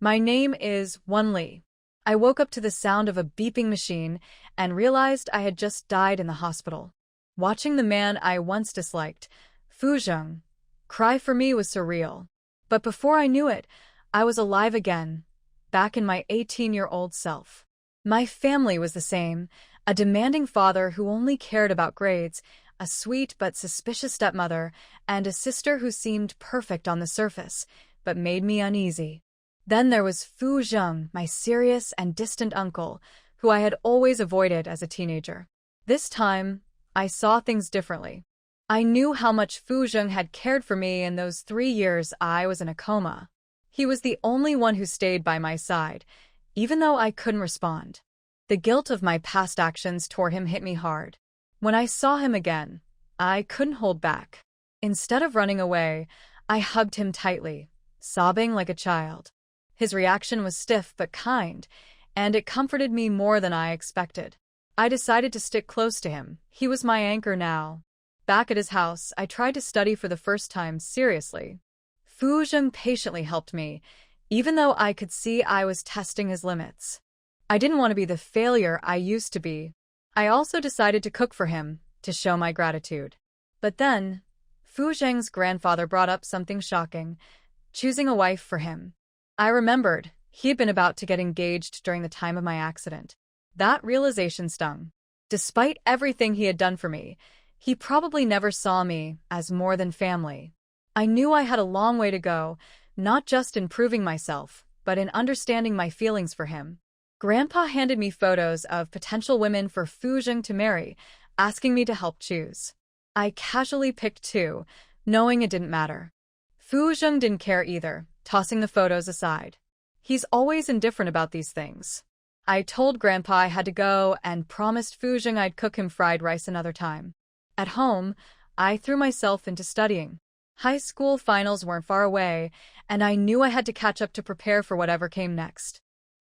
My name is Wonli. I woke up to the sound of a beeping machine and realized I had just died in the hospital. Watching the man I once disliked, Fu Zheng, cry for me was surreal. But before I knew it, I was alive again, back in my 18-year-old self. My family was the same, a demanding father who only cared about grades, a sweet but suspicious stepmother, and a sister who seemed perfect on the surface, but made me uneasy. Then there was Fu Zheng, my serious and distant uncle, who I had always avoided as a teenager. This time, I saw things differently. I knew how much Fu Zheng had cared for me in those 3 years I was in a coma. He was the only one who stayed by my side, even though I couldn't respond. The guilt of my past actions toward him hit me hard. When I saw him again, I couldn't hold back. Instead of running away, I hugged him tightly, sobbing like a child. His reaction was stiff but kind, and it comforted me more than I expected. I decided to stick close to him. He was my anchor now. Back at his house, I tried to study for the first time seriously. Fu Zheng patiently helped me, even though I could see I was testing his limits. I didn't want to be the failure I used to be. I also decided to cook for him, to show my gratitude. But then, Fu Zheng's grandfather brought up something shocking, choosing a wife for him. I remembered he had been about to get engaged during the time of my accident. That realization stung. Despite everything he had done for me, he probably never saw me as more than family. I knew I had a long way to go, not just in proving myself, but in understanding my feelings for him. Grandpa handed me photos of potential women for Fu Zheng to marry, asking me to help choose. I casually picked 2, knowing it didn't matter. Fu Zheng didn't care either, tossing the photos aside. He's always indifferent about these things. I told Grandpa I had to go and promised Fu Zheng I'd cook him fried rice another time. At home, I threw myself into studying. High school finals weren't far away, and I knew I had to catch up to prepare for whatever came next.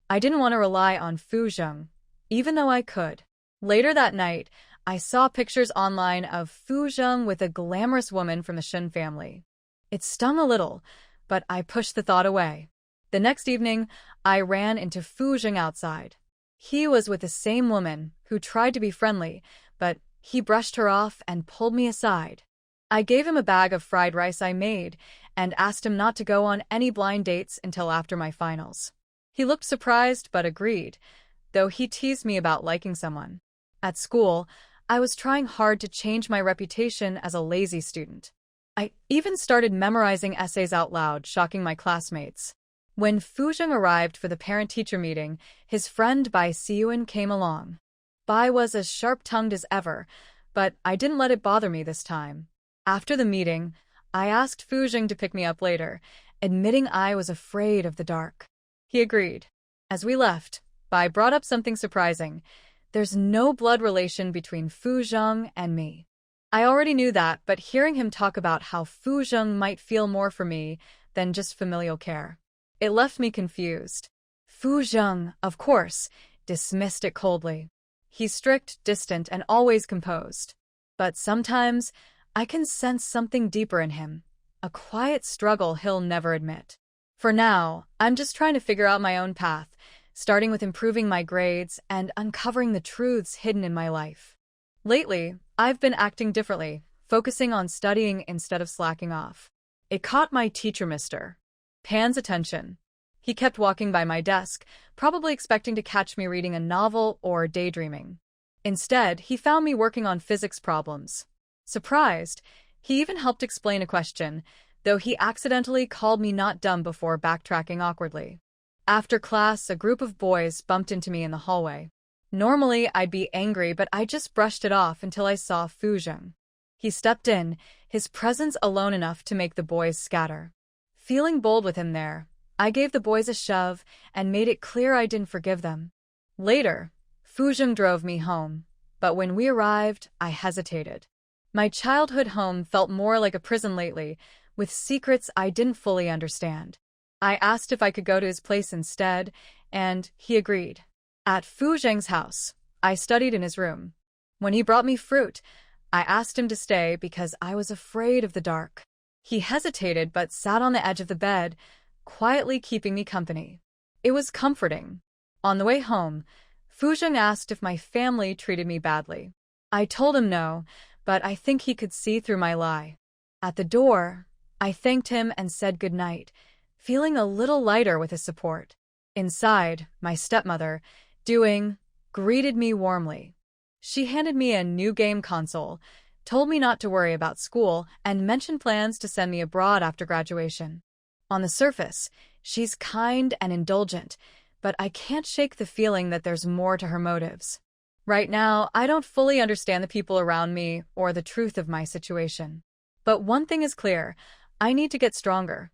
I didn't want to rely on Fu Zheng, even though I could. Later that night, I saw pictures online of Fu Zheng with a glamorous woman from the Shen family. It stung a little, but I pushed the thought away. The next evening, I ran into Fu Zheng outside. He was with the same woman, who tried to be friendly, but he brushed her off and pulled me aside. I gave him a bag of fried rice I made and asked him not to go on any blind dates until after my finals. He looked surprised but agreed, though he teased me about liking someone. At school, I was trying hard to change my reputation as a lazy student. I even started memorizing essays out loud, shocking my classmates. When Fu Zheng arrived for the parent-teacher meeting, his friend Bai Siyuan came along. Bai was as sharp-tongued as ever, but I didn't let it bother me this time. After the meeting, I asked Fu Zheng to pick me up later, admitting I was afraid of the dark. He agreed. As we left, Bai brought up something surprising. There's no blood relation between Fu Zheng and me. I already knew that, but hearing him talk about how Fu Zheng might feel more for me than just familial care, it left me confused. Fu Zheng, of course, dismissed it coldly. He's strict, distant, and always composed. But sometimes, I can sense something deeper in him, a quiet struggle he'll never admit. For now, I'm just trying to figure out my own path, starting with improving my grades and uncovering the truths hidden in my life. Lately, I've been acting differently, focusing on studying instead of slacking off. It caught my teacher, Mr. Pan's attention. He kept walking by my desk, probably expecting to catch me reading a novel or daydreaming. Instead, he found me working on physics problems. Surprised, he even helped explain a question, though he accidentally called me not dumb before backtracking awkwardly. After class, a group of boys bumped into me in the hallway. Normally, I'd be angry, but I just brushed it off until I saw Fu Zheng. He stepped in, his presence alone enough to make the boys scatter. Feeling bold with him there, I gave the boys a shove and made it clear I didn't forgive them. Later, Fu Zheng drove me home, but when we arrived, I hesitated. My childhood home felt more like a prison lately, with secrets I didn't fully understand. I asked if I could go to his place instead, and he agreed. At Fu Zheng's house, I studied in his room. When he brought me fruit, I asked him to stay because I was afraid of the dark. He hesitated but sat on the edge of the bed, quietly keeping me company. It was comforting. On the way home, Fuzheng asked if my family treated me badly. I told him no, but I think he could see through my lie. At the door, I thanked him and said goodnight, feeling a little lighter with his support. Inside, my stepmother, Doing, greeted me warmly. She handed me a new game console, told me not to worry about school, and mentioned plans to send me abroad after graduation. On the surface, she's kind and indulgent, but I can't shake the feeling that there's more to her motives. Right now, I don't fully understand the people around me or the truth of my situation. But one thing is clear, I need to get stronger,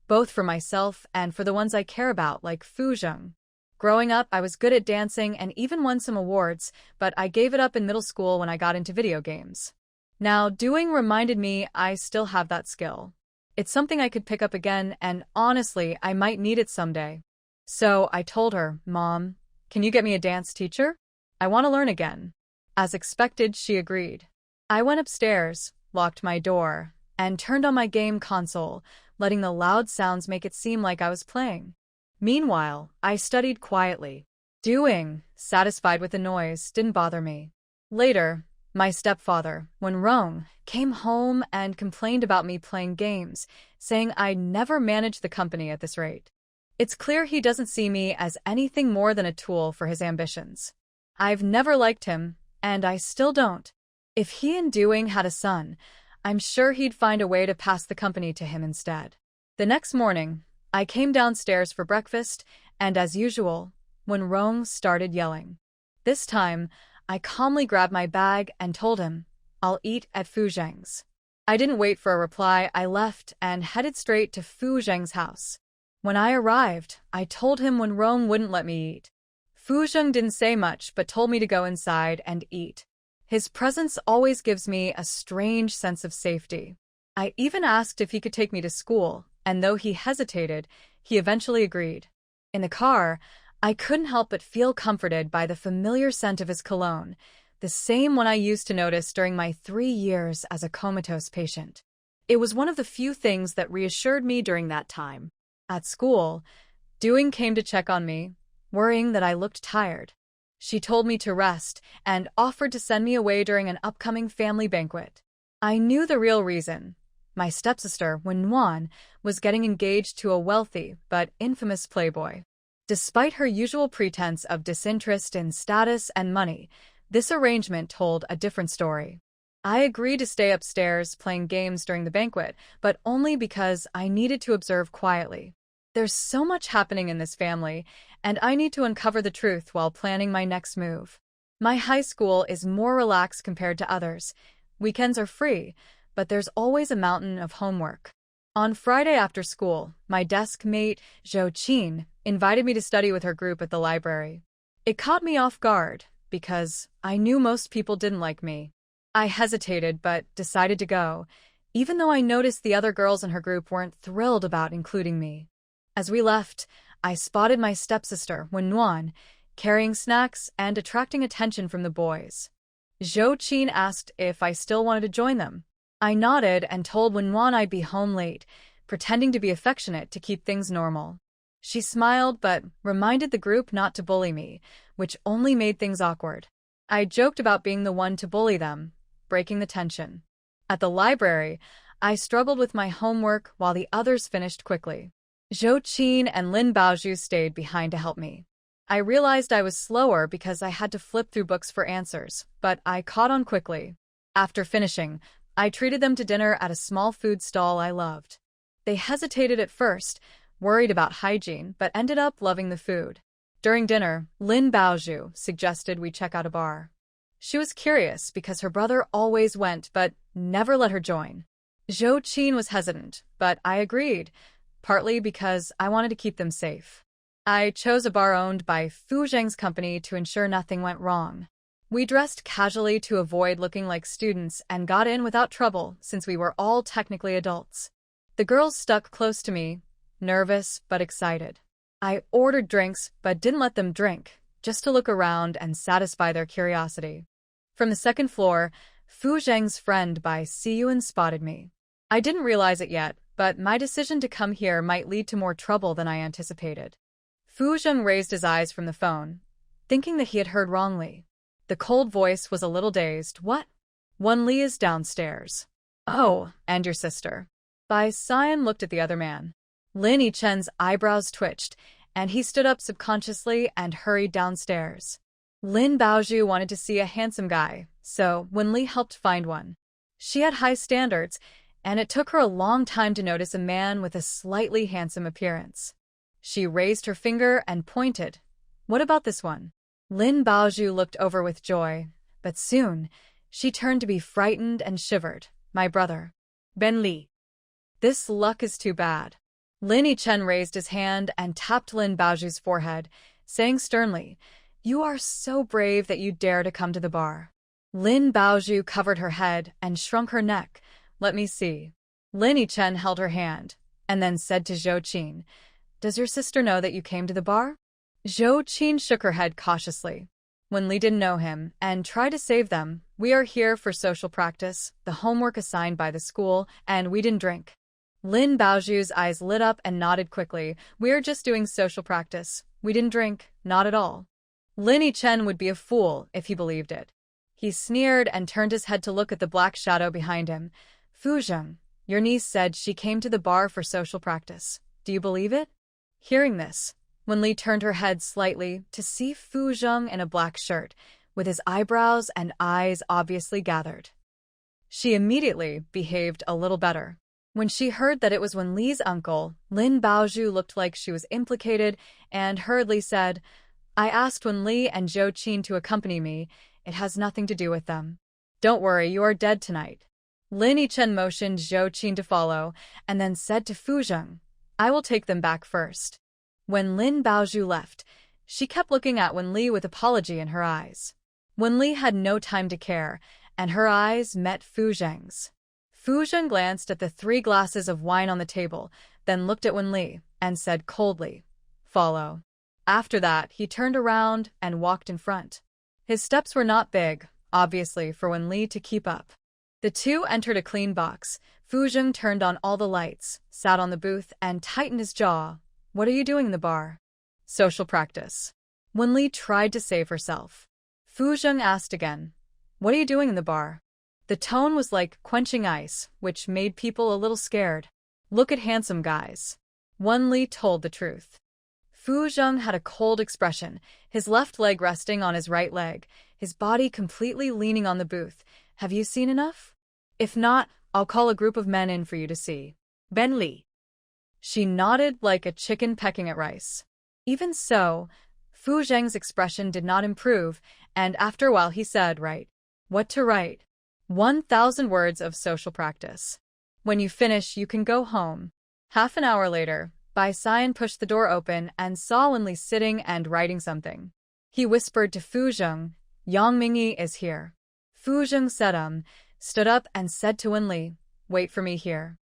both for myself and for the ones I care about, like Fuzheng. Growing up, I was good at dancing and even won some awards, but I gave it up in middle school when I got into video games. Now, doing reminded me I still have that skill. It's something I could pick up again, and honestly, I might need it someday. So I told her, Mom, can you get me a dance teacher? I want to learn again. As expected, she agreed. I went upstairs, locked my door, and turned on my game console, letting the loud sounds make it seem like I was playing. Meanwhile, I studied quietly. Doing, satisfied with the noise, didn't bother me. Later, my stepfather, Wenrong, came home and complained about me playing games, saying I'd never manage the company at this rate. It's clear he doesn't see me as anything more than a tool for his ambitions. I've never liked him, and I still don't. If he and Doing had a son, I'm sure he'd find a way to pass the company to him instead. The next morning, I came downstairs for breakfast, and as usual, Wenrong started yelling. This time, I calmly grabbed my bag and told him, I'll eat at Fuzheng's. I didn't wait for a reply. I left and headed straight to Fuzheng's house. When I arrived, I told him Wenrong wouldn't let me eat. Fuzheng didn't say much but told me to go inside and eat. His presence always gives me a strange sense of safety. I even asked if he could take me to school, and though he hesitated, he eventually agreed. In the car, I couldn't help but feel comforted by the familiar scent of his cologne, the same one I used to notice during my 3 years as a comatose patient. It was one of the few things that reassured me during that time. At school, Doing came to check on me, worrying that I looked tired. She told me to rest and offered to send me away during an upcoming family banquet. I knew the real reason. My stepsister, Wenwan, was getting engaged to a wealthy but infamous playboy. Despite her usual pretense of disinterest in status and money, this arrangement told a different story. I agreed to stay upstairs playing games during the banquet, but only because I needed to observe quietly. There's so much happening in this family, and I need to uncover the truth while planning my next move. My high school is more relaxed compared to others. Weekends are free, but there's always a mountain of homework. On Friday after school, my desk mate, Zhou Qin, invited me to study with her group at the library. It caught me off guard, because I knew most people didn't like me. I hesitated but decided to go, even though I noticed the other girls in her group weren't thrilled about including me. As we left, I spotted my stepsister, Wenwan, carrying snacks and attracting attention from the boys. Zhou Qin asked if I still wanted to join them. I nodded and told Wenwan I'd be home late, pretending to be affectionate to keep things normal. She smiled but reminded the group not to bully me, which only made things awkward. I joked about being the one to bully them, breaking the tension. At the library, I struggled with my homework while the others finished quickly. Zhou Qin and Lin Baozhu stayed behind to help me. I realized I was slower because I had to flip through books for answers, but I caught on quickly. After finishing, I treated them to dinner at a small food stall I loved. They hesitated at first, worried about hygiene, but ended up loving the food. During dinner, Lin Baozhu suggested we check out a bar. She was curious because her brother always went but never let her join. Zhou Qin was hesitant, but I agreed, partly because I wanted to keep them safe. I chose a bar owned by Fuzheng's company to ensure nothing went wrong. We dressed casually to avoid looking like students and got in without trouble since we were all technically adults. The girls stuck close to me, nervous but excited. I ordered drinks but didn't let them drink, just to look around and satisfy their curiosity. From the second floor, Fuzheng's friend by Siyuan spotted me. I didn't realize it yet, but my decision to come here might lead to more trouble than I anticipated. Fu Zheng raised his eyes from the phone, thinking that he had heard wrongly. The cold voice was a little dazed. What? Wen Li is downstairs. Oh, and your sister. Bai Xian looked at the other man. Lin Yichen's eyebrows twitched, and he stood up subconsciously and hurried downstairs. Lin Baozhu wanted to see a handsome guy, so Wen Li helped find one. She had high standards, and it took her a long time to notice a man with a slightly handsome appearance. She raised her finger and pointed. What about this one? Lin Baozhu looked over with joy, but soon she turned to be frightened and shivered. My brother. Ben Li. This luck is too bad. Lin Yichen raised his hand and tapped Lin Baozhu's forehead, saying sternly, You are so brave that you dare to come to the bar. Lin Baozhu covered her head and shrunk her neck. Let me see. Lin Yichen held her hand, and then said to Zhou Qin, Does your sister know that you came to the bar? Zhou Qin shook her head cautiously. Wen Li didn't know him, and tried to save them. We are here for social practice, the homework assigned by the school, and we didn't drink. Lin Baozhu's eyes lit up and nodded quickly. We are just doing social practice. We didn't drink, not at all. Lin Yichen would be a fool if he believed it. He sneered and turned his head to look at the black shadow behind him. Fu Zheng, your niece said she came to the bar for social practice. Do you believe it? Hearing this, Wen Li turned her head slightly to see Fu Zheng in a black shirt, with his eyebrows and eyes obviously gathered. She immediately behaved a little better. When she heard that it was Wen Li's uncle, Lin Baozhu looked like she was implicated and hurriedly said, I asked Wen Li and Zhou Qin to accompany me. It has nothing to do with them. Don't worry, you are dead tonight. Lin Yichen motioned Zhou Qin to follow, and then said to Fu Zheng, I will take them back first. When Lin Baozhu left, she kept looking at Wen Li with apology in her eyes. Wen Li had no time to care, and her eyes met Fu Zheng's. Fu Zheng glanced at the 3 glasses of wine on the table, then looked at Wen Li, and said coldly, Follow. After that, he turned around and walked in front. His steps were not big, obviously for Wen Li to keep up. The two entered a clean box. Fu Zheng turned on all the lights, sat on the booth, and tightened his jaw. What are you doing in the bar? Social practice. Wen Li tried to save herself. Fu Zheng asked again, What are you doing in the bar? The tone was like quenching ice, which made people a little scared. Look at handsome guys. Wen Li told the truth. Fu Zheng had a cold expression, his left leg resting on his right leg, his body completely leaning on the booth. Have you seen enough? If not, I'll call a group of men in for you to see. Ben Li. She nodded like a chicken pecking at rice. Even so, Fu Zheng's expression did not improve, and after a while he said, Write. What to write? 1,000 words of social practice. When you finish, you can go home. Half an hour later, Bai Xian pushed the door open and saw Wen Li sitting and writing something. He whispered to Fu Zheng, Yang Mingyi is here. Fu Zheng said stood up and said to Wen Li, Wait for me here.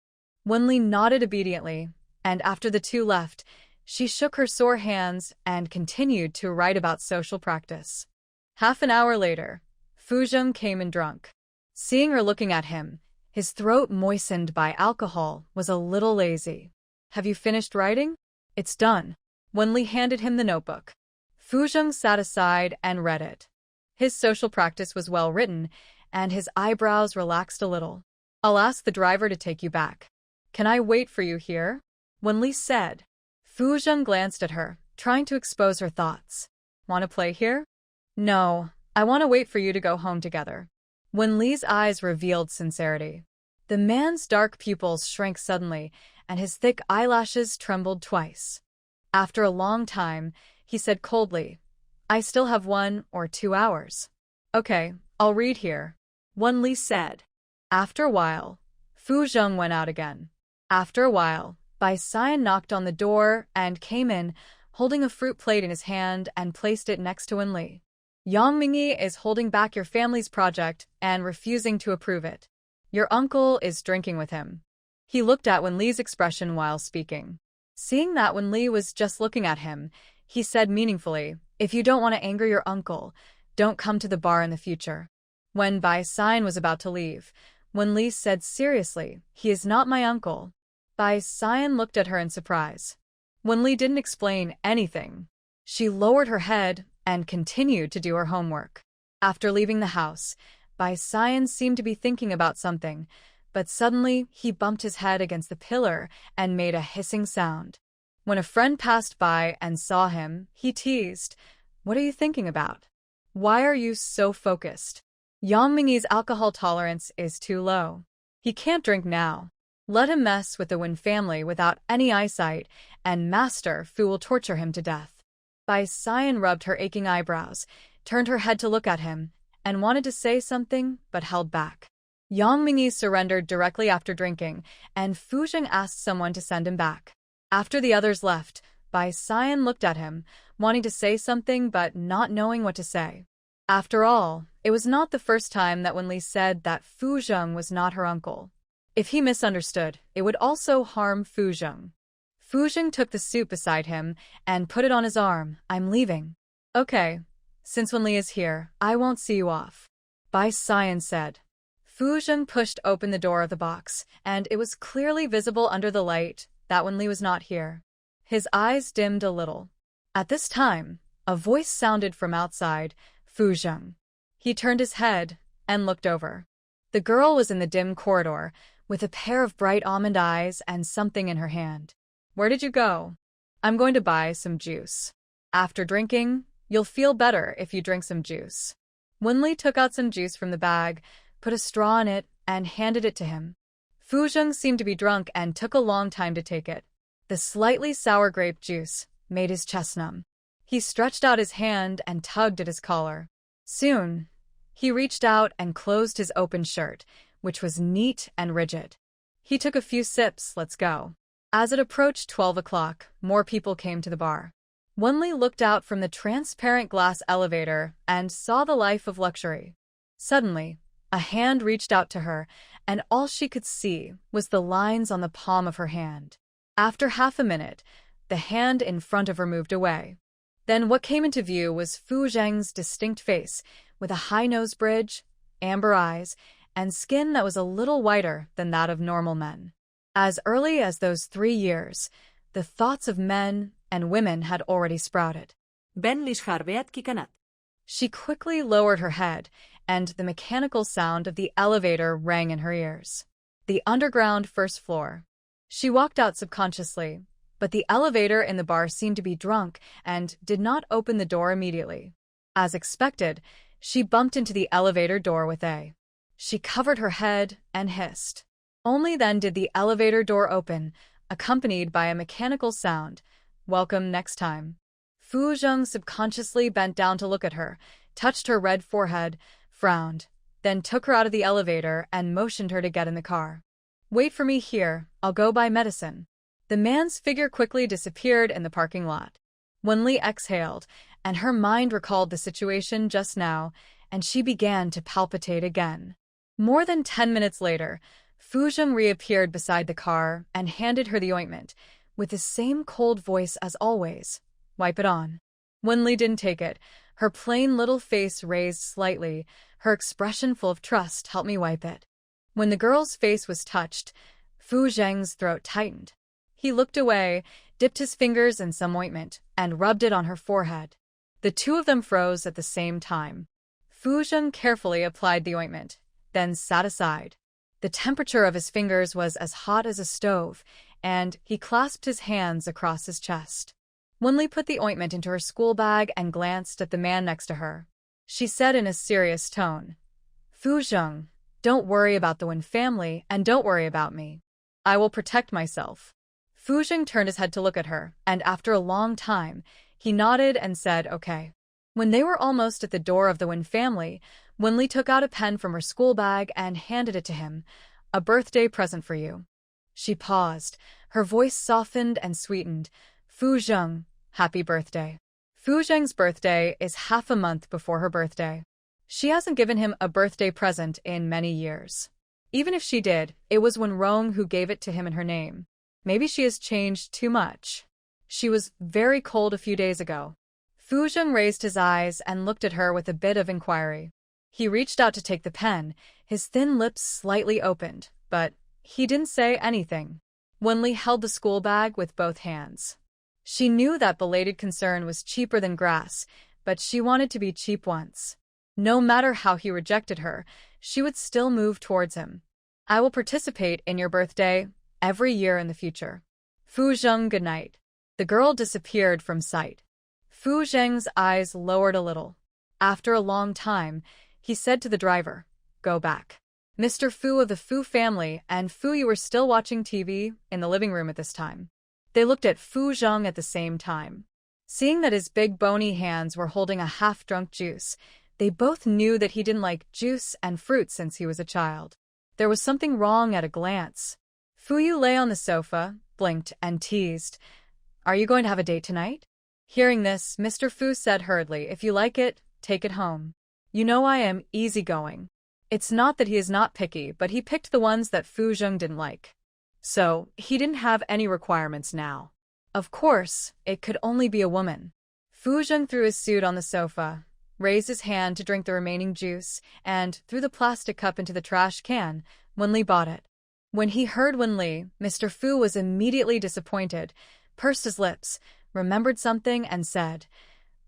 Wen Li nodded obediently, and after the two left, she shook her sore hands and continued to write about social practice. Half an hour later, Fu Zheng came in drunk. Seeing her looking at him, his throat moistened by alcohol, was a little lazy. Have you finished writing? It's done. Wen Li handed him the notebook. Fu Zheng sat aside and read it. His social practice was well written, and his eyebrows relaxed a little. I'll ask the driver to take you back. Can I wait for you here? Wen Li said. Fu Zheng glanced at her, trying to expose her thoughts. Want to play here? No, I want to wait for you to go home together. Wen Li's eyes revealed sincerity. The man's dark pupils shrank suddenly, and his thick eyelashes trembled twice. After a long time, he said coldly, I still have 1 or 2 hours. Okay, I'll read here. Wen Li said. After a while, Fu Zheng went out again. After a while, Bai Xian knocked on the door and came in, holding a fruit plate in his hand and placed it next to Wen Li. Yang Mingyi is holding back your family's project and refusing to approve it. Your uncle is drinking with him. He looked at Wen Li's expression while speaking. Seeing that Wen Li was just looking at him, he said meaningfully, If you don't want to anger your uncle, don't come to the bar in the future. When Bai Xian was about to leave, Wen Li said seriously, He is not my uncle. Bai Xian looked at her in surprise. Wenli didn't explain anything. She lowered her head and continued to do her homework. After leaving the house, Bai Xian seemed to be thinking about something, but suddenly he bumped his head against the pillar and made a hissing sound. When a friend passed by and saw him, he teased, "What are you thinking about? Why are you so focused? Yang Mingyi's alcohol tolerance is too low. He can't drink now. Let him mess with the Wen family without any eyesight, and Master Fu will torture him to death." Bai Xian rubbed her aching eyebrows, turned her head to look at him, and wanted to say something but held back. Yang Mingyi surrendered directly after drinking, and Fu Zheng asked someone to send him back. After the others left, Bai Xian looked at him, wanting to say something but not knowing what to say. After all, it was not the first time that Wenli said that Fu Zheng was not her uncle. If he misunderstood, it would also harm Fu Zheng. Fu Zheng took the soup beside him and put it on his arm. "I'm leaving." "Okay. Since Wenli is here, I won't see you off," Bai Xian said. Fu Zheng pushed open the door of the box, and it was clearly visible under the light that Wenli was not here. His eyes dimmed a little. At this time, a voice sounded from outside, "Fu Zheng." He turned his head and looked over. The girl was in the dim corridor, with a pair of bright almond eyes and something in her hand. "Where did you go?" "I'm going to buy some juice. After drinking, you'll feel better if you drink some juice." Wenli took out some juice from the bag, put a straw in it, and handed it to him. Fu Zheng seemed to be drunk and took a long time to take it. The slightly sour grape juice made his chest numb. He stretched out his hand and tugged at his collar. Soon, he reached out and closed his open shirt, which was neat and rigid. He took a few sips. "Let's go." As it approached 12 o'clock, more people came to the bar. Wenli looked out from the transparent glass elevator and saw the life of luxury. Suddenly, a hand reached out to her, and all she could see was the lines on the palm of her hand. After half a minute, the hand in front of her moved away. Then what came into view was Fu Zheng's distinct face, with a high nose bridge, amber eyes, and skin that was a little whiter than that of normal men. As early as those 3 years, the thoughts of men and women had already sprouted. Ben lischarbeat kikanat. She quickly lowered her head, and the mechanical sound of the elevator rang in her ears. The underground first floor. She walked out subconsciously, but the elevator in the bar seemed to be drunk and did not open the door immediately. As expected, she bumped into the elevator door with a. She covered her head and hissed. Only then did the elevator door open, accompanied by a mechanical sound. "Welcome next time." Fu Zheng subconsciously bent down to look at her, touched her red forehead, frowned, then took her out of the elevator and motioned her to get in the car. "Wait for me here, I'll go buy medicine." The man's figure quickly disappeared in the parking lot. Wenli exhaled, and her mind recalled the situation just now, and she began to palpitate again. More than 10 minutes later, Fu Zheng reappeared beside the car and handed her the ointment, with the same cold voice as always. "Wipe it on." Wenli didn't take it, her plain little face raised slightly, her expression full of trust. "Help me wipe it." When the girl's face was touched, Fu Zheng's throat tightened. He looked away, dipped his fingers in some ointment, and rubbed it on her forehead. The two of them froze at the same time. Fu Zheng carefully applied the ointment, then sat aside. The temperature of his fingers was as hot as a stove, and he clasped his hands across his chest. Wenli put the ointment into her school bag and glanced at the man next to her. She said in a serious tone, "Fu Zheng, don't worry about the Wen family and don't worry about me. I will protect myself." Fu Zheng turned his head to look at her, and after a long time, he nodded and said, "Okay." When they were almost at the door of the Wen family, Wenli took out a pen from her school bag and handed it to him. "A birthday present for you." She paused, her voice softened and sweetened. "Fu Zheng, happy birthday." Fu Zheng's birthday is half a month before her birthday. She hasn't given him a birthday present in many years. Even if she did, it was when Rong who gave it to him in her name. Maybe she has changed too much. She was very cold a few days ago. Fu Zheng raised his eyes and looked at her with a bit of inquiry. He reached out to take the pen, his thin lips slightly opened, but he didn't say anything. Wenli held the school bag with both hands. She knew that belated concern was cheaper than grass, but she wanted to be cheap once. No matter how he rejected her, she would still move towards him. I will participate in your birthday every year in the future. Fu Zheng, good night. The girl disappeared from sight. Fu Zheng's eyes lowered a little. After a long time, he said to the driver, "Go back." Mr. Fu of the Fu family and Fu Yu were still watching TV in the living room at this time. They looked at Fu Zheng at the same time. Seeing that his big bony hands were holding a half-drunk juice, they both knew that he didn't like juice and fruit since he was a child. There was something wrong at a glance. Fu Yu lay on the sofa, blinked, and teased, "Are you going to have a date tonight?" Hearing this, Mr. Fu said hurriedly, "If you like it, take it home. You know I am easygoing." It's not that he is not picky, but he picked the ones that Fu Zheng didn't like. So, he didn't have any requirements now. Of course, it could only be a woman. Fu Zheng threw his suit on the sofa, raised his hand to drink the remaining juice, and threw the plastic cup into the trash can. Wenli bought it. When he heard Wenli, Mr. Fu was immediately disappointed, pursed his lips, remembered something, and said,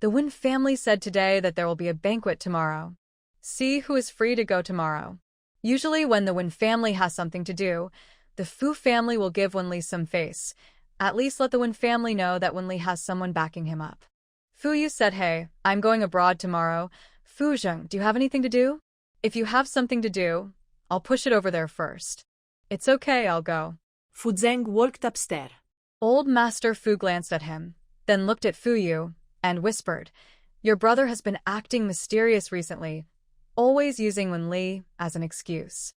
"The Wen family said today that there will be a banquet tomorrow. See who is free to go tomorrow." Usually when the Wen family has something to do, the Fu family will give Wenli some face. At least let the Wen family know that Wenli has someone backing him up. Fu Yu said, "Hey, I'm going abroad tomorrow. Fu Zheng, do you have anything to do? If you have something to do, I'll push it over there first." "It's okay, I'll go." Fu Zheng walked upstairs. Old Master Fu glanced at him, then looked at Fu Yu, and whispered, "Your brother has been acting mysterious recently, always using Wenli as an excuse.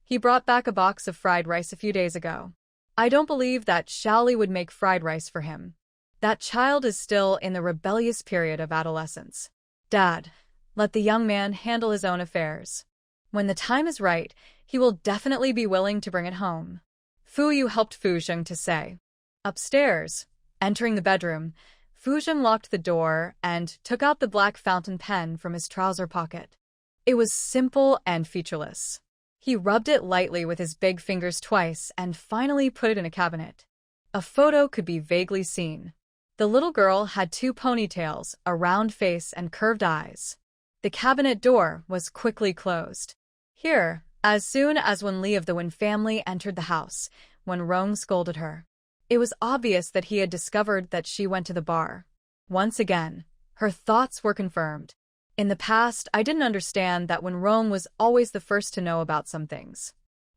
He brought back a box of fried rice a few days ago. I don't believe that Shaoli would make fried rice for him. That child is still in the rebellious period of adolescence. Dad, let the young man handle his own affairs. When the time is right, he will definitely be willing to bring it home." Fu Yu helped Fu Zheng to say. Upstairs, entering the bedroom, Fu Zheng locked the door and took out the black fountain pen from his trouser pocket. It was simple and featureless. He rubbed it lightly with his big fingers twice and finally put it in a cabinet. A photo could be vaguely seen. The little girl had 2 ponytails, a round face, and curved eyes. The cabinet door was quickly closed. Here, as soon as Wenli of the Wen family entered the house, Wenrong scolded her. It was obvious that he had discovered that she went to the bar. Once again, her thoughts were confirmed. In the past, I didn't understand that Wenrong was always the first to know about some things.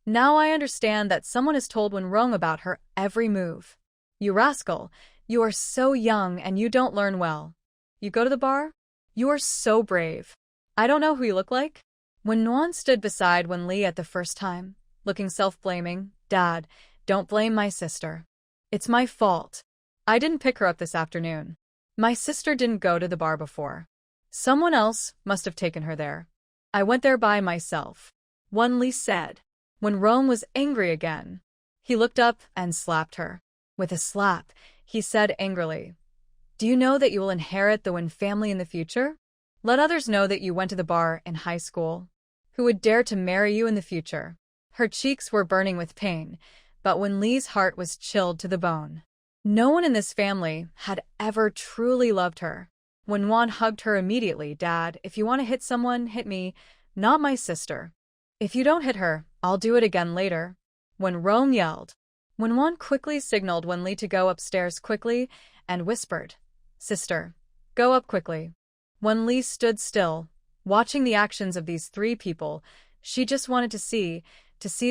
Now I understand that someone has told Wenrong about her every move. "You rascal, you are so young and you don't learn well. You go to the bar? You are so brave. I don't know who you look like." When Nuan stood beside Wenli at the first time, looking self-blaming, "Dad, don't blame my sister. It's my fault. I didn't pick her up this afternoon. My sister didn't go to the bar before. Someone else must have taken her there. I went there by myself," Wenli said. When Rong was angry again, he looked up and slapped her. With a slap, he said angrily, "Do you know that you will inherit the Wen family in the future? Let others know that you went to the bar in high school. Who would dare to marry you in the future?" Her cheeks were burning with pain, but Wenli's heart was chilled to the bone. No one in this family had ever truly loved her. When Wan hugged her immediately, "Dad, if you want to hit someone, hit me, not my sister. If you don't hit her, I'll do it again later." When Rome yelled. When Wan quickly signaled Wenli to go upstairs quickly and whispered, "Sister, go up quickly." Wenli stood still, watching the actions of these 3 people. She just wanted to see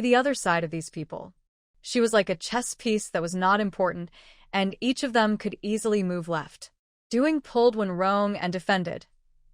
the other side of these people. She was like a chess piece that was not important, and each of them could easily move left. Doing pulled when wrong and defended.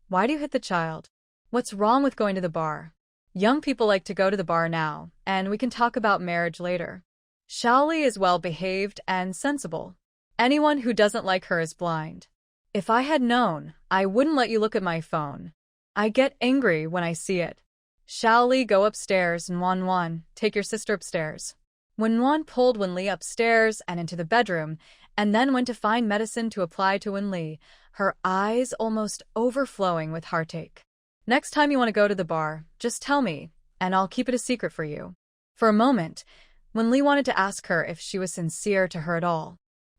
"Why do you hit the child? What's wrong with going to the bar? Young people like to go to the bar now, and we can talk about marriage later. Shaoli is well-behaved and sensible. Anyone who doesn't like her is blind. If I had known, I wouldn't let you look at my phone. I get angry when I see it. Shaoli, go upstairs, and Wan, take your sister upstairs." When Wan pulled Wenli upstairs and into the bedroom, and then went to find medicine to apply to Wenli, her eyes almost overflowing with heartache. "Next time you want to go to the bar, just tell me, and I'll keep it a secret for you." For a moment, Wenli wanted to ask her if she was sincere to her at all.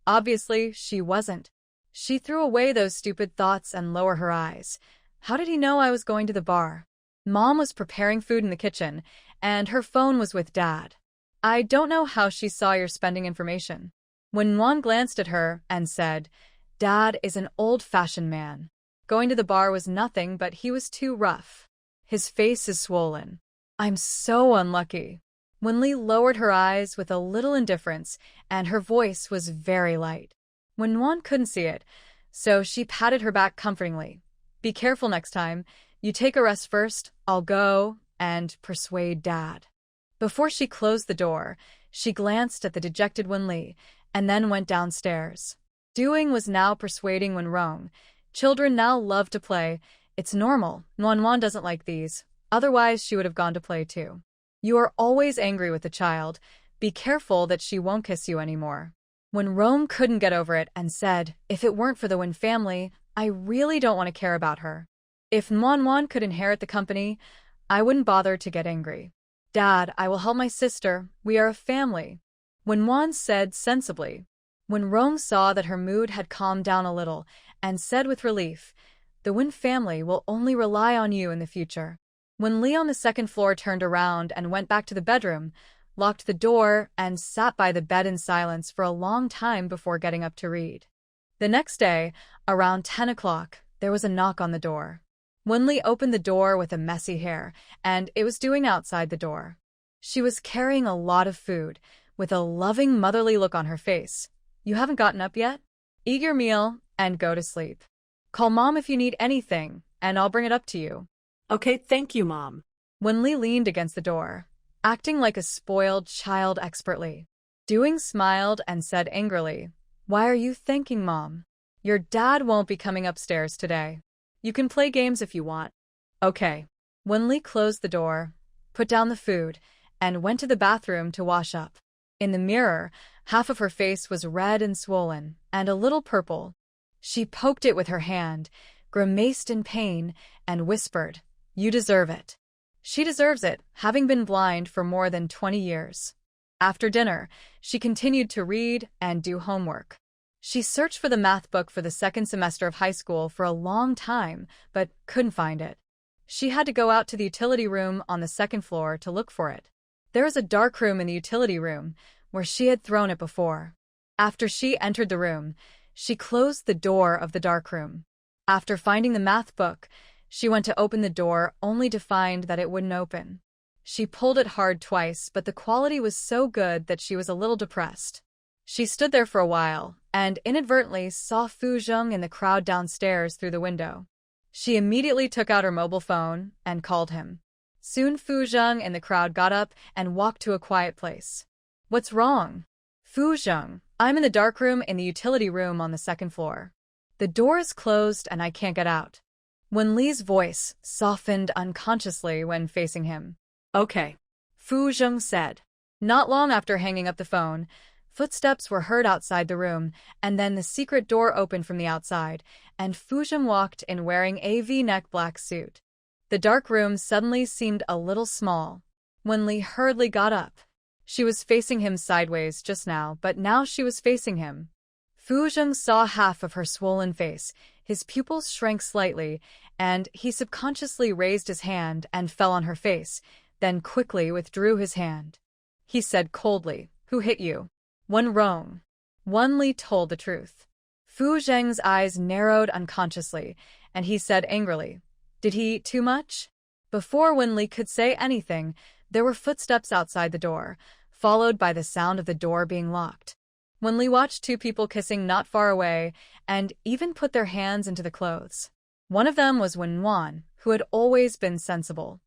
Obviously, she wasn't. She threw away those stupid thoughts and lowered her eyes. How did he know I was going to the bar? Mom was preparing food in the kitchen, and her phone was with Dad. I don't know how she saw your spending information. When Juan glanced at her and said, Dad is an old-fashioned man. Going to the bar was nothing, but he was too rough. His face is swollen. I'm so unlucky. Wenli lowered her eyes with a little indifference, and her voice was very light. When Juan couldn't see it, so she patted her back comfortingly. Be careful next time. You take a rest first, I'll go and persuade Dad. Before she closed the door, she glanced at the dejected Wenli and then went downstairs. Doing was now persuading when wrong. Children now love to play. It's normal. Wan doesn't like these. Otherwise, she would have gone to play too. You are always angry with the child. Be careful that she won't kiss you anymore. When Rome couldn't get over it and said, if it weren't for the Wen family, I really don't want to care about her. If Wan could inherit the company, I wouldn't bother to get angry. Dad, I will help my sister. We are a family. When Juan said sensibly. When Rome saw that her mood had calmed down a little and said with relief, the Wen family will only rely on you in the future. When Lee on the second floor turned around and went back to the bedroom, locked the door, and sat by the bed in silence for a long time before getting up to read. The next day, around 10 o'clock, there was a knock on the door. Wenli opened the door with a messy hair, and it was doing outside the door. She was carrying a lot of food, with a loving motherly look on her face. You haven't gotten up yet? Eat your meal and go to sleep. Call Mom if you need anything, and I'll bring it up to you. Okay, thank you, Mom. Wenli leaned against the door, acting like a spoiled child expertly. Doing smiled and said angrily, Why are you thanking Mom? Your dad won't be coming upstairs today. You can play games if you want. Okay. Wenli closed the door, put down the food, and went to the bathroom to wash up. In the mirror, half of her face was red and swollen, and a little purple. She poked it with her hand, grimaced in pain, and whispered, You deserve it. She deserves it, having been blind for more than 20 years. After dinner, she continued to read and do homework. She searched for the math book for the second semester of high school for a long time, but couldn't find it. She had to go out to the utility room on the second floor to look for it. There was a dark room in the utility room, where she had thrown it before. After she entered the room, she closed the door of the dark room. After finding the math book, she went to open the door only to find that it wouldn't open. She pulled it hard twice, but the quality was so good that she was a little depressed. She stood there for a while, and inadvertently saw Fu Zheng in the crowd downstairs through the window. She immediately took out her mobile phone and called him. Soon Fu Zheng in the crowd got up and walked to a quiet place. What's wrong? Fu Zheng, I'm in the dark room in the utility room on the second floor. The door is closed and I can't get out. Wen Li's voice softened unconsciously when facing him. Okay, Fu Zheng said. Not long after hanging up the phone, footsteps were heard outside the room, and then the secret door opened from the outside, and Fu Zheng walked in wearing a V-neck black suit. The dark room suddenly seemed a little small. Wen Li hurriedly got up. She was facing him sideways just now, but now she was facing him. Fu Zheng saw half of her swollen face, his pupils shrank slightly, and he subconsciously raised his hand and fell on her face, then quickly withdrew his hand. He said coldly, Who hit you? Wen Rong. Wen Li told the truth. Fu Zheng's eyes narrowed unconsciously, and he said angrily, Did he eat too much? Before Wen Li could say anything, there were footsteps outside the door, followed by the sound of the door being locked. Wen Li watched two people kissing not far away, and even put their hands into the clothes. One of them was Wen Wan, who had always been sensible.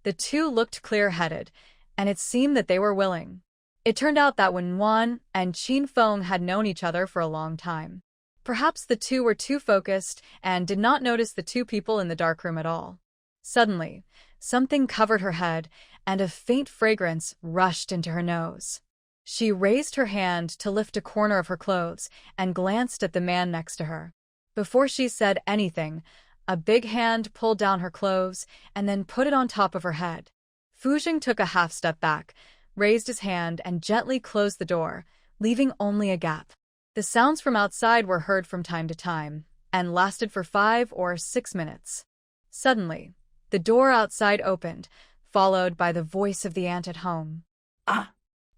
The two looked clear-headed, and it seemed that they were willing. It turned out that Wen Wan and Qin Feng had known each other for a long time. Perhaps the two were too focused and did not notice the two people in the dark room at all. Suddenly, something covered her head, and a faint fragrance rushed into her nose. She raised her hand to lift a corner of her clothes and glanced at the man next to her. Before she said anything, a big hand pulled down her clothes and then put it on top of her head. Fu Zheng took a half step back, raised his hand and gently closed the door, leaving only a gap. The sounds from outside were heard from time to time, and lasted for 5 or 6 minutes. Suddenly, the door outside opened, followed by the voice of the aunt at home. Ah!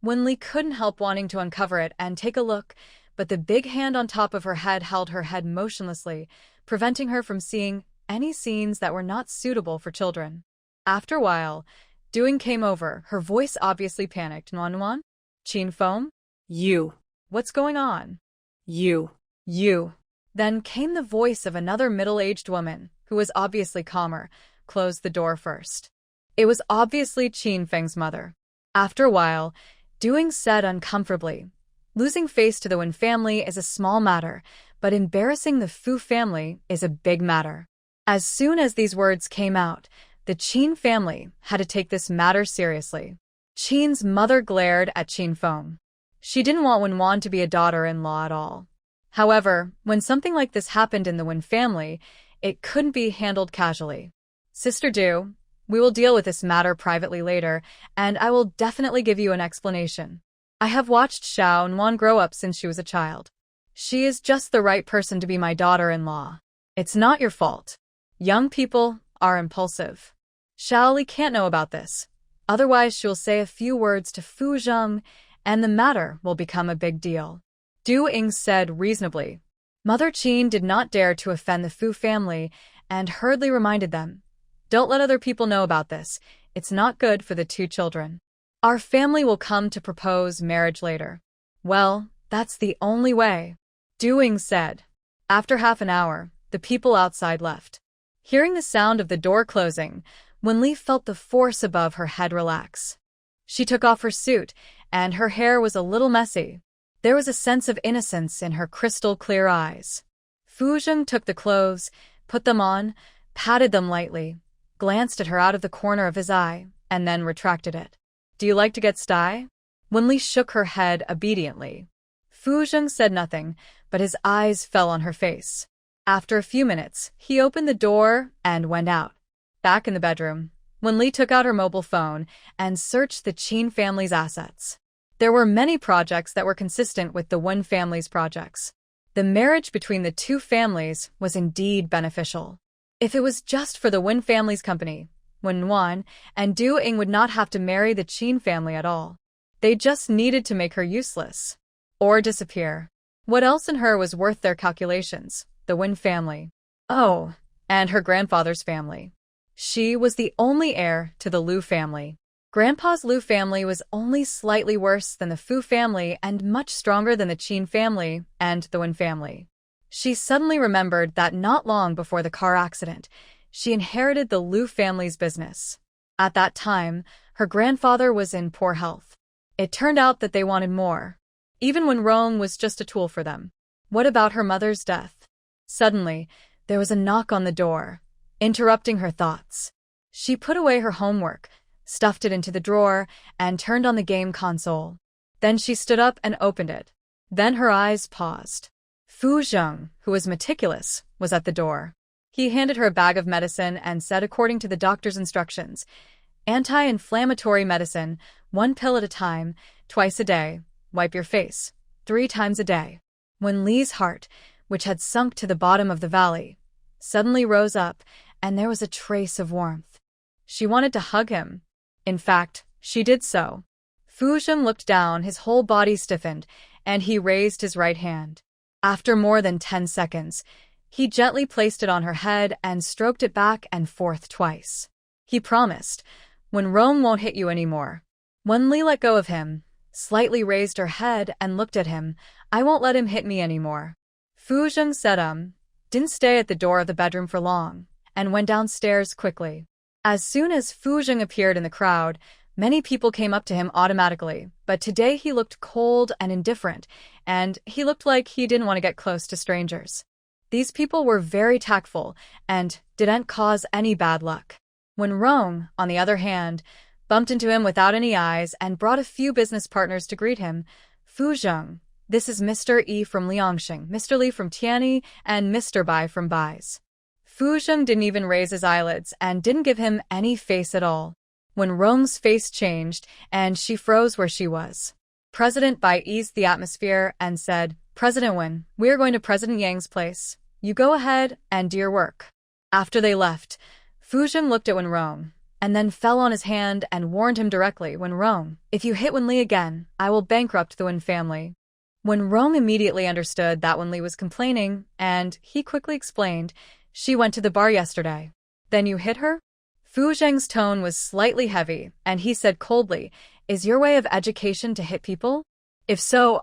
Wenli couldn't help wanting to uncover it and take a look, but the big hand on top of her head held her head motionlessly, preventing her from seeing any scenes that were not suitable for children. After a while, Doing came over, her voice obviously panicked. Nuan? Chin Foam? You. What's going on? You. You. Then came the voice of another middle-aged woman, who was obviously calmer, closed the door first. It was obviously Qin Feng's mother. After a while, Doing said uncomfortably, "Losing face to the Wen family is a small matter, but embarrassing the Fu family is a big matter." As soon as these words came out, the Qin family had to take this matter seriously. Qin's mother glared at Qin Feng. She didn't want Wen Wan to be a daughter-in-law at all. However, when something like this happened in the Wen family, it couldn't be handled casually. "Sister Du, we will deal with this matter privately later, and I will definitely give you an explanation. I have watched Xiao Nuan grow up since she was a child. She is just the right person to be my daughter-in-law. It's not your fault. Young people are impulsive. Xiao Li can't know about this. Otherwise, she'll say a few words to Fu Zheng, and the matter will become a big deal." Du Ying said reasonably. Mother Qin did not dare to offend the Fu family and hurriedly reminded them, "Don't let other people know about this. It's not good for the two children. Our family will come to propose marriage later." "Well, that's the only way," Du Ying said. After half an hour, the people outside left. Hearing the sound of the door closing, Wenli felt the force above her head relax. She took off her suit, and her hair was a little messy. There was a sense of innocence in her crystal-clear eyes. Fu Zheng took the clothes, put them on, patted them lightly, glanced at her out of the corner of his eye, and then retracted it. "Do you like to get sty?" Wenli shook her head obediently. Fu Zheng said nothing, but his eyes fell on her face. After a few minutes, he opened the door and went out. Back in the bedroom, Wenli took out her mobile phone and searched the Qin family's assets. There were many projects that were consistent with the Wen family's projects. The marriage between the two families was indeed beneficial. If it was just for the Wen family's company, Wen Wan and Du Ying would not have to marry the Qin family at all. They just needed to make her useless. Or disappear. What else in her was worth their calculations? The Wen family. Oh, and her grandfather's family. She was the only heir to the Liu family. Grandpa's Liu family was only slightly worse than the Fu family and much stronger than the Qin family and the Wen family. She suddenly remembered that not long before the car accident, she inherited the Liu family's business. At that time, her grandfather was in poor health. It turned out that they wanted more, even when Rome was just a tool for them. What about her mother's death? Suddenly, there was a knock on the door, interrupting her thoughts. She put away her homework, stuffed it into the drawer, and turned on the game console. Then she stood up and opened it. Then her eyes paused. Fu Zheng, who was meticulous, was at the door. He handed her a bag of medicine and said, according to the doctor's instructions, "Anti-inflammatory medicine, 1 pill at a time, twice a day. Wipe your face 3 times a day." When Li's heart, which had sunk to the bottom of the valley, suddenly rose up, and there was a trace of warmth. She wanted to hug him. In fact, she did so. Fu Zheng looked down, his whole body stiffened, and he raised his right hand. After more than 10 seconds, he gently placed it on her head and stroked it back and forth twice. He promised, "When Rome won't hit you anymore." When Li let go of him, slightly raised her head and looked at him, "I won't let him hit me anymore." Fu Zheng said didn't stay at the door of the bedroom for long, and went downstairs quickly. As soon as Fu Zheng appeared in the crowd, many people came up to him automatically, but today he looked cold and indifferent, and he looked like he didn't want to get close to strangers. These people were very tactful and didn't cause any bad luck. When Rong, on the other hand, bumped into him without any eyes and brought a few business partners to greet him, Fu Zheng, "This is Mr. Yi from Liangxing, Mr. Li from Tianyi, and Mr. Bai from Bai's." Fu Zheng didn't even raise his eyelids and didn't give him any face at all. When Rong's face changed, and she froze where she was. President Bai eased the atmosphere and said, President Wen, we are going to President Yang's place. You go ahead and do your work. After they left, Fu Zheng looked at Wen Rong, and then fell on his hand and warned him directly, Wen Rong, if you hit Wen Li again, I will bankrupt the Wen family. Wen Rong immediately understood that Wen Li was complaining, and he quickly explained, she went to the bar yesterday. Then you hit her? Fu Zheng's tone was slightly heavy, and he said coldly, is your way of education to hit people? If so,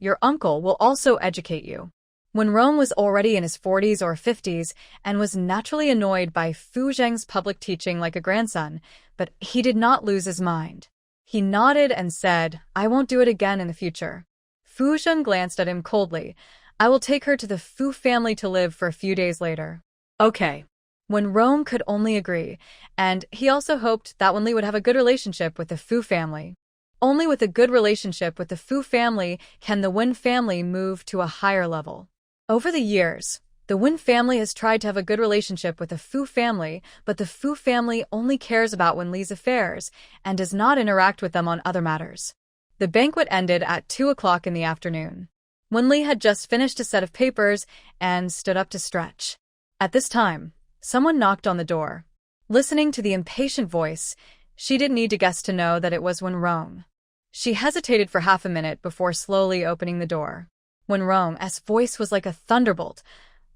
your uncle, will also educate you. Wen Rong was already in his 40s or 50s and was naturally annoyed by Fu Zheng's public teaching like a grandson, but he did not lose his mind. He nodded and said, I won't do it again in the future. Fu Zheng glanced at him coldly. I will take her to the Fu family to live for a few days later. Okay. Wen Rong could only agree, and he also hoped that Wen Li would have a good relationship with the Fu family. Only with a good relationship with the Fu family can the Wen family move to a higher level. Over the years, the Wen family has tried to have a good relationship with the Fu family, but the Fu family only cares about Wen Li's affairs and does not interact with them on other matters. The banquet ended at 2 o'clock in the afternoon. Wen Li had just finished a set of papers and stood up to stretch. At this time, someone knocked on the door. Listening to the impatient voice, she didn't need to guess to know that it was Wen Rong. She hesitated for half a minute before slowly opening the door. Wen Rong's voice was like a thunderbolt.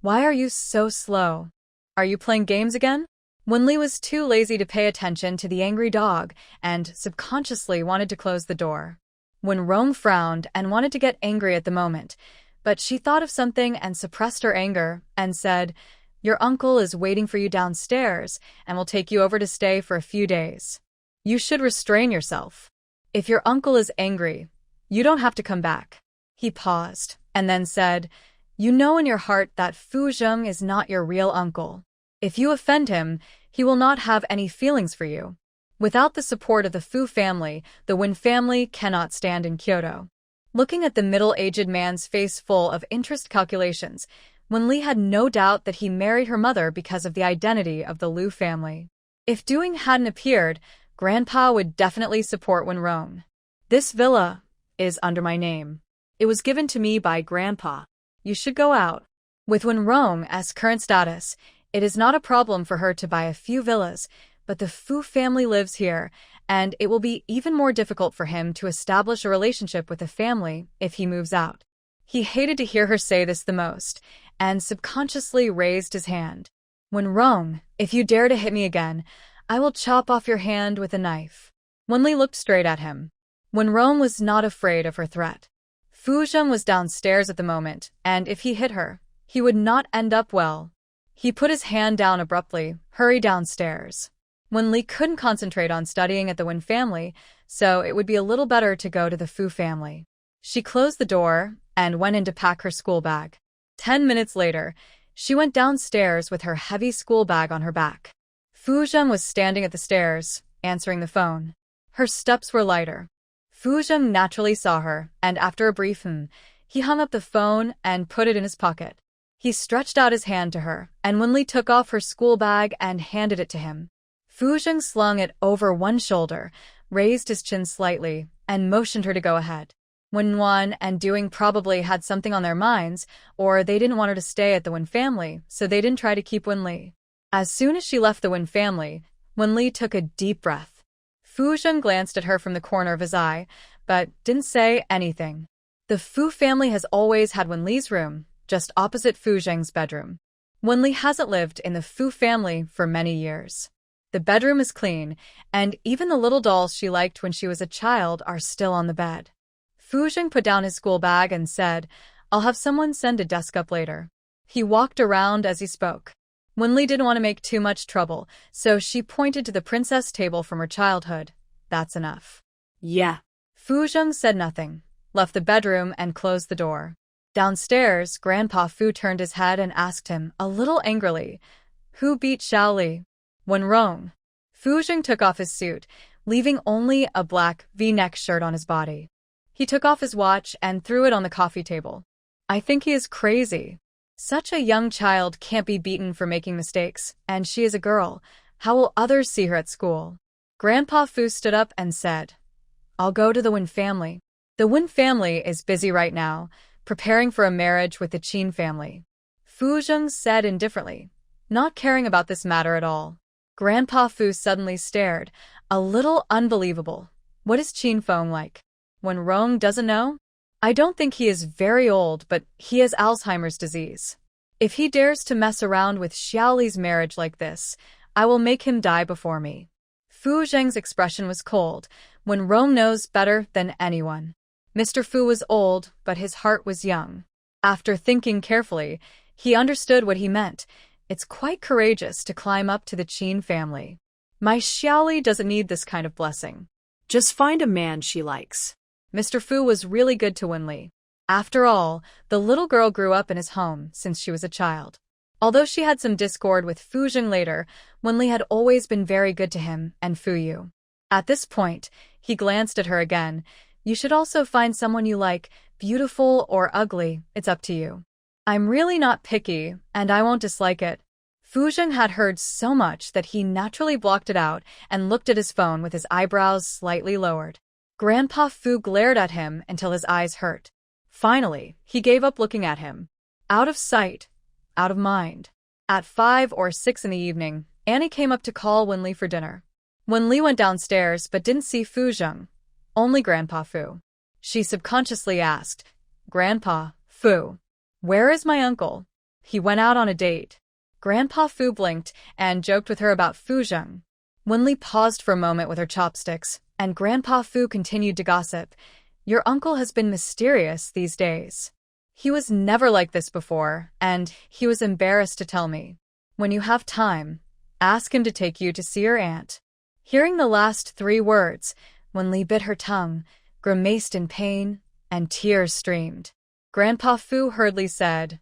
Why are you so slow? Are you playing games again? Wen Li was too lazy to pay attention to the angry dog and subconsciously wanted to close the door. Wen Rong frowned and wanted to get angry at the moment, but she thought of something and suppressed her anger and said, your uncle is waiting for you downstairs and will take you over to stay for a few days. You should restrain yourself. If your uncle is angry, you don't have to come back. He paused and then said, you know in your heart that Fu Zheng is not your real uncle. If you offend him, he will not have any feelings for you. Without the support of the Fu family, the Wen family cannot stand in Kyoto. Looking at the middle-aged man's face full of interest calculations, Wen Li had no doubt that he married her mother because of the identity of the Liu family. If Doing hadn't appeared, Grandpa would definitely support Wen Rong. This villa is under my name. It was given to me by Grandpa. You should go out. With Wen Rong's current status, it is not a problem for her to buy a few villas, but the Fu family lives here, and it will be even more difficult for him to establish a relationship with the family if he moves out. He hated to hear her say this the most, and subconsciously raised his hand. Wen Rong, if you dare to hit me again, I will chop off your hand with a knife. Wen Li looked straight at him. Wen Rong was not afraid of her threat. Fu Zheng was downstairs at the moment, and if he hit her, he would not end up well. He put his hand down abruptly, hurried downstairs. Wen Li couldn't concentrate on studying at the Wen family, so it would be a little better to go to the Fu family. She closed the door and went in to pack her school bag. 10 minutes later, she went downstairs with her heavy school bag on her back. Fu Zheng was standing at the stairs, answering the phone. Her steps were lighter. Fu Zheng naturally saw her, and after a brief he hung up the phone and put it in his pocket. He stretched out his hand to her, and Wen Li took off her school bag and handed it to him. Fu Zheng slung it over one shoulder, raised his chin slightly, and motioned her to go ahead. Wen Wan and Doing probably had something on their minds, or they didn't want her to stay at the Wen family, so they didn't try to keep Wen Li. As soon as she left the Wen family, Wen Li took a deep breath. Fu Zheng glanced at her from the corner of his eye, but didn't say anything. The Fu family has always had Wen Li's room, just opposite Fu Zheng's bedroom. Wen Li hasn't lived in the Fu family for many years. The bedroom is clean, and even the little dolls she liked when she was a child are still on the bed. Fu Zheng put down his school bag and said, I'll have someone send a desk up later. He walked around as he spoke. Wen Li didn't want to make too much trouble, so she pointed to the princess table from her childhood. That's enough. Yeah. Fu Zheng said nothing, left the bedroom and closed the door. Downstairs, Grandpa Fu turned his head and asked him, a little angrily, who beat Xiao Li? Wen Rong. Fu Zheng took off his suit, leaving only a black V-neck shirt on his body. He took off his watch and threw it on the coffee table. I think he is crazy. Such a young child can't be beaten for making mistakes, and she is a girl. How will others see her at school? Grandpa Fu stood up and said, I'll go to the Wen family. The Wen family is busy right now. preparing for a marriage with the Qin family. Fu Zheng said indifferently, not caring about this matter at all. Grandpa Fu suddenly stared, a little unbelievable. What is Qin Feng like? When Rong doesn't know? I don't think he is very old, but he has Alzheimer's disease. If he dares to mess around with Xiaoli's marriage like this, I will make him die before me. Fu Zheng's expression was cold, when Rong knows better than anyone. Mr. Fu was old, but his heart was young. After thinking carefully, he understood what he meant. It's quite courageous to climb up to the Qin family. My Xiaoli doesn't need this kind of blessing. Just find a man she likes. Mr. Fu was really good to Wenli. After all, the little girl grew up in his home since she was a child. Although she had some discord with Fu Zheng later, Wenli had always been very good to him and Fu Yu. At this point, he glanced at her again. You should also find someone you like, beautiful or ugly, it's up to you. I'm really not picky, and I won't dislike it. Fu Zheng had heard so much that he naturally blocked it out and looked at his phone with his eyebrows slightly lowered. Grandpa Fu glared at him until his eyes hurt. Finally, he gave up looking at him. Out of sight, out of mind. At 5 or 6 in the evening, Annie came up to call Wenli for dinner. Wenli went downstairs but didn't see Fu Zheng, only Grandpa Fu. She subconsciously asked, Grandpa Fu, where is my uncle? He went out on a date. Grandpa Fu blinked and joked with her about Fu Zheng. Wenli paused for a moment with her chopsticks, and Grandpa Fu continued to gossip. Your uncle has been mysterious these days. He was never like this before, and he was embarrassed to tell me. When you have time, ask him to take you to see your aunt. Hearing the last 3 words, Wenli bit her tongue, grimaced in pain, and tears streamed. Grandpa Fu hurriedly said,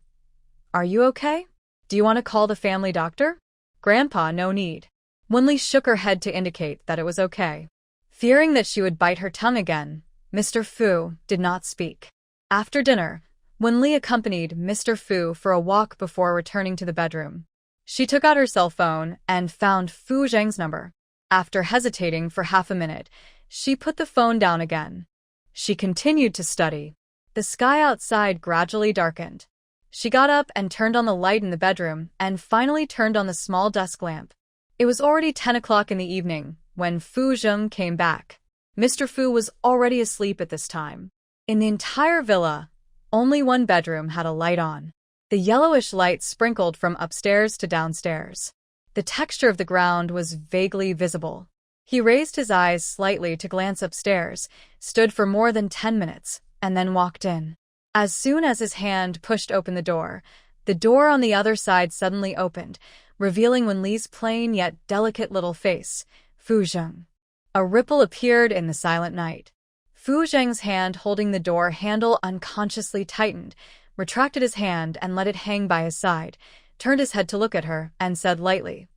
Are you okay? Do you want to call the family doctor? Grandpa, no need. Wenli shook her head to indicate that it was okay. Fearing that she would bite her tongue again, Mr. Fu did not speak. After dinner, Wenli accompanied Mr. Fu for a walk before returning to the bedroom. She took out her cell phone and found Fu Zheng's number. After hesitating for half a minute, she put the phone down again. She continued to study. The sky outside gradually darkened. She got up and turned on the light in the bedroom and finally turned on the small desk lamp. It was already 10 o'clock in the evening when Fu Zheng came back. Mr. Fu was already asleep at this time. In the entire villa, only one bedroom had a light on. The yellowish light sprinkled from upstairs to downstairs. The texture of the ground was vaguely visible. He raised his eyes slightly to glance upstairs, stood for more than 10 minutes, and then walked in. As soon as his hand pushed open the door on the other side suddenly opened, revealing Wenli's plain yet delicate little face, Fu Zheng. A ripple appeared in the silent night. Fu Zheng's hand holding the door handle unconsciously tightened, retracted his hand and let it hang by his side, turned his head to look at her, and said lightly,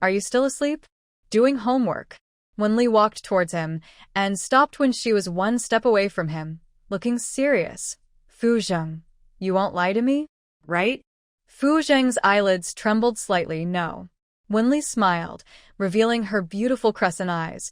Are you still asleep? Doing homework. Wenli walked towards him and stopped when she was 1 step away from him, looking serious. Fu Zheng, you won't lie to me, right? Fu Zheng's eyelids trembled slightly, no. Wenli smiled, revealing her beautiful crescent eyes.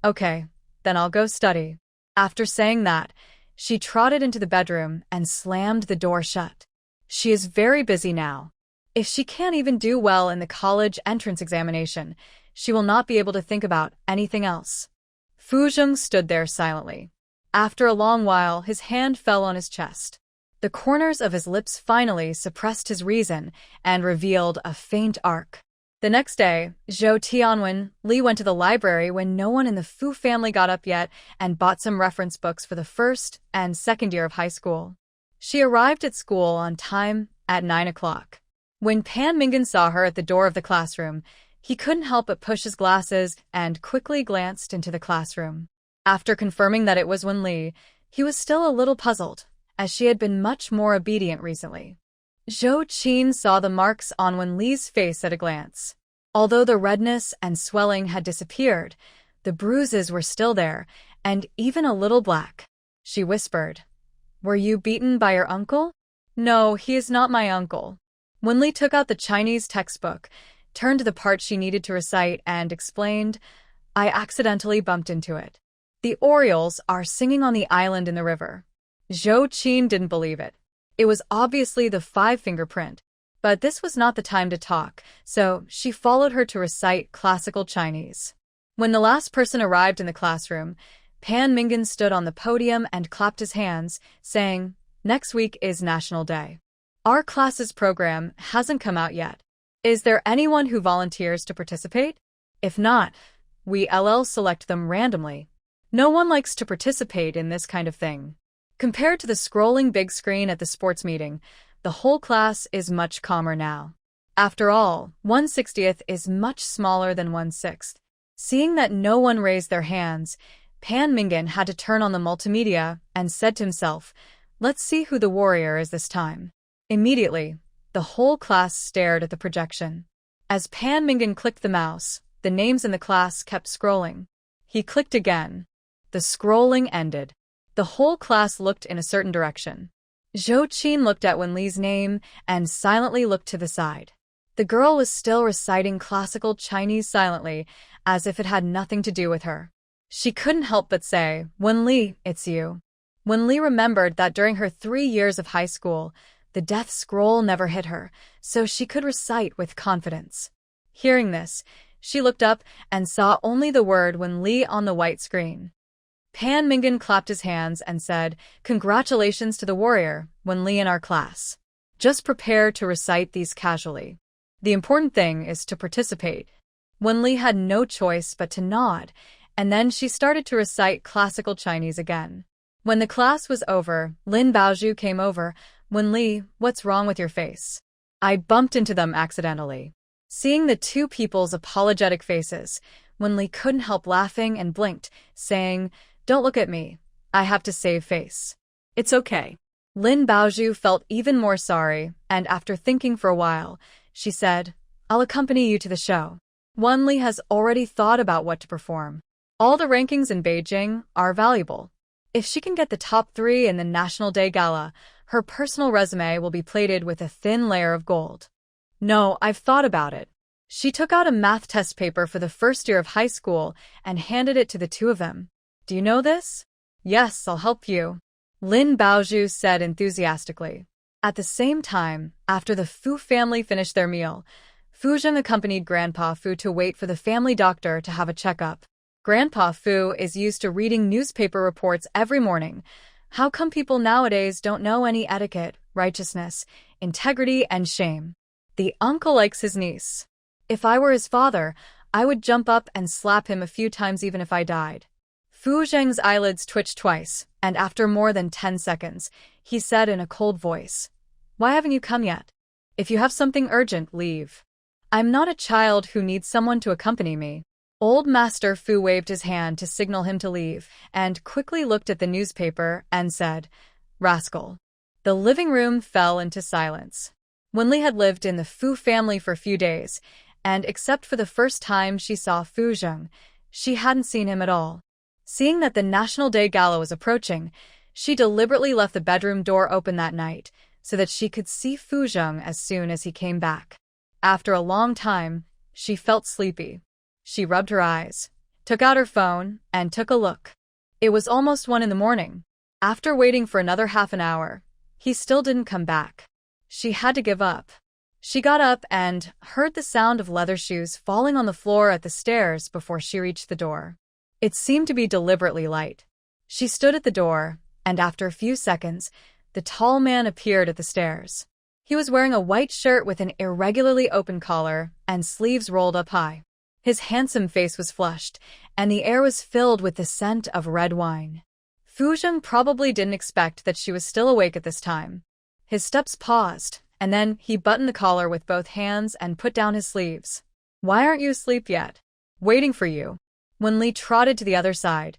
Okay, then I'll go study. After saying that, she trotted into the bedroom and slammed the door shut. She is very busy now. If she can't even do well in the college entrance examination, she will not be able to think about anything else. Fu Zheng stood there silently. After a long while, his hand fell on his chest. The corners of his lips finally suppressed his reason and revealed a faint arc. The next day, Zhou Tianwen Li went to the library when no one in the Fu family got up yet and bought some reference books for the 1st and 2nd year of high school. She arrived at school on time at 9 o'clock. When Pan Mingan saw her at the door of the classroom, he couldn't help but push his glasses and quickly glanced into the classroom. After confirming that it was Wenli, he was still a little puzzled, as she had been much more obedient recently. Zhou Qin saw the marks on Wenli's face at a glance. Although the redness and swelling had disappeared, the bruises were still there, and even a little black. She whispered, Were you beaten by your uncle? No, he is not my uncle. Wenli took out the Chinese textbook, turned to the part she needed to recite, and explained, I accidentally bumped into it. The orioles are singing on the island in the river. Zhou Qin didn't believe it. It was obviously the five fingerprint. But this was not the time to talk, so she followed her to recite classical Chinese. When the last person arrived in the classroom, Pan Mingan stood on the podium and clapped his hands, saying, "Next week is National Day. Our class's program hasn't come out yet. Is there anyone who volunteers to participate? If not, we'll select them randomly. No one likes to participate in this kind of thing." Compared to the scrolling big screen at the sports meeting, the whole class is much calmer now. After all, 1/60th is much smaller than 1/6. Seeing that no one raised their hands, Pan Mingan had to turn on the multimedia and said to himself, "Let's see who the warrior is this time." Immediately, the whole class stared at the projection. As Pan Mingan clicked the mouse, the names in the class kept scrolling. He clicked again. The scrolling ended. The whole class looked in a certain direction. Zhou Qin looked at Wen Li's name and silently looked to the side. The girl was still reciting classical Chinese silently, as if it had nothing to do with her. She couldn't help but say, "Wen Li, it's you." Wen Li remembered that during her 3 years of high school, the death scroll never hit her, so she could recite with confidence. Hearing this, she looked up and saw only the word Wen Li on the white screen. Pan Mingan clapped his hands and said, "Congratulations to the warrior, Wen Li in our class. Just prepare to recite these casually. The important thing is to participate." Wen Li had no choice but to nod, and then she started to recite classical Chinese again. When the class was over, Lin Baozhu came over. "Wen Li, what's wrong with your face?" "I bumped into them accidentally." Seeing the two people's apologetic faces, Wen Li couldn't help laughing and blinked, saying, "Don't look at me. I have to save face." It's okay. Lin Baozhu felt even more sorry, and after thinking for a while, she said, "I'll accompany you to the show." Wen Li has already thought about what to perform. All the rankings in Beijing are valuable. If she can get the top 3 in the National Day Gala, her personal resume will be plated with a thin layer of gold. "No, I've thought about it." She took out a math test paper for the first year of high school and handed it to the two of them. "Do you know this?" "Yes, I'll help you," Lin Baozhu said enthusiastically. At the same time, after the Fu family finished their meal, Fu Zheng accompanied Grandpa Fu to wait for the family doctor to have a checkup. Grandpa Fu is used to reading newspaper reports every morning. How come people nowadays don't know any etiquette, righteousness, integrity, and shame? The uncle likes his niece. If I were his father, I would jump up and slap him a few times even if I died. Fu Zheng's eyelids twitched twice, and after more than 10 seconds, he said in a cold voice, "Why haven't you come yet? If you have something urgent, leave. I'm not a child who needs someone to accompany me." Old Master Fu waved his hand to signal him to leave, and quickly looked at the newspaper and said, "Rascal." The living room fell into silence. Wen Li had lived in the Fu family for a few days, and except for the first time she saw Fu Zheng, she hadn't seen him at all. Seeing that the National Day Gala was approaching, she deliberately left the bedroom door open that night so that she could see Fu Zheng as soon as he came back. After a long time, she felt sleepy. She rubbed her eyes, took out her phone, and took a look. It was almost 1 in the morning. After waiting for another half an hour, he still didn't come back. She had to give up. She got up and heard the sound of leather shoes falling on the floor at the stairs before she reached the door. It seemed to be deliberately light. She stood at the door, and after a few seconds, the tall man appeared at the stairs. He was wearing a white shirt with an irregularly open collar and sleeves rolled up high. His handsome face was flushed, and the air was filled with the scent of red wine. Fu Zheng probably didn't expect that she was still awake at this time. His steps paused, and then he buttoned the collar with both hands and put down his sleeves. "Why aren't you asleep yet?" "Waiting for you." Wen Li trotted to the other side,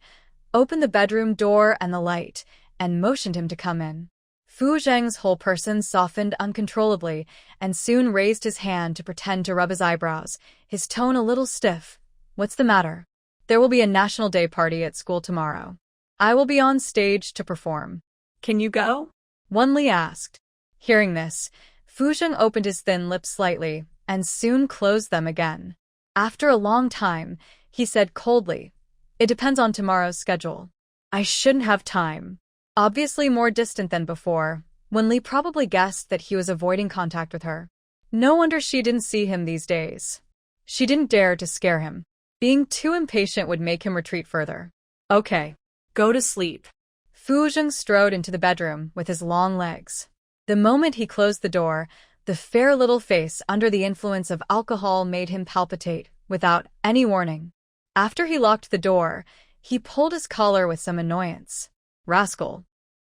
opened the bedroom door and the light, and motioned him to come in. Fu Zheng's whole person softened uncontrollably and soon raised his hand to pretend to rub his eyebrows, his tone a little stiff. "What's the matter?" "There will be a National Day party at school tomorrow. I will be on stage to perform." Can you go? Wen Li asked. Hearing this, Fu Zheng opened his thin lips slightly and soon closed them again. After a long time, he said coldly, "It depends on tomorrow's schedule." "I shouldn't have time." Obviously more distant than before, Wenli probably guessed that he was avoiding contact with her. No wonder she didn't see him these days. She didn't dare to scare him. Being too impatient would make him retreat further. Okay, go to sleep. Fu Zheng strode into the bedroom with his long legs. The moment he closed the door, the fair little face under the influence of alcohol made him palpitate, without any warning. After he locked the door, he pulled his collar with some annoyance. Rascal.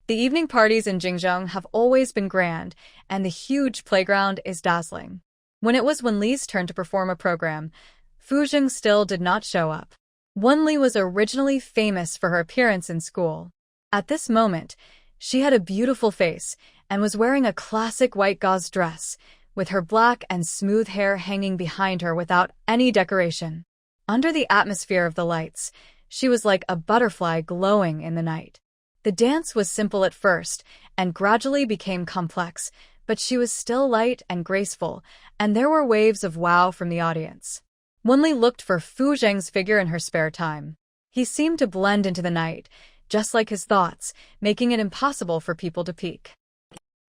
The evening parties in Jingzhou have always been grand, and the huge playground is dazzling. When it was Wenli's turn to perform a program, Fu Zheng still did not show up. Wenli was originally famous for her appearance in school. At this moment, she had a beautiful face and was wearing a classic white gauze dress, with her black and smooth hair hanging behind her without any decoration. Under the atmosphere of the lights, she was like a butterfly glowing in the night. The dance was simple at first and gradually became complex, but she was still light and graceful, and there were waves of wow from the audience. Wenli looked for Fu Zheng's figure in her spare time. He seemed to blend into the night, just like his thoughts, making it impossible for people to peek.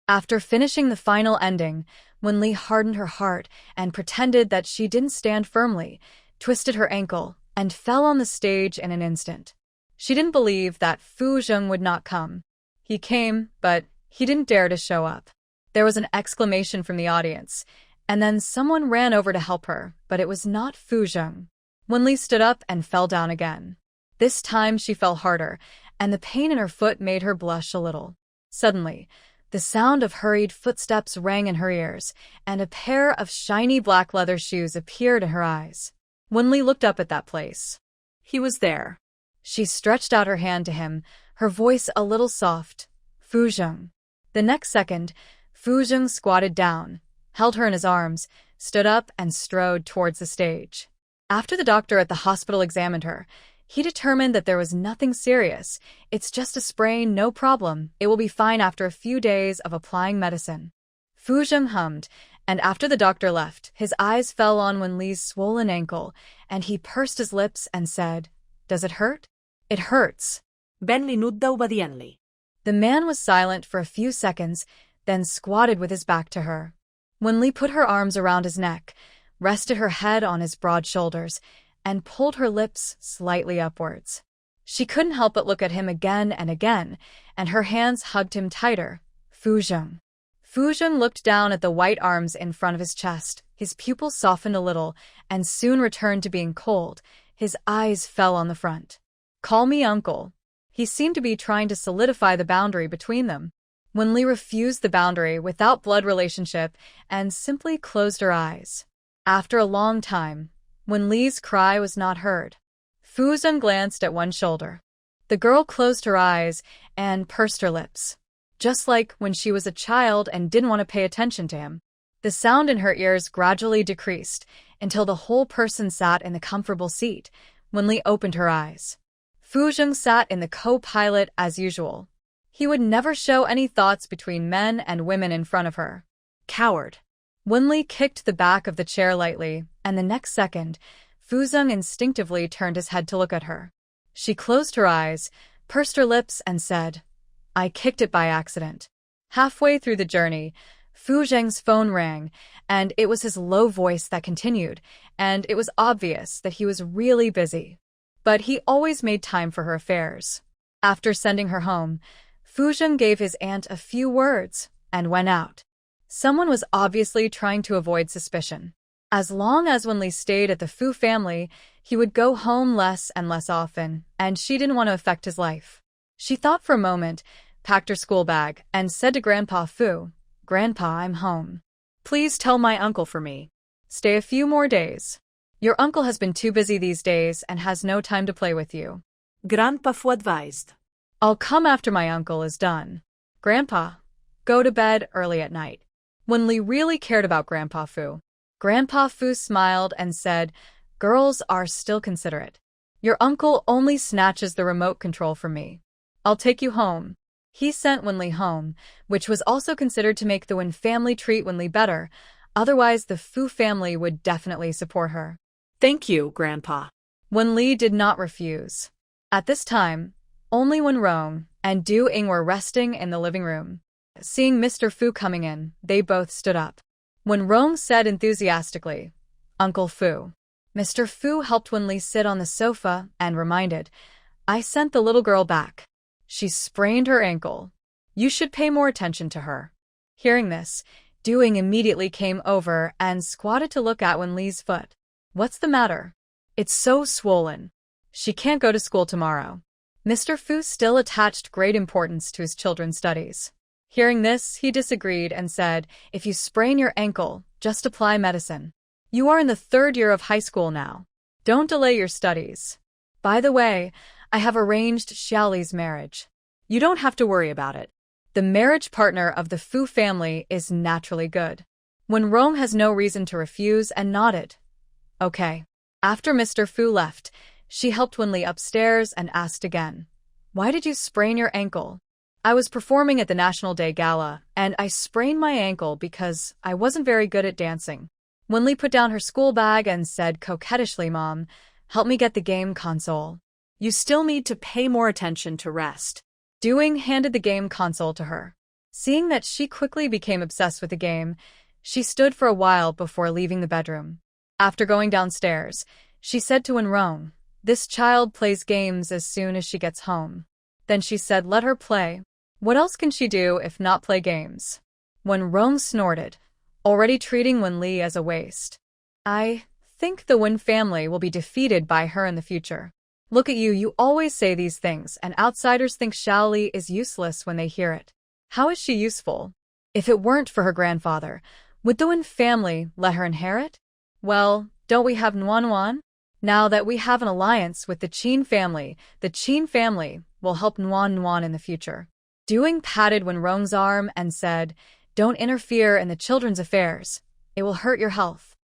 After finishing the final ending, Wenli hardened her heart and pretended that she didn't stand firmly, twisted her ankle, and fell on the stage in an instant. She didn't believe that Fu Zheng would not come. He came, but he didn't dare to show up. There was an exclamation from the audience, and then someone ran over to help her, but it was not Fu Zheng. Wenli stood up and fell down again. This time she fell harder, and the pain in her foot made her blush a little. Suddenly, the sound of hurried footsteps rang in her ears, and a pair of shiny black leather shoes appeared in her eyes. Wenli looked up at that place. He was there. She stretched out her hand to him, her voice a little soft. Fu Zheng. The next second, Fu Zheng squatted down, held her in his arms, stood up and strode towards the stage. After the doctor at the hospital examined her, he determined that there was nothing serious. It's just a sprain, no problem. It will be fine after a few days of applying medicine. Fu Zheng hummed, and after the doctor left, his eyes fell on Wenli's swollen ankle, and he pursed his lips and said, "Does it hurt?" "It hurts." Ben linud daw obediently. The man was silent for a few seconds, then squatted with his back to her. Wenli put her arms around his neck, rested her head on his broad shoulders, and pulled her lips slightly upwards. She couldn't help but look at him again and again, and her hands hugged him tighter. Fu Zheng. Fu Zheng looked down at the white arms in front of his chest. His pupils softened a little, and soon returned to being cold. His eyes fell on the front. "Call me uncle." He seemed to be trying to solidify the boundary between them. Wenli refused the boundary without blood relationship and simply closed her eyes. After a long time, Wenli's cry was not heard. Fu Zheng glanced at one shoulder. The girl closed her eyes and pursed her lips, just like when she was a child and didn't want to pay attention to him. The sound in her ears gradually decreased until the whole person sat in the comfortable seat. Wenli opened her eyes. Fu Zheng sat in the co-pilot as usual. He would never show any thoughts between men and women in front of her. Coward. Wenli kicked the back of the chair lightly, and the next second, Fu Zheng instinctively turned his head to look at her. She closed her eyes, pursed her lips, and said, "I kicked it by accident." Halfway through the journey, Fu Zheng's phone rang, and it was his low voice that continued, and it was obvious that he was really busy. But he always made time for her affairs. After sending her home, Fu Zheng gave his aunt a few words and went out. Someone was obviously trying to avoid suspicion. As long as Wenli stayed at the Fu family, he would go home less and less often, and she didn't want to affect his life. She thought for a moment, packed her school bag, and said to Grandpa Fu, "Grandpa, I'm home. Please tell my uncle for me. Stay a few more days. Your uncle has been too busy these days and has no time to play with you." Grandpa Fu advised. "I'll come after my uncle is done. Grandpa, go to bed early at night." Wenli really cared about Grandpa Fu. Grandpa Fu smiled and said, "Girls are still considerate. Your uncle only snatches the remote control from me. I'll take you home." He sent Wenli home, which was also considered to make the Wen family treat Wenli better. Otherwise, the Fu family would definitely support her. "Thank you, Grandpa." Wenli did not refuse. At this time, only Wen Rong and Du Ying were resting in the living room. Seeing Mr. Fu coming in, they both stood up. When Rong said enthusiastically, "Uncle Fu." Mr. Fu helped Wenli sit on the sofa and reminded, "I sent the little girl back. She sprained her ankle. You should pay more attention to her." Hearing this, Doing immediately came over and squatted to look at Wenli's foot. "What's the matter?" "It's so swollen. She can't go to school tomorrow." Mr. Fu still attached great importance to his children's studies. Hearing this, he disagreed and said, "If you sprain your ankle, just apply medicine. You are in the 3rd year of high school now. Don't delay your studies. By the way, I have arranged Xiaoli's marriage. You don't have to worry about it. The marriage partner of the Fu family is naturally good." When Rong has no reason to refuse and nodded. "Okay." After Mr. Fu left, she helped Wenli upstairs and asked again, "Why did you sprain your ankle?" "I was performing at the National Day Gala, and I sprained my ankle because I wasn't very good at dancing." Wenli put down her school bag and said coquettishly, "Mom, help me get the game console." You still need to pay more attention to rest. Doing handed the game console to her. Seeing that she quickly became obsessed with the game, she stood for a while before leaving the bedroom. After going downstairs, she said to Wenrong, "This child plays games as soon as she gets home." Then she said, "Let her play. What else can she do if not play games?" Wenrong snorted, already treating Wenli as a waste. "I think the Wen family will be defeated by her in the future. Look at you, you always say these things, and outsiders think Xiaoli is useless when they hear it. How is she useful? If it weren't for her grandfather, would the Wen family let her inherit? Well, don't we have Nuan? Now that we have an alliance with the Qin family will help Nuan in the future." Doing patted Wenrong's arm and said, "Don't interfere in the children's affairs. It will hurt your health."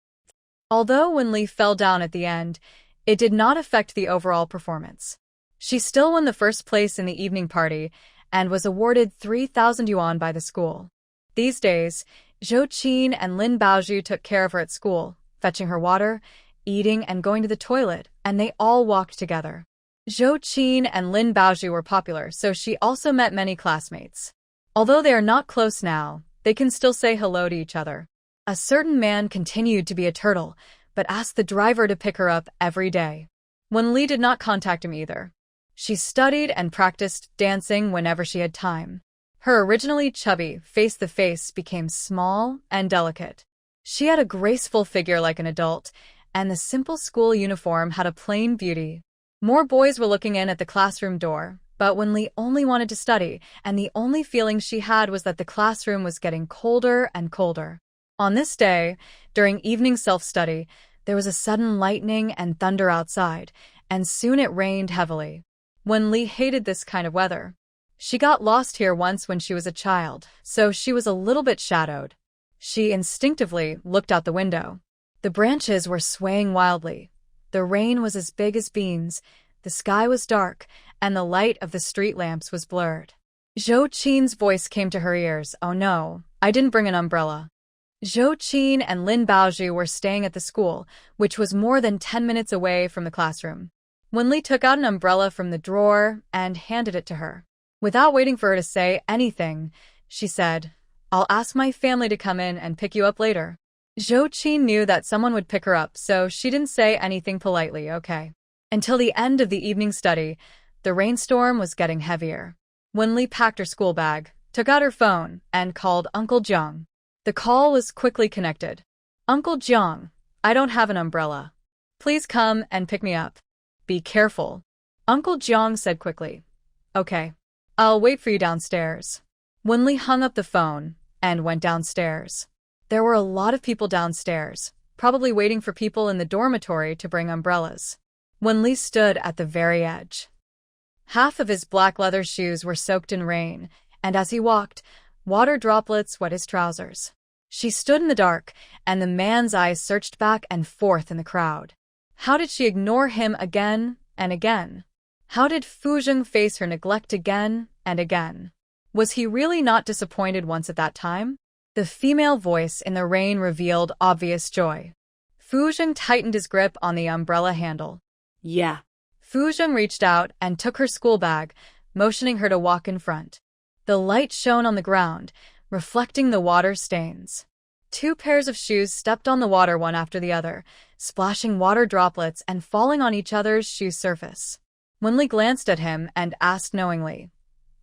Although Wenli fell down at the end, it did not affect the overall performance. She still won the first place in the evening party and was awarded 3,000 yuan by the school. These days, Zhou Qin and Lin Baozhu took care of her at school, fetching her water, eating, and going to the toilet, and they all walked together. Zhou Qin and Lin Baozhu were popular, so she also met many classmates. Although they are not close now, they can still say hello to each other. A certain man continued to be a turtle, but asked the driver to pick her up every day. Wenli did not contact him either. She studied and practiced dancing whenever she had time. Her originally chubby face became small and delicate. She had a graceful figure like an adult, and the simple school uniform had a plain beauty. More boys were looking in at the classroom door, but Wenli only wanted to study, and the only feeling she had was that the classroom was getting colder and colder. On this day, during evening self-study, there was a sudden lightning and thunder outside, and soon it rained heavily. Wenli hated this kind of weather. She got lost here once when she was a child, so she was a little bit shadowed. She instinctively looked out the window. The branches were swaying wildly. The rain was as big as beans, the sky was dark, and the light of the street lamps was blurred. Zhou Qin's voice came to her ears, "Oh no, I didn't bring an umbrella." Zhou Qin and Lin Baozhu were staying at the school, which was more than 10 minutes away from the classroom. Wenli took out an umbrella from the drawer and handed it to her. Without waiting for her to say anything, she said, "I'll ask my family to come in and pick you up later." Zhou Qin knew that someone would pick her up, so she didn't say anything politely, "Okay." Until the end of the evening study, the rainstorm was getting heavier. Wenli packed her school bag, took out her phone, and called Uncle Jiang. The call was quickly connected. "Uncle Jiang, I don't have an umbrella. Please come and pick me up. Be careful." Uncle Jiang said quickly, "Okay, I'll wait for you downstairs." Wenli hung up the phone and went downstairs. There were a lot of people downstairs, probably waiting for people in the dormitory to bring umbrellas. Wenli stood at the very edge. Half of his black leather shoes were soaked in rain, and as he walked, water droplets wet his trousers. She stood in the dark, and the man's eyes searched back and forth in the crowd. How did she ignore him again and again? How did Fu Zheng face her neglect again and again? Was he really not disappointed once at that time? The female voice in the rain revealed obvious joy. Fu Zheng tightened his grip on the umbrella handle. "Yeah." Fu Zheng reached out and took her school bag, motioning her to walk in front. The light shone on the ground, reflecting the water stains. 2 pairs of shoes stepped on the water one after the other, splashing water droplets and falling on each other's shoe surface. Wenli glanced at him and asked knowingly,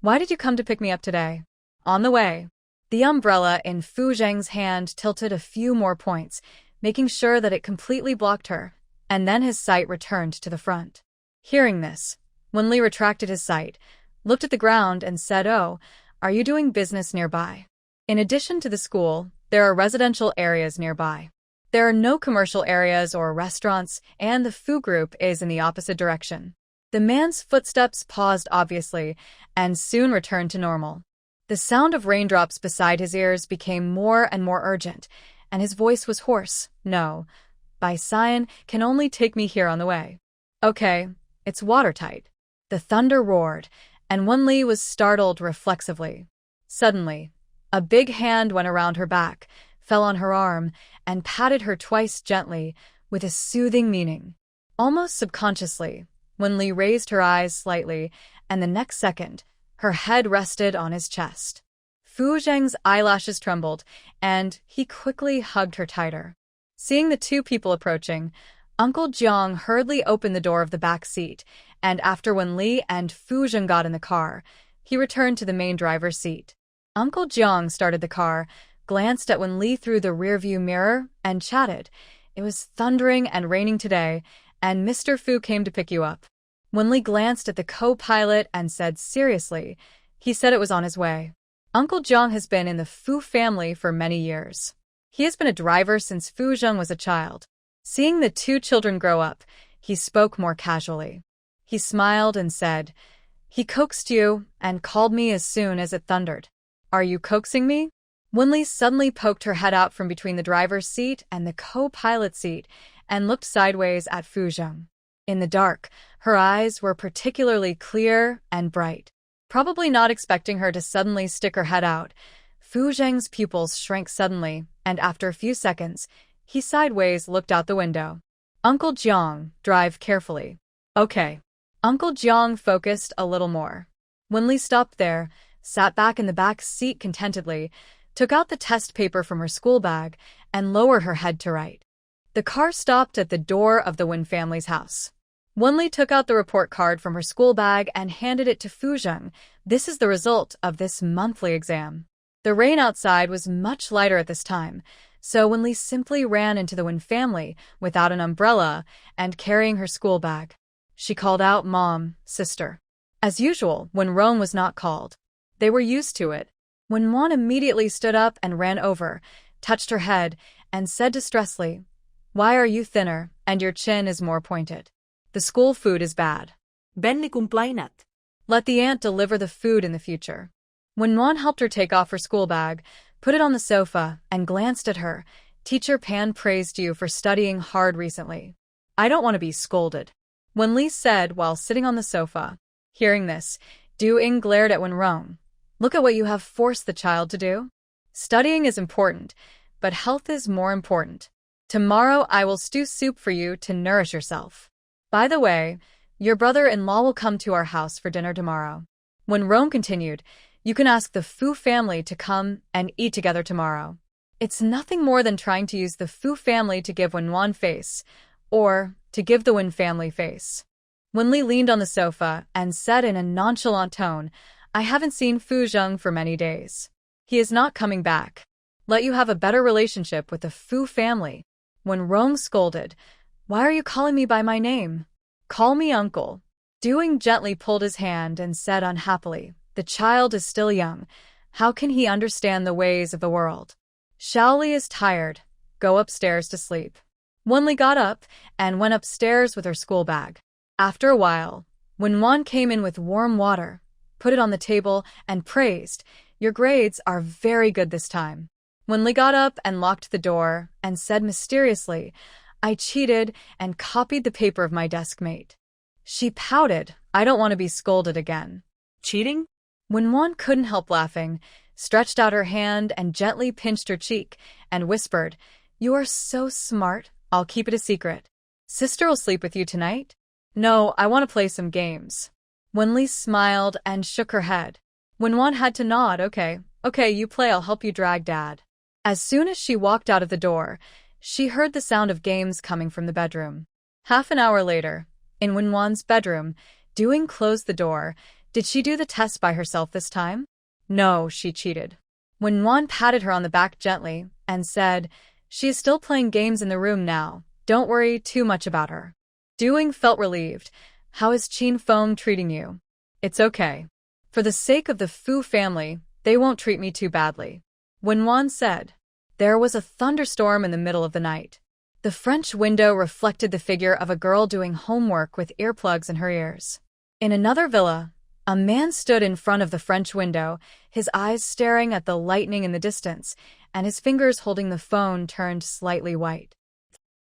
"Why did you come to pick me up today?" On the way, the umbrella in Fu Zheng's hand tilted a few more points, making sure that it completely blocked her, and then his sight returned to the front. Hearing this, Wenli retracted his sight, looked at the ground and said, "Oh, are you doing business nearby?" In addition to the school, there are residential areas nearby. There are no commercial areas or restaurants, and the Fu group is in the opposite direction. The man's footsteps paused obviously, and soon returned to normal. The sound of raindrops beside his ears became more and more urgent, and his voice was hoarse. "No, Bai Xian can only take me here on the way." "Okay, it's watertight." The thunder roared, and Wenli was startled reflexively. Suddenly, a big hand went around her back, fell on her arm, and patted her twice gently, with a soothing meaning. Almost subconsciously, Wenli raised her eyes slightly, and the next second, her head rested on his chest. Fu Zheng's eyelashes trembled, and he quickly hugged her tighter. Seeing the 2 people approaching, Uncle Jiang hurriedly opened the door of the back seat, and after Wenli and Fu Zheng got in the car, he returned to the main driver's seat. Uncle Jiang started the car, glanced at Wenli through the rearview mirror, and chatted. "It was thundering and raining today, and Mr. Fu came to pick you up." Wenli glanced at the co-pilot and said seriously, "He said it was on his way." Uncle Jiang has been in the Fu family for many years. He has been a driver since Fu Zheng was a child. Seeing the 2 children grow up, he spoke more casually. He smiled and said, "He coaxed you and called me as soon as it thundered." "Are you coaxing me?" Wenli suddenly poked her head out from between the driver's seat and the co-pilot seat and looked sideways at Fu Zheng. In the dark, her eyes were particularly clear and bright. Probably not expecting her to suddenly stick her head out, Fu Zheng's pupils shrank suddenly, and after a few seconds, he sideways looked out the window. "Uncle Jiang, drive carefully." "Okay." Uncle Jiang focused a little more. Wenli stopped there, sat back in the back seat contentedly, took out the test paper from her school bag, and lowered her head to write. The car stopped at the door of the Wen family's house. Wenli took out the report card from her school bag and handed it to Fu Zheng. "This is the result of this monthly exam." The rain outside was much lighter at this time, so Wenli simply ran into the Wen family without an umbrella and carrying her school bag. She called out, "Mom, sister." As usual, when Rome was not called. They were used to it. When Wan immediately stood up and ran over, touched her head, and said distressfully, "Why are you thinner, and your chin is more pointed? The school food is bad." Ben ni kumplainat. Let the aunt deliver the food in the future. When Wan helped her take off her school bag, put it on the sofa, and glanced at her, "Teacher Pan praised you for studying hard recently." "I don't want to be scolded," Wenli said while sitting on the sofa. Hearing this, Du Ying glared at Wenrong. "Look at what you have forced the child to do. Studying is important, but health is more important. Tomorrow I will stew soup for you to nourish yourself. By the way, your brother-in-law will come to our house for dinner tomorrow." When Rome continued, "You can ask the Fu family to come and eat together tomorrow. It's nothing more than trying to use the Fu family to give Wenwan face, or to give the Wen family face." Wenli leaned on the sofa and said in a nonchalant tone, "I haven't seen Fu Zheng for many days. He is not coming back. Let you have a better relationship with the Fu family." When Rome scolded, "Why are you calling me by my name? Call me uncle." Doing gently pulled his hand and said unhappily, "The child is still young. How can he understand the ways of the world? Shaoli is tired. Go upstairs to sleep." Wenli got up and went upstairs with her school bag. After a while, when Wan came in with warm water, put it on the table, and praised, "Your grades are very good this time." Wenli got up and locked the door and said mysteriously, "I cheated and copied the paper of my desk mate." She pouted, "I don't want to be scolded again." Cheating? When Wan couldn't help laughing, stretched out her hand and gently pinched her cheek, and whispered, "You are so smart, I'll keep it a secret. Sister will sleep with you tonight?" "No, I want to play some games." Wenli smiled and shook her head. Wenwan had to nod. Okay, you play, I'll help you drag Dad. As soon as she walked out of the door, she heard the sound of games coming from the bedroom. Half an hour later, in Wenwan's bedroom, Doing closed the door. Did she do the test by herself this time? No, she cheated. Wenwan patted her on the back gently and said, "She is still playing games in the room now. Don't worry too much about her." Doing felt relieved. "How is Qin Feng treating you?" "It's okay. For the sake of the Fu family, they won't treat me too badly," Wenwan said. There was a thunderstorm in the middle of the night. The French window reflected the figure of a girl doing homework with earplugs in her ears. In another villa, a man stood in front of the French window, his eyes staring at the lightning in the distance, and his fingers holding the phone turned slightly white.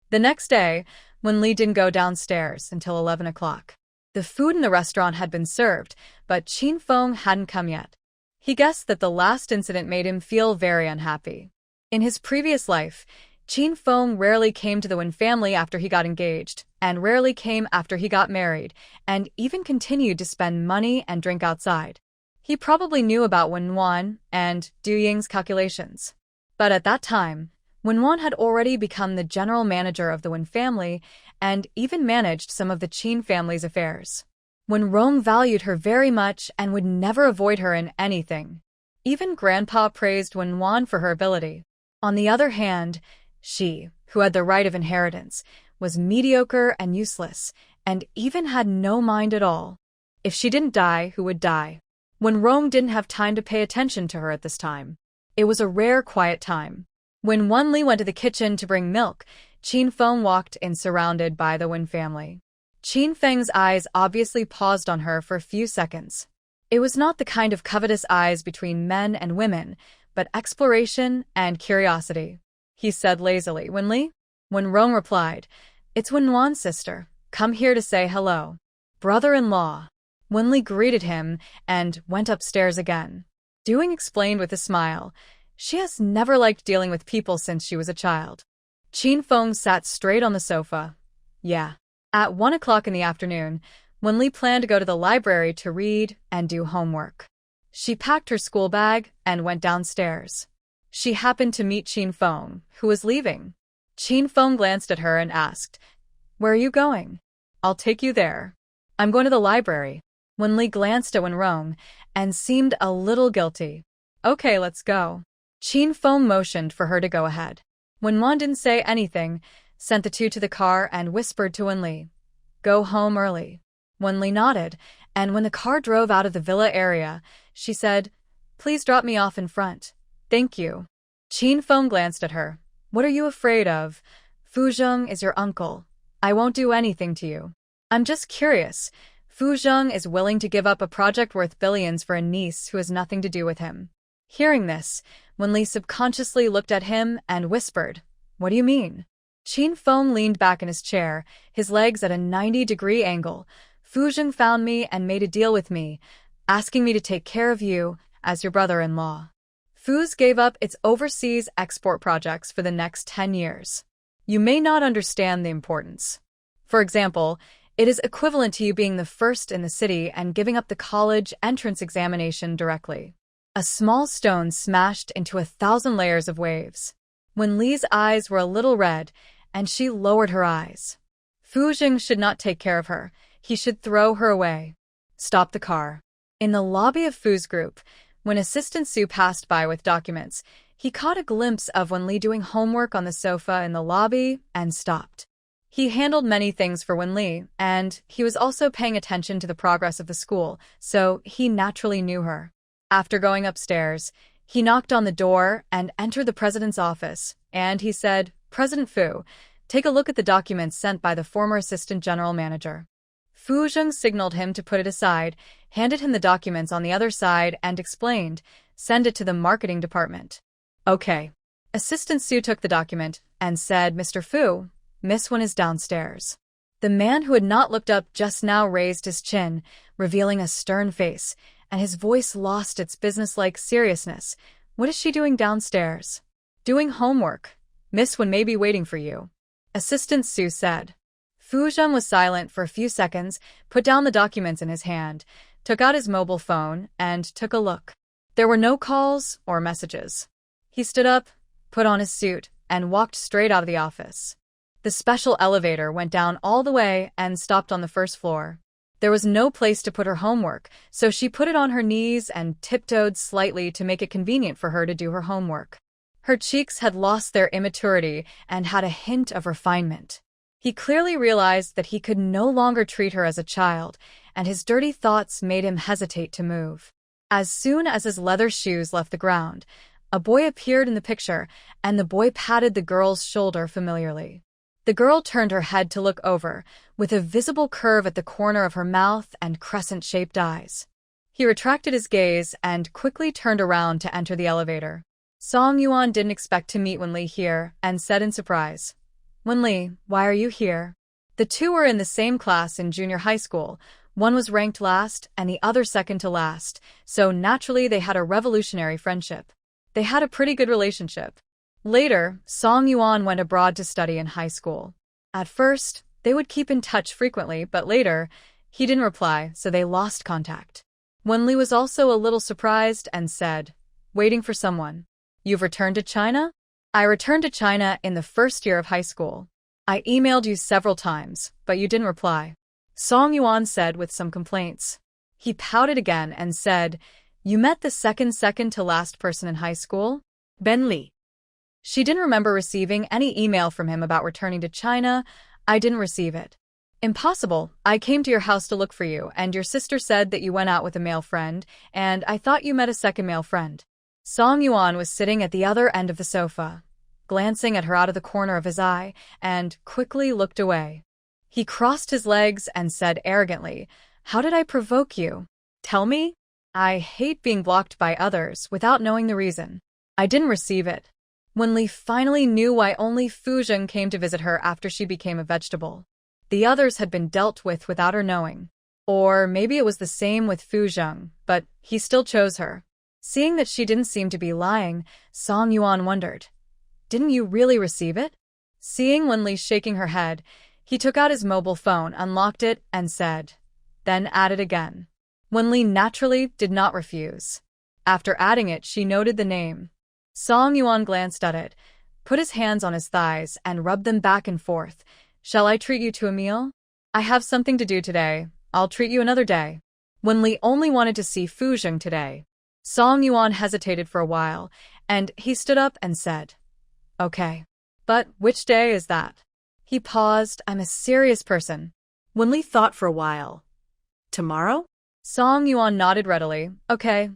The next day, Li didn't go downstairs until 11 o'clock. The food in the restaurant had been served, but Qin Feng hadn't come yet. He guessed that the last incident made him feel very unhappy. In his previous life, Qin Feng rarely came to the Wen family after he got engaged, and rarely came after he got married, and even continued to spend money and drink outside. He probably knew about Wenwan and Du Ying's calculations. But at that time, Wenwan had already become the general manager of the Wen family and even managed some of the Qin family's affairs. Wenrong valued her very much and would never avoid her in anything. Even Grandpa praised Wenwan for her ability. On the other hand, she, who had the right of inheritance, was mediocre and useless, and even had no mind at all. If she didn't die, who would die? Wenrong didn't have time to pay attention to her at this time. It was a rare quiet time. When Li went to the kitchen to bring milk, Qin Feng walked in surrounded by the Wen family. Qin Feng's eyes obviously paused on her for a few seconds. It was not the kind of covetous eyes between men and women, but exploration and curiosity. He said lazily, "Wenli?" Wenrong replied, "It's Wenwan's sister. Come here to say hello." "Brother-in-law." Wenli greeted him and went upstairs again. Doing explained with a smile, "She has never liked dealing with people since she was a child." Qin Feng sat straight on the sofa. Yeah. At 1 o'clock in the afternoon, Wenli planned to go to the library to read and do homework. She packed her school bag and went downstairs. She happened to meet Qin Feng, who was leaving. Qin Feng glanced at her and asked, "Where are you going?" "I'll take you there." "I'm going to the library." Wenli glanced at Wenrong and seemed a little guilty. "Okay, let's go." Qin Feng motioned for her to go ahead. Wenwan didn't say anything, sent the two to the car and whispered to Wenli, "Go home early." Wenli nodded, and when the car drove out of the villa area, she said, "Please drop me off in front." "Thank you." Qin Feng glanced at her. "What are you afraid of? Fuzheng is your uncle. I won't do anything to you." "I'm just curious. Fuzheng is willing to give up a project worth billions for a niece who has nothing to do with him." Hearing this, Wenli subconsciously looked at him and whispered, "What do you mean?" Qin Feng leaned back in his chair, his legs at a 90-degree angle. "Fuzheng found me and made a deal with me, asking me to take care of you as your brother-in-law. Fuz gave up its overseas export projects for the next 10 years. You may not understand the importance. For example, it is equivalent to you being the first in the city and giving up the college entrance examination directly." A small stone smashed into 1,000 layers of waves. Wenli's eyes were a little red, and she lowered her eyes. Fuzheng should not take care of her. He should throw her away. Stop the car. In the lobby of Fu's group, when Assistant Su passed by with documents, he caught a glimpse of Wenli doing homework on the sofa in the lobby and stopped. He handled many things for Wenli, and he was also paying attention to the progress of the school, so he naturally knew her. After going upstairs, he knocked on the door and entered the president's office, and he said, "President Fu, take a look at the documents sent by the former assistant general manager." Fuzheng signaled him to put it aside, handed him the documents on the other side, and explained, "Send it to the marketing department." "Okay." Assistant Su took the document and said, "Mr. Fu, Miss Wen is downstairs." The man who had not looked up just now raised his chin, revealing a stern face, and his voice lost its businesslike seriousness. "What is she doing downstairs?" "Doing homework. Miss Wen may be waiting for you," Assistant Su said. Fuzheng was silent for a few seconds, put down the documents in his hand, took out his mobile phone, and took a look. There were no calls or messages. He stood up, put on his suit, and walked straight out of the office. The special elevator went down all the way and stopped on the first floor. There was no place to put her homework, so she put it on her knees and tiptoed slightly to make it convenient for her to do her homework. Her cheeks had lost their immaturity and had a hint of refinement. He clearly realized that he could no longer treat her as a child, and his dirty thoughts made him hesitate to move. As soon as his leather shoes left the ground, a boy appeared in the picture, and the boy patted the girl's shoulder familiarly. The girl turned her head to look over, with a visible curve at the corner of her mouth and crescent-shaped eyes. He retracted his gaze and quickly turned around to enter the elevator. Song Yuan didn't expect to meet Wenli here and said in surprise, "Wenli, why are you here?" The two were in the same class in junior high school. One was ranked last and the other second to last, so naturally they had a revolutionary friendship. They had a pretty good relationship. Later, Song Yuan went abroad to study in high school. At first, they would keep in touch frequently, but later, he didn't reply, so they lost contact. Wenli was also a little surprised and said, "Waiting for someone. You've returned to China?" "I returned to China in the first year of high school. I emailed you several times, but you didn't reply," Song Yuan said with some complaints. He pouted again and said, "You met the second to last person in high school? Ben Li." She didn't remember receiving any email from him about returning to China. "I didn't receive it." "Impossible. I came to your house to look for you, and your sister said that you went out with a male friend, and I thought you met a second male friend." Song Yuan was sitting at the other end of the sofa, glancing at her out of the corner of his eye, and quickly looked away. He crossed his legs and said arrogantly, "How did I provoke you? Tell me? I hate being blocked by others without knowing the reason. I didn't receive it." Wenli finally knew why only Fuzheng came to visit her after she became a vegetable. The others had been dealt with without her knowing. Or maybe it was the same with Fuzheng, but he still chose her. Seeing that she didn't seem to be lying, Song Yuan wondered, "Didn't you really receive it?" Seeing Wenli shaking her head, he took out his mobile phone, unlocked it, and said, "Then add it again." Wenli naturally did not refuse. After adding it, she noted the name. Song Yuan glanced at it, put his hands on his thighs, and rubbed them back and forth. "Shall I treat you to a meal? I have something to do today. I'll treat you another day." Wenli only wanted to see Fuzheng today. Song Yuan hesitated for a while, and he stood up and said, "Okay. But which day is that?" He paused. "I'm a serious person." Wenli thought for a while. "Tomorrow?" Song Yuan nodded readily. "Okay.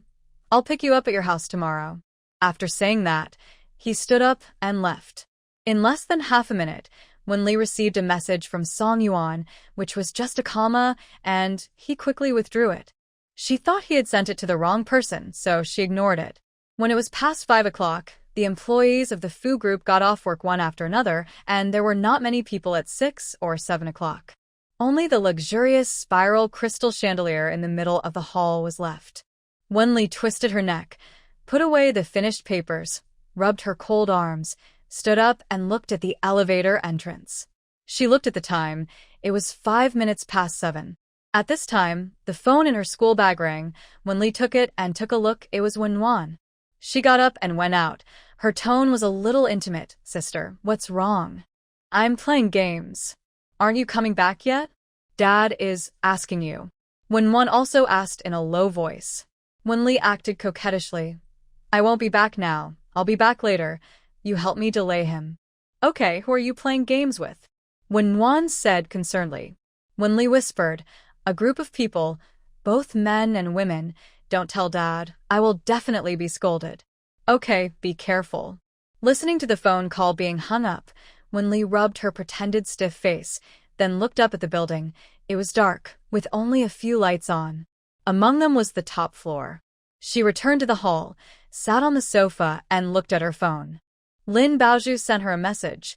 I'll pick you up at your house tomorrow." After saying that, he stood up and left. In less than half a minute, Wenli received a message from Song Yuan, which was just a comma, and he quickly withdrew it. She thought he had sent it to the wrong person, so she ignored it. When it was past 5 o'clock, the employees of the Fu Group got off work one after another, and there were not many people at 6 or 7 o'clock. Only the luxurious spiral crystal chandelier in the middle of the hall was left. Wenli twisted her neck, put away the finished papers, rubbed her cold arms, stood up and looked at the elevator entrance. She looked at the time. It was 5 minutes past 7. At this time, the phone in her school bag rang. Wenli took it and took a look. It was Wenwan. She got up and went out. Her tone was a little intimate. "Sister, what's wrong?" "I'm playing games." "Aren't you coming back yet?" "Dad is asking you." Wenwan also asked in a low voice. Wenli acted coquettishly. "I won't be back now. I'll be back later. You help me delay him." "Okay, who are you playing games with?" Wenwan said concernedly. Wenli whispered, "A group of people, both men and women. Don't tell Dad. I will definitely be scolded." "Okay, be careful." Listening to the phone call being hung up, Wenli rubbed her pretended stiff face, then looked up at the building. It was dark, with only a few lights on. Among them was the top floor. She returned to the hall, sat on the sofa, and looked at her phone. Lin Baozhu sent her a message.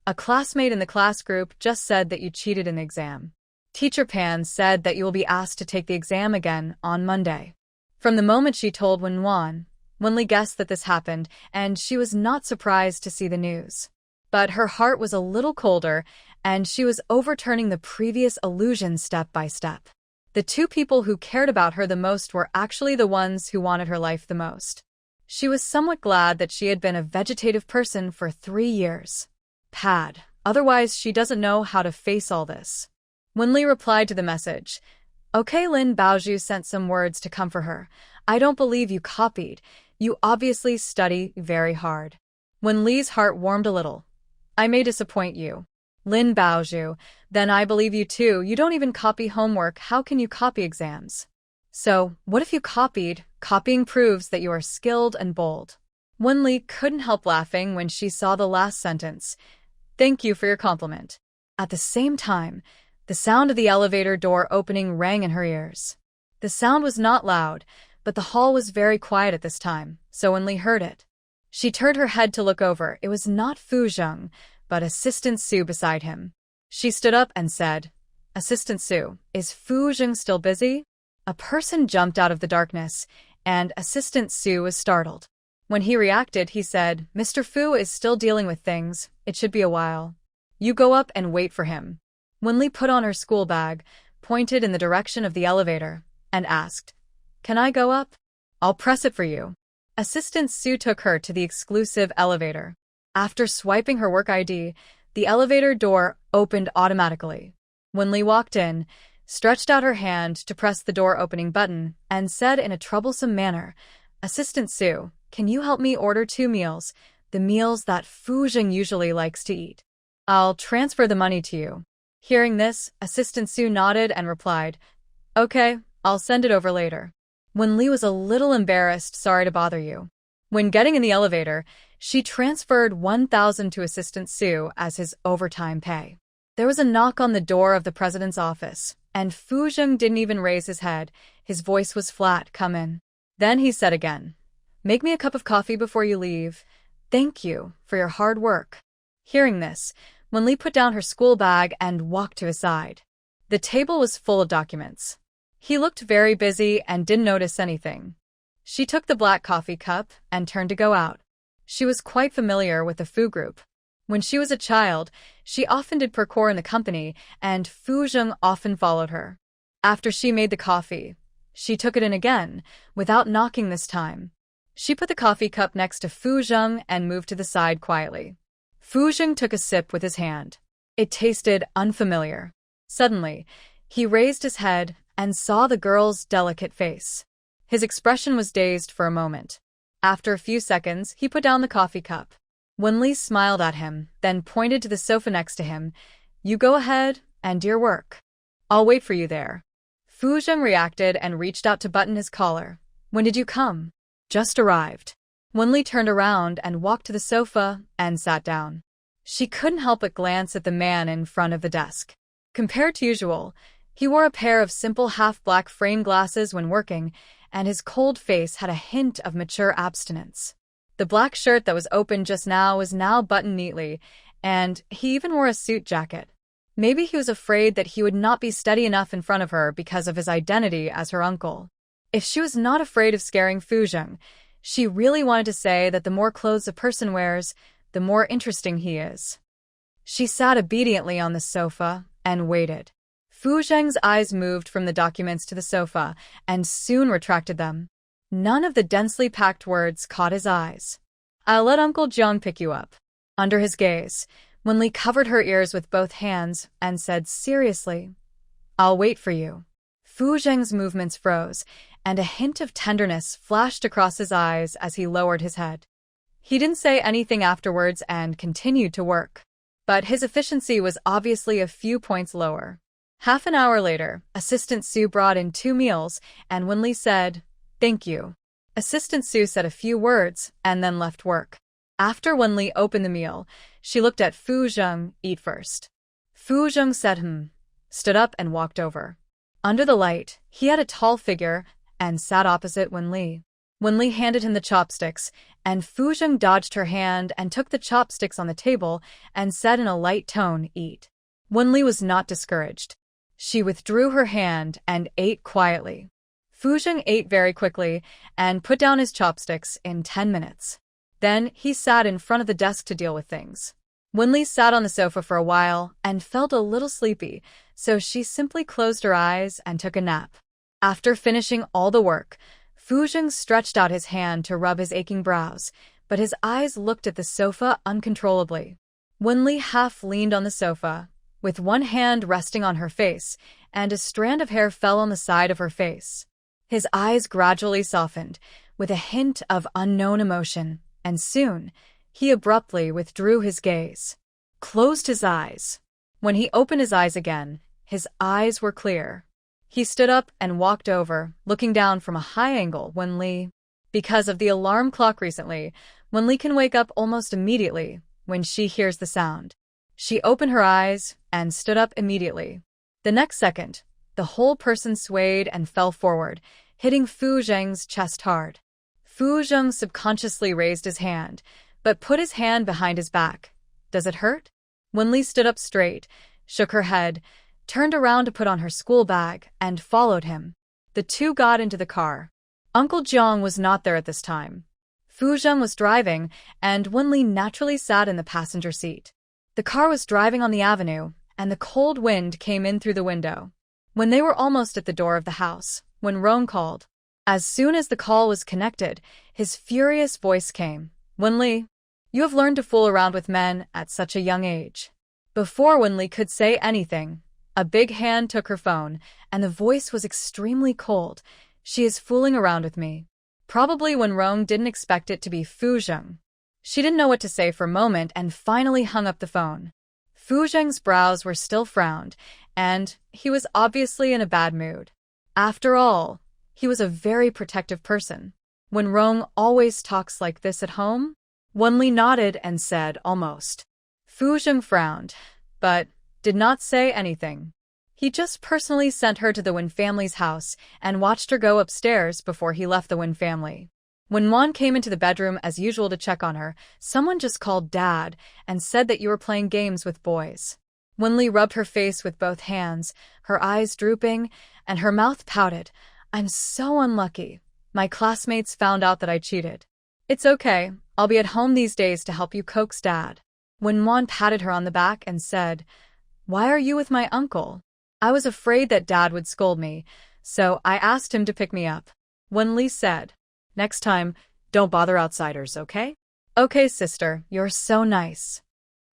"A classmate in the class group just said that you cheated in the exam. Teacher Pan said that you will be asked to take the exam again on Monday." From the moment she told Wenwan, Wenli guessed that this happened, and she was not surprised to see the news. But her heart was a little colder, and she was overturning the previous illusion step by step. The two people who cared about her the most were actually the ones who wanted her life the most. She was somewhat glad that she had been a vegetative person for 3 years. Pad. Otherwise, she doesn't know how to face all this. Wenli replied to the message. Okay, Lin Baozhu sent some words to comfort her. I don't believe you copied. You obviously study very hard. Wenli's heart warmed a little. I may disappoint you. Lin Baozhu, then I believe you too. You don't even copy homework. How can you copy exams? So, what if you copied? Copying proves that you are skilled and bold. Wenli couldn't help laughing when she saw the last sentence. Thank you for your compliment. At the same time, the sound of the elevator door opening rang in her ears. The sound was not loud, but the hall was very quiet at this time, so Wenli heard it. She turned her head to look over. It was not Fu Zheng, but Assistant Su beside him. She stood up and said, Assistant Su, is Fu Zheng still busy? A person jumped out of the darkness, and Assistant Su was startled. When he reacted, he said, Mr. Fu is still dealing with things. It should be a while. You go up and wait for him. Wenli put on her school bag, pointed in the direction of the elevator, and asked, Can I go up? I'll press it for you. Assistant Su took her to the exclusive elevator. After swiping her work ID, the elevator door opened automatically. Wenli walked in, stretched out her hand to press the door opening button, and said in a troublesome manner, Assistant Su, can you help me order 2 meals, the meals that Fu Zheng usually likes to eat? I'll transfer the money to you. Hearing this, Assistant Su nodded and replied, Okay, I'll send it over later. Wenli was a little embarrassed. Sorry to bother you. When getting in the elevator, she transferred 1,000 to Assistant Su as his overtime pay. There was a knock on the door of the president's office, and Fu Zheng didn't even raise his head. His voice was flat. Come in. Then he said again, Make me a cup of coffee before you leave. Thank you for your hard work. Hearing this, Wenli put down her school bag and walked to his side. The table was full of documents. He looked very busy and didn't notice anything. She took the black coffee cup and turned to go out. She was quite familiar with the Fu group. When she was a child, she often did parkour in the company, and Fu Zheng often followed her. After she made the coffee, she took it in again, without knocking this time. She put the coffee cup next to Fu Zheng and moved to the side quietly. Fu Zheng took a sip with his hand. It tasted unfamiliar. Suddenly, he raised his head and saw the girl's delicate face. His expression was dazed for a moment. After a few seconds, he put down the coffee cup. Wenli smiled at him, then pointed to the sofa next to him. You go ahead and do your work. I'll wait for you there. Fu Zheng reacted and reached out to button his collar. When did you come? Just arrived. Wenli turned around and walked to the sofa and sat down. She couldn't help but glance at the man in front of the desk. Compared to usual, he wore a pair of simple half-black frame glasses when working, and his cold face had a hint of mature abstinence. The black shirt that was open just now was now buttoned neatly, and he even wore a suit jacket. Maybe he was afraid that he would not be steady enough in front of her because of his identity as her uncle. If she was not afraid of scaring Fu Zheng, she really wanted to say that the more clothes a person wears, the more interesting he is. She sat obediently on the sofa and waited. Fu Zheng's eyes moved from the documents to the sofa and soon retracted them. None of the densely packed words caught his eyes. I'll let Uncle Jiang pick you up. Under his gaze, Wenli covered her ears with both hands and said seriously, I'll wait for you. Fu Zheng's movements froze, and a hint of tenderness flashed across his eyes as he lowered his head. He didn't say anything afterwards and continued to work. But his efficiency was obviously a few points lower. Half an hour later, Assistant Su brought in 2 meals, and Wenli said, Thank you. Assistant Su said a few words and then left work. After Wenli opened the meal, she looked at Fu Zheng. Eat first. Fu Zheng said stood up and walked over. Under the light, he had a tall figure and sat opposite Wenli. Wenli handed him the chopsticks, and Fu Zheng dodged her hand and took the chopsticks on the table and said in a light tone, Eat. Wenli was not discouraged. She withdrew her hand and ate quietly. Fu Zheng ate very quickly and put down his chopsticks in 10 minutes. Then he sat in front of the desk to deal with things. Wenli sat on the sofa for a while and felt a little sleepy, so she simply closed her eyes and took a nap. After finishing all the work, Fu Zheng stretched out his hand to rub his aching brows, but his eyes looked at the sofa uncontrollably. Wenli half leaned on the sofa, with one hand resting on her face, and a strand of hair fell on the side of her face. His eyes gradually softened, with a hint of unknown emotion, and soon, he abruptly withdrew his gaze, closed his eyes. When he opened his eyes again, his eyes were clear. He stood up and walked over, looking down from a high angle. Wenli, because of the alarm clock recently, Wenli can wake up almost immediately when she hears the sound. She opened her eyes and stood up immediately. The next second, the whole person swayed and fell forward, hitting Fu Zheng's chest hard. Fu Zheng subconsciously raised his hand, but put his hand behind his back. Does it hurt? Wenli stood up straight, shook her head, turned around to put on her school bag, and followed him. The two got into the car. Uncle Jiang was not there at this time. Fu Zheng was driving, and Wenli naturally sat in the passenger seat. The car was driving on the avenue, and the cold wind came in through the window. When they were almost at the door of the house, when Rong called. As soon as the call was connected, his furious voice came. Wenli, you have learned to fool around with men at such a young age. Before Wenli could say anything, a big hand took her phone, and the voice was extremely cold. She is fooling around with me. Probably when Rong didn't expect it to be Fu Zheng. She didn't know what to say for a moment and finally hung up the phone. Fu Zheng's brows were still frowned, and he was obviously in a bad mood. After all, he was a very protective person. When Rong always talks like this at home? Wenli nodded and said almost. Fu Zheng frowned, but did not say anything. He just personally sent her to the Wen family's house and watched her go upstairs before he left the Wen family. When Wan came into the bedroom as usual to check on her, someone just called Dad and said that you were playing games with boys. Wenli rubbed her face with both hands, her eyes drooping, and her mouth pouted. I'm so unlucky. My classmates found out that I cheated. It's okay, I'll be at home these days to help you coax Dad. When Wan patted her on the back and said, Why are you with my uncle? I was afraid that Dad would scold me, so I asked him to pick me up. Wenli said, Next time, don't bother outsiders, okay? Okay, sister, you're so nice.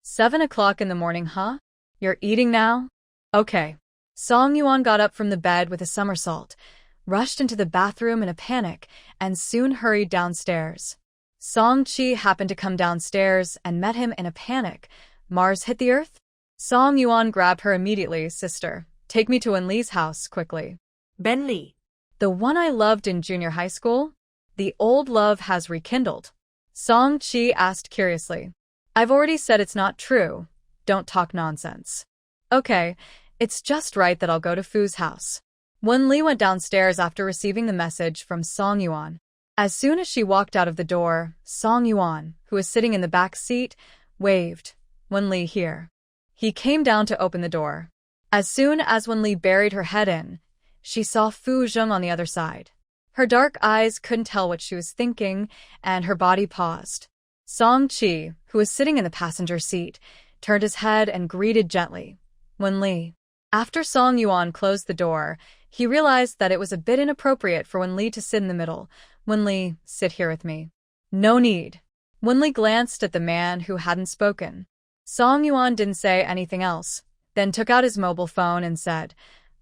7 o'clock in the morning, huh? You're eating now? Okay. Song Yuan got up from the bed with a somersault, rushed into the bathroom in a panic, and soon hurried downstairs. Song Chi happened to come downstairs and met him in a panic. Mars hit the earth? Song Yuan grabbed her immediately. Sister, take me to Wenli's house, quickly. Ben Li. The one I loved in junior high school? The old love has rekindled. Song Chi asked curiously. I've already said it's not true. Don't talk nonsense. Okay, it's just right that I'll go to Fu's house. Wenli went downstairs after receiving the message from Song Yuan. As soon as she walked out of the door, Song Yuan, who was sitting in the back seat, waved. Wenli here. He came down to open the door. As soon as Wenli buried her head in, she saw Fu Zheng on the other side. Her dark eyes couldn't tell what she was thinking, and her body paused. Song Chi, who was sitting in the passenger seat, turned his head and greeted gently. Wenli. After Song Yuan closed the door, he realized that it was a bit inappropriate for Wenli to sit in the middle. Wenli, sit here with me. No need. Wenli glanced at the man who hadn't spoken. Song Yuan didn't say anything else, then took out his mobile phone and said,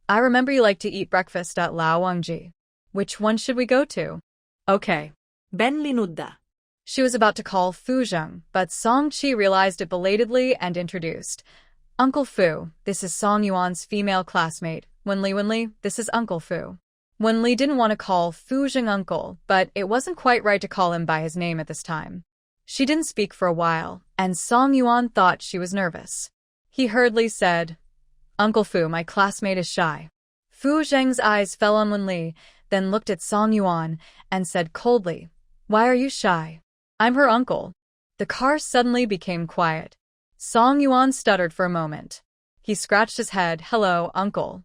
I remember you like to eat breakfast at Lao Wangji. Which one should we go to? Okay. Ben Li nudda. She was about to call Fu Zheng, but Song Chi realized it belatedly and introduced. Uncle Fu, this is Song Yuan's female classmate. Wenli, this is Uncle Fu. Wenli didn't want to call Fu Zheng uncle, but it wasn't quite right to call him by his name at this time. She didn't speak for a while, and Song Yuan thought she was nervous. He hurriedly said, Uncle Fu, my classmate is shy. Fu Zheng's eyes fell on Wenli, then looked at Song Yuan and said coldly, Why are you shy? I'm her uncle. The car suddenly became quiet. Song Yuan stuttered for a moment. He scratched his head. Hello, uncle.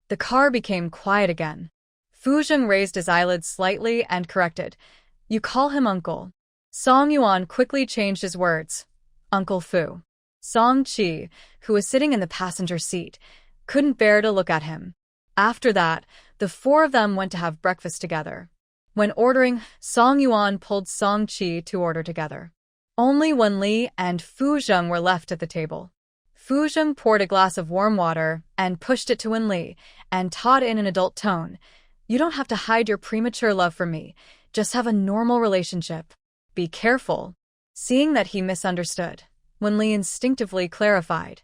The car became quiet again. Fu Zheng raised his eyelids slightly and corrected. You call him uncle. Song Yuan quickly changed his words. Uncle Fu. Song-chi, who was sitting in the passenger seat, couldn't bear to look at him. After that, the four of them went to have breakfast together. When ordering, Song Yuan pulled Song-chi to order together. Only Wen-li and Fu-jung were left at the table. Fu-jung poured a glass of warm water and pushed it to Wen-li and taught in an adult tone, "You don't have to hide your premature love for me. Just have a normal relationship. Be careful." Seeing that he misunderstood, Wen-li instinctively clarified,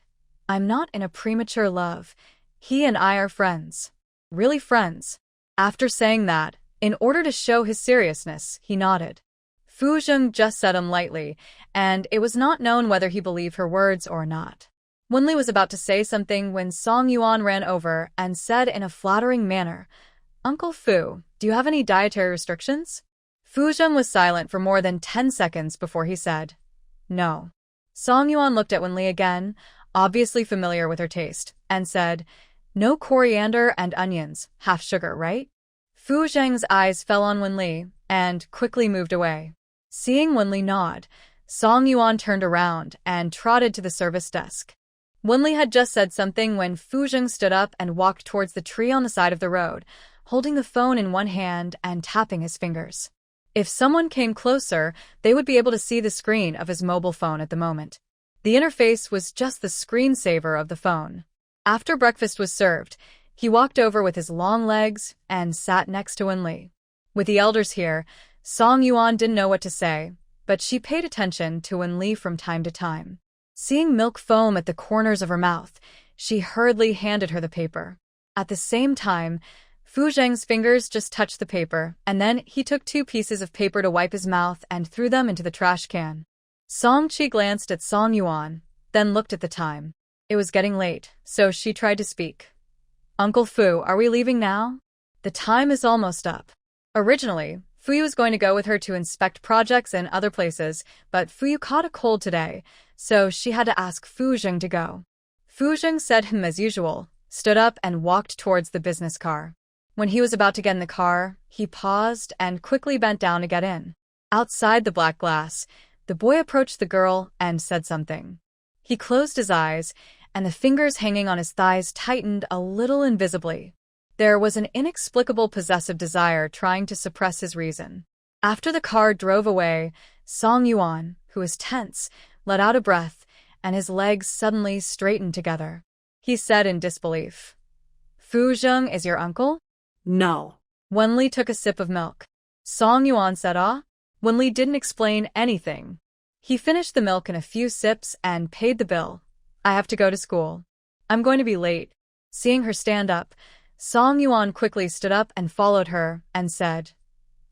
"I'm not in a premature love. He and I are friends. Really friends." After saying that, in order to show his seriousness, he nodded. Fu-jung just said him lightly, and it was not known whether he believed her words or not. Wen-li was about to say something when Song Yuan ran over and said in a flattering manner, "Uncle Fu, do you have any dietary restrictions?" Fu-jung was silent for more than 10 seconds before he said, "No." Song Yuan looked at Wen-li again, obviously familiar with her taste, and said, "No coriander and onions, half sugar, right?" Fu-jung's eyes fell on Wen-li and quickly moved away. Seeing Wen-li nod, Song Yuan turned around and trotted to the service desk. Wen-li had just said something when Fu-jung stood up and walked towards the tree on the side of the road, holding the phone in one hand and tapping his fingers. If someone came closer, they would be able to see the screen of his mobile phone at the moment. The interface was just the screensaver of the phone. After breakfast was served, he walked over with his long legs and sat next to Wen-li. With the elders here, Song Yuan didn't know what to say, but she paid attention to Wen-li from time to time. Seeing milk foam at the corners of her mouth, she hurriedly handed her the paper. At the same time, Fu-jung's fingers just touched the paper, and then he took 2 pieces of paper to wipe his mouth and threw them into the trash can. Song-chi glanced at Song Yuan, then looked at the time. It was getting late, so she tried to speak. "Uncle Fu, are we leaving now? The time is almost up." Originally, Fuyu was going to go with her to inspect projects in other places, but Fuyu caught a cold today, so she had to ask Fu-jung to go. Fu-jung said him as usual, stood up and walked towards the business car. When he was about to get in the car, he paused and quickly bent down to get in. Outside the black glass, the boy approached the girl and said something. He closed his eyes, and the fingers hanging on his thighs tightened a little invisibly. There was an inexplicable possessive desire trying to suppress his reason. After the car drove away, Song Yuan, who was tense, let out a breath, and his legs suddenly straightened together. He said in disbelief, "Fu-jung is your uncle?" No. Wen-li took a sip of milk. Song Yuan said, "Ah?" Wen-li didn't explain anything. He finished the milk in a few sips and paid the bill. "I have to go to school. I'm going to be late." Seeing her stand up, Song Yuan quickly stood up and followed her and said,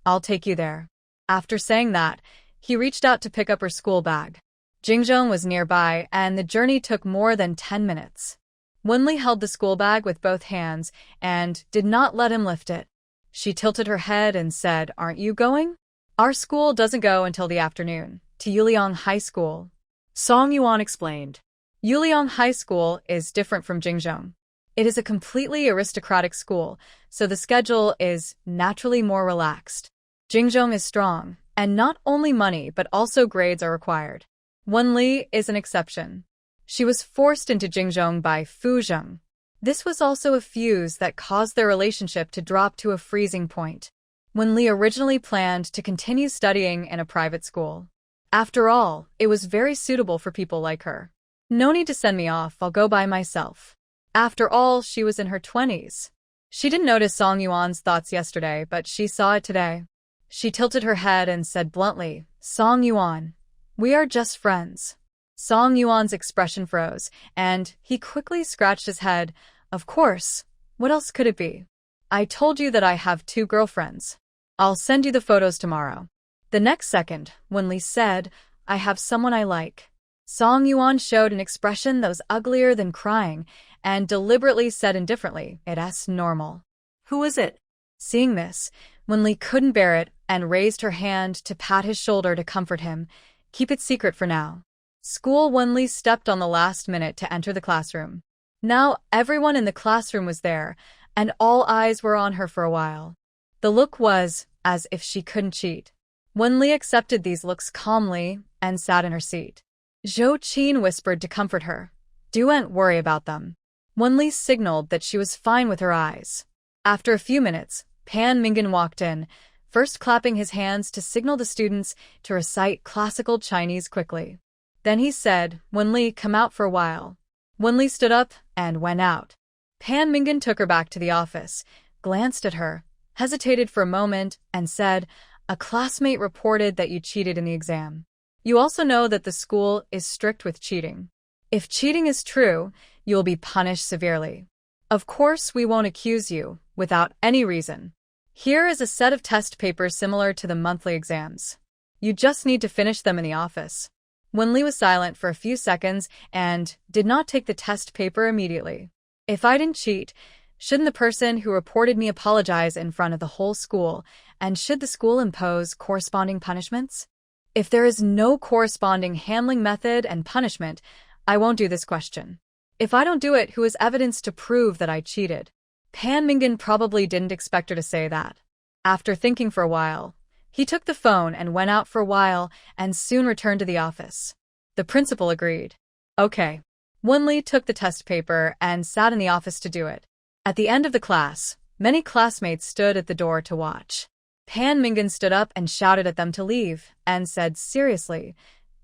"I'll take you there." After saying that, he reached out to pick up her school bag. Jingzhong was nearby, and the journey took more than 10 minutes. Wen-li held the school bag with both hands and did not let him lift it. She tilted her head and said, "Aren't you going?" "Our school doesn't go until the afternoon, to Yuliang High School," Song Yuan explained. Yuliang High School is different from Jingzhong. It is a completely aristocratic school, so the schedule is naturally more relaxed. Jingzhong is strong, and not only money but also grades are required. Wen-li is an exception. She was forced into Jingzhong by Fu-jung. This was also a fuse that caused their relationship to drop to a freezing point. Wen-li originally planned to continue studying in a private school. After all, it was very suitable for people like her. "No need to send me off, I'll go by myself." After all, she was in her 20s. She didn't notice Song Yuan's thoughts yesterday, but she saw it today. She tilted her head and said bluntly, "Song Yuan, we are just friends." Song Yuan's expression froze, and he quickly scratched his head. "Of course, what else could it be? I told you that I have 2 girlfriends. I'll send you the photos tomorrow." The next second, Wen-li said, "I have someone I like." Song Yuan showed an expression that was uglier than crying, and deliberately said indifferently, "It's normal." Who is it? Seeing this, Wen-li couldn't bear it and raised her hand to pat his shoulder to comfort him. "Keep it secret for now." School. Wen-li stepped on the last minute to enter the classroom. Now everyone in the classroom was there, and all eyes were on her for a while. The look was as if she couldn't cheat. Wen-li accepted these looks calmly and sat in her seat. Zhou Qin whispered to comfort her. Don't worry about them. Wenli signaled that she was fine with her eyes. After a few minutes, Pan Mingan walked in, first clapping his hands to signal the students to recite classical Chinese quickly. Then he said, Wenli, come out for a while. Wenli stood up and went out. Pan Mingan took her back to the office, glanced at her, hesitated for a moment, and said, a classmate reported that you cheated in the exam. You also know that the school is strict with cheating. If cheating is true, you will be punished severely. Of course, we won't accuse you, without any reason. Here is a set of test papers similar to the monthly exams. You just need to finish them in the office. Wenli was silent for a few seconds and did not take the test paper immediately. If I didn't cheat, shouldn't the person who reported me apologize in front of the whole school, and should the school impose corresponding punishments? If there is no corresponding handling method and punishment, I won't do this question. If I don't do it, who has evidence to prove that I cheated? Pan Mingan probably didn't expect her to say that. After thinking for a while, he took the phone and went out for a while and soon returned to the office. The principal agreed. Okay. Wenli took the test paper and sat in the office to do it. At the end of the class, many classmates stood at the door to watch. Pan Mingan stood up and shouted at them to leave and said seriously,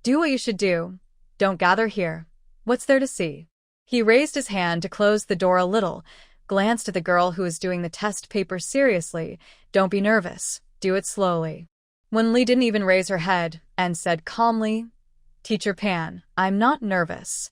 do what you should do. Don't gather here. What's there to see? He raised his hand to close the door a little, glanced at the girl who was doing the test paper seriously. Don't be nervous. Do it slowly. Wenli didn't even raise her head and said calmly, Teacher Pan, I'm not nervous.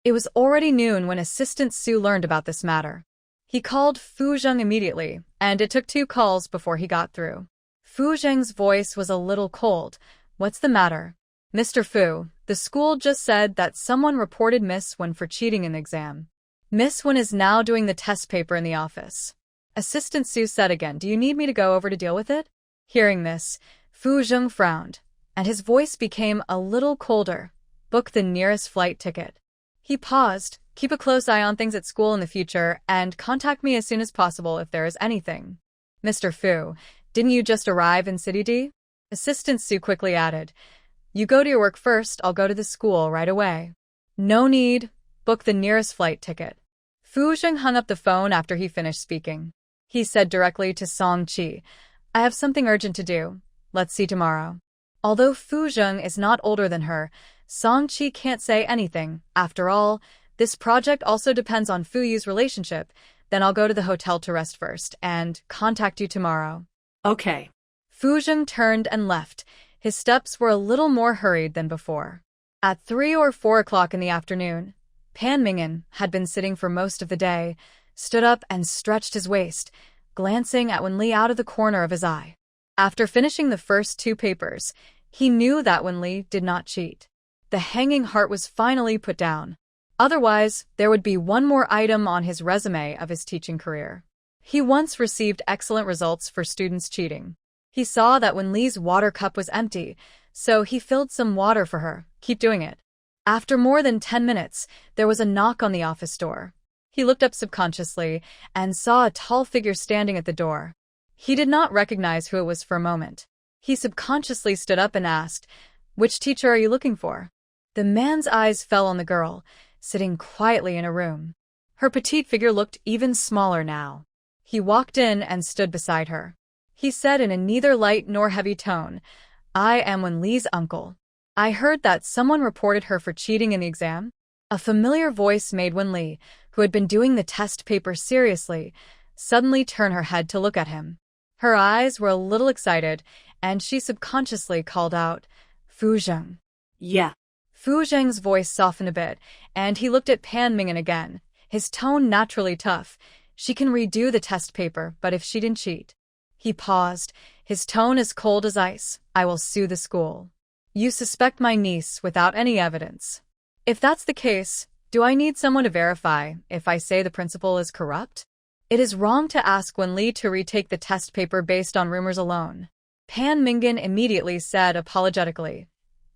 It was already noon when Assistant Su learned about this matter. He called Fu Zheng immediately, and it took 2 calls before he got through. Fu Zheng's voice was a little cold. What's the matter? Mr. Fu, the school just said that someone reported Miss Wen for cheating in the exam. Miss Wen is now doing the test paper in the office. Assistant Su said again, do you need me to go over to deal with it? Hearing this, Fu Zheng frowned, and his voice became a little colder. Book the nearest flight ticket. He paused. Keep a close eye on things at school in the future and contact me as soon as possible if there is anything. Mr. Fu, didn't you just arrive in City D? Assistant Su quickly added, you go to your work first, I'll go to the school right away. No need. Book the nearest flight ticket. Fu Zheng hung up the phone after he finished speaking. He said directly to Song Qi, I have something urgent to do. Let's see tomorrow. Although Fu Zheng is not older than her, Song Qi can't say anything. After all, this project also depends on Fu Yu's relationship. Then I'll go to the hotel to rest first and contact you tomorrow. Okay. Fu Zheng turned and left. His steps were a little more hurried than before. At 3 or 4 o'clock in the afternoon, Pan Mingan had been sitting for most of the day, stood up and stretched his waist, glancing at Wenli out of the corner of his eye. After finishing the first 2 papers, he knew that Wenli did not cheat. The hanging heart was finally put down. Otherwise, there would be one more item on his resume of his teaching career. He once received excellent results for students cheating. He saw that Wenli's water cup was empty, so he filled some water for her. Keep doing it. After more than 10 minutes, there was a knock on the office door. He looked up subconsciously and saw a tall figure standing at the door. He did not recognize who it was for a moment. He subconsciously stood up and asked, which teacher are you looking for? The man's eyes fell on the girl, sitting quietly in a room. Her petite figure looked even smaller now. He walked in and stood beside her. He said in a neither light nor heavy tone, I am Wenli's uncle. I heard that someone reported her for cheating in the exam. A familiar voice made Wenli, who had been doing the test paper seriously, suddenly turn her head to look at him. Her eyes were a little excited, and she subconsciously called out, Fu Zheng. Yeah. Fu Zheng's voice softened a bit, and he looked at Pan Mingan again, his tone naturally tough. She can redo the test paper, but if she didn't cheat. He paused, his tone as cold as ice. I will sue the school. You suspect my niece without any evidence. If that's the case, do I need someone to verify if I say the principal is corrupt? It is wrong to ask Wenli to retake the test paper based on rumors alone. Pan Mingan immediately said apologetically,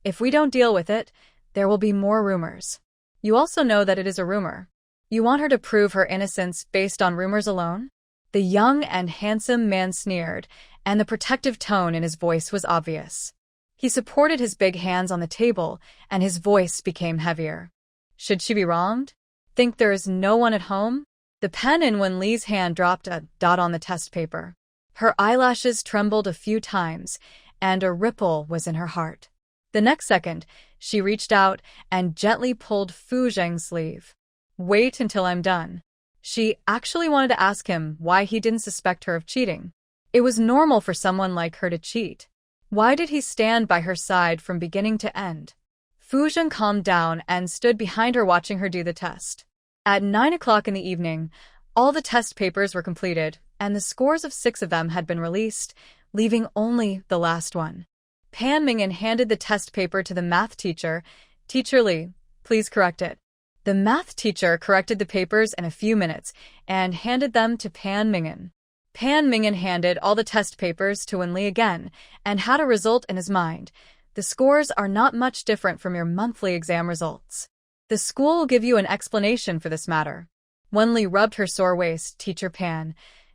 if we don't deal with it, there will be more rumors. You also know that it is a rumor. You want her to prove her innocence based on rumors alone? The young and handsome man sneered, and the protective tone in his voice was obvious. He supported his big hands on the table, and his voice became heavier. Should she be wronged? Think there is no one at home? The pen in Wenli's hand dropped a dot on the test paper. Her eyelashes trembled a few times, and a ripple was in her heart. The next second, she reached out and gently pulled Fu Zheng's sleeve. Wait until I'm done. She actually wanted to ask him why he didn't suspect her of cheating. It was normal for someone like her to cheat. Why did he stand by her side from beginning to end? Fu Zheng calmed down and stood behind her watching her do the test. At 9 o'clock in the evening, all the test papers were completed, and the scores of 6 of them had been released, leaving only the last one. Pan Mingyan handed the test paper to the math teacher. Teacher Li, please correct it. The math teacher corrected the papers in a few minutes and handed them to Pan Mingyan. Pan Mingyan handed all the test papers to Wenli again and had a result in his mind. The scores are not much different from your monthly exam results. The school will give you an explanation for this matter. Wenli rubbed her sore waist. Teacher Pan,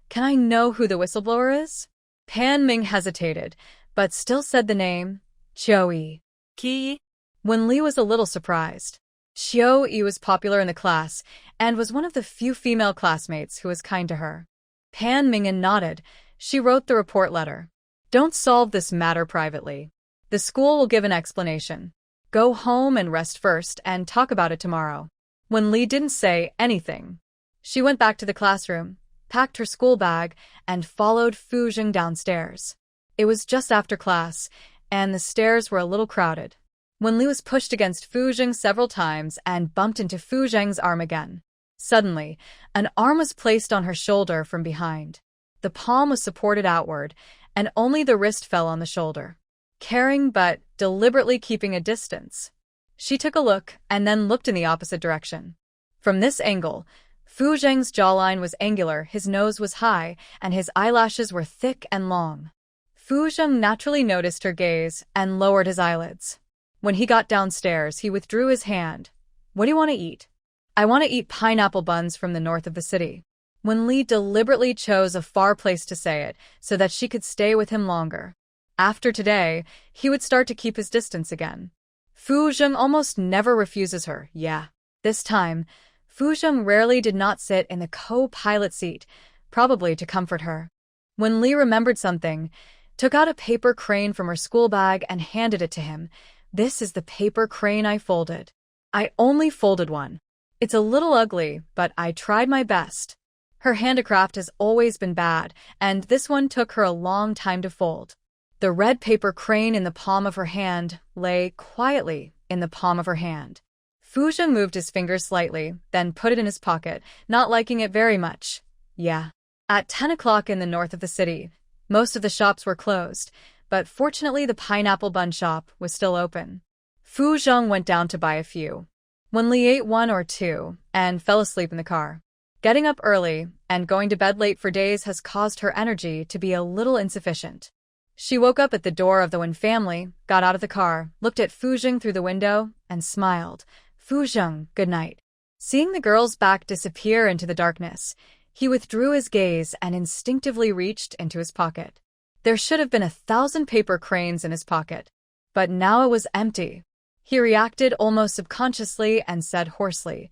can I know who the whistleblower is? Pan Ming hesitated, but still said the name, Qiu Yi. Ki? Wenli was a little surprised. Qiu Yi was popular in the class and was one of the few female classmates who was kind to her. Pan Mingyan nodded. She wrote the report letter. Don't solve this matter privately. The school will give an explanation. Go home and rest first and talk about it tomorrow. Wenli didn't say anything. She went back to the classroom, packed her school bag, and followed Fu Zheng downstairs. It was just after class, and the stairs were a little crowded. Wenli was pushed against Fu Zheng several times and bumped into Fu Zheng's arm again. Suddenly, an arm was placed on her shoulder from behind. The palm was supported outward, and only the wrist fell on the shoulder. Caring but deliberately keeping a distance. She took a look and then looked in the opposite direction. From this angle, Fu Zheng's jawline was angular, his nose was high, and his eyelashes were thick and long. Fu Zheng naturally noticed her gaze and lowered his eyelids. When he got downstairs, he withdrew his hand. What do you want to eat? I want to eat pineapple buns from the north of the city. Wenli deliberately chose a far place to say it so that she could stay with him longer. After today, he would start to keep his distance again. Fu Zheng almost never refuses her, yeah. This time, Fu Zheng rarely did not sit in the co-pilot seat, probably to comfort her. When Li remembered something, took out a paper crane from her school bag and handed it to him. This is the paper crane I folded. I only folded one. It's a little ugly, but I tried my best. Her handicraft has always been bad, and this one took her a long time to fold. The red paper crane in the palm of her hand lay quietly in the palm of her hand. Fu Zheng moved his fingers slightly, then put it in his pocket, not liking it very much. Yeah. At 10 o'clock in the north of the city, most of the shops were closed, but fortunately the pineapple bun shop was still open. Fu Zheng went down to buy a few. When Li ate one or two and fell asleep in the car. Getting up early and going to bed late for days has caused her energy to be a little insufficient. She woke up at the door of the Wen family, got out of the car, looked at Fu Zheng through the window, and smiled. Fu Zheng, good night. Seeing the girl's back disappear into the darkness, he withdrew his gaze and instinctively reached into his pocket. There should have been 1,000 paper cranes in his pocket, but now it was empty. He reacted almost subconsciously and said hoarsely,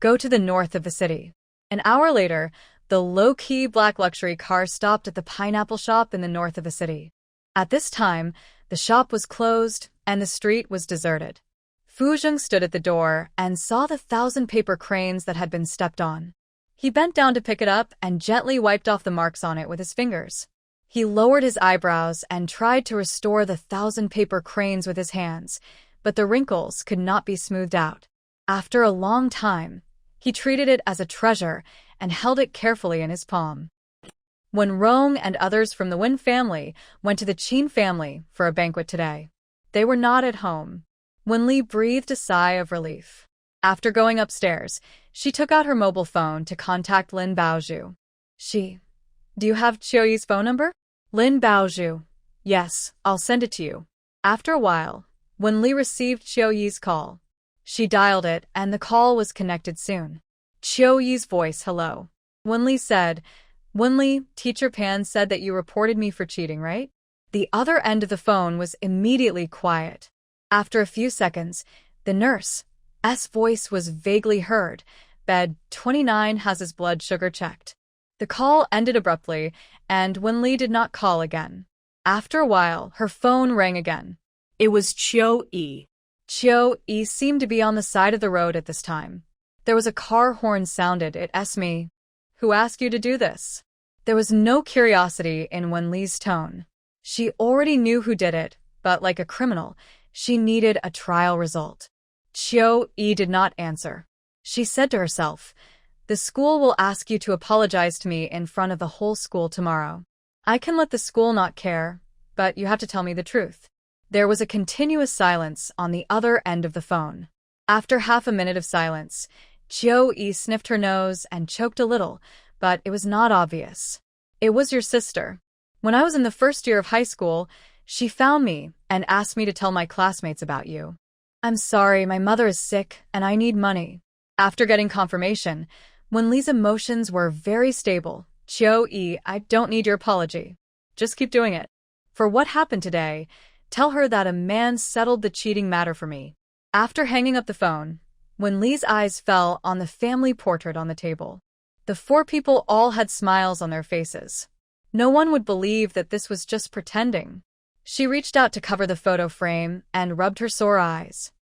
"Go to the north of the city." An hour later, the low-key black luxury car stopped at the pineapple shop in the north of the city. At this time, the shop was closed and the street was deserted. Fu Zheng stood at the door and saw the 1,000 paper cranes that had been stepped on. He bent down to pick it up and gently wiped off the marks on it with his fingers. He lowered his eyebrows and tried to restore the 1,000 paper cranes with his hands, but the wrinkles could not be smoothed out. After a long time, he treated it as a treasure and held it carefully in his palm. When Rong and others from the Wen family went to the Qin family for a banquet today, they were not at home. Wen Li breathed a sigh of relief. After going upstairs, she took out her mobile phone to contact Lin Baozhu. Do you have Qiu Yi's phone number? Lin Baozhu. Yes, I'll send it to you. After a while, Wen Li received Qiu Yi's call. She dialed it and the call was connected soon. Qiu Yi's voice, hello. Wen Li said, Wen Li, Teacher Pan said that you reported me for cheating, right? The other end of the phone was immediately quiet. After a few seconds, the nurse's voice was vaguely heard. Bed 29 has his blood sugar checked. The call ended abruptly, and Wenli did not call again. After a while, her phone rang again. It was Chio-e. Chio-e seemed to be on the side of the road at this time. There was a car horn sounded. It asked me, "Who asked you to do this?" There was no curiosity in Wenli's tone. She already knew who did it, but like a criminal, she needed a trial result. Chio-e did not answer. She said to herself, "The school will ask you to apologize to me in front of the whole school tomorrow. I can let the school not care, but you have to tell me the truth." There was a continuous silence on the other end of the phone. After half a minute of silence, Chio-e sniffed her nose and choked a little, but it was not obvious. "It was your sister. When I was in the first year of high school, she found me and asked me to tell my classmates about you. I'm sorry, my mother is sick and I need money." After getting confirmation, Wenli's emotions were very stable. "Chio-e, I don't need your apology. Just keep doing it. For what happened today, tell her that a man settled the cheating matter for me." After hanging up the phone, Wenli's eyes fell on the family portrait on the table. The four people all had smiles on their faces. No one would believe that this was just pretending. She reached out to cover the photo frame and rubbed her sore eyes.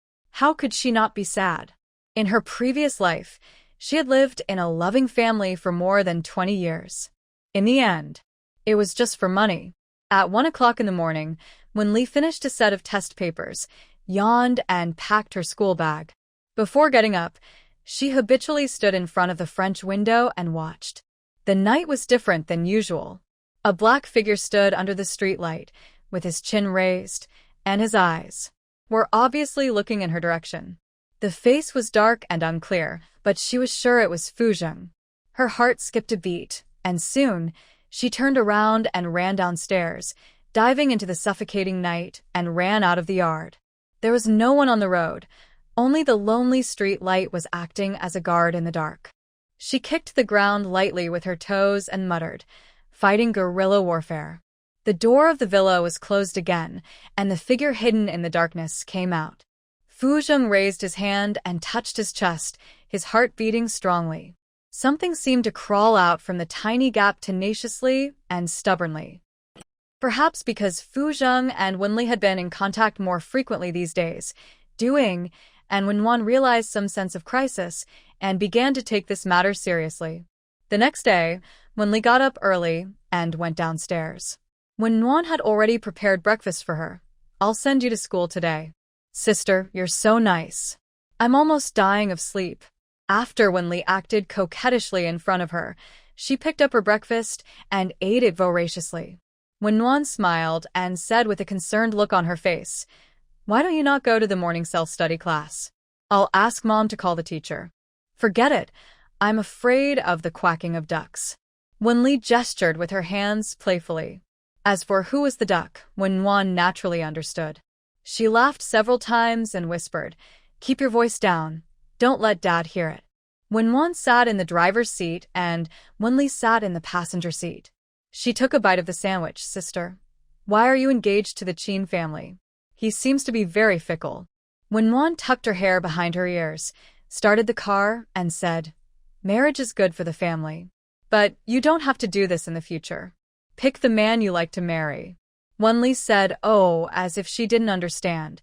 How could she not be sad? In her previous life, she had lived in a loving family for more than 20 years. In the end, it was just for money. At 1 o'clock in the morning, when Lee finished a set of test papers, yawned and packed her school bag. Before getting up, she habitually stood in front of the French window and watched. The night was different than usual. A black figure stood under the streetlight, with his chin raised, and his eyes were obviously looking in her direction. The face was dark and unclear, but she was sure it was Fuzheng. Her heart skipped a beat, and soon, she turned around and ran downstairs, diving into the suffocating night, and ran out of the yard. There was no one on the road. Only the lonely street light was acting as a guard in the dark. She kicked the ground lightly with her toes and muttered, "Fighting guerrilla warfare." The door of the villa was closed again, and the figure hidden in the darkness came out. Fuzheng raised his hand and touched his chest, his heart beating strongly. Something seemed to crawl out from the tiny gap tenaciously and stubbornly. Perhaps because Fuzheng and Wenli had been in contact more frequently these days, and when one realized some sense of crisis and began to take this matter seriously. The next day, Wenli got up early and went downstairs. When Nuan had already prepared breakfast for her. "I'll send you to school today." "Sister, you're so nice. I'm almost dying of sleep." After Wenli acted coquettishly in front of her, she picked up her breakfast and ate it voraciously. When Nuan smiled and said with a concerned look on her face, "Why don't you not go to the morning self-study class? I'll ask Mom to call the teacher." "Forget it. I'm afraid of the quacking of ducks." Wenli gestured with her hands playfully. As for who was the duck, Nuan naturally understood. She laughed several times and whispered, "Keep your voice down. Don't let Dad hear it." Nuan sat in the driver's seat and Wenli sat in the passenger seat. She took a bite of the sandwich. "Sister, why are you engaged to the Qin family? He seems to be very fickle." Nuan tucked her hair behind her ears, started the car, and said, "Marriage is good for the family. But you don't have to do this in the future. Pick the man you like to marry." Wenli said, "Oh," as if she didn't understand,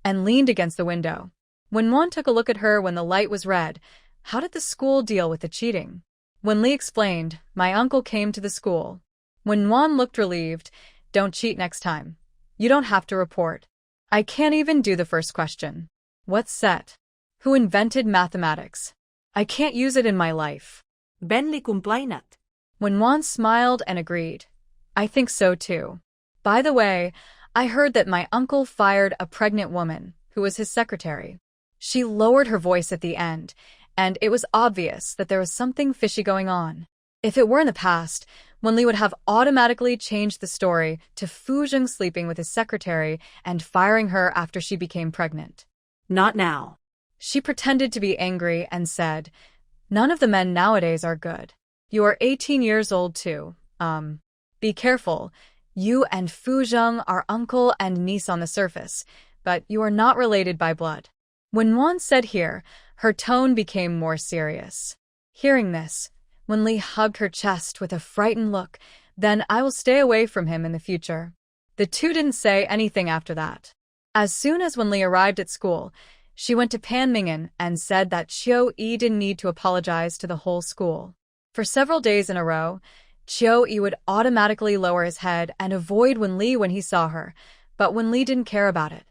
and leaned against the window. When Nuan took a look at her when the light was red, how did the school deal with the cheating? Wenli explained, "My uncle came to the school." When Nuan looked relieved, "Don't cheat next time. You don't have to report. I can't even do the first question. What's set? Who invented mathematics? I can't use it in my life." Benli complainat. When Nuan smiled and agreed, "I think so too. By the way, I heard that my uncle fired a pregnant woman who was his secretary." She lowered her voice at the end, and it was obvious that there was something fishy going on. If it were in the past, Wenli would have automatically changed the story to Fuzheng sleeping with his secretary and firing her after she became pregnant. Not now. She pretended to be angry and said, "None of the men nowadays are good. You are 18 years old too. Be careful. You and Fu Zheng are uncle and niece on the surface, but you are not related by blood. When Wan said here, her tone became more serious. Hearing this, Wenli hugged her chest with a frightened look. Then I will stay away from him in the future. The two didn't say anything after that. As soon as Wenli arrived at school, she went to Pan Ming'an and said that Qiu Yi didn't need to apologize to the whole school. For several days in a row, Qiu Yi would automatically lower his head and avoid Wenli when he saw her, but Wenli didn't care about it.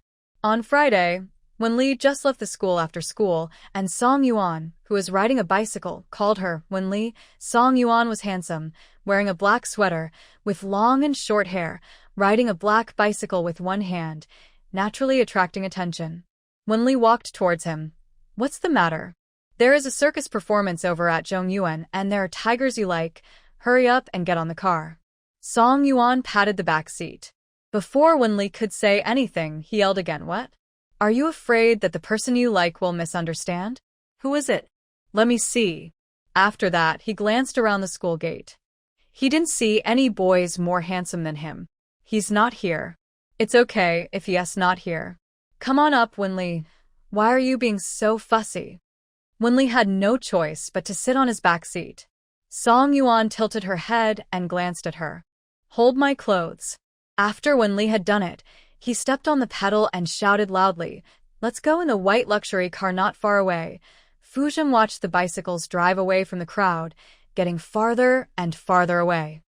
On Friday, Wenli just left the school after school, and Song Yuan, who was riding a bicycle, called her Wenli. Song Yuan was handsome, wearing a black sweater, with long and short hair, riding a black bicycle with one hand, naturally attracting attention. Wenli walked towards him. What's the matter? There is a circus performance over at Zhongyuan, and there are tigers you like. Hurry up and get on the car. Song Yuan patted the back seat. Before Wenli could say anything, he yelled again, What? Are you afraid that the person you like will misunderstand? Who is it? Let me see. After that, he glanced around the school gate. He didn't see any boys more handsome than him. He's not here. It's okay if he's not here. Come on up, Wenli. Why are you being so fussy? Wenli had no choice but to sit on his back seat. Song Yuan tilted her head and glanced at her. Hold my clothes. After Wenli had done it, he stepped on the pedal and shouted loudly, Let's go in the white luxury car not far away. Fu Zheng watched the bicycles drive away from the crowd, getting farther and farther away.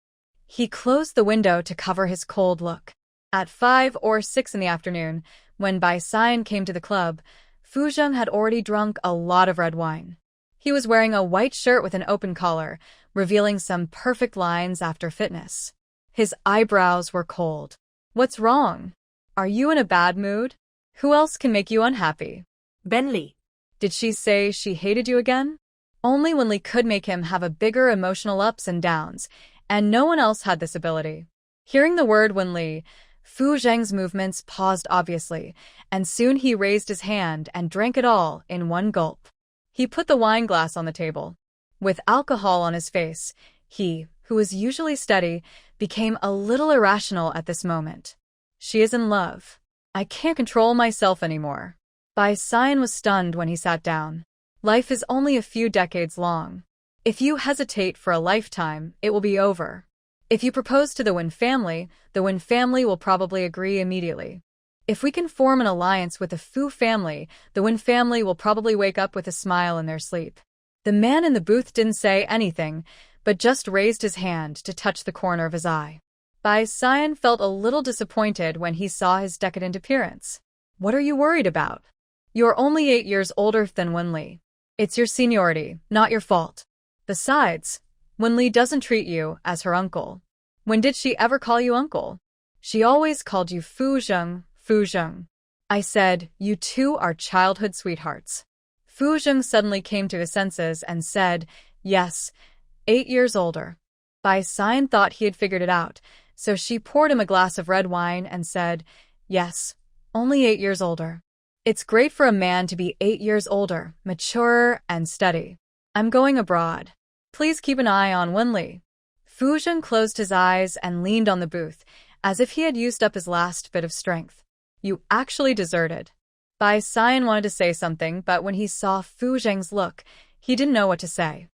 He closed the window to cover his cold look. At 5 or 6 in the afternoon, when Bai Xian came to the club, Fu Zheng had already drunk a lot of red wine. He was wearing a white shirt with an open collar, revealing some perfect lines after fitness. His eyebrows were cold. What's wrong? Are you in a bad mood? Who else can make you unhappy? Benli. Did she say she hated you again? Only Wenli could make him have a bigger emotional ups and downs, and no one else had this ability. Hearing the word Wenli, Fu Zheng's movements paused obviously, and soon he raised his hand and drank it all in one gulp. He put the wine glass on the table. With alcohol on his face, he, who was usually steady, became a little irrational at this moment. She is in love. I can't control myself anymore. Bai Xian was stunned when he sat down. Life is only a few decades long. If you hesitate for a lifetime, it will be over. If you propose to the Wen family will probably agree immediately. If we can form an alliance with the Fu family, the Wen family will probably wake up with a smile in their sleep. The man in the booth didn't say anything, but just raised his hand to touch the corner of his eye. Bai Xian felt a little disappointed when he saw his decadent appearance. What are you worried about? You're only 8 years older than Wenli. It's your seniority, not your fault. Besides, Wenli doesn't treat you as her uncle. When did she ever call you uncle? She always called you Fu Zheng, Fu Zheng. I said, you two are childhood sweethearts. Fu Zheng suddenly came to his senses and said, Yes, 8 years older. Bai Xian thought he had figured it out, so she poured him a glass of red wine and said, Yes, only 8 years older. It's great for a man to be 8 years older, mature, and steady. I'm going abroad. Please keep an eye on Wenli. Fu Zheng closed his eyes and leaned on the booth, as if he had used up his last bit of strength. You actually deserted. Bai Xian wanted to say something, but when he saw Fu Zheng's look, he didn't know what to say.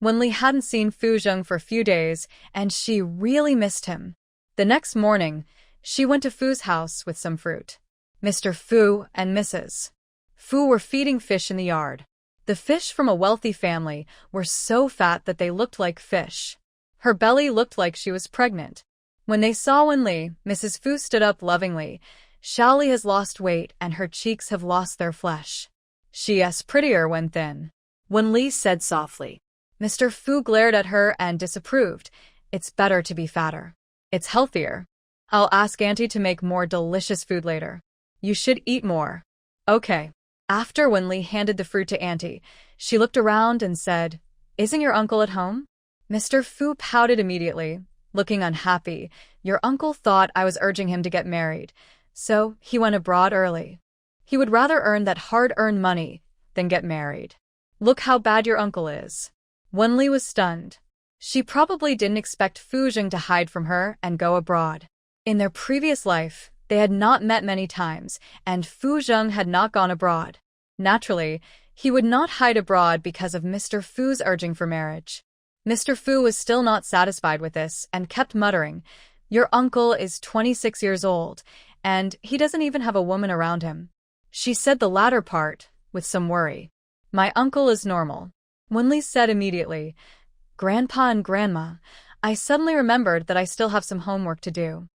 Wenli hadn't seen Fu Zheng for a few days, and she really missed him. The next morning, she went to Fu's house with some fruit. Mr. Fu and Mrs. Fu were feeding fish in the yard. The fish from a wealthy family were so fat that they looked like fish. Her belly looked like she was pregnant. When they saw Wenli, Mrs. Fu stood up lovingly. Shaoli has lost weight and her cheeks have lost their flesh. She is prettier when thin. Wenli said softly. Mr. Fu glared at her and disapproved. It's better to be fatter. It's healthier. I'll ask Auntie to make more delicious food later. You should eat more. Okay. After Wenli handed the fruit to Auntie, she looked around and said, Isn't your uncle at home? Mr. Fu pouted immediately, looking unhappy. Your uncle thought I was urging him to get married, so he went abroad early. He would rather earn that hard-earned money than get married. Look how bad your uncle is. Wenli was stunned. She probably didn't expect Fu Zheng to hide from her and go abroad. In their previous life, they had not met many times, and Fu Zheng had not gone abroad. Naturally, he would not hide abroad because of Mr. Fu's urging for marriage. Mr. Fu was still not satisfied with this and kept muttering, "Your uncle is 26 years old, and he doesn't even have a woman around him." She said the latter part with some worry. "My uncle is normal," Wenli said immediately. "Grandpa and Grandma, I suddenly remembered that I still have some homework to do.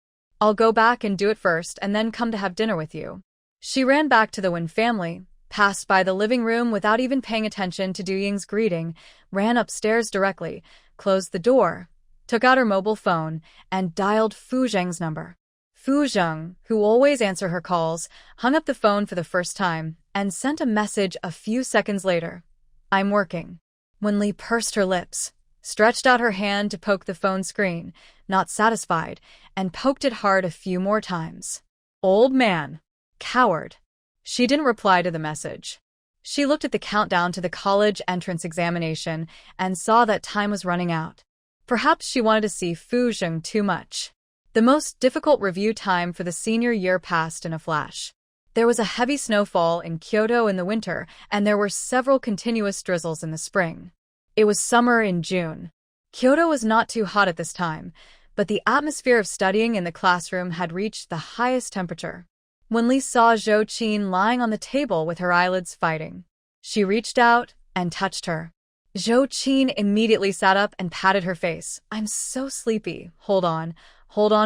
I'll go back and do it first and then come to have dinner with you." She ran back to the Wen family, passed by the living room without even paying attention to Du Ying's greeting, ran upstairs directly, closed the door, took out her mobile phone, and dialed Fu Zheng's number. Fu Zheng, who always answered her calls, hung up the phone for the first time and sent a message a few seconds later. "I'm working." Wenli pursed her lips, stretched out her hand to poke the phone screen, not satisfied, and poked it hard a few more times. "Old man. Coward." She didn't reply to the message. She looked at the countdown to the college entrance examination and saw that time was running out. Perhaps she wanted to see Fu Zheng too much. The most difficult review time for the senior year passed in a flash. There was a heavy snowfall in Kyoto in the winter, and there were several continuous drizzles in the spring. It was summer in June. Kyoto was not too hot at this time, but the atmosphere of studying in the classroom had reached the highest temperature. Wenli saw Zhou Qin lying on the table with her eyelids fighting. She reached out and touched her. Zhou Qin immediately sat up and patted her face. "I'm so sleepy. Hold on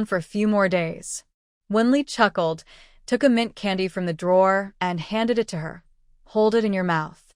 for a few more days." Wenli chuckled, took a mint candy from the drawer, and handed it to her. "Hold it in your mouth."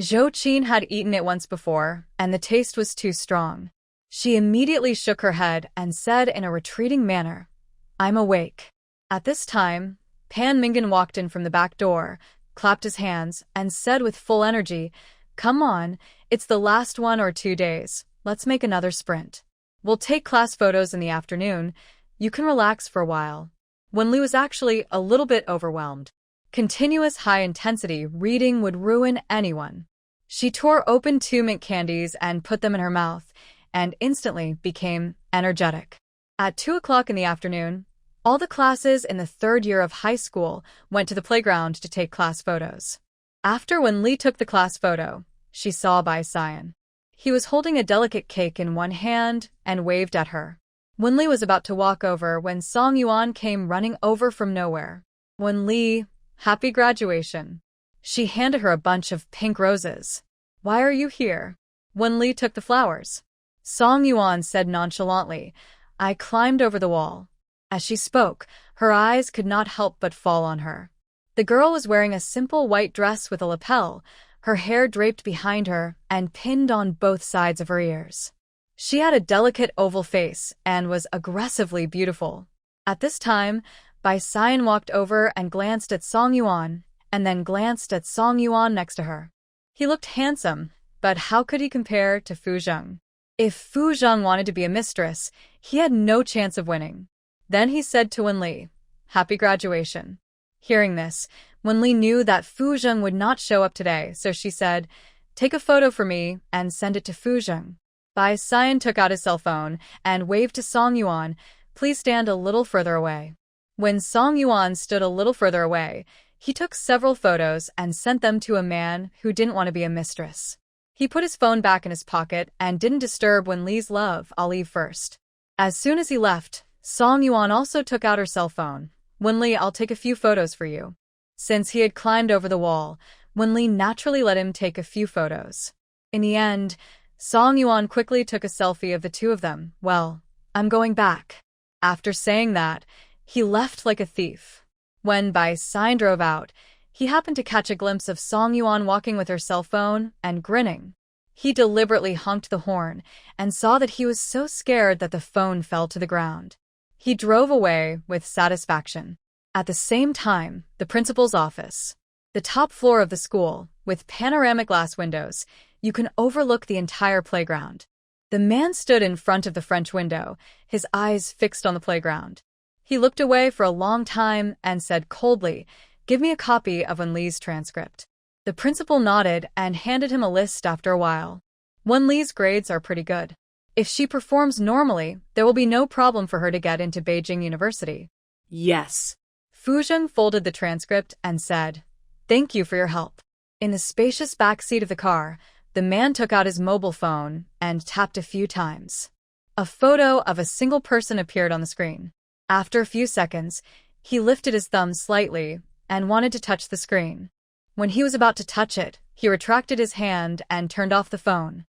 Zhou Qin had eaten it once before, and the taste was too strong. She immediately shook her head and said in a retreating manner, "I'm awake." At this time, Pan Mingan walked in from the back door, clapped his hands, and said with full energy, "Come on, it's the last 1 or 2 days. Let's make another sprint. We'll take class photos in the afternoon. You can relax for a while." Wenli was actually a little bit overwhelmed. Continuous high-intensity reading would ruin anyone. She tore open 2 mint candies and put them in her mouth, and instantly became energetic. At 2 o'clock in the afternoon, all the classes in the 3rd year of high school went to the playground to take class photos. After Wenli took the class photo, she saw Bai Xian. He was holding a delicate cake in one hand and waved at her. Wenli was about to walk over when Song Yuan came running over from nowhere. "Wenli, happy graduation." She handed her a bunch of pink roses. "Why are you here?" Wenli took the flowers. Song Yuan said nonchalantly, "I climbed over the wall." As she spoke, her eyes could not help but fall on her. The girl was wearing a simple white dress with a lapel, her hair draped behind her and pinned on both sides of her ears. She had a delicate oval face and was aggressively beautiful. At this time, Bai Xian walked over and glanced at Song Yuan, and then glanced at Song Yuan next to her. He looked handsome, but how could he compare to Fu Zheng? If Fu Zheng wanted to be a mistress, he had no chance of winning. Then he said to Wenli, "Happy graduation." Hearing this, Wenli knew that Fu Zheng would not show up today, so she said, "Take a photo for me and send it to Fu Zheng." Bai Xian took out his cell phone and waved to Song Yuan, "Please stand a little further away." When Song Yuan stood a little further away, he took several photos and sent them to a man who didn't want to be a mistress. He put his phone back in his pocket and didn't disturb Wenli's love. "I'll leave first." As soon as he left, Song Yuan also took out her cell phone. "Wenli, I'll take a few photos for you." Since he had climbed over the wall, Wenli naturally let him take a few photos. In the end, Song Yuan quickly took a selfie of the two of them. "Well, I'm going back." After saying that, he left like a thief. When Bai Xian drove out, he happened to catch a glimpse of Song Yuan walking with her cell phone and grinning. He deliberately honked the horn and saw that he was so scared that the phone fell to the ground. He drove away with satisfaction. At the same time, the principal's office. The top floor of the school, with panoramic glass windows, you can overlook the entire playground. The man stood in front of the French window, his eyes fixed on the playground. He looked away for a long time and said coldly, "Give me a copy of Wenli's transcript." The principal nodded and handed him a list after a while. "Wenli's grades are pretty good. If she performs normally, there will be no problem for her to get into Beijing University. Yes. Fu Zheng folded the transcript and said, "Thank you for your help." In the spacious back seat of the car, the man took out his mobile phone and tapped a few times. A photo of a single person appeared on the screen. After a few seconds, he lifted his thumb slightly and wanted to touch the screen. When he was about to touch it, he retracted his hand and turned off the phone.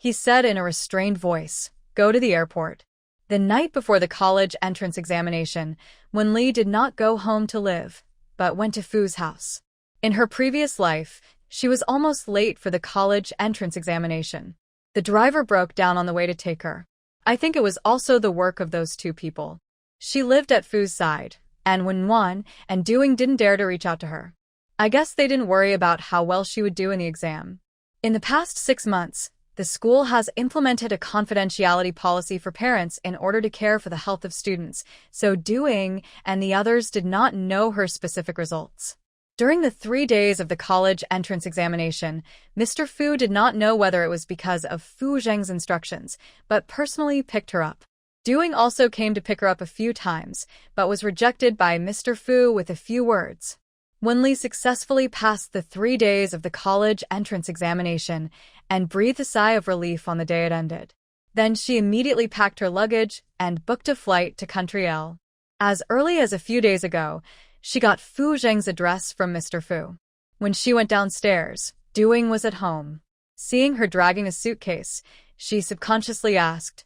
He said in a restrained voice, "Go to the airport." The night before the college entrance examination, Wenli did not go home to live, but went to Fu's house. In her previous life, she was almost late for the college entrance examination. The driver broke down on the way to take her. I think it was also the work of those two people. She lived at Fu's side, and when Wan and Doing didn't dare to reach out to her. I guess they didn't worry about how well she would do in the exam. In the past 6 months, the school has implemented a confidentiality policy for parents in order to care for the health of students, so Doing and the others did not know her specific results. During the 3 days of the college entrance examination, Mr. Fu did not know whether it was because of Fu Zheng's instructions, but personally picked her up. Doing also came to pick her up a few times, but was rejected by Mr. Fu with a few words. Wenli successfully passed the 3 days of the college entrance examination and breathed a sigh of relief on the day it ended. Then she immediately packed her luggage and booked a flight to Country L. As early as a few days ago, she got Fu Zheng's address from Mr. Fu. When she went downstairs, Doing was at home. Seeing her dragging a suitcase, she subconsciously asked,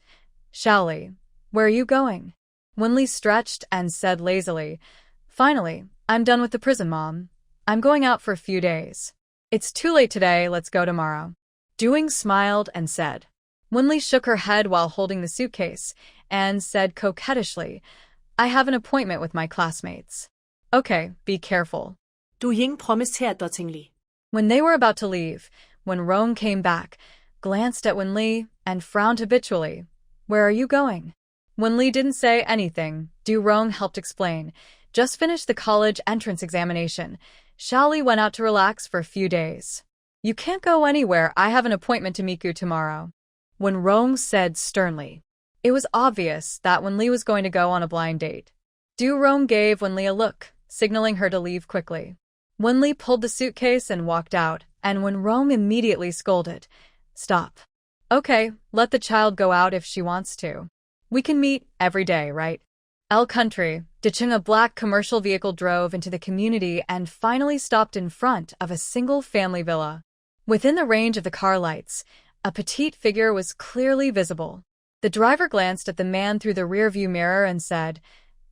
"Shaoli, where are you going?" Wenli stretched and said lazily, "Finally, I'm done with the prison, Mom. I'm going out for a few days. It's too late today, let's go tomorrow." Doing smiled and said. Wenli shook her head while holding the suitcase and said coquettishly, "I have an appointment with my classmates." "Okay, be careful." Doing promised ettertingly. When they were about to leave, when Rong came back, glanced at Wenli, and frowned habitually. "Where are you going?" Wenli didn't say anything. Du Rong helped explain. "Just finished the college entrance examination. Shaoli went out to relax for a few days." "You can't go anywhere. I have an appointment to meet you tomorrow." When Rong said sternly. It was obvious that Wenli was going to go on a blind date. Du Rong gave Wenli a look, signaling her to leave quickly. Wenli pulled the suitcase and walked out, and when Rong immediately scolded, "Stop. Okay, let the child go out if she wants to. We can meet every day, right?" L Country, ditching a black commercial vehicle, drove into the community and finally stopped in front of a single-family villa. Within the range of the car lights, a petite figure was clearly visible. The driver glanced at the man through the rearview mirror and said,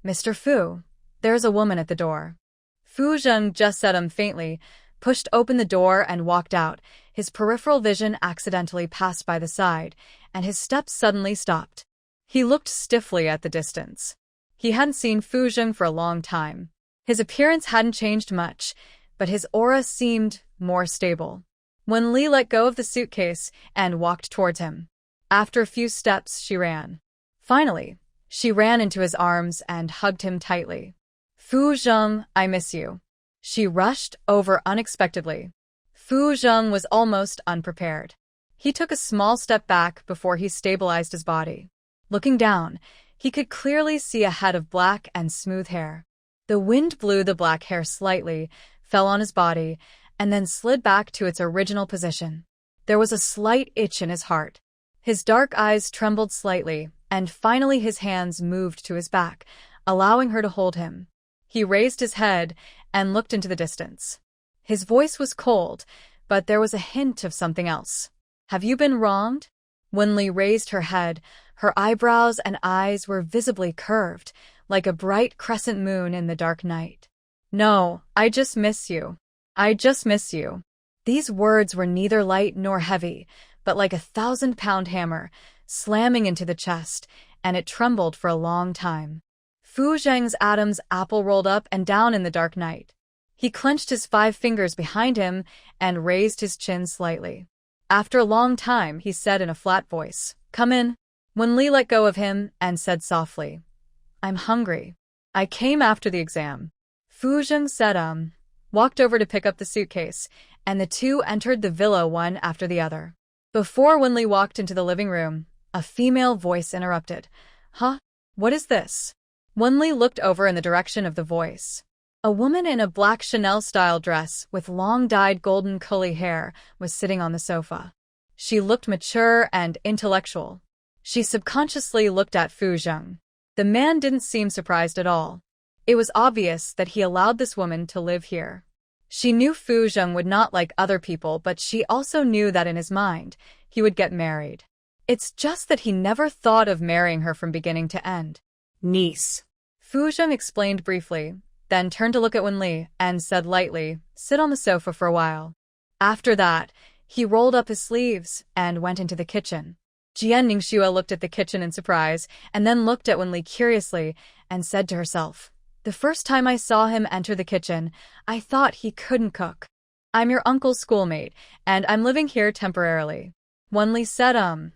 "Mr. Fu, there's a woman at the door." Fu Zheng just said faintly, pushed open the door and walked out. His peripheral vision accidentally passed by the side, and his steps suddenly stopped. He looked stiffly at the distance. He hadn't seen Fu Zheng for a long time. His appearance hadn't changed much, but his aura seemed more stable. Wenli let go of the suitcase and walked towards him. After a few steps, she ran. Finally, she ran into his arms and hugged him tightly. "Fu Zheng, I miss you." She rushed over unexpectedly. Fu Zheng was almost unprepared. He took a small step back before he stabilized his body. Looking down, he could clearly see a head of black and smooth hair. The wind blew the black hair slightly, fell on his body, and then slid back to its original position. There was a slight itch in his heart. His dark eyes trembled slightly, and finally his hands moved to his back, allowing her to hold him. He raised his head and looked into the distance. His voice was cold, but there was a hint of something else. "Have you been wronged?" Wenli raised her head. Her eyebrows and eyes were visibly curved, like a bright crescent moon in the dark night. "No, I just miss you. I just miss you." These words were neither light nor heavy, but like a 1,000-pound hammer, slamming into the chest, and it trembled for a long time. Fu Zheng's Adam's apple rolled up and down in the dark night. He clenched his 5 fingers behind him and raised his chin slightly. After a long time, he said in a flat voice, "Come in." Wenli let go of him and said softly, "I'm hungry. I came after the exam." Fu Zheng said walked over to pick up the suitcase, and the two entered the villa one after the other. Before Wenli walked into the living room, A female voice interrupted. Huh? What is this? Wenli looked over in the direction of the voice. A woman in a black Chanel-style dress with long dyed golden curly hair was sitting on the sofa. She looked mature and intellectual. She subconsciously looked at Fu Zheng. The man didn't seem surprised at all. It was obvious that he allowed this woman to live here. She knew Fu Zheng would not like other people, but she also knew that in his mind, he would get married. It's just that he never thought of marrying her from beginning to end. Niece. Fu Zheng explained briefly, then turned to look at Wenli and said lightly, sit on the sofa for a while. After that, he rolled up his sleeves and went into the kitchen. Jian Ningxue looked at the kitchen in surprise and then looked at Wenli curiously and said to herself, the first time I saw him enter the kitchen, I thought he couldn't cook. I'm your uncle's schoolmate, and I'm living here temporarily. Wenli said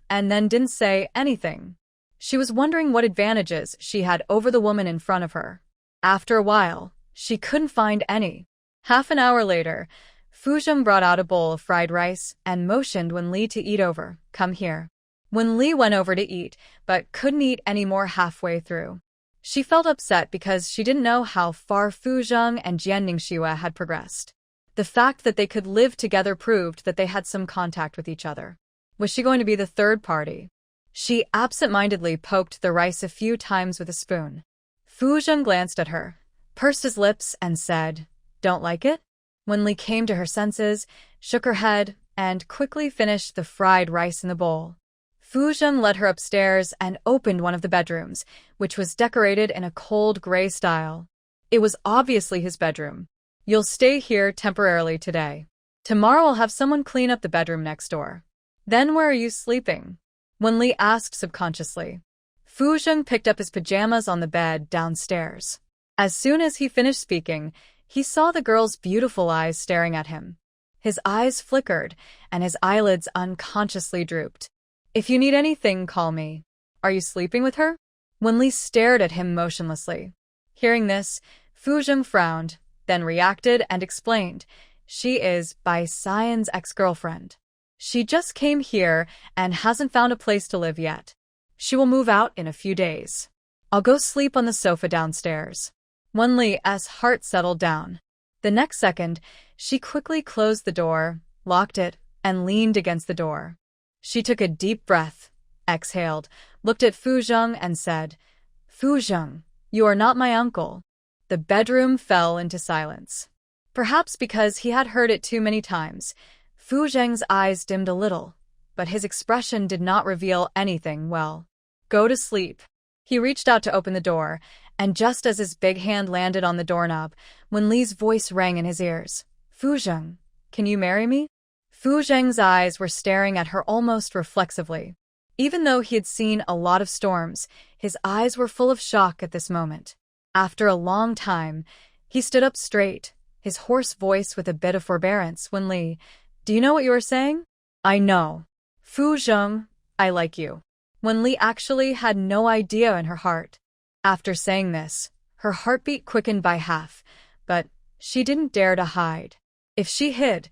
and then didn't say anything. She was wondering what advantages she had over the woman in front of her. After a while, she couldn't find any. Half an hour later, Fu Zheng brought out a bowl of fried rice and motioned Wenli to eat over. Come here. Wenli went over to eat, but couldn't eat any more halfway through. She felt upset because she didn't know how far Fu Zheng and Jian Ningxue had progressed. The fact that they could live together proved that they had some contact with each other. Was she going to be the third party? She absent-mindedly poked the rice a few times with a spoon. Fu Zheng glanced at her, pursed his lips, and said, don't like it? Wenli came to her senses, shook her head, and quickly finished the fried rice in the bowl. Fu Zheng led her upstairs and opened one of the bedrooms, which was decorated in a cold gray style. It was obviously his bedroom. You'll stay here temporarily today. Tomorrow I'll have someone clean up the bedroom next door. Then where are you sleeping? Wenli asked subconsciously. Fu Zheng picked up his pajamas on the bed downstairs. As soon as he finished speaking, he saw the girl's beautiful eyes staring at him. His eyes flickered, and his eyelids unconsciously drooped. If you need anything, call me. Are you sleeping with her? Wenli stared at him motionlessly. Hearing this, Fu Zheng frowned, then reacted and explained. She is Bai Xian's ex-girlfriend. She just came here and hasn't found a place to live yet. She will move out in a few days. I'll go sleep on the sofa downstairs. Wenli's heart settled down. The next second, she quickly closed the door, locked it, and leaned against the door. She took a deep breath, exhaled, looked at Fu Zheng and said, Fu Zheng, you are not my uncle. The bedroom fell into silence. Perhaps because he had heard it too many times, Fu Zheng's eyes dimmed a little, but his expression did not reveal anything. Well, go to sleep. He reached out to open the door, and just as his big hand landed on the doorknob, Wenli's voice rang in his ears. Fu Zheng, can you marry me? Fu Zheng's eyes were staring at her almost reflexively. Even though he had seen a lot of storms, his eyes were full of shock at this moment. After a long time, he stood up straight, his hoarse voice with a bit of forbearance. Wenli, do you know what you are saying? I know. Fu Zheng, I like you. Wenli actually had no idea in her heart. After saying this, her heartbeat quickened by half, but she didn't dare to hide. If she hid,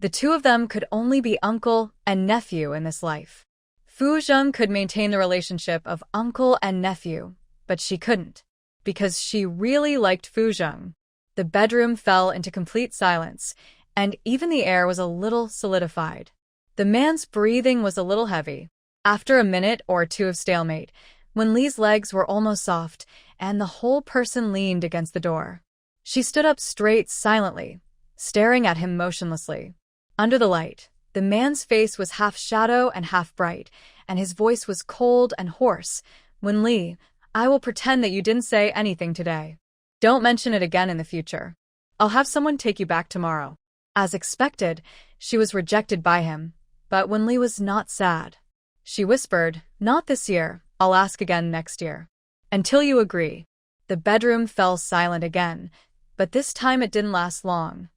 the two of them could only be uncle and nephew in this life. Fu Zheng could maintain the relationship of uncle and nephew, but she couldn't, because she really liked Fu Zheng. The bedroom fell into complete silence, and even the air was a little solidified. The man's breathing was a little heavy. After a minute or two of stalemate, Wenli's legs were almost soft, and the whole person leaned against the door. She stood up straight silently, staring at him motionlessly. Under the light, the man's face was half shadow and half bright, and his voice was cold and hoarse. Wenli, I will pretend that you didn't say anything today. Don't mention it again in the future. I'll have someone take you back tomorrow. As expected, she was rejected by him, but Wenli was not sad. She whispered, not this year, I'll ask again next year. Until you agree. The bedroom fell silent again, but this time it didn't last long.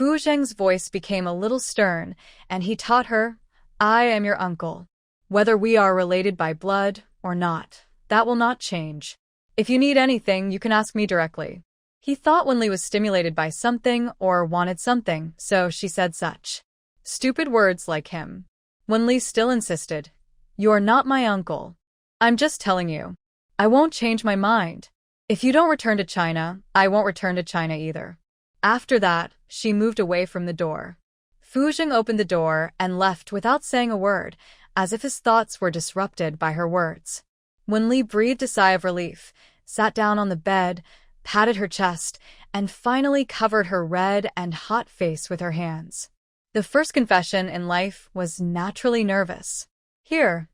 Fu Zheng's voice became a little stern, and he taught her, I am your uncle. Whether we are related by blood or not, that will not change. If you need anything, you can ask me directly. He thought Wenli was stimulated by something or wanted something, so she said such stupid words like him. Wenli still insisted, You're not my uncle. I'm just telling you. I won't change my mind. If you don't return to China, I won't return to China either. After that, she moved away from the door. Fu Zheng opened the door and left without saying a word, as if his thoughts were disrupted by her words. Wenli breathed a sigh of relief, sat down on the bed, patted her chest, and finally covered her red and hot face with her hands. The first confession in life was naturally nervous. Here,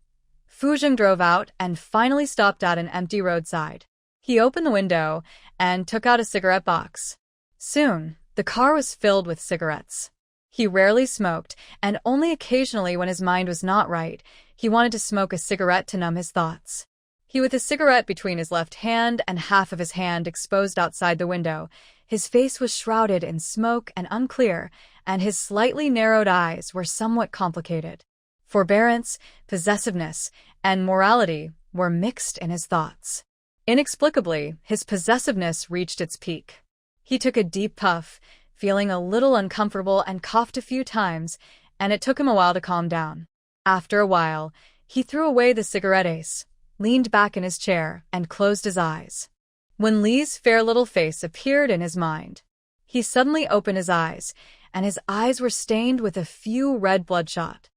Fu Zheng drove out and finally stopped at an empty roadside. He opened the window and took out a cigarette box. Soon, the car was filled with cigarettes. He rarely smoked, and only occasionally when his mind was not right, he wanted to smoke a cigarette to numb his thoughts. He with a cigarette between his left hand and half of his hand exposed outside the window. His face was shrouded in smoke and unclear, and his slightly narrowed eyes were somewhat complicated. Forbearance, possessiveness, and morality were mixed in his thoughts. Inexplicably, his possessiveness reached its peak. He took a deep puff, feeling a little uncomfortable, and coughed a few times, and it took him a while to calm down. After a while, he threw away the cigarette ace, leaned back in his chair, and closed his eyes. When Li's fair little face appeared in his mind, he suddenly opened his eyes, and his eyes were stained with a few red bloodshot.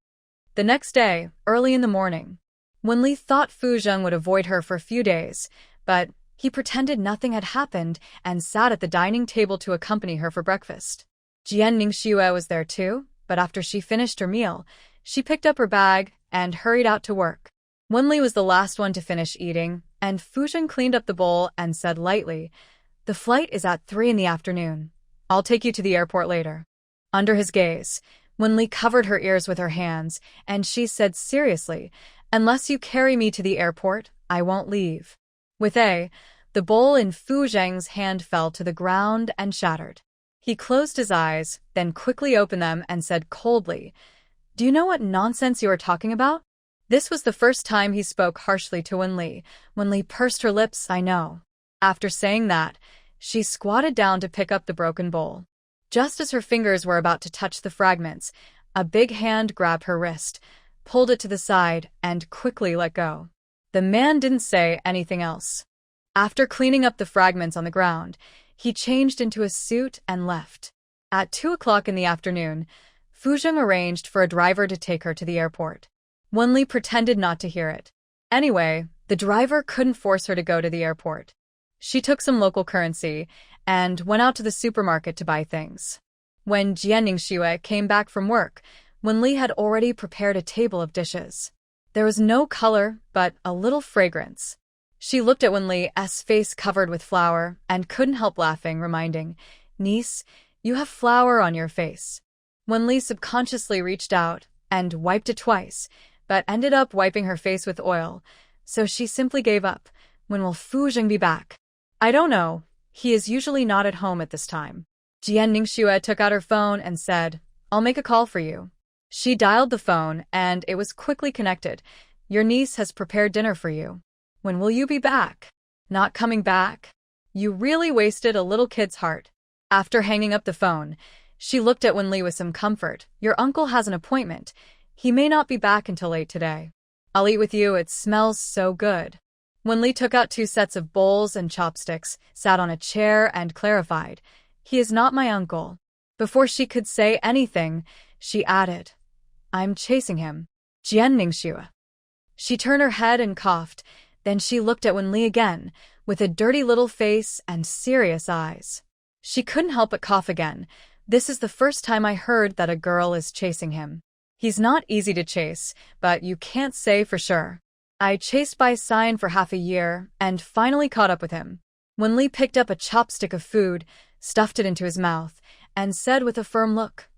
The next day, early in the morning, Wenli thought Fu Zheng would avoid her for a few days, but he pretended nothing had happened and sat at the dining table to accompany her for breakfast. Jian Ningxue was there too, but after she finished her meal, she picked up her bag and hurried out to work. Wenli was the last one to finish eating, and Fu Zheng cleaned up the bowl and said lightly, "The flight is at 3 in the afternoon. I'll take you to the airport later." Under his gaze, Wenli covered her ears with her hands, and she said seriously, "Unless you carry me to the airport, I won't leave." The bowl in Fu Zheng's hand fell to the ground and shattered. He closed his eyes, then quickly opened them and said coldly, "Do you know what nonsense you are talking about?" This was the first time he spoke harshly to Wenli. Wenli pursed her lips, "I know." After saying that, she squatted down to pick up the broken bowl. Just as her fingers were about to touch the fragments, a big hand grabbed her wrist, pulled it to the side, and quickly let go. The man didn't say anything else. After cleaning up the fragments on the ground, he changed into a suit and left. At 2 o'clock in the afternoon, Fu Zheng arranged for a driver to take her to the airport. Wenli pretended not to hear it. Anyway, the driver couldn't force her to go to the airport. She took some local currency and went out to the supermarket to buy things. When Jian Ningxue came back from work, Wenli had already prepared a table of dishes. There was no color, but a little fragrance. She looked at Wenli's face covered with flour and couldn't help laughing, reminding, "Niece, you have flour on your face." Wenli subconsciously reached out and wiped it twice, but ended up wiping her face with oil, so she simply gave up. "When will Fu Zheng be back?" "I don't know. He is usually not at home at this time." Jian Ningxue took out her phone and said, "I'll make a call for you." She dialed the phone, and it was quickly connected. "Your niece has prepared dinner for you. When will you be back?" "Not coming back? You really wasted a little kid's heart." After hanging up the phone, she looked at Wenli with some comfort. "Your uncle has an appointment. He may not be back until late today. I'll eat with you. It smells so good." Wenli took out 2 sets of bowls and chopsticks, sat on a chair, and clarified, "He is not my uncle." Before she could say anything, she added, "I'm chasing him." Jian Ningxue. She turned her head and coughed. Then she looked at Wenli again, with a dirty little face and serious eyes. She couldn't help but cough again. "This is the first time I heard that a girl is chasing him. He's not easy to chase, but you can't say for sure. I chased Bai Xian for half a year, and finally caught up with him." Wenli picked up a chopstick of food, stuffed it into his mouth, and said with a firm look,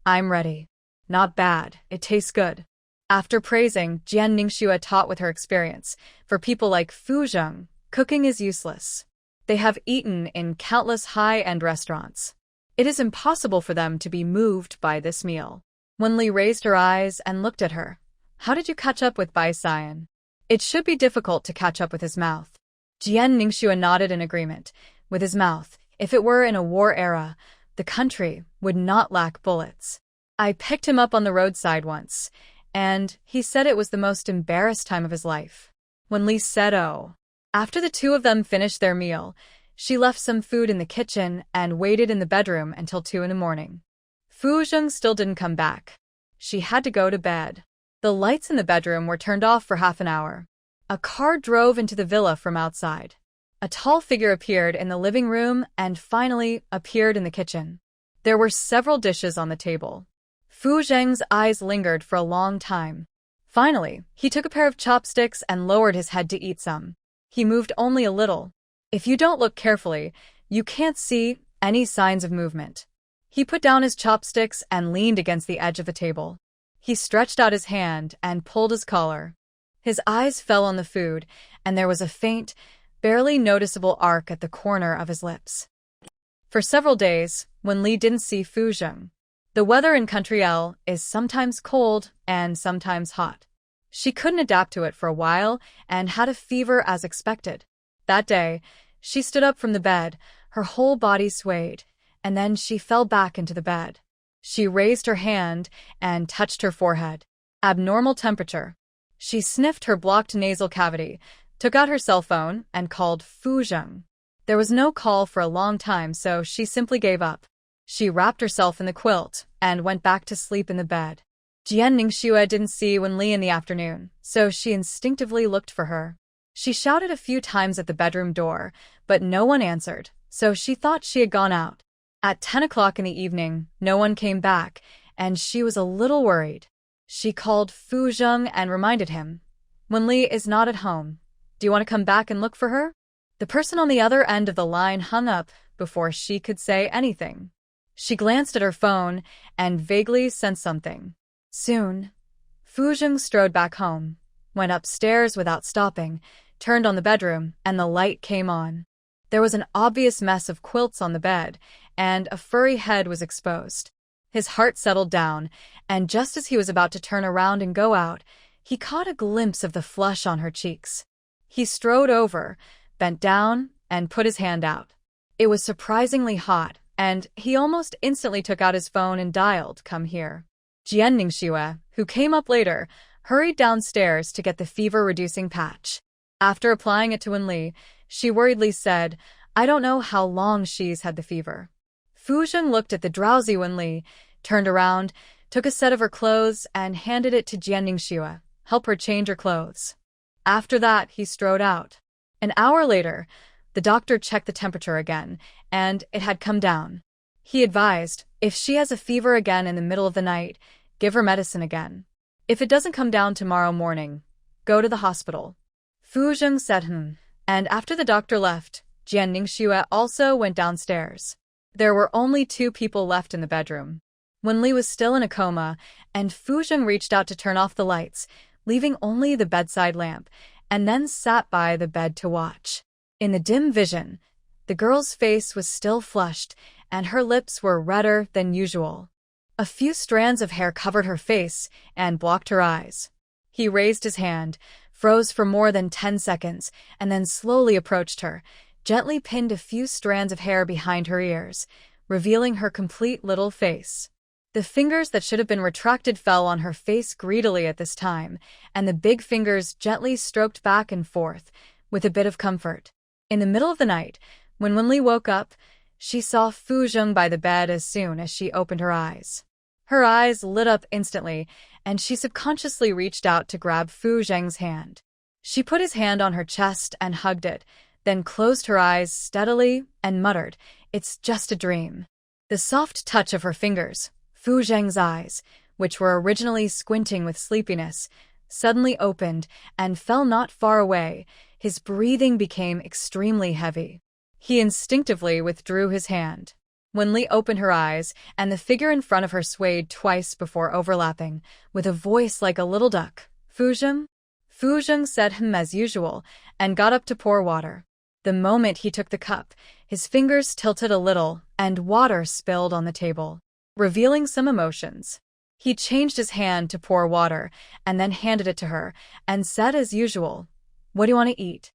"I'm ready." "Not bad, it tastes good." After praising, Jian Ningxue taught with her experience, for people like Fu Zheng, cooking is useless. They have eaten in countless high-end restaurants. It is impossible for them to be moved by this meal. Wenli raised her eyes and looked at her. "How did you catch up with Bai Xian?" "It should be difficult to catch up with his mouth." Jian Ningxue nodded in agreement. "With his mouth, if it were in a war era, the country would not lack bullets. I picked him up on the roadside once, and he said it was the most embarrassed time of his life. Wenli said, "Oh." After the two of them finished their meal, she left some food in the kitchen and waited in the bedroom until 2 in the morning. Fu Zheng still didn't come back. She had to go to bed. The lights in the bedroom were turned off for half an hour. A car drove into the villa from outside. A tall figure appeared in the living room and finally appeared in the kitchen. There were several dishes on the table. Fu Zheng's eyes lingered for a long time. Finally, he took a pair of chopsticks and lowered his head to eat some. He moved only a little. If you don't look carefully, you can't see any signs of movement. He put down his chopsticks and leaned against the edge of the table. He stretched out his hand and pulled his collar. His eyes fell on the food, and there was a faint, barely noticeable arc at the corner of his lips. For several days, Wenli didn't see Fu Zheng. The weather in Country L is sometimes cold and sometimes hot. She couldn't adapt to it for a while and had a fever as expected. That day, she stood up from the bed, her whole body swayed, and then she fell back into the bed. She raised her hand and touched her forehead. Abnormal temperature. She sniffed her blocked nasal cavity, took out her cell phone, and called Fu Zheng. There was no call for a long time, so she simply gave up. She wrapped herself in the quilt and went back to sleep in the bed. Jian Ningxue didn't see Wenli in the afternoon, so she instinctively looked for her. She shouted a few times at the bedroom door, but no one answered, so she thought she had gone out. At 10 o'clock in the evening, no one came back, and she was a little worried. She called Fu Zheng and reminded him, "Wenli is not at home. Do you want to come back and look for her?" The person on the other end of the line hung up before she could say anything. She glanced at her phone and vaguely sensed something. Soon, Fu Zheng strode back home, went upstairs without stopping, turned on the bedroom, and the light came on. There was an obvious mess of quilts on the bed, and a furry head was exposed. His heart settled down, and just as he was about to turn around and go out, he caught a glimpse of the flush on her cheeks. He strode over, bent down, and put his hand out. It was surprisingly hot, and he almost instantly took out his phone and dialed, "Come here." Jian Ningxue, who came up later, hurried downstairs to get the fever-reducing patch. After applying it to Wenli, she worriedly said, "I don't know how long she's had the fever." Fu Zheng looked at the drowsy Wenli, turned around, took a set of her clothes, and handed it to Jian Ningxue, "Help her change her clothes." After that, he strode out. An hour later, the doctor checked the temperature again, and it had come down. He advised, if she has a fever again in the middle of the night, give her medicine again. If it doesn't come down tomorrow morning, go to the hospital. Fu Zheng said and after the doctor left, Jian Ningxue also went downstairs. There were only 2 people left in the bedroom. Wenli was still in a coma, and Fu Zheng reached out to turn off the lights, leaving only the bedside lamp, and then sat by the bed to watch. In the dim vision, the girl's face was still flushed, and her lips were redder than usual. A few strands of hair covered her face and blocked her eyes. He raised his hand, froze for more than 10 seconds, and then slowly approached her, gently pinned a few strands of hair behind her ears, revealing her complete little face. The fingers that should have been retracted fell on her face greedily at this time, and the big fingers gently stroked back and forth, with a bit of comfort. In the middle of the night, when Wenli woke up, she saw Fu Zheng by the bed as soon as she opened her eyes. Her eyes lit up instantly, and she subconsciously reached out to grab Fu Zheng's hand. She put his hand on her chest and hugged it, then closed her eyes steadily and muttered, "It's just a dream." The soft touch of her fingers, Fu Zheng's eyes, which were originally squinting with sleepiness, suddenly opened and fell not far away. His breathing became extremely heavy. He instinctively withdrew his hand. Wenli opened her eyes, and the figure in front of her swayed twice before overlapping, with a voice like a little duck. "Fu Zheng?" Fu Zheng said as usual, and got up to pour water. The moment he took the cup, his fingers tilted a little, and water spilled on the table, revealing some emotions. He changed his hand to pour water, and then handed it to her, and said as usual, "What do you want to eat?"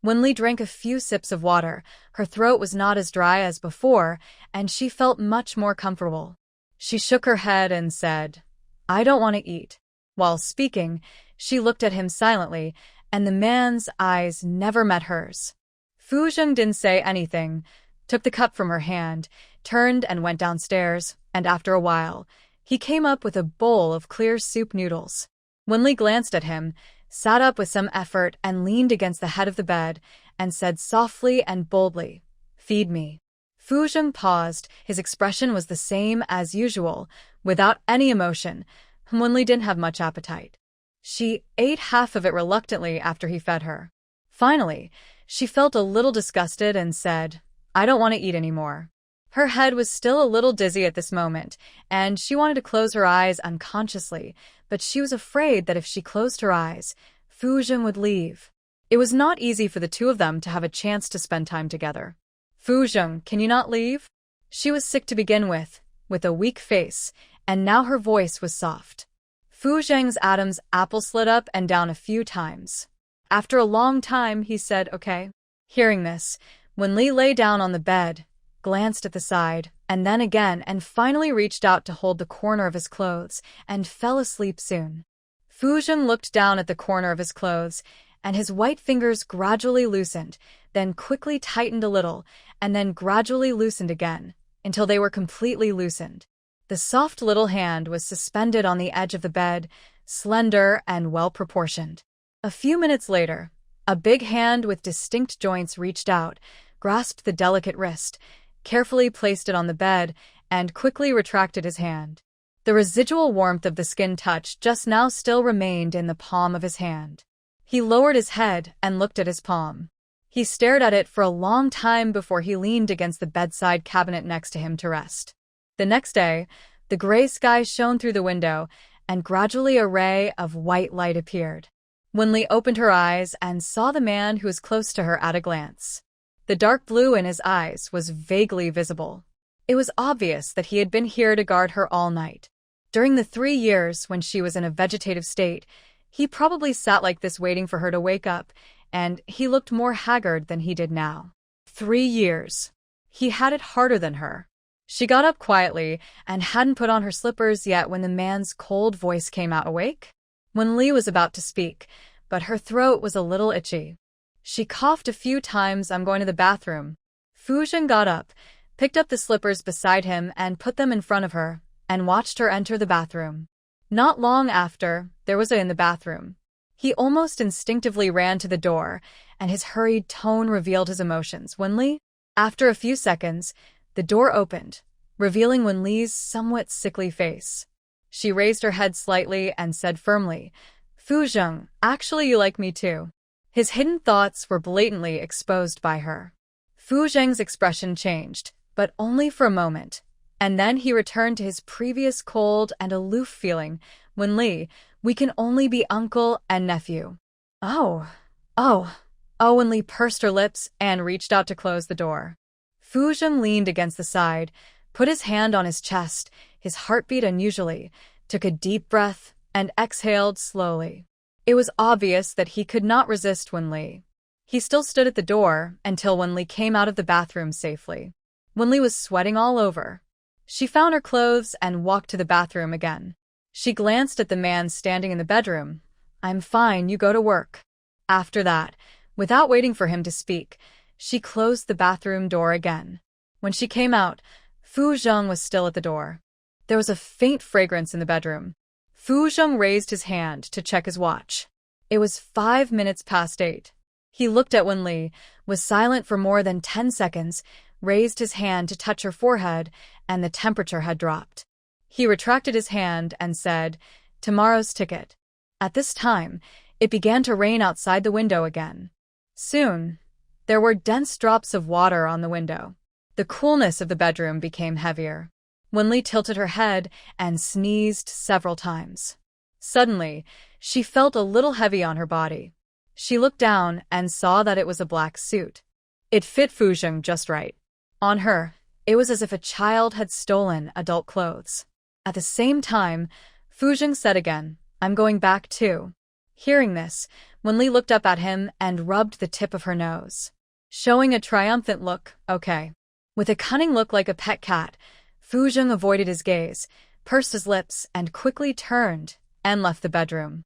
Wenli drank a few sips of water. Her throat was not as dry as before, and she felt much more comfortable. She shook her head and said, "I don't want to eat." While speaking, she looked at him silently, and the man's eyes never met hers. Fu Zheng didn't say anything, took the cup from her hand, turned and went downstairs, and after a while, he came up with a bowl of clear soup noodles. Wenli glanced at him, sat up with some effort and leaned against the head of the bed, and said softly and boldly, "Feed me." Fu Zheng paused. His expression was the same as usual, without any emotion. Wenli didn't have much appetite. She ate half of it reluctantly after he fed her. Finally, she felt a little disgusted and said, "I don't want to eat anymore." Her head was still a little dizzy at this moment, and she wanted to close her eyes unconsciously, but she was afraid that if she closed her eyes, Fu Zheng would leave. It was not easy for the two of them to have a chance to spend time together. "Fu Zheng, can you not leave?" She was sick to begin with a weak face, and now her voice was soft. Fu Zheng's Adam's apple slid up and down a few times. After a long time, he said, "Okay." Hearing this, Wenli lay down on the bed, glanced at the side, and then again, and finally reached out to hold the corner of his clothes, and fell asleep soon. Fu Zheng looked down at the corner of his clothes, and his white fingers gradually loosened, then quickly tightened a little, and then gradually loosened again, until they were completely loosened. The soft little hand was suspended on the edge of the bed, slender and well-proportioned. A few minutes later, a big hand with distinct joints reached out, grasped the delicate wrist, carefully placed it on the bed, and quickly retracted his hand. The residual warmth of the skin touch just now still remained in the palm of his hand. He lowered his head and looked at his palm. He stared at it for a long time before he leaned against the bedside cabinet next to him to rest. The next day, the gray sky shone through the window, and gradually a ray of white light appeared. Wenli opened her eyes and saw the man who was close to her at a glance. The dark blue in his eyes was vaguely visible. It was obvious that he had been here to guard her all night. During the 3 years when she was in a vegetative state, he probably sat like this waiting for her to wake up, and he looked more haggard than he did now. 3 years. He had it harder than her. She got up quietly and hadn't put on her slippers yet when the man's cold voice came out. "Awake?" Wenli was about to speak, but her throat was a little itchy. She coughed a few times. "I'm going to the bathroom." Fu Zheng got up, picked up the slippers beside him and put them in front of her, and watched her enter the bathroom. Not long after, there was in the bathroom. He almost instinctively ran to the door, and his hurried tone revealed his emotions. "Wenli?" After a few seconds, the door opened, revealing Wenli's somewhat sickly face. She raised her head slightly and said firmly, "Fu Zheng, actually you like me too." His hidden thoughts were blatantly exposed by her. Fu Zheng's expression changed, but only for a moment, and then he returned to his previous cold and aloof feeling. "Wenli, we can only be uncle and nephew." Oh, Wenli pursed her lips and reached out to close the door. Fu Zheng leaned against the side, put his hand on his chest, his heart beat unusually, took a deep breath, and exhaled slowly. It was obvious that he could not resist Wenli. He still stood at the door until Wenli came out of the bathroom safely. Wenli was sweating all over. She found her clothes and walked to the bathroom again. She glanced at the man standing in the bedroom. "I'm fine, you go to work." After that, without waiting for him to speak, she closed the bathroom door again. When she came out, Fu Zheng was still at the door. There was a faint fragrance in the bedroom. Fu Zheng raised his hand to check his watch. It was 5 minutes past 8. He looked at Wenli, was silent for more than 10 seconds, raised his hand to touch her forehead, and the temperature had dropped. He retracted his hand and said, "Tomorrow's ticket." At this time, it began to rain outside the window again. Soon, there were dense drops of water on the window. The coolness of the bedroom became heavier. Wenli tilted her head and sneezed several times. Suddenly, she felt a little heavy on her body. She looked down and saw that it was a black suit. It fit Fu Zheng just right. On her, it was as if a child had stolen adult clothes. At the same time, Fu Zheng said again, "I'm going back too." Hearing this, Wenli looked up at him and rubbed the tip of her nose, showing a triumphant look. "Okay." With a cunning look like a pet cat, Fu Zheng avoided his gaze, pursed his lips, and quickly turned and left the bedroom.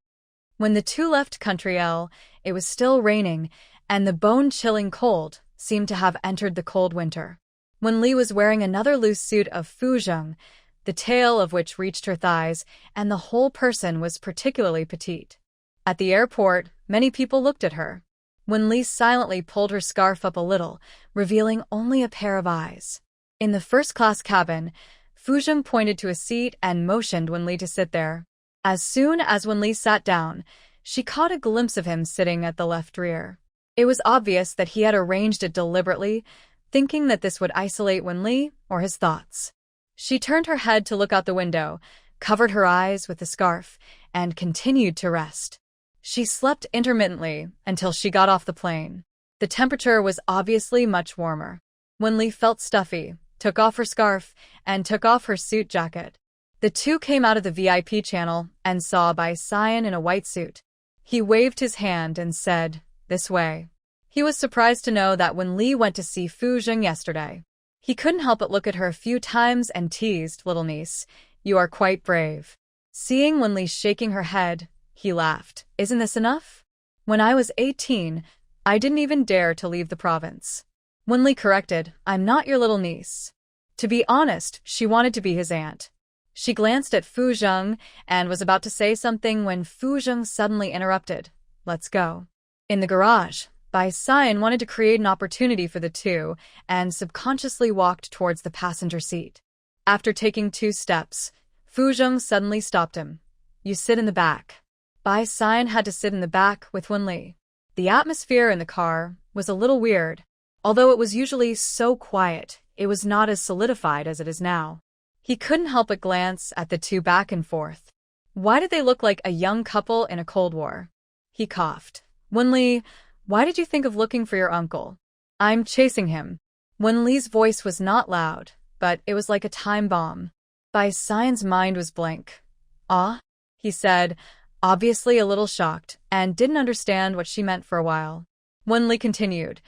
When the two left Country L, it was still raining, and the bone-chilling cold seemed to have entered the cold winter. Wenli was wearing another loose suit of fuzheng, the tail of which reached her thighs, and the whole person was particularly petite. At the airport, many people looked at her. Wenli silently pulled her scarf up a little, revealing only a pair of eyes. In the first-class cabin, Fuzheng pointed to a seat and motioned Wenli to sit there. As soon as Wenli sat down, she caught a glimpse of him sitting at the left rear. It was obvious that he had arranged it deliberately, thinking that this would isolate Wenli or his thoughts. She turned her head to look out the window, covered her eyes with the scarf, and continued to rest. She slept intermittently until she got off the plane. The temperature was obviously much warmer. Wenli felt stuffy, took off her scarf, and took off her suit jacket. The two came out of the VIP channel and saw Bai Xian in a white suit. He waved his hand and said, "This way." He was surprised to know that Wenli went to see Fuzheng yesterday. He couldn't help but look at her a few times and teased, "Little niece, you are quite brave." Seeing Wenli shaking her head, he laughed. "Isn't this enough? When I was 18, I didn't even dare to leave the province." Wenli corrected, "I'm not your little niece." To be honest, she wanted to be his aunt. She glanced at Fuzheng and was about to say something when Fuzheng suddenly interrupted. "Let's go." In the garage, Bai Xian wanted to create an opportunity for the two and subconsciously walked towards the passenger seat. After taking 2 steps, Fuzheng suddenly stopped him. "You sit in the back." Bai Xian had to sit in the back with Wenli. The atmosphere in the car was a little weird. Although it was usually so quiet, it was not as solidified as it is now. He couldn't help but glance at the two back and forth. Why did they look like a young couple in a Cold War? He coughed. "Wenli, why did you think of looking for your uncle?" "I'm chasing him." Wenli's voice was not loud, but it was like a time bomb. Bai Xian's mind was blank. "Ah?" he said, obviously a little shocked, and didn't understand what she meant for a while. Wenli continued,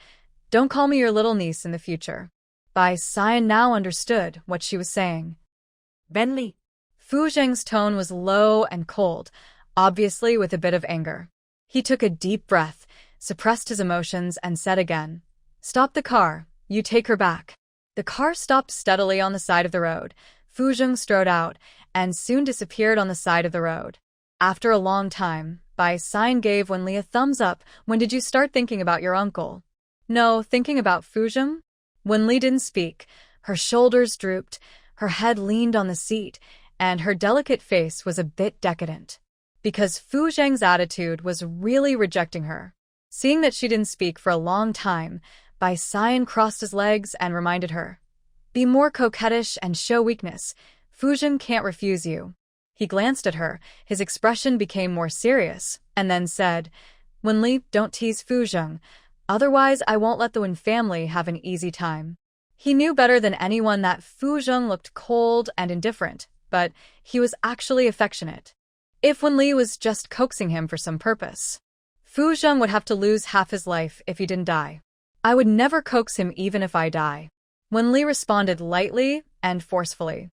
"Don't call me your little niece in the future." Bai Xian now understood what she was saying. Benli. Fuzheng's tone was low and cold, obviously with a bit of anger. He took a deep breath, suppressed his emotions, and said again, "Stop the car. You take her back." The car stopped steadily on the side of the road. Fuzheng strode out and soon disappeared on the side of the road. After a long time, Bai Xian gave Wenli a thumbs up. "When did you start thinking about your uncle?" "No, thinking about Fuzheng?" Wenli didn't speak. Her shoulders drooped, her head leaned on the seat, and her delicate face was a bit decadent. Because Fuzheng's attitude was really rejecting her. Seeing that she didn't speak for a long time, Bai Xian crossed his legs and reminded her, "Be more coquettish and show weakness. Fuzheng can't refuse you." He glanced at her, his expression became more serious, and then said, "Wenli, don't tease Fuzheng. Otherwise, I won't let the Wen family have an easy time." He knew better than anyone that Fuzheng looked cold and indifferent, but he was actually affectionate. If Wenli was just coaxing him for some purpose, Fuzheng would have to lose half his life if he didn't die. "I would never coax him even if I die." Wenli responded lightly and forcefully.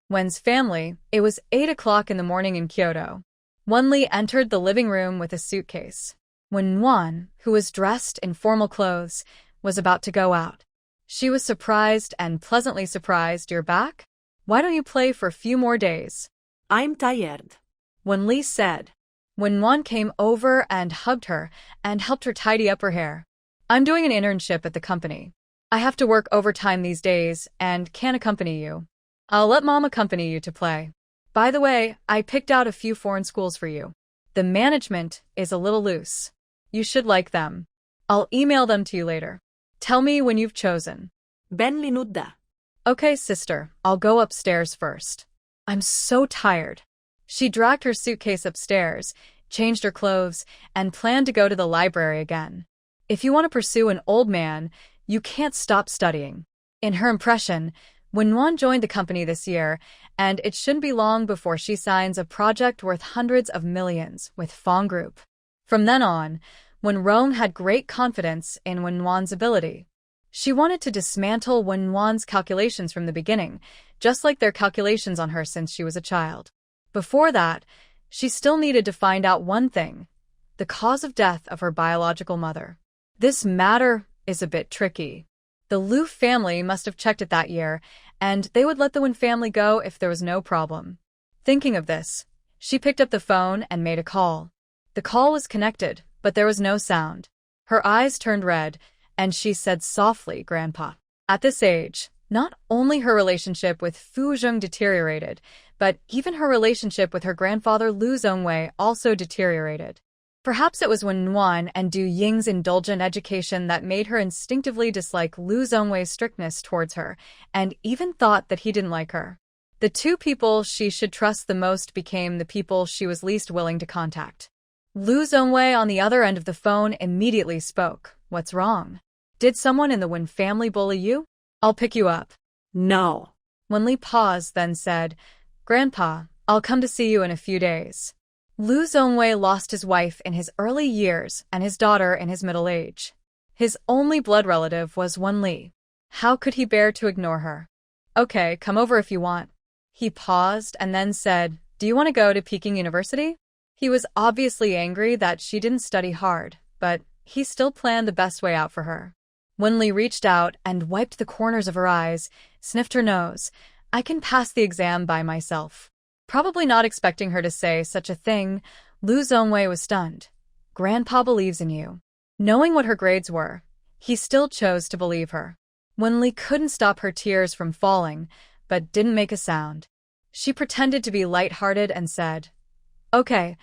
Wen's family, it was 8 o'clock in the morning in Kyoto. Wenli entered the living room with a suitcase. Wan, who was dressed in formal clothes, was about to go out. She was surprised and pleasantly surprised. "You're back? Why don't you play for a few more days?" I'm tired. Wenli said. Wan came over and hugged her and helped her tidy up her hair. "I'm doing an internship at the company. I have to work overtime these days and can't accompany you. I'll let Mom accompany you to play. By the way, I picked out a few foreign schools for you. The management is a little loose. You should like them. I'll email them to you later. Tell me when you've chosen." Benli nudda. "Okay, sister, I'll go upstairs first. I'm so tired." She dragged her suitcase upstairs, changed her clothes, and planned to go to the library again. If you want to pursue an old man, you can't stop studying. In her impression, Wan joined the company this year, and it shouldn't be long before she signs a project worth hundreds of millions with Fong Group. From then on, Rong had great confidence in Wan's ability. She wanted to dismantle Wan's calculations from the beginning, just like their calculations on her since she was a child. Before that, She still needed to find out one thing: the cause of death of her biological mother. This matter is a bit tricky. The Liu family must have checked it that year, and they would let the Wen family go if there was no problem. Thinking of this, she picked up the phone and made a call. The call was connected, but there was no sound. Her eyes turned red, and she said softly, "Grandpa." At this age, not only her relationship with Fu Zheng deteriorated, but even her relationship with her grandfather Liu Zhongwei also deteriorated. Perhaps it was Wen Nuan and Du Ying's indulgent education that made her instinctively dislike Liu Zhongwei's strictness towards her, and even thought that he didn't like her. The two people she should trust the most became the people she was least willing to contact. Liu Zhongwei on the other end of the phone immediately spoke. "What's wrong? Did someone in the Wen family bully you? I'll pick you up." No. Wen Li paused, then said, "Grandpa, I'll come to see you in a few days." Liu Zhongwei lost his wife in his early years and his daughter in his middle age. His only blood relative was Wen Li. How could he bear to ignore her? "Okay, come over if you want." He paused and then said, "Do you want to go to Peking University?" He was obviously angry that she didn't study hard, but he still planned the best way out for her. Wen Li reached out and wiped the corners of her eyes, sniffed her nose. "I can pass the exam by myself." Probably not expecting her to say such a thing, Liu Zhongwei was stunned. "Grandpa believes in you." Knowing what her grades were, he still chose to believe her. Wen Li couldn't stop her tears from falling, but didn't make a sound. She pretended to be light-hearted and said, "Okay,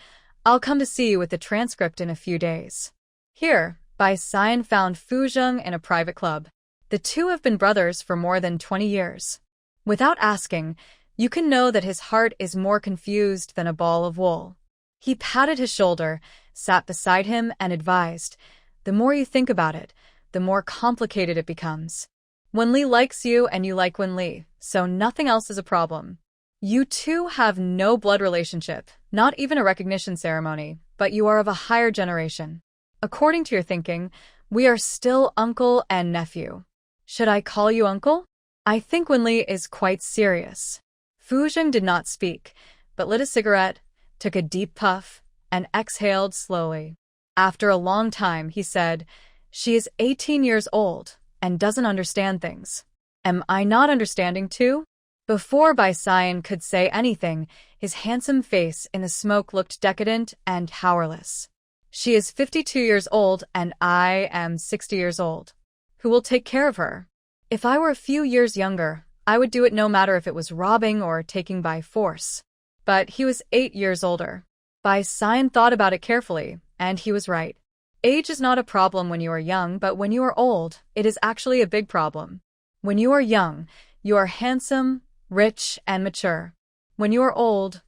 I'll come to see you with the transcript in a few days." Here, Bai Xian found Fu Zheng in a private club. The two have been brothers for more than 20 years. Without asking, you can know that his heart is more confused than a ball of wool. He patted his shoulder, sat beside him, and advised, "The more you think about it, the more complicated it becomes. Wen Li likes you and you like Wen Li, so nothing else is a problem. You two have no blood relationship, not even a recognition ceremony, but you are of a higher generation. According to your thinking, we are still uncle and nephew. Should I call you uncle? I think Wen Li is quite serious." Fu Zheng did not speak, but lit a cigarette, took a deep puff, and exhaled slowly. After a long time, he said, "She is 18 years old and doesn't understand things. Am I not understanding too?" Before Bai Xian could say anything, his handsome face in the smoke looked decadent and powerless. "She is 52 years old and I am 60 years old. Who will take care of her? If I were a few years younger, I would do it no matter if it was robbing or taking by force." But he was 8 years older. Bai Xian thought about it carefully, and he was right. Age is not a problem when you are young, but when you are old, it is actually a big problem. When you are young, you are handsome, rich, and mature. When you are old,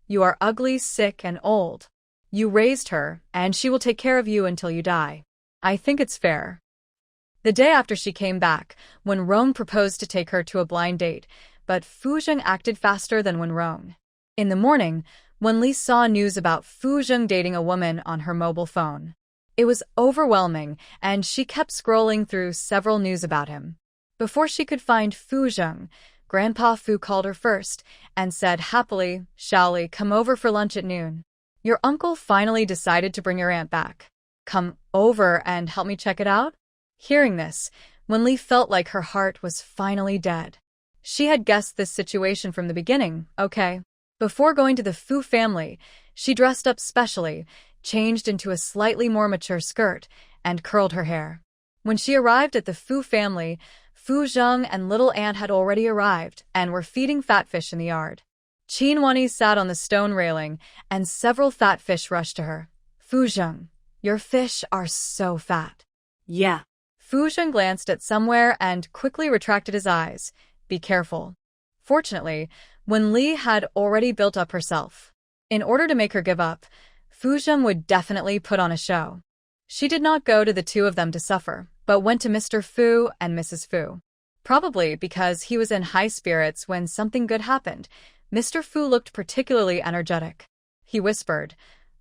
you are ugly, sick, and old. You raised her, and she will take care of you until you die. I think it's fair. The day after she came back, Wen Rong proposed to take her to a blind date, but Fu Zheng acted faster than Wen Rong. In the morning, Wen Li saw news about Fu Zheng dating a woman on her mobile phone. It was overwhelming, and she kept scrolling through several news about him. Before she could find Fu Zheng, Grandpa Fu called her first and said happily, "Shall we come over for lunch at noon? Your uncle finally decided to bring your aunt back. Come over and help me check it out?" Hearing this, Wen Li felt like her heart was finally dead. She had guessed this situation from the beginning, okay. Before going to the Fu family, she dressed up specially, changed into a slightly more mature skirt, and curled her hair. When she arrived at the Fu family, Fu Zheng and little aunt had already arrived and were feeding fat fish in the yard. Qin Wanyi sat on the stone railing, and several fat fish rushed to her. "Fu Zheng, your fish are so fat." Yeah. Fu Zheng glanced at somewhere and quickly retracted his eyes. "Be careful." Fortunately, Wen Li had already built up herself. In order to make her give up, Fu Zheng would definitely put on a show. She did not go to the two of them to suffer, but went to Mr. Fu and Mrs. Fu. Probably because he was in high spirits when something good happened, Mr. Fu looked particularly energetic. He whispered,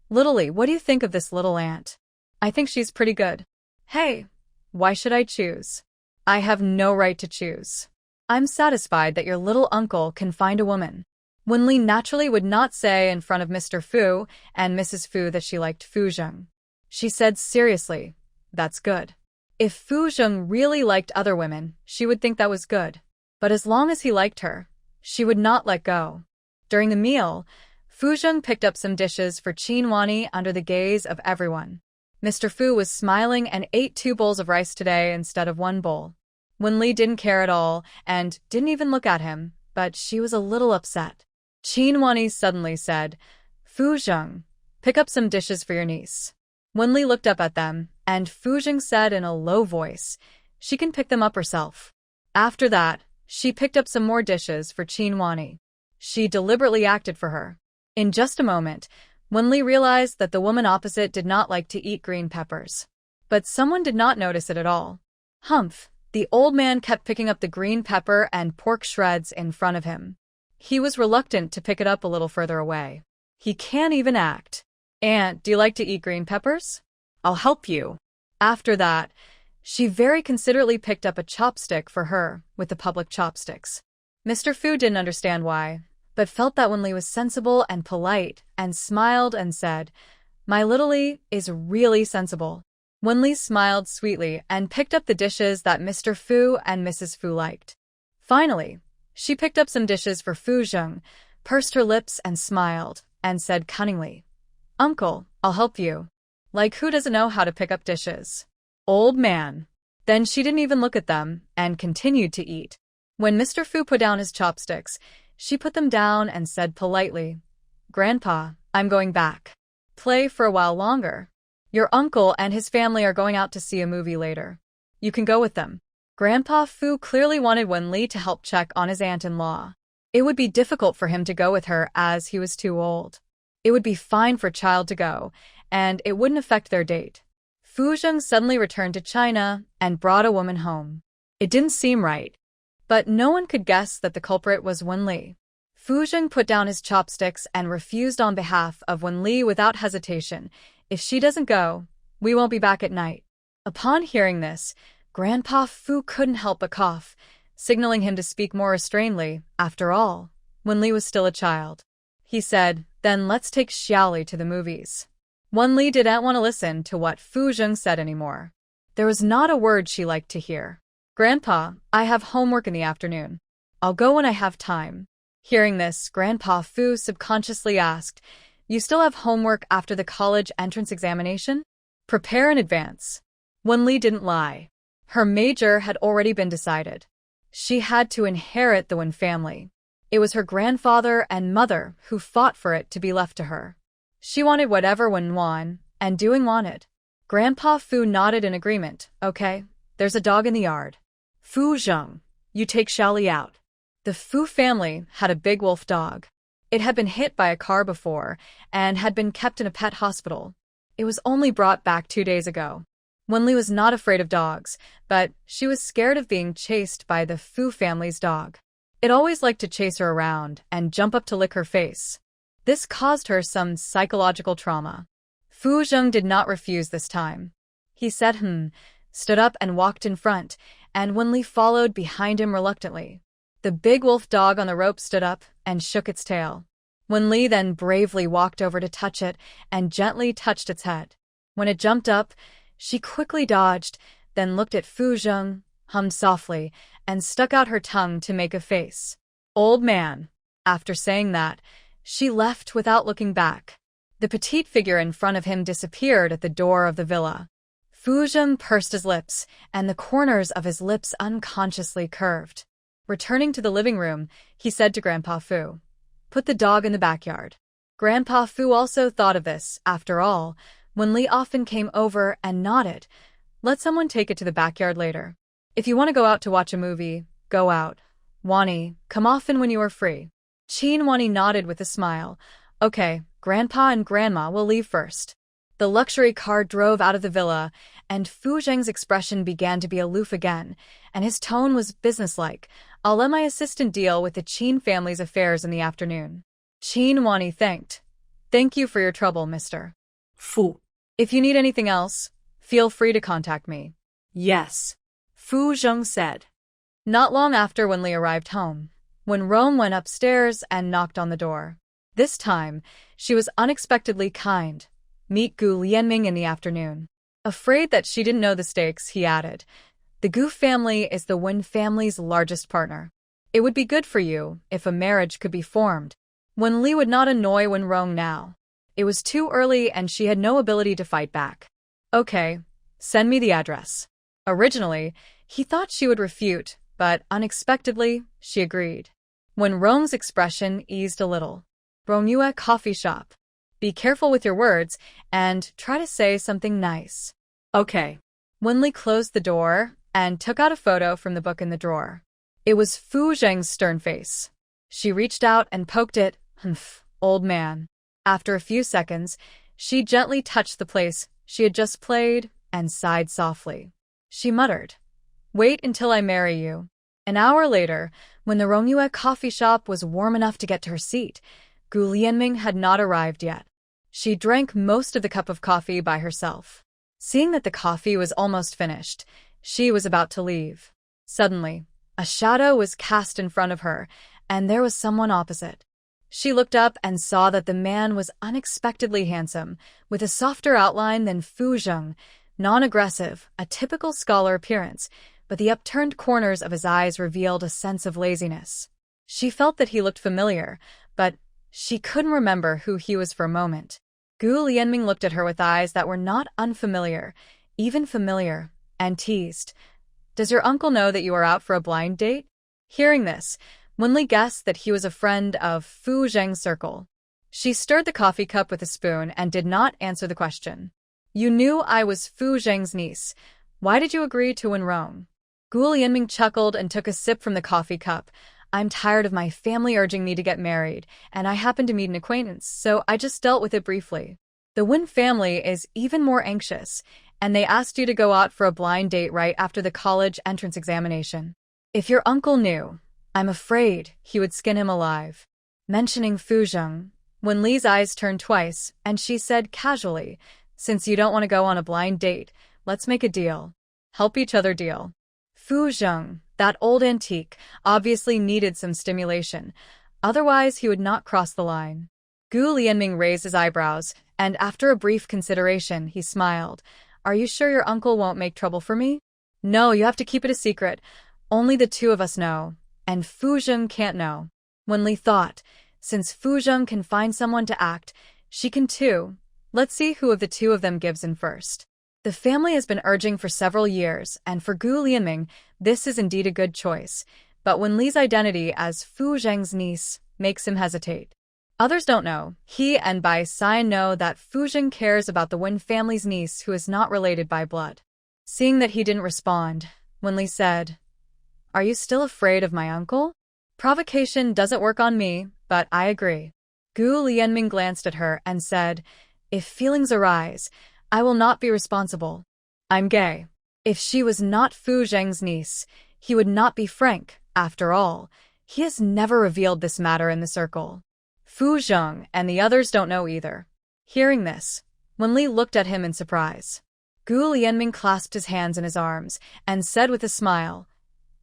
"Little Li, what do you think of this little aunt? I think she's pretty good." "Hey, why should I choose? I have no right to choose. I'm satisfied that your little uncle can find a woman." Wenli naturally would not say in front of Mr. Fu and Mrs. Fu that she liked Fu Zheng. She said seriously, "That's good." If Fu Zheng really liked other women, she would think that was good. But as long as he liked her, she would not let go. During the meal, Fu Zheng picked up some dishes for Qin Wani under the gaze of everyone. Mr. Fu was smiling and ate 2 bowls of rice today instead of 1 bowl. Wenli didn't care at all and didn't even look at him, but she was a little upset. Qin Wani suddenly said, "Fu Zheng, pick up some dishes for your niece." Wenli looked up at them, and Fu Zheng said in a low voice, "She can pick them up herself." After that, she picked up some more dishes for Qin Wani. She deliberately acted for her. In just a moment, Wenli realized that the woman opposite did not like to eat green peppers. But someone did not notice it at all. Humph! The old man kept picking up the green pepper and pork shreds in front of him. He was reluctant to pick it up a little further away. He can't even act. "Aunt, do you like to eat green peppers? I'll help you." After that, she very considerately picked up a chopstick for her with the public chopsticks. Mr. Fu didn't understand why, but felt that Wenli was sensible and polite and smiled and said, "My little Li is really sensible." Wenli smiled sweetly and picked up the dishes that Mr. Fu and Mrs. Fu liked. Finally, she picked up some dishes for Fu Zheng, pursed her lips and smiled, and said cunningly, "Uncle, I'll help you." Like who doesn't know how to pick up dishes? Old man. Then she didn't even look at them and continued to eat. When Mr. Fu put down his chopsticks, she put them down and said politely, "Grandpa, I'm going back. Play for a while longer. Your uncle and his family are going out to see a movie later. You can go with them." Grandpa Fu clearly wanted Wenli to help check on his aunt-in-law. It would be difficult for him to go with her as he was too old. It would be fine for a child to go, and it wouldn't affect their date. Fu Zheng suddenly returned to China and brought a woman home. It didn't seem right, but no one could guess that the culprit was Wenli. Fu Zheng put down his chopsticks and refused on behalf of Wenli without hesitation. "If she doesn't go, we won't be back at night." Upon hearing this, Grandpa Fu couldn't help but cough, signaling him to speak more restrainedly. After all, Wenli was still a child. He said, "Then let's take Xiaoli to the movies." Wenli didn't want to listen to what Fu Zheng said anymore. There was not a word she liked to hear. "Grandpa, I have homework in the afternoon. I'll go when I have time." Hearing this, Grandpa Fu subconsciously asked, "You still have homework after the college entrance examination? Prepare in advance." Wenli didn't lie. Her major had already been decided. She had to inherit the Wen family. It was her grandfather and mother who fought for it to be left to her. She wanted whatever Wen won, and doing wanted. Grandpa Fu nodded in agreement. "Okay, there's a dog in the yard. Fu Zheng, you take Xiaoli out." The Fu family had a big wolf dog. It had been hit by a car before and had been kept in a pet hospital. It was only brought back 2 days ago. Wenli was not afraid of dogs, but she was scared of being chased by the Fu family's dog. It always liked to chase her around and jump up to lick her face. This caused her some psychological trauma. Fu Zheng did not refuse this time. He said stood up and walked in front, and Wenli followed behind him reluctantly. The big wolf dog on the rope stood up and shook its tail. Wenli then bravely walked over to touch it and gently touched its head. When it jumped up, she quickly dodged, then looked at Fu Zheng, hummed softly, and stuck out her tongue to make a face. "Old man." After saying that, she left without looking back. The petite figure in front of him disappeared at the door of the villa. Fu Zheng pursed his lips, and the corners of his lips unconsciously curved. Returning to the living room, he said to Grandpa Fu, "Put the dog in the backyard." Grandpa Fu also thought of this. After all, Wenli often came over and nodded. "Let someone take it to the backyard later. If you want to go out to watch a movie, go out. Wani, come often when you are free." Qin Wani nodded with a smile. "Okay, Grandpa and Grandma will leave first." The luxury car drove out of the villa, and Fu Zheng's expression began to be aloof again, and his tone was businesslike. "I'll let my assistant deal with the Qin family's affairs in the afternoon." Qin Wani thanked. "Thank you for your trouble, Mr. Fu. If you need anything else, feel free to contact me." Yes. Fu Zheng said. Not long after Wenli arrived home, when Rome went upstairs and knocked on the door. This time, she was unexpectedly kind. Meet Gu Lianming in the afternoon. Afraid that she didn't know the stakes, he added. The Gu family is the Wen family's largest partner. It would be good for you if a marriage could be formed. Wen Li would not annoy Wen Rong now. It was too early and she had no ability to fight back. Okay, send me the address. Originally, he thought she would refute, but unexpectedly, she agreed. When Rong's expression eased a little. Rongyue coffee shop. Be careful with your words and try to say something nice. Okay. Wenli closed the door and took out a photo from the book in the drawer. It was Fu Zheng's stern face. She reached out and poked it. Humph, old man. After a few seconds, she gently touched the place she had just played and sighed softly. She muttered, "Wait until I marry you." An hour later, when the Rongyue coffee shop was warm enough to get to her seat, Gu Lianming had not arrived yet. She drank most of the cup of coffee by herself. Seeing that the coffee was almost finished, she was about to leave. Suddenly, a shadow was cast in front of her, and there was someone opposite. She looked up and saw that the man was unexpectedly handsome, with a softer outline than Fu Zheng, non-aggressive, a typical scholar appearance, but the upturned corners of his eyes revealed a sense of laziness. She felt that he looked familiar, but she couldn't remember who he was for a moment. Gu Lianming looked at her with eyes that were not unfamiliar, even familiar, and teased, "Does your uncle know that you are out for a blind date?" Hearing this, Wenli guessed that he was a friend of Fu Zheng's circle. She stirred the coffee cup with a spoon and did not answer the question. "You knew I was Fu Zheng's niece. Why did you agree to Wenrong?" Gu Lianming chuckled and took a sip from the coffee cup. "I'm tired of my family urging me to get married, and I happened to meet an acquaintance, so I just dealt with it briefly. The Wen family is even more anxious, and they asked you to go out for a blind date right after the college entrance examination. If your uncle knew, I'm afraid he would skin him alive." Mentioning Fu Zheng, Wen Li's eyes turned twice, and she said casually, "Since you don't want to go on a blind date, let's make a deal. Help each other deal." Fu Zheng, that old antique, obviously needed some stimulation. Otherwise, he would not cross the line. Gu Lianming raised his eyebrows, and after a brief consideration, he smiled. "Are you sure your uncle won't make trouble for me?" "No, you have to keep it a secret. Only the two of us know, and Fu Zheng can't know." Wen Li thought, since Fu Zheng can find someone to act, she can too. Let's see who of the two of them gives in first. The family has been urging for several years, and for Gu Lianming, this is indeed a good choice. But Wen Li's identity as Fu Zheng's niece makes him hesitate. Others don't know. He and Bai Xian know that Fu Zheng cares about the Wen family's niece who is not related by blood. Seeing that he didn't respond, Wen Li said, "Are you still afraid of my uncle?" "Provocation doesn't work on me, but I agree." Gu Lianming glanced at her and said, "If feelings arise, I will not be responsible. I'm gay." If she was not Fu Zheng's niece, he would not be frank. After all, he has never revealed this matter in the circle. Fu Zheng and the others don't know either. Hearing this, Wen Li looked at him in surprise. Gu Lianming clasped his hands in his arms and said with a smile,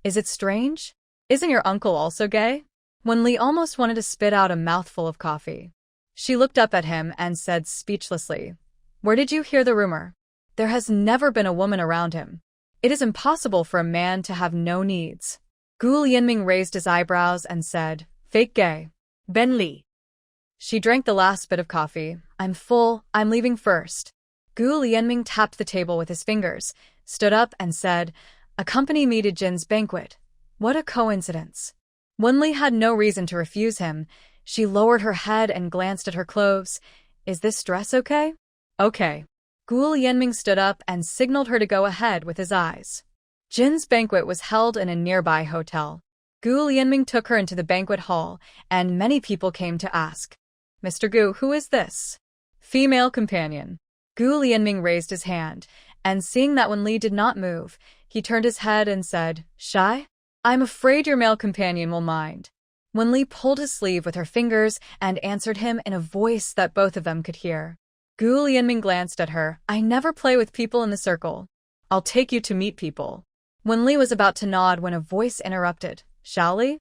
"Is it strange? Isn't your uncle also gay?" Wen Li almost wanted to spit out a mouthful of coffee. She looked up at him and said speechlessly, "Where did you hear the rumor? There has never been a woman around him. It is impossible for a man to have no needs." Gu Lianming raised his eyebrows and said, "Fake gay." Ben Li. She drank the last bit of coffee. "I'm full, I'm leaving first." Gu Lianming tapped the table with his fingers, stood up and said, "Accompany me to Jin's banquet." What a coincidence. Wen Li had no reason to refuse him. She lowered her head and glanced at her clothes. "Is this dress okay?" "Okay." Gu Lianming stood up and signaled her to go ahead with his eyes. Jin's banquet was held in a nearby hotel. Gu Lianming took her into the banquet hall, and many people came to ask, "Mr. Gu, who is this?" "Female companion." Gu Lianming raised his hand, and seeing that Wen Li did not move, he turned his head and said, "Shy? I'm afraid your male companion will mind." Wen Li pulled his sleeve with her fingers and answered him in a voice that both of them could hear. Gu Lianming glanced at her. "I never play with people in the circle. I'll take you to meet people." Wen Li was about to nod when a voice interrupted. "Shall we?"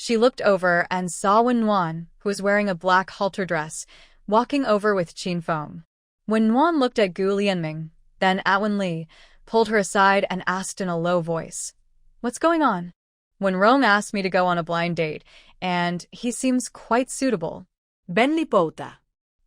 She looked over and saw Wenwan, who was wearing a black halter dress, walking over with Qin Feng. Wenwan looked at Gu Lianming, then at Wenli, pulled her aside and asked in a low voice, "What's going on?" Wenrong asked me to go on a blind date, and he seems quite suitable. Benli Pouta.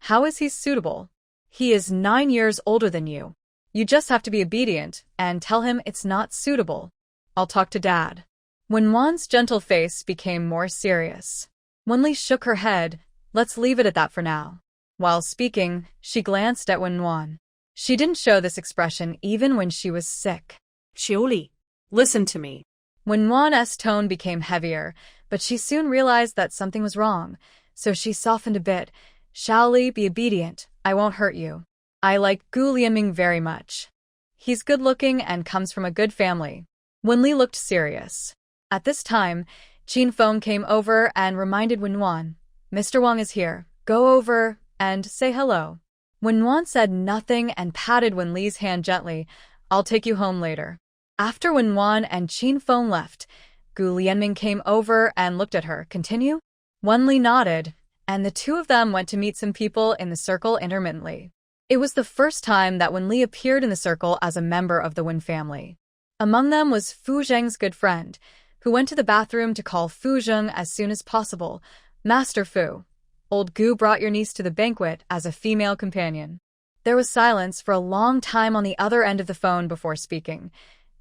How is he suitable? He is 9 years older than you. You just have to be obedient and tell him it's not suitable. I'll talk to Dad. Wenwan's gentle face became more serious. Wenli shook her head. Let's leave it at that for now. While speaking, she glanced at Wenwan. She didn't show this expression even when she was sick. Xiuli, listen to me. Wenwan's tone became heavier, but she soon realized that something was wrong, so she softened a bit. Xiaoli, be obedient. I won't hurt you. I like Gu Lianming very much. He's good-looking and comes from a good family. Wenli looked serious. At this time, Qin Feng came over and reminded Wenwan, Mr. Wang is here. Go over and say hello. Wenwan said nothing and patted Wenli's hand gently. I'll take you home later. After Wenwan and Qin Feng left, Gu Lianming came over and looked at her. Continue? Wenli nodded, and the two of them went to meet some people in the circle intermittently. It was the first time that Wenli appeared in the circle as a member of the Wen family. Among them was Fu Zheng's good friend, who went to the bathroom to call Fu Zheng as soon as possible. Master Fu, old Gu brought your niece to the banquet as a female companion. There was silence for a long time on the other end of the phone before speaking.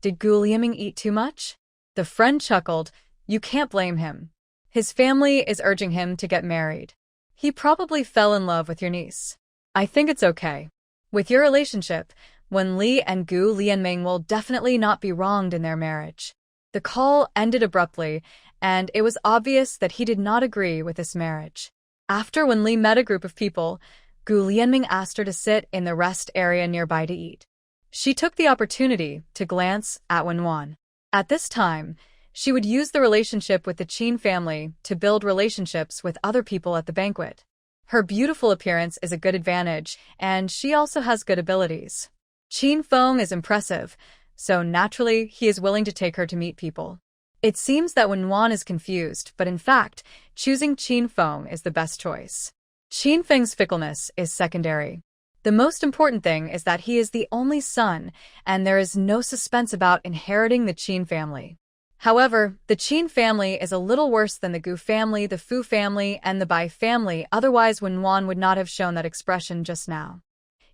Did Gu Lianming eat too much? The friend chuckled. You can't blame him. His family is urging him to get married. He probably fell in love with your niece. I think it's okay. With your relationship, Wenli and Gu Lianming will definitely not be wronged in their marriage. The call ended abruptly, and it was obvious that he did not agree with this marriage. After Wenli met a group of people, Gu Lianming asked her to sit in the rest area nearby to eat. She took the opportunity to glance at Wenwan. At this time, she would use the relationship with the Qin family to build relationships with other people at the banquet. Her beautiful appearance is a good advantage, and she also has good abilities. Qin Feng is impressive, so naturally he is willing to take her to meet people. It seems that Wenwan is confused, but in fact, choosing Qin Feng is the best choice. Qin Feng's fickleness is secondary. The most important thing is that he is the only son, and there is no suspense about inheriting the Qin family. However, the Qin family is a little worse than the Gu family, the Fu family, and the Bai family, otherwise Wenwan would not have shown that expression just now.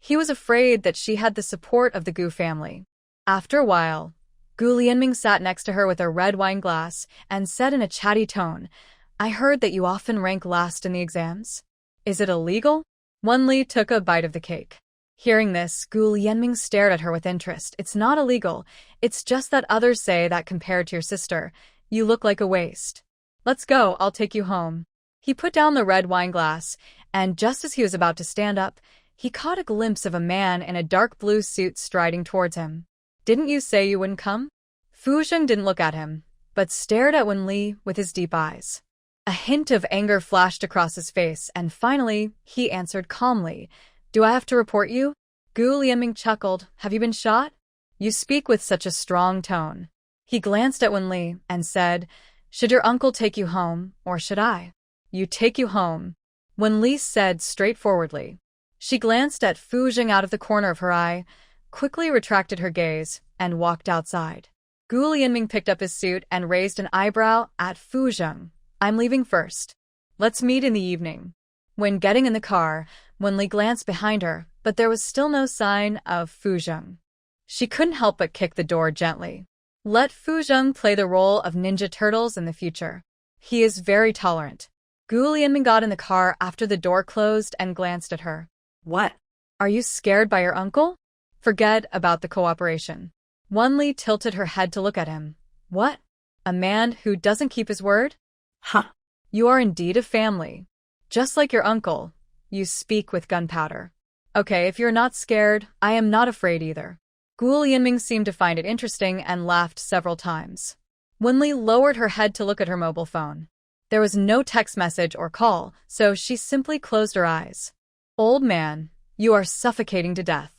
He was afraid that she had the support of the Gu family. After a while, Gu Lianming sat next to her with a red wine glass and said in a chatty tone, I heard that you often rank last in the exams. Is it illegal? Wenli took a bite of the cake. Hearing this, Gu Lianming stared at her with interest. It's not illegal. It's just that others say that compared to your sister, you look like a waste. Let's go, I'll take you home. He put down the red wine glass, and just as he was about to stand up, he caught a glimpse of a man in a dark blue suit striding towards him. Didn't you say you wouldn't come? Fu Zheng didn't look at him, but stared at Wenli with his deep eyes. A hint of anger flashed across his face, and finally, he answered calmly, Do I have to report you? Gu Lianming chuckled. Have you been shot? You speak with such a strong tone. He glanced at Wenli and said, Should your uncle take you home, or should I? You take you home. Wenli said straightforwardly. She glanced at Fu Zheng out of the corner of her eye, quickly retracted her gaze, and walked outside. Gu Lianming picked up his suit and raised an eyebrow at Fu Zheng. I'm leaving first. Let's meet in the evening. When getting in the car, Wenli glanced behind her, but there was still no sign of Fu Zheng. She couldn't help but kick the door gently. Let Fu Zheng play the role of Ninja Turtles in the future. He is very tolerant. Gu Lianming got in the car after the door closed and glanced at her. What? Are you scared by your uncle? Forget about the cooperation. Wenli tilted her head to look at him. What? A man who doesn't keep his word? Huh. You are indeed a family. Just like your uncle, you speak with gunpowder. Okay, if you're not scared, I am not afraid either. Gu Lianming seemed to find it interesting and laughed several times. Wenli lowered her head to look at her mobile phone. There was no text message or call, so she simply closed her eyes. Old man, you are suffocating to death.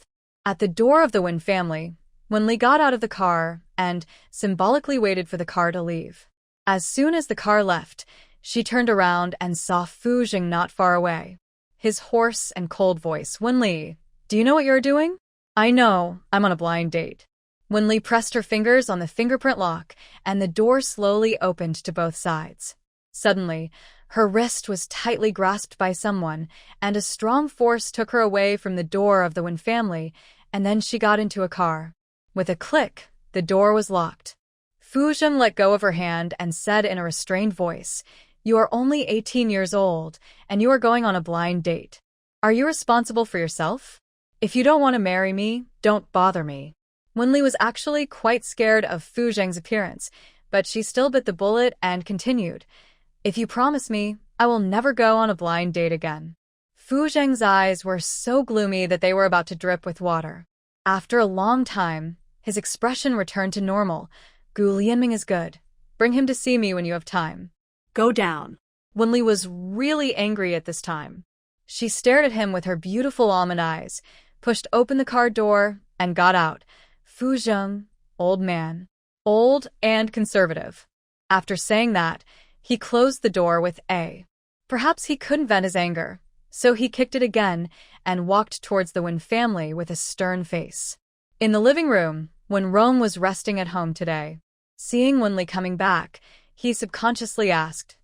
At the door of the Wen family, Wenli got out of the car and symbolically waited for the car to leave. As soon as the car left, she turned around and saw Fu Jing not far away. His hoarse and cold voice, Wenli, do you know what you're doing? I know, I'm on a blind date. Wenli pressed her fingers on the fingerprint lock, and the door slowly opened to both sides. Suddenly, her wrist was tightly grasped by someone, and a strong force took her away from the door of the Wen family, and then she got into a car. With a click, the door was locked. Fu Jing let go of her hand and said in a restrained voice, You are only 18 years old, and you are going on a blind date. Are you responsible for yourself? If you don't want to marry me, don't bother me. Wenli was actually quite scared of Fu Jing's appearance, but she still bit the bullet and continued, If you promise me, I will never go on a blind date again. Fu Jing's eyes were so gloomy that they were about to drip with water. After a long time, his expression returned to normal. Gu Lianming is good. Bring him to see me when you have time. Go down. Wenli was really angry at this time. She stared at him with her beautiful almond eyes, pushed open the car door, and got out. Fu Jing, old man. Old and conservative. After saying that, he closed the door with a. Perhaps he couldn't vent his anger, so he kicked it again and walked towards the Wen family with a stern face. In the living room, when Rong was resting at home today, seeing Wenli coming back, he subconsciously asked,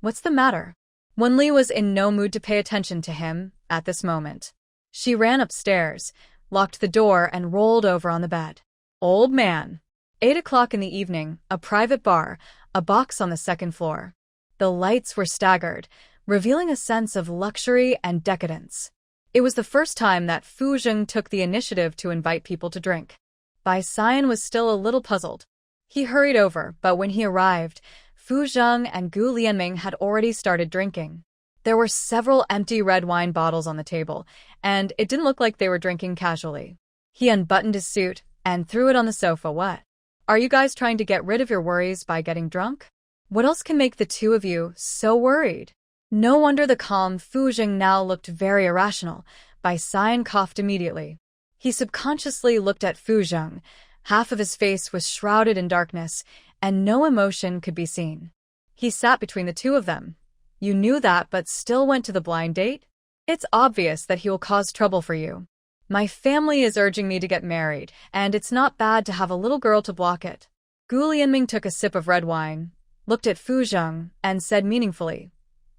What's the matter? Wenli was in no mood to pay attention to him at this moment. She ran upstairs, locked the door, and rolled over on the bed. Old man. 8 o'clock in the evening, a private bar, a box on the second floor. The lights were staggered, revealing a sense of luxury and decadence. It was the first time that Fu Jing took the initiative to invite people to drink. Bai Xian was still a little puzzled. He hurried over, but when he arrived, Fu Jing and Gu Lianming had already started drinking. There were several empty red wine bottles on the table, and it didn't look like they were drinking casually. He unbuttoned his suit and threw it on the sofa. What? Are you guys trying to get rid of your worries by getting drunk? What else can make the two of you so worried? No wonder the calm Fu Jing now looked very irrational. Bai Xian coughed immediately. He subconsciously looked at Fu Jing. Half of his face was shrouded in darkness, and no emotion could be seen. He sat between the two of them. You knew that but still went to the blind date? It's obvious that he will cause trouble for you. My family is urging me to get married, and it's not bad to have a little girl to block it. Gu Lianming took a sip of red wine, looked at Fu Jing, and said meaningfully,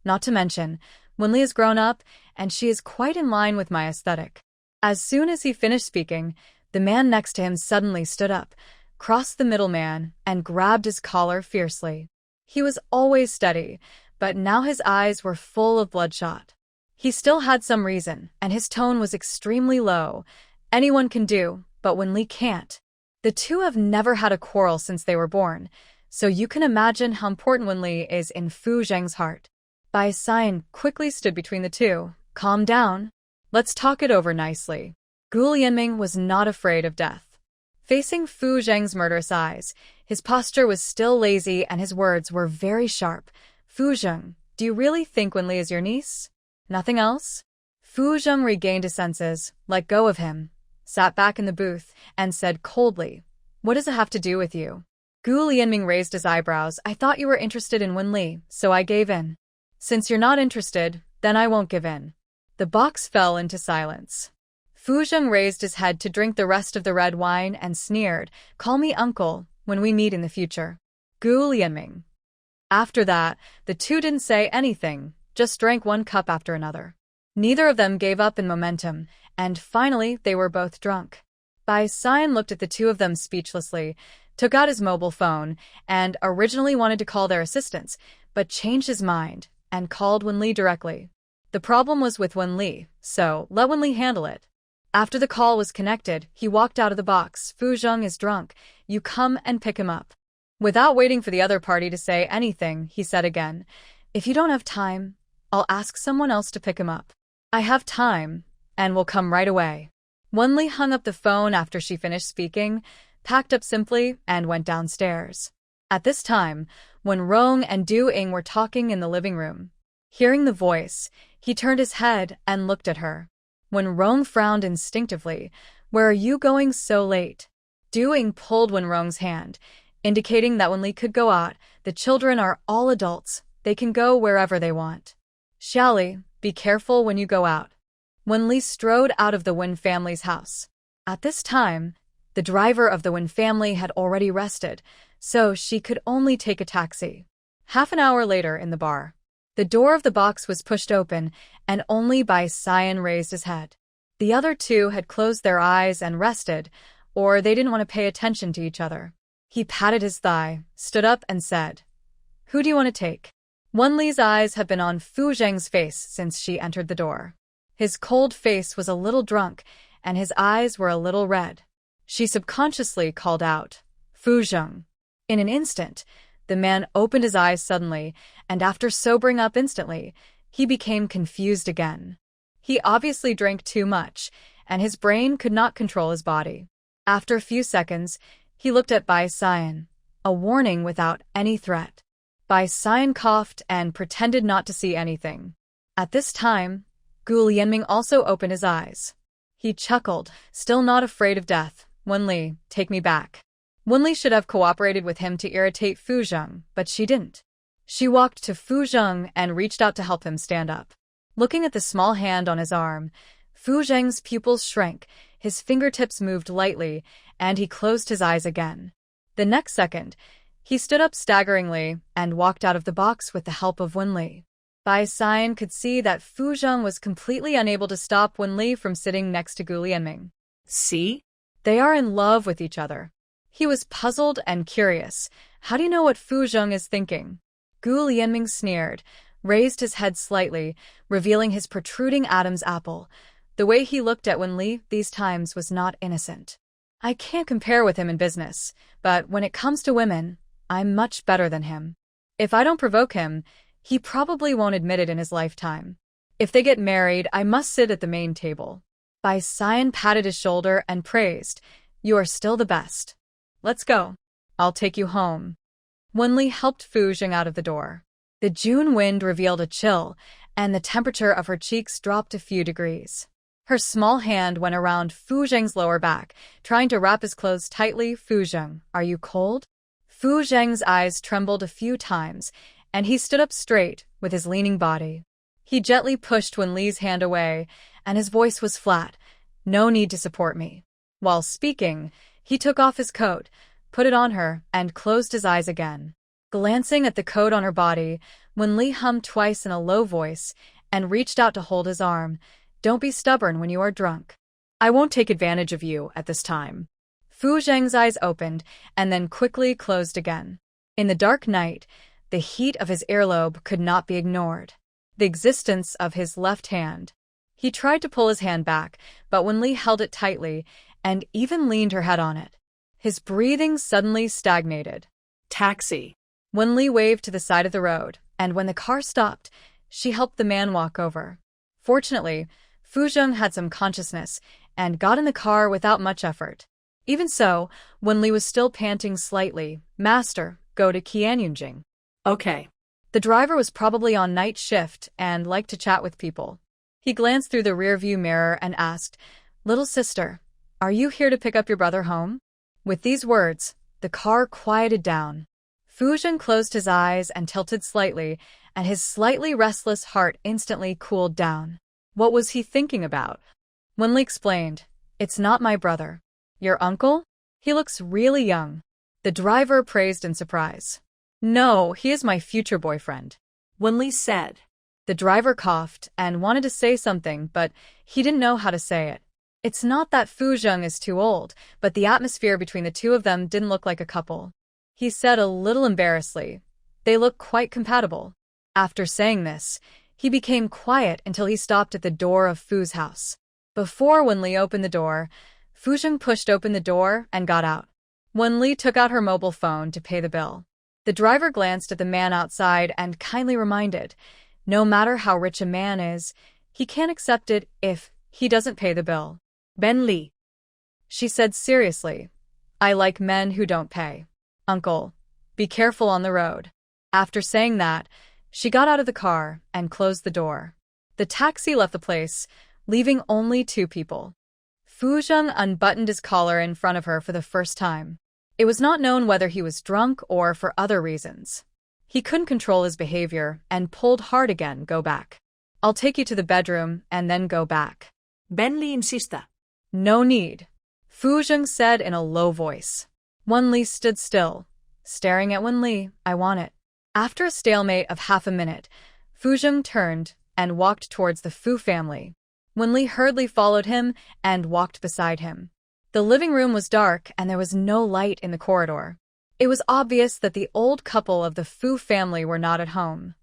Not to mention, Wenli is grown up, and she is quite in line with my aesthetic. As soon as he finished speaking, the man next to him suddenly stood up, crossed the middleman, and grabbed his collar fiercely. He was always steady, but now his eyes were full of bloodshot. He still had some reason, and his tone was extremely low. Anyone can do, but Wenli can't. The two have never had a quarrel since they were born, so you can imagine how important Wenli is in Fu Jing's heart. Bai Xian quickly stood between the two. Calm down. Let's talk it over nicely. Gu Lianming was not afraid of death. Facing Fu Jing's murderous eyes, his posture was still lazy and his words were very sharp. Fu Jing, do you really think Wenli is your niece? Nothing else? Fu Jing regained his senses, let go of him, sat back in the booth, and said coldly, What does it have to do with you? Gu Lianming raised his eyebrows. I thought you were interested in Wenli, so I gave in. Since you're not interested, then I won't give in. The box fell into silence. Fu Jing raised his head to drink the rest of the red wine and sneered, Call me uncle when we meet in the future. Gu Lianming. After that, the two didn't say anything, just drank one cup after another. Neither of them gave up in momentum, and finally they were both drunk. Bai Xian looked at the two of them speechlessly, took out his mobile phone, and originally wanted to call their assistants, but changed his mind and called Wenli directly. The problem was with Wenli, so let Wenli handle it. After the call was connected, he walked out of the box. Fu Jing is drunk. You come and pick him up. Without waiting for the other party to say anything, he said again, If you don't have time, I'll ask someone else to pick him up. I have time, and will come right away. Wenli hung up the phone after she finished speaking, packed up simply, and went downstairs. At this time, when Rong and Du Ying were talking in the living room, hearing the voice, he turned his head and looked at her. When Rong frowned instinctively, Where are you going so late? Du Ying pulled Wen Rong's hand. indicating that when Li could go out, the children are all adults. They can go wherever they want. Xiaoli, be careful when you go out. When Li strode out of the Wen family's house. At this time, the driver of the Wen family had already rested, so she could only take a taxi. Half an hour later in the bar, the door of the box was pushed open, and only Bai Xian raised his head. The other two had closed their eyes and rested, or they didn't want to pay attention to each other. He patted his thigh, stood up and said, "Who do you want to take?" Wen Li's eyes had been on Fu Zheng's face since she entered the door. His cold face was a little drunk, and his eyes were a little red. She subconsciously called out, "Fu Zheng." In an instant, the man opened his eyes suddenly, and after sobering up instantly, he became confused again. He obviously drank too much, and his brain could not control his body. After a few seconds, he looked at Bai Xian, a warning without any threat. Bai Xian coughed and pretended not to see anything. At this time, Gu Lianming also opened his eyes. He chuckled, still not afraid of death. "Wen Li, take me back." Wen Li should have cooperated with him to irritate Fu Zheng, but she didn't. She walked to Fu Zheng and reached out to help him stand up. Looking at the small hand on his arm, Fu Zheng's pupils shrank, his fingertips moved lightly, and he closed his eyes again. The next second, he stood up staggeringly and walked out of the box with the help of Wen Li. Bai Xian could see that Fu Zheng was completely unable to stop Wen Li from sitting next to Gu Lianming. See? They are in love with each other. He was puzzled and curious. How do you know what Fu Zheng is thinking? Gu Lianming sneered, raised his head slightly, revealing his protruding Adam's apple. The way he looked at Wen Li these times was not innocent. "I can't compare with him in business, but when it comes to women, I'm much better than him. If I don't provoke him, he probably won't admit it in his lifetime. If they get married, I must sit at the main table." Bai Xian patted his shoulder and praised, "You are still the best. Let's go. I'll take you home." Wen Li helped Fu Zheng out of the door. The June wind revealed a chill, and the temperature of her cheeks dropped a few degrees. Her small hand went around Fu Zheng's lower back, trying to wrap his clothes tightly. "Fu Zheng, are you cold?" Fu Zheng's eyes trembled a few times, and he stood up straight with his leaning body. He gently pushed Wen Li's hand away, and his voice was flat. "No need to support me." While speaking, he took off his coat, put it on her, and closed his eyes again. Glancing at the coat on her body, Wen Li hummed twice in a low voice and reached out to hold his arm. "Don't be stubborn when you are drunk. I won't take advantage of you at this time." Fu Zheng's eyes opened and then quickly closed again. In the dark night, the heat of his earlobe could not be ignored. The existence of his left hand. He tried to pull his hand back, but Wen Li held it tightly and even leaned her head on it. His breathing suddenly stagnated. Taxi. Wen Li waved to the side of the road, and when the car stopped, she helped the man walk over. Fortunately, Fu Zheng had some consciousness and got in the car without much effort. Even so, Wen Li was still panting slightly. "Master, go to Qianyunjing." Okay. The driver was probably on night shift and liked to chat with people. He glanced through the rearview mirror and asked, "Little sister, are you here to pick up your brother home?" With these words, the car quieted down. Fu Zheng closed his eyes and tilted slightly, and his slightly restless heart instantly cooled down. What was he thinking about? Wen Li explained, "It's not my brother." "Your uncle? He looks really young." The driver praised in surprise. "No, he is my future boyfriend," Wen Li said. The driver coughed and wanted to say something, but he didn't know how to say it. It's not that Fu Zheng is too old, but the atmosphere between the two of them didn't look like a couple. He said a little embarrassedly, "They look quite compatible." After saying this, he became quiet until he stopped at the door of Fu's house. Before Wen Li opened the door, Fu Zheng pushed open the door and got out. Wen Li took out her mobile phone to pay the bill. The driver glanced at the man outside and kindly reminded, no matter how rich a man is, he can't accept it if he doesn't pay the bill. "Ben Li," she said seriously, "I like men who don't pay. Uncle, be careful on the road." After saying that, she got out of the car and closed the door. The taxi left the place, leaving only two people. Fu Zheng unbuttoned his collar in front of her for the first time. It was not known whether he was drunk or for other reasons. He couldn't control his behavior and pulled hard again. Go back. I'll take you to the bedroom and then go back. Wenli insista. No need, Fu Zheng said in a low voice. Wenli stood still, staring at Wenli. I want it. After a stalemate of half a minute, Fu Zheng turned and walked towards the Fu family. Wenli hurriedly followed him and walked beside him. The living room was dark and there was no light in the corridor. It was obvious that the old couple of the Fu family were not at home.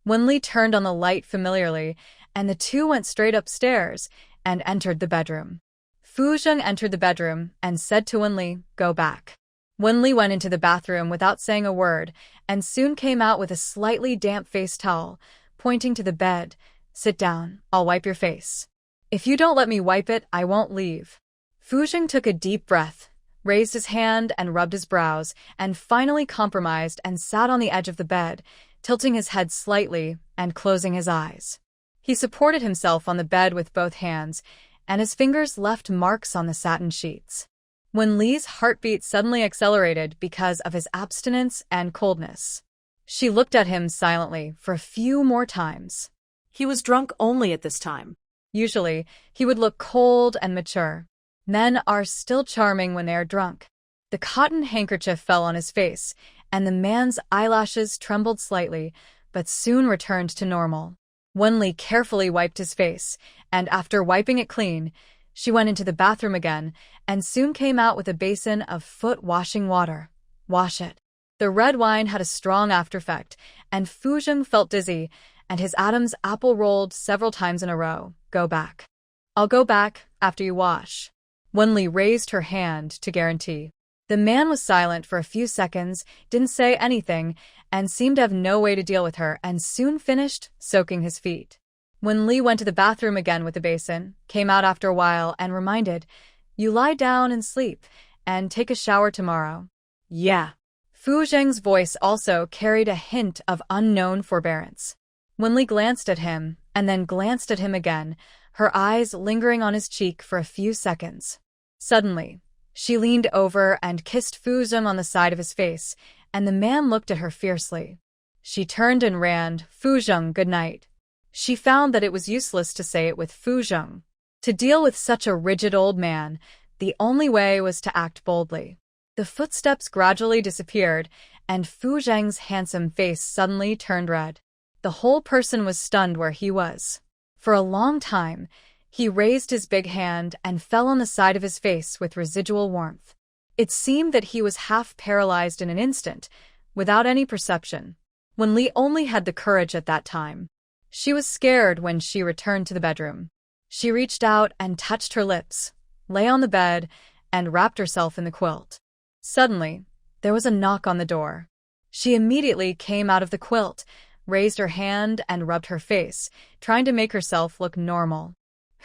Wenli turned on the light familiarly, and the two went straight upstairs and entered the bedroom. Fu Zheng entered the bedroom and said to Wenli, go back. Wenli went into the bathroom without saying a word and soon came out with a slightly damp face towel, pointing to the bed. Sit down, I'll wipe your face. If you don't let me wipe it, I won't leave. Fu Zheng took a deep breath, raised his hand and rubbed his brows, and finally compromised and sat on the edge of the bed, tilting his head slightly and closing his eyes. He supported himself on the bed with both hands, and his fingers left marks on the satin sheets. Wenli's heartbeat suddenly accelerated because of his abstinence and coldness. She looked at him silently for a few more times. He was drunk only at this time. Usually, he would look cold and mature. Men are still charming when they are drunk. The cotton handkerchief fell on his face, and the man's eyelashes trembled slightly, but soon returned to normal. Wenli carefully wiped his face, and after wiping it clean, she went into the bathroom again and soon came out with a basin of foot-washing water. Wash it. The red wine had a strong aftereffect, and Fu Zheng felt dizzy, and his Adam's apple rolled several times in a row. Go back. I'll go back after you wash. Wenli raised her hand to guarantee. The man was silent for a few seconds, didn't say anything, and seemed to have no way to deal with her, and soon finished soaking his feet. Wenli went to the bathroom again with the basin, came out after a while, and reminded, you lie down and sleep, and take a shower tomorrow. Yeah. Fu Zheng's voice also carried a hint of unknown forbearance. Wenli glanced at him, and then glanced at him again, her eyes lingering on his cheek for a few seconds. Suddenly, she leaned over and kissed Fu Zheng on the side of his face, and the man looked at her fiercely. She turned and ran, Fu Zheng, good night. She found that it was useless to say it with Fu Zheng. To deal with such a rigid old man, the only way was to act boldly. The footsteps gradually disappeared, and Fu Zheng's handsome face suddenly turned red. The whole person was stunned where he was. For a long time, he raised his big hand and fell on the side of his face with residual warmth. It seemed that he was half paralyzed in an instant, without any perception. Wenli only had the courage at that time. She was scared when she returned to the bedroom. She reached out and touched her lips, lay on the bed, and wrapped herself in the quilt. Suddenly, there was a knock on the door. She immediately came out of the quilt, raised her hand and rubbed her face, trying to make herself look normal.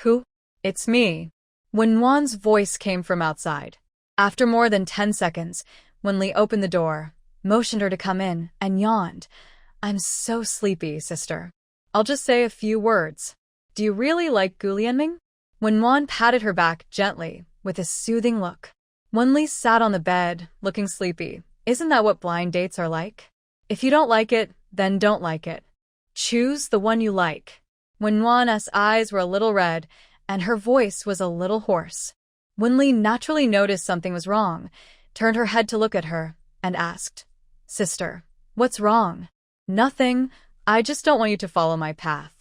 Who? It's me. Wenwan's voice came from outside. After more than 10 seconds, Wenli opened the door, motioned her to come in, and yawned. I'm so sleepy, sister. I'll just say a few words. Do you really like Gu Lianming? Wenwan patted her back gently, with a soothing look. Wenli sat on the bed, looking sleepy. Isn't that what blind dates are like? If you don't like it, then don't like it. Choose the one you like. Wenwan's eyes were a little red, and her voice was a little hoarse. Wenli naturally noticed something was wrong, turned her head to look at her, and asked, Sister, what's wrong? Nothing, I just don't want you to follow my path.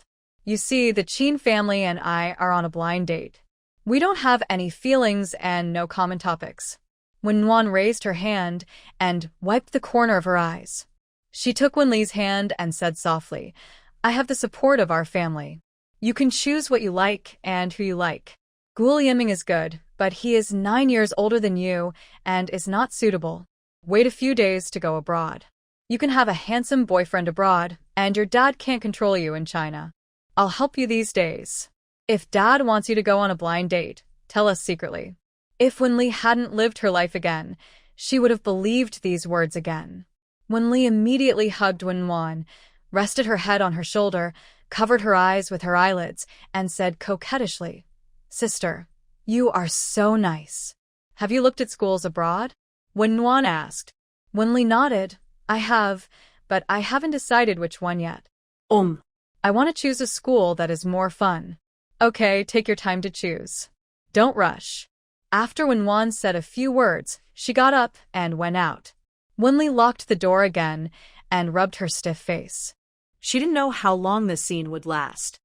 You see, the Qin family and I are on a blind date. We don't have any feelings and no common topics. Wenwan raised her hand and wiped the corner of her eyes. She took Wenli's hand and said softly, I have the support of our family. You can choose what you like and who you like. Gu Lianming is good, but he is 9 years older than you and is not suitable. Wait a few days to go abroad. You can have a handsome boyfriend abroad, and your dad can't control you in China. I'll help you these days. If Dad wants you to go on a blind date, tell us secretly. If Wenli hadn't lived her life again, she would have believed these words again. Wenli immediately hugged Wenwan, rested her head on her shoulder, covered her eyes with her eyelids, and said coquettishly, Sister, you are so nice. Have you looked at schools abroad? Wenwan asked. Wenli nodded. I have, but I haven't decided which one yet. I want to choose a school that is more fun. Okay, take your time to choose. Don't rush. After Wenwan said a few words, she got up and went out. Wenli locked the door again and rubbed her stiff face. She didn't know how long this scene would last.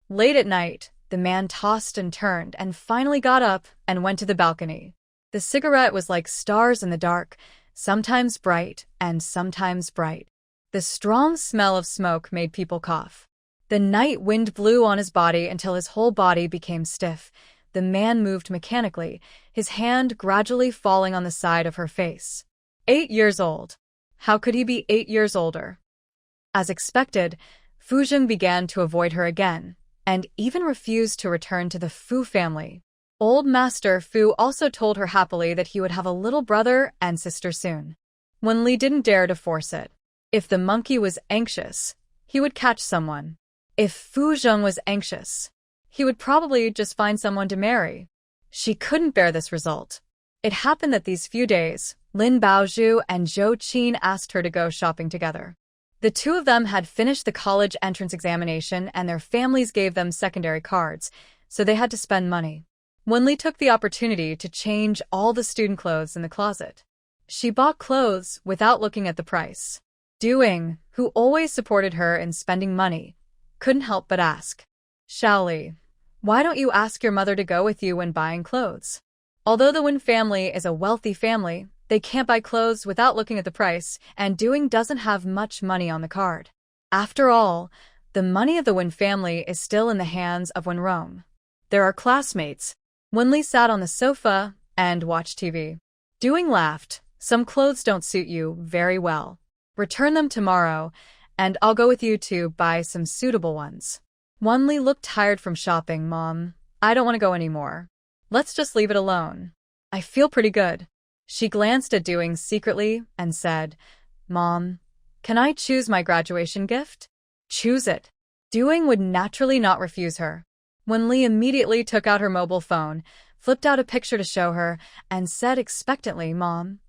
Late at night, the man tossed and turned and finally got up and went to the balcony. The cigarette was like stars in the dark, sometimes bright and sometimes bright. The strong smell of smoke made people cough. The night wind blew on his body until his whole body became stiff. The man moved mechanically, his hand gradually falling on the side of her face. 8 years old. How could he be 8 years older? As expected, Fuzheng began to avoid her again, and even refused to return to the Fu family. Old Master Fu also told her happily that he would have a little brother and sister soon. Wenli didn't dare to force it. If the monkey was anxious, he would catch someone. If Fuzheng was anxious, he would probably just find someone to marry. She couldn't bear this result. It happened that these few days, Lin Baozhu and Zhou Qin asked her to go shopping together. The two of them had finished the college entrance examination and their families gave them secondary cards, so they had to spend money. Wenli took the opportunity to change all the student clothes in the closet. She bought clothes without looking at the price. Duing, who always supported her in spending money, couldn't help but ask, Shaoli, why don't you ask your mother to go with you when buying clothes? Although the Wen family is a wealthy family, they can't buy clothes without looking at the price, and Duing doesn't have much money on the card. After all, the money of the Wen family is still in the hands of Wenrong. There are classmates. Wenli sat on the sofa and watched TV. Duing laughed. Some clothes don't suit you very well. Return them tomorrow, and I'll go with you to buy some suitable ones. Wenli looked tired from shopping. Mom, I don't want to go anymore. Let's just leave it alone. I feel pretty good. She glanced at Duing secretly and said, Mom, can I choose my graduation gift? Choose it. Duing would naturally not refuse her. Wenli immediately took out her mobile phone, flipped out a picture to show her, and said expectantly, Mom,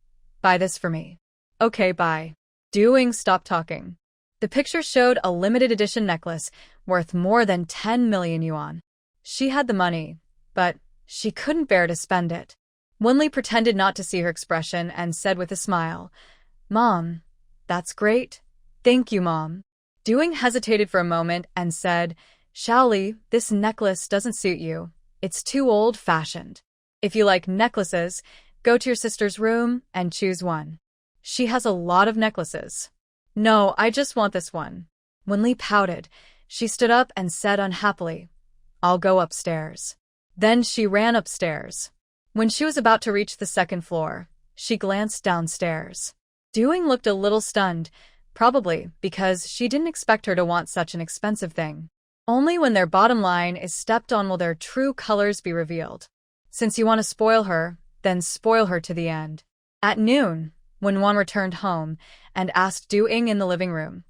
buy this for me. Okay, bye. Duing stopped talking. The picture showed a limited edition necklace worth more than 10 million yuan. She had the money, but she couldn't bear to spend it. Wenli pretended not to see her expression and said with a smile, Mom, that's great. Thank you, Mom. Duing hesitated for a moment and said, Shaoli, this necklace doesn't suit you. It's too old-fashioned. If you like necklaces, go to your sister's room and choose one. She has a lot of necklaces. No, I just want this one. Wenli pouted. She stood up and said unhappily, I'll go upstairs. Then she ran upstairs. When she was about to reach the second floor, she glanced downstairs. Duing looked a little stunned, probably because she didn't expect her to want such an expensive thing. Only when their bottom line is stepped on will their true colors be revealed. Since you want to spoil her, then spoil her to the end. At noon, when Wan returned home and asked Duing in the living room,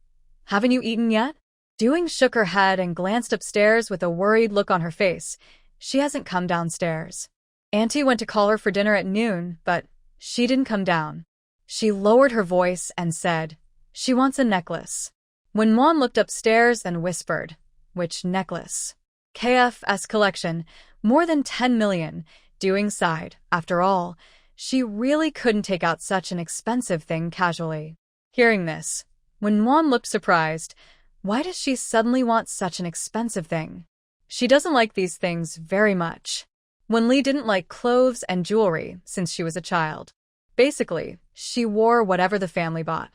Haven't you eaten yet? Duing shook her head and glanced upstairs with a worried look on her face. She hasn't come downstairs. Auntie went to call her for dinner at noon, but she didn't come down. She lowered her voice and said, She wants a necklace. When Mon looked upstairs and whispered, Which necklace? KF's collection, more than 10 million, Duing sighed. After all, she really couldn't take out such an expensive thing casually. Hearing this, when Mon looked surprised, why does she suddenly want such an expensive thing? She doesn't like these things very much. Wenli didn't like clothes and jewelry since she was a child. Basically, she wore whatever the family bought.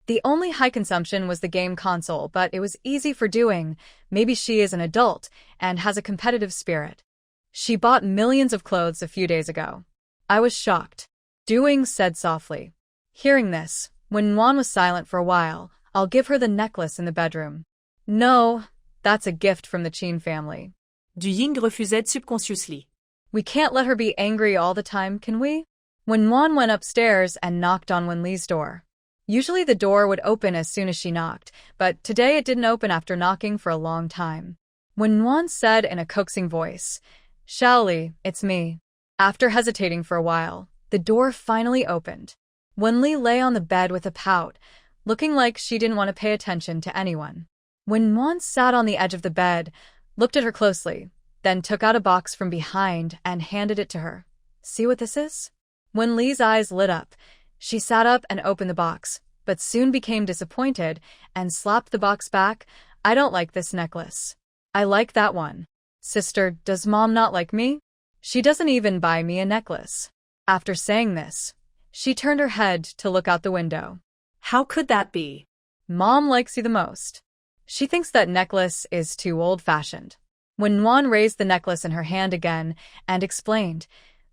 The only high consumption was the game console, but it was easy for Duing. Maybe she is an adult and has a competitive spirit. She bought millions of clothes a few days ago. I was shocked. Duing said softly. Hearing this, when Wan was silent for a while, I'll give her the necklace in the bedroom. No, that's a gift from the Qin family. Duing refusait subconsciously. We can't let her be angry all the time, can we? When Wan went upstairs and knocked on Wenli's door. Usually the door would open as soon as she knocked, but today it didn't open after knocking for a long time. When Wan said in a coaxing voice, Shaoli, it's me. After hesitating for a while, The door finally opened. Wenli lay on the bed with a pout, looking like she didn't want to pay attention to anyone. Wenwan sat on the edge of the bed, looked at her closely, then took out a box from behind and handed it to her. See what this is? Wenli's eyes lit up. She sat up and opened the box, but soon became disappointed and slapped the box back. I don't like this necklace. I like that one. Sister, does mom not like me? She doesn't even buy me a necklace. After saying this, she turned her head to look out the window. How could that be? Mom likes you the most. She thinks that necklace is too old-fashioned. When Nuan raised the necklace in her hand again and explained,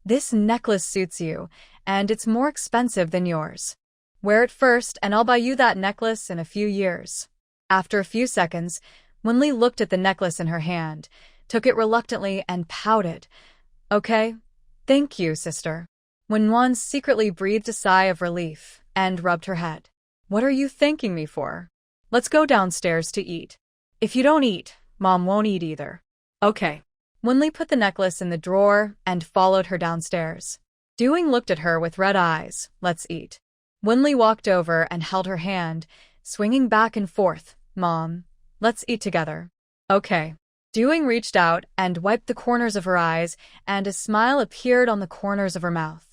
this necklace suits you, and it's more expensive than yours. Wear it first, and I'll buy you that necklace in a few years. After a few seconds, Wenli looked at the necklace in her hand, took it reluctantly, and pouted. Okay, thank you, sister. When Nuan secretly breathed a sigh of relief and rubbed her head. What are you thanking me for? Let's go downstairs to eat. If you don't eat, Mom won't eat either. Okay. Wenli put the necklace in the drawer and followed her downstairs. Doing looked at her with red eyes. Let's eat. Wenli walked over and held her hand, swinging back and forth. Mom, let's eat together. Okay. Doing reached out and wiped the corners of her eyes, and a smile appeared on the corners of her mouth.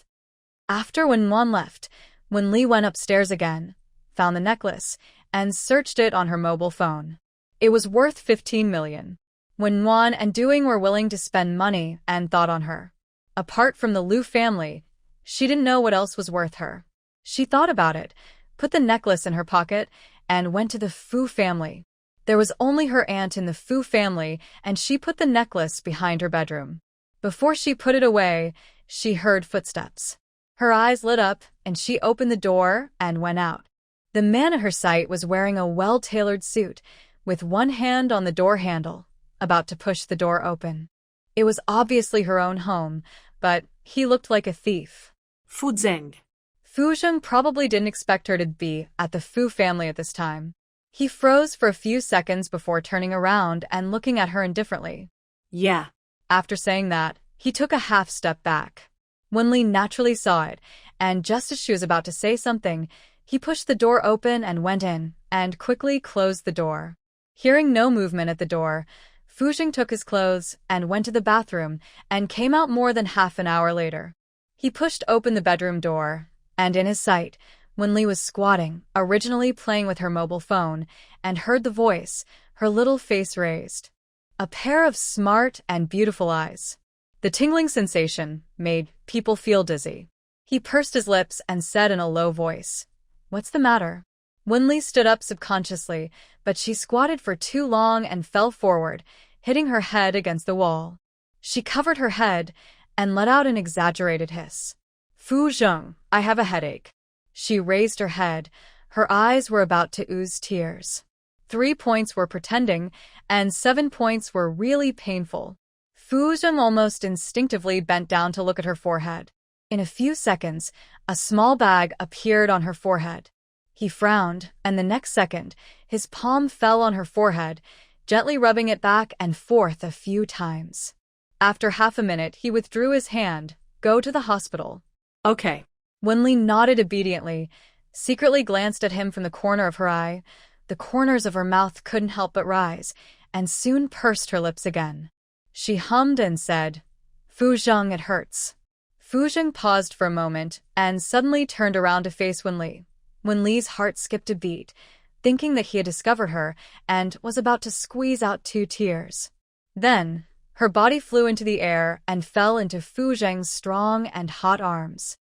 After Wenwan left, Wenli went upstairs again, found the necklace, and searched it on her mobile phone. It was worth 15 million. Wenwan and Doing were willing to spend money and thought on her. Apart from the Liu family, she didn't know what else was worth her. She thought about it, put the necklace in her pocket, and went to the Fu family. There was only her aunt in the Fu family, and she put the necklace behind her bedroom. Before she put it away, she heard footsteps. Her eyes lit up, and she opened the door and went out. The man at her sight was wearing a well-tailored suit, with one hand on the door handle, about to push the door open. It was obviously her own home, but he looked like a thief. Fu Zheng. Fu Zheng probably didn't expect her to be at the Fu family at this time. He froze for a few seconds before turning around and looking at her indifferently. Yeah. After saying that, he took a half step back. Wenli naturally saw it, and just as she was about to say something, he pushed the door open and went in, and quickly closed the door. Hearing no movement at the door, Fu Zheng took his clothes and went to the bathroom and came out more than half an hour later. He pushed open the bedroom door, and in his sight, Wenli was squatting, originally playing with her mobile phone, and heard the voice, her little face raised. A pair of smart and beautiful eyes. The tingling sensation made people feel dizzy. He pursed his lips and said in a low voice, "What's the matter?" Wenli stood up subconsciously, but she squatted for too long and fell forward, hitting her head against the wall. She covered her head and let out an exaggerated hiss. "Fu Zheng, I have a headache." She raised her head. Her eyes were about to ooze tears. 3 points were pretending, and 7 points were really painful. Fu Zheng almost instinctively bent down to look at her forehead. In a few seconds, a small bag appeared on her forehead. He frowned, and the next second, his palm fell on her forehead, gently rubbing it back and forth a few times. After half a minute, he withdrew his hand. "Go to the hospital." Okay. Wenli nodded obediently, secretly glanced at him from the corner of her eye. The corners of her mouth couldn't help but rise, and soon pursed her lips again. She hummed and said, "Fu Zheng, it hurts." Fu Zheng paused for a moment and suddenly turned around to face Wenli. Wenli's heart skipped a beat, thinking that he had discovered her and was about to squeeze out 2 tears. Then, her body flew into the air and fell into Fu Zheng's strong and hot arms.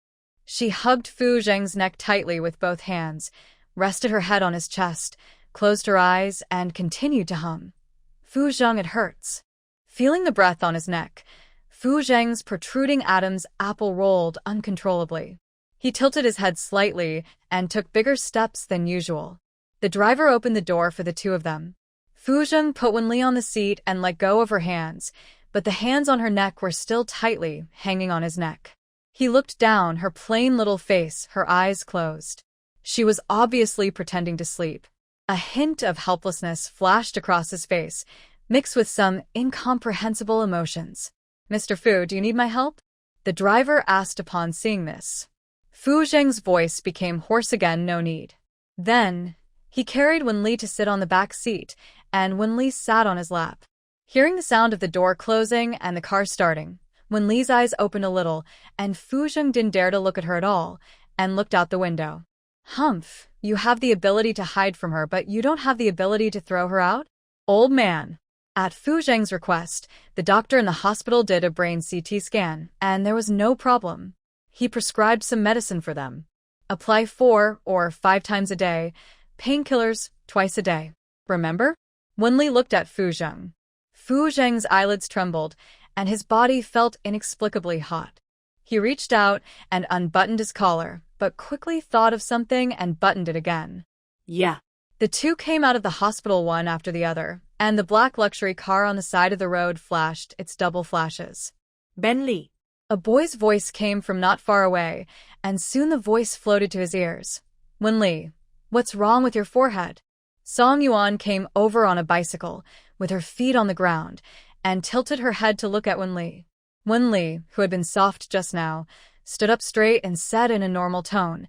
She hugged Fu Zheng's neck tightly with both hands, rested her head on his chest, closed her eyes, and continued to hum. "Fu Zheng, it hurts." Feeling the breath on his neck, Fu Zheng's protruding Adam's apple rolled uncontrollably. He tilted his head slightly and took bigger steps than usual. The driver opened the door for the two of them. Fu Zheng put Wenli on the seat and let go of her hands, but the hands on her neck were still tightly hanging on his neck. He looked down, her plain little face, her eyes closed. She was obviously pretending to sleep. A hint of helplessness flashed across his face, mixed with some incomprehensible emotions. "Mr. Fu, do you need my help?" the driver asked upon seeing this. Fu Zheng's voice became hoarse again, no need. Then, he carried Wenli to sit on the back seat, and Wenli sat on his lap. Hearing the sound of the door closing and the car starting, Wenli's eyes opened a little, and Fu Zheng didn't dare to look at her at all, and looked out the window. Humph, you have the ability to hide from her, but you don't have the ability to throw her out? Old man. At Fu Zheng's request, the doctor in the hospital did a brain CT scan, and there was no problem. He prescribed some medicine for them. Apply 4 or 5 times a day, painkillers twice a day. Remember? Wenli looked at Fu Zheng. Fu Zheng's eyelids trembled, and his body felt inexplicably hot. He reached out and unbuttoned his collar, but quickly thought of something and buttoned it again. Yeah. The two came out of the hospital one after the other, and the black luxury car on the side of the road flashed its double flashes. Benli. A boy's voice came from not far away, and soon the voice floated to his ears. Wenli, what's wrong with your forehead? Song Yuan came over on a bicycle, with her feet on the ground, and tilted her head to look at Wenli. Wenli, who had been soft just now, stood up straight and said in a normal tone,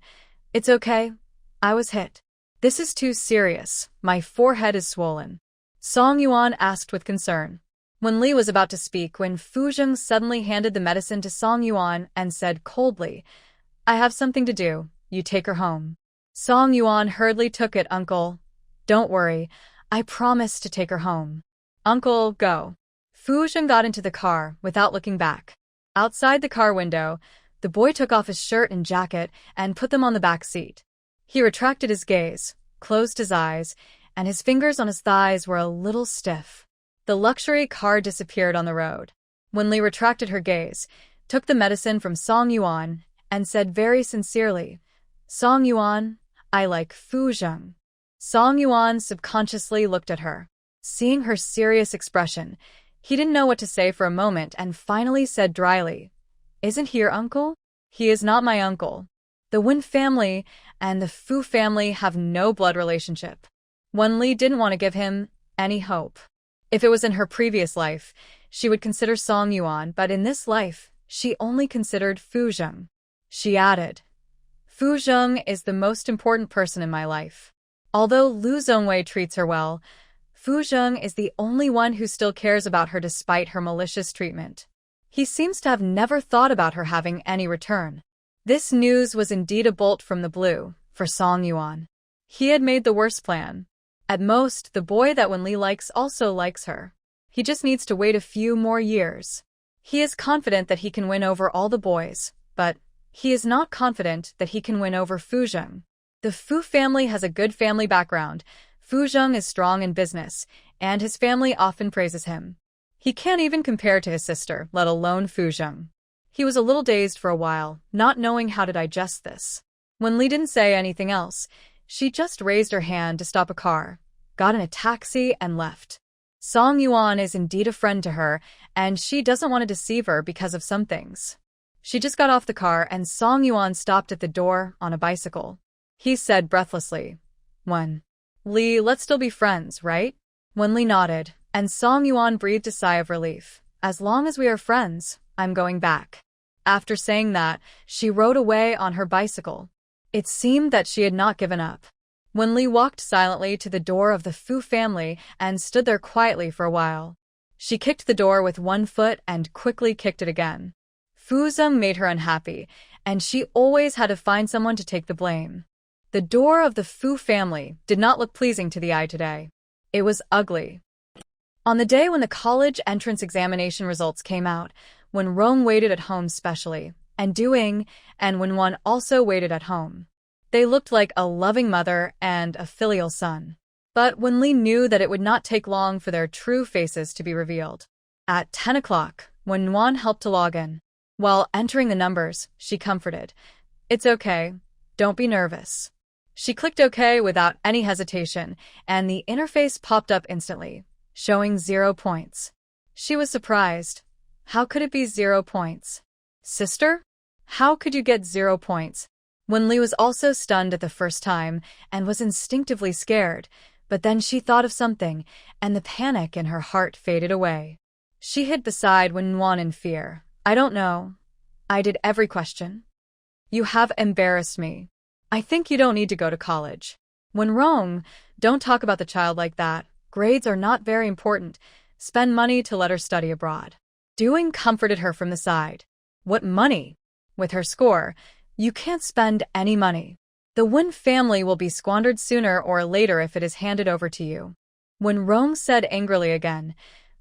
"It's okay. I was hit. This is too serious. My forehead is swollen." Song Yuan asked with concern. Wenli was about to speak when Fu Zheng suddenly handed the medicine to Song Yuan and said coldly, "I have something to do. You take her home." Song Yuan hurriedly took it, "Uncle. Don't worry. I promise to take her home." "Uncle, go." Fu Zheng got into the car without looking back. Outside the car window, the boy took off his shirt and jacket and put them on the back seat. He retracted his gaze, closed his eyes, and his fingers on his thighs were a little stiff. The luxury car disappeared on the road. Wenli retracted her gaze, took the medicine from Song Yuan, and said very sincerely, "Song Yuan, I like Fu Zheng." Song Yuan subconsciously looked at her. Seeing her serious expression, he didn't know what to say for a moment and finally said dryly, "Isn't he your uncle?" "He is not my uncle. The Wen family and the Fu family have no blood relationship." Wenli didn't want to give him any hope. If it was in her previous life, she would consider Song Yuan, but in this life, she only considered Fu Zheng. She added, "Fu Zheng is the most important person in my life. Although Lu Zhongwei treats her well, Fu Zheng is the only one who still cares about her despite her malicious treatment. He seems to have never thought about her having any return." This news was indeed a bolt from the blue for Song Yuan. He had made the worst plan. At most, the boy that Wenli likes also likes her. He just needs to wait a few more years. He is confident that he can win over all the boys, but he is not confident that he can win over Fu Zheng. The Fu family has a good family background. Fu Zheng is strong in business, and his family often praises him. He can't even compare to his sister, let alone Fu Zheng. He was a little dazed for a while, not knowing how to digest this. Wenli didn't say anything else. She just raised her hand to stop a car, got in a taxi, and left. Song Yuan is indeed a friend to her, and she doesn't want to deceive her because of some things. She just got off the car, and Song Yuan stopped at the door on a bicycle. He said breathlessly, "Wenli, let's still be friends, right?" Wenli nodded, and Song Yuan breathed a sigh of relief. "As long as we are friends, I'm going back." After saying that, she rode away on her bicycle. It seemed that she had not given up. Wenli walked silently to the door of the Fu family and stood there quietly for a while. She kicked the door with one foot and quickly kicked it again. Fu Zheng made her unhappy, and she always had to find someone to take the blame. The door of the Fu family did not look pleasing to the eye today. It was ugly. On the day when the college entrance examination results came out, when Rong waited at home specially, and Duing and Wenwan also waited at home. They looked like a loving mother and a filial son. But Wenli knew that it would not take long for their true faces to be revealed. At 10 o'clock, Wenwan helped to log in. While entering the numbers, she comforted, "It's okay. Don't be nervous." She clicked OK without any hesitation, and the interface popped up instantly, showing 0 points. She was surprised. How could it be 0 points? "Sister? How could you get 0 points?" Wenli was also stunned at the first time and was instinctively scared, but then she thought of something, and the panic in her heart faded away. She hid beside Wenwan in fear. "I don't know. I did every question. You have embarrassed me. I think you don't need to go to college. When wrong, don't talk about the child like that. Grades are not very important. Spend money to let her study abroad. Doing comforted her from the side. What money? With her score, you can't spend any money. The Wen family will be squandered sooner or later if it is handed over to you. When Rong said angrily again,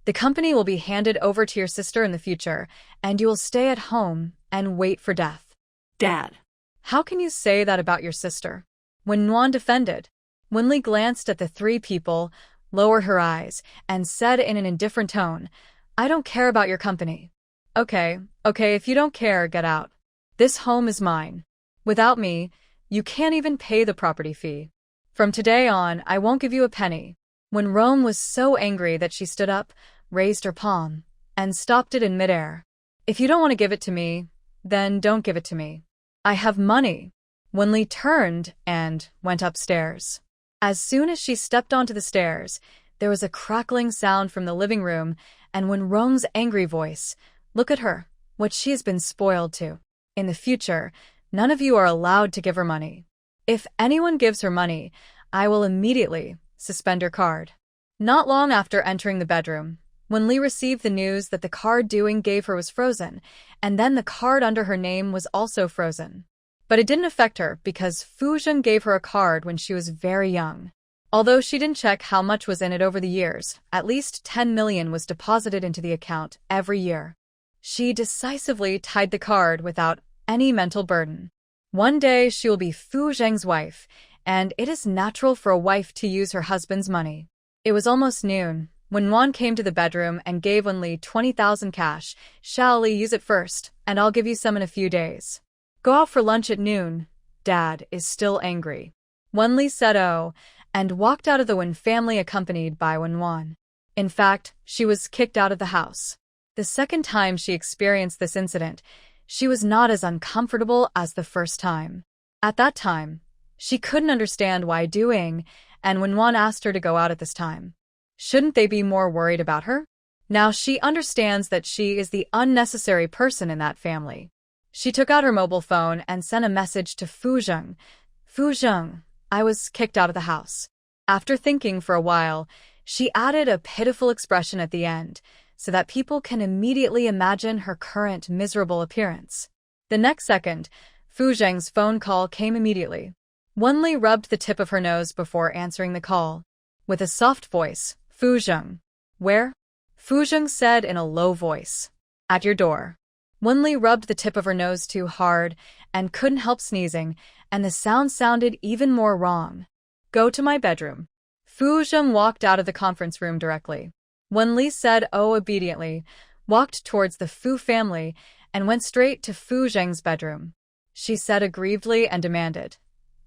the company will be handed over to your sister in the future, and you will stay at home and wait for death. Dad. How can you say that about your sister? When Nguyen defended, Winli glanced at the three people, lowered her eyes, and said in an indifferent tone, I don't care about your company. Okay, if you don't care, get out. This home is mine. Without me, you can't even pay the property fee. From today on, I won't give you a penny. When Rome was so angry that she stood up, raised her palm, and stopped it in midair. If you don't want to give it to me, then don't give it to me. I have money. Wenli turned and went upstairs. As soon as she stepped onto the stairs, there was a crackling sound from the living room, and when Rong's angry voice, look at her, what she has been spoiled to. In the future, none of you are allowed to give her money. If anyone gives her money, I will immediately suspend her card. Not long after entering the bedroom, when Li received the news that the card Doing gave her was frozen, and then the card under her name was also frozen. But it didn't affect her because Fu Zheng gave her a card when she was very young. Although she didn't check how much was in it over the years, at least 10 million was deposited into the account every year. She decisively tied the card without any mental burden. One day she will be Fu Zheng's wife, and it is natural for a wife to use her husband's money. It was almost noon when Nguyen came to the bedroom and gave Wen Li 20,000 cash. Shall Li use it first, and I'll give you some in a few days. Go out for lunch at noon. Dad is still angry. Wen Li said oh, and walked out of the Wen family accompanied by Wen Nguyen. In fact, she was kicked out of the house. The second time she experienced this incident, she was not as uncomfortable as the first time. At that time, she couldn't understand why Doing, and when Nguyen asked her to go out at this time. Shouldn't they be more worried about her? Now she understands that she is the unnecessary person in that family. She took out her mobile phone and sent a message to Fu Zheng. Fu Zheng, I was kicked out of the house. After thinking for a while, she added a pitiful expression at the end, so that people can immediately imagine her current miserable appearance. The next second, Fu Zheng's phone call came immediately. Wen Li rubbed the tip of her nose before answering the call. With a soft voice, Fu Zheng. Where? Fu Zheng said in a low voice. At your door. Wen Li rubbed the tip of her nose too hard and couldn't help sneezing, and the sound sounded even more wrong. Go to my bedroom. Fu Zheng walked out of the conference room directly. Wen Li said oh obediently, walked towards the Fu family, and went straight to Fu Zheng's bedroom. She said aggrievedly and demanded,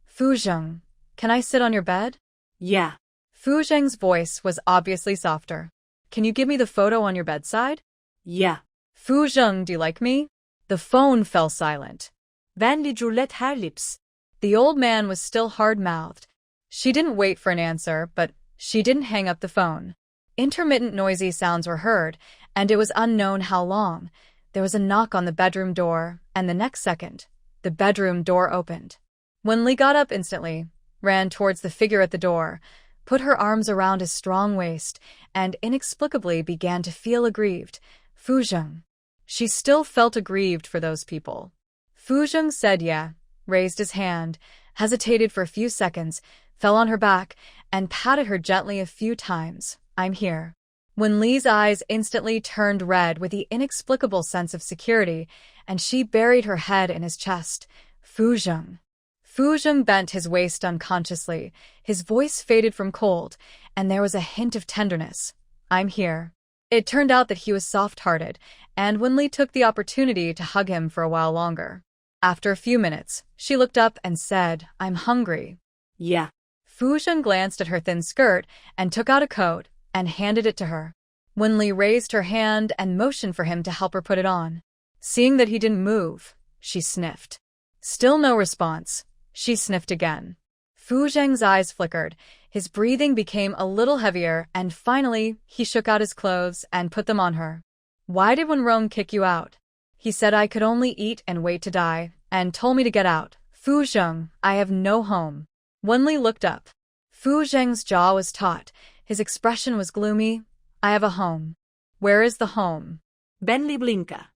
Fu Zheng, can I sit on your bed? Yeah. Fu Zheng's voice was obviously softer. Can you give me the photo on your bedside? Yeah. Fu Zheng, do you like me? The phone fell silent. Ben did you let her lips? The old man was still hard-mouthed. She didn't wait for an answer, but she didn't hang up the phone. Intermittent noisy sounds were heard, and it was unknown how long. There was a knock on the bedroom door, and the next second, the bedroom door opened. When Li got up instantly, ran towards the figure at the door, put her arms around his strong waist, and inexplicably began to feel aggrieved. Fu Zheng. She still felt aggrieved for those people. Fu Zheng said yeah, raised his hand, hesitated for a few seconds, fell on her back, and patted her gently a few times. I'm here. When Li's eyes instantly turned red with the inexplicable sense of security, and she buried her head in his chest. Fu Zheng. Fu Zheng bent his waist unconsciously, his voice faded from cold, and there was a hint of tenderness. I'm here. It turned out that he was soft-hearted, and Wen Li took the opportunity to hug him for a while longer. After a few minutes, she looked up and said, I'm hungry. Yeah. Fu Zheng glanced at her thin skirt and took out a coat and handed it to her. Wen Li raised her hand and motioned for him to help her put it on. Seeing that he didn't move, she sniffed. Still no response. She sniffed again. Fu Zheng's eyes flickered, his breathing became a little heavier, and finally, he shook out his clothes and put them on her. Why did Wen Rong kick you out? He said I could only eat and wait to die, and told me to get out. Fu Zheng, I have no home. Wenli looked up. Fu Zheng's jaw was taut. His expression was gloomy. I have a home. Where is the home? Benli Blinka.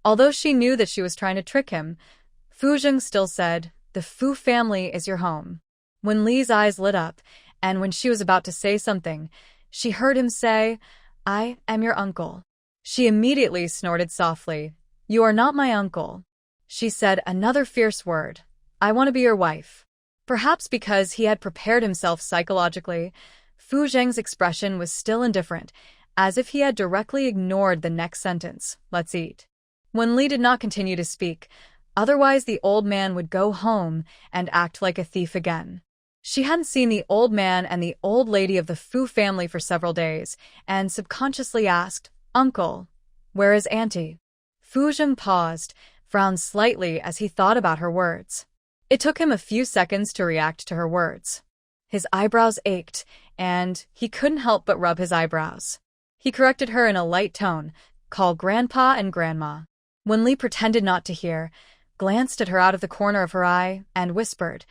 Although she knew that she was trying to trick him, Fu Zheng still said, the Fu family is your home. Wenli's eyes lit up, and when she was about to say something, she heard him say, I am your uncle. She immediately snorted softly. You are not my uncle. She said another fierce word. I want to be your wife. Perhaps because he had prepared himself psychologically, Fu Zheng's expression was still indifferent, as if he had directly ignored the next sentence, let's eat. Wenli did not continue to speak, otherwise the old man would go home and act like a thief again. She hadn't seen the old man and the old lady of the Fu family for several days, and subconsciously asked, Uncle, where is Auntie? Fu Zheng paused, frowned slightly as he thought about her words. It took him a few seconds to react to her words. His eyebrows ached, and he couldn't help but rub his eyebrows. He corrected her in a light tone, call Grandpa and Grandma. Wenli pretended not to hear, glanced at her out of the corner of her eye, and whispered,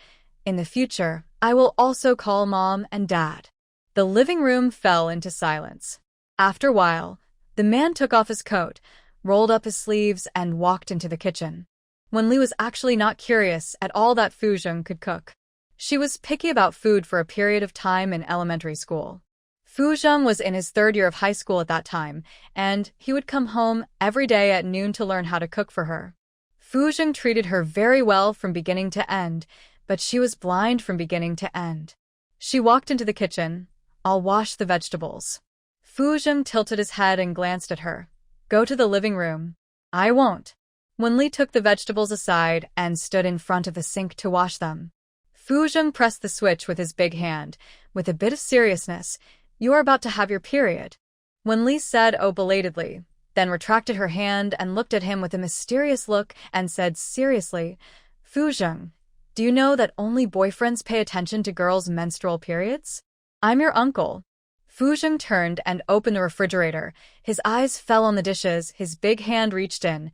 In the future, I will also call Mom and Dad. The living room fell into silence. After a while, the man took off his coat, rolled up his sleeves, and walked into the kitchen. Wenli was actually not curious at all that Fu Zheng could cook. She was picky about food for a period of time in elementary school. Fu Zheng was in his third year of high school at that time, and he would come home every day at noon to learn how to cook for her. Fu Zheng treated her very well from beginning to end, but she was blind from beginning to end. She walked into the kitchen. I'll wash the vegetables. Fu Zheng tilted his head and glanced at her. Go to the living room. I won't. Wenli took the vegetables aside and stood in front of the sink to wash them. Fu Zheng pressed the switch with his big hand. With a bit of seriousness, You are about to have your period. Wenli said belatedly, then retracted her hand and looked at him with a mysterious look and said seriously, Fu Zheng, do you know that only boyfriends pay attention to girls' menstrual periods? I'm your uncle. Fu Zheng turned and opened the refrigerator. His eyes fell on the dishes, his big hand reached in.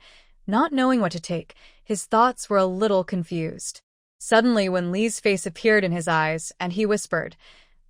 Not knowing what to take, his thoughts were a little confused. Suddenly, Wenli's face appeared in his eyes, and he whispered,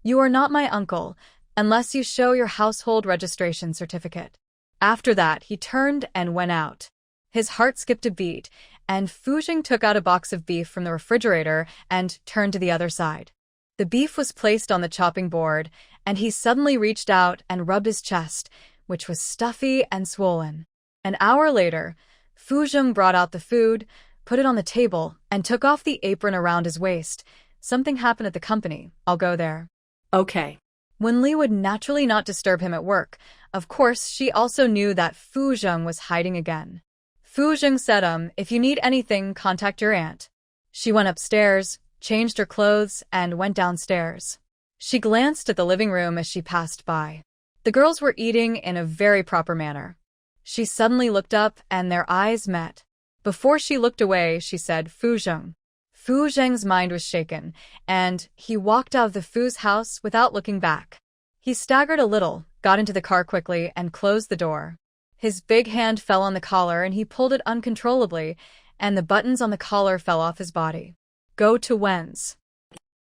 You are not my uncle, unless you show your household registration certificate. After that, he turned and went out. His heart skipped a beat, and Fu Zheng took out a box of beef from the refrigerator and turned to the other side. The beef was placed on the chopping board, and he suddenly reached out and rubbed his chest, which was stuffy and swollen. An hour later, Fu Zheng brought out the food, put it on the table, and took off the apron around his waist. Something happened at the company. I'll go there. Okay. Wenli would naturally not disturb him at work. Of course, she also knew that Fu Zheng was hiding again. Fu Zheng said, if you need anything, contact your aunt. She went upstairs, changed her clothes, and went downstairs. She glanced at the living room as she passed by. The girls were eating in a very proper manner. She suddenly looked up and their eyes met. Before she looked away, she said, Fu Zheng. Fu Zheng's mind was shaken, and he walked out of the Fu's house without looking back. He staggered a little, got into the car quickly, and closed the door. His big hand fell on the collar and he pulled it uncontrollably, and the buttons on the collar fell off his body. Go to Wen's.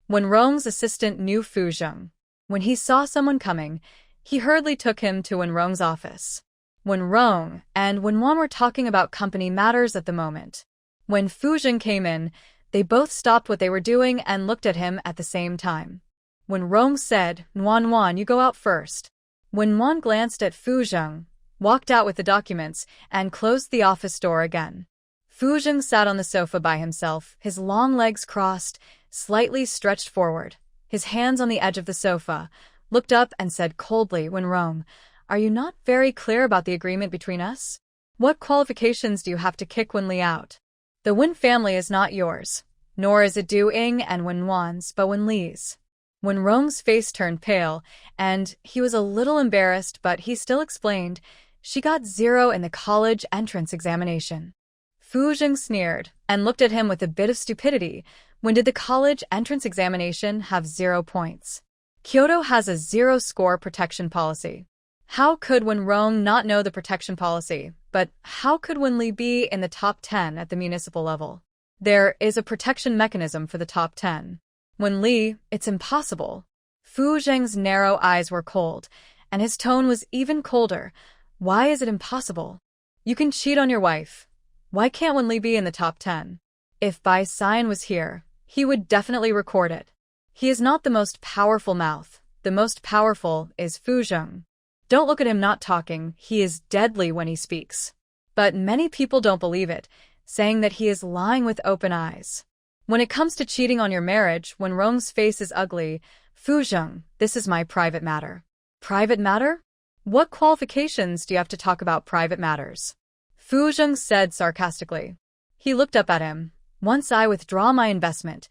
Wenrong's assistant knew Fu Zheng. When he saw someone coming, he hurriedly took him to Wenrong's office. Wenrong and Wenwan were talking about company matters at the moment. When Fu Zheng came in, they both stopped what they were doing and looked at him at the same time. Wenrong said, Wan, you go out first. Wenwan glanced at Fu Zheng, walked out with the documents, and closed the office door again. Fu Zheng sat on the sofa by himself, his long legs crossed, slightly stretched forward, his hands on the edge of the sofa, looked up and said coldly, Wenrong, are you not very clear about the agreement between us? What qualifications do you have to kick Wenli out? The Wen family is not yours, nor is it Du Ying and Wenwan's, but Wenli's. Wenrong's face turned pale, and he was a little embarrassed, but he still explained, she got 0 in the college entrance examination. Fu Zheng sneered and looked at him with a bit of stupidity. When did the college entrance examination have 0 points? Kyoto has a 0 score protection policy. How could Wenrong not know the protection policy? but how could Wenli be in the top 10 at the municipal level? There is a protection mechanism for the top 10. Wenli, it's impossible. Fu Zheng's narrow eyes were cold, and his tone was even colder. Why is it impossible? You can cheat on your wife. Why can't Wenli be in the top 10? If Bai Xian was here, he would definitely record it. He is not the most powerful mouth. The most powerful is Fu Zheng. Don't look at him not talking. He is deadly when he speaks. But many people don't believe it, saying that he is lying with open eyes. When it comes to cheating on your marriage, when Rong's face is ugly, Fu Zheng, this is my private matter. Private matter? What qualifications do you have to talk about private matters? Fu Zheng said sarcastically. He looked up at him. Once I withdraw my investment,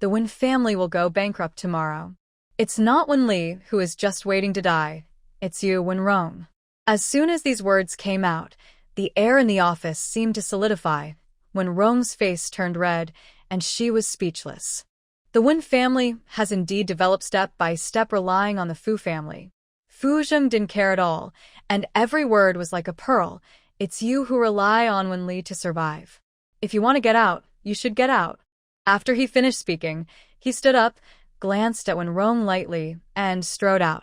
the Wen family will go bankrupt tomorrow. It's not Wenli who is just waiting to die. It's you, Wenrong. As soon as these words came out, the air in the office seemed to solidify. Wenrong's face turned red, and she was speechless. The Wen family has indeed developed step by step relying on the Fu family. Fu Zheng didn't care at all, and every word was like a pearl. It's you who rely on Wenli to survive. If you want to get out, you should get out. After he finished speaking, he stood up, glanced at Wenrong lightly, and strode out.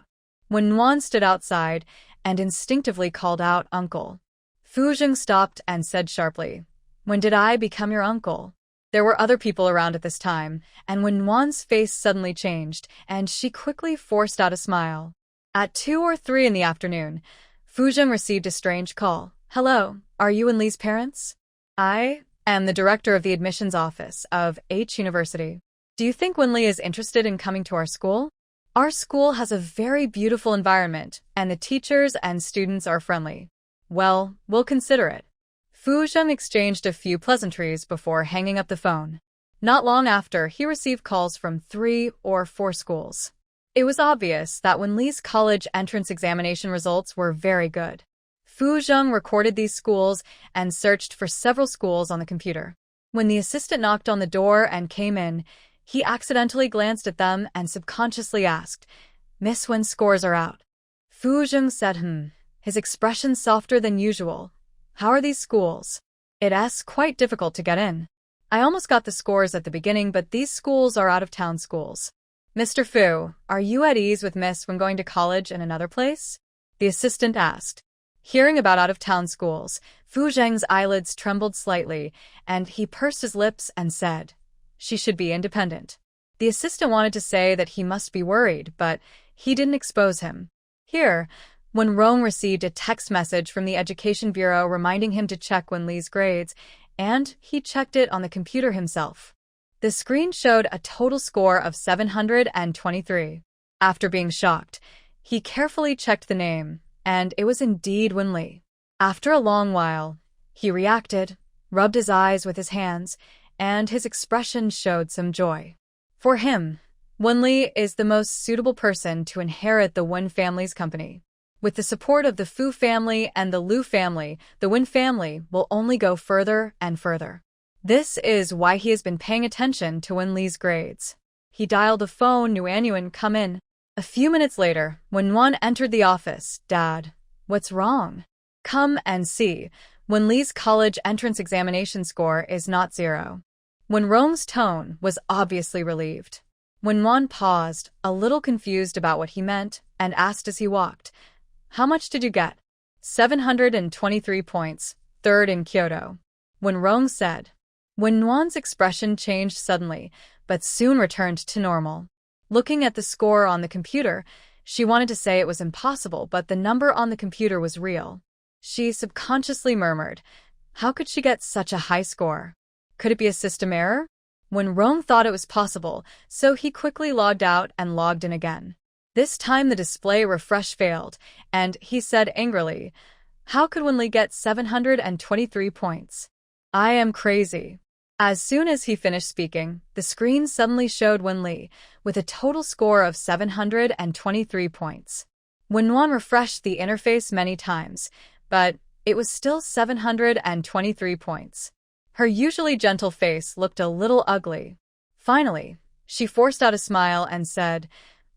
Wenwan stood outside and instinctively called out, "Uncle." Fu Zheng stopped and said sharply, "When did I become your uncle?" There were other people around at this time, and Wenwan's face suddenly changed, and she quickly forced out a smile. At 2 or 3 in the afternoon, Fu Zheng received a strange call. "Hello, are you Wenli's parents?" "I am the director of the admissions office of H University. Do you think Wenli is interested in coming to our school? Our school has a very beautiful environment, and the teachers and students are friendly." "Well, we'll consider it." Fu Zheng exchanged a few pleasantries before hanging up the phone. Not long after, he received calls from 3 or 4 schools. It was obvious that Wenli's college entrance examination results were very good. Fu Zheng recorded these schools and searched for several schools on the computer. When the assistant knocked on the door and came in, he accidentally glanced at them and subconsciously asked, "Miss Wen's scores are out." Fu Zheng said, his expression softer than usual. "How are these schools?" "It's quite difficult to get in. I almost got the scores at the beginning, but these schools are out-of-town schools." "Mr. Fu, are you at ease with Miss when going to college in another place?" the assistant asked. Hearing about out-of-town schools, Fu Zheng's eyelids trembled slightly, and he pursed his lips and said, "She should be independent." The assistant wanted to say that he must be worried, but he didn't expose him. Here, when Rong received a text message from the Education Bureau reminding him to check Wenli's grades, and he checked it on the computer himself. The screen showed a total score of 723. After being shocked, he carefully checked the name, and it was indeed Wenli. After a long while, he reacted, rubbed his eyes with his hands, and his expression showed some joy. For him, Wenli is the most suitable person to inherit the Wen family's company. With the support of the Fu family and the Lu family, the Wen family will only go further and further. This is why he has been paying attention to Wenli's grades. He dialed the phone. Yuan, come in. A few minutes later, when Wan entered the office, "Dad, what's wrong?" "Come and see. Wenli's college entrance examination score is not 0. When Rong's tone was obviously relieved. When Wan paused, a little confused about what he meant, and asked as he walked, "How much did you get?" 723 points, 3rd in Kyoto. When Rong said. When Wan's expression changed suddenly, but soon returned to normal. Looking at the score on the computer, she wanted to say it was impossible, but the number on the computer was real. She subconsciously murmured, how could she get such a high score? Could it be a system error? When Rong thought it was possible, so he quickly logged out and logged in again. This time the display refresh failed, and he said angrily, how could Wenli get 723 points? I am crazy. As soon as he finished speaking, the screen suddenly showed Wenli with a total score of 723 points. Wenwan refreshed the interface many times, but it was still 723 points. Her usually gentle face looked a little ugly. Finally, she forced out a smile and said,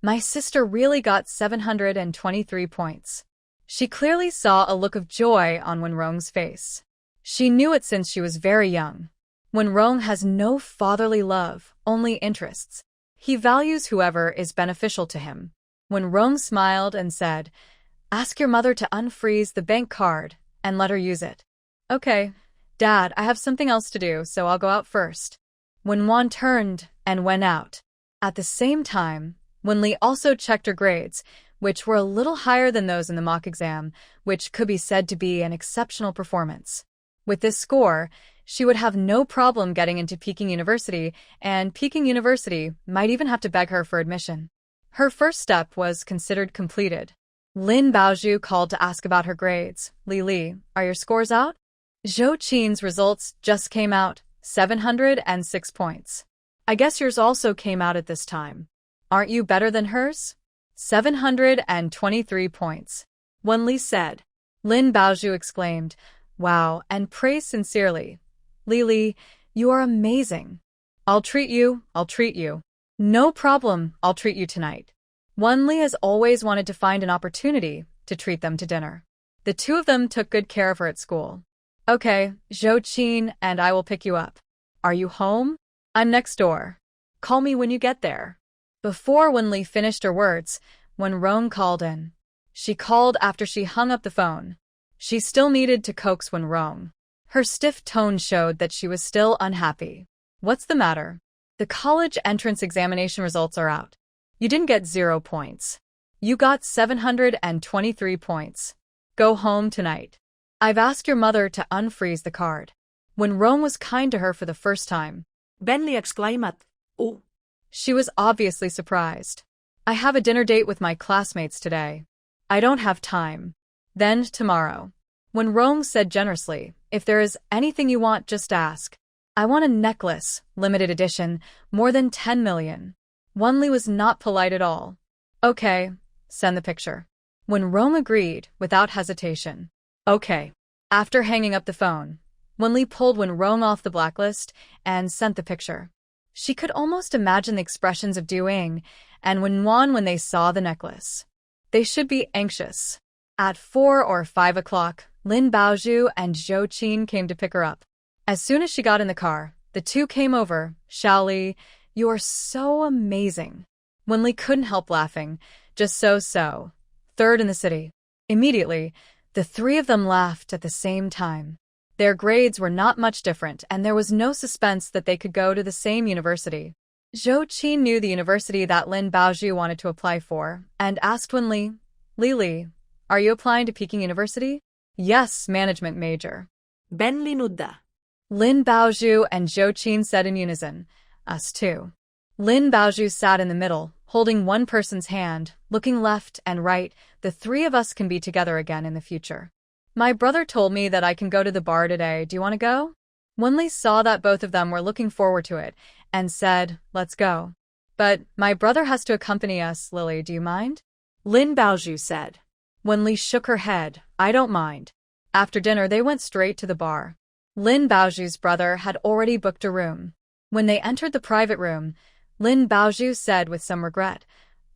my sister really got 723 points. She clearly saw a look of joy on Wenrong's face. She knew it since she was very young. Wenrong has no fatherly love, only interests. He values whoever is beneficial to him. Wenrong smiled and said, "Ask your mother to unfreeze the bank card and let her use it." "Okay, Dad, I have something else to do, so I'll go out first." Wenwan turned and went out. At the same time, Wenli also checked her grades, which were a little higher than those in the mock exam, which could be said to be an exceptional performance. With this score, she would have no problem getting into Peking University, and Peking University might even have to beg her for admission. Her first step was considered completed. Lin Baozhu called to ask about her grades. Li, are your scores out? Zhou Qin's results just came out, 706 points. I guess yours also came out at this time. Aren't you better than hers? 723 points. Wenli said. Lin Baozhu exclaimed, "Wow," and praised sincerely. "Li, you are amazing. I'll treat you. No problem, I'll treat you tonight." Wenli has always wanted to find an opportunity to treat them to dinner. The two of them took good care of her at school. "Okay, Zhou Qin and I will pick you up. Are you home? I'm next door. Call me when you get there." Before Wenli finished her words, Wenrong called in. She called after she hung up the phone. She still needed to coax Wenrong. Her stiff tone showed that she was still unhappy. "What's the matter? The college entrance examination results are out. You didn't get 0 points. You got 723 points. Go home tonight. I've asked your mother to unfreeze the card." Wenrong was kind to her for the first time. Bentley exclaimed, "Oh." She was obviously surprised. "I have a dinner date with my classmates today. I don't have time. Then tomorrow." Wenrong said generously, "If there is anything you want, just ask. I want a necklace, limited edition, more than 10 million. Wenli was not polite at all. "Okay, send the picture." Wenrong agreed without hesitation. "Okay." After hanging up the phone, Wenli pulled Wenrong off the blacklist and sent the picture. She could almost imagine the expressions of Duing and Wenwan when they saw the necklace. They should be anxious. At 4 or 5 o'clock, Lin Baozhu and Zhou Qin came to pick her up. As soon as she got in the car, the two came over. "Xiaoli, you are so amazing." Wenli couldn't help laughing. "Just so. Third in the city." Immediately, the three of them laughed at the same time. Their grades were not much different, and there was no suspense that they could go to the same university. Zhou Qin knew the university that Lin Baozhu wanted to apply for, and asked Wenli, "Li, are you applying to Peking University?" "Yes, management major." Bentley nodded. Lin Baozhu and Zhou Qin said in unison, "Us too." Lin Baozhu sat in the middle, holding one person's hand, looking left and right. "The three of us can be together again in the future. My brother told me that I can go to the bar today. Do you want to go?" Wenli saw that both of them were looking forward to it and said, "Let's go." "But my brother has to accompany us, Lily. Do you mind?" Lin Baozhu said. Wenli shook her head. "I don't mind." After dinner, they went straight to the bar. Lin Baozhu's brother had already booked a room. When they entered the private room, Lin Baozhu said with some regret,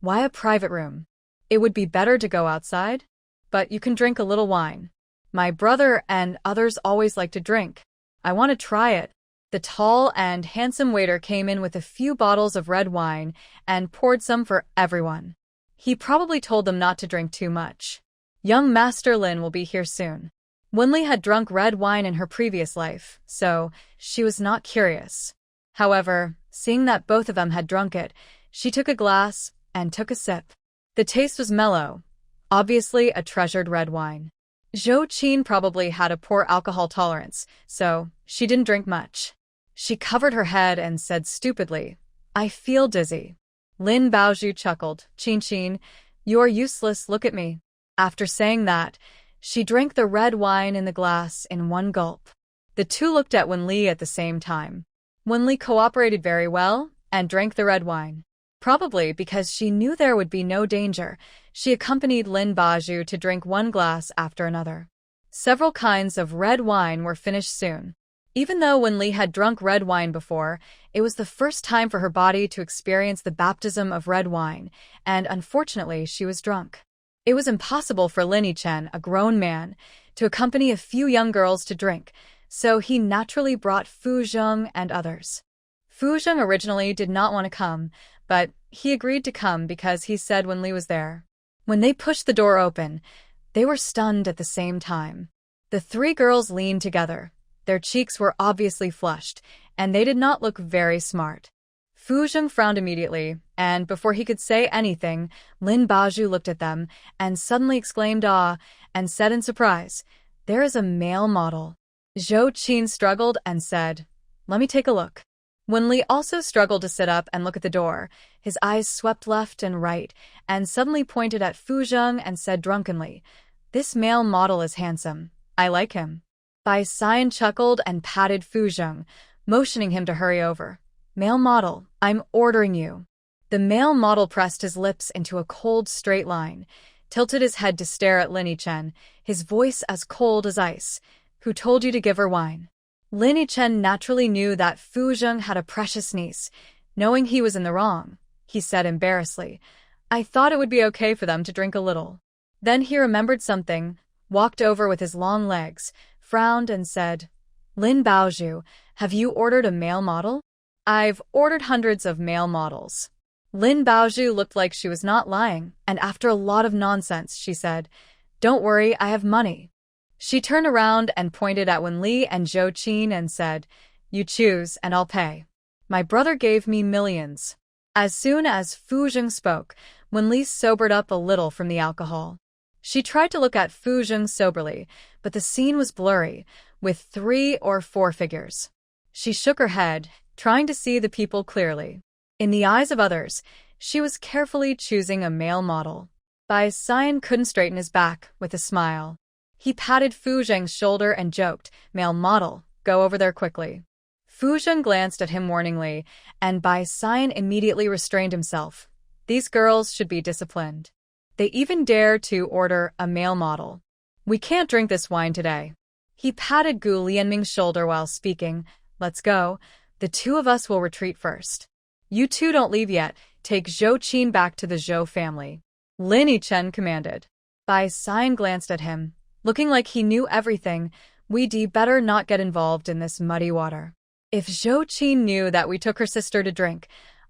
"Why a private room? It would be better to go outside. But you can drink a little wine. My brother and others always like to drink. I want to try it." The tall and handsome waiter came in with a few bottles of red wine and poured some for everyone. He probably told them not to drink too much. Young Master Lin will be here soon. Wenli had drunk red wine in her previous life, so she was not curious. However, seeing that both of them had drunk it, she took a glass and took a sip. The taste was mellow, obviously a treasured red wine. Zhou Qin probably had a poor alcohol tolerance, so she didn't drink much. She covered her head and said stupidly, "I feel dizzy." Lin Baozhu chuckled. Qin, you're useless, look at me." After saying that, she drank the red wine in the glass in one gulp. The two looked at Wenli at the same time. Wenli cooperated very well and drank the red wine. Probably because she knew there would be no danger, she accompanied Lin Baozhu to drink one glass after another. Several kinds of red wine were finished soon. Even though Wenli had drunk red wine before, it was the first time for her body to experience the baptism of red wine, and unfortunately she was drunk. It was impossible for Lin Chen, a grown man, to accompany a few young girls to drink, so he naturally brought Fu Zheng and others. Fu Zheng originally did not want to come, but he agreed to come because he said when Li was there. When they pushed the door open, they were stunned at the same time. The three girls leaned together. Their cheeks were obviously flushed, and they did not look very smart. Fu Zheng frowned immediately, and before he could say anything, Lin Baozhu looked at them and suddenly exclaimed "ah," and said in surprise, "There is a male model." Zhou Qin struggled and said, "Let me take a look." When Li also struggled to sit up and look at the door, his eyes swept left and right, and suddenly pointed at Fu Zheng and said drunkenly, "This male model is handsome. I like him." Bai Xian chuckled and patted Fu Zheng, motioning him to hurry over. "Male model, I'm ordering you." The male model pressed his lips into a cold straight line, tilted his head to stare at Lin Chen, his voice as cold as ice. "Who told you to give her wine?" Lin Chen naturally knew that Fu Zheng had a precious niece. Knowing he was in the wrong, he said embarrassedly, "I thought it would be okay for them to drink a little." Then he remembered something, walked over with his long legs, frowned and said, "Lin Baozhu, have you ordered a male model?" "I've ordered hundreds of male models." Lin Baozhu looked like she was not lying, and after a lot of nonsense, she said, "Don't worry, I have money." She turned around and pointed at Wen Li and Zhou Qin and said, "You choose and I'll pay. My brother gave me millions." As soon as Fu Zheng spoke, Wen Li sobered up a little from the alcohol. She tried to look at Fu Zheng soberly, but the scene was blurry, with 3 or 4 figures. She shook her head, trying to see the people clearly. In the eyes of others, she was carefully choosing a male model. Bai Xian couldn't straighten his back with a smile. He patted Fu Zheng's shoulder and joked, "Male model, go over there quickly." Fu Zheng glanced at him warningly, and Bai Xian immediately restrained himself. These girls should be disciplined. They even dare to order a male model. "We can't drink this wine today." He patted Gu Lianming's shoulder while speaking. "Let's go. The two of us will retreat first. You two don't leave yet. Take Zhou Qin back to the Zhou family." Lin Chen commanded. Bai Xian glanced at him, looking like he knew everything. "We'd better not get involved in this muddy water. If Zhou Qin knew that we took her sister to drink,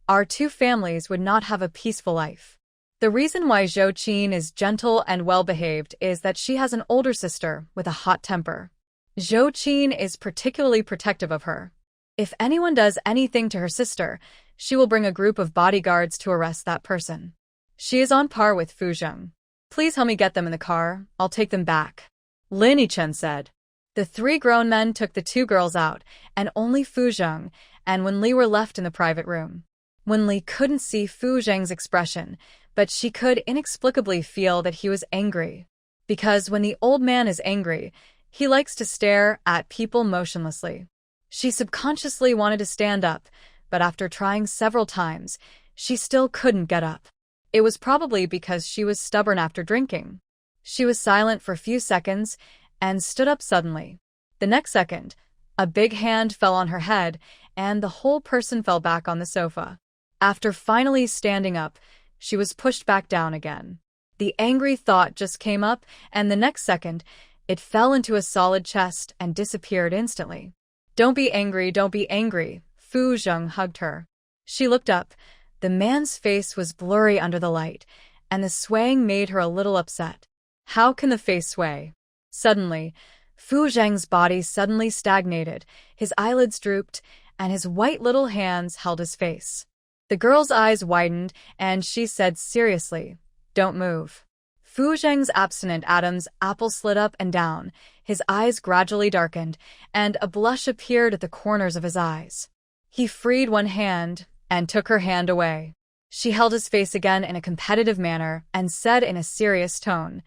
our two families would not have a peaceful life." The reason why Zhou Qin is gentle and well-behaved is that she has an older sister with a hot temper. Zhou Qin is particularly protective of her. If anyone does anything to her sister, she will bring a group of bodyguards to arrest that person. She is on par with Fu Zheng. "Please help me get them in the car. I'll take them back," Lin Chen said. The 3 grown men took the 2 girls out, and only Fu Zheng and Wen Li were left in the private room. Wen Li couldn't see Fu Zheng's expression, but she could inexplicably feel that he was angry. Because when the old man is angry, he likes to stare at people motionlessly. She subconsciously wanted to stand up, but after trying several times, she still couldn't get up. It was probably because she was stubborn after drinking. She was silent for a few seconds and stood up suddenly. The next second, a big hand fell on her head and the whole person fell back on the sofa. After finally standing up, she was pushed back down again. The angry thought just came up, and the next second, it fell into a solid chest and disappeared instantly. "Don't be angry, don't be angry," Fu Zheng hugged her. She looked up. The man's face was blurry under the light, and the swaying made her a little upset. How can the face sway? Suddenly, Fu Zheng's body suddenly stagnated, his eyelids drooped, and his white little hands held his face. The girl's eyes widened, and she said seriously, "Don't move." Fu Zheng's abstinent Adam's apple slid up and down, his eyes gradually darkened, and a blush appeared at the corners of his eyes. He freed one hand and took her hand away. She held his face again in a competitive manner and said in a serious tone,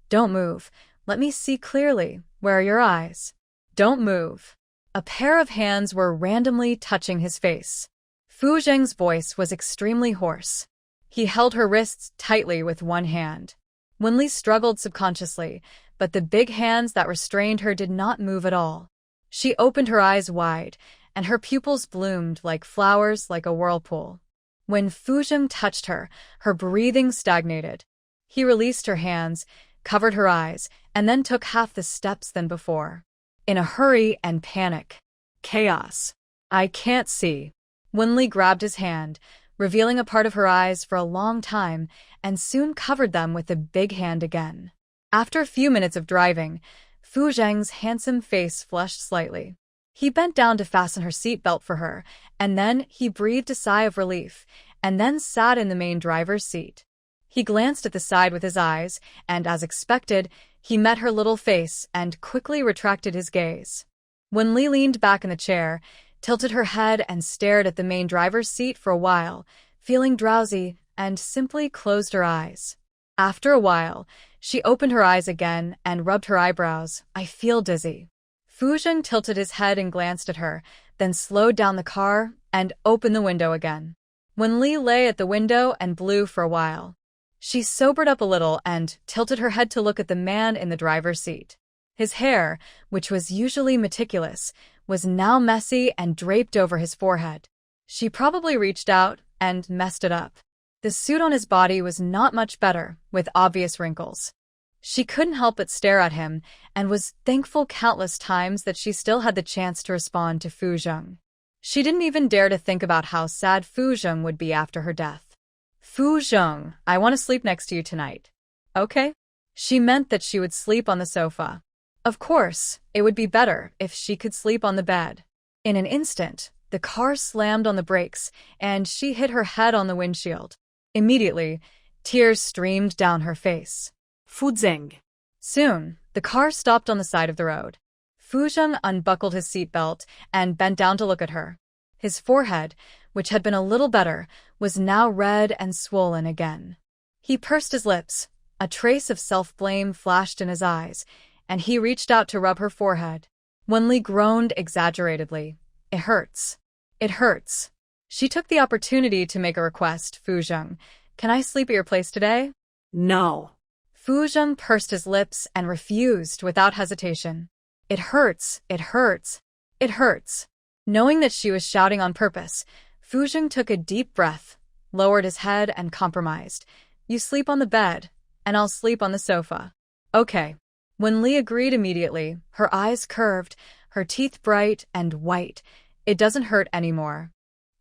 "Don't move. Let me see clearly. Where are your eyes? Don't move." A pair of hands were randomly touching his face. Fu Zheng's voice was extremely hoarse. He held her wrists tightly with one hand. Wen Li struggled subconsciously, but the big hands that restrained her did not move at all. She opened her eyes wide, and her pupils bloomed like flowers like a whirlpool. When Fu Zheng touched her, her breathing stagnated. He released her hands, covered her eyes, and then took half the steps than before. In a hurry and panic. Chaos. I can't see. Winli grabbed his hand, revealing a part of her eyes for a long time, and soon covered them with the big hand again. After a few minutes of driving, Fu Zheng's handsome face flushed slightly. He bent down to fasten her seatbelt for her, and then he breathed a sigh of relief, and then sat in the main driver's seat. He glanced at the side with his eyes, and as expected, he met her little face and quickly retracted his gaze. When Li leaned back in the chair, tilted her head and stared at the main driver's seat for a while, feeling drowsy, and simply closed her eyes. After a while, she opened her eyes again and rubbed her eyebrows. I feel dizzy. Fu Zheng tilted his head and glanced at her, then slowed down the car and opened the window again. When Li lay at the window and blew for a while, she sobered up a little and tilted her head to look at the man in the driver's seat. His hair, which was usually meticulous, was now messy and draped over his forehead. She probably reached out and messed it up. The suit on his body was not much better, with obvious wrinkles. She couldn't help but stare at him and was thankful countless times that she still had the chance to respond to Fu Zheng. She didn't even dare to think about how sad Fu Zheng would be after her death. Fu Zheng, I want to sleep next to you tonight. Okay? She meant that she would sleep on the sofa. Of course, it would be better if she could sleep on the bed. In an instant, the car slammed on the brakes and she hit her head on the windshield. Immediately, tears streamed down her face. Fu Zheng. Soon, the car stopped on the side of the road. Fu Zheng unbuckled his seatbelt and bent down to look at her. His forehead, which had been a little better, was now red and swollen again. He pursed his lips. A trace of self-blame flashed in his eyes, and he reached out to rub her forehead. Wenli groaned exaggeratedly. It hurts. It hurts. She took the opportunity to make a request. Fu Zheng, can I sleep at your place today? No. Fu Zheng pursed his lips and refused without hesitation. It hurts. It hurts. It hurts. Knowing that she was shouting on purpose, Fu Zheng took a deep breath, lowered his head, and compromised. You sleep on the bed, and I'll sleep on the sofa. Okay. When Li agreed immediately, her eyes curved, her teeth bright and white. It doesn't hurt anymore.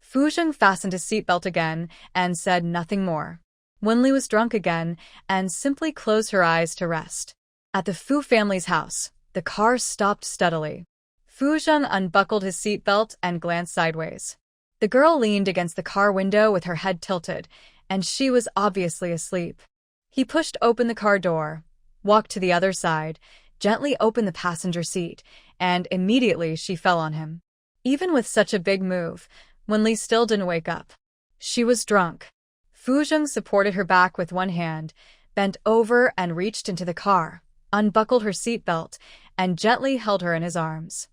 Fu Zheng fastened his seatbelt again and said nothing more. When Li was drunk again and simply closed her eyes to rest. At the Fu family's house, the car stopped steadily. Fu Zheng unbuckled his seatbelt and glanced sideways. The girl leaned against the car window with her head tilted, and she was obviously asleep. He pushed open the car door, walked to the other side, gently opened the passenger seat, and immediately she fell on him. Even with such a big move, Wenli still didn't wake up. She was drunk. Fu Zheng supported her back with one hand, bent over and reached into the car, unbuckled her seatbelt, and gently held her in his arms.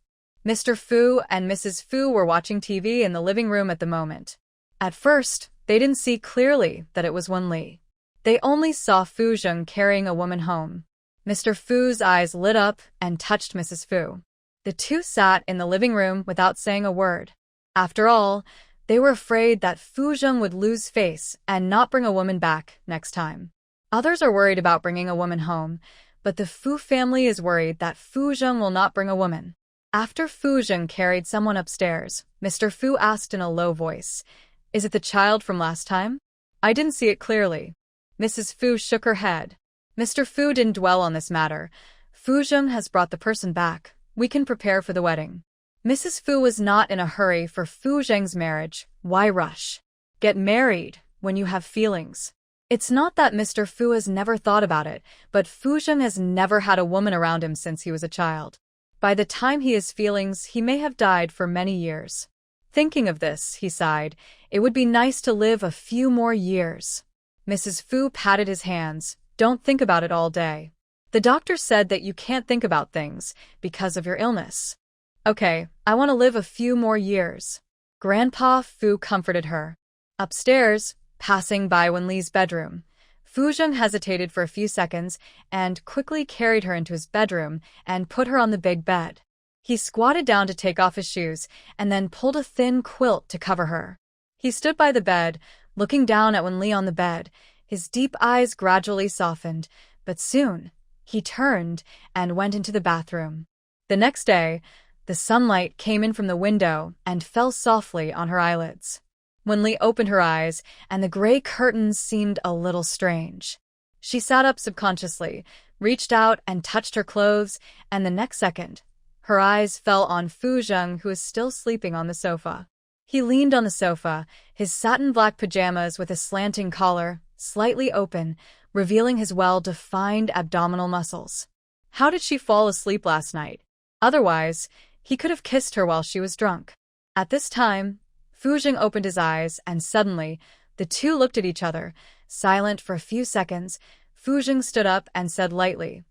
Mr. Fu and Mrs. Fu were watching TV in the living room at the moment. At first, they didn't see clearly that it was Wenli. They only saw Fu Zheng carrying a woman home. Mr. Fu's eyes lit up and touched Mrs. Fu. The two sat in the living room without saying a word. After all, they were afraid that Fu Zheng would lose face and not bring a woman back next time. Others are worried about bringing a woman home, but the Fu family is worried that Fu Zheng will not bring a woman. After Fu Zheng carried someone upstairs, Mr. Fu asked in a low voice, "Is it the child from last time?" "I didn't see it clearly." Mrs. Fu shook her head. Mr. Fu didn't dwell on this matter. Fu Zheng has brought the person back. We can prepare for the wedding. Mrs. Fu was not in a hurry for Fu Zheng's marriage. Why rush? Get married when you have feelings. It's not that Mr. Fu has never thought about it, but Fu Zheng has never had a woman around him since he was a child. By the time he has feelings, he may have died for many years. Thinking of this, he sighed. It would be nice to live a few more years. Mrs. Fu patted his hands. Don't think about it all day. The doctor said that you can't think about things because of your illness. Okay, I want to live a few more years. Grandpa Fu comforted her. Upstairs, passing by Wenli's bedroom, Fu Zheng hesitated for a few seconds and quickly carried her into his bedroom and put her on the big bed. He squatted down to take off his shoes and then pulled a thin quilt to cover her. He stood by the bed, looking down at Wenli on the bed, His deep eyes gradually softened, but soon he turned and went into the bathroom. The next day, the sunlight came in from the window and fell softly on her eyelids. Wenli opened her eyes, and the gray curtains seemed a little strange. She sat up subconsciously, reached out and touched her clothes, and the next second, her eyes fell on Fu Zheng, who was still sleeping on the sofa. He leaned on the sofa, his satin black pajamas with a slanting collar, slightly open, revealing his well-defined abdominal muscles. How did she fall asleep last night? Otherwise, he could have kissed her while she was drunk. At this time, Fu Zheng opened his eyes, and suddenly, the two looked at each other. Silent for a few seconds, Fu Zheng stood up and said lightly,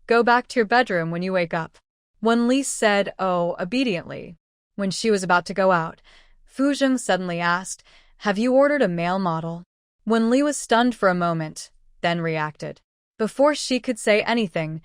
"Go back to your bedroom when you wake up." Wenli said, "Oh," obediently. When she was about to go out, Fu Zheng suddenly asked, "Have you ordered a male model?" Wenli was stunned for a moment, then reacted. Before she could say anything,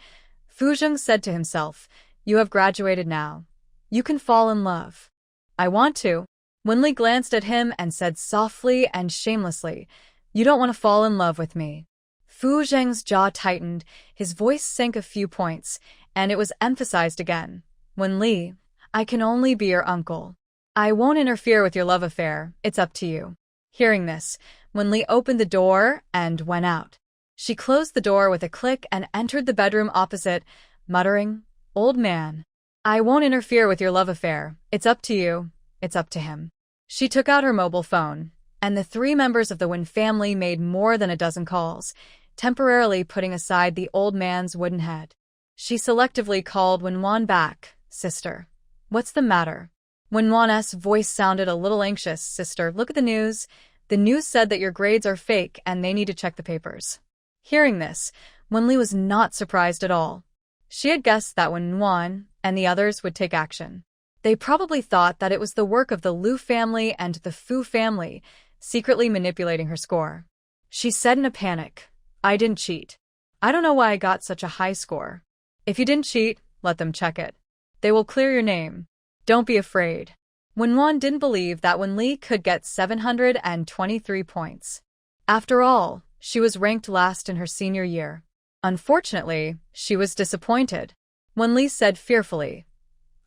Fu Zheng said to himself, "You have graduated now. You can fall in love." "I want to." Wenli glanced at him and said softly and shamelessly, "You don't want to fall in love with me." Fu Zheng's jaw tightened, his voice sank a few points, and it was emphasized again. "Wenli, I can only be your uncle. I won't interfere with your love affair, it's up to you." Hearing this, Wenli opened the door and went out. She closed the door with a click and entered the bedroom opposite, muttering, "Old man, I won't interfere with your love affair, it's up to you, it's up to him." She took out her mobile phone, and the three members of the Wen family made more than a dozen calls, temporarily putting aside the old man's wooden head. She selectively called Wenwan back. "Sister, what's the matter?" Wenwan's voice sounded a little anxious. "Sister, look at the news. The news said that your grades are fake and they need to check the papers." Hearing this, Wenli was not surprised at all. She had guessed that Wenwan and the others would take action. They probably thought that it was the work of the Liu family and the Fu family, secretly manipulating her score. She said in a panic, "I didn't cheat. I don't know why I got such a high score. If you didn't cheat, let them check it. They will clear your name. Don't be afraid." Wenwan didn't believe that Wenli could get 723 points. After all, she was ranked last in her senior year. Unfortunately, she was disappointed. Wenli said fearfully,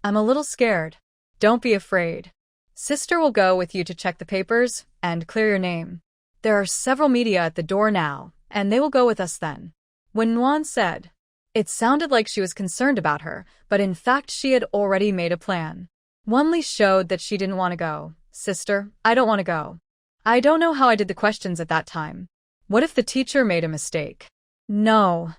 "I'm a little scared." "Don't be afraid. Sister will go with you to check the papers and clear your name. There are several media at the door now, and they will go with us then." Wenwan said. It sounded like she was concerned about her, but in fact she had already made a plan. Wenli showed that she didn't want to go. "Sister, I don't want to go. I don't know how I did the questions at that time. What if the teacher made a mistake?" "No.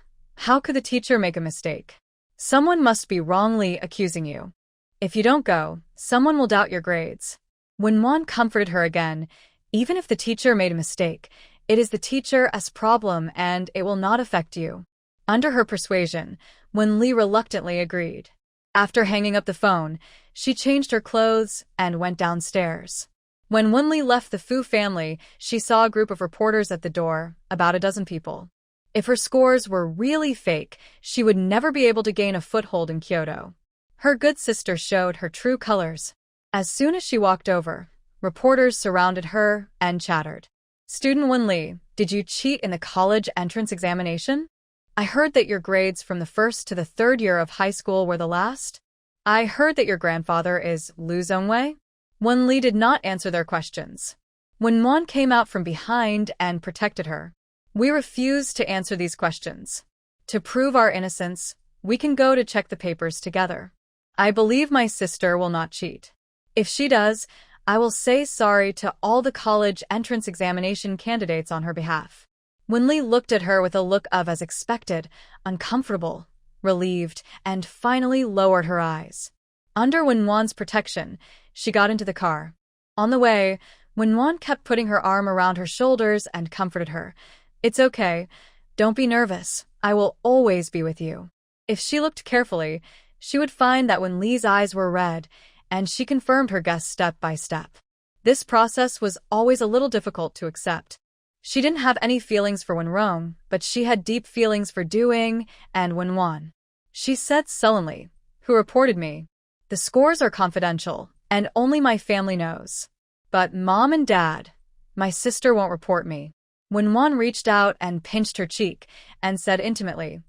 How could the teacher make a mistake? Someone must be wrongly accusing you. If you don't go, someone will doubt your grades." Wenwan comforted her again. "Even if the teacher made a mistake, it is the teacher's problem and it will not affect you." Under her persuasion, Wenli reluctantly agreed. After hanging up the phone, she changed her clothes and went downstairs. When Wenli left the Fu family, she saw a group of reporters at the door, about a dozen people. If her scores were really fake, she would never be able to gain a foothold in Kyoto. Her good sister showed her true colors. As soon as she walked over, reporters surrounded her and chattered. "Student Wenli, did you cheat in the college entrance examination? I heard that your grades from the first to the third year of high school were the last. I heard that your grandfather is Liu Zhongwei." Wenli did not answer their questions. Wenwan came out from behind and protected her. "We refuse to answer these questions. To prove our innocence, we can go to check the papers together. I believe my sister will not cheat. If she does, I will say sorry to all the college entrance examination candidates on her behalf." Wenli looked at her with a look of as expected, uncomfortable, relieved, and finally lowered her eyes. Under Wenwan's protection, she got into the car. On the way, Wenwan kept putting her arm around her shoulders and comforted her. "It's okay. Don't be nervous. I will always be with you." If she looked carefully, she would find that Wenli's eyes were red, and she confirmed her guess step by step. This process was always a little difficult to accept. She didn't have any feelings for Wenrong, but she had deep feelings for Duing and Wenwan. She said sullenly, "Who reported me? The scores are confidential, and only my family knows. But Mom and Dad, my sister won't report me." Wenwan reached out and pinched her cheek and said intimately,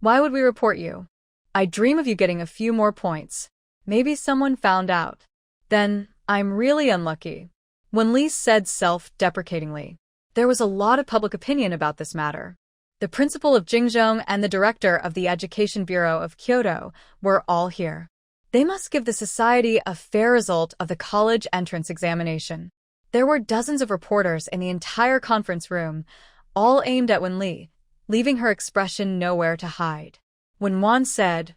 "Why would we report you? I dream of you getting a few more points. Maybe someone found out. Then, I'm really unlucky." Wenli said self-deprecatingly. There was a lot of public opinion about this matter. The principal of Jingzhong and the director of the Education Bureau of Kyoto were all here. They must give the society a fair result of the college entrance examination. There were dozens of reporters in the entire conference room, all aimed at Wenli, leaving her expression nowhere to hide. Wenwan said,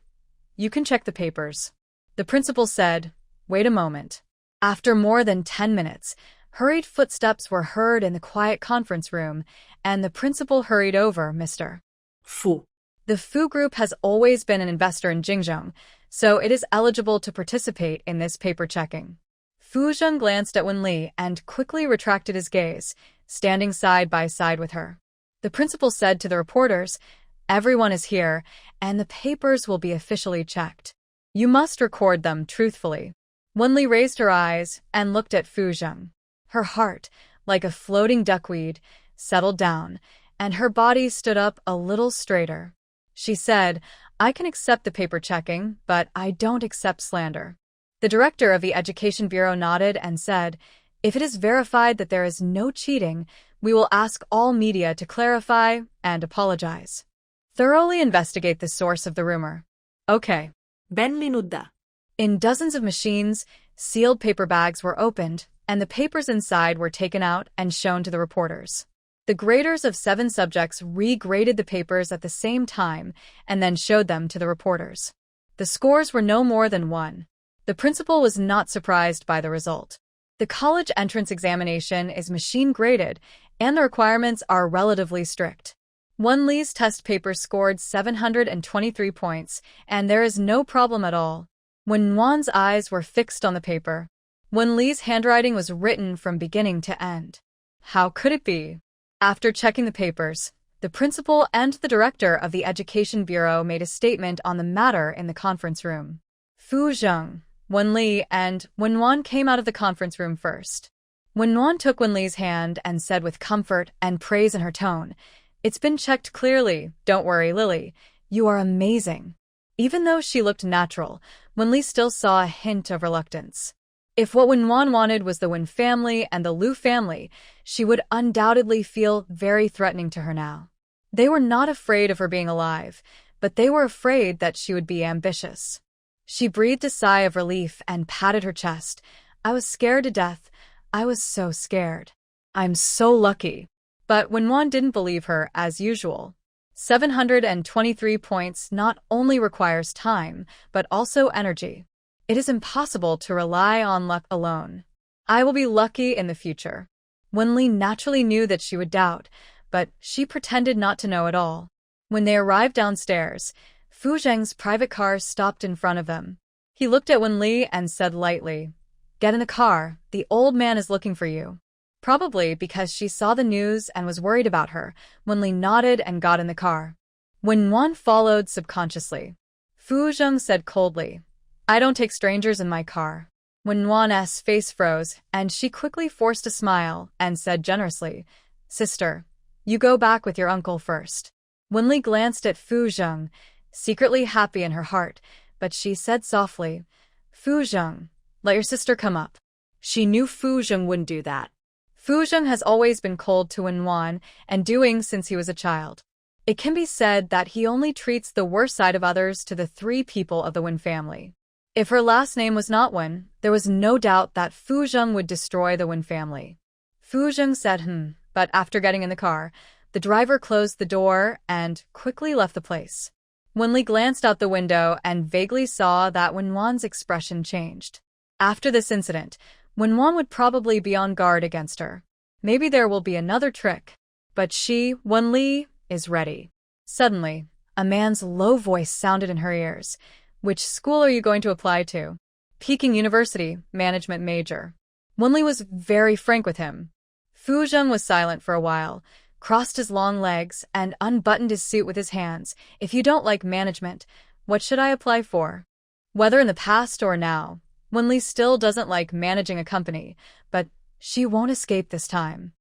"You can check the papers." The principal said, "Wait a moment." After more than 10 minutes, hurried footsteps were heard in the quiet conference room, and the principal hurried over, "Mr. Fu. The Fu Group has always been an investor in Jingzhong, so it is eligible to participate in this paper checking." Fu Zheng glanced at Wenli and quickly retracted his gaze, standing side by side with her. The principal said to the reporters, "Everyone is here, and the papers will be officially checked. You must record them truthfully." Wenli raised her eyes and looked at Fu Zheng. Her heart, like a floating duckweed, settled down, and her body stood up a little straighter. She said, "I can accept the paper checking, but I don't accept slander." The director of the Education Bureau nodded and said, "If it is verified that there is no cheating, we will ask all media to clarify and apologize. Thoroughly investigate the source of the rumor." Okay. Benvenuta. In dozens of machines, sealed paper bags were opened, and the papers inside were taken out and shown to the reporters. The graders of 7 subjects re-graded the papers at the same time and then showed them to the reporters. The scores were no more than 1. The principal was not surprised by the result. The college entrance examination is machine-graded, and the requirements are relatively strict. Wenli's test paper scored 723 points, and there is no problem at all. Wenwan's eyes were fixed on the paper. Wenli's handwriting was written from beginning to end. How could it be? After checking the papers, the principal and the director of the Education Bureau made a statement on the matter in the conference room. Fu Zheng, Wenli, and Wenwan came out of the conference room first. Wenwan took Wenli's hand and said with comfort and praise in her tone, "It's been checked clearly, don't worry, Lily. You are amazing." Even though she looked natural, Wenli still saw a hint of reluctance. If what Wenwan wanted was the Wen family and the Lu family, she would undoubtedly feel very threatening to her now. They were not afraid of her being alive, but they were afraid that she would be ambitious. She breathed a sigh of relief and patted her chest. "I was scared to death. I was so scared. I'm so lucky." But Wenwan didn't believe her as usual. 723 points not only requires time, but also energy. It is impossible to rely on luck alone. "I will be lucky in the future." Wenli naturally knew that she would doubt, but she pretended not to know at all. When they arrived downstairs, Fu Zheng's private car stopped in front of them. He looked at Wenli and said lightly, "Get in the car, the old man is looking for you." Probably because she saw the news and was worried about her, Wenli nodded and got in the car. Wenwan followed subconsciously. Fu Zheng said coldly, "I don't take strangers in my car." Wenwan's face froze, and she quickly forced a smile and said generously, "Sister, you go back with your uncle first." Wenli glanced at Fu Zheng, secretly happy in her heart, but she said softly, "Fu Zheng, let your sister come up." She knew Fu Zheng wouldn't do that. Fu Zheng has always been cold to Wenwan, and doing since he was a child. It can be said that he only treats the worst side of others to the 3 people of the Wen family. If her last name was not Wen, there was no doubt that Fu Zheng would destroy the Wen family. Fu Zheng said but after getting in the car, the driver closed the door and quickly left the place. Wenli glanced out the window and vaguely saw that Wenwan's expression changed. After this incident, Wenwan would probably be on guard against her. Maybe there will be another trick. But she, Wenli, is ready. Suddenly, a man's low voice sounded in her ears. "Which school are you going to apply to?" "Peking University, management major." Wenli was very frank with him. Fu Zheng was silent for a while, crossed his long legs, and unbuttoned his suit with his hands. "If you don't like management, what should I apply for?" Whether in the past or now, Wenli still doesn't like managing a company, but she won't escape this time.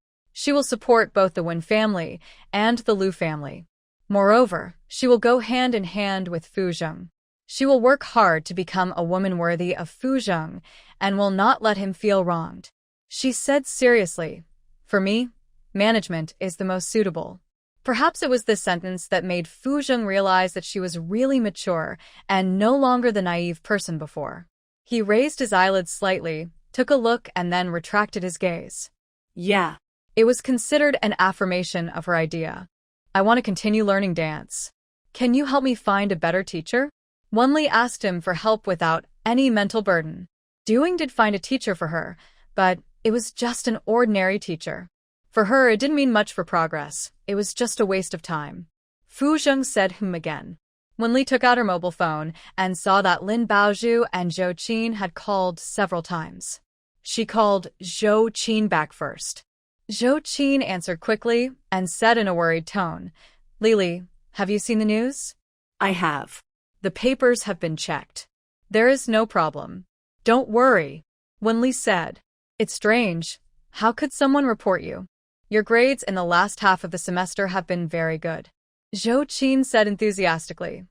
She will support both the Wen family and the Lu family. Moreover, she will go hand in hand with Fu Zheng. She will work hard to become a woman worthy of Fu Zheng and will not let him feel wronged. She said seriously, "For me, management is the most suitable." Perhaps it was this sentence that made Fu Zheng realize that she was really mature and no longer the naive person before. He raised his eyelids slightly, took a look, and then retracted his gaze. Yeah. It was considered an affirmation of her idea. "I want to continue learning dance. Can you help me find a better teacher?" Wenli asked him for help without any mental burden. Doing did find a teacher for her, but it was just an ordinary teacher. For her, it didn't mean much for progress. It was just a waste of time. Fu Zheng said again. Wenli took out her mobile phone and saw that Lin Baozhu and Zhou Qin had called several times. She called Zhou Qin back first. Zhou Qin answered quickly and said in a worried tone, "Lili, have you seen the news?" I have. "The papers have been checked. There is no problem. Don't worry," Wenli said. "It's strange. How could someone report you? Your grades in the last half of the semester have been very good." Zhou Qin said enthusiastically,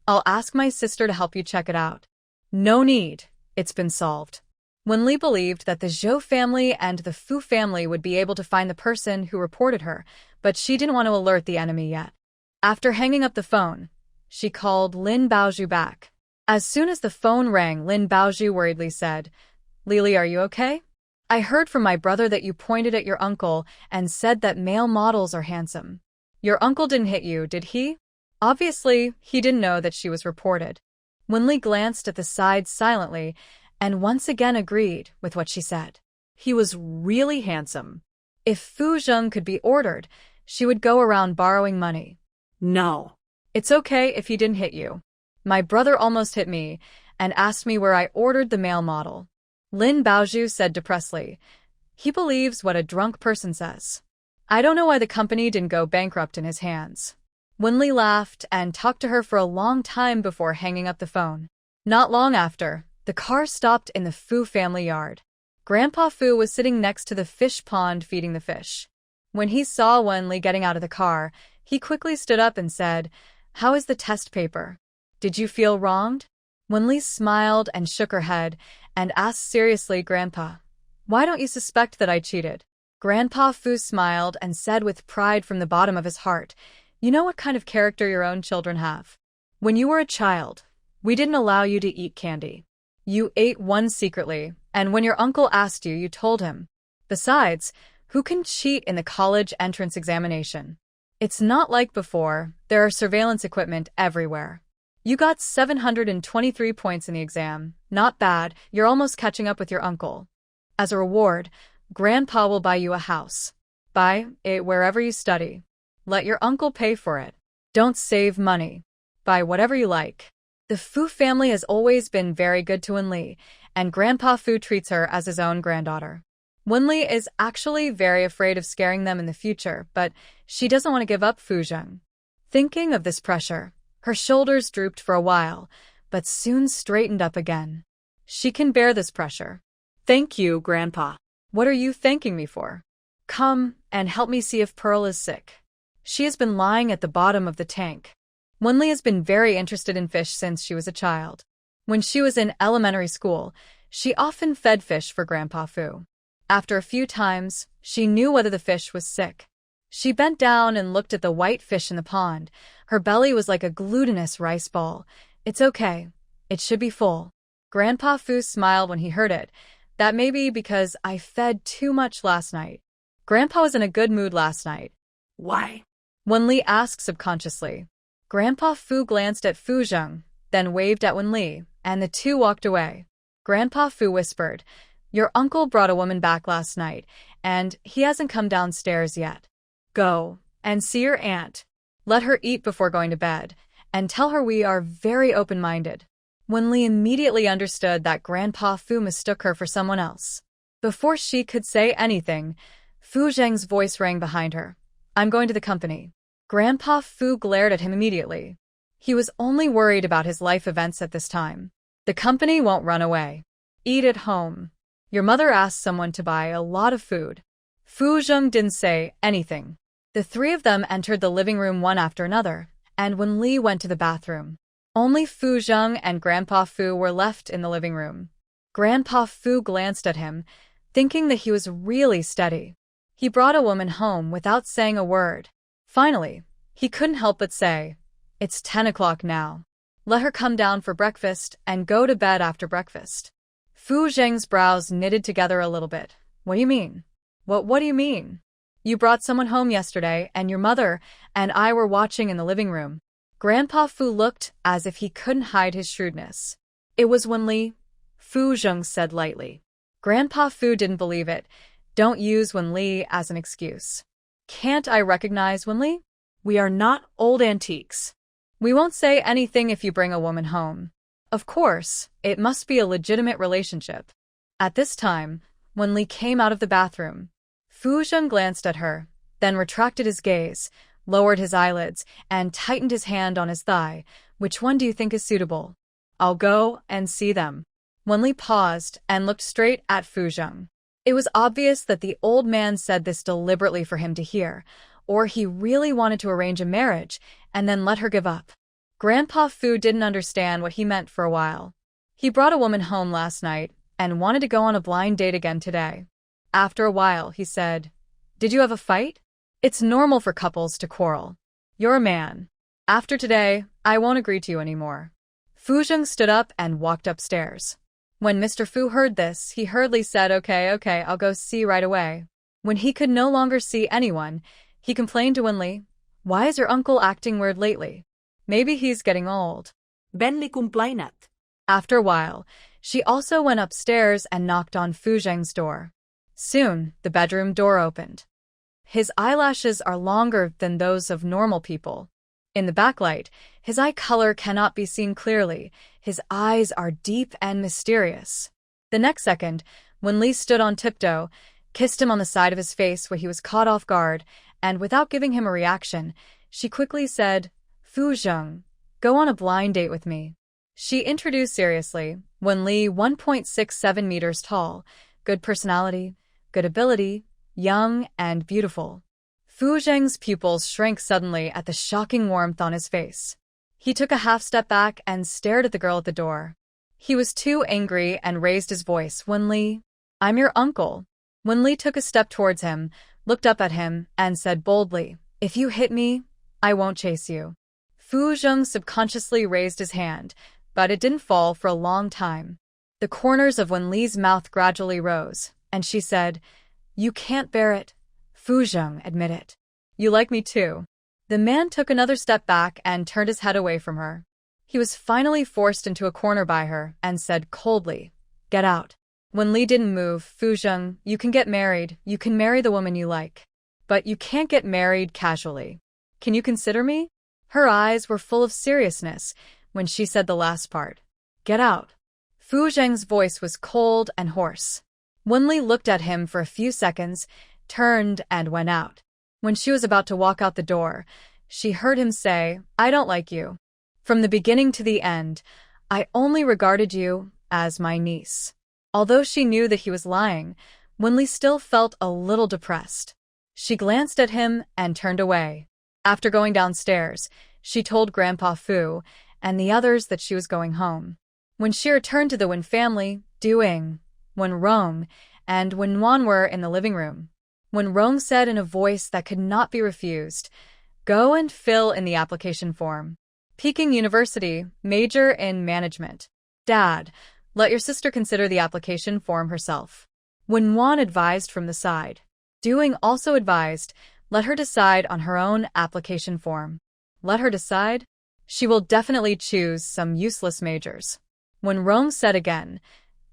"I'll ask my sister to help you check it out." "No need. It's been solved." Wenli believed that the Zhou family and the Fu family would be able to find the person who reported her, but she didn't want to alert the enemy yet. After hanging up the phone, she called Lin Baozhu back. As soon as the phone rang, Lin Baozhu worriedly said, "Lili, are you okay? I heard from my brother that you pointed at your uncle and said that male models are handsome. Your uncle didn't hit you, did he?" Obviously, he didn't know that she was reported. Wenli glanced at the sides silently and once again agreed with what she said. He was really handsome. If Fu Zheng could be ordered, she would go around borrowing money. No. "It's okay if he didn't hit you. My brother almost hit me and asked me where I ordered the male model." Lin Baozhu said depressedly. "He believes what a drunk person says. I don't know why the company didn't go bankrupt in his hands." Wenli laughed and talked to her for a long time before hanging up the phone. Not long after, the car stopped in the Fu family yard. Grandpa Fu was sitting next to the fish pond feeding the fish. When he saw Wenli getting out of the car, he quickly stood up and said, "How is the test paper? Did you feel wronged?" Wenli smiled and shook her head and asked seriously, "Grandpa, why don't you suspect that I cheated?" Grandpa Fu smiled and said with pride from the bottom of his heart, "You know what kind of character your own children have. When you were a child, we didn't allow you to eat candy. You ate one secretly, and when your uncle asked you, you told him. Besides, who can cheat in the college entrance examination? It's not like before. There are surveillance equipment everywhere. You got 723 points in the exam. Not bad. You're almost catching up with your uncle. As a reward, Grandpa will buy you a house. Buy it wherever you study. Let your uncle pay for it. Don't save money. Buy whatever you like." The Fu family has always been very good to Wenli, and Grandpa Fu treats her as his own granddaughter. Wenli is actually very afraid of scaring them in the future, but she doesn't want to give up Fu Zheng. Thinking of this pressure, her shoulders drooped for a while, but soon straightened up again. She can bear this pressure. Thank you, Grandpa. "What are you thanking me for? Come and help me see if Pearl is sick. She has been lying at the bottom of the tank." Wenli has been very interested in fish since she was a child. When she was in elementary school, she often fed fish for Grandpa Fu. After a few times, she knew whether the fish was sick. She bent down and looked at the white fish in the pond. Her belly was like a glutinous rice ball. "It's okay. It should be full." Grandpa Fu smiled when he heard it. "That may be because I fed too much last night." Grandpa was in a good mood last night. Why? Wenli asked subconsciously. Grandpa Fu glanced at Fu Zheng, then waved at Wenli, and the two walked away. Grandpa Fu whispered, "Your uncle brought a woman back last night, and he hasn't come downstairs yet. Go and see your aunt. Let her eat before going to bed, and tell her we are very open-minded." Wenli immediately understood that Grandpa Fu mistook her for someone else. Before she could say anything, Fu Zheng's voice rang behind her. "I'm going to the company." Grandpa Fu glared at him immediately. He was only worried about his life events at this time. "The company won't run away. Eat at home. Your mother asked someone to buy a lot of food. Fu Zheng didn't say anything. The three of them entered the living room one after another, and when Li went to the bathroom, only Fu Zheng and Grandpa Fu were left in the living room. Grandpa Fu glanced at him, thinking that he was really steady. He brought a woman home without saying a word. Finally, he couldn't help but say, "It's 10 o'clock now. Let her come down for breakfast and go to bed after breakfast." Fu Zheng's brows knitted together a little bit. "What do you mean?" What do you mean? You brought someone home yesterday, and your mother and I were watching in the living room." Grandpa Fu looked as if he couldn't hide his shrewdness. "It was Wenli," Fu Zheng said lightly. Grandpa Fu didn't believe it. "Don't use Wenli as an excuse." "Can't I recognize Wenli? We are not old antiques." "We won't say anything if you bring a woman home. Of course, it must be a legitimate relationship." At this time, Wenli came out of the bathroom. Fu Zheng glanced at her, then retracted his gaze, lowered his eyelids, and tightened his hand on his thigh. "Which one do you think is suitable? I'll go and see them." Wenli paused and looked straight at Fu Zheng. It was obvious that the old man said this deliberately for him to hear, or he really wanted to arrange a marriage and then let her give up. Grandpa Fu didn't understand what he meant for a while. He brought a woman home last night and wanted to go on a blind date again today. After a while, he said, "Did you have a fight? It's normal for couples to quarrel. You're a man. After today, I won't agree to you anymore." Fu Zheng stood up and walked upstairs. When Mr. Fu heard this, he hurriedly said, Okay, I'll go see right away." When he could no longer see anyone, he complained to Wenli, "Why is your uncle acting weird lately? Maybe he's getting old." Benli complainat. After a while, she also went upstairs and knocked on Fu Zheng's door. Soon, the bedroom door opened. His eyelashes are longer than those of normal people. In the backlight, his eye color cannot be seen clearly. His eyes are deep and mysterious. The next second, when Li stood on tiptoe, kissed him on the side of his face where he was caught off guard, and without giving him a reaction, she quickly said, "Fu Zheng, go on a blind date with me." She introduced seriously, when Li 1.67 meters tall, good personality, good ability, young and beautiful. Fu Zheng's pupils shrank suddenly at the shocking warmth on his face. He took a half step back and stared at the girl at the door. He was too angry and raised his voice. "Wenli, I'm your uncle." Wenli took a step towards him, looked up at him, and said boldly, "If you hit me, I won't chase you." Fu Zheng subconsciously raised his hand, but it didn't fall for a long time. The corners of Wenli's mouth gradually rose, and she said, "You can't bear it." Fu Zheng, admit it. "You like me too." The man took another step back and turned his head away from her. He was finally forced into a corner by her and said coldly, "Get out." When Li didn't move, "Fu Zheng, you can get married, you can marry the woman you like. But you can't get married casually. Can you consider me?" Her eyes were full of seriousness when she said the last part. "Get out." Fu Zheng's voice was cold and hoarse. Wenli looked at him for a few seconds, turned and went out. When she was about to walk out the door, she heard him say, "I don't like you. From the beginning to the end, I only regarded you as my niece." Although she knew that he was lying, Wenli still felt a little depressed. She glanced at him and turned away. After going downstairs, she told Grandpa Fu and the others that she was going home. When she returned to the Wen family, Duing, Wen Rong, and Wen Nuan were in the living room. Wen Rong said in a voice that could not be refused, "Go and fill in the application form. Peking University, major in management." "Dad, let your sister consider the application form herself." Wen Nuan advised from the side. Duing also advised, "Let her decide on her own application form." "Let her decide? She will definitely choose some useless majors." Wen Rong said again,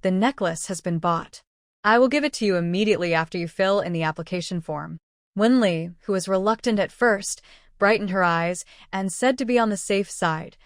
"The necklace has been bought. I will give it to you immediately after you fill in the application form." Wen Li, who was reluctant at first, brightened her eyes and said to be on the safe side,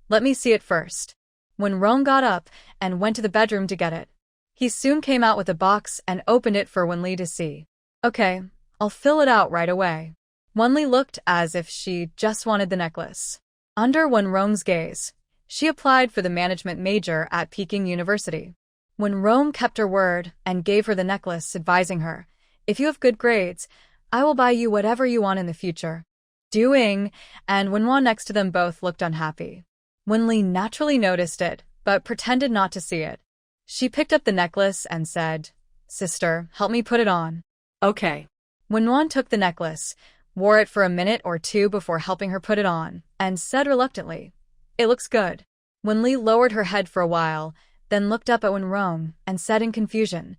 "Let me see it first." Wen Rong got up and went to the bedroom to get it. He soon came out with a box and opened it for Wen Li to see. "Okay, I'll fill it out right away." Wen Li looked as if she just wanted the necklace. Under Wen Rong's gaze, she applied for the management major at Peking University. Wen Rong kept her word and gave her the necklace, advising her, If you have good grades, I will buy you whatever you want in the future. Doing, and Wenwan next to them both looked unhappy. Wenli naturally noticed it, but pretended not to see it. She picked up the necklace and said, "Sister, help me put it on." Okay. Wenwan took the necklace, wore it for a minute or two before helping her put it on, and said reluctantly, "It looks good." Wenli lowered her head for a while, then looked up at Wenrong and said in confusion,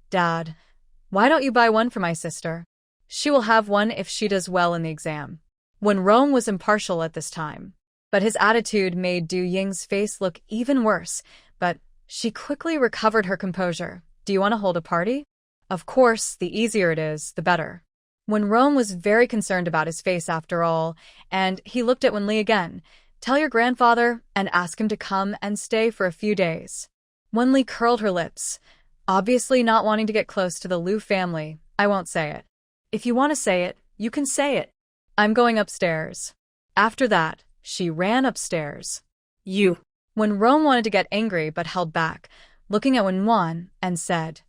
"Dad, why don't you buy one for my sister? She will have one if she does well in the exam." Wenrong was impartial at this time, but his attitude made Du Ying's face look even worse, but she quickly recovered her composure. "Do you want to hold a party? Of course, the easier it is, the better." Wenrong was very concerned about his face after all, and he looked at Wenli again. "Tell your grandfather and ask him to come and stay for a few days." Wenli curled her lips, obviously not wanting to get close to the Liu family. "I won't say it." If you want to say it, you can say it. "I'm going upstairs." After that, she ran upstairs. You. Wenrong wanted to get angry but held back, looking at Wenwan, and said,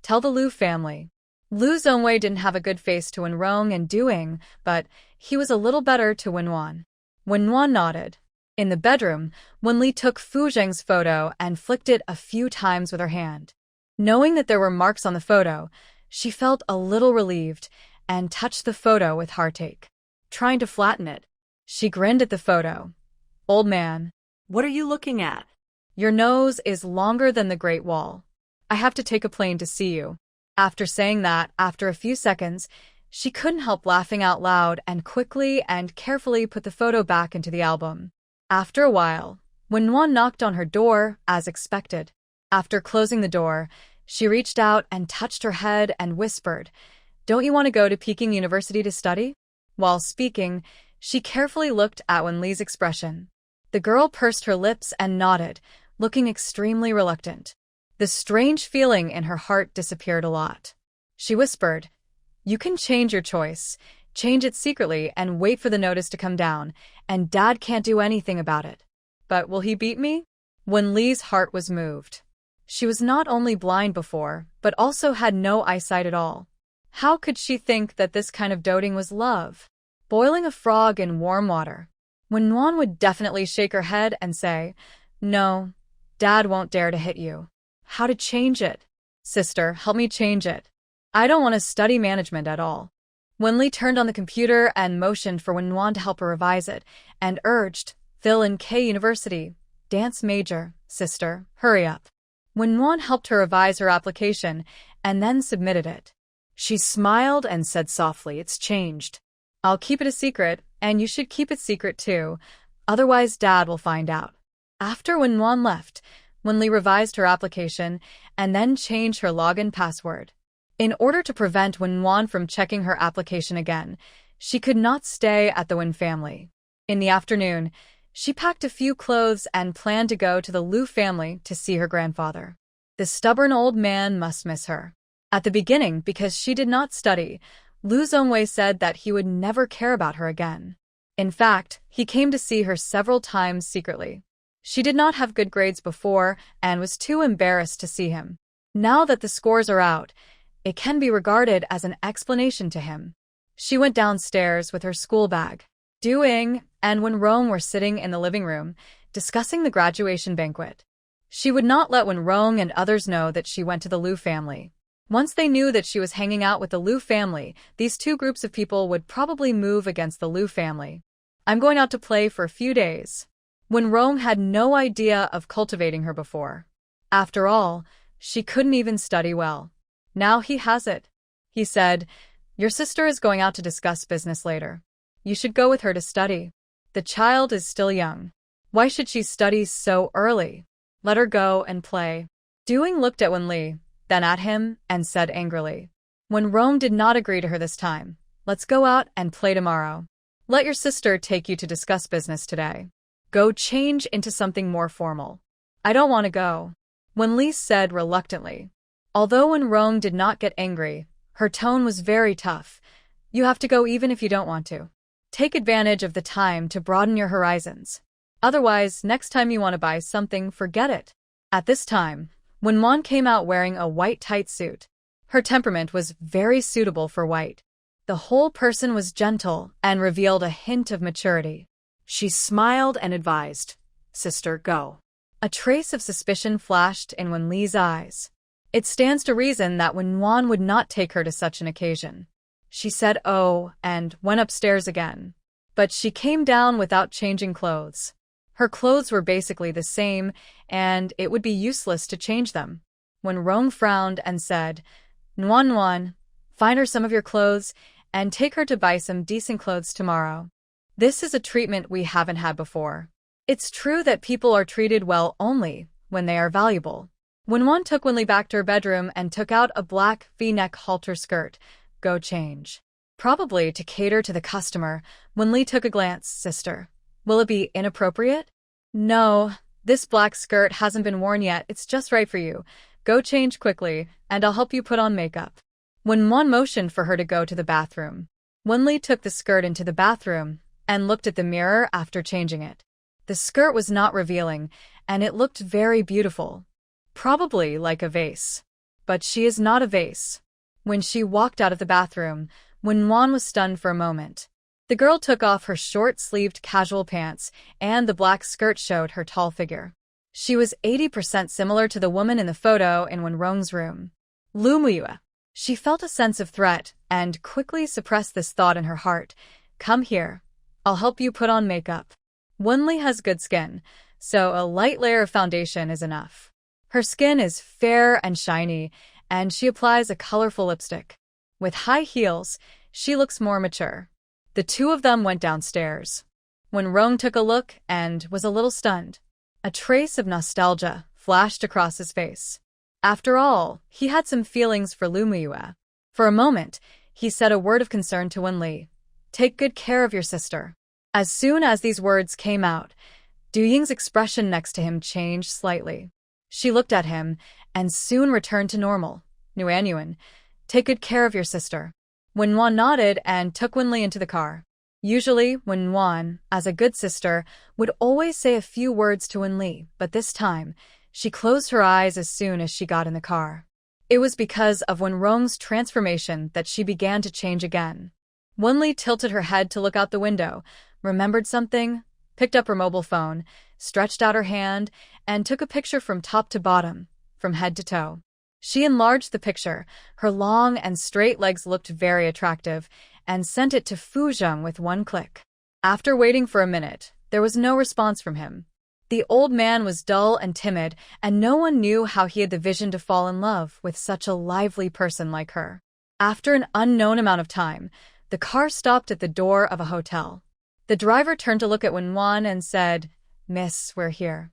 "Tell the Liu family." Liu Zhongwei didn't have a good face to Wenrong and Doing, but he was a little better to Wenwan. Wenwan nodded. In the bedroom, Wenli took Fu Zheng's photo and flicked it a few times with her hand. Knowing that there were marks on the photo, she felt a little relieved and touched the photo with heartache. Trying to flatten it, she grinned at the photo. "Old man, What are you looking at? your nose is longer than the Great Wall. I have to take a plane to see you." After saying that, after a few seconds, she couldn't help laughing out loud and quickly and carefully put the photo back into the album. After a while, Wenwan knocked on her door, as expected. After closing the door, she reached out and touched her head and whispered, "Don't you want to go to Peking University to study?" While speaking, she carefully looked at Wenli's expression. The girl pursed her lips and nodded, looking extremely reluctant. The strange feeling in her heart disappeared a lot. She whispered, "You can change your choice. Change it secretly and wait for the notice to come down, and Dad can't do anything about it." "But will he beat me?" Wenli's heart was moved. She was not only blind before, but also had no eyesight at all. How could she think that this kind of doting was love? Boiling a frog in warm water. Wenwan would definitely shake her head and say, "No, Dad won't dare to hit you." How to change it? "Sister, help me change it. I don't want to study management at all." Wenli turned on the computer and motioned for Wenwan to help her revise it, and urged, "Phil in K University, dance major, sister, hurry up." Wenwan helped her revise her application and then submitted it. She smiled and said softly, "It's changed. I'll keep it a secret, and you should keep it secret too, otherwise Dad will find out." After Wenwan left, Wenli revised her application and then changed her login password. In order to prevent Wenwan from checking her application again, she could not stay at the Wen family. In the afternoon, she packed a few clothes and planned to go to the Liu family to see her grandfather. The stubborn old man must miss her. At the beginning, because she did not study, Liu Zhongwei said that he would never care about her again. In fact, he came to see her several times secretly. She did not have good grades before and was too embarrassed to see him. Now that the scores are out, it can be regarded as an explanation to him. She went downstairs with her school bag. Doing and Wenrong were sitting in the living room, discussing the graduation banquet. She would not let Wenrong and others know that she went to the Liu family. Once they knew that she was hanging out with the Liu family, these two groups of people would probably move against the Liu family. "I'm going out to play for a few days." Wenrong had no idea of cultivating her before. After all, she couldn't even study well. Now he has it. He said, "Your sister is going out to discuss business later. You should go with her to study. The child is still young. Why should she study so early? Let her go and play." Doing looked at Wenli, then at him, and said angrily. Wenrong did not agree to her this time. "Let's go out and play tomorrow. Let your sister take you to discuss business today. Go change into something more formal." "I don't want to go," Wenli said reluctantly. Although Wenrong did not get angry, her tone was very tough. "You have to go even if you don't want to. Take advantage of the time to broaden your horizons. Otherwise, next time you want to buy something, forget it." At this time, Wenwan came out wearing a white tight suit. Her temperament was very suitable for white. The whole person was gentle and revealed a hint of maturity. She smiled and advised, "Sister, go." A trace of suspicion flashed in Wenli's eyes. It stands to reason that Wenwan would not take her to such an occasion. She said oh and went upstairs again. But she came down without changing clothes. Her clothes were basically the same, and it would be useless to change them. When Rong frowned and said, "Nuan Nuan, find her some of your clothes and take her to buy some decent clothes tomorrow. This is a treatment we haven't had before. It's true that people are treated well only when they are valuable." Wenwan took Wenli back to her bedroom and took out a black V-neck halter skirt. Go change. Probably to cater to the customer, Wenli took a glance. "Sister, will it be inappropriate?" "No, this black skirt hasn't been worn yet. It's just right for you. Go change quickly, and I'll help you put on makeup." Wenwan motioned for her to go to the bathroom. Wenli took the skirt into the bathroom and looked at the mirror after changing it. The skirt was not revealing, and it looked very beautiful. Probably like a vase. But she is not a vase. When she walked out of the bathroom, Wenwan was stunned for a moment. The girl took off her short-sleeved casual pants, and the black skirt showed her tall figure. She was 80% similar to the woman in the photo in Wenrong's room. Lumuyua. She felt a sense of threat and quickly suppressed this thought in her heart. "Come here. I'll help you put on makeup." Wenli has good skin, so a light layer of foundation is enough. Her skin is fair and shiny, and she applies a colorful lipstick. With high heels, she looks more mature. The two of them went downstairs. Wenrong took a look and was a little stunned. A trace of nostalgia flashed across his face. After all, he had some feelings for Lumuyua. For a moment, he said a word of concern to Wenli. "Take good care of your sister." As soon as these words came out, Du Ying's expression next to him changed slightly. She looked at him and soon returned to normal. "Nuanyuan, take good care of your sister." Wenwan nodded and took Wenli into the car. Usually, Wenwan, as a good sister, would always say a few words to Wenli, but this time, she closed her eyes as soon as she got in the car. It was because of Wenrong's transformation that she began to change again. Wenli tilted her head to look out the window, remembered something, picked up her mobile phone, stretched out her hand, and took a picture from top to bottom, from head to toe. She enlarged the picture. Her long and straight legs looked very attractive, and sent it to Fu Zheng with one click. After waiting for a minute, there was no response from him. The old man was dull and timid, and no one knew how he had the vision to fall in love with such a lively person like her. After an unknown amount of time, the car stopped at the door of a hotel. The driver turned to look at Wenwan and said, "Miss, we're here."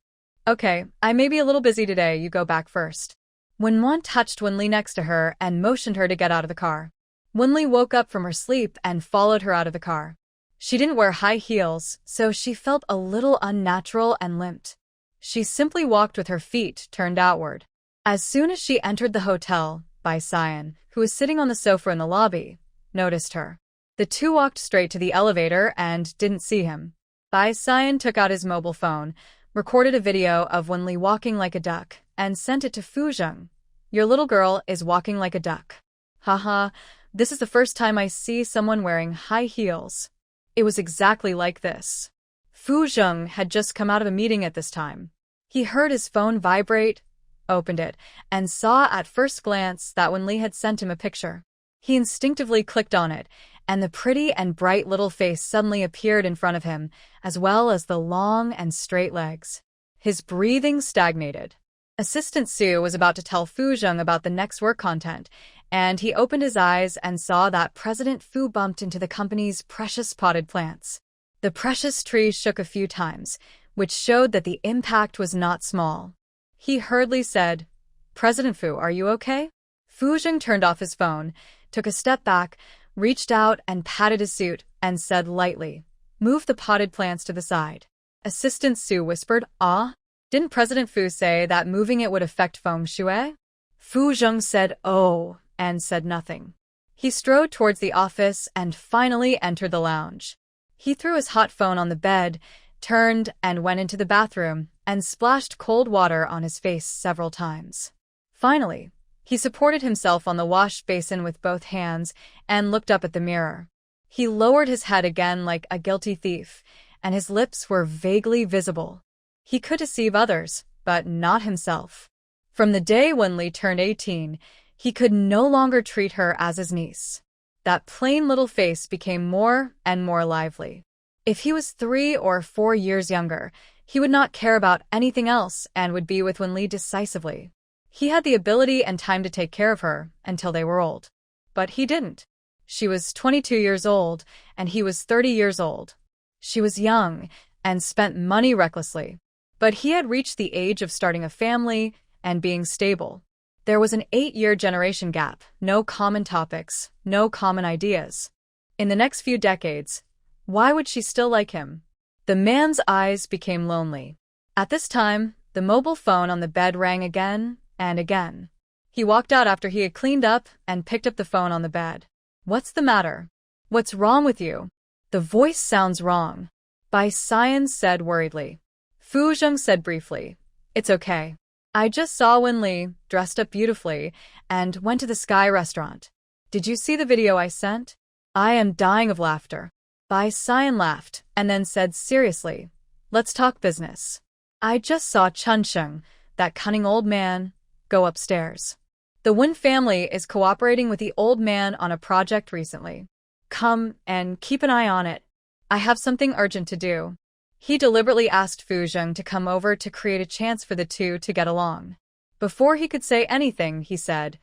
"Okay, I may be a little busy today, you go back first." Wenwan touched Wenli next to her and motioned her to get out of the car. Wenli woke up from her sleep and followed her out of the car. She didn't wear high heels, so she felt a little unnatural and limped. She simply walked with her feet turned outward. As soon as she entered the hotel, Bai Xian, who was sitting on the sofa in the lobby, noticed her. The two walked straight to the elevator and didn't see him. Bai Xian took out his mobile phone, recorded a video of Wenli walking like a duck, and sent it to Fu Zheng. "Your little girl is walking like a duck. Haha, this is the first time I see someone wearing high heels." It was exactly like this. Fu Zheng had just come out of a meeting at this time. He heard his phone vibrate, opened it, and saw at first glance that Wenli had sent him a picture. He instinctively clicked on it, and the pretty and bright little face suddenly appeared in front of him, as well as the long and straight legs. His breathing stagnated. Assistant Sue was about to tell Fu Zheng about the next work content, and he opened his eyes and saw that President Fu bumped into the company's precious potted plants. The precious trees shook a few times, which showed that the impact was not small. He hurriedly said, "President Fu, are you okay?" Fu Zheng turned off his phone, took a step back, reached out and patted his suit, and said lightly, "Move the potted plants to the side." Assistant Sue whispered, "Ah? Didn't President Fu say that moving it would affect feng shui?" Fu Zheng said, "Oh," and said nothing. He strode towards the office and finally entered the lounge. He threw his hot phone on the bed, turned and went into the bathroom, and splashed cold water on his face several times. Finally, He supported himself on the wash basin with both hands and looked up at the mirror. He lowered his head again like a guilty thief, and his lips were vaguely visible. He could deceive others, but not himself. From the day when Lee turned 18, he could no longer treat her as his niece. That plain little face became more and more lively. If he was 3 or 4 years younger, he would not care about anything else and would be with Wenli decisively. He had the ability and time to take care of her until they were old. But he didn't. She was 22 years old, and he was 30 years old. She was young and spent money recklessly. But he had reached the age of starting a family and being stable. There was an 8-year generation gap, no common topics, no common ideas. In the next few decades, why would she still like him? The man's eyes became lonely. At this time, the mobile phone on the bed rang again and again. He walked out after he had cleaned up and picked up the phone on the bed. "What's the matter? What's wrong with you?" "The voice sounds wrong," Bai Xian said worriedly. Fu Zheng said briefly, "It's okay. I just saw Wenli, dressed up beautifully, and went to the Sky restaurant. Did you see the video I sent?" "I am dying of laughter." Bai Xian laughed, and then said seriously, "Let's talk business. I just saw Chunsheng, that cunning old man, go upstairs. The Wen family is cooperating with the old man on a project recently. Come and keep an eye on it. I have something urgent to do." He deliberately asked Fu Zheng to come over to create a chance for the two to get along. Before he could say anything, he said,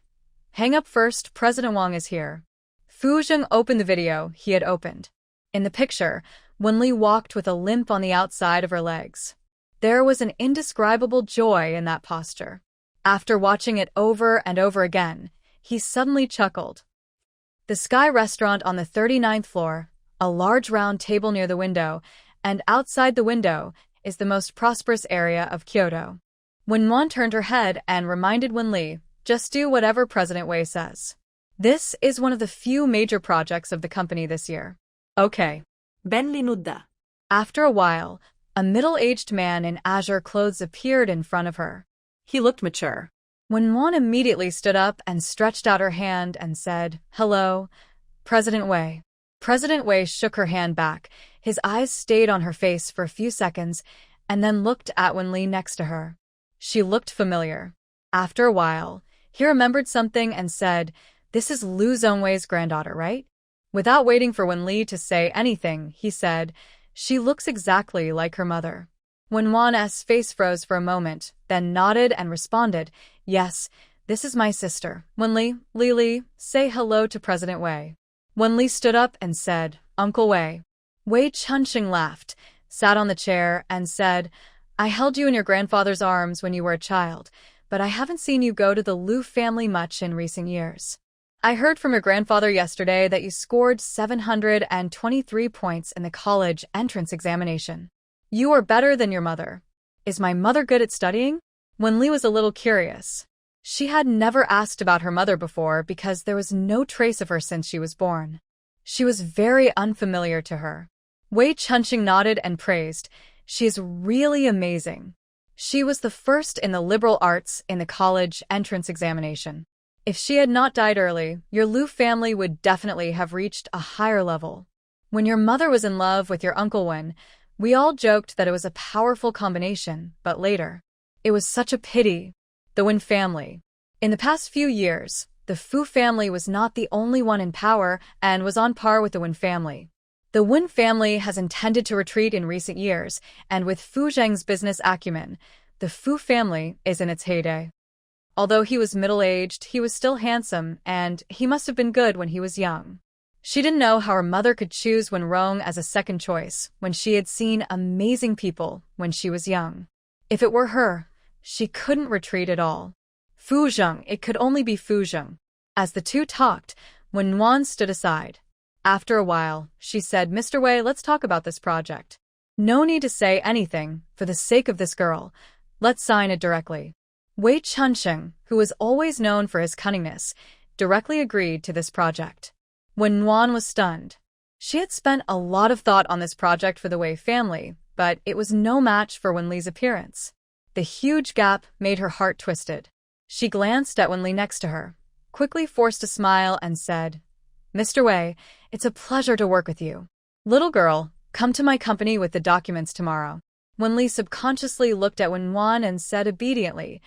"Hang up first, President Wang is here." Fu Zheng opened the video he had opened. In the picture, Wenli walked with a limp on the outside of her legs. There was an indescribable joy in that posture. After watching it over and over again, he suddenly chuckled. The Sky restaurant on the 39th floor, a large round table near the window, and outside the window is the most prosperous area of Kyoto. When Wan turned her head and reminded Wenli, "Just do whatever President Wei says. This is one of the few major projects of the company this year." "Okay." Ben linudda. After a while, a middle-aged man in azure clothes appeared in front of her. He looked mature. When Wan immediately stood up and stretched out her hand and said, "Hello, President Wei." President Wei shook her hand back. His eyes stayed on her face for a few seconds and then looked at Wenli next to her. She looked familiar. After a while, he remembered something and said, "This is Lu Zhongwei's granddaughter, right?" Without waiting for Wenli to say anything, he said, "She looks exactly like her mother." When Wan's face froze for a moment, then nodded and responded, "Yes, this is my sister, Wenli. Lili, say hello to President Wei." Wenli stood up and said, "Uncle Wei." Wei Chunsheng laughed, sat on the chair, and said, "I held you in your grandfather's arms when you were a child, but I haven't seen you go to the Lu family much in recent years. I heard from your grandfather yesterday that you scored 723 points in the college entrance examination. You are better than your mother. Is my mother good at studying?" Wenli was a little curious. She had never asked about her mother before because there was no trace of her since she was born. She was very unfamiliar to her. Wei Chunsheng nodded and praised, "She is really amazing. She was the first in the liberal arts in the college entrance examination. If she had not died early, your Lu family would definitely have reached a higher level. When your mother was in love with your Uncle Wen, we all joked that it was a powerful combination, but later, it was such a pity." The Wen family. In the past few years, the Fu family was not the only one in power and was on par with the Wen family. The Wen family has intended to retreat in recent years, and with Fu Zheng's business acumen, the Fu family is in its heyday. Although he was middle-aged, he was still handsome, and he must have been good when he was young. She didn't know how her mother could choose Wen Rong as a second choice when she had seen amazing people when she was young. If it were her, she couldn't retreat at all. Fu Zheng, it could only be Fu Zheng. As the two talked, Wen Wan stood aside. After a while, she said, "Mr. Wei, let's talk about this project. No need to say anything, for the sake of this girl. Let's sign it directly." Wei Chunsheng, who was always known for his cunningness, directly agreed to this project. Wen Wan was stunned. She had spent a lot of thought on this project for the Wei family, but it was no match for Wenli's appearance. The huge gap made her heart twisted. She glanced at Wenli next to her, quickly forced a smile and said, "Mr. Wei, it's a pleasure to work with you. Little girl, come to my company with the documents tomorrow." Wenli subconsciously looked at Wenwan and said obediently,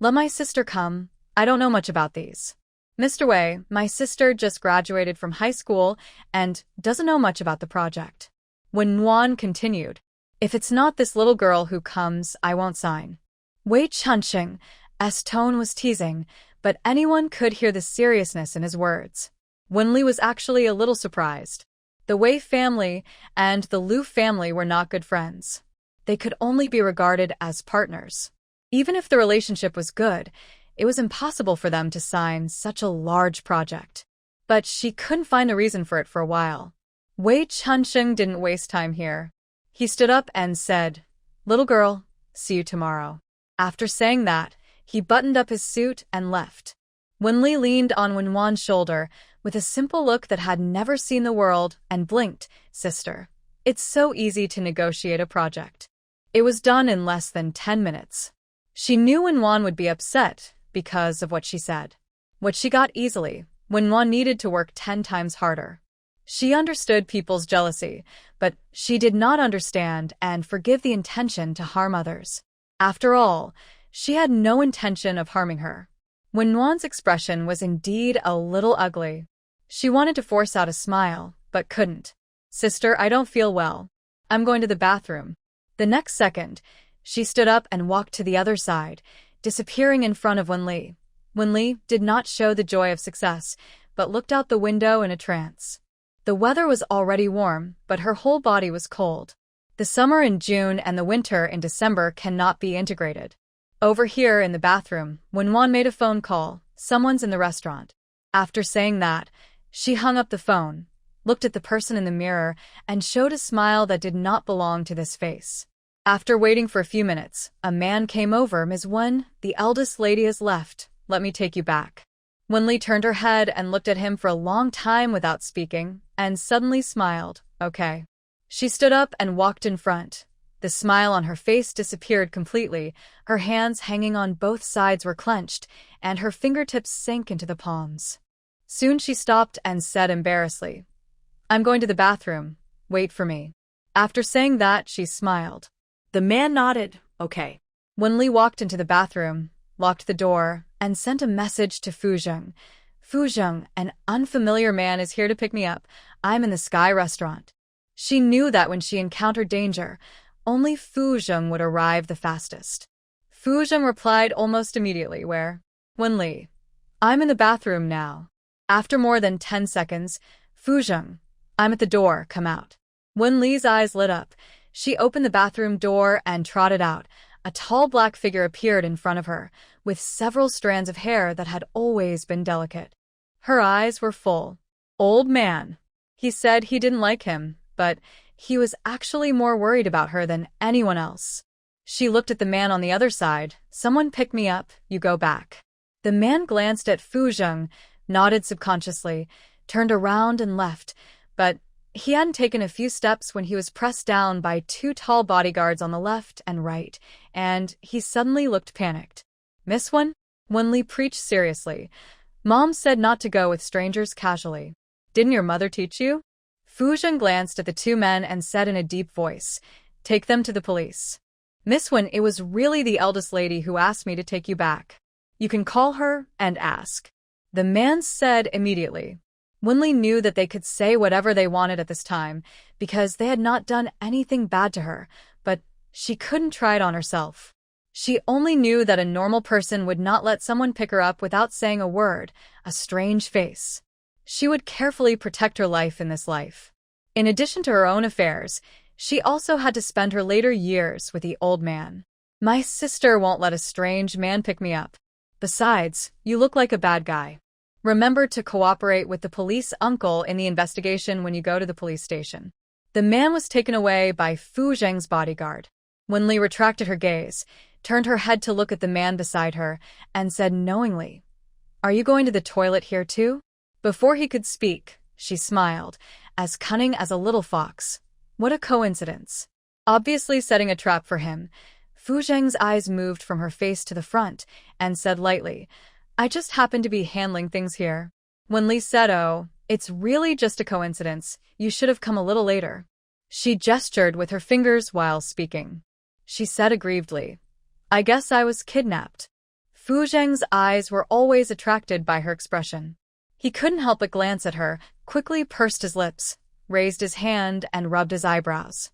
"Let my sister come. I don't know much about these." "Mr. Wei, my sister just graduated from high school and doesn't know much about the project." Wenwan continued, "If it's not this little girl who comes, I won't sign." Wei Chunxing's tone was teasing, but anyone could hear the seriousness in his words. Wenli was actually a little surprised. The Wei family and the Liu family were not good friends. They could only be regarded as partners. Even if the relationship was good, it was impossible for them to sign such a large project. But she couldn't find a reason for it for a while. Wei Chunxing didn't waste time here. He stood up and said, "Little girl, see you tomorrow." After saying that, he buttoned up his suit and left. Wenli leaned on Wenwan's shoulder with a simple look that had never seen the world and blinked, "Sister, it's so easy to negotiate a project." It was done in less than 10 minutes. She knew Wenwan would be upset because of what she said. What she got easily, Wenwan needed to work 10 times harder. She understood people's jealousy, but she did not understand and forgive the intention to harm others. After all, she had no intention of harming her. Wenwan's expression was indeed a little ugly. She wanted to force out a smile, but couldn't. "Sister, I don't feel well. I'm going to the bathroom." The next second, she stood up and walked to the other side, disappearing in front of Wenli. Wenli did not show the joy of success, but looked out the window in a trance. The weather was already warm, but her whole body was cold. The summer in June and the winter in December cannot be integrated. Over here in the bathroom, Wenwan made a phone call. "Someone's in the restaurant." After saying that, she hung up the phone, looked at the person in the mirror, and showed a smile that did not belong to this face. After waiting for a few minutes, a man came over. "Ms. Wen, the eldest lady has left. Let me take you back." Wenli turned her head and looked at him for a long time without speaking, and suddenly smiled. "Okay." She stood up and walked in front. The smile on her face disappeared completely, her hands hanging on both sides were clenched, and her fingertips sank into the palms. Soon she stopped and said embarrassedly, "I'm going to the bathroom. Wait for me." After saying that, she smiled. The man nodded, "Okay." Wenli walked into the bathroom, locked the door, and sent a message to Fuzheng. "Fuzheng, an unfamiliar man is here to pick me up. I'm in the Sky Restaurant." She knew that when she encountered danger, only Fuzheng would arrive the fastest. Fuzheng replied almost immediately, "Where?" "Wenli. I'm in the bathroom now." After more than 10 seconds, "Fuzheng, I'm at the door, come out." Wenli's eyes lit up. She opened the bathroom door and trotted out. A tall black figure appeared in front of her, with several strands of hair that had always been delicate. Her eyes were full. "Old man." He said he didn't like him, but he was actually more worried about her than anyone else. She looked at the man on the other side. "Someone pick me up, you go back." The man glanced at Fuzheng, nodded subconsciously, turned around and left, but he hadn't taken a few steps when he was pressed down by 2 tall bodyguards on the left and right, and he suddenly looked panicked. "Miss Wen?" Wenli preached seriously. "Mom said not to go with strangers casually. Didn't your mother teach you?" Fuzheng glanced at the 2 men and said in a deep voice, "Take them to the police." "Miss Wen, it was really the eldest lady who asked me to take you back. You can call her and ask." The man said immediately. Wenli knew that they could say whatever they wanted at this time, because they had not done anything bad to her, but she couldn't try it on herself. She only knew that a normal person would not let someone pick her up without saying a word, a strange face. She would carefully protect her life in this life. In addition to her own affairs, she also had to spend her later years with the old man. "My sister won't let a strange man pick me up. Besides, you look like a bad guy. Remember to cooperate with the police uncle in the investigation when you go to the police station." The man was taken away by Fu Zheng's bodyguard. Wenli retracted her gaze, turned her head to look at the man beside her, and said knowingly, "Are you going to the toilet here too?" Before he could speak, she smiled, as cunning as a little fox. What a coincidence. Obviously setting a trap for him, Fu Zheng's eyes moved from her face to the front and said lightly, "I just happened to be handling things here." Wenli said, "Oh, it's really just a coincidence. You should have come a little later." She gestured with her fingers while speaking. She said aggrievedly, "I guess I was kidnapped." Fu Zheng's eyes were always attracted by her expression. He couldn't help but glance at her, quickly pursed his lips, raised his hand, and rubbed his eyebrows.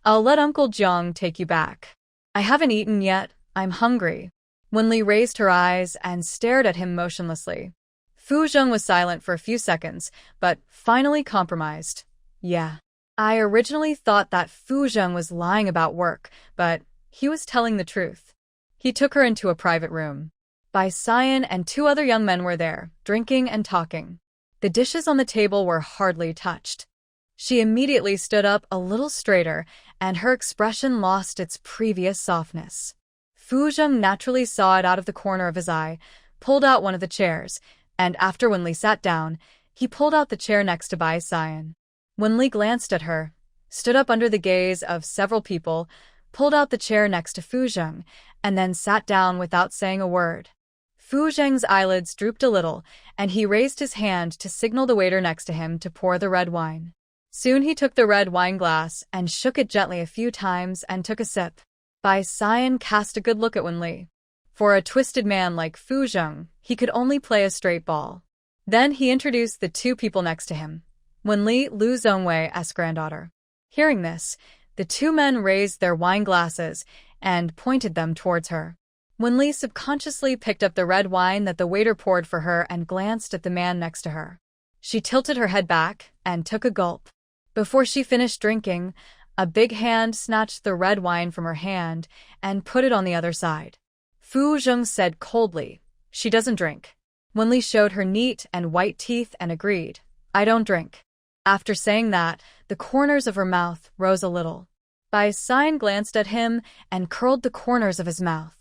"I'll let Uncle Jiang take you back. I haven't eaten yet. I'm hungry." Wenli raised her eyes and stared at him motionlessly. Fu Zheng was silent for a few seconds, but finally compromised. "Yeah. I originally thought that Fu Zheng was lying about work, but he was telling the truth." He took her into a private room. Bai Xian and two other young men were there, drinking and talking. The dishes on the table were hardly touched. She immediately stood up a little straighter, and her expression lost its previous softness. Fu Zheng naturally saw it out of the corner of his eye, pulled out one of the chairs, and after Wenli sat down, he pulled out the chair next to Bai Xian. Wenli glanced at her, stood up under the gaze of several people, pulled out the chair next to Fu Zheng, and then sat down without saying a word. Fu Zheng's eyelids drooped a little, and he raised his hand to signal the waiter next to him to pour the red wine. Soon he took the red wine glass and shook it gently a few times and took a sip. Bai Xian cast a good look at Wenli. For a twisted man like Fu Zheng, he could only play a straight ball. Then he introduced the two people next to him, Wenli Lu Zhongwei as granddaughter. Hearing this, the two men raised their wine glasses and pointed them towards her. Wenli subconsciously picked up the red wine that the waiter poured for her and glanced at the man next to her. She tilted her head back and took a gulp. Before she finished drinking, a big hand snatched the red wine from her hand and put it on the other side. Fu Zheng said coldly, "She doesn't drink." Wenli showed her neat and white teeth and agreed, "I don't drink." After saying that, the corners of her mouth rose a little. Bai Xian glanced at him and curled the corners of his mouth.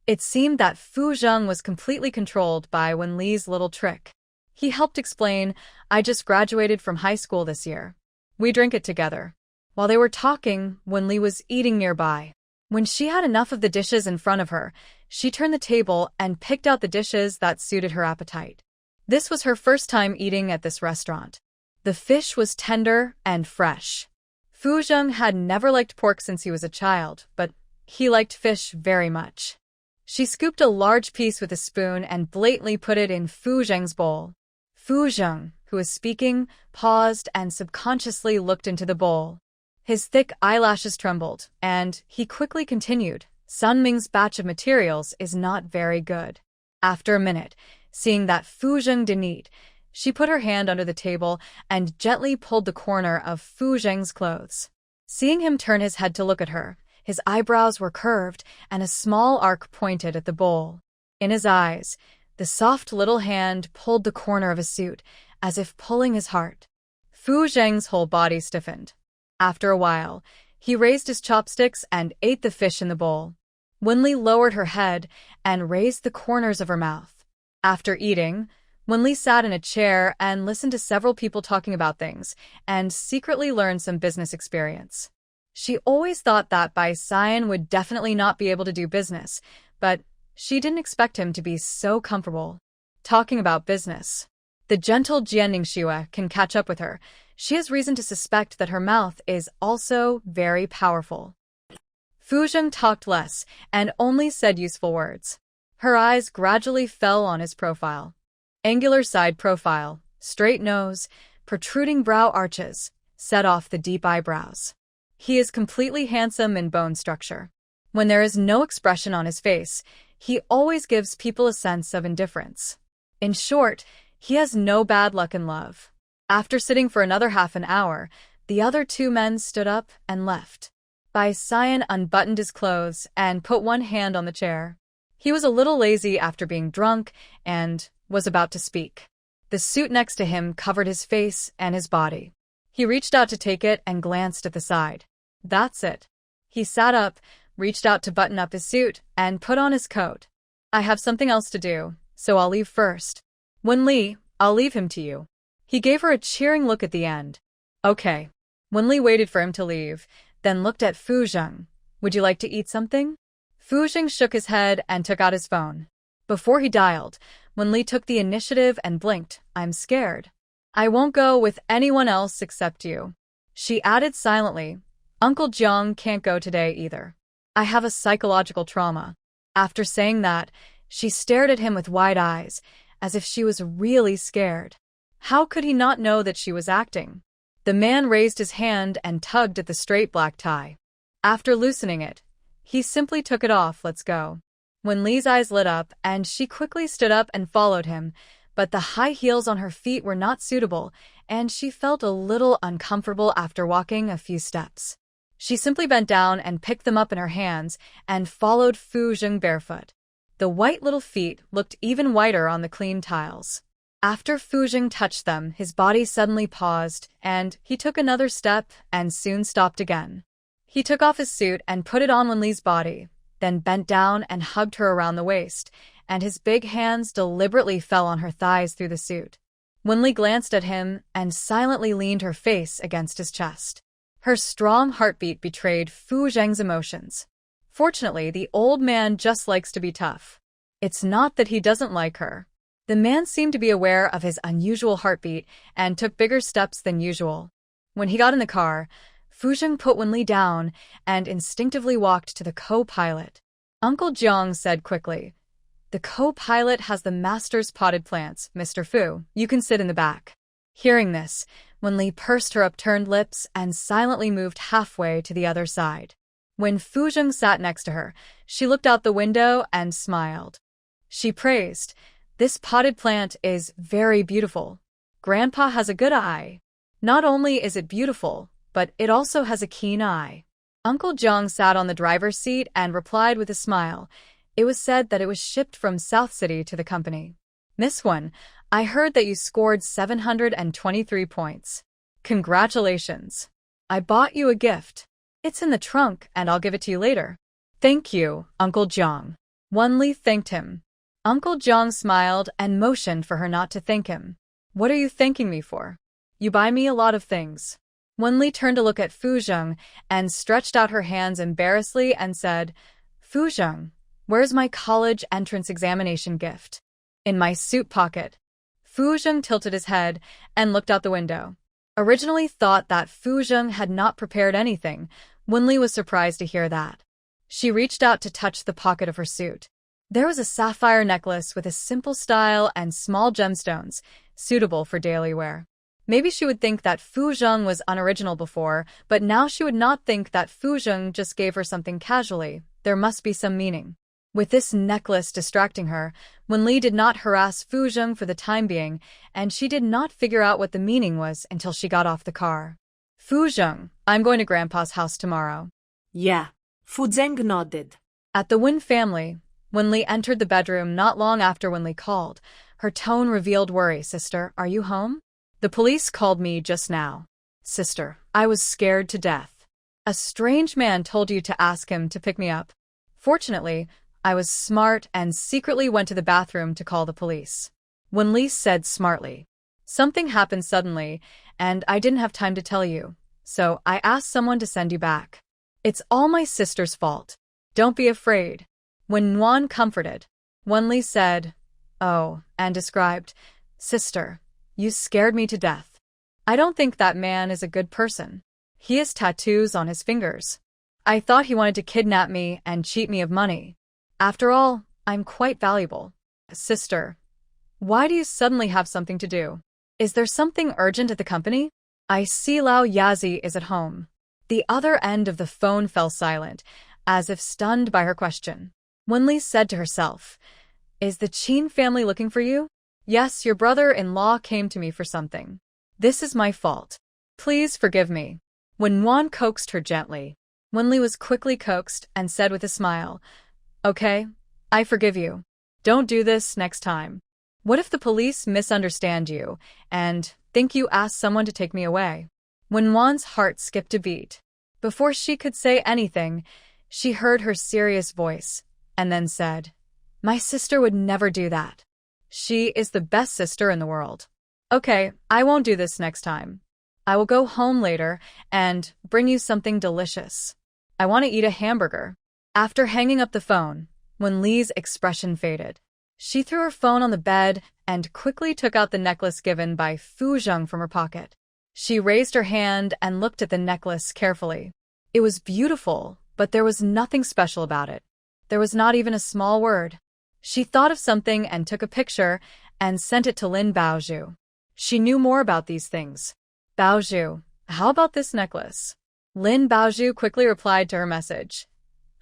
It seemed that Fu Zheng was completely controlled by Wenli's little trick. He helped explain, "I just graduated from high school this year. We drink it together." While they were talking, Wenli was eating nearby. When she had enough of the dishes in front of her, she turned the table and picked out the dishes that suited her appetite. This was her first time eating at this restaurant. The fish was tender and fresh. Fu Zheng had never liked pork since he was a child, but he liked fish very much. She scooped a large piece with a spoon and blatantly put it in Fu Zheng's bowl. Fu Zheng, who was speaking, paused and subconsciously looked into the bowl. His thick eyelashes trembled, and he quickly continued, "Sun Ming's batch of materials is not very good." After a minute, seeing that Fu Zheng didn't eat, she put her hand under the table and gently pulled the corner of Fu Zheng's clothes. Seeing him turn his head to look at her, his eyebrows were curved and a small arc pointed at the bowl. In his eyes, the soft little hand pulled the corner of his suit, as if pulling his heart. Fu Zheng's whole body stiffened. After a while, he raised his chopsticks and ate the fish in the bowl. Wenli lowered her head and raised the corners of her mouth. After eating, Wenli sat in a chair and listened to several people talking about things and secretly learned some business experience. She always thought that Bai Xian would definitely not be able to do business, but she didn't expect him to be so comfortable. Talking about business. The gentle Jian Ningxue can catch up with her. She has reason to suspect that her mouth is also very powerful. Fu Zheng talked less and only said useful words. Her eyes gradually fell on his profile. Angular side profile, straight nose, protruding brow arches, set off the deep eyebrows. He is completely handsome in bone structure. When there is no expression on his face, he always gives people a sense of indifference. In short, he has no bad luck in love. After sitting for another half an hour, the other two men stood up and left. Bai Xian unbuttoned his clothes and put one hand on the chair. He was a little lazy after being drunk and was about to speak. The suit next to him covered his face and his body. He reached out to take it and glanced at the side. That's it. He sat up, reached out to button up his suit, and put on his coat. "I have something else to do, so I'll leave first. Wenli, I'll leave him to you." He gave her a cheering look at the end. "Okay." Wenli waited for him to leave, then looked at Fu Zheng. "Would you like to eat something?" Fu Jing shook his head and took out his phone. Before he dialed, Wenli took the initiative and blinked. I'm scared. I won't go with anyone else except you. She added silently, Uncle Jiang can't go today either. I have a psychological trauma. After saying that, she stared at him with wide eyes, as if she was really scared. How could he not know that she was acting? The man raised his hand and tugged at the straight black tie. After loosening it, he simply took it off. Let's go. Wenli's eyes lit up, and she quickly stood up and followed him, but the high heels on her feet were not suitable, and she felt a little uncomfortable after walking a few steps. She simply bent down and picked them up in her hands and followed Fu Jing barefoot. The white little feet looked even whiter on the clean tiles. After Fu Jing touched them, his body suddenly paused, and he took another step and soon stopped again. He took off his suit and put it on Wenli's body, then bent down and hugged her around the waist, and his big hands deliberately fell on her thighs through the suit. Wenli glanced at him and silently leaned her face against his chest. Her strong heartbeat betrayed Fu Jing's emotions. Fortunately, the old man just likes to be tough. It's not that he doesn't like her. The man seemed to be aware of his unusual heartbeat and took bigger steps than usual. When he got in the car, Fu Jing put Wenli down and instinctively walked to the co-pilot. Uncle Jiang said quickly, The co-pilot has the master's potted plants, Mr. Fu. You can sit in the back. Hearing this, Wenli pursed her upturned lips and silently moved halfway to the other side. When Fu Jing sat next to her, she looked out the window and smiled. She praised, This potted plant is very beautiful. Grandpa has a good eye. Not only is it beautiful, but it also has a keen eye. Uncle Jiang sat on the driver's seat and replied with a smile. It was said that it was shipped from South City to the company. Miss Wen, I heard that you scored 723 points. Congratulations. I bought you a gift. It's in the trunk and I'll give it to you later. Thank you, Uncle Jiang. Wenli thanked him. Uncle Jiang smiled and motioned for her not to thank him. What are you thanking me for? You buy me a lot of things. Wenli turned to look at Fu Jing and stretched out her hands embarrassedly and said, Fu Jing, where's my college entrance examination gift? In my suit pocket. Fu Jing tilted his head and looked out the window. Originally thought that Fu Jing had not prepared anything, Wenli was surprised to hear that. She reached out to touch the pocket of her suit. There was a sapphire necklace with a simple style and small gemstones, suitable for daily wear. Maybe she would think that Fu Jing was unoriginal before, but now she would not think that Fu Jing just gave her something casually. There must be some meaning. With this necklace distracting her, Wenli did not harass Fu Jing for the time being, and she did not figure out what the meaning was until she got off the car. Fu Jing, I'm going to Grandpa's house tomorrow. Yeah. Fu Jing nodded. At the Wen family, Wenli entered the bedroom not long after Wenli called. Her tone revealed worry. Sister, are you home? The police called me just now. Sister, I was scared to death. A strange man told you to ask him to pick me up. Fortunately, I was smart and secretly went to the bathroom to call the police. Wenli said smartly. Something happened suddenly, and I didn't have time to tell you, so I asked someone to send you back. It's all my sister's fault. Don't be afraid. When Nguyen comforted, Wenli said, Oh, and described, Sister, you scared me to death. I don't think that man is a good person. He has tattoos on his fingers. I thought he wanted to kidnap me and cheat me of money. After all, I'm quite valuable. Sister, why do you suddenly have something to do? Is there something urgent at the company? I see Lao Yazi is at home. The other end of the phone fell silent, as if stunned by her question. Wenli said to herself, Is the Qin family looking for you? Yes, your brother-in-law came to me for something. This is my fault. Please forgive me. When Nguyen coaxed her gently, Wenli was quickly coaxed and said with a smile, Okay, I forgive you. Don't do this next time. What if the police misunderstand you and think you asked someone to take me away? When Nguyen's heart skipped a beat. Before she could say anything, she heard her serious voice, and then said, My sister would never do that. She is the best sister in the world. Okay, I won't do this next time. I will go home later and bring you something delicious. I want to eat a hamburger. After hanging up the phone, when Lee's expression faded, she threw her phone on the bed and quickly took out the necklace given by Fu Zheng from her pocket. She raised her hand and looked at the necklace carefully. It was beautiful, but there was nothing special about it. There was not even a small word. She thought of something and took a picture and sent it to Lin Baozhu. She knew more about these things. Baozhu, how about this necklace? Lin Baozhu quickly replied to her message.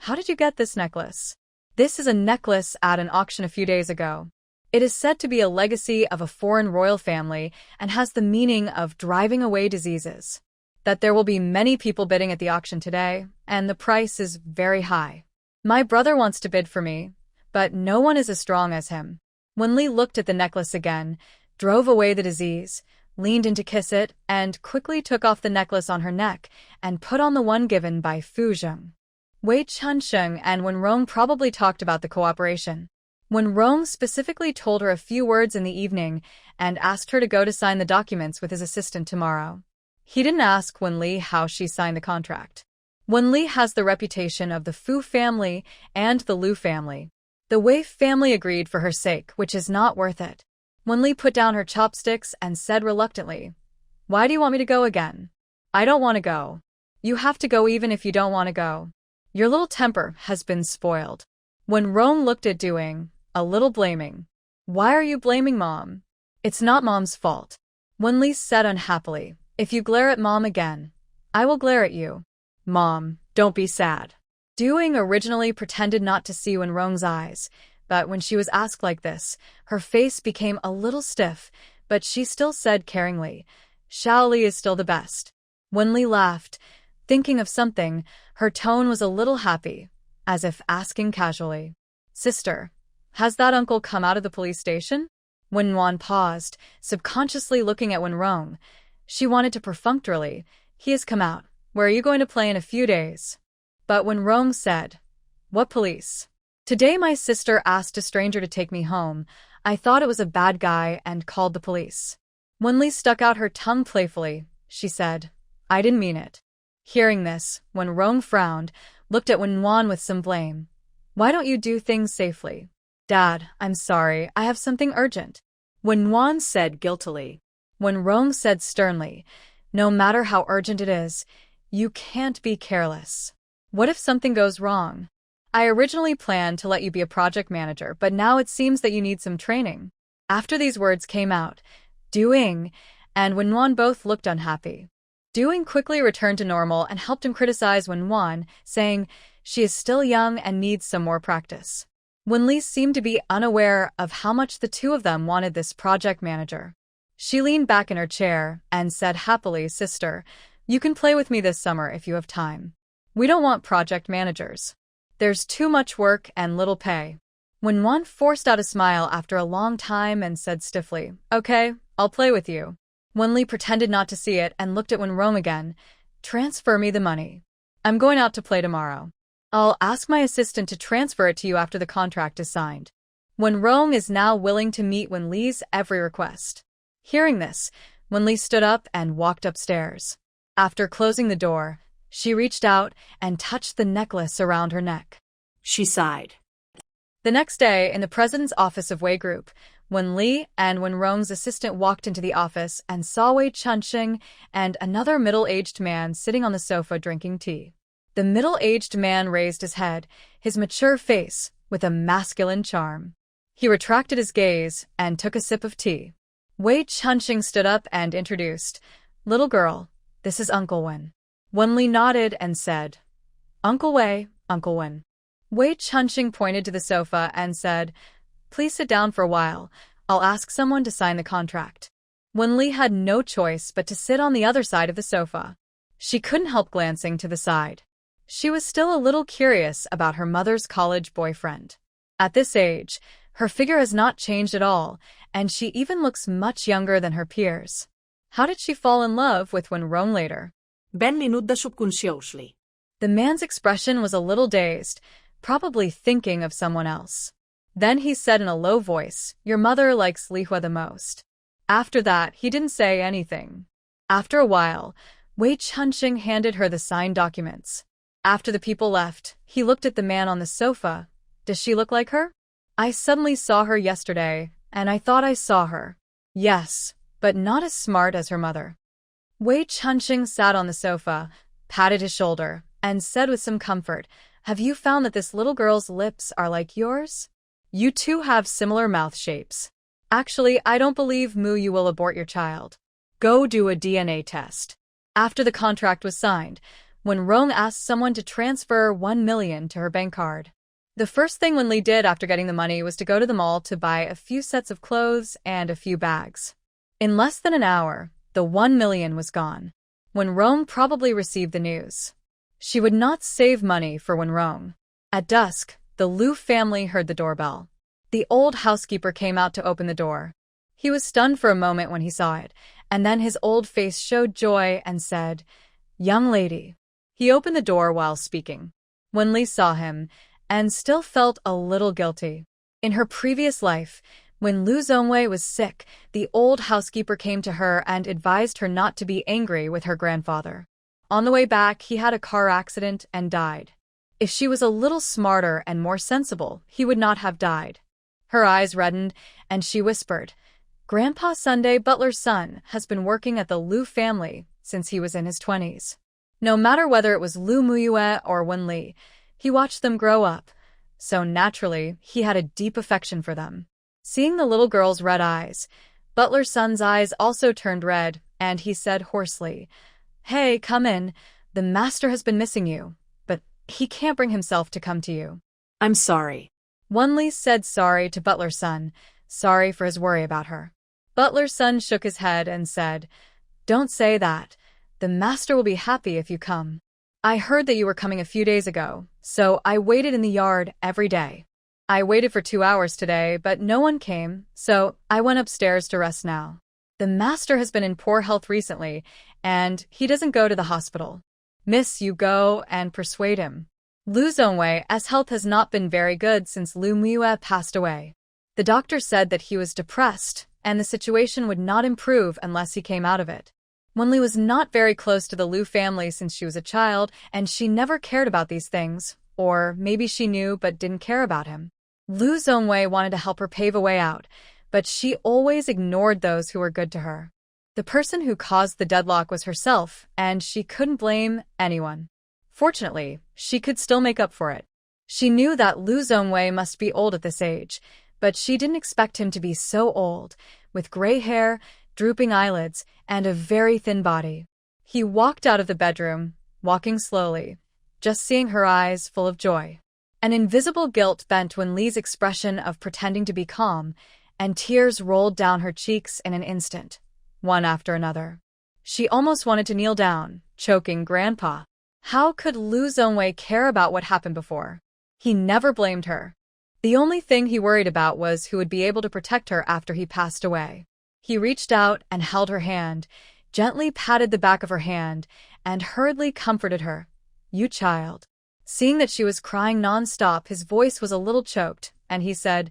How did you get this necklace? This is a necklace at an auction a few days ago. It is said to be a legacy of a foreign royal family and has the meaning of driving away diseases. That there will be many people bidding at the auction today, and the price is very high. My brother wants to bid for me, but no one is as strong as him. When Li looked at the necklace again, drove away the disease, leaned in to kiss it, and quickly took off the necklace on her neck and put on the one given by Fu Zheng. Wei Chunsheng and Wenrong probably talked about the cooperation. Wenrong specifically told her a few words in the evening and asked her to go to sign the documents with his assistant tomorrow. He didn't ask Wenli how she signed the contract. Wenli has the reputation of the Fu family and the Lu family. The Wei family agreed for her sake, which is not worth it. Wenli put down her chopsticks and said reluctantly, "Why do you want me to go again? I don't want to go. You have to go even if you don't want to go. Your little temper has been spoiled." When Rong looked at Doing, a little blaming. "Why are you blaming Mom? It's not Mom's fault." Wenli said unhappily, "If you glare at Mom again, I will glare at you." "Mom, don't be sad." Doing originally pretended not to see Wenrong's eyes, but when she was asked like this, her face became a little stiff, but she still said caringly, "Shaoli is still the best." Wenli laughed, thinking of something. Her tone was a little happy, as if asking casually, "Sister, has that uncle come out of the police station?" Wenwan paused, subconsciously looking at Wenrong. She wanted to perfunctorily, "He has come out. Where are you going to play in a few days?" But Wenrong said, "What police? Today my sister asked a stranger to take me home. I thought it was a bad guy and called the police." Wenli stuck out her tongue playfully. She said, "I didn't mean it." Hearing this, Wenrong frowned, looked at Wenwan with some blame. "Why don't you do things safely?" "Dad, I'm sorry, I have something urgent," Wenwan said guiltily. Wenrong said sternly, "No matter how urgent it is, you can't be careless. What if something goes wrong? I originally planned to let you be a project manager, but now it seems that you need some training." After these words came out, Doing and Wenwan both looked unhappy. Doing quickly returned to normal and helped him criticize Wenwan, saying, "She is still young and needs some more practice." Wenli seemed to be unaware of how much the two of them wanted this project manager. She leaned back in her chair and said happily, "Sister, you can play with me this summer if you have time. We don't want project managers. There's too much work and little pay." Wenwan forced out a smile after a long time and said stiffly, "Okay, I'll play with you." Wenli pretended not to see it and looked at Wenrong again. "Transfer me the money. I'm going out to play tomorrow. I'll ask my assistant to transfer it to you after the contract is signed." Wenrong is now willing to meet Wenli's every request. Hearing this, Wenli stood up and walked upstairs. After closing the door, she reached out and touched the necklace around her neck. She sighed. The next day, in the president's office of Wei Group, Wenli and Wenrong's assistant walked into the office and saw Wei Chunxing and another middle-aged man sitting on the sofa drinking tea. The middle-aged man raised his head, his mature face with a masculine charm. He retracted his gaze and took a sip of tea. Wei Chunxing stood up and introduced, "Little girl, this is Uncle Wen." Wenli nodded and said, "Uncle Wei, Uncle Wen." Wei Chunxing pointed to the sofa and said, "Please sit down for a while. I'll ask someone to sign the contract." Wenli had no choice but to sit on the other side of the sofa. She couldn't help glancing to the side. She was still a little curious about her mother's college boyfriend. At this age, her figure has not changed at all, and she even looks much younger than her peers. How did she fall in love with Wenrong later? Ben linudda subconsciously. The man's expression was a little dazed, probably thinking of someone else. Then he said in a low voice, "Your mother likes Lihua the most." After that, he didn't say anything. After a while, Wei Chunxing handed her the signed documents. After the people left, he looked at the man on the sofa. Does she look like her? I suddenly saw her yesterday, and I thought I saw her. Yes, but not as smart as her mother. Wei Chunqing sat on the sofa, patted his shoulder, and said with some comfort, "Have you found that this little girl's lips are like yours? You two have similar mouth shapes. Actually, I don't believe you will abort your child. Go do a DNA test." After the contract was signed, Wen Rong asked someone to transfer 1 million to her bank card. The first thing Wen Li did after getting the money was to go to the mall to buy a few sets of clothes and a few bags. In less than an hour, the 1 million was gone. Wen Rong probably received the news. She would not save money for Wen Rong. At dusk, the Liu family heard the doorbell. The old housekeeper came out to open the door. He was stunned for a moment when he saw it, and then his old face showed joy and said, "Young lady." He opened the door while speaking. Wen Li saw him, and still felt a little guilty. In her previous life, when Liu Zongwei was sick, the old housekeeper came to her and advised her not to be angry with her grandfather. On the way back, he had a car accident and died. If she was a little smarter and more sensible, he would not have died. Her eyes reddened, and she whispered, "Grandpa Sunday Butler's son has been working at the Liu family since he was in his 20s. No matter whether it was Liu Muyue or Wen Li, he watched them grow up, so naturally he had a deep affection for them." Seeing the little girl's red eyes, Butler's son's eyes also turned red, and he said hoarsely, "Hey, come in. The master has been missing you, but he can't bring himself to come to you." I'm sorry. Wen Li said sorry to Butler's son, sorry for his worry about her. Butler's son shook his head and said, "Don't say that. The master will be happy if you come. I heard that you were coming a few days ago, so I waited in the yard every day. I waited for 2 hours today, but no one came, so I went upstairs to rest now. The master has been in poor health recently, and he doesn't go to the hospital. Miss, you go and persuade him." Liu Zongwei's health has not been very good since Liu Muyue passed away. The doctor said that he was depressed, and the situation would not improve unless he came out of it. Wen Li was not very close to the Liu family since she was a child, and she never cared about these things, or maybe she knew but didn't care about him. Liu Zongwei wanted to help her pave a way out, but she always ignored those who were good to her. The person who caused the deadlock was herself, and she couldn't blame anyone. Fortunately, she could still make up for it. She knew that Liu Zongwei must be old at this age, but she didn't expect him to be so old, with gray hair, drooping eyelids, and a very thin body. He walked out of the bedroom, walking slowly, just seeing her eyes full of joy. An invisible guilt bent Wen Li's expression of pretending to be calm, and tears rolled down her cheeks in an instant, one after another. She almost wanted to kneel down, choking Grandpa. How could Liu Zongwei care about what happened before? He never blamed her. The only thing he worried about was who would be able to protect her after he passed away. He reached out and held her hand, gently patted the back of her hand, and hurriedly comforted her. "You child." Seeing that she was crying non-stop, his voice was a little choked, and he said,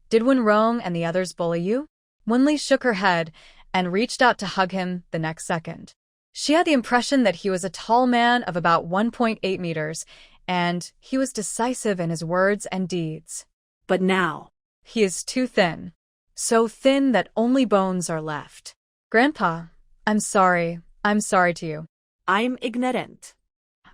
"Did Wen Rong and the others bully you?" Wen Li shook her head and reached out to hug him the next second. She had the impression that he was a tall man of about 1.8 meters, and he was decisive in his words and deeds. But now, he is too thin. So thin that only bones are left. "Grandpa, I'm sorry. I'm sorry to you. I'm ignorant.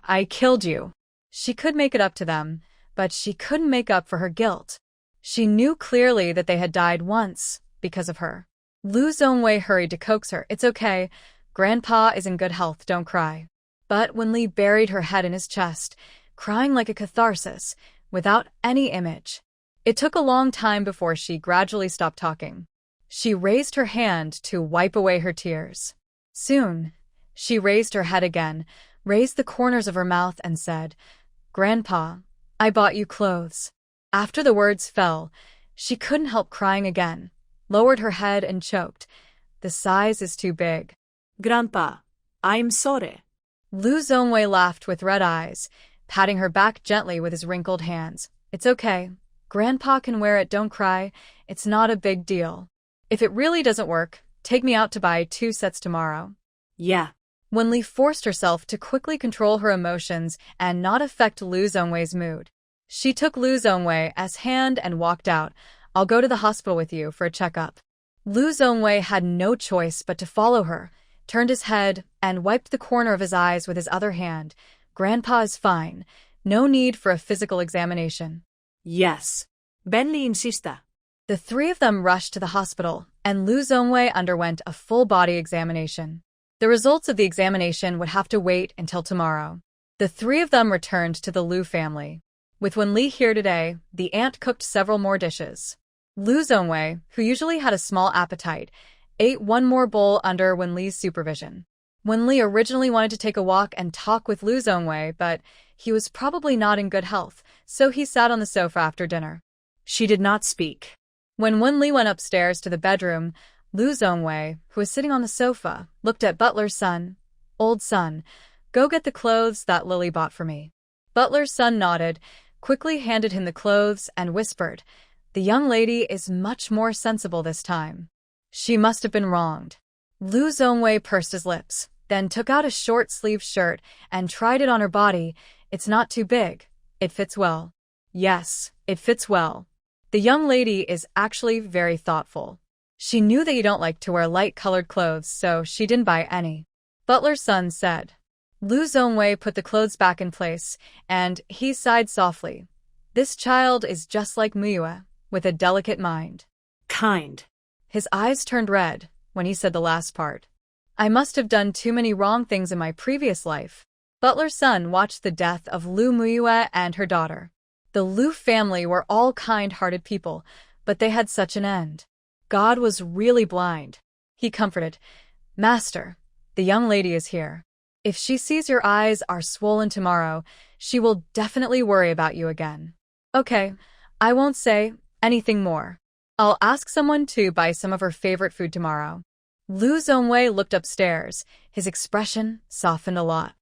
I killed you." She could make it up to them, but she couldn't make up for her guilt. She knew clearly that they had died once because of her. Liu Zongwei hurried to coax her. "It's okay. Grandpa is in good health, don't cry." But Wen Li buried her head in his chest, crying like a catharsis, without any image. It took a long time before she gradually stopped talking. She raised her hand to wipe away her tears. Soon, she raised her head again, raised the corners of her mouth and said, "Grandpa, I bought you clothes." After the words fell, she couldn't help crying again, lowered her head and choked. "The size is too big." "Grandpa, I'm sorry." Liu Zongwei laughed with red eyes, patting her back gently with his wrinkled hands. "It's okay. Grandpa can wear it, don't cry. It's not a big deal. If it really doesn't work, take me out to buy 2 sets tomorrow." "Yeah." Wenli forced herself to quickly control her emotions and not affect Lu Zhongwei's mood. She took Lu Zhongwei's hand and walked out. I'll go to the hospital with you for a checkup. Lu Zhongwei had no choice but to follow her, turned his head, and wiped the corner of his eyes with his other hand. Grandpa is fine. No need for a physical examination. Yes. Benli insista. The three of them rushed to the hospital, and Lu Zhongwei underwent a full-body examination. The results of the examination would have to wait until tomorrow. The three of them returned to the Lu family. With Wenli here today, the aunt cooked several more dishes. Lu Zhongwei, who usually had a small appetite, ate one more bowl under Wenli's supervision. Wenli originally wanted to take a walk and talk with Lu Zhongwei, but he was probably not in good health, so he sat on the sofa after dinner. She did not speak. When Wenli went upstairs to the bedroom, Lu Zhongwei, who was sitting on the sofa, looked at Butler's son. Old son, go get the clothes that Lily bought for me. Butler's son nodded, quickly handed him the clothes, and whispered, the young lady is much more sensible this time. She must have been wronged. Lu Zhongwei pursed his lips, then took out a short-sleeved shirt and tried it on her body. It's not too big. It fits well. Yes, it fits well. The young lady is actually very thoughtful. She knew that you don't like to wear light-colored clothes, so she didn't buy any. Butler's son said. Lu Zhongwei put the clothes back in place, and he sighed softly. This child is just like Muyue, with a delicate mind. Kind. His eyes turned red when he said the last part. I must have done too many wrong things in my previous life. Butler's son watched the death of Lu Muyue and her daughter. The Lu family were all kind-hearted people, but they had such an end. God was really blind. He comforted. Master, the young lady is here. If she sees your eyes are swollen tomorrow, she will definitely worry about you again. Okay, I won't say anything more. I'll ask someone to buy some of her favorite food tomorrow. Lu Zhongwei looked upstairs. His expression softened a lot.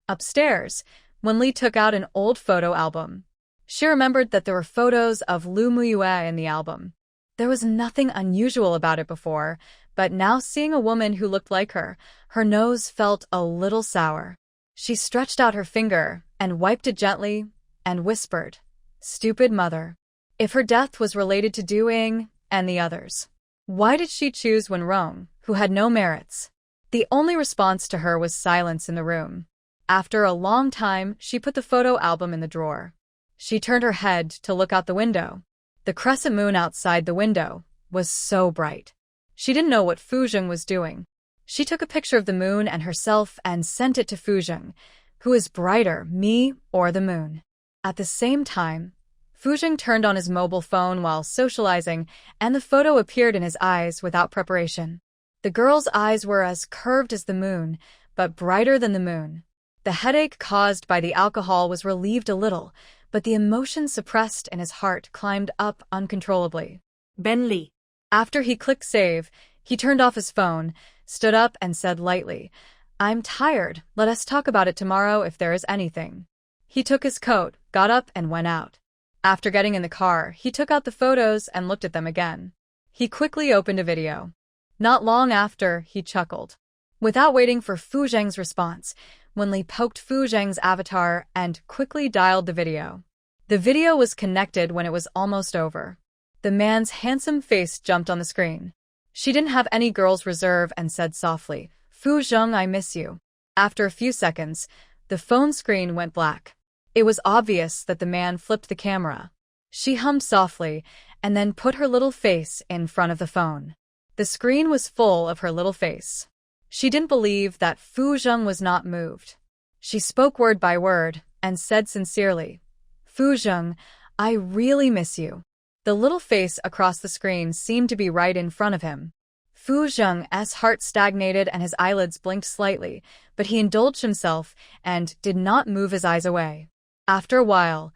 Upstairs, Wenli took out an old photo album. She remembered that there were photos of Lu Muyue in the album. There was nothing unusual about it before, but now seeing a woman who looked like her nose felt a little sour. She stretched out her finger and wiped it gently and whispered, stupid mother. If her death was related to Du Ying and the others, why did she choose Wenrong, who had no merits? The only response to her was silence in the room. After a long time, she put the photo album in the drawer. She turned her head to look out the window. The crescent moon outside the window was so bright. She didn't know what Fuzheng was doing. She took a picture of the moon and herself and sent it to Fuzheng. Who is brighter, me or the moon? At the same time, Fuzheng turned on his mobile phone while socializing, and the photo appeared in his eyes without preparation. The girl's eyes were as curved as the moon, but brighter than the moon. The headache caused by the alcohol was relieved a little, but the emotion suppressed in his heart climbed up uncontrollably. Benli. After he clicked save, he turned off his phone, stood up and said lightly, I'm tired, let us talk about it tomorrow if there is anything. He took his coat, got up and went out. After getting in the car, he took out the photos and looked at them again. He quickly opened a video. Not long after, he chuckled. Without waiting for Fuzheng's response, Wenli poked Fuzheng's avatar and quickly dialed the video. The video was connected when it was almost over. The man's handsome face jumped on the screen. She didn't have any girl's reserve and said softly, Fuzheng, I miss you. After a few seconds, the phone screen went black. It was obvious that the man flipped the camera. She hummed softly and then put her little face in front of the phone. The screen was full of her little face. She didn't believe that Fuzheng was not moved. She spoke word by word and said sincerely, Fuzheng, I really miss you. The little face across the screen seemed to be right in front of him. Fuzheng's heart stagnated and his eyelids blinked slightly, but he indulged himself and did not move his eyes away. After a while,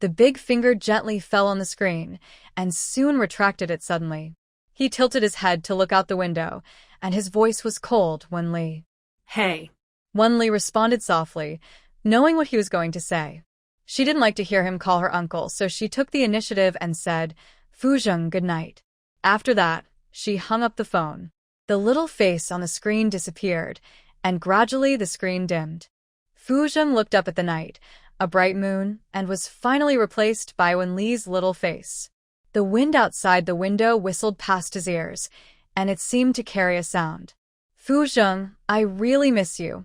the big finger gently fell on the screen and soon retracted it suddenly. He tilted his head to look out the window, and his voice was cold. Wenli. Hey. Wenli responded softly, knowing what he was going to say. She didn't like to hear him call her uncle, so she took the initiative and said, Fuzheng, good night. After that, she hung up the phone. The little face on the screen disappeared, and gradually the screen dimmed. Fu Zheng looked up at the night, a bright moon, and was finally replaced by Wenli's little face. The wind outside the window whistled past his ears, and it seemed to carry a sound. Fu Zheng, I really miss you.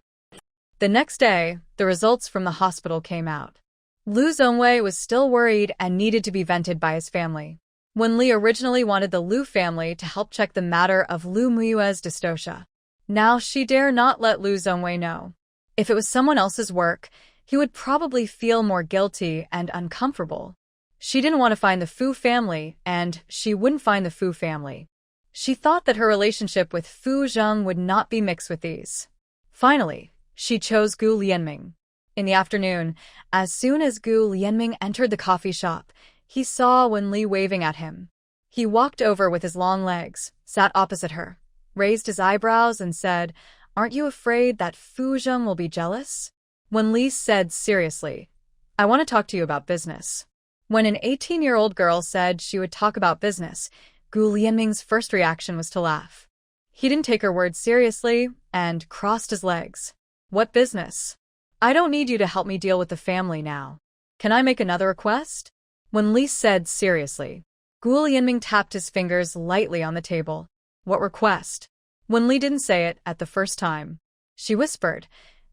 The next day, the results from the hospital came out. Lu Zhongwei was still worried and needed to be vented by his family. Wenli originally wanted the Lu family to help check the matter of Lu Muyue's dystocia. Now she dare not let Lu Zhongwei know. If it was someone else's work, he would probably feel more guilty and uncomfortable. She didn't want to find the Fu family, and she wouldn't find the Fu family. She thought that her relationship with Fu Zheng would not be mixed with these. Finally, she chose Gu Lianming. In the afternoon, as soon as Gu Lianming entered the coffee shop, he saw Wenli waving at him. He walked over with his long legs, sat opposite her, raised his eyebrows and said, "Aren't you afraid that Fu Zheng will be jealous?" Wenli said seriously, "I want to talk to you about business." When an 18-year-old girl said she would talk about business, Gu Lianming's first reaction was to laugh. He didn't take her words seriously and crossed his legs. "What business? I don't need you to help me deal with the family now. Can I make another request?" Wenli said seriously. Gu Lianming tapped his fingers lightly on the table. "What request?" Wenli didn't say it at the first time. She whispered,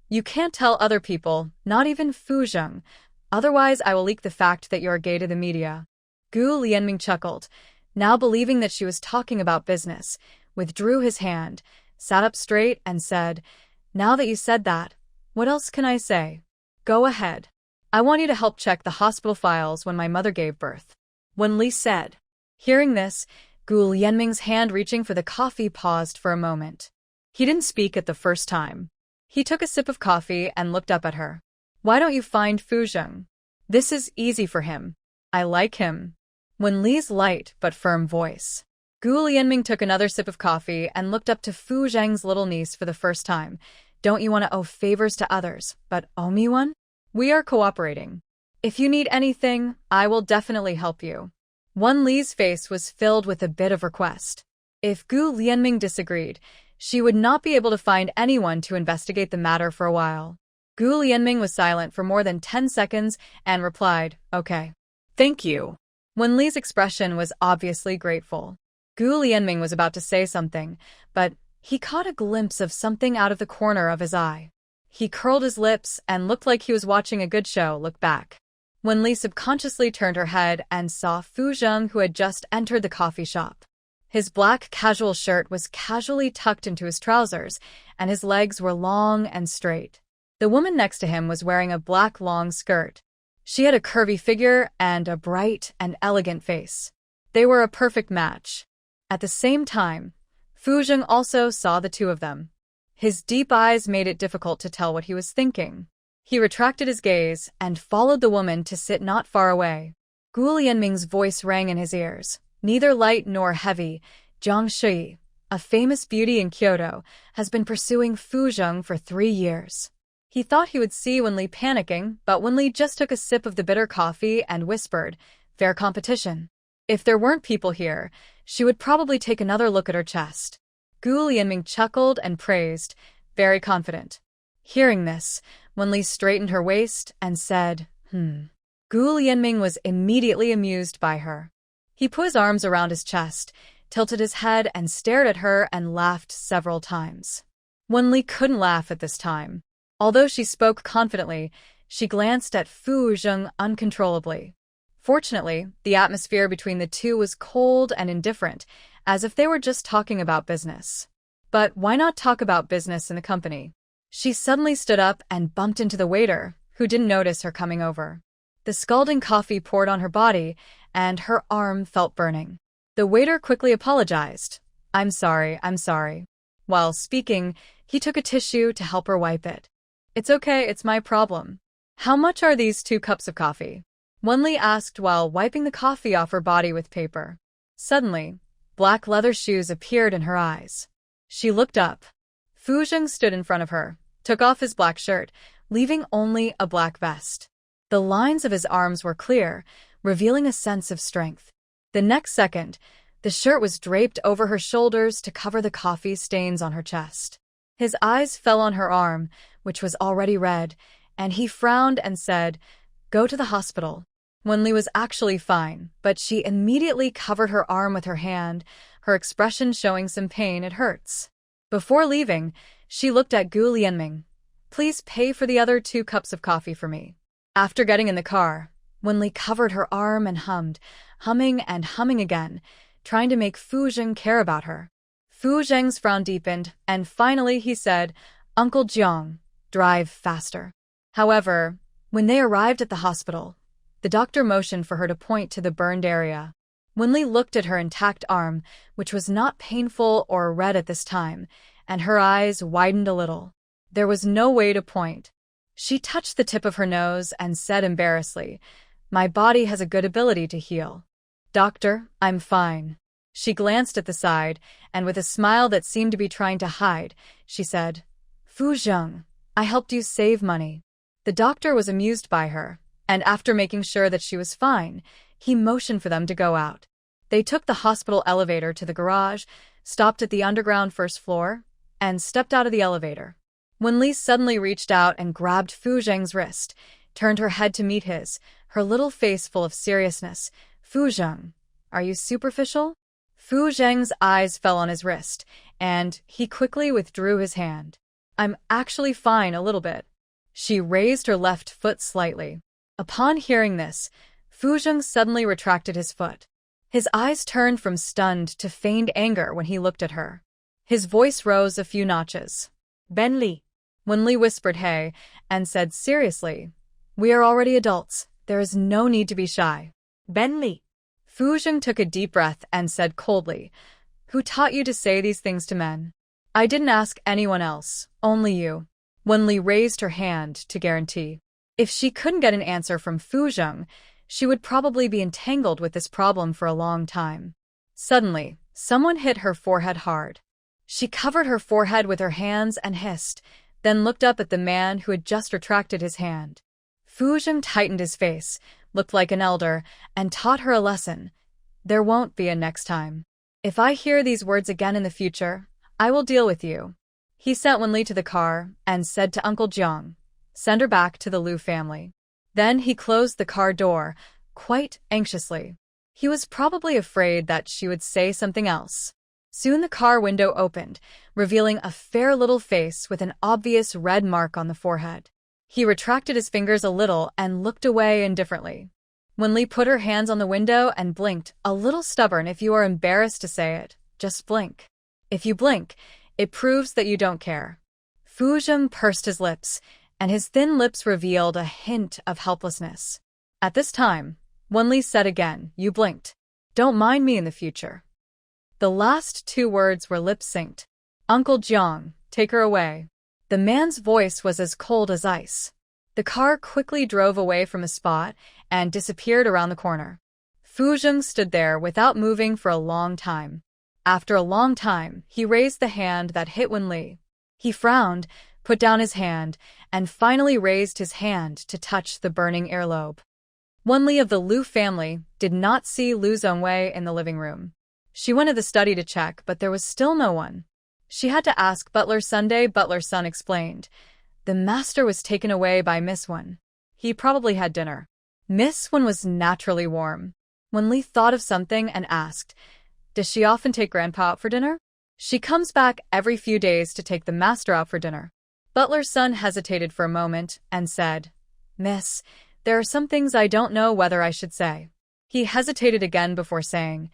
"You can't tell other people, not even Fu Zheng. Otherwise I will leak the fact that you are gay to the media." Gu Lianming chuckled, now believing that she was talking about business, withdrew his hand, sat up straight and said, "Now that you said that, what else can I say? Go ahead. I want you to help check the hospital files when my mother gave birth." Wenli said. Hearing this, Gu Lianming's hand reaching for the coffee paused for a moment. He didn't speak at the first time. He took a sip of coffee and looked up at her. "Why don't you find Fu Zheng? This is easy for him. I like him." Wenli's light but firm voice. Gu Lianming took another sip of coffee and looked up to Fu Zheng's little niece for the first time. "Don't you want to owe favors to others, but owe me one? We are cooperating. If you need anything, I will definitely help you." Wenli's face was filled with a bit of request. If Gu Lianming disagreed, she would not be able to find anyone to investigate the matter for a while. Gu Lianming was silent for more than 10 seconds and replied, "Okay. Thank you." Wenli's expression was obviously grateful. Gu Lianming was about to say something, but he caught a glimpse of something out of the corner of his eye. He curled his lips and looked like he was watching a good show look back. Wenli subconsciously turned her head and saw Fu Zheng, who had just entered the coffee shop. His black casual shirt was casually tucked into his trousers, and his legs were long and straight. The woman next to him was wearing a black long skirt. She had a curvy figure and a bright and elegant face. They were a perfect match. At the same time, Fu Zheng also saw the two of them. His deep eyes made it difficult to tell what he was thinking. He retracted his gaze and followed the woman to sit not far away. Gu Lianming's voice rang in his ears. Neither light nor heavy, Jiang Shui, a famous beauty in Kyoto, has been pursuing Fu Zheng for 3 years. He thought he would see Wenli panicking, but Wenli just took a sip of the bitter coffee and whispered, "Fair competition." If there weren't people here, she would probably take another look at her chest. Gu Lianming chuckled and praised, very confident. Hearing this, Wenli straightened her waist and said, Gu Lianming was immediately amused by her. He put his arms around his chest, tilted his head and stared at her and laughed several times. Wenli couldn't laugh at this time. Although she spoke confidently, she glanced at Fu Zheng uncontrollably. Fortunately, the atmosphere between the two was cold and indifferent, as if they were just talking about business. But why not talk about business in the company? She suddenly stood up and bumped into the waiter, who didn't notice her coming over. The scalding coffee poured on her body, and her arm felt burning. The waiter quickly apologized. I'm sorry. While speaking, he took a tissue to help her wipe it. It's okay, it's my problem. How much are these 2 cups of coffee? Wenli asked while wiping the coffee off her body with paper. Suddenly, black leather shoes appeared in her eyes. She looked up. Fu Zheng stood in front of her, took off his black shirt, leaving only a black vest. The lines of his arms were clear, revealing a sense of strength. The next second, the shirt was draped over her shoulders to cover the coffee stains on her chest. His eyes fell on her arm, which was already red, and he frowned and said, "Go to the hospital." Wenli was actually fine, but she immediately covered her arm with her hand, her expression showing some pain. "It hurts." Before leaving, she looked at Gu Lianming. "Please pay for the other 2 cups of coffee for me." After getting in the car, Wenli covered her arm and humming and humming again, trying to make Fu Zheng care about her. Fu Zheng's frown deepened, and finally he said, "Uncle Jiang, drive faster." However, when they arrived at the hospital, the doctor motioned for her to point to the burned area. Wenli looked at her intact arm, which was not painful or red at this time, and her eyes widened a little. There was no way to point. She touched the tip of her nose and said embarrassedly, "My body has a good ability to heal. Doctor, I'm fine." She glanced at the side, and with a smile that seemed to be trying to hide, she said, "Fu Zheng, I helped you save money." The doctor was amused by her, and after making sure that she was fine, he motioned for them to go out. They took the hospital elevator to the garage, stopped at the underground first floor, and stepped out of the elevator. Wenli suddenly reached out and grabbed Fu Zheng's wrist, turned her head to meet his, her little face full of seriousness. "Fu Zheng, are you superficial?" Fu Zheng's eyes fell on his wrist, and he quickly withdrew his hand. "I'm actually fine a little bit." She raised her left foot slightly. Upon hearing this, Fu Zheng suddenly retracted his foot. His eyes turned from stunned to feigned anger when he looked at her. His voice rose a few notches. "Ben Li." Wenli whispered hey, and said seriously, "We are already adults. There is no need to be shy." "Ben Li." Fu Zheng took a deep breath and said coldly, "Who taught you to say these things to men?" "I didn't ask anyone else, only you." Wenli raised her hand to guarantee. If she couldn't get an answer from Fu Zheng, she would probably be entangled with this problem for a long time. Suddenly, someone hit her forehead hard. She covered her forehead with her hands and hissed, then looked up at the man who had just retracted his hand. Fu Zheng tightened his face, looked like an elder, and taught her a lesson. "There won't be a next time. If I hear these words again in the future, I will deal with you." He sent Wenli to the car and said to Uncle Jiang, "Send her back to the Liu family." Then he closed the car door, quite anxiously. He was probably afraid that she would say something else. Soon the car window opened, revealing a fair little face with an obvious red mark on the forehead. He retracted his fingers a little and looked away indifferently. Wenli put her hands on the window and blinked, a little stubborn. "If you are embarrassed to say it, just blink. If you blink, it proves that you don't care." Fu Zheng pursed his lips, and his thin lips revealed a hint of helplessness. At this time, Wenli said again, "You blinked. Don't mind me in the future." The last 2 words were lip-synced. "Uncle Jiang, take her away." The man's voice was as cold as ice. The car quickly drove away from a spot and disappeared around the corner. Fu Zheng stood there without moving for a long time. After a long time, he raised the hand that hit Wenli. He frowned, put down his hand, and finally raised his hand to touch the burning earlobe. Wenli of the Liu family did not see Liu Zhongwei in the living room. She went to the study to check, but there was still no one. She had to ask Butler Sunday. Butler Sun explained, "The master was taken away by Miss Wen. He probably had dinner." Miss Wen was naturally warm. Wenli thought of something and asked, "Does she often take Grandpa out for dinner?" "She comes back every few days to take the master out for dinner." Butler's son hesitated for a moment and said, "Miss, there are some things I don't know whether I should say." He hesitated again before saying,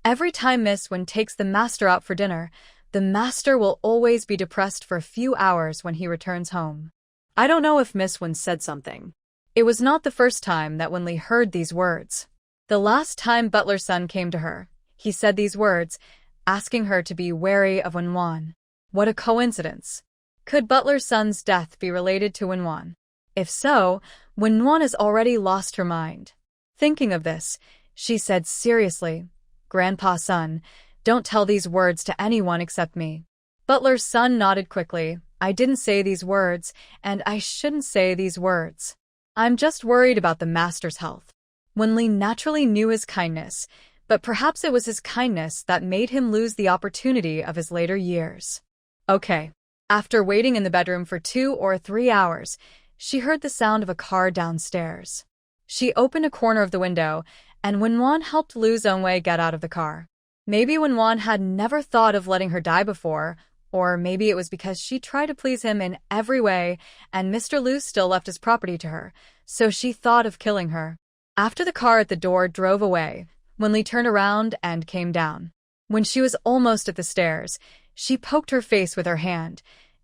"Every time Miss Wen takes the master out for dinner, the master will always be depressed for a few hours when he returns home." I don't know if Miss Wen said something. It was not the first time that Wenli heard these words. The last time Butler's son came to her, he said these words, asking her to be wary of Wenwan. What a coincidence. Could Butler's son's death be related to Wenwan? If so, Wenwan has already lost her mind. Thinking of this, she said seriously, "Grandpa's son, don't tell these words to anyone except me." Butler's son nodded quickly. "I didn't say these words, and I shouldn't say these words. I'm just worried about the master's health." Wenli naturally knew his kindness, but perhaps it was his kindness that made him lose the opportunity of his later years. "Okay, After waiting in the bedroom for 2 or 3 hours, she heard the sound of a car downstairs. She opened a corner of the window, and Wenwan helped Lu Zhongwei get out of the car. Maybe Wenwan had never thought of letting her die before, or maybe it was because she tried to please him in every way, and Mr. Lu still left his property to her, so she thought of killing her. After the car at the door drove away, Wenli turned around and came down. When she was almost at the stairs, she poked her face with her hand,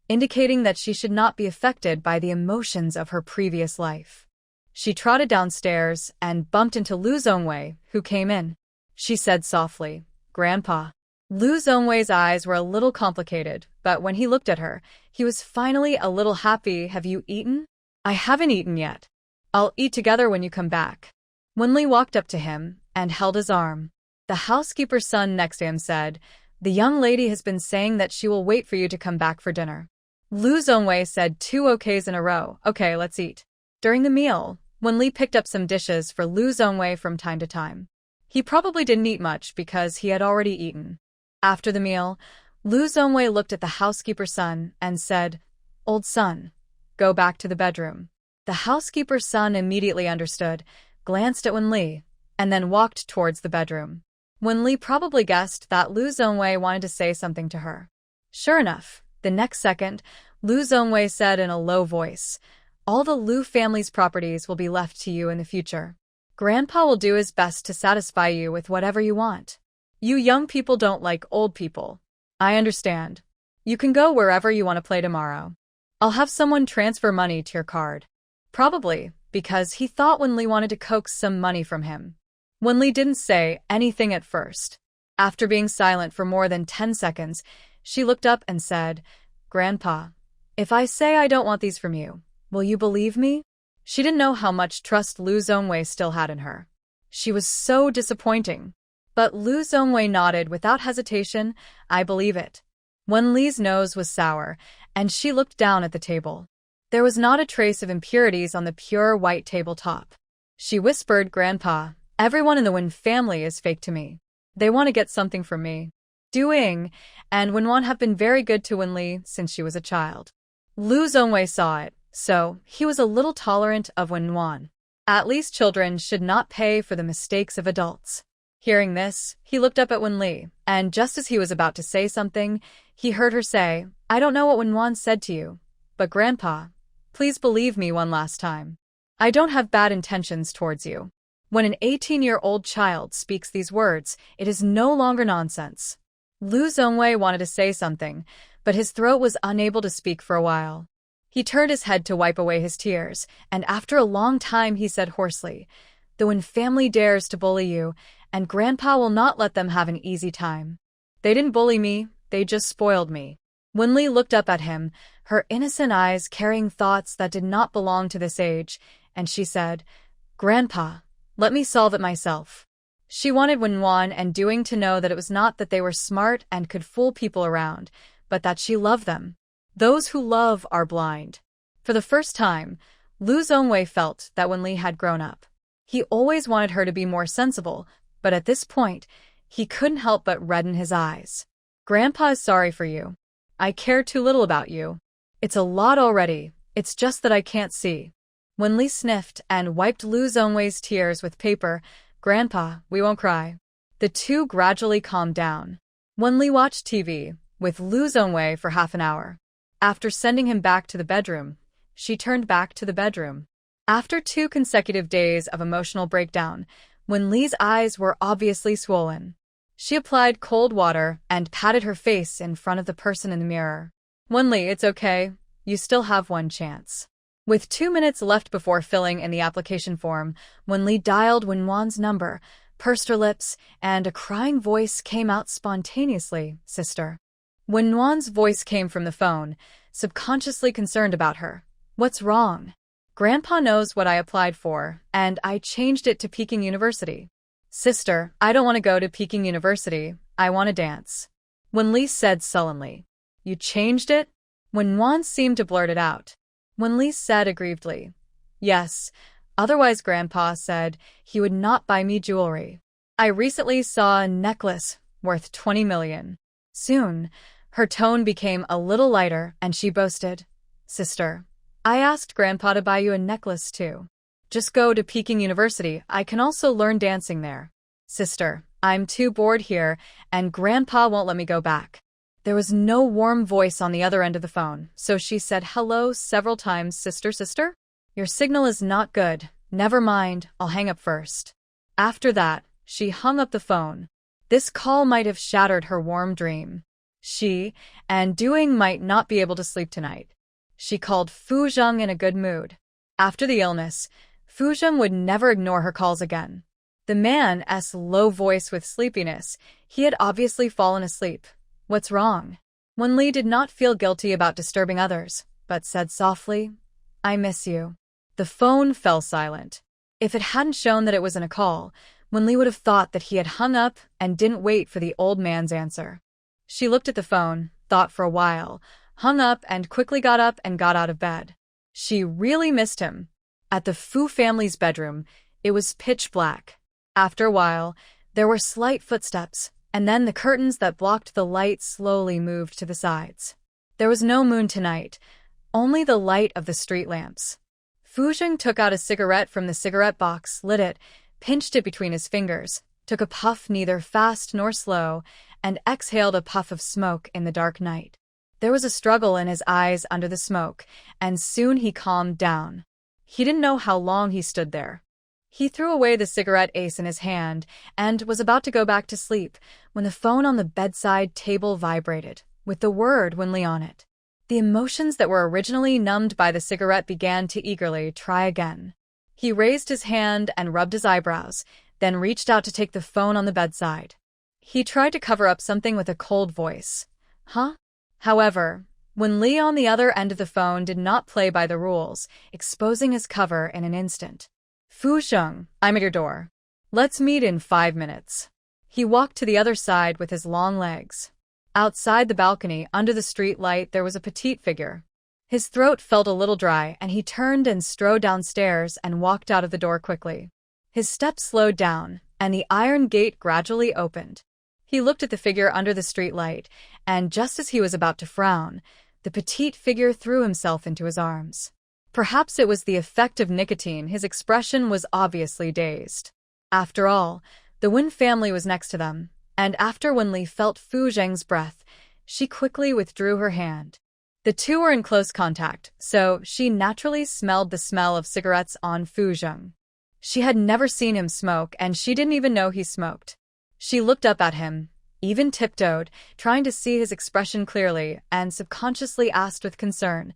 indicating that she should not be affected by the emotions of her previous life. She trotted downstairs and bumped into Lu Zhongwei, who came in. She said softly, "Grandpa." Lu Zhongwei's eyes were a little complicated, but when he looked at her, he was finally a little happy. "Have you eaten?" "I haven't eaten yet. I'll eat together when you come back." Wenli walked up to him and held his arm. The housekeeper's son next to him said, "The young lady has been saying that she will wait for you to come back for dinner." Lu Zhongwei said 2 okays in a row. "Okay, let's eat." During the meal, Wenli picked up some dishes for Lu Zhongwei from time to time. He probably didn't eat much because he had already eaten. After the meal, Lu Zhongwei looked at the housekeeper's son and said, "Old son, go back to the bedroom." The housekeeper's son immediately understood, glanced at Wenli, and then walked towards the bedroom. Wenli probably guessed that Lu Zhongwei wanted to say something to her. Sure enough, the next second, Lu Zhongwei said in a low voice, "All the Lu family's properties will be left to you in the future. Grandpa will do his best to satisfy you with whatever you want. You young people don't like old people. I understand. You can go wherever you want to play tomorrow. I'll have someone transfer money to your card." Probably because he thought Wenli wanted to coax some money from him. Wenli didn't say anything at first. After being silent for more than 10 seconds, she looked up and said, "Grandpa, if I say I don't want these from you, will you believe me?" She didn't know how much trust Lu Zhongwei still had in her. She was so disappointing. But Lu Zhongwei nodded without hesitation. "I believe it." Wenli's nose was sour, and she looked down at the table. There was not a trace of impurities on the pure white tabletop. She whispered, "Grandpa, everyone in the Wen family is fake to me. They want to get something from me. Doing and Wenwan have been very good to Wenli since she was a child." Lu Zhongwei saw it, so he was a little tolerant of Wenwan. At least children should not pay for the mistakes of adults. Hearing this, he looked up at Wenli, and just as he was about to say something, he heard her say, "I don't know what Wenwan said to you, but Grandpa, please believe me one last time. I don't have bad intentions towards you. When an 18-year-old child speaks these words, it is no longer nonsense." Lu Zhongwei wanted to say something, but his throat was unable to speak for a while. He turned his head to wipe away his tears, and after a long time he said hoarsely, "The Wen family dares to bully you, and Grandpa will not let them have an easy time. They didn't bully me, they just spoiled me." Wenli looked up at him, her innocent eyes carrying thoughts that did not belong to this age, and she said, "Grandpa, let me solve it myself." She wanted Wenwan and Doing to know that it was not that they were smart and could fool people around, but that she loved them. Those who love are blind. For the first time, Lu Zhongwei felt that Wenli had grown up. He always wanted her to be more sensible, but at this point, he couldn't help but redden his eyes. "Grandpa is sorry for you. I care too little about you. It's a lot already, it's just that I can't see." Wenli sniffed and wiped Lu Zhongwei's tears with paper. "Grandpa, we won't cry." The two gradually calmed down. Wenli watched TV with Lu Zhongwei for half an hour. After sending him back to the bedroom, she turned back to the bedroom. After 2 consecutive days of emotional breakdown, Wenli's eyes were obviously swollen. She applied cold water and patted her face in front of the person in the mirror. "Wenli, it's okay. You still have one chance." With 2 minutes left before filling in the application form, Wenli dialed Wenwan's number, pursed her lips, and a crying voice came out spontaneously, "Sister." Wenwan's voice came from the phone, subconsciously concerned about her. "What's wrong?" "Grandpa knows what I applied for, and I changed it to Peking University." "Sister, I don't want to go to Peking University, I want to dance," Wenli said sullenly. "You changed it?" Wenwan seemed to blurt it out. Wenli said aggrievedly, "Yes, otherwise Grandpa said he would not buy me jewelry. I recently saw a necklace worth 20 million. Soon, Her tone became a little lighter, and she boasted, "Sister, I asked Grandpa to buy you a necklace too. Just go to Peking University, I can also learn dancing there. Sister, I'm too bored here, and Grandpa won't let me go back." There was no warm voice on the other end of the phone, so she said hello several times. Sister, your signal is not good. Never mind, I'll hang up first. After that, she hung up the phone. This call might have shattered her warm dream. She and Doing might not be able to sleep tonight. She called Fu Zheng in a good mood. After the illness, Fu Zheng would never ignore her calls again. The man's low voice with sleepiness, he had obviously fallen asleep. "What's wrong?" Wenli did not feel guilty about disturbing others, but said softly, "I miss you." The phone fell silent. If it hadn't shown that it was in a call, Wenli would have thought that he had hung up and didn't wait for the old man's answer. She looked at the phone, thought for a while, hung up and quickly got up and got out of bed. She really missed him. At the Fu family's bedroom, it was pitch black. After a while, there were slight footsteps, and then the curtains that blocked the light slowly moved to the sides. There was no moon tonight, only the light of the street lamps. Fu Zheng took out a cigarette from the cigarette box, lit it, pinched it between his fingers, took a puff neither fast nor slow, and exhaled a puff of smoke in the dark night. There was a struggle in his eyes under the smoke, and soon he calmed down. He didn't know how long he stood there. He threw away the cigarette case in his hand and was about to go back to sleep when the phone on the bedside table vibrated, with the word Wenli on it. The emotions that were originally numbed by the cigarette began to eagerly try again. He raised his hand and rubbed his eyebrows, then reached out to take the phone on the bedside. He tried to cover up something with a cold voice. "Huh?" However, Wenli on the other end of the phone did not play by the rules, exposing his cover in an instant. "Fu Zheng, I'm at your door. Let's meet in 5 minutes." He walked to the other side with his long legs. Outside the balcony, under the street light, there was a petite figure. His throat felt a little dry, and he turned and strode downstairs and walked out of the door quickly. His steps slowed down, and the iron gate gradually opened. He looked at the figure under the street light, and just as he was about to frown, the petite figure threw himself into his arms. Perhaps it was the effect of nicotine, his expression was obviously dazed. After all, the Wen family was next to them, and after Wenli felt Fu Zheng's breath, she quickly withdrew her hand. The two were in close contact, so she naturally smelled the smell of cigarettes on Fu Zheng. She had never seen him smoke, and she didn't even know he smoked. She looked up at him, even tiptoed, trying to see his expression clearly, and subconsciously asked with concern,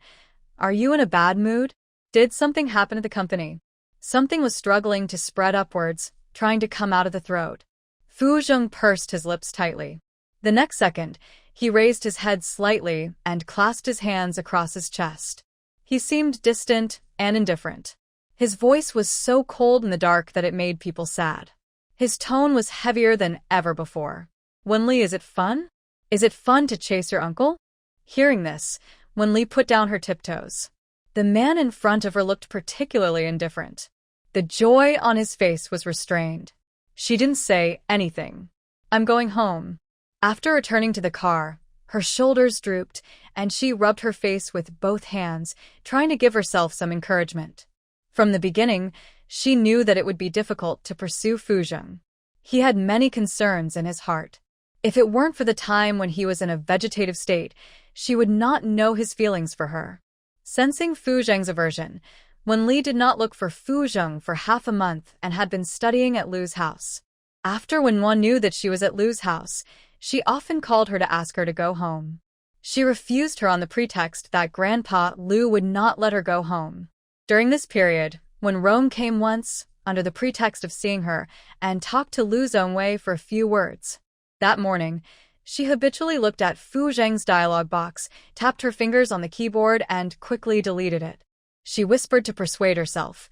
"Are you in a bad mood? Did something happen at the company?" Something was struggling to spread upwards, trying to come out of the throat. Fu Zheng pursed his lips tightly. The next second, he raised his head slightly and clasped his hands across his chest. He seemed distant and indifferent. His voice was so cold in the dark that it made people sad. His tone was heavier than ever before. "Wenli, is it fun? Is it fun to chase your uncle?" Hearing this, Wenli put down her tiptoes. The man in front of her looked particularly indifferent. The joy on his face was restrained. She didn't say anything. "I'm going home." After returning to the car, her shoulders drooped, and she rubbed her face with both hands, trying to give herself some encouragement. From the beginning, she knew that it would be difficult to pursue Fu Zheng. He had many concerns in his heart. If it weren't for the time when he was in a vegetative state, she would not know his feelings for her. Sensing Fu Zheng's aversion, Wenli did not look for Fu Zheng for half a month and had been studying at Lu's house. After Wenli knew that she was at Lu's house, she often called her to ask her to go home. She refused her on the pretext that Grandpa Lu would not let her go home. During this period, when Rome came once, under the pretext of seeing her, and talked to Lu Zhongwei for a few words. That morning, she habitually looked at Fu Zheng's dialogue box, tapped her fingers on the keyboard, and quickly deleted it. She whispered to persuade herself,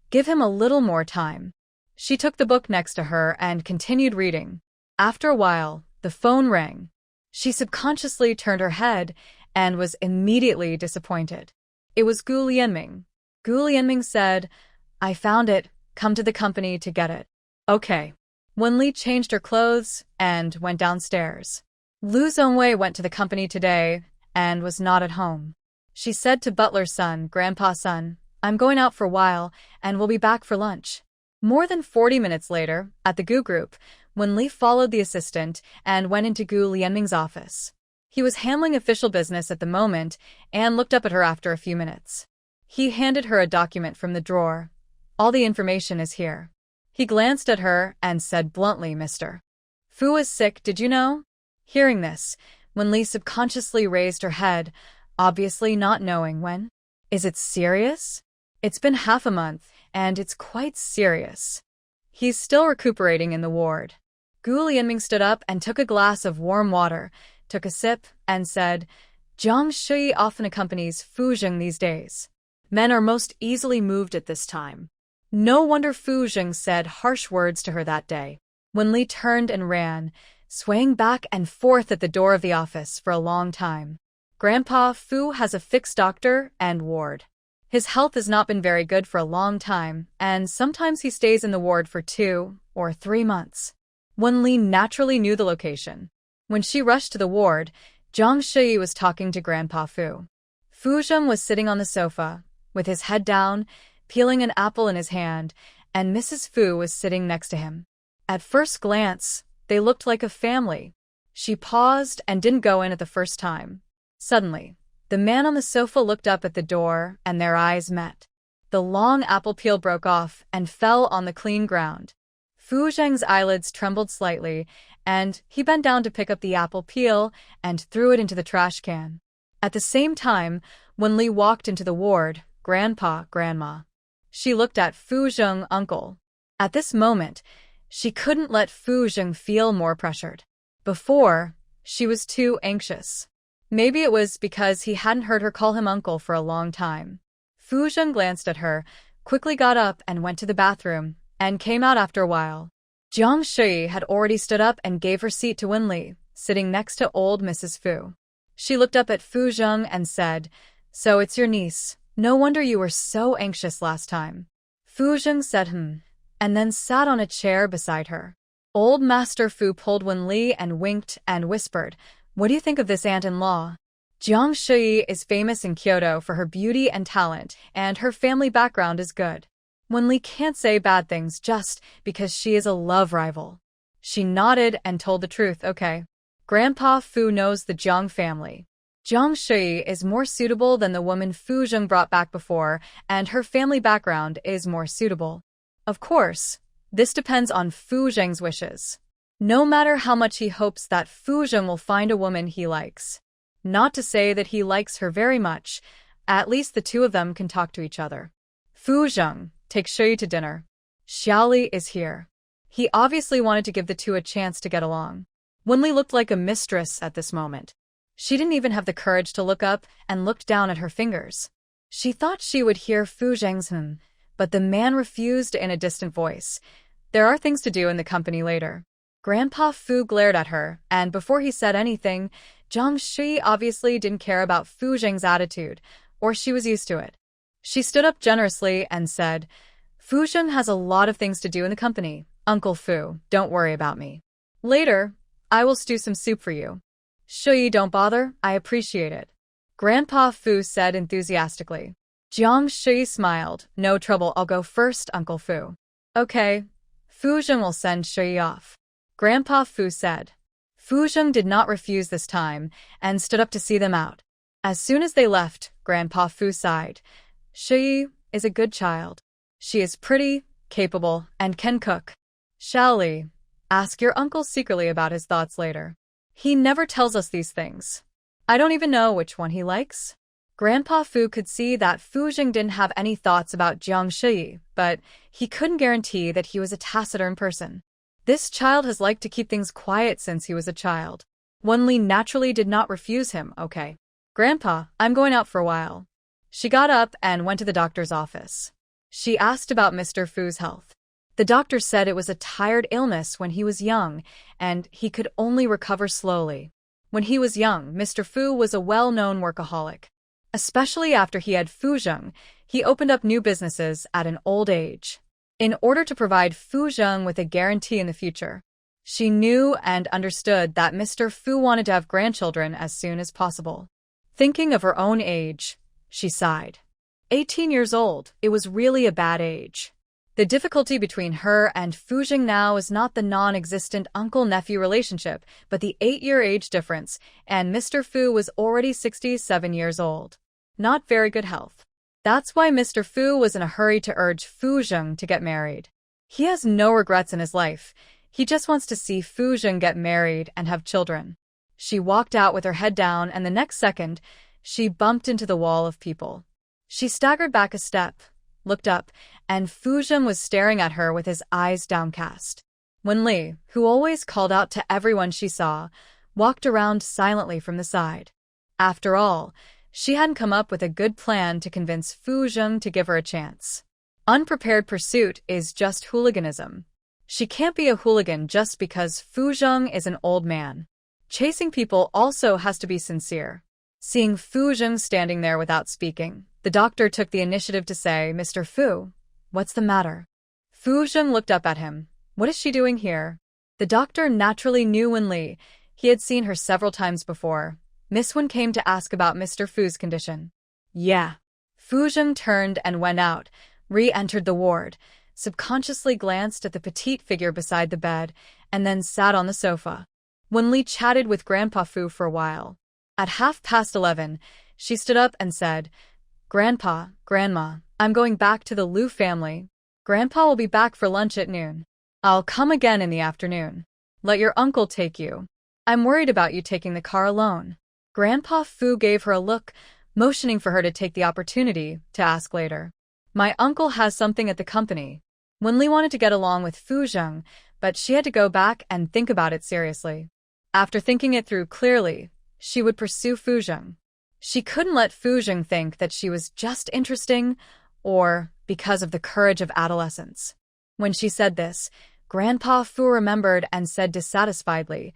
"Give him a little more time." She took the book next to her and continued reading. After a while, the phone rang. She subconsciously turned her head and was immediately disappointed. It was Gu Lianming. Gu Lianming said, "I found it. Come to the company to get it." "Okay." Wenli changed her clothes and went downstairs. Lu Zhongwei went to the company today and was not at home. She said to Butler's son, Grandpa's son, I'm going out for a while and will be back for lunch. More than 40 minutes later, at the Gu group, when Li followed the assistant and went into Gu Lianming's office. He was handling official business at the moment and looked up at her after a few minutes. He handed her a document from the drawer. All the information is here. He glanced at her and said bluntly, Mr. Fu is sick, did you know? Hearing this, when Li subconsciously raised her head, obviously not knowing when. Is it serious? It's been half a month, and it's quite serious. He's still recuperating in the ward. Gu Lianming stood up and took a glass of warm water, took a sip, and said, Jiang Shui often accompanies Fu Zheng these days. Men are most easily moved at this time. No wonder Fu Zheng said harsh words to her that day. When Li turned and ran, swaying back and forth at the door of the office for a long time. Grandpa Fu has a fixed doctor and ward. His health has not been very good for a long time, and sometimes he stays in the ward for 2 or 3 months. Wen Li naturally knew the location. When she rushed to the ward, Jiang Shui was talking to Grandpa Fu. Fu Zheng was sitting on the sofa, with his head down, peeling an apple in his hand, and Mrs. Fu was sitting next to him. At first glance, they looked like a family. She paused and didn't go in at the first time. Suddenly, the man on the sofa looked up at the door and their eyes met. The long apple peel broke off and fell on the clean ground. Fu Zheng's eyelids trembled slightly, and he bent down to pick up the apple peel and threw it into the trash can. At the same time, when Li walked into the ward, Grandpa, Grandma. She looked at Fu Zheng, Uncle. At this moment, she couldn't let Fu Zheng feel more pressured. Before, she was too anxious. Maybe it was because he hadn't heard her call him uncle for a long time. Fu Zheng glanced at her, quickly got up and went to the bathroom, and came out after a while. Jiang Shui had already stood up and gave her seat to Wen Li, sitting next to old Mrs. Fu. She looked up at Fu Zheng and said, So it's your niece. No wonder you were so anxious last time. Fu Zheng said and then sat on a chair beside her. Old Master Fu pulled Wen Li and winked and whispered, What do you think of this aunt-in-law? Jiang Shui is famous in Kyoto for her beauty and talent, and her family background is good. Wen Li can't say bad things just because she is a love rival. She nodded and told the truth, okay. Grandpa Fu knows the Jiang family. Jiang Shui is more suitable than the woman Fu Zheng brought back before, and her family background is more suitable. Of course, this depends on Fu Zheng's wishes. No matter how much he hopes that Fu Zheng will find a woman he likes. Not to say that he likes her very much, at least the two of them can talk to each other. Fu Zheng, take Shui to dinner. Xiaoli is here. He obviously wanted to give the two a chance to get along. Wen Li looked like a mistress at this moment. She didn't even have the courage to look up and looked down at her fingers. She thought she would hear Fu Zheng's but the man refused in a distant voice. There are things to do in the company later. Grandpa Fu glared at her, and before he said anything, Jiang Shui obviously didn't care about Fu Zheng's attitude, or she was used to it. She stood up generously and said, Fu Zheng has a lot of things to do in the company. Uncle Fu, don't worry about me. Later, I will stew some soup for you. Shui, don't bother, I appreciate it. Grandpa Fu said enthusiastically. Jiang Shui smiled. No trouble, I'll go first, Uncle Fu. Okay. Fu Zheng will send Shui off. Grandpa Fu said. Fu Zheng did not refuse this time, and stood up to see them out. As soon as they left, Grandpa Fu sighed. Shui is a good child. She is pretty, capable, and can cook. Xiaoli, ask your uncle secretly about his thoughts later. He never tells us these things. I don't even know which one he likes. Grandpa Fu could see that Fu Zheng didn't have any thoughts about Jiang Shui, but he couldn't guarantee that he was a taciturn person. This child has liked to keep things quiet since he was a child. Wen Li naturally did not refuse him, okay. Grandpa, I'm going out for a while. She got up and went to the doctor's office. She asked about Mr. Fu's health. The doctor said it was a tired illness when he was young, and he could only recover slowly. When he was young, Mr. Fu was a well-known workaholic. Especially after he had Fu Zheng, he opened up new businesses at an old age. In order to provide Fu Zheng with a guarantee in the future, She knew and understood that Mr. Fu wanted to have grandchildren as soon as possible. Thinking of her own age, she sighed. 18 years old, it was really a bad age. The difficulty between her and Fu Jing now is not the non-existent uncle-nephew relationship, but the 8-year age difference, and Mr. Fu was already 67 years old. Not very good health. That's why Mr. Fu was in a hurry to urge Fu Jing to get married. He has no regrets in his life. He just wants to see Fu Jing get married and have children. She walked out with her head down, and the next second, she bumped into the wall of people. She staggered back a step, looked up, and Fu Jing was staring at her with his eyes downcast. Wenli, who always called out to everyone she saw, walked around silently from the side. After all, she hadn't come up with a good plan to convince Fu Jing to give her a chance. Unprepared pursuit is just hooliganism. She can't be a hooligan just because Fu Jing is an old man. Chasing people also has to be sincere. Seeing Fu Jing standing there without speaking, the doctor took the initiative to say, "Mr. Fu, what's the matter?" Fu Jing looked up at him. What is she doing here? The doctor naturally knew Wenli. He had seen her several times before. Miss Wen came to ask about Mr. Fu's condition. Yeah. Fu Jing turned and went out, re-entered the ward, subconsciously glanced at the petite figure beside the bed, and then sat on the sofa. Wenli chatted with Grandpa Fu for a while. At 11:30, she stood up and said, "Grandpa, Grandma, I'm going back to the Liu family. Grandpa will be back for lunch at noon. I'll come again in the afternoon. Let your uncle take you. I'm worried about you taking the car alone." Grandpa Fu gave her a look, motioning for her to take the opportunity to ask later. "My uncle has something at the company." Wenli wanted to get along with Fu Jing, but she had to go back and think about it seriously. After thinking it through clearly, she would pursue Fu Jing. She couldn't let Fu Jing think that she was just interesting or because of the courage of adolescence. When she said this, Grandpa Fu remembered and said dissatisfiedly,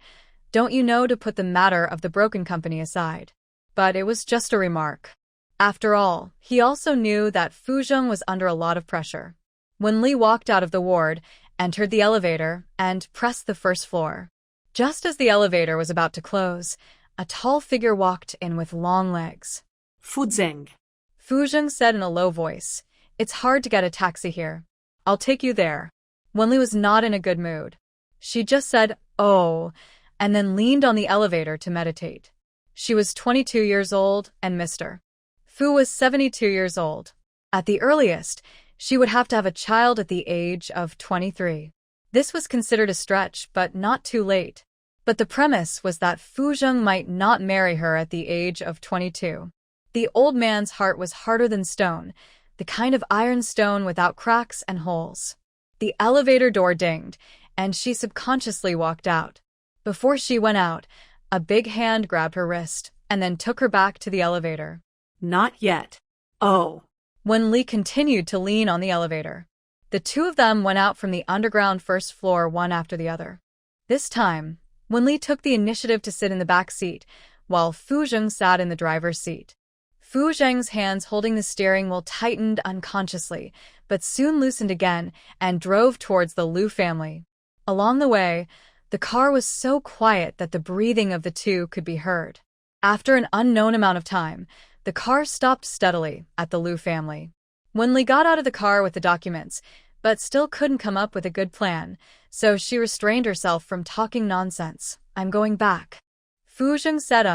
"Don't you know to put the matter of the broken company aside?" But it was just a remark. After all, he also knew that Fu Jing was under a lot of pressure. When Li walked out of the ward, entered the elevator, and pressed the first floor. Just as the elevator was about to close, a tall figure walked in with long legs. Fu Jing. Fu Jing said in a low voice, "It's hard to get a taxi here. I'll take you there." Wenli was not in a good mood. She just said, "Oh," and then leaned on the elevator to meditate. She was 22 years old, and Mr. Fu was 72 years old. At the earliest, she would have to have a child at the age of 23. This was considered a stretch, but not too late. But the premise was that Fu Jing might not marry her at the age of 22. The old man's heart was harder than stone, the kind of iron stone without cracks and holes. The elevator door dinged, and she subconsciously walked out. Before she went out, a big hand grabbed her wrist and then took her back to the elevator. Not yet. Oh. When Li continued to lean on the elevator, the two of them went out from the underground first floor one after the other. This time, When Li took the initiative to sit in the back seat, while Fu Jing sat in the driver's seat. Fu Jing's hands holding the steering wheel tightened unconsciously, but soon loosened again and drove towards the Liu family. Along the way, the car was so quiet that the breathing of the two could be heard. After an unknown amount of time, the car stopped steadily at the Liu family. When Li got out of the car with the documents, but still couldn't come up with a good plan, so she restrained herself from talking nonsense. "I'm going back." Fu Jing said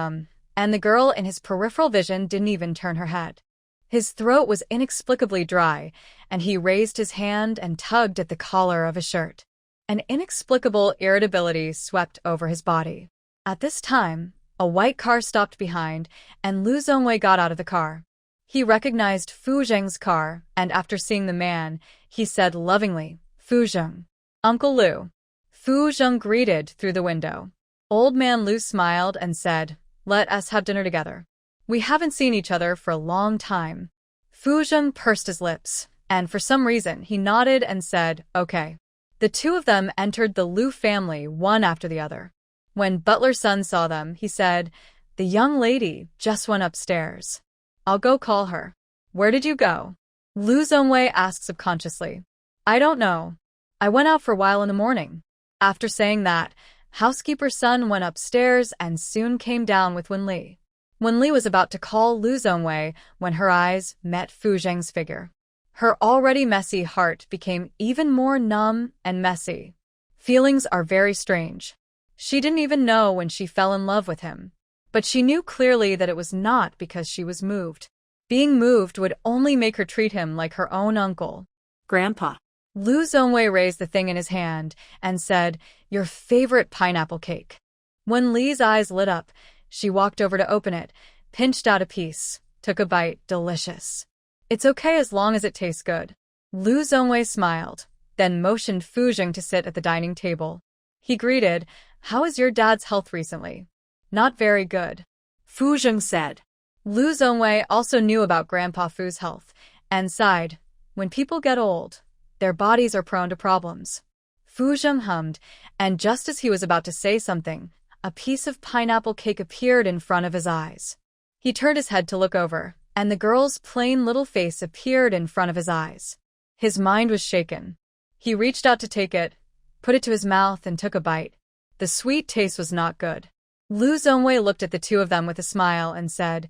and the girl in his peripheral vision didn't even turn her head. His throat was inexplicably dry, and he raised his hand and tugged at the collar of his shirt. An inexplicable irritability swept over his body. At this time, a white car stopped behind, and Lu Zongwei got out of the car. He recognized Fu Jing's car, and after seeing the man, he said lovingly, "Fu Jing." "Uncle Lu." Fu Jing greeted through the window. Old man Lu smiled and said, "Let us have dinner together. We haven't seen each other for a long time." Fu Jing pursed his lips, and for some reason he nodded and said, "Okay." The two of them entered the Liu family one after the other. When Butler's son saw them, he said, "The young lady just went upstairs. I'll go call her." "Where did you go?" Lu Zongwei asked subconsciously. "I don't know. I went out for a while in the morning." After saying that, housekeeper's son went upstairs and soon came down with Wenli. Wenli was about to call Lu Zhongwei when her eyes met Fu Zheng's figure. Her already messy heart became even more numb and messy. Feelings are very strange. She didn't even know when she fell in love with him. But she knew clearly that it was not because she was moved. Being moved would only make her treat him like her own uncle. Grandpa. Lu Zhongwei raised the thing in his hand and said, "Your favorite pineapple cake." When Li's eyes lit up, she walked over to open it, pinched out a piece, took a bite. Delicious. "It's okay as long as it tastes good." Lu Zhongwei smiled, then motioned Fu Zheng to sit at the dining table. He greeted, "How is your dad's health recently?" "Not very good," Fu Zheng said. Lu Zhongwei also knew about Grandpa Fu's health and sighed. When people get old, their bodies are prone to problems. Fu Zheng hummed, and just as he was about to say something, a piece of pineapple cake appeared in front of his eyes. He turned his head to look over, and the girl's plain little face appeared in front of his eyes. His mind was shaken. He reached out to take it, put it to his mouth, and took a bite. The sweet taste was not good. Lu Zhongwei looked at the two of them with a smile and said,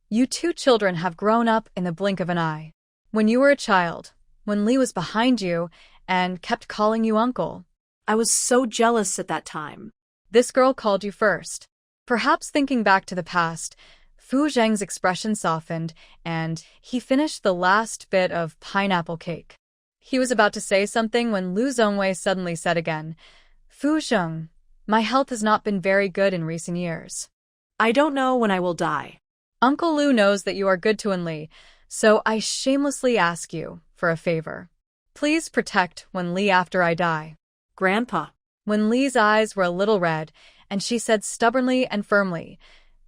"You two children have grown up in the blink of an eye. When you were a child, when Li was behind you and kept calling you uncle, I was so jealous at that time. This girl called you first." Perhaps thinking back to the past, Fu Zheng's expression softened, and he finished the last bit of pineapple cake. He was about to say something when Lu Zhongwei suddenly said again, "Fu Zheng, my health has not been very good in recent years. I don't know when I will die. Uncle Lu knows that you are good to Wenli, so I shamelessly ask you for a favor. Please protect Wenli after I die." Grandpa. Wenli's eyes were a little red, and she said stubbornly and firmly,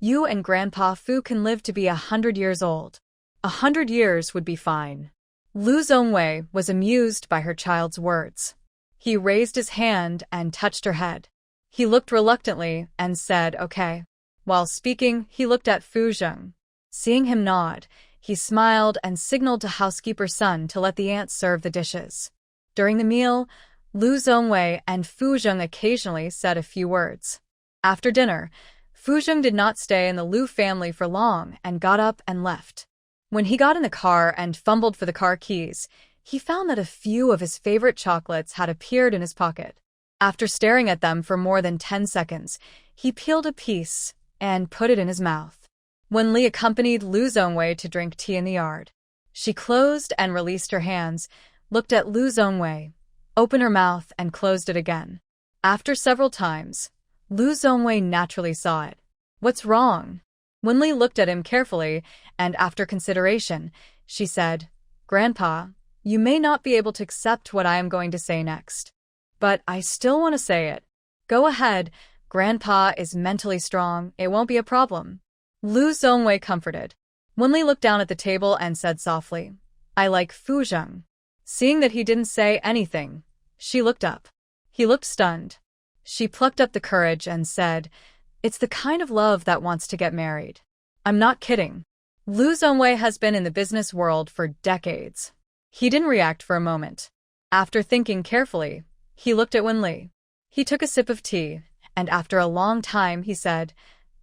"You and Grandpa Fu can live to be 100 years old. 100 years would be fine." Lu Zhongwei was amused by her child's words. He raised his hand and touched her head. He looked reluctantly and said, "Okay." While speaking, he looked at Fu Zheng. Seeing him nod, he smiled and signaled to housekeeper's son to let the aunt serve the dishes. During the meal, Lu Zhongwei and Fu Zheng occasionally said a few words. After dinner, Fu Zheng did not stay in the Lu family for long and got up and left. When he got in the car and fumbled for the car keys, he found that a few of his favorite chocolates had appeared in his pocket. After staring at them for more than 10 seconds, he peeled a piece and put it in his mouth. Wenli accompanied Lu Zhongwei to drink tea in the yard. She closed and released her hands, looked at Lu Zhongwei, opened her mouth and closed it again. After several times, Lu Zhongwei naturally saw it. "What's wrong?" Wenli looked at him carefully, and after consideration, she said, "Grandpa, you may not be able to accept what I am going to say next. But I still want to say it. Go ahead, Grandpa is mentally strong, it won't be a problem." Lu Zhongwei comforted. Wenli looked down at the table and said softly, "I like Fu Zheng." Seeing that he didn't say anything, she looked up. He looked stunned. She plucked up the courage and said, "It's the kind of love that wants to get married." "I'm not kidding." Lu Zhongwei has been in the business world for decades. He didn't react for a moment. After thinking carefully, he looked at Wenli. He took a sip of tea, and after a long time he said,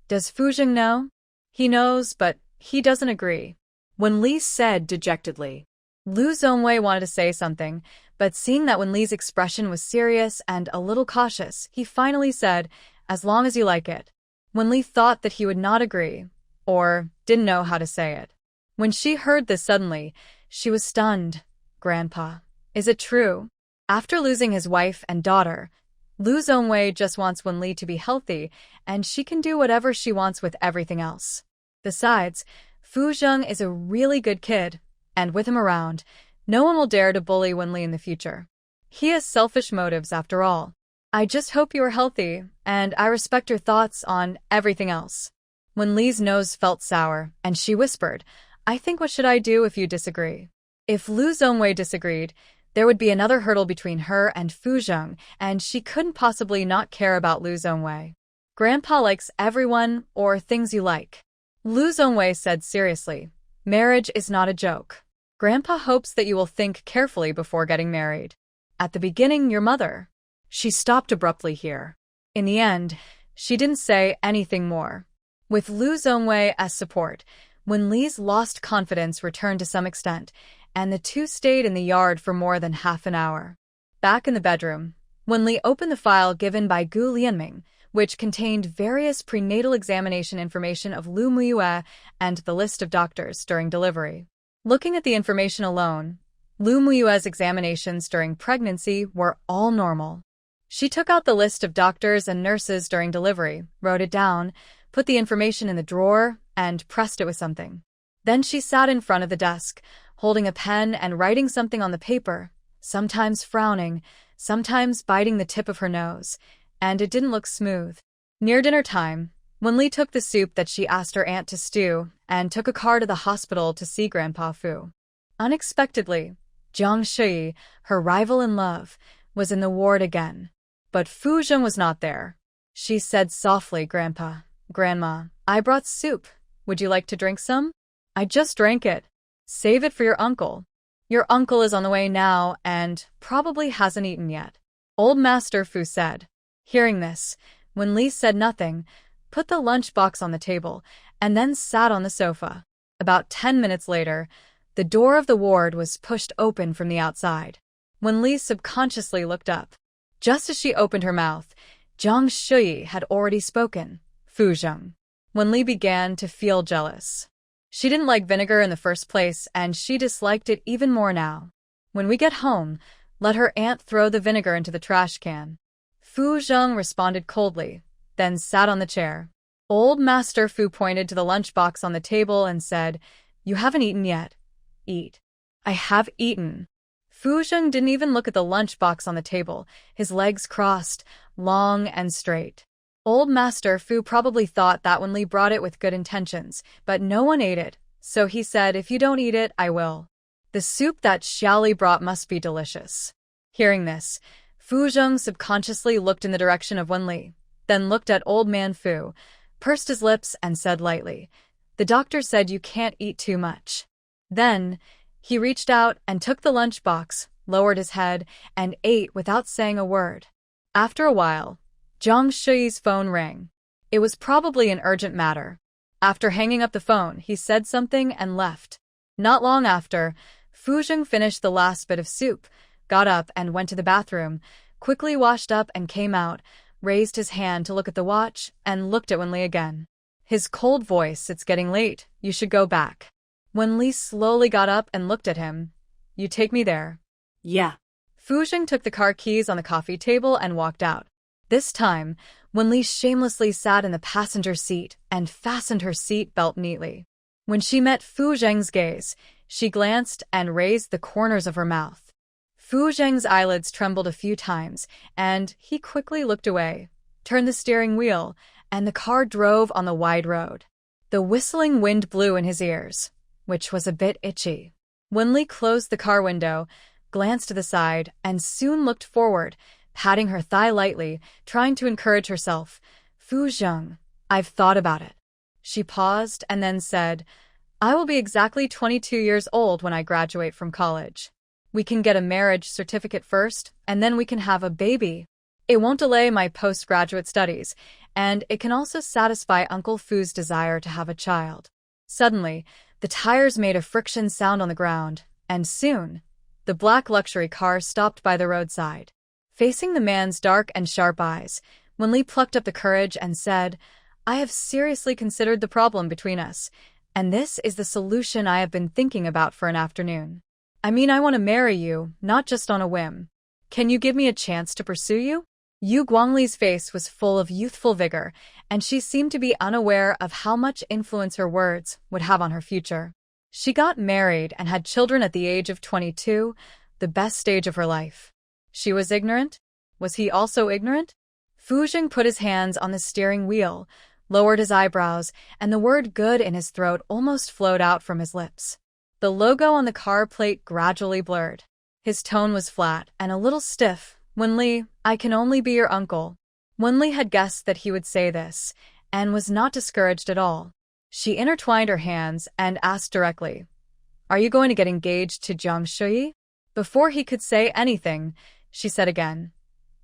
"Does Fu Zheng know?" "He knows, but he doesn't agree," Wenli said dejectedly. Lu Zhongwei wanted to say something, but seeing that Wenli's expression was serious and a little cautious, he finally said, "As long as you like it." Wenli thought that he would not agree, or didn't know how to say it. When she heard this suddenly, she was stunned. "Grandpa, is it true?" After losing his wife and daughter, Lu Zhongwei just wants Wenli to be healthy, and she can do whatever she wants with everything else. Besides, Fu Zheng is a really good kid, and with him around, no one will dare to bully Wenli in the future. He has selfish motives after all. "I just hope you are healthy, and I respect your thoughts on everything else." Wenli's nose felt sour, and she whispered, "I think what should I do if you disagree?" If Lu Zhongwei disagreed, there would be another hurdle between her and Fu Zheng, and she couldn't possibly not care about Lu Zhongwei. "Grandpa likes everyone or things you like." Lu Zhongwei said seriously, "Marriage is not a joke. Grandpa hopes that you will think carefully before getting married. At the beginning, your mother." She stopped abruptly here. In the end, she didn't say anything more. With Lu Zhongwei as support, Wenli's lost confidence returned to some extent, and the two stayed in the yard for more than half an hour. Back in the bedroom, Wenli opened the file given by Gu Lianming, which contained various prenatal examination information of Lu Muyue and the list of doctors during delivery. Looking at the information alone, Lu Muyue's examinations during pregnancy were all normal. She took out the list of doctors and nurses during delivery, wrote it down, put the information in the drawer, and pressed it with something. Then she sat in front of the desk, holding a pen and writing something on the paper, sometimes frowning, sometimes biting the tip of her nose, and it didn't look smooth. Near dinner time, Wenli took the soup that she asked her aunt to stew and took a car to the hospital to see Grandpa Fu. Unexpectedly, Jiang Shui, her rival in love, was in the ward again. But Fu Zheng was not there. She said softly, "Grandpa, Grandma, I brought soup. Would you like to drink some?" "I just drank it. Save it for your uncle. Your uncle is on the way now and probably hasn't eaten yet," Old Master Fu said. Hearing this, Wenli said nothing, put the lunchbox on the table, and then sat on the sofa. About 10 minutes later, the door of the ward was pushed open from the outside. Wenli subconsciously looked up. Just as she opened her mouth, Jiang Shui had already spoken. "Fu Zheng." Wenli began to feel jealous. She didn't like vinegar in the first place, and she disliked it even more now. "When we get home, let her aunt throw the vinegar into the trash can." Fu Zheng responded coldly, then sat on the chair. Old Master Fu pointed to the lunchbox on the table and said, "You haven't eaten yet. Eat." "I have eaten." Fu Zheng didn't even look at the lunchbox on the table, his legs crossed, long and straight. Old Master Fu probably thought that Wenli brought it with good intentions, but no one ate it, so he said, "If you don't eat it, I will." "The soup that Xiaoli brought must be delicious." Hearing this, Fu Zheng subconsciously looked in the direction of Wenli, then looked at Old Man Fu, pursed his lips and said lightly, "The doctor said you can't eat too much." Then, he reached out and took the lunchbox, lowered his head, and ate without saying a word. After a while, Jiang Shui's phone rang. It was probably an urgent matter. After hanging up the phone, he said something and left. Not long after, Fu Zheng finished the last bit of soup, got up and went to the bathroom, quickly washed up and came out, raised his hand to look at the watch, and looked at Wenli again. His cold voice, "It's getting late. You should go back." Wenli slowly got up and looked at him. "You take me there?" "Yeah." Fu Zheng took the car keys on the coffee table and walked out. This time, Wenli shamelessly sat in the passenger seat and fastened her seat belt neatly. When she met Fu Zheng's gaze, she glanced and raised the corners of her mouth. Fu Zheng's eyelids trembled a few times, and he quickly looked away, turned the steering wheel, and the car drove on the wide road. The whistling wind blew in his ears, which was a bit itchy. Wenli closed the car window, glanced to the side, and soon looked forward, patting her thigh lightly, trying to encourage herself. "Fu Zheng, I've thought about it." She paused and then said, "I will be exactly 22 years old when I graduate from college. We can get a marriage certificate first, and then we can have a baby. It won't delay my postgraduate studies, and it can also satisfy Uncle Fu's desire to have a child." Suddenly, the tires made a friction sound on the ground, and soon, the black luxury car stopped by the roadside. Facing the man's dark and sharp eyes, Wenli plucked up the courage and said, "I have seriously considered the problem between us, and this is the solution I have been thinking about for an afternoon. I mean, I want to marry you, not just on a whim. Can you give me a chance to pursue you?" Yu Guangli's face was full of youthful vigor, and she seemed to be unaware of how much influence her words would have on her future. She got married and had children at the age of 22, the best stage of her life. She was ignorant? Was he also ignorant? Fu Zheng put his hands on the steering wheel, lowered his eyebrows, and the word "good" in his throat almost flowed out from his lips. The logo on the car plate gradually blurred. His tone was flat and a little stiff. "Wenli, I can only be your uncle." Wenli had guessed that he would say this, and was not discouraged at all. She intertwined her hands and asked directly, "Are you going to get engaged to Jiang Shui?" Before he could say anything, she said again,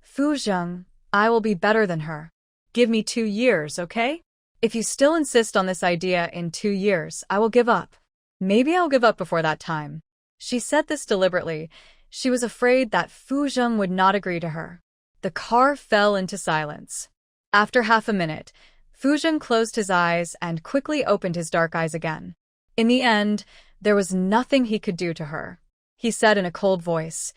Fu Zheng, I will be better than her. Give me 2 years, okay? If you still insist on this idea in 2 years, I will give up. Maybe I'll give up before that time. She said this deliberately. She was afraid that Fu Zheng would not agree to her. The car fell into silence. After half a minute, Fu Zheng closed his eyes and quickly opened his dark eyes again. In the end, there was nothing he could do to her. He said in a cold voice,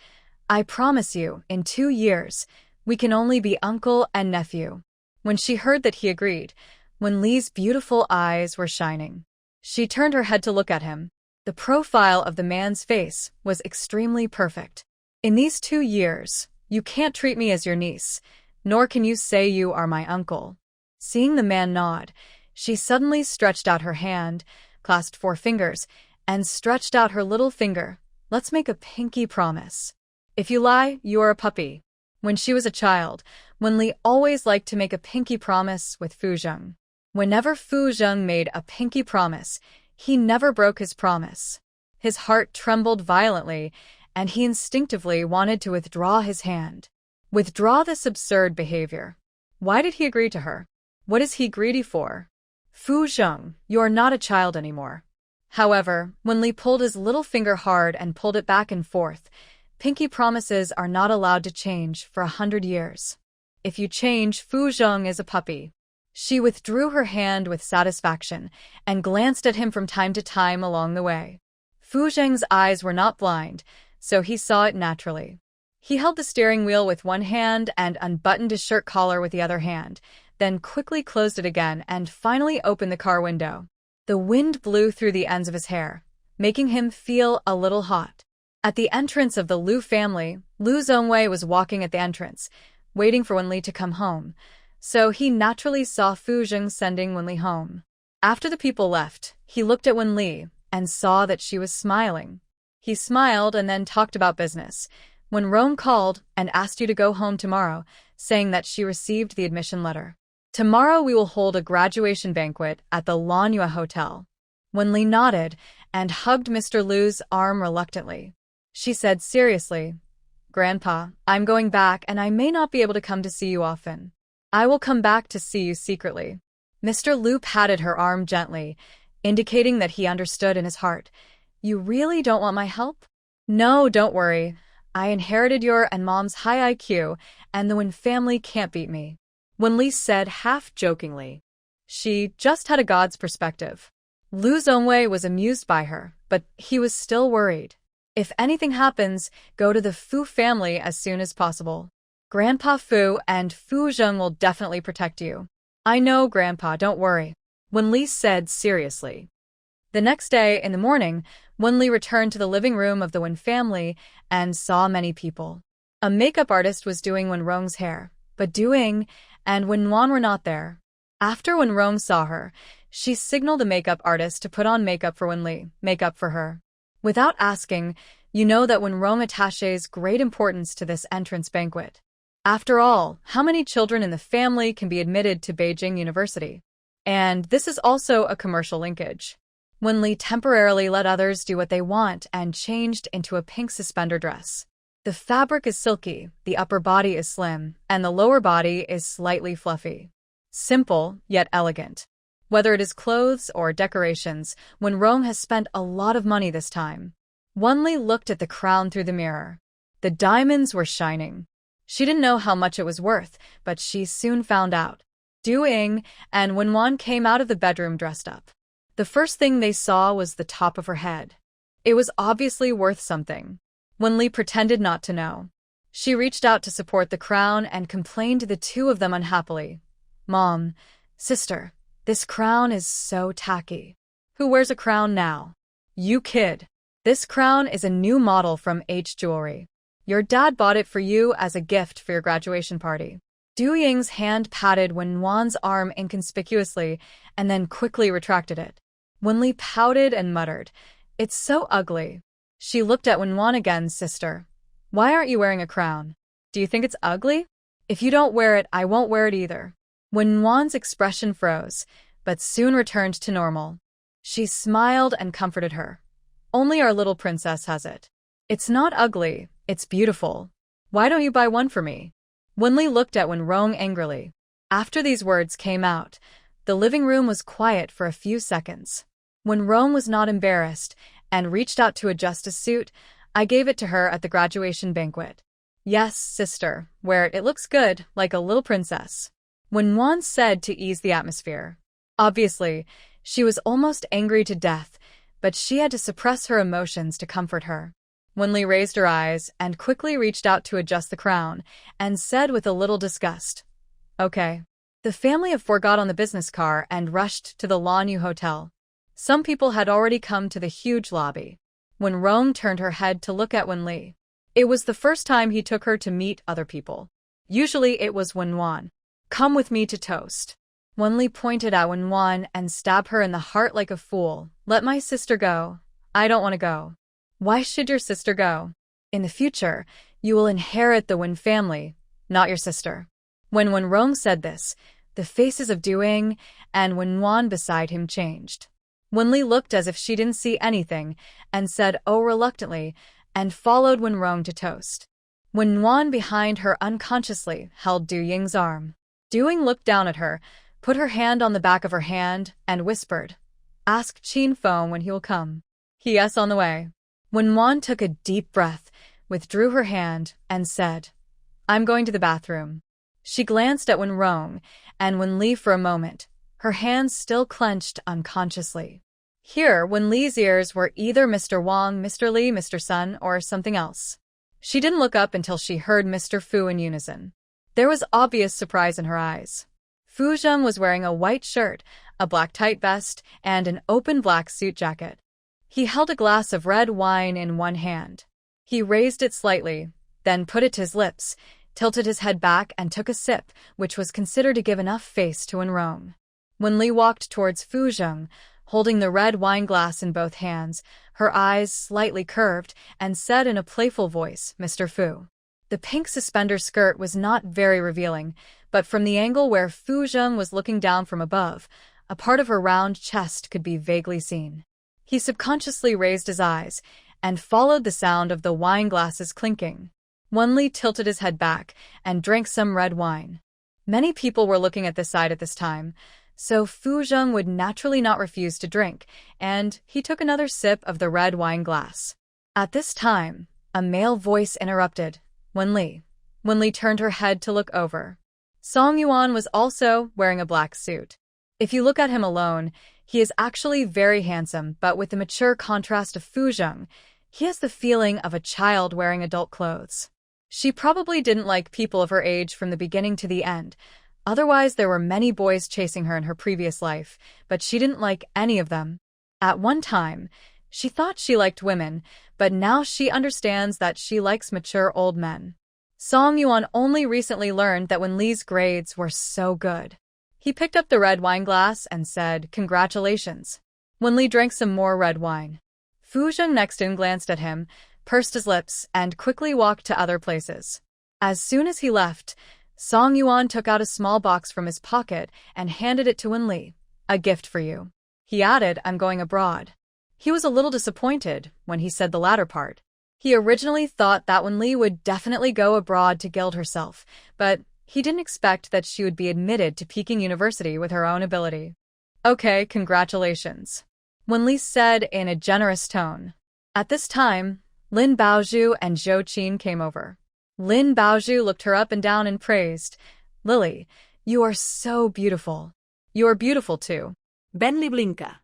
I promise you, in 2 years, we can only be uncle and nephew. When she heard that he agreed, when Li's beautiful eyes were shining, she turned her head to look at him. The profile of the man's face was extremely perfect. In these 2 years, you can't treat me as your niece, nor can you say you are my uncle. Seeing the man nod, she suddenly stretched out her hand, clasped 4 fingers, and stretched out her little finger. Let's make a pinky promise. If you lie, you are a puppy. When she was a child, Wenli always liked to make a pinky promise with Fu Zheng. Whenever Fu Zheng made a pinky promise, he never broke his promise. His heart trembled violently, and he instinctively wanted to withdraw his hand. Withdraw this absurd behavior. Why did he agree to her? What is he greedy for? Fu Zheng, you are not a child anymore. However, when Li pulled his little finger hard and pulled it back and forth, pinky promises are not allowed to change for 100 years. If you change, Fu Zheng is a puppy. She withdrew her hand with satisfaction and glanced at him from time to time along the way. Fu Zheng's eyes were not blind, so he saw it naturally. He held the steering wheel with one hand and unbuttoned his shirt collar with the other hand, then quickly closed it again and finally opened the car window. The wind blew through the ends of his hair, making him feel a little hot. At the entrance of the Liu family, Liu Zhongwei was walking at the entrance, waiting for Wenli to come home, so he naturally saw Fu Zheng sending Wenli home. After the people left, he looked at Wenli and saw that she was smiling. He smiled and then talked about business. When Rome called and asked you to go home tomorrow, saying that she received the admission letter. Tomorrow we will hold a graduation banquet at the Lanyue Hotel. Wenli nodded and hugged Mr. Liu's arm reluctantly. She said seriously, Grandpa, I'm going back and I may not be able to come to see you often. I will come back to see you secretly. Mr. Liu patted her arm gently, indicating that he understood in his heart. You really don't want my help? No, don't worry. I inherited your and Mom's high IQ, and the Wen family can't beat me. Wenli said half-jokingly. She just had a god's perspective. Liu Zhongwei was amused by her, but he was still worried. If anything happens, go to the Fu family as soon as possible. Grandpa Fu and Fu Zheng will definitely protect you. I know, Grandpa, don't worry. Wenli said seriously. The next day, in the morning, Wenli returned to the living room of the Wen family and saw many people. A makeup artist was doing Wenrong's hair, but Duing and Wenwan were not there. After Wenrong saw her, she signaled the makeup artist to put on makeup for Wenli, makeup for her. Without asking, you know that Wenrong attaches great importance to this entrance banquet. After all, how many children in the family can be admitted to Beijing University? And this is also a commercial linkage. Wenli temporarily let others do what they want and changed into a pink suspender dress. The fabric is silky, the upper body is slim, and the lower body is slightly fluffy. Simple, yet elegant. Whether it is clothes or decorations, Wenrong has spent a lot of money this time. Wenli looked at the crown through the mirror. The diamonds were shining. She didn't know how much it was worth, but she soon found out. Duing and Wenwan came out of the bedroom dressed up. The first thing they saw was the top of her head. It was obviously worth something. Wenli pretended not to know. She reached out to support the crown and complained to the two of them unhappily. Mom, sister, this crown is so tacky. Who wears a crown now? You kid. This crown is a new model from H Jewelry. Your dad bought it for you as a gift for your graduation party. Du Ying's hand patted Wenwan's arm inconspicuously and then quickly retracted it. Wenli pouted and muttered, It's so ugly. She looked at Wenwan again. Sister, why aren't you wearing a crown? Do you think it's ugly? If you don't wear it, I won't wear it either. Wenwan's expression froze, but soon returned to normal. She smiled and comforted her. Only our little princess has it. It's not ugly, it's beautiful. Why don't you buy one for me? Wenli looked at Wenrong angrily. After these words came out, the living room was quiet for a few seconds. Wenrong was not embarrassed and reached out to adjust a suit. I gave it to her at the graduation banquet. Yes, sister, wear it. It looks good, like a little princess. Wenwan said to ease the atmosphere. Obviously, she was almost angry to death, but she had to suppress her emotions to comfort her. Wenli raised her eyes and quickly reached out to adjust the crown and said with a little disgust, "Okay." The family of four got on the business car and rushed to the Lanyu Hotel. Some people had already come to the huge lobby. Wenrong turned her head to look at Wenli. It was the first time he took her to meet other people. Usually it was Wenwan. "Come with me to toast." Wenli pointed at Wenwan and stabbed her in the heart like a fool. "Let my sister go. I don't want to go." "Why should your sister go? In the future, you will inherit the Wen family, not your sister." When Wenrong said this, the faces of Duing and Wenwan beside him changed. Wenli looked as if she didn't see anything and said "oh" reluctantly and followed Wenrong to toast. Wenwan behind her unconsciously held Du Ying's arm. Duing looked down at her, put her hand on the back of her hand, and whispered, "Ask Qin Feng when he will come." "Yes, on the way." Wenwan took a deep breath, withdrew her hand, and said, "I'm going to the bathroom." She glanced at Wenrong and Wenli for a moment, her hands still clenched unconsciously. Here, Wenli's ears were either Mr. Wang, Mr. Li, Mr. Sun, or something else. She didn't look up until she heard Mr. Fu in unison. There was obvious surprise in her eyes. Fu Zheng was wearing a white shirt, a black tight vest, and an open black suit jacket. He held a glass of red wine in one hand. He raised it slightly, then put it to his lips, tilted his head back and took a sip, which was considered to give enough face to Wenrong. Wenli walked towards Fu Zheng, holding the red wine glass in both hands, her eyes slightly curved, and said in a playful voice, "Mr. Fu." The pink suspender skirt was not very revealing, but from the angle where Fu Zheng was looking down from above, a part of her round chest could be vaguely seen. He subconsciously raised his eyes and followed the sound of the wine glasses clinking. Wenli tilted his head back and drank some red wine. Many people were looking at this side at this time, so Fu Zheng would naturally not refuse to drink, and he took another sip of the red wine glass. At this time, a male voice interrupted, "Wenli." Wenli turned her head to look over. Song Yuan was also wearing a black suit. If you look at him alone, he is actually very handsome, but with the mature contrast of Fu Zheng, he has the feeling of a child wearing adult clothes. She probably didn't like people of her age from the beginning to the end. Otherwise, there were many boys chasing her in her previous life, but she didn't like any of them. At one time, she thought she liked women, but now she understands that she likes mature old men. Song Yuan only recently learned that Wenli's grades were so good. He picked up the red wine glass and said, "Congratulations." Wenli drank some more red wine. Fu Zheng next in glanced at him, pursed his lips, and quickly walked to other places. As soon as he left, Song Yuan took out a small box from his pocket and handed it to Wenli. "A gift for you." He added, "I'm going abroad." He was a little disappointed when he said the latter part. He originally thought that Wenli would definitely go abroad to gild herself, but he didn't expect that she would be admitted to Peking University with her own ability. "Okay, congratulations," Wenli said in a generous tone. At this time, Lin Baozhu and Zhou Qin came over. Lin Baozhu looked her up and down and praised, "Lily, you are so beautiful. You are beautiful too." Benli Blinka.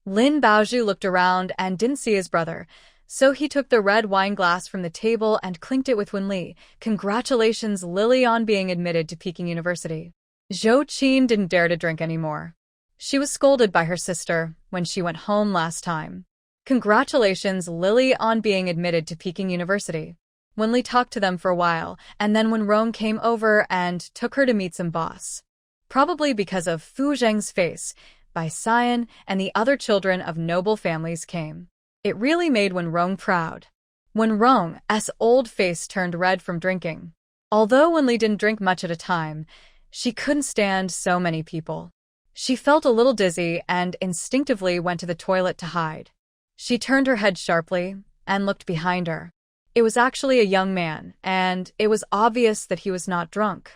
Lin Baozhu looked around and didn't see his brother, so he took the red wine glass from the table and clinked it with Wenli. "Congratulations, Lily, on being admitted to Peking University." Zhou Qin didn't dare to drink anymore. She was scolded by her sister when she went home last time. "Congratulations, Lily, on being admitted to Peking University." Wenli talked to them for a while, and then Wenrong came over and took her to meet some boss. Probably because of Fu Zheng's face, Bai Xian and the other children of noble families came. It really made Wenrong proud. Wenrong's old face turned red from drinking. Although Wenli didn't drink much at a time, she couldn't stand so many people. She felt a little dizzy and instinctively went to the toilet to hide. She turned her head sharply and looked behind her. It was actually a young man, and it was obvious that he was not drunk.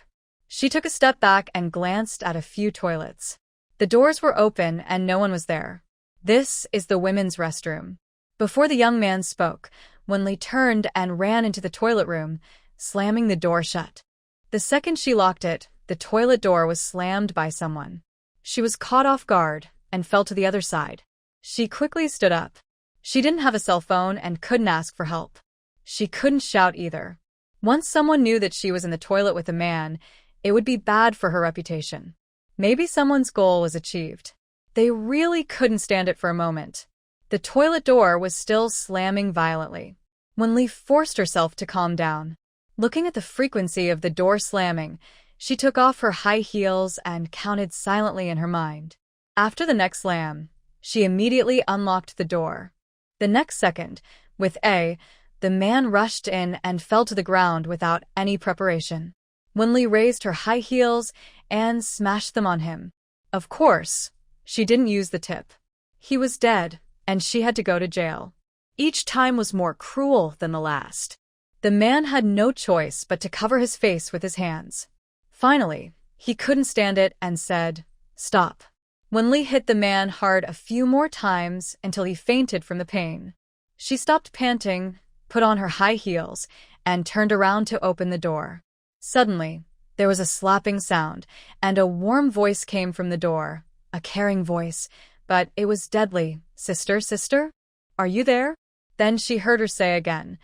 She took a step back and glanced at a few toilets. The doors were open and no one was there. This is the women's restroom. Before the young man spoke, Wenli turned and ran into the toilet room, slamming the door shut. The second she locked it, the toilet door was slammed by someone. She was caught off guard and fell to the other side. She quickly stood up. She didn't have a cell phone and couldn't ask for help. She couldn't shout either. Once someone knew that she was in the toilet with a man, it would be bad for her reputation. Maybe someone's goal was achieved. They really couldn't stand it for a moment. The toilet door was still slamming violently. Wenli forced herself to calm down. Looking at the frequency of the door slamming, she took off her high heels and counted silently in her mind. After the next slam, she immediately unlocked the door. The next second, with the man rushed in and fell to the ground without any preparation. Wenli raised her high heels and smashed them on him. Of course, she didn't use the tip. He was dead, and she had to go to jail. Each time was more cruel than the last. The man had no choice but to cover his face with his hands. Finally, he couldn't stand it and said, "Stop." Wenli hit the man hard a few more times until he fainted from the pain. She stopped panting, put on her high heels, and turned around to open the door. Suddenly, there was a slapping sound, and a warm voice came from the door, a caring voice, but it was deadly. "Sister, sister? Are you there?" Then she heard her say again,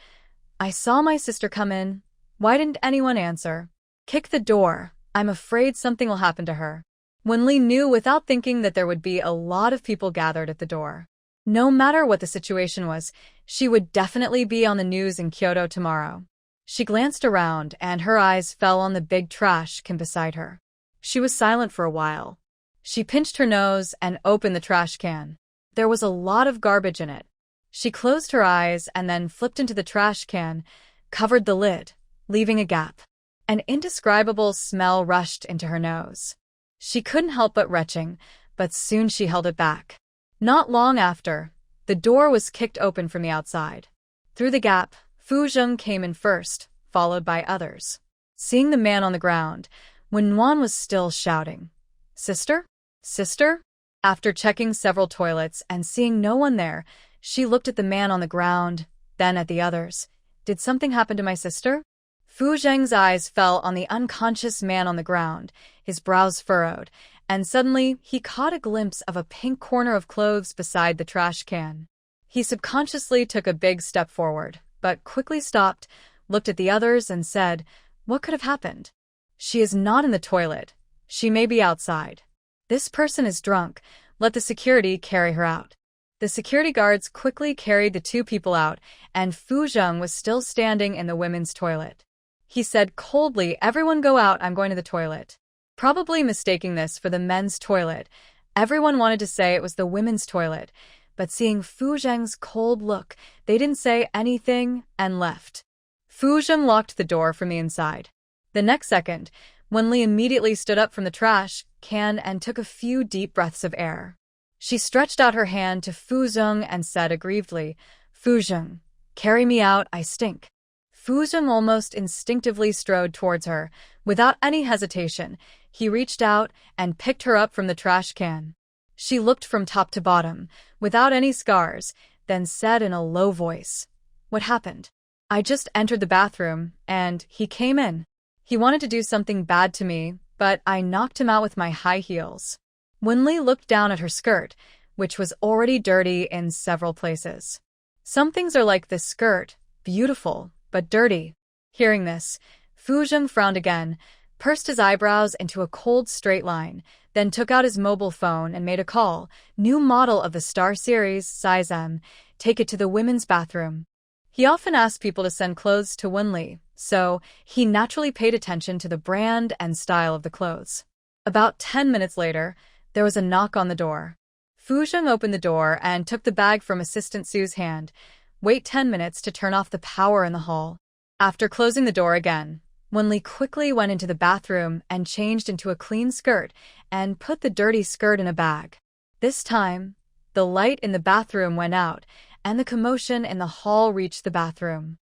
"I saw my sister come in. Why didn't anyone answer?" "Kick the door. I'm afraid something will happen to her." Wenli knew without thinking that there would be a lot of people gathered at the door. No matter what the situation was, she would definitely be on the news in Kyoto tomorrow. She glanced around and her eyes fell on the big trash can beside her. She was silent for a while. She pinched her nose and opened the trash can. There was a lot of garbage in it. She closed her eyes and then flipped into the trash can, covered the lid, leaving a gap. An indescribable smell rushed into her nose. She couldn't help but retching, but soon she held it back. Not long after, the door was kicked open from the outside. Through the gap, Fu Zheng came in first, followed by others. Seeing the man on the ground, Wenwan was still shouting, "Sister? Sister?" After checking several toilets and seeing no one there, she looked at the man on the ground, then at the others. "Did something happen to my sister?" Fu Zheng's eyes fell on the unconscious man on the ground, his brows furrowed, and suddenly he caught a glimpse of a pink corner of clothes beside the trash can. He subconsciously took a big step forward, but quickly stopped, looked at the others and said, "What could have happened? She is not in the toilet. She may be outside. This person is drunk. Let the security carry her out." The security guards quickly carried the two people out, and Fu Zheng was still standing in the women's toilet. He said coldly, "Everyone go out, I'm going to the toilet." Probably mistaking this for the men's toilet, everyone wanted to say it was the women's toilet, but seeing Fu Zheng's cold look, they didn't say anything and left. Fu Zheng locked the door from the inside. The next second, Wenli immediately stood up from the trash can and took a few deep breaths of air. She stretched out her hand to Fu Zheng and said aggrievedly, "Fu Zheng, carry me out, I stink." Fu Zheng almost instinctively strode towards her. Without any hesitation, he reached out and picked her up from the trash can. She looked from top to bottom, without any scars, then said in a low voice, "What happened?" "I just entered the bathroom, and he came in. He wanted to do something bad to me, but I knocked him out with my high heels." Wenli looked down at her skirt, which was already dirty in several places. Some things are like this skirt, beautiful, but dirty. Hearing this, Fu Zheng frowned again, pursed his eyebrows into a cold straight line, then took out his mobile phone and made a call. "New model of the Star Series, size M, take it to the women's bathroom." He often asked people to send clothes to Wenli, so he naturally paid attention to the brand and style of the clothes. About 10 minutes later, there was a knock on the door. Fu Zheng opened the door and took the bag from Assistant Sue's hand. Wait 10 minutes to turn off the power in the hall. After closing the door again, Wenli quickly went into the bathroom and changed into a clean skirt and put the dirty skirt in a bag. This time, the light in the bathroom went out and the commotion in the hall reached the bathroom.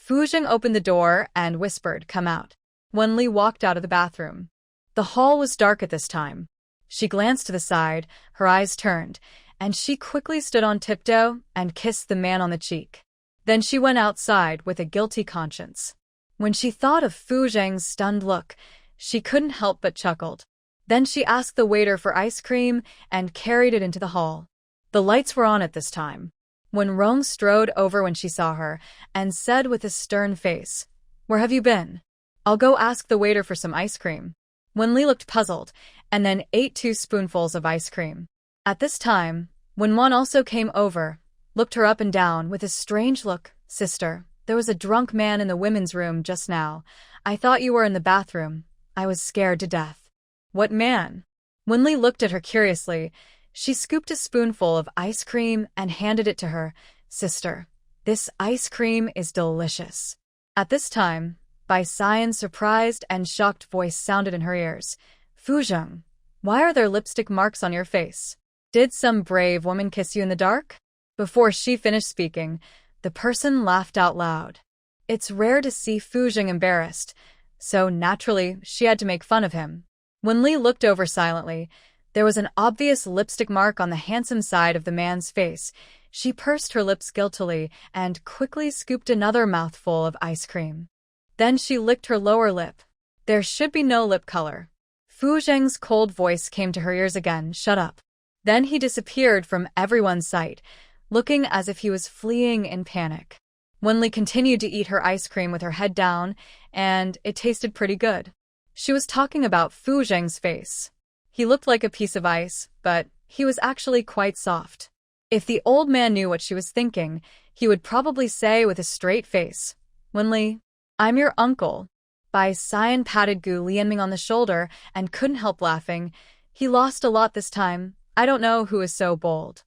Fu Zheng opened the door and whispered, "Come out." Wenli walked out of the bathroom. The hall was dark at this time. She glanced to the side, her eyes turned, and she quickly stood on tiptoe and kissed the man on the cheek. Then she went outside with a guilty conscience. When she thought of Fu Zheng's stunned look, she couldn't help but chuckled. Then she asked the waiter for ice cream and carried it into the hall. The lights were on at this time. When Rong strode over when she saw her and said with a stern face, "Where have you been?" "I'll go ask the waiter for some ice cream." Wenli looked puzzled and then ate 2 spoonfuls of ice cream. At this time, Wenwan also came over, looked her up and down with a strange look. "Sister, there was a drunk man in the women's room just now. I thought you were in the bathroom. I was scared to death." "What man?" Wenli looked at her curiously. She scooped a spoonful of ice cream and handed it to her. "Sister, this ice cream is delicious." At this time, Bai Xian's surprised and shocked voice sounded in her ears. "Fu Zheng, why are there lipstick marks on your face? Did some brave woman kiss you in the dark?" Before she finished speaking, the person laughed out loud. It's rare to see Fu Zheng embarrassed, so naturally she had to make fun of him. When Li looked over silently, there was an obvious lipstick mark on the handsome side of the man's face. She pursed her lips guiltily and quickly scooped another mouthful of ice cream. Then she licked her lower lip. There should be no lip color. Fu Zheng's cold voice came to her ears again, "Shut up." Then he disappeared from everyone's sight, looking as if he was fleeing in panic. Wenli continued to eat her ice cream with her head down, and it tasted pretty good. She was talking about Fu Zheng's face. He looked like a piece of ice, but he was actually quite soft. If the old man knew what she was thinking, he would probably say with a straight face, "Wenli, I'm your uncle." Bai Xian patted Gu Lianming on the shoulder and couldn't help laughing. "He lost a lot this time. I don't know who is so bold."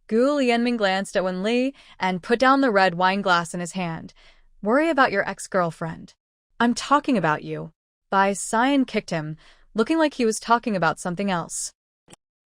Gu Lianming glanced at Wenli and put down the red wine glass in his hand. "Worry about your ex-girlfriend." "I'm talking about you." Bai Xian kicked him, looking like he was talking about something else.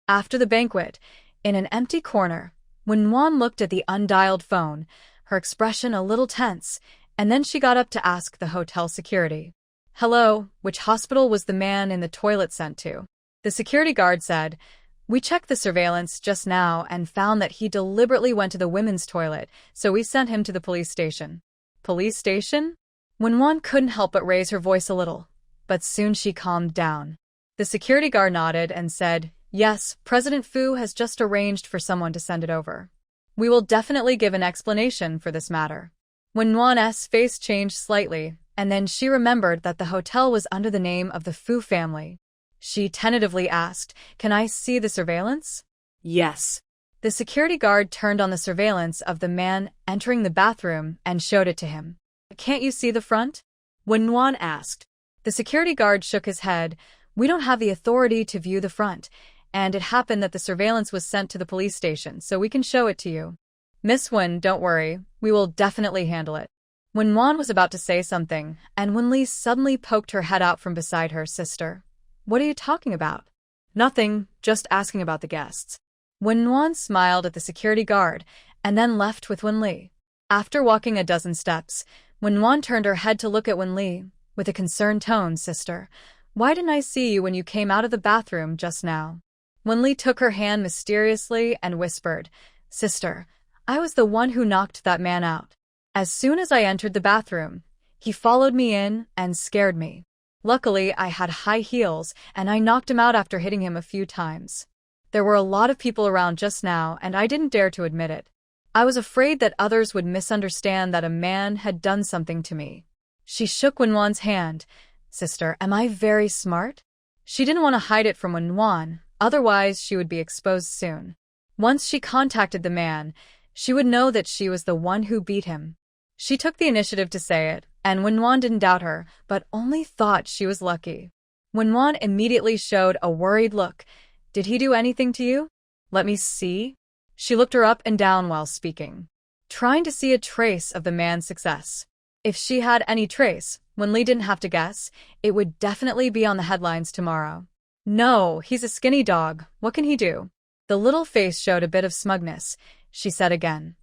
After the banquet, in an empty corner, when Wan looked at the undialed phone, her expression a little tense, and then she got up to ask the hotel security. "Hello, which hospital was the man in the toilet sent to?" The security guard said, "We checked the surveillance just now and found that he deliberately went to the women's toilet, so we sent him to the police station." "Police station?" When Wan couldn't help but raise her voice a little, but soon she calmed down. The security guard nodded and said, "Yes, President Fu has just arranged for someone to send it over. We will definitely give an explanation for this matter." When Wan's face changed slightly, and then she remembered that the hotel was under the name of the Fu family. She tentatively asked, "Can I see the surveillance?" "Yes." The security guard turned on the surveillance of the man entering the bathroom and showed it to him. "Can't you see the front?" When Wan asked. The security guard shook his head. "We don't have the authority to view the front, and it happened that the surveillance was sent to the police station, so we can show it to you." "Miss Wen, don't worry. We will definitely handle it." When Wan was about to say something, and when Li suddenly poked her head out from beside her, "Sister, what are you talking about?" "Nothing, just asking about the guests." When Wan smiled at the security guard and then left with Wen Li. After walking a dozen steps, when Wan turned her head to look at Wen Li, with a concerned tone, "Sister, why didn't I see you when you came out of the bathroom just now?" Wen Li took her hand mysteriously and whispered, "Sister, I was the one who knocked that man out. As soon as I entered the bathroom, he followed me in and scared me. Luckily, I had high heels, and I knocked him out after hitting him a few times. There were a lot of people around just now, and I didn't dare to admit it. I was afraid that others would misunderstand that a man had done something to me." She shook Wenwan's hand. "Sister, am I very smart?" She didn't want to hide it from Wenwan, otherwise she would be exposed soon. Once she contacted the man, she would know that she was the one who beat him. She took the initiative to say it, and Wenwan didn't doubt her, but only thought she was lucky. Wenwan immediately showed a worried look. "Did he do anything to you?" "Let me see." She looked her up and down while speaking, trying to see a trace of the man's success. If she had any trace, when Li didn't have to guess, it would definitely be on the headlines tomorrow. "No, he's a skinny dog. What can he do?" The little face showed a bit of smugness. She said again,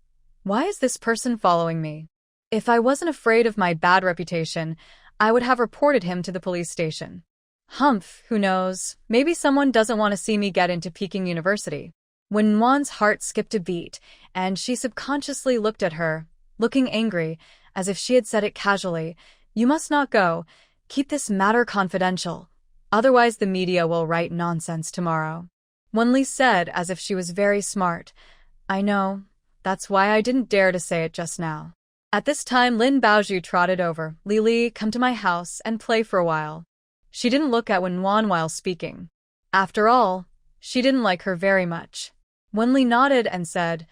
"Why is this person following me?" If I wasn't afraid of my bad reputation, I would have reported him to the police station. Humph, who knows, maybe someone doesn't want to see me get into Peking University. Wenwan's heart skipped a beat, and she subconsciously looked at her, looking angry, as if she had said it casually. You must not go. Keep this matter confidential. Otherwise the media will write nonsense tomorrow. Wenli said as if she was very smart. I know. That's why I didn't dare to say it just now. At this time Lin Baozhu trotted over. Lili, come to my house and play for a while. She didn't look at Wenwan while speaking. After all, she didn't like her very much. Wenli nodded and said,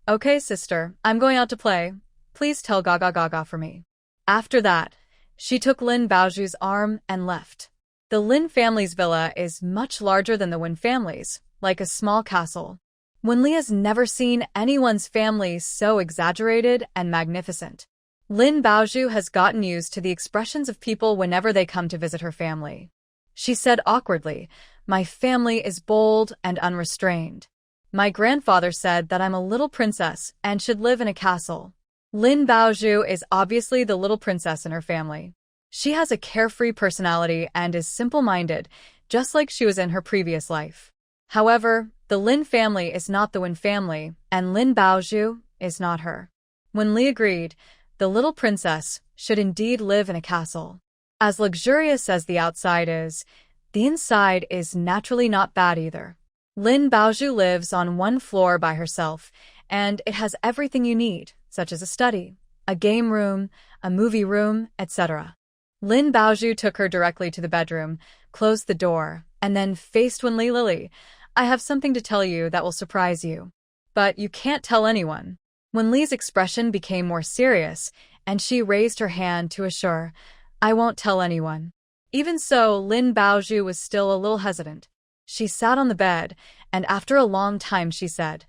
Okay, sister, I'm going out to play. Please tell Gaga Gaga for me. After that, she took Lin Baozhu's arm and left. The Lin family's villa is much larger than the Wen family's, like a small castle. Wenli has never seen anyone's family so exaggerated and magnificent. Lin Baozhu has gotten used to the expressions of people whenever they come to visit her family. She said awkwardly, My family is bold and unrestrained. My grandfather said that I'm a little princess and should live in a castle. Lin Baozhu is obviously the little princess in her family. She has a carefree personality and is simple-minded, just like she was in her previous life. However, the Lin family is not the Wen family, and Lin Baozhu is not her. When Li agreed, the little princess should indeed live in a castle. As luxurious as the outside is, the inside is naturally not bad either. Lin Baozhu lives on one floor by herself, and it has everything you need, such as a study, a game room, a movie room, etc. Lin Baozhu took her directly to the bedroom, closed the door, and then faced Wenli. Lily, I have something to tell you that will surprise you. But you can't tell anyone. Wenli's expression became more serious, and she raised her hand to assure, I won't tell anyone. Even so, Lin Baozhu was still a little hesitant. She sat on the bed, and after a long time she said,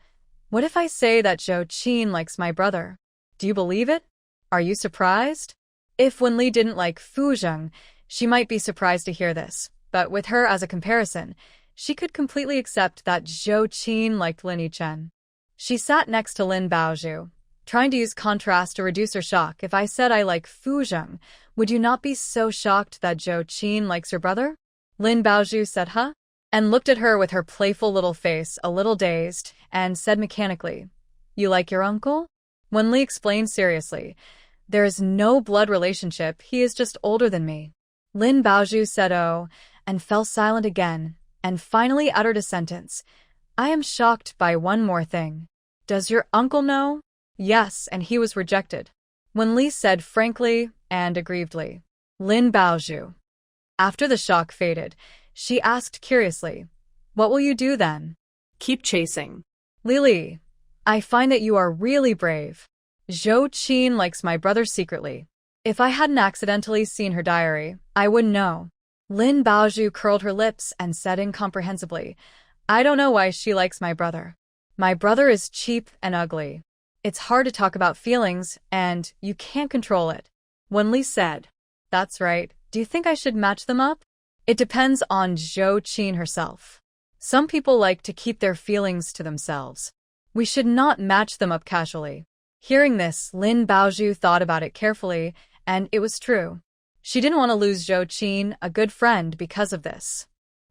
What if I say that Zhou Qin likes my brother? Do you believe it? Are you surprised? If Wenli didn't like Fu Zheng, she might be surprised to hear this, but with her as a comparison, she could completely accept that Zhou Qin liked Lin Yichen. She sat next to Lin Baozhu, trying to use contrast to reduce her shock. If I said I like Fu Zheng, would you not be so shocked that Zhou Qin likes her brother? Lin Baozhu said, Huh? And looked at her with her playful little face, a little dazed, and said mechanically, You like your uncle? Wenli explained seriously, There is no blood relationship, he is just older than me. Lin Baozhu said oh, and fell silent again, and finally uttered a sentence. I am shocked by one more thing. Does your uncle know? Yes, and he was rejected. Wenli said frankly and aggrievedly. Lin Baozhu. After the shock faded, she asked curiously, What will you do then? Keep chasing. Lili, I find that you are really brave. Zhou Qin likes my brother secretly. If I hadn't accidentally seen her diary, I wouldn't know. Lin Baozhu curled her lips and said incomprehensibly, I don't know why she likes my brother. My brother is cheap and ugly. It's hard to talk about feelings, and you can't control it. Wenli said, That's right. Do you think I should match them up? It depends on Zhou Qin herself. Some people like to keep their feelings to themselves. We should not match them up casually. Hearing this, Lin Baozhu thought about it carefully, and it was true. She didn't want to lose Zhou Qin, a good friend, because of this.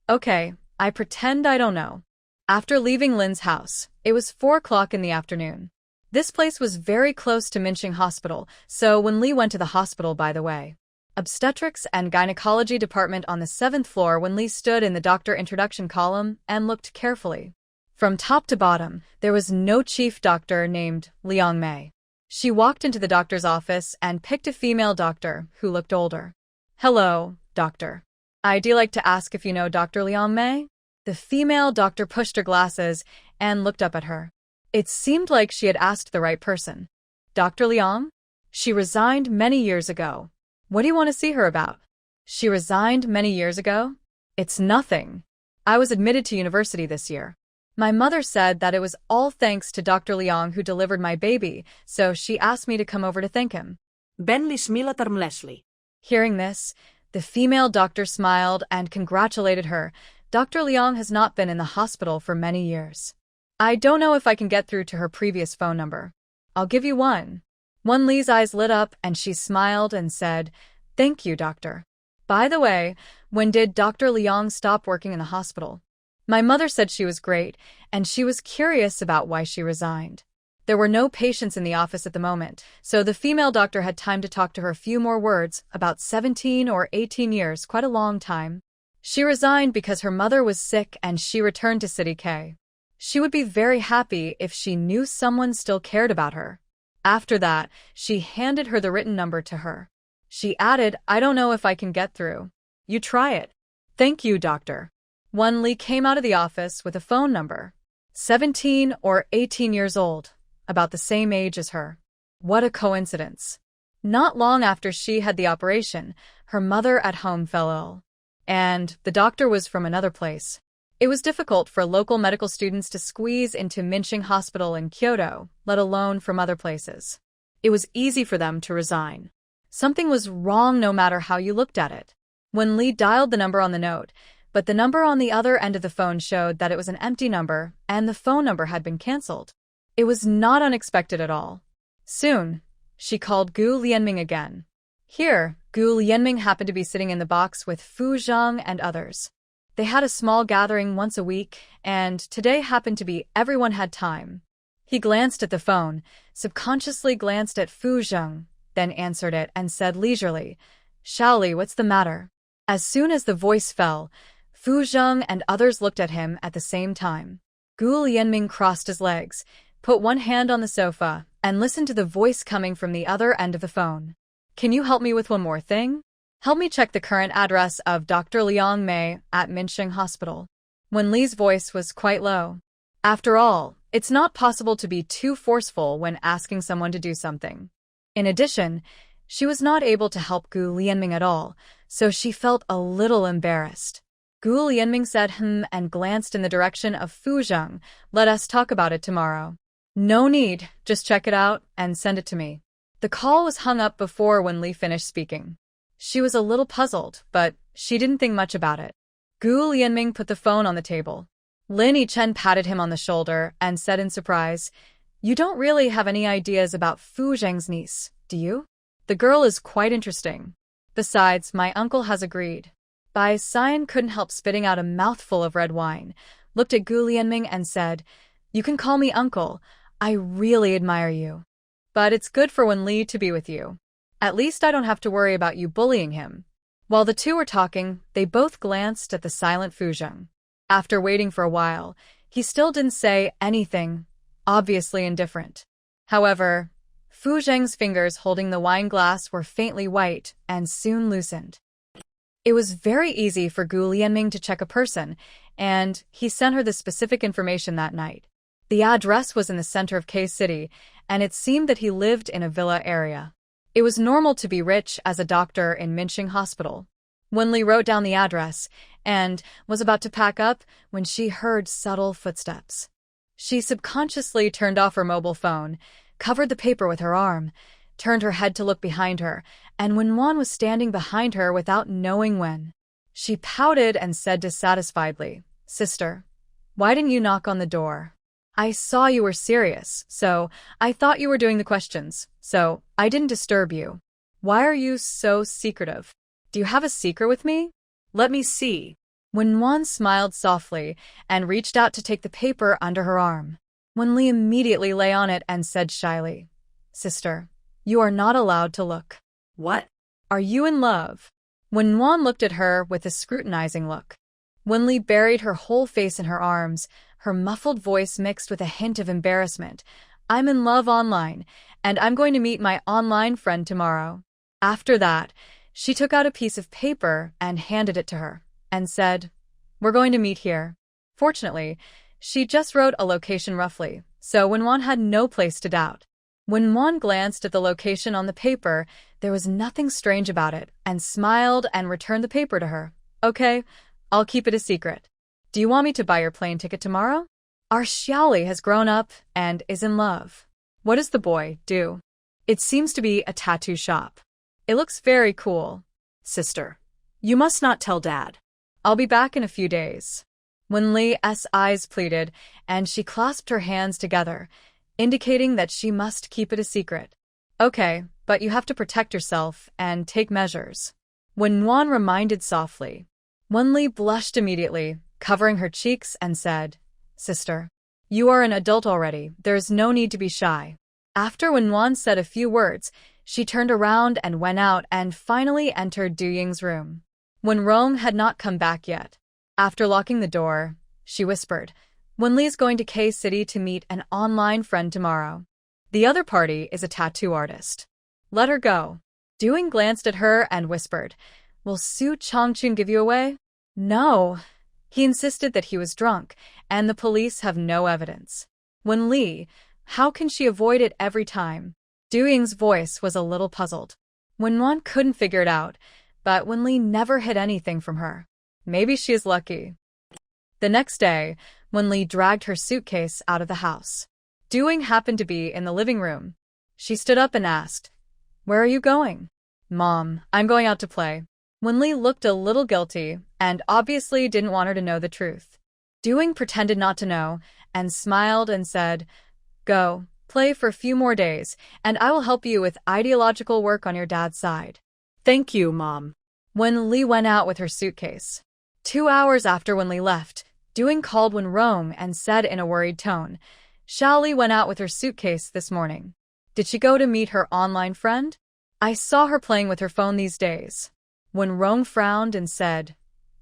Okay, I pretend I don't know. After leaving Lin's house, it was 4 o'clock in the afternoon. This place was very close to Minqing Hospital, so when Li went to the hospital by the way. Obstetrics and gynecology department on the 7th floor. When Li stood in the doctor introduction column and looked carefully. From top to bottom, there was no chief doctor named Liang Mei. She walked into the doctor's office and picked a female doctor who looked older. Hello, doctor. I'd like to ask if you know Dr. Liang Mei? The female doctor pushed her glasses and looked up at her. It seemed like she had asked the right person. Dr. Liang? She resigned many years ago. What do you want to see her about? She resigned many years ago? It's nothing. I was admitted to university this year. My mother said that it was all thanks to Dr. Liang who delivered my baby, so she asked me to come over to thank him. Benli smila Leslie. Hearing this, the female doctor smiled and congratulated her. Dr. Liang has not been in the hospital for many years. I don't know if I can get through to her previous phone number. I'll give you one. Wan Li's eyes lit up and she smiled and said, "Thank you, doctor. By the way, when did Dr. Liang stop working in the hospital? My mother said she was great, and she was curious about why she resigned." There were no patients in the office at the moment, so the female doctor had time to talk to her a few more words, about 17 or 18 years, quite a long time. She resigned because her mother was sick and she returned to City K. She would be very happy if she knew someone still cared about her. After that, she handed her the written number to her. She added, "I don't know if I can get through. You try it." "Thank you, doctor." Wan Li came out of the office with a phone number. 17 or 18 years old, about the same age as her. What a coincidence. Not long after she had the operation, her mother at home fell ill. And the doctor was from another place. It was difficult for local medical students to squeeze into Minching Hospital in Kyoto, let alone from other places. It was easy for them to resign. Something was wrong no matter how you looked at it. When Li dialed the number on the note, but the number on the other end of the phone showed that it was an empty number and the phone number had been cancelled. It was not unexpected at all. Soon, she called Gu Lianming again. Here, Gu Lianming happened to be sitting in the box with Fu Zhang and others. They had a small gathering once a week, and today happened to be everyone had time. He glanced at the phone, subconsciously glanced at Fu Zhang, then answered it and said leisurely, "Shaoli, what's the matter?" As soon as the voice fell, Fu Zhang and others looked at him at the same time. Gu Lianming crossed his legs, put one hand on the sofa, and listened to the voice coming from the other end of the phone. "Can you help me with one more thing? Help me check the current address of Dr. Liang Mei at Minching Hospital." Wan Li's voice was quite low. After all, it's not possible to be too forceful when asking someone to do something. In addition, she was not able to help Gu Lianming at all, so she felt a little embarrassed. Gu Lianming said and glanced in the direction of Fu Zhang. "Let us talk about it tomorrow." "No need, just check it out and send it to me." The call was hung up before Wan Li finished speaking. She was a little puzzled, but she didn't think much about it. Gu Lianming put the phone on the table. Lin Yichen patted him on the shoulder and said in surprise, "You don't really have any ideas about Fu Zhang's niece, do you? The girl is quite interesting. Besides, my uncle has agreed." Bai Xian couldn't help spitting out a mouthful of red wine, looked at Gu Lianming and said, "You can call me uncle. I really admire you. But it's good for Wan Li to be with you. At least I don't have to worry about you bullying him." While the two were talking, they both glanced at the silent Fu Zhang. After waiting for a while, he still didn't say anything, obviously indifferent. However, Fu Zhang's fingers holding the wine glass were faintly white and soon loosened. It was very easy for Gu Lianming to check a person, and he sent her the specific information that night. The address was in the center of K City, and it seemed that he lived in a villa area. It was normal to be rich as a doctor in Minching Hospital. Wan Li wrote down the address and was about to pack up when she heard subtle footsteps. She subconsciously turned off her mobile phone, covered the paper with her arm, turned her head to look behind her, and when Wan was standing behind her without knowing when. She pouted and said dissatisfiedly, "Sister, why didn't you knock on the door? I saw you were serious, so I thought you were doing the questions, so I didn't disturb you. Why are you so secretive? Do you have a secret with me? Let me see." When Wan smiled softly and reached out to take the paper under her arm, Wan Li immediately lay on it and said shyly, "Sister, you are not allowed to look." What? "Are you in love?" When Wan looked at her with a scrutinizing look, Wan Li buried her whole face in her arms, her muffled voice mixed with a hint of embarrassment. "I'm in love online, and I'm going to meet my online friend tomorrow." After that, she took out a piece of paper and handed it to her, and said, "We're going to meet here." Fortunately, she just wrote a location roughly, so Wan had no place to doubt. When Wan glanced at the location on the paper, there was nothing strange about it, and smiled and returned the paper to her. "Okay, I'll keep it a secret. Do you want me to buy your plane ticket tomorrow? Our Xiaoli has grown up and is in love." "What does the boy do?" "It seems to be a tattoo shop. It looks very cool." "Sister, you must not tell Dad." "I'll be back in a few days." Wan Li's eyes pleaded, and she clasped her hands together, indicating that she must keep it a secret. Okay, but you have to protect yourself and take measures. When Nguyen reminded softly, Wenli blushed immediately, covering her cheeks, and said, Sister, you are an adult already, there is no need to be shy. After Wen Nguyen said a few words, she turned around and went out and finally entered Du Ying's room. When Rong had not come back yet. After locking the door, she whispered, Wenli is going to K-City to meet an online friend tomorrow. The other party is a tattoo artist. Let her go. Du Ying glanced at her and whispered, Will Su Chongqun give you away? No. He insisted that he was drunk, and the police have no evidence. Wenli, how can she avoid it every time? Du Ying's voice was a little puzzled. Wen Nguyen couldn't figure it out, but Wenli never hid anything from her. Maybe she is lucky. The next day, Wenli dragged her suitcase out of the house. Du Ying happened to be in the living room. She stood up and asked, Where are you going? Mom, I'm going out to play. Wenli looked a little guilty and obviously didn't want her to know the truth. Du Ying pretended not to know and smiled and said, Go, play for a few more days, and I will help you with ideological work on your dad's side. Thank you, Mom. Wenli went out with her suitcase. 2 hours after Wenli left, Du Ying called Wen Rong and said in a worried tone, Xiaoli went out with her suitcase this morning. Did she go to meet her online friend? I saw her playing with her phone these days. Wen Rong frowned and said,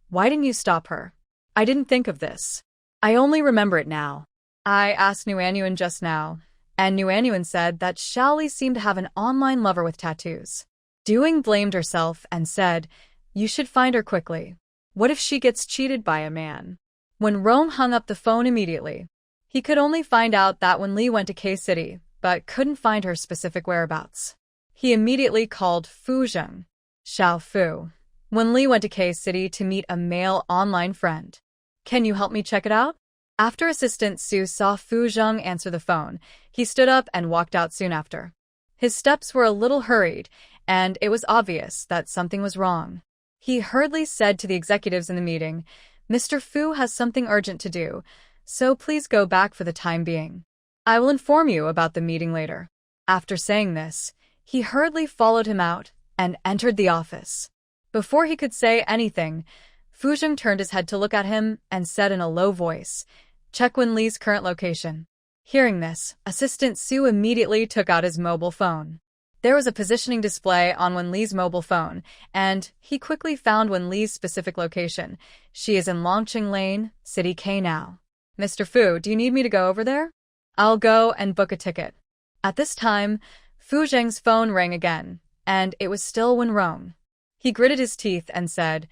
Why didn't you stop her? I didn't think of this. I only remember it now. I asked Nguyen just now, and Nguyen said that Xiaoli seemed to have an online lover with tattoos. Du Ying blamed herself and said, You should find her quickly. What if she gets cheated by a man? When Rong hung up the phone immediately. He could only find out that Wenli went to K-City, but couldn't find her specific whereabouts. He immediately called Fu Zheng. Xiao Fu. Wenli went to K-City to meet a male online friend. Can you help me check it out? After Assistant Su saw Fu Zheng answer the phone, he stood up and walked out soon after. His steps were a little hurried, and it was obvious that something was wrong. He hurriedly said to the executives in the meeting, Mr. Fu has something urgent to do, so please go back for the time being. I will inform you about the meeting later. After saying this, he hurriedly followed him out and entered the office. Before he could say anything, Fu Zheng turned his head to look at him and said in a low voice, Check Wenli's current location. Hearing this, Assistant Su immediately took out his mobile phone. There was a positioning display on Wenli's mobile phone, and he quickly found Wenli's specific location. She is in Longqing Lane, City K now. Mr. Fu, do you need me to go over there? I'll go and book a ticket. At this time, Fu Zheng's phone rang again, and it was still Wen Rong. He gritted his teeth and said,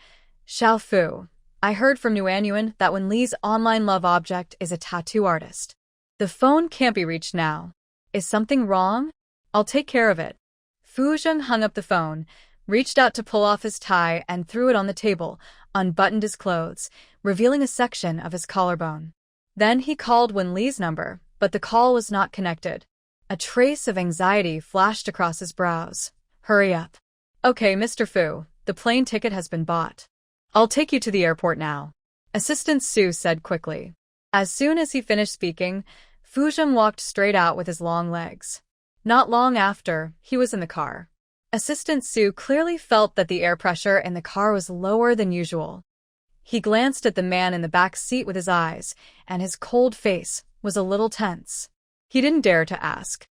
Xiao Fu, I heard from Nguyen that Wenli's online love object is a tattoo artist. The phone can't be reached now. Is something wrong? I'll take care of it. Fu Zheng hung up the phone, reached out to pull off his tie and threw it on the table, unbuttoned his clothes, revealing a section of his collarbone. Then he called Wenli's number, but the call was not connected. A trace of anxiety flashed across his brows. Hurry up. Okay, Mr. Fu, the plane ticket has been bought. I'll take you to the airport now. Assistant Su said quickly. As soon as he finished speaking, Fu Zheng walked straight out with his long legs. Not long after, he was in the car. Assistant Su clearly felt that the air pressure in the car was lower than usual. He glanced at the man in the back seat with his eyes, and his cold face was a little tense. He didn't dare to ask.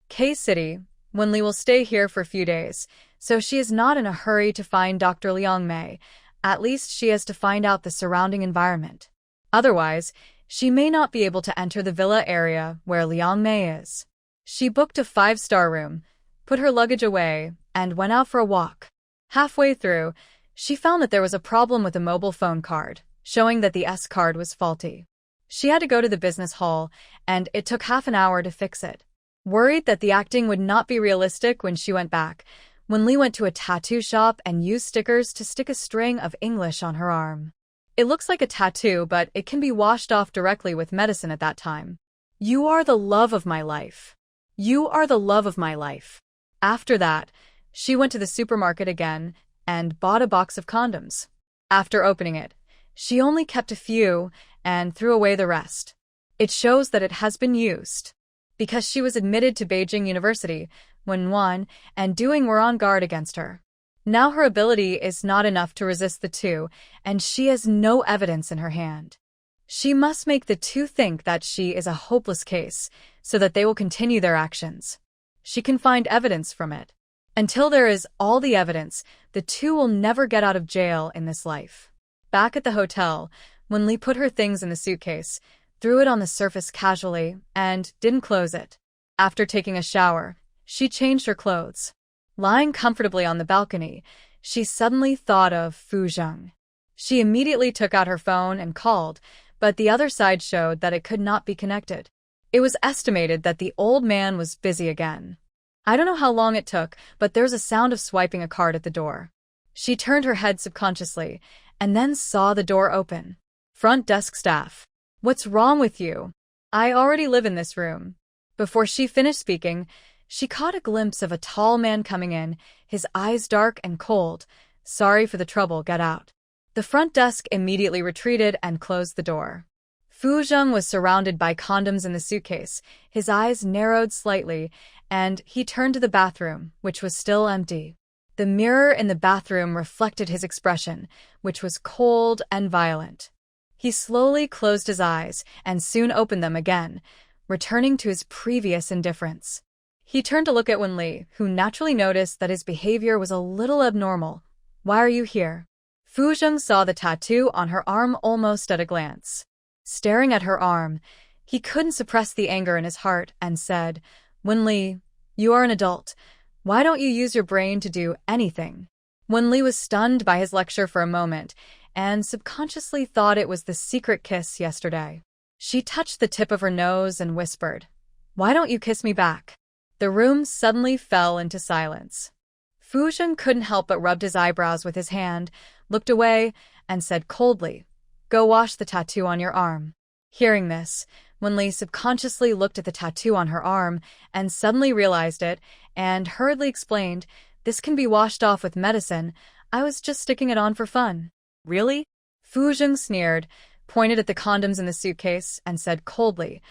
K-City, Wenli will stay here for a few days, so she is not in a hurry to find Dr. Liang Mei. At least she has to find out the surrounding environment. Otherwise, she may not be able to enter the villa area where Liang Mei is. She booked a 5-star room, put her luggage away, and went out for a walk. Halfway through, she found that there was a problem with a mobile phone card, showing that the S card was faulty. She had to go to the business hall, and it took half an hour to fix it. Worried that the acting would not be realistic when she went back, Wenli went to a tattoo shop and used stickers to stick a string of English on her arm. It looks like a tattoo, but it can be washed off directly with medicine at that time. You are the love of my life. You are the love of my life. After that, she went to the supermarket again and bought a box of condoms. After opening it, she only kept a few and threw away the rest. It shows that it has been used. Because she was admitted to Beijing University, Wenwan and Doing were on guard against her. Now her ability is not enough to resist the two, and she has no evidence in her hand. She must make the two think that she is a hopeless case, so that they will continue their actions. She can find evidence from it. Until there is all the evidence, the two will never get out of jail in this life. Back at the hotel, Wenli put her things in the suitcase, threw it on the surface casually, and didn't close it. After taking a shower, she changed her clothes. Lying comfortably on the balcony, she suddenly thought of Fu Zheng. She immediately took out her phone and called, but the other side showed that it could not be connected. It was estimated that the old man was busy again. I don't know how long it took, but there's a sound of swiping a card at the door. She turned her head subconsciously, and then saw the door open. Front desk staff. What's wrong with you? I already live in this room. Before she finished speaking, she caught a glimpse of a tall man coming in, his eyes dark and cold. Sorry for the trouble, get out. The front desk immediately retreated and closed the door. Fu Zheng was surrounded by condoms in the suitcase. His eyes narrowed slightly, and he turned to the bathroom, which was still empty. The mirror in the bathroom reflected his expression, which was cold and violent. He slowly closed his eyes and soon opened them again, returning to his previous indifference. He turned to look at Wenli, who naturally noticed that his behavior was a little abnormal. Why are you here? Fu Zheng saw the tattoo on her arm almost at a glance. Staring at her arm, he couldn't suppress the anger in his heart and said, Wenli, you are an adult. Why don't you use your brain to do anything? Wenli was stunned by his lecture for a moment and subconsciously thought it was the secret kiss yesterday. She touched the tip of her nose and whispered, Why don't you kiss me back? The room suddenly fell into silence. Fu Zheng couldn't help but rubbed his eyebrows with his hand, looked away, and said coldly, Go wash the tattoo on your arm. Hearing this, Wenli subconsciously looked at the tattoo on her arm and suddenly realized it, and hurriedly explained, This can be washed off with medicine. I was just sticking it on for fun. Really? Fu Zheng sneered, pointed at the condoms in the suitcase, and said coldly,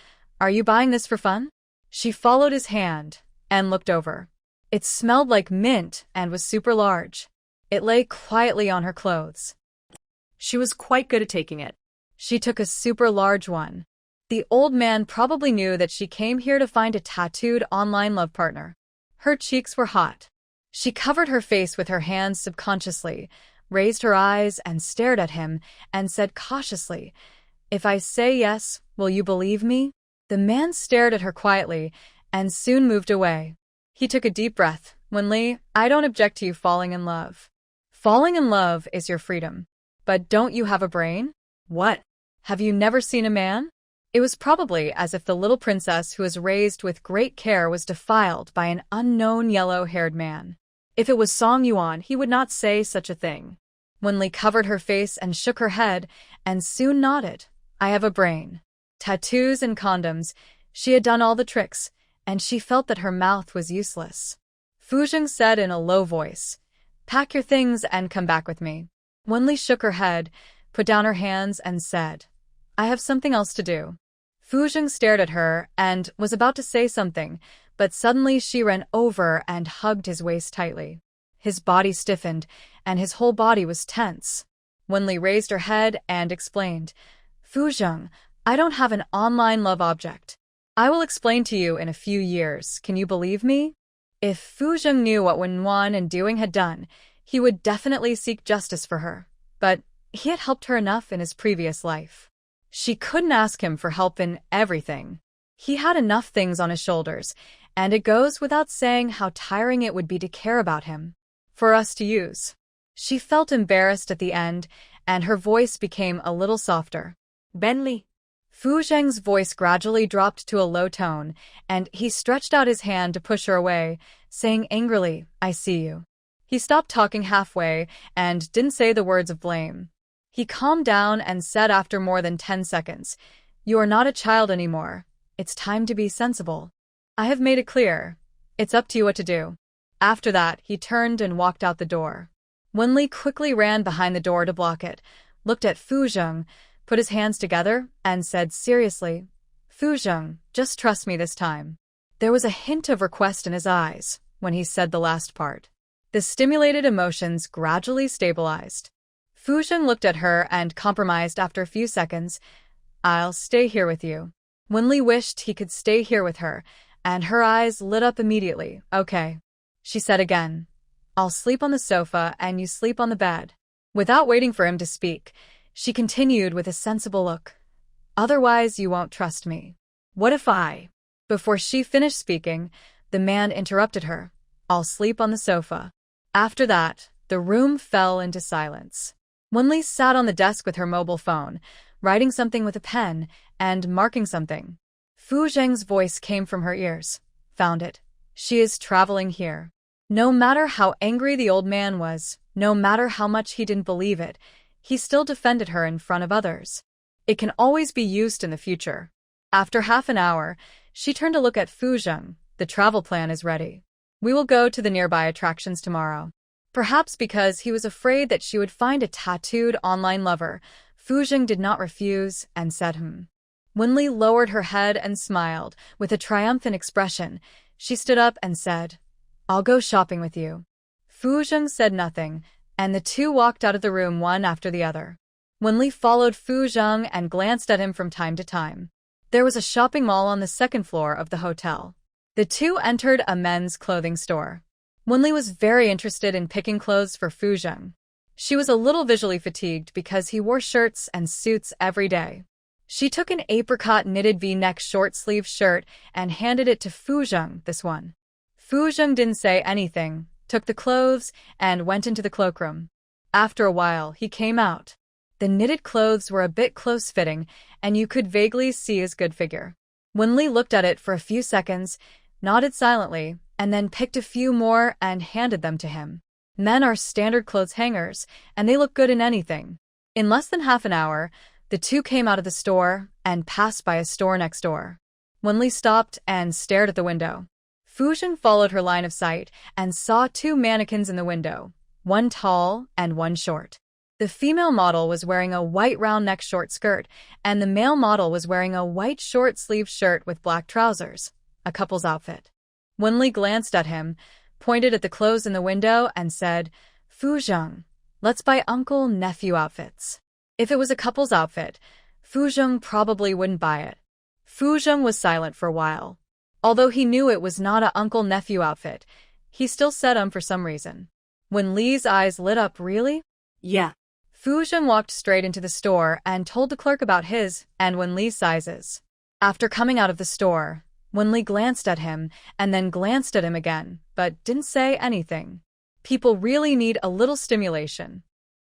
Are you buying this for fun? She followed his hand and looked over. It smelled like mint and was super large. It lay quietly on her clothes. She was quite good at taking it. She took a super large one. The old man probably knew that she came here to find a tattooed online love partner. Her cheeks were hot. She covered her face with her hands subconsciously, raised her eyes and stared at him, and said cautiously, If I say yes, will you believe me? The man stared at her quietly and soon moved away. He took a deep breath. Wenli, I don't object to you falling in love. Falling in love is your freedom. But don't you have a brain? What? Have you never seen a man? It was probably as if the little princess who was raised with great care was defiled by an unknown yellow-haired man. If it was Song Yuan, he would not say such a thing. Wenli covered her face and shook her head, and soon nodded. I have a brain. Tattoos and condoms. She had done all the tricks, and she felt that her mouth was useless. Fu Zheng said in a low voice, Pack your things and come back with me. Wenli shook her head, put down her hands, and said, I have something else to do. Fu Zheng stared at her and was about to say something, but suddenly she ran over and hugged his waist tightly. His body stiffened, and his whole body was tense. Wenli raised her head and explained, Fu Zheng, I don't have an online love object. I will explain to you in a few years. Can you believe me? If Fu Zheng knew what Wenwan and Doing had done, he would definitely seek justice for her. But he had helped her enough in his previous life. She couldn't ask him for help in everything. He had enough things on his shoulders, and it goes without saying how tiring it would be to care about him. For us to use. She felt embarrassed at the end, and her voice became a little softer. Benli. Fu Zheng's voice gradually dropped to a low tone, and he stretched out his hand to push her away, saying angrily, I see you. He stopped talking halfway and didn't say the words of blame. He calmed down and said after more than 10 seconds, You are not a child anymore. It's time to be sensible. I have made it clear. It's up to you what to do. After that, he turned and walked out the door. Wenli quickly ran behind the door to block it, looked at Fu Zheng, put his hands together, and said seriously, Fu Zheng, just trust me this time. There was a hint of request in his eyes. when he said the last part. The stimulated emotions gradually stabilized. Fu Zheng looked at her and compromised after a few seconds. "I'll stay here with you." Wenli wished he could stay here with her, and her eyes lit up immediately. "Okay," she said again. "I'll sleep on the sofa and you sleep on the bed." Without waiting for him to speak, she continued with a sensible look. "Otherwise, you won't trust me." "What if I—" Before she finished speaking, the man interrupted her. "I'll sleep on the sofa." After that, the room fell into silence. Wenli sat on the desk with her mobile phone, writing something with a pen and marking something. Fu Zheng's voice came from her ears. "Found it. She is traveling here." No matter how angry the old man was, no matter how much he didn't believe it, he still defended her in front of others. It can always be used in the future. After half an hour, she turned to look at Fu Zheng. "The travel plan is ready. We will go to the nearby attractions tomorrow." Perhaps because he was afraid that she would find a tattooed online lover, Fu Zheng did not refuse and said Wenli lowered her head and smiled. With a triumphant expression, she stood up and said, "I'll go shopping with you." Fu Zheng said nothing, and the two walked out of the room one after the other. Wenli followed Fu Zheng and glanced at him from time to time. There was a shopping mall on the second floor of the hotel. The two entered a men's clothing store. Wenli was very interested in picking clothes for Fu Zheng. She was a little visually fatigued because he wore shirts and suits every day. She took an apricot knitted V-neck short-sleeve shirt and handed it to Fu Zheng. "This one." Fu Zheng didn't say anything, took the clothes, and went into the cloakroom. After a while, he came out. The knitted clothes were a bit close-fitting, and you could vaguely see his good figure. Wenli looked at it for a few seconds, nodded silently, and then picked a few more and handed them to him. Men are standard clothes hangers, and they look good in anything. In less than half an hour, the two came out of the store and passed by a store next door. Wenli stopped and stared at the window. Fu Zheng followed her line of sight and saw two mannequins in the window, one tall and one short. The female model was wearing a white round-neck short skirt, and the male model was wearing a white short-sleeved shirt with black trousers, a couple's outfit. Wenli glanced at him, pointed at the clothes in the window, and said, "Fu Zheng, let's buy uncle-nephew outfits." If it was a couple's outfit, Fu Zheng probably wouldn't buy it. Fu Zheng was silent for a while. Although he knew it was not a uncle-nephew outfit, he still said for some reason. Wenli's eyes lit up. "Really?" "Yeah." Fu Zheng walked straight into the store and told the clerk about his and Wenli's sizes. After coming out of the store, Wenli glanced at him and then glanced at him again, but didn't say anything. People really need a little stimulation.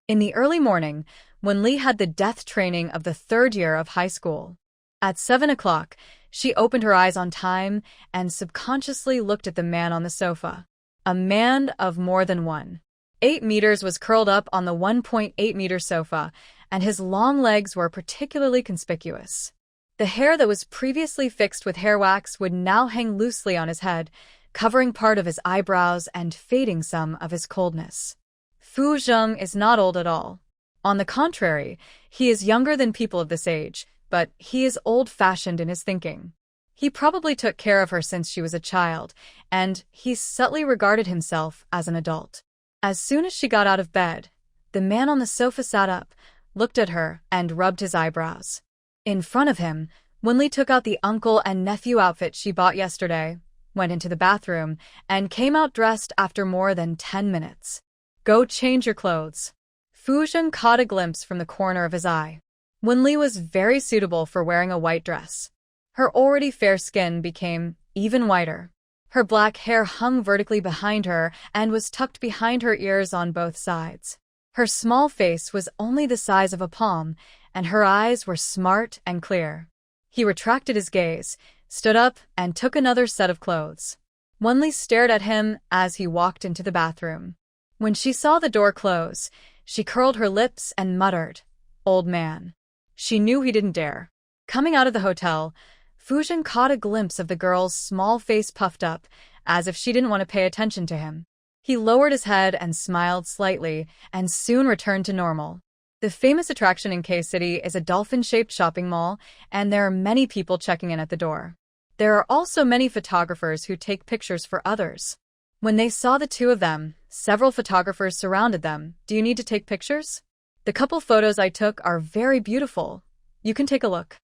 In the early morning, Wenli had the death training of the third year of high school. At 7 o'clock, she opened her eyes on time and subconsciously looked at the man on the sofa. A man of more than 1.8 meters was curled up on the 1.8-meter sofa, and his long legs were particularly conspicuous. The hair that was previously fixed with hair wax would now hang loosely on his head, covering part of his eyebrows and fading some of his coldness. Fu Zheng is not old at all. On the contrary, he is younger than people of this age, but he is old-fashioned in his thinking. He probably took care of her since she was a child, and he subtly regarded himself as an adult. As soon as she got out of bed, the man on the sofa sat up, looked at her, and rubbed his eyebrows. In front of him, Wenli took out the uncle and nephew outfit she bought yesterday, went into the bathroom, and came out dressed after more than 10 minutes. "Go change your clothes." Fu Zheng caught a glimpse from the corner of his eye. Wenli was very suitable for wearing a white dress. Her already fair skin became even whiter. Her black hair hung vertically behind her and was tucked behind her ears on both sides. Her small face was only the size of a palm, and her eyes were smart and clear. He retracted his gaze, stood up, and took another set of clothes. Wenli stared at him as he walked into the bathroom. When she saw the door close, she curled her lips and muttered, "Old man." She knew he didn't dare. Coming out of the hotel, Fu Zheng caught a glimpse of the girl's small face puffed up, as if she didn't want to pay attention to him. He lowered his head and smiled slightly, and soon returned to normal. The famous attraction in K-City is a dolphin-shaped shopping mall, and there are many people checking in at the door. There are also many photographers who take pictures for others. When they saw the two of them, several photographers surrounded them. Do you need to take pictures? The couple photos I took are very beautiful. You can take a look.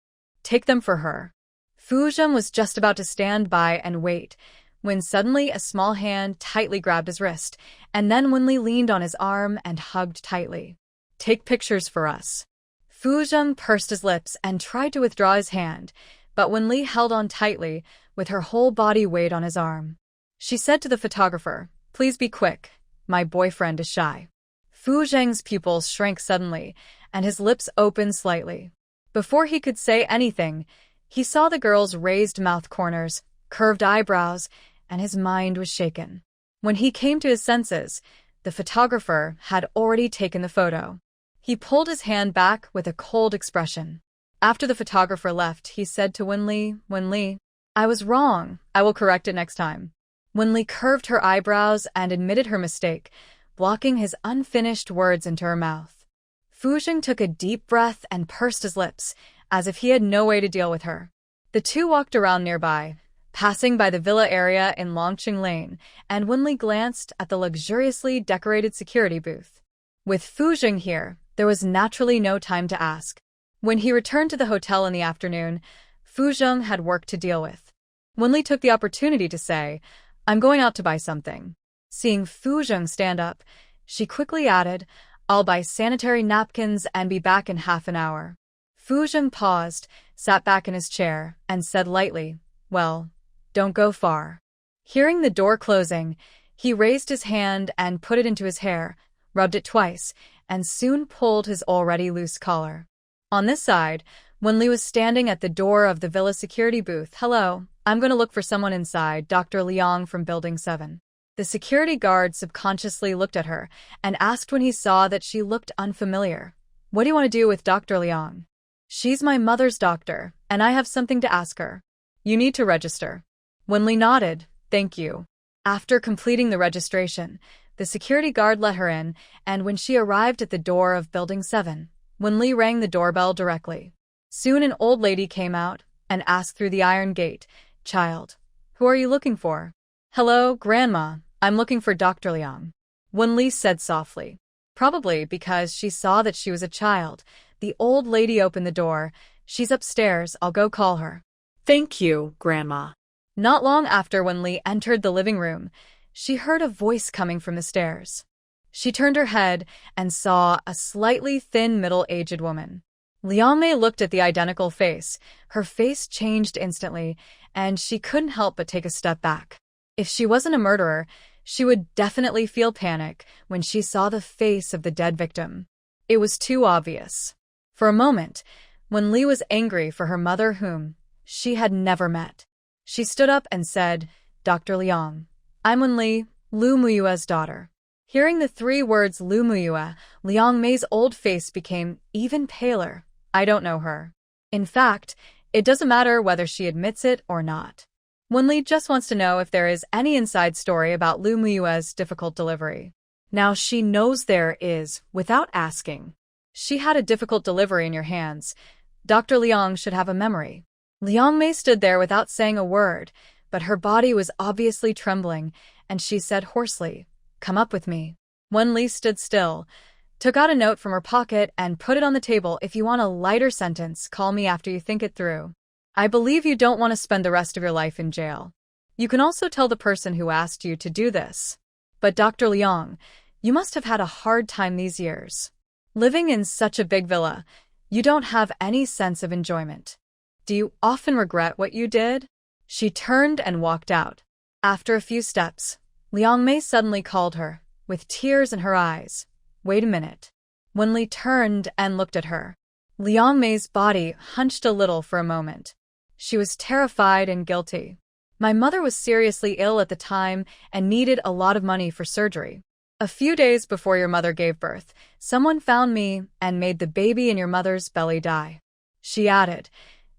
Take them for her. Fu Zheng was just about to stand by and wait, when suddenly a small hand tightly grabbed his wrist, and then Wenli leaned on his arm and hugged tightly. Take pictures for us. Fu Zheng pursed his lips and tried to withdraw his hand, but Wenli held on tightly, with her whole body weight on his arm. She said to the photographer, "Please be quick. My boyfriend is shy." Fu Zheng's pupils shrank suddenly, and his lips opened slightly. Before he could say anything, he saw the girl's raised mouth corners, curved eyebrows, and his mind was shaken. When he came to his senses, the photographer had already taken the photo. He pulled his hand back with a cold expression. After the photographer left, he said to Wenli, "Wenli, I was wrong. I will correct it next time." Wenli curved her eyebrows and admitted her mistake, blocking his unfinished words into her mouth. Fu Zheng took a deep breath and pursed his lips, as if he had no way to deal with her. The two walked around nearby, passing by the villa area in Longqing Lane, and Wenli glanced at the luxuriously decorated security booth. With Fu Zheng here, there was naturally no time to ask. When he returned to the hotel in the afternoon, Fu Zheng had work to deal with. Wenli took the opportunity to say, "I'm going out to buy something." Seeing Fu Zheng stand up, she quickly added, "I'll buy sanitary napkins and be back in half an hour." Fu Zheng paused, sat back in his chair, and said lightly, "Well, don't go far." Hearing the door closing, he raised his hand and put it into his hair, rubbed it twice, and soon pulled his already loose collar. On this side, Wenli was standing at the door of the villa security booth. "Hello, I'm going to look for someone inside, Dr. Liang from Building 7. The security guard subconsciously looked at her and asked when he saw that she looked unfamiliar, "What do you want to do with Dr. Liang?" "She's my mother's doctor, and I have something to ask her." "You need to register." Wenli nodded, "Thank you." After completing the registration, the security guard let her in, and when she arrived at the door of Building 7, Wenli rang the doorbell directly. Soon an old lady came out and asked through the iron gate, "Child, who are you looking for?" "Hello, Grandma, I'm looking for Dr. Liang," Wenli said softly. Probably because she saw that she was a child, the old lady opened the door. "She's upstairs, I'll go call her." "Thank you, Grandma." Not long after Wenli entered the living room, she heard a voice coming from the stairs. She turned her head and saw a slightly thin middle-aged woman. Liang Mei looked at the identical face. Her face changed instantly, and she couldn't help but take a step back. If she wasn't a murderer, she would definitely feel panic when she saw the face of the dead victim. It was too obvious. For a moment, Wenli was angry for her mother whom she had never met. She stood up and said, "Dr. Liang, I'm Wenli, Lu Muyue's daughter." Hearing the three words Lu Muyue, Liang Mei's old face became even paler. "I don't know her. In fact, it doesn't matter whether she admits it or not. Wenli just wants to know if there is any inside story about Lu Muyue's difficult delivery." Now she knows there is, without asking. She had a difficult delivery in your hands. Dr. Liang should have a memory. Liang Mei stood there without saying a word, but her body was obviously trembling, and she said hoarsely, "Come up with me." Wenli stood still, took out a note from her pocket and put it on the table. "If you want a lighter sentence, call me after you think it through. I believe you don't want to spend the rest of your life in jail. You can also tell the person who asked you to do this. But Dr. Liang, you must have had a hard time these years. Living in such a big villa, you don't have any sense of enjoyment. Do you often regret what you did?" She turned and walked out. After a few steps, Liang Mei suddenly called her, with tears in her eyes. "Wait a minute." Wenli turned and looked at her. Liang Mei's body hunched a little for a moment. She was terrified and guilty. "My mother was seriously ill at the time and needed a lot of money for surgery. A few days before your mother gave birth, someone found me and made the baby in your mother's belly die." She added,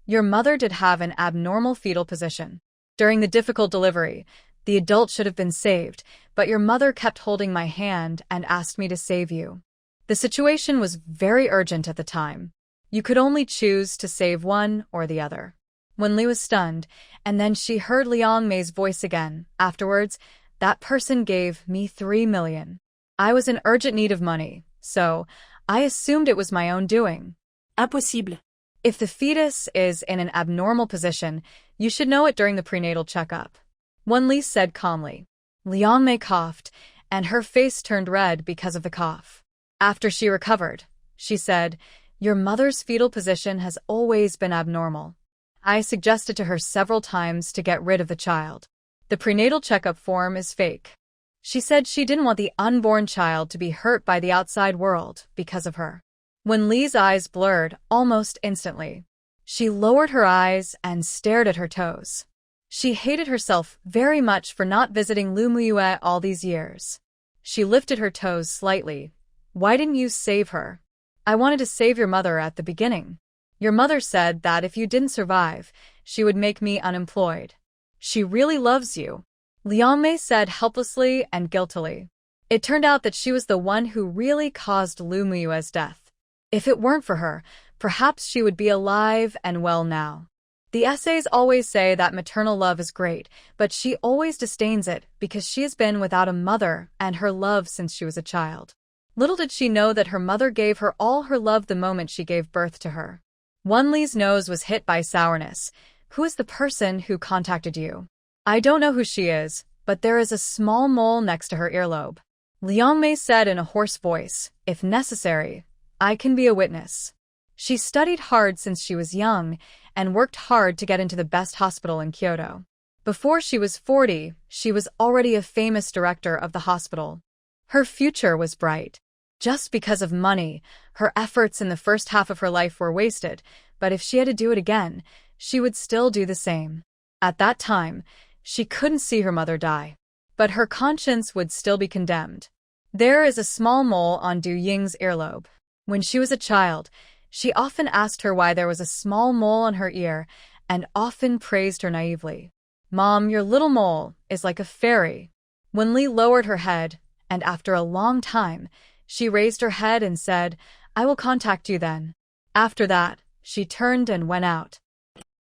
"Your mother did have an abnormal fetal position. During the difficult delivery, the adult should have been saved, but your mother kept holding my hand and asked me to save you. The situation was very urgent at the time. You could only choose to save one or the other." Wenli was stunned, and then she heard Liang Mei's voice again. Afterwards, That person gave me 3 million. I was in urgent need of money, so I assumed it was my own doing. Impossible. If the fetus is in an abnormal position, you should know it during the prenatal checkup. Wenli said calmly. Liang Mei coughed, and her face turned red because of the cough. After she recovered, she said, "Your mother's fetal position has always been abnormal. I suggested to her several times to get rid of the child. The prenatal checkup form is fake." She said she didn't want the unborn child to be hurt by the outside world because of her. Wenli's eyes blurred almost instantly. She lowered her eyes and stared at her toes. She hated herself very much for not visiting Lu Muyue all these years. She lifted her toes slightly. "Why didn't you save her?" "I wanted to save your mother at the beginning. Your mother said that if you didn't survive, she would make me unemployed. She really loves you," Liang Mei said helplessly and guiltily. It turned out that she was the one who really caused Lu Muyue's death. If it weren't for her, perhaps she would be alive and well now. The essays always say that maternal love is great, but she always disdains it because she has been without a mother and her love since she was a child. Little did she know that her mother gave her all her love the moment she gave birth to her. Wenli's nose was hit by sourness. "Who is the person who contacted you?" "I don't know who she is, but there is a small mole next to her earlobe," Liang Mei said in a hoarse voice. "If necessary, I can be a witness." She studied hard since she was young and worked hard to get into the best hospital in Kyoto. Before she was 40, she was already a famous director of the hospital. Her future was bright. Just because of money, her efforts in the first half of her life were wasted, but if she had to do it again, she would still do the same. At that time, she couldn't see her mother die, but her conscience would still be condemned. There is a small mole on Du Ying's earlobe. When she was a child, she often asked her why there was a small mole on her ear and often praised her naively. "Mom, your little mole is like a fairy." Wenli lowered her head, and after a long time, she raised her head and said, "I will contact you then." After that, she turned and went out.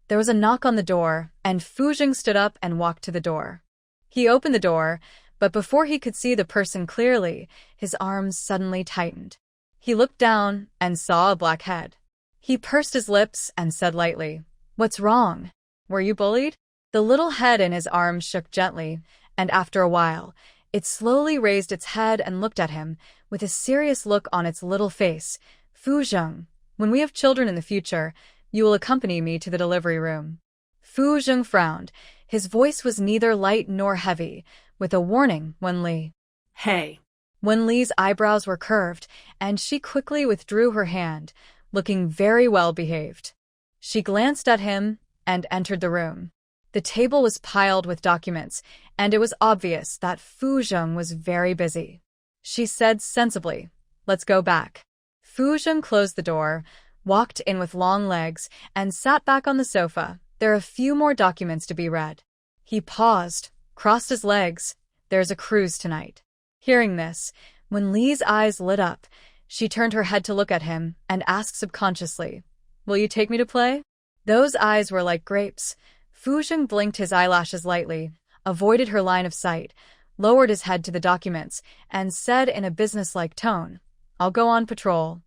There was a knock on the door, and Fu Jing stood up and walked to the door. He opened the door, but before he could see the person clearly, his arms suddenly tightened. He looked down and saw a black head. He pursed his lips and said lightly, "What's wrong? Were you bullied?" The little head in his arms shook gently, and after a while, it slowly raised its head and looked at him, with a serious look on its little face. "Fu Zheng, when we have children in the future, you will accompany me to the delivery room." Fu Zheng frowned. His voice was neither light nor heavy, with a warning, Wenli. "Hey." Wenli's eyebrows were curved, and she quickly withdrew her hand, looking very well behaved. She glanced at him and entered the room. The table was piled with documents, and it was obvious that Fu Zheng was very busy. She said sensibly, "Let's go back." Fu Zheng closed the door, walked in with long legs, and sat back on the sofa. There are a few more documents to be read. He paused, crossed his legs. "There's a cruise tonight." Hearing this, when Li's eyes lit up, she turned her head to look at him and asked subconsciously, "Will you take me to play?" Those eyes were like grapes. Fu Zheng blinked his eyelashes lightly, avoided her line of sight, lowered his head to the documents, and said in a businesslike tone, "I'll go on patrol."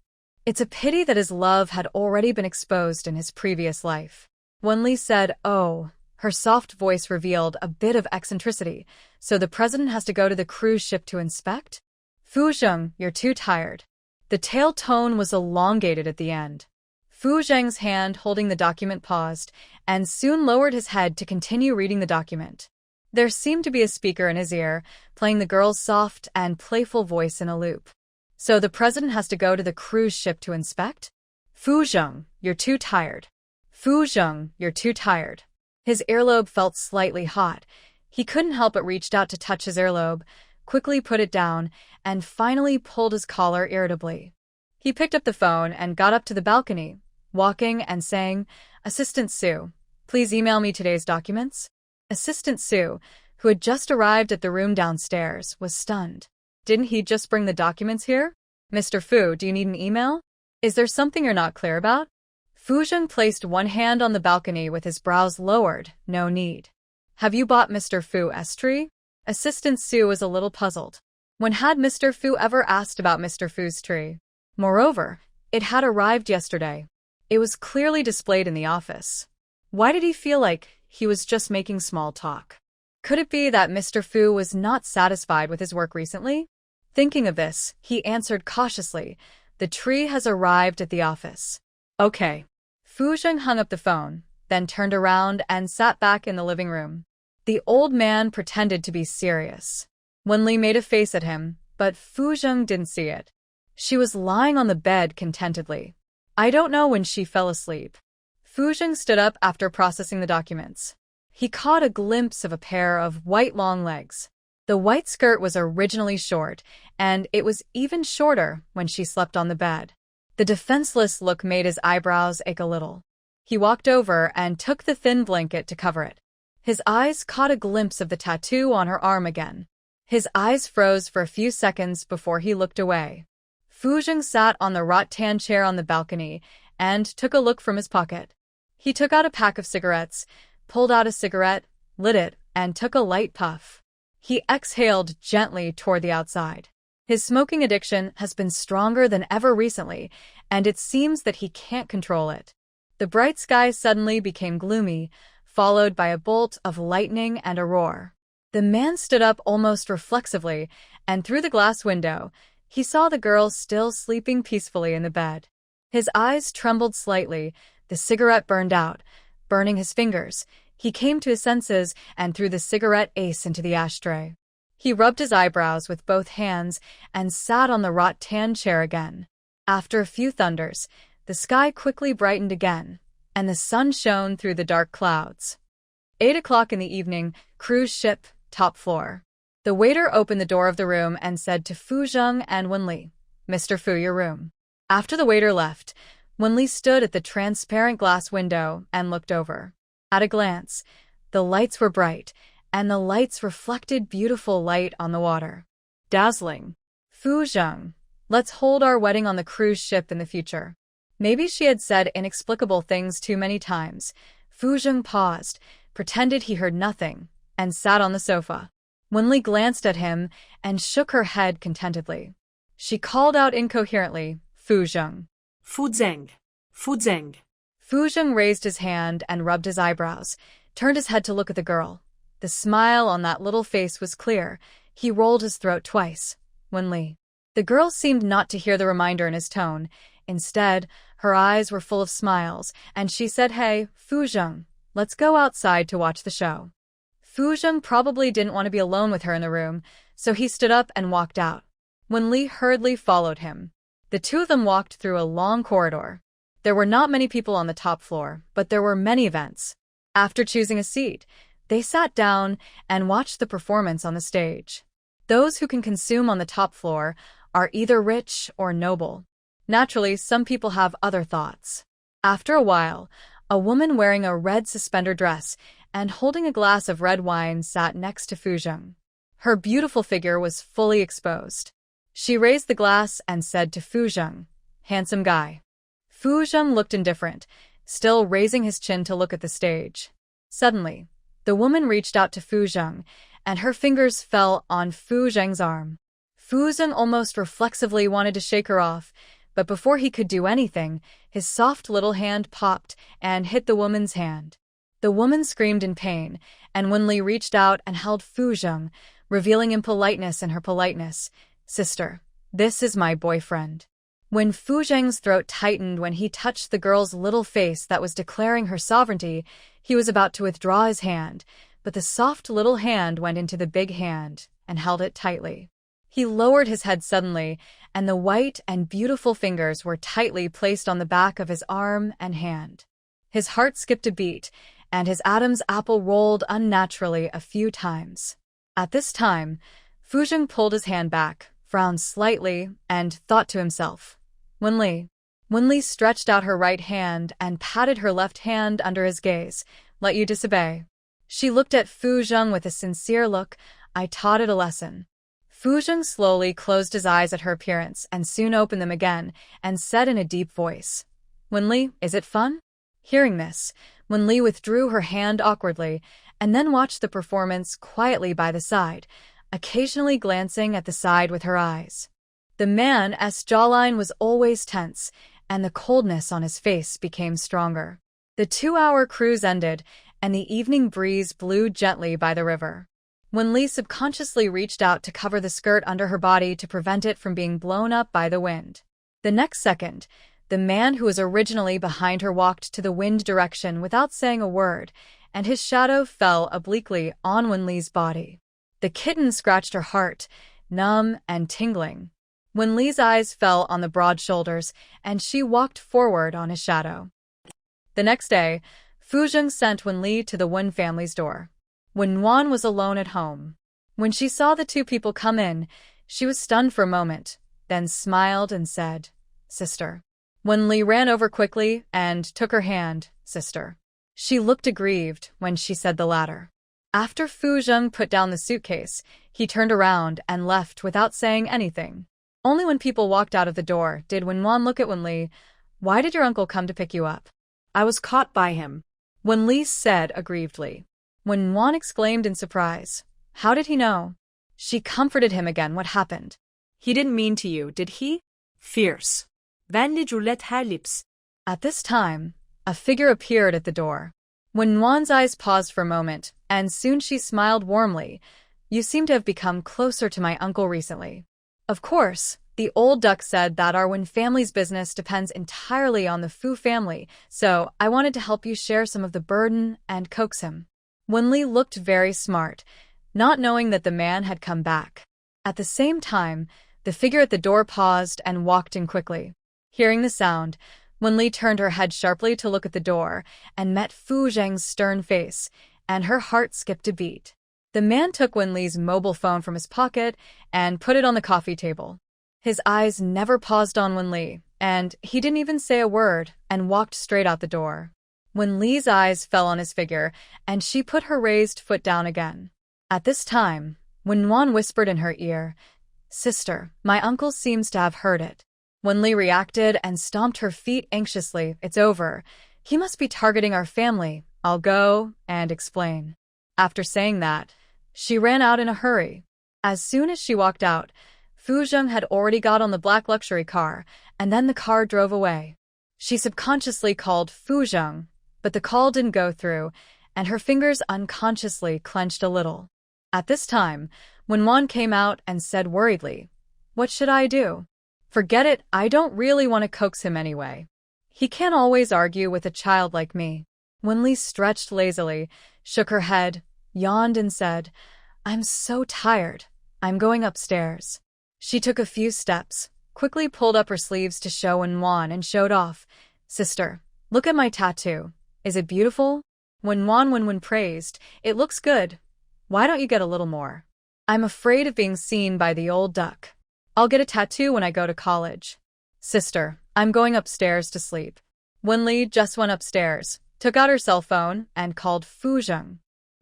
It's a pity that his love had already been exposed in his previous life. Wenli said, "Oh." Her soft voice revealed a bit of eccentricity. "So the president has to go to the cruise ship to inspect?" "Fu Zheng, you're too tired." The tail tone was elongated at the end. Fu Zheng's hand holding the document paused, and soon lowered his head to continue reading the document. There seemed to be a speaker in his ear, playing the girl's soft and playful voice in a loop. "So the president has to go to the cruise ship to inspect?" "Fu Zheng, you're too tired." "Fu Zheng, you're too tired." His earlobe felt slightly hot. He couldn't help but reached out to touch his earlobe, quickly put it down, and finally pulled his collar irritably. He picked up the phone and got up to the balcony, walking and saying, "Assistant Sue, please email me today's documents." Assistant Sue, who had just arrived at the room downstairs, was stunned. "Didn't he just bring the documents here?" "Mr. Fu, do you need an email? Is there something you're not clear about?" Fu Zheng placed one hand on the balcony with his brows lowered. "No need." "Have you bought Mr. Fu Estrie?" Assistant Sue was a little puzzled. When had Mr. Fu ever asked about Mr. Fu's tree? Moreover, it had arrived yesterday. It was clearly displayed in the office. Why did he feel like he was just making small talk? Could it be that Mr. Fu was not satisfied with his work recently? Thinking of this, he answered cautiously, "The tree has arrived at the office." Okay. Fu Zheng hung up the phone, then turned around and sat back in the living room. The old man pretended to be serious. Wenli made a face at him, but Fu Zheng didn't see it. She was lying on the bed contentedly. I don't know when she fell asleep. Fu Zheng stood up after processing the documents. He caught a glimpse of a pair of white long legs. The white skirt was originally short, and it was even shorter when she slept on the bed. The defenseless look made his eyebrows ache a little. He walked over and took the thin blanket to cover it. His eyes caught a glimpse of the tattoo on her arm again. His eyes froze for a few seconds before he looked away. Fu Zheng sat on the rattan chair on the balcony and took a look from his pocket. He took out a pack of cigarettes, pulled out a cigarette, lit it, and took a light puff. He exhaled gently toward the outside. His smoking addiction has been stronger than ever recently, and it seems that he can't control it. The bright sky suddenly became gloomy, followed by a bolt of lightning and a roar. The man stood up almost reflexively, and through the glass window, he saw the girl still sleeping peacefully in the bed. His eyes trembled slightly, the cigarette burned out, burning his fingers. He came to his senses and threw the cigarette ace into the ashtray. He rubbed his eyebrows with both hands and sat on the rattan chair again. After a few thunders, the sky quickly brightened again, and the sun shone through the dark clouds. 8 o'clock in the evening, cruise ship, top floor. The waiter opened the door of the room and said to Fu Zheng and Wenli, "Mr. Fu, your room." After the waiter left, Wenli stood at the transparent glass window and looked over. At a glance, the lights were bright, and the lights reflected beautiful light on the water. Dazzling. Fu Zheng, let's hold our wedding on the cruise ship in the future. Maybe she had said inexplicable things too many times. Fu Zheng paused, pretended he heard nothing, and sat on the sofa. Wenli glanced at him and shook her head contentedly. She called out incoherently, "Fu Zheng." Fu Zheng. Fu Zheng. Fu Zheng raised his hand and rubbed his eyebrows, turned his head to look at the girl. The smile on that little face was clear. He rolled his throat twice. Wenli. The girl seemed not to hear the reminder in his tone. Instead, her eyes were full of smiles, and she said, "Hey, Fu Zheng, let's go outside to watch the show." Fu Zheng probably didn't want to be alone with her in the room, so he stood up and walked out. Wenli hurriedly followed him. The two of them walked through a long corridor. There were not many people on the top floor, but there were many events. After choosing a seat, they sat down and watched the performance on the stage. Those who can consume on the top floor are either rich or noble. Naturally, some people have other thoughts. After a while, a woman wearing a red suspender dress and holding a glass of red wine sat next to Fu Zheng. Her beautiful figure was fully exposed. She raised the glass and said to Fu Zheng, "Handsome guy." Fu Zheng looked indifferent, still raising his chin to look at the stage. Suddenly, the woman reached out to Fu Zheng, and her fingers fell on Fu Zheng's arm. Fu Zheng almost reflexively wanted to shake her off, but before he could do anything, his soft little hand popped and hit the woman's hand. The woman screamed in pain, and Wenli reached out and held Fu Zheng, revealing impoliteness in her politeness. "Sister, this is my boyfriend." When Fu Zheng's throat tightened when he touched the girl's little face that was declaring her sovereignty, he was about to withdraw his hand, but the soft little hand went into the big hand and held it tightly. He lowered his head suddenly, and the white and beautiful fingers were tightly placed on the back of his arm and hand. His heart skipped a beat, and his Adam's apple rolled unnaturally a few times. At this time, Fu Zheng pulled his hand back, frowned slightly, and thought to himself, "Wenli." Wenli stretched out her right hand and patted her left hand under his gaze. "Let you disobey." She looked at Fu Zheng with a sincere look. "I taught it a lesson." Fu Zheng slowly closed his eyes at her appearance and soon opened them again and said in a deep voice, "Wenli, is it fun?" Hearing this, Wenli withdrew her hand awkwardly and then watched the performance quietly by the side, occasionally glancing at the side with her eyes. The man's jawline was always tense, and the coldness on his face became stronger. The 2-hour cruise ended, and the evening breeze blew gently by the river. Wenli subconsciously reached out to cover the skirt under her body to prevent it from being blown up by the wind. The next second, the man who was originally behind her walked to the wind direction without saying a word, and his shadow fell obliquely on Wenli's body. The kitten scratched her heart, numb and tingling. Wenli's eyes fell on the broad shoulders, and she walked forward on his shadow. The next day, Fuzheng sent Wenli to the Wen family's door. Wenwan was alone at home. When she saw the two people come in, she was stunned for a moment, then smiled and said, "Sister." Wenli ran over quickly and took her hand, "Sister." She looked aggrieved when she said the latter. After Fuzheng put down the suitcase, he turned around and left without saying anything. Only when people walked out of the door did Wenwan look at Wenli. "Why did your uncle come to pick you up?" "I was caught by him," Wenli said aggrievedly. Wenwan exclaimed in surprise. How did he know? She comforted him again. What happened? "He didn't mean to you, did he?" Fierce. "Benli Juliet her lips." At this time, a figure appeared at the door. Wenwan's eyes paused for a moment, and soon she smiled warmly. "You seem to have become closer to my uncle recently." Of course, the old duck said that our Wen family's business depends entirely on the Fu family, so I wanted to help you share some of the burden and coax him. Wenli looked very smart, not knowing that the man had come back. At the same time, the figure at the door paused and walked in quickly. Hearing the sound, Wenli turned her head sharply to look at the door and met Fu Zheng's stern face, and her heart skipped a beat. The man took Wenli's mobile phone from his pocket and put it on the coffee table. His eyes never paused on Wenli, and he didn't even say a word and walked straight out the door. Wenli's eyes fell on his figure, and she put her raised foot down again. At this time, Wenwan whispered in her ear, "Sister, my uncle seems to have heard it." Wenli reacted and stomped her feet anxiously. "It's over. He must be targeting our family. I'll go and explain." After saying that, she ran out in a hurry. As soon as she walked out, Fuzheng had already got on the black luxury car, and then the car drove away. She subconsciously called Fuzheng, but the call didn't go through, and her fingers unconsciously clenched a little. At this time, Wenwan came out and said worriedly, "What should I do?" "Forget it, I don't really want to coax him anyway. He can't always argue with a child like me." Wenli stretched lazily, shook her head, yawned and said, "I'm so tired. I'm going upstairs." She took a few steps, quickly pulled up her sleeves to show Wenwan and showed off, "Sister, look at my tattoo. Is it beautiful?" Wenwan praised, "It looks good. Why don't you get a little more?" "I'm afraid of being seen by the old duck. I'll get a tattoo when I go to college." "Sister, I'm going upstairs to sleep." Wenli just went upstairs, took out her cell phone, and called Fuzheng.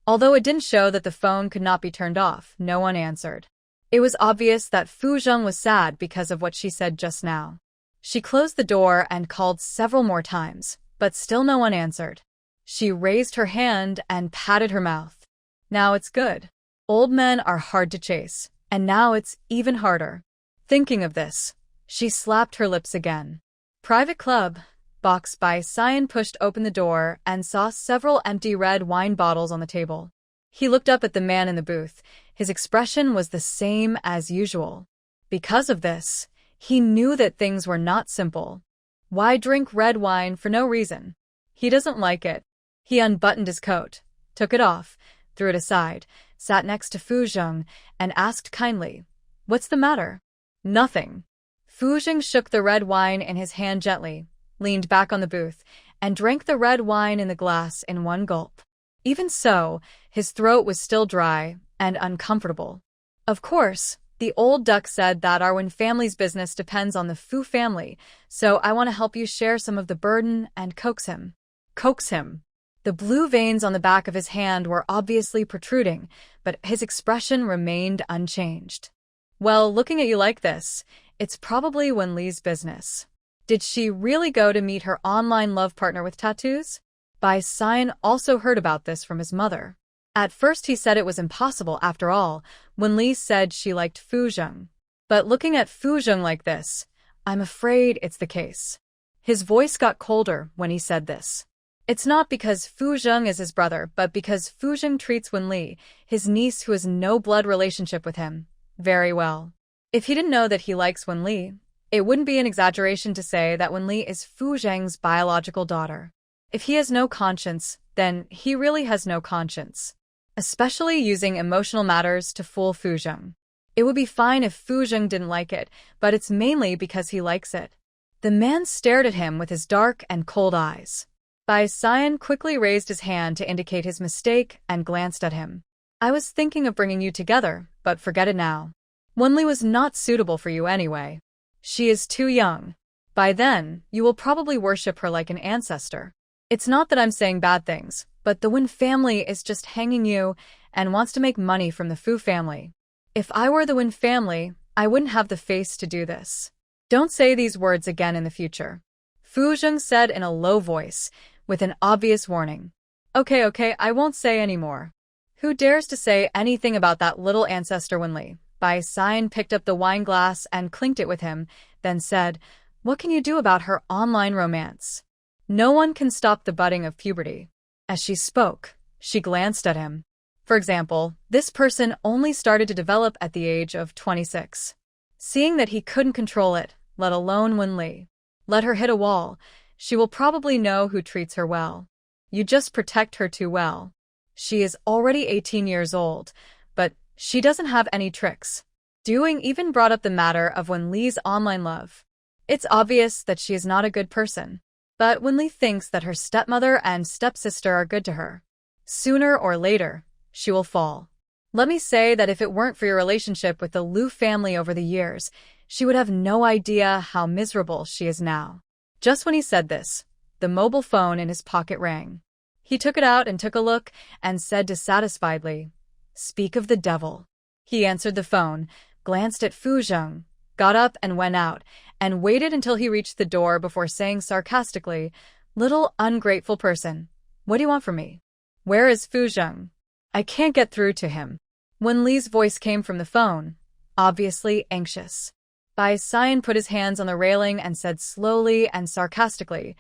Although it didn't show that the phone could not be turned off, no one answered. It was obvious that Fuzheng was sad because of what she said just now. She closed the door and called several more times, but still no one answered. She raised her hand and patted her mouth. Now it's good. Old men are hard to chase, and now it's even harder. Thinking of this, she slapped her lips again. Private club. Box by Cyan pushed open the door and saw several empty red wine bottles on the table. He looked up at the man in the booth. His expression was the same as usual. Because of this, he knew that things were not simple. Why drink red wine for no reason? He doesn't like it. He unbuttoned his coat, took it off, threw it aside, sat next to Fuzheng, and asked kindly, "What's the matter?" "Nothing." Fuzheng shook the red wine in his hand gently, leaned back on the booth, and drank the red wine in the glass in one gulp. Even so, his throat was still dry and uncomfortable. "Of course, the old duck said that our Wen family's business depends on the Fu family, so I want to help you share some of the burden and coax him." Coax him. The blue veins on the back of his hand were obviously protruding, but his expression remained unchanged. "Well, looking at you like this, it's probably Wenli's business. Did she really go to meet her online love partner with tattoos?" Bai Cyan also heard about this from his mother. At first he said it was impossible after all, when Li said she liked Fu Zheng. But looking at Fu Zheng like this, I'm afraid it's the case. His voice got colder when he said this. It's not because Fu Zheng is his brother, but because Fu Zheng treats Wen Li, his niece who has no blood relationship with him, very well. If he didn't know that he likes Wen Li, it wouldn't be an exaggeration to say that Wen Li is Fu Zheng's biological daughter. If he has no conscience, then he really has no conscience. Especially using emotional matters to fool Fu Zheng. It would be fine if Fu Zheng didn't like it, but it's mainly because he likes it. The man stared at him with his dark and cold eyes. Bai Xian quickly raised his hand to indicate his mistake and glanced at him. I was thinking of bringing you together, but forget it now. Wen Li was not suitable for you anyway. She is too young. By then, you will probably worship her like an ancestor. It's not that I'm saying bad things, but the Wen family is just hanging you and wants to make money from the Fu family. If I were the Wen family, I wouldn't have the face to do this. Don't say these words again in the future. Fu Zheng said in a low voice, with an obvious warning. Okay, I won't say any more. Who dares to say anything about that little ancestor Wen Li? Bai Xian picked up the wine glass and clinked it with him, then said, What can you do about her online romance? No one can stop the budding of puberty. As she spoke, she glanced at him. For example, this person only started to develop at the age of 26. Seeing that he couldn't control it, let alone Wen Li. Let her hit a wall. She will probably know who treats her well. You just protect her too well. She is already 18 years old, but she doesn't have any tricks. Duing even brought up the matter of Wen Li's online love. It's obvious that she is not a good person. But Wen Li thinks that her stepmother and stepsister are good to her. Sooner or later, she will fall. Let me say that if it weren't for your relationship with the Liu family over the years, she would have no idea how miserable she is now. Just when he said this, the mobile phone in his pocket rang. He took it out and took a look and said dissatisfiedly, Speak of the devil. He answered the phone, glanced at Fu Zheng, got up and went out, and waited until he reached the door before saying sarcastically, Little ungrateful person, what do you want from me? Where is Fu Zheng? I can't get through to him. Wen Li's voice came from the phone, obviously anxious. Bai Xian put his hands on the railing and said slowly and sarcastically,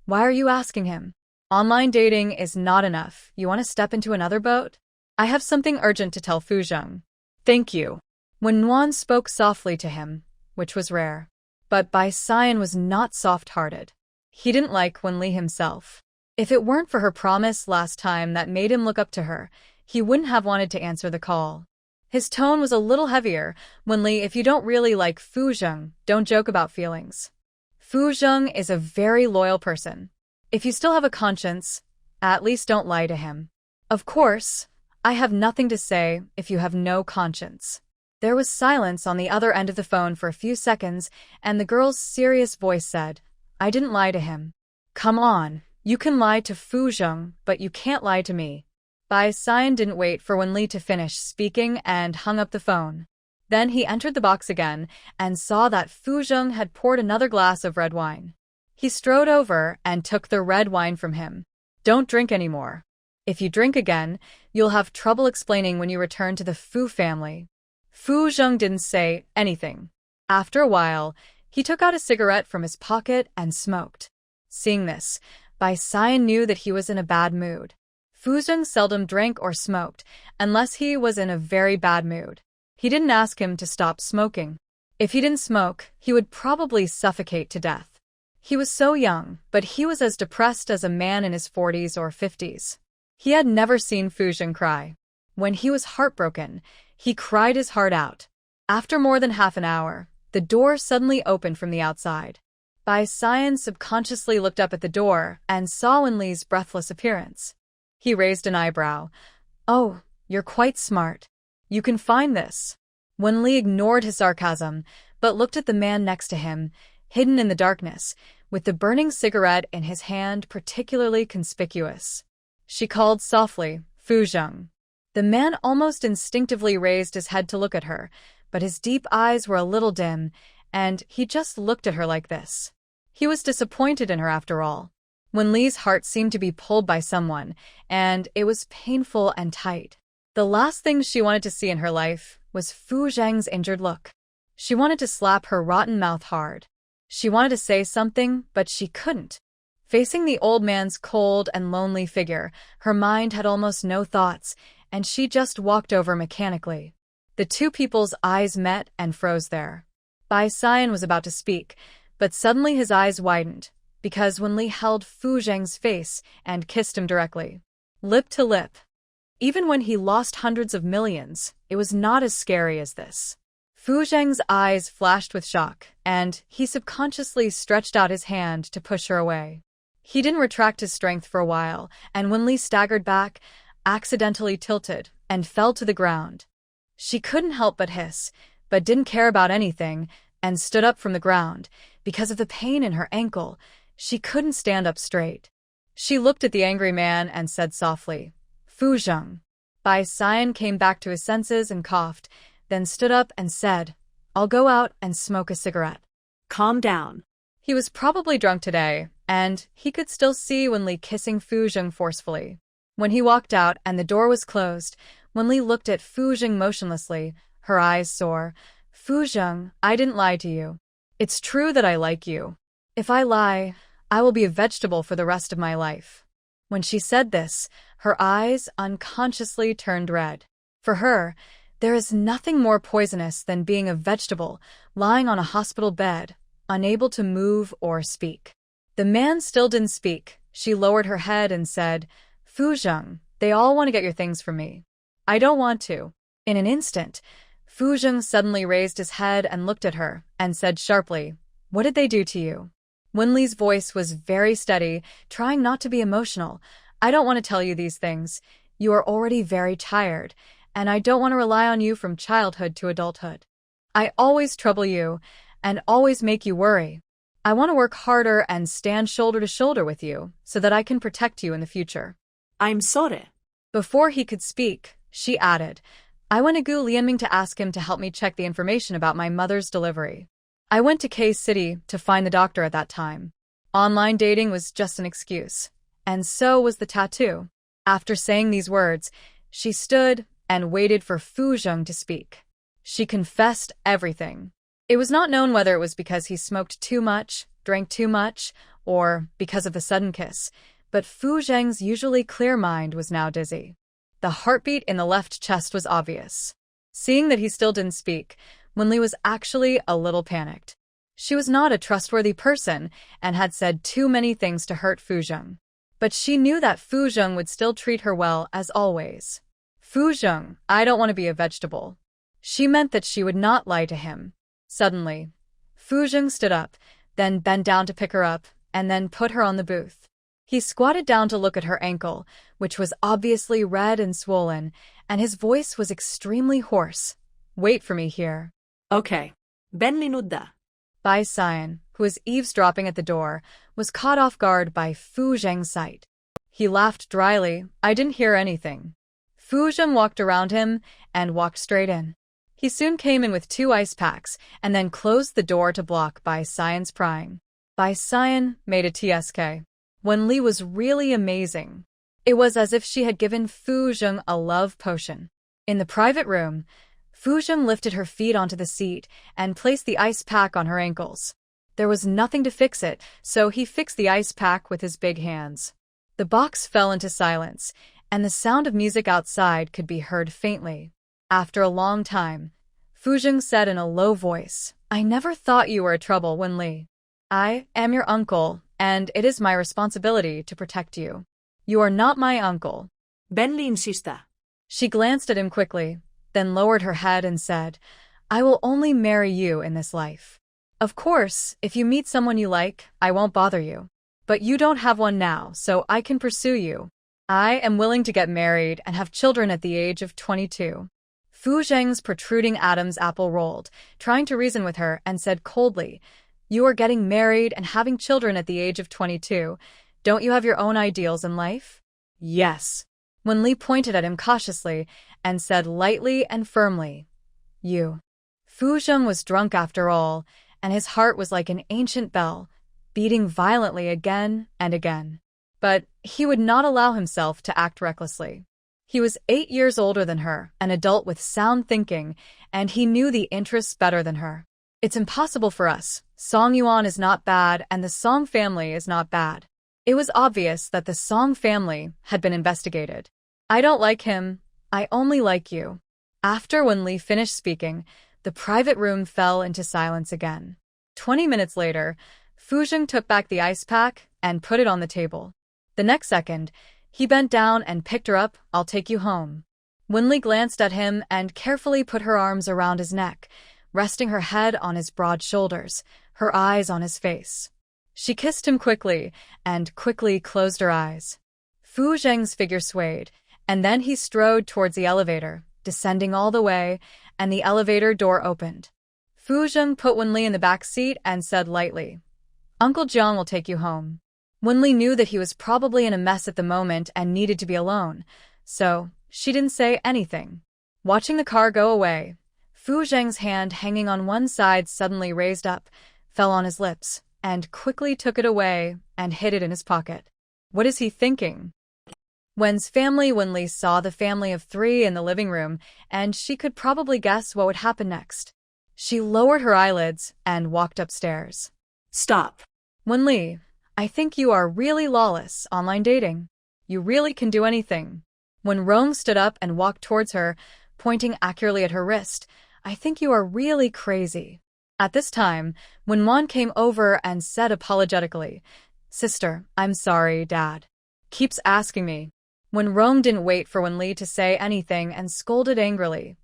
Why are you asking him? Online dating is not enough. You want to step into another boat? I have something urgent to tell Fu Zheng. Thank you. Wen Nuan spoke softly to him, which was rare. But Bai Xian was not soft-hearted. He didn't like Wen Li himself. If it weren't for her promise last time that made him look up to her, he wouldn't have wanted to answer the call. His tone was a little heavier. Wen Li, if you don't really like Fu Zheng, don't joke about feelings. Fu Zheng is a very loyal person. If you still have a conscience, at least don't lie to him. Of course, I have nothing to say if you have no conscience. There was silence on the other end of the phone for a few seconds, and the girl's serious voice said, I didn't lie to him. Come on, you can lie to Fu Zheng, but you can't lie to me. Bai Xian didn't wait for Wen Li to finish speaking and hung up the phone. Then he entered the box again and saw that Fu Zheng had poured another glass of red wine. He strode over and took the red wine from him. Don't drink anymore. If you drink again, you'll have trouble explaining when you return to the Fu family. Fu Zheng didn't say anything. After a while, he took out a cigarette from his pocket and smoked. Seeing this, Bai Xian knew that he was in a bad mood. Fu Zheng seldom drank or smoked, unless he was in a very bad mood. He didn't ask him to stop smoking. If he didn't smoke, he would probably suffocate to death. He was so young, but he was as depressed as a man in his 40s or 50s. He had never seen Fu Zheng cry. When he was heartbroken, he cried his heart out. After more than half an hour, the door suddenly opened from the outside. Bai Xian subconsciously looked up at the door and saw Wen Li's breathless appearance. He raised an eyebrow. Oh, you're quite smart. You can find this. Wen Li ignored his sarcasm, but looked at the man next to him, hidden in the darkness, with the burning cigarette in his hand particularly conspicuous. She called softly, Fu Zheng. The man almost instinctively raised his head to look at her, but his deep eyes were a little dim, and he just looked at her like this. He was disappointed in her after all. Wenli's heart seemed to be pulled by someone, and it was painful and tight. The last thing she wanted to see in her life was Fu Zheng's injured look. She wanted to slap her rotten mouth hard. She wanted to say something, but she couldn't. Facing the old man's cold and lonely figure, her mind had almost no thoughts, and she just walked over mechanically. The two people's eyes met and froze there. Bai Xian was about to speak, but suddenly his eyes widened, because Wenli held Fu Zheng's face and kissed him directly. Lip to lip. Even when he lost hundreds of millions, it was not as scary as this. Fu Zheng's eyes flashed with shock, and he subconsciously stretched out his hand to push her away. He didn't retract his strength for a while, and Wenli staggered back, accidentally tilted, and fell to the ground. She couldn't help but hiss, but didn't care about anything, and stood up from the ground. Because of the pain in her ankle, she couldn't stand up straight. She looked at the angry man and said softly, "Fu Zheng." Bai Xian came back to his senses and coughed, then stood up and said, "I'll go out and smoke a cigarette." Calm down. He was probably drunk today, and he could still see Wenli kissing Fu Zheng forcefully. When he walked out and the door was closed, Wenli looked at Fu Zheng motionlessly, her eyes sore. "Fu Zheng, I didn't lie to you. It's true that I like you. If I lie, I will be a vegetable for the rest of my life." When she said this, her eyes unconsciously turned red. For her, there is nothing more poisonous than being a vegetable, lying on a hospital bed, unable to move or speak. The man still didn't speak. She lowered her head and said, "Fu Zheng, they all want to get your things from me. I don't want to." In an instant, Fu Zheng suddenly raised his head and looked at her, and said sharply, "What did they do to you?" Wenli's voice was very steady, trying not to be emotional. "I don't want to tell you these things. You are already very tired, and I don't want to rely on you from childhood to adulthood. I always trouble you, and always make you worry. I want to work harder and stand shoulder to shoulder with you, so that I can protect you in the future." I'm sorry. Before he could speak, she added, "I went to Gu Lianming to ask him to help me check the information about my mother's delivery. I went to K City to find the doctor at that time. Online dating was just an excuse, and so was the tattoo." After saying these words, she stood and waited for Fu Zheng to speak. She confessed everything. It was not known whether it was because he smoked too much, drank too much, or because of the sudden kiss, but Fu Zheng's usually clear mind was now dizzy. The heartbeat in the left chest was obvious. Seeing that he still didn't speak, Wenli was actually a little panicked. She was not a trustworthy person and had said too many things to hurt Fu Zheng. But she knew that Fu Zheng would still treat her well as always. "Fu Zheng, I don't want to be a vegetable." She meant that she would not lie to him. Suddenly, Fu Zheng stood up, then bent down to pick her up, and then put her on the booth. He squatted down to look at her ankle, which was obviously red and swollen, and his voice was extremely hoarse. "Wait for me here." Okay. Ben Linudda. Bai Xian, who was eavesdropping at the door, was caught off guard by Fu Zheng's sight. He laughed dryly. "I didn't hear anything." Fu Zheng walked around him and walked straight in. He soon came in with 2 ice packs and then closed the door to block Bai Xian's prying. Bai Xian made a TSK. Wenli was really amazing. It was as if she had given Fu Zheng a love potion. In the private room, Fu Zheng lifted her feet onto the seat and placed the ice pack on her ankles. There was nothing to fix it, so he fixed the ice pack with his big hands. The box fell into silence, and the sound of music outside could be heard faintly. After a long time, Fu Zheng said in a low voice, "I never thought you were a trouble, Wenli. I am your uncle, and it is my responsibility to protect you. You are not my uncle." Ben Li insista. She glanced at him quickly, then lowered her head and said, "I will only marry you in this life. Of course, if you meet someone you like, I won't bother you. But you don't have one now, so I can pursue you. I am willing to get married and have children at the age of 22. Fu Zheng's protruding Adam's apple rolled, trying to reason with her, and said coldly, "You are getting married and having children at the age of 22. Don't you have your own ideals in life?" "Yes." Wenli pointed at him cautiously and said lightly and firmly, "You." Fu Zheng was drunk after all, and his heart was like an ancient bell, beating violently again and again. but he would not allow himself to act recklessly. He was 8 years older than her, an adult with sound thinking, and he knew the interests better than her. It's impossible for us. Song Yuan is not bad, and the Song family is not bad. It was obvious that the Song family had been investigated. I don't like him. I only like you. After Wenli finished speaking, the private room fell into silence again. 20 minutes later, Fuzheng took back the ice pack and put it on the table. The next second, he bent down and picked her up. I'll take you home. Wenli glanced at him and carefully put her arms around his neck, resting her head on his broad shoulders, her eyes on his face. She kissed him quickly and quickly closed her eyes. Fu Zheng's figure swayed, and then he strode towards the elevator, descending all the way, and the elevator door opened. Fu Zheng put Wenli in the back seat and said lightly, "Uncle Jiang will take you home." Wenli knew that he was probably in a mess at the moment and needed to be alone, so she didn't say anything. Watching the car go away, Fu Zheng's hand hanging on one side suddenly raised up, fell on his lips, and quickly took it away and hid it in his pocket. What is he thinking? Wen's family Wenli saw the family of 3 in the living room, and she could probably guess what would happen next. She lowered her eyelids and walked upstairs. Stop. Wenli, I think you are really lawless online dating. You really can do anything. When Rong stood up and walked towards her, pointing accurately at her wrist, I think you are really crazy. At this time, when Wan came over and said apologetically, Sister, I'm sorry, Dad. Keeps asking me. When Rong didn't wait for Wenli to say anything and scolded angrily.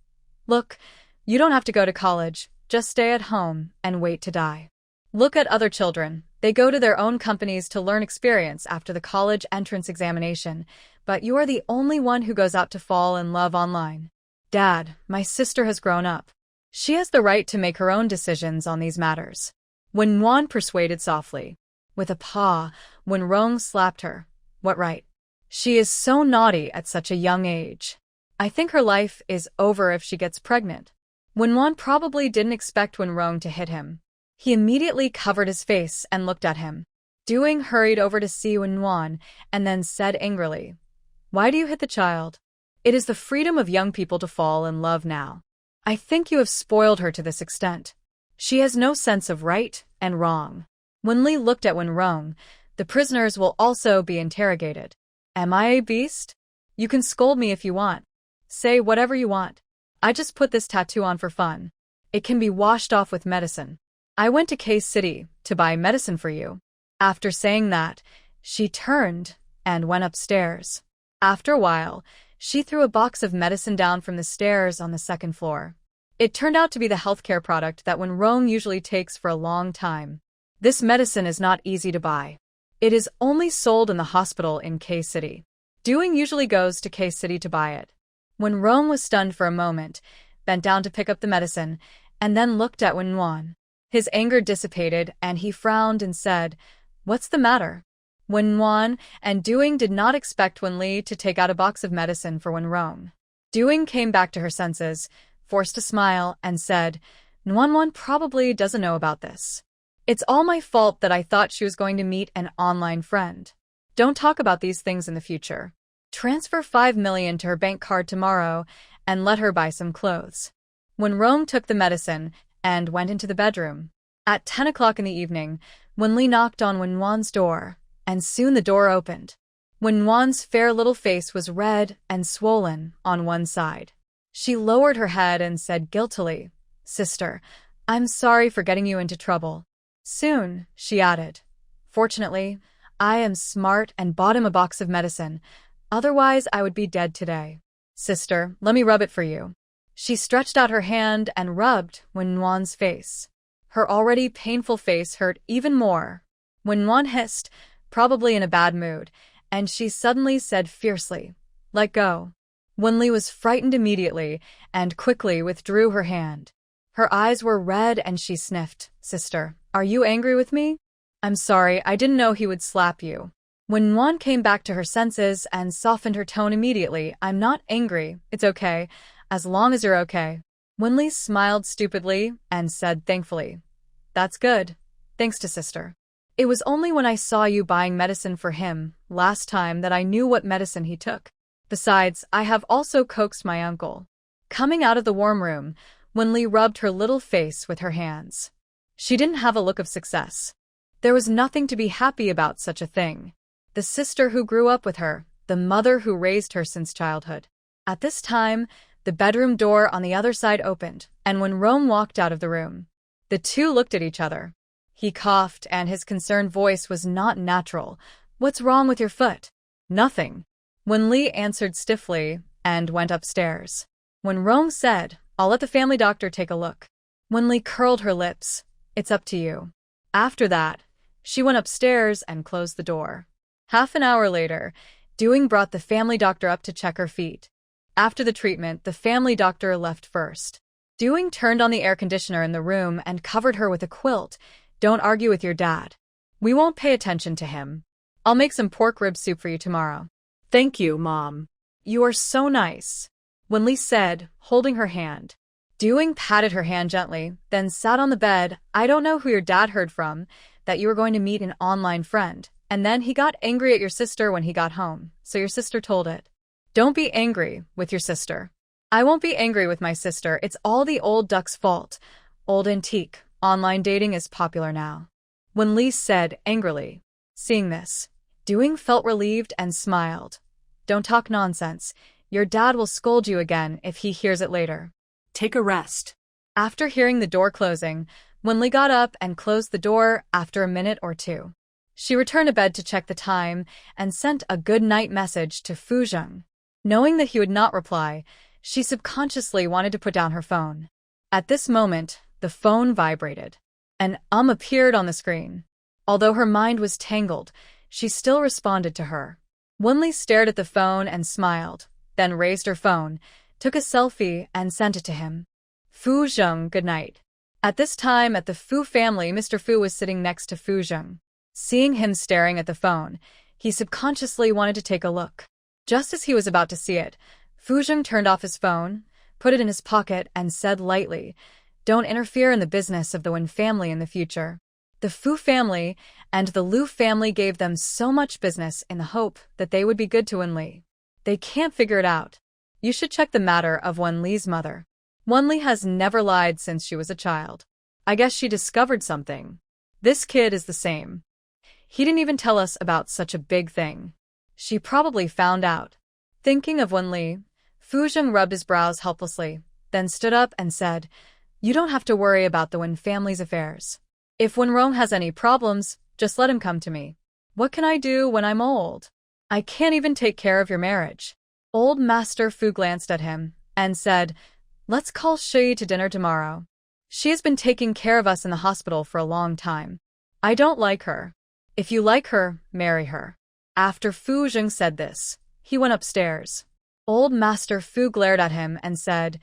Look, you don't have to go to college, just stay at home and wait to die. Look at other children. They go to their own companies to learn experience after the college entrance examination, but you are the only one who goes out to fall in love online. Dad, my sister has grown up. She has the right to make her own decisions on these matters. When Wan persuaded softly, with a paw, when Rong slapped her. What right? She is so naughty at such a young age. I think her life is over if she gets pregnant. When Wan probably didn't expect Wen Rong to hit him. He immediately covered his face and looked at him. Doing hurried over to see Wen Wan and then said angrily, Why do you hit the child? It is the freedom of young people to fall in love now. I think you have spoiled her to this extent. She has no sense of right and wrong. When Li looked at Wen Rong, the prisoners will also be interrogated. Am I a beast? You can scold me if you want. Say whatever you want. I just put this tattoo on for fun. It can be washed off with medicine. I went to K City to buy medicine for you. After saying that, she turned and went upstairs. After a while, she threw a box of medicine down from the stairs on the second floor. It turned out to be the healthcare product that Wen Rong usually takes for a long time. This medicine is not easy to buy. It is only sold in the hospital in K City. Doing usually goes to K City to buy it. Wen Rong was stunned for a moment, bent down to pick up the medicine, and then looked at Wen Wan. His anger dissipated, and he frowned and said, What's the matter? Wen Wan and Doing did not expect Wen Li to take out a box of medicine for Wen Rong. Doing came back to her senses, forced a smile, and said, Nuan Wan probably doesn't know about this. It's all my fault that I thought she was going to meet an online friend. Don't talk about these things in the future. Transfer 5 million to her bank card tomorrow and let her buy some clothes. When Rong took the medicine and went into the bedroom. At 10 o'clock in the evening, Wen Li knocked on Wen Wan's door, and soon the door opened. Wen Wan's fair little face was red and swollen on one side. She lowered her head and said guiltily, Sister, I'm sorry for getting you into trouble. Soon, she added. Fortunately, I am smart and bought him a box of medicine. Otherwise, I would be dead today. Sister, let me rub it for you. She stretched out her hand and rubbed Wen Wan's face. Her already painful face hurt even more. Wen Wan hissed, probably in a bad mood, and she suddenly said fiercely, Let go. Wen Li was frightened immediately and quickly withdrew her hand. Her eyes were red and she sniffed. Sister, are you angry with me? I'm sorry, I didn't know he would slap you. Wen Wan came back to her senses and softened her tone immediately. I'm not angry. It's okay. As long as you're okay. Wen Li smiled stupidly and said thankfully, That's good. Thanks to Sister. It was only when I saw you buying medicine for him last time that I knew what medicine he took. Besides, I have also coaxed my uncle. Coming out of the warm room, Wenli rubbed her little face with her hands. She didn't have a look of success. There was nothing to be happy about such a thing. The sister who grew up with her, the mother who raised her since childhood. At this time, the bedroom door on the other side opened, and when Rome walked out of the room, the two looked at each other. He coughed, and his concerned voice was not natural. "What's wrong with your foot?" "Nothing." Wenli answered stiffly and went upstairs. When Rome said, "I'll let the family doctor take a look," Wenli curled her lips. "It's up to you." After that, she went upstairs and closed the door. Half an hour later, Doing brought the family doctor up to check her feet. After the treatment, the family doctor left first. Doing turned on the air conditioner in the room and covered her with a quilt. "Don't argue with your dad. We won't pay attention to him. I'll make some pork rib soup for you tomorrow." "Thank you, Mom." "You are so nice," Wenli said, holding her hand. Doing patted her hand gently, then sat on the bed. "I don't know who your dad heard from, that you were going to meet an online friend, and then he got angry at your sister when he got home, so your sister told it." "Don't be angry with your sister." "I won't be angry with my sister. It's all the old duck's fault. Old antique. Online dating is popular now," Wenli said angrily. Seeing this, Doing felt relieved and smiled. "Don't talk nonsense. Your dad will scold you again if he hears it later. Take a rest." After hearing the door closing, Wenli got up and closed the door after a minute or two. She returned to bed to check the time and sent a good night message to Fuzheng. Knowing that he would not reply, she subconsciously wanted to put down her phone. At this moment, the phone vibrated. An appeared on the screen. Although her mind was tangled, she still responded to her. Wenli stared at the phone and smiled, then raised her phone, took a selfie, and sent it to him. "Fuzheng, good night." At this time at the Fu family, Mr. Fu was sitting next to Fuzheng. Seeing him staring at the phone, he subconsciously wanted to take a look. Just as he was about to see it, Fuzheng turned off his phone, put it in his pocket, and said lightly, "Don't interfere in the business of the Wen family in the future." The Fu family and the Lu family gave them so much business in the hope that they would be good to Wenli. They can't figure it out. You should check the matter of Wenli's mother. Wenli has never lied since she was a child. I guess she discovered something. This kid is the same. He didn't even tell us about such a big thing. She probably found out. Thinking of Wenli, Fuzheng rubbed his brows helplessly, then stood up and said, "You don't have to worry about the Wen family's affairs. If Wenrong has any problems, just let him come to me. What can I do when I'm old? I can't even take care of your marriage." Old Master Fu glanced at him and said, "Let's call Shui to dinner tomorrow. She has been taking care of us in the hospital for a long time. I don't like her. If you like her, marry her." After Fu Zheng said this, he went upstairs. Old Master Fu glared at him and said,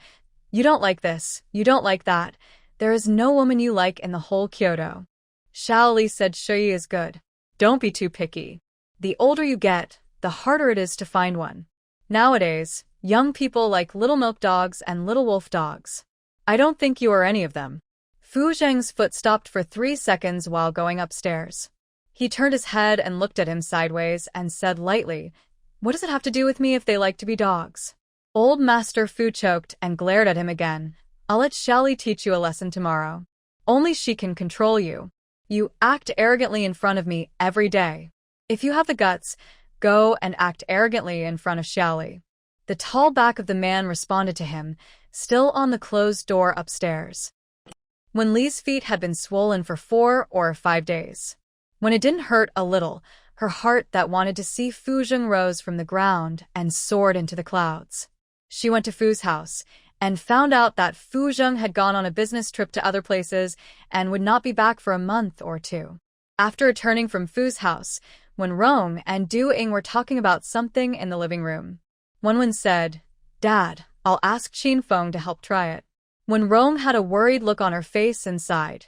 "You don't like this, you don't like that. There is no woman you like in the whole Kyoto." Xiao Li said, "Shui is good. Don't be too picky. The older you get, the harder it is to find one. Nowadays, young people like little milk dogs and little wolf dogs. I don't think you are any of them." Fu Zheng's foot stopped for 3 seconds while going upstairs. He turned his head and looked at him sideways and said lightly, "What does it have to do with me if they like to be dogs?" Old Master Fu choked and glared at him again. "I'll let Xiao Li teach you a lesson tomorrow. Only she can control you. You act arrogantly in front of me every day. If you have the guts, go and act arrogantly in front of Xiao Li." The tall back of the man responded to him, still on the closed door upstairs. When Li's feet had been swollen for 4 or 5 days. When it didn't hurt a little, her heart that wanted to see Fu Zheng rose from the ground and soared into the clouds. She went to Fu's house and found out that Fu Zheng had gone on a business trip to other places and would not be back for a month or 2. After returning from Fu's house, when Rong and Du Ying were talking about something in the living room, Wenwen said, "Dad, I'll ask Qin Feng to help try it." When Rong had a worried look on her face and sighed,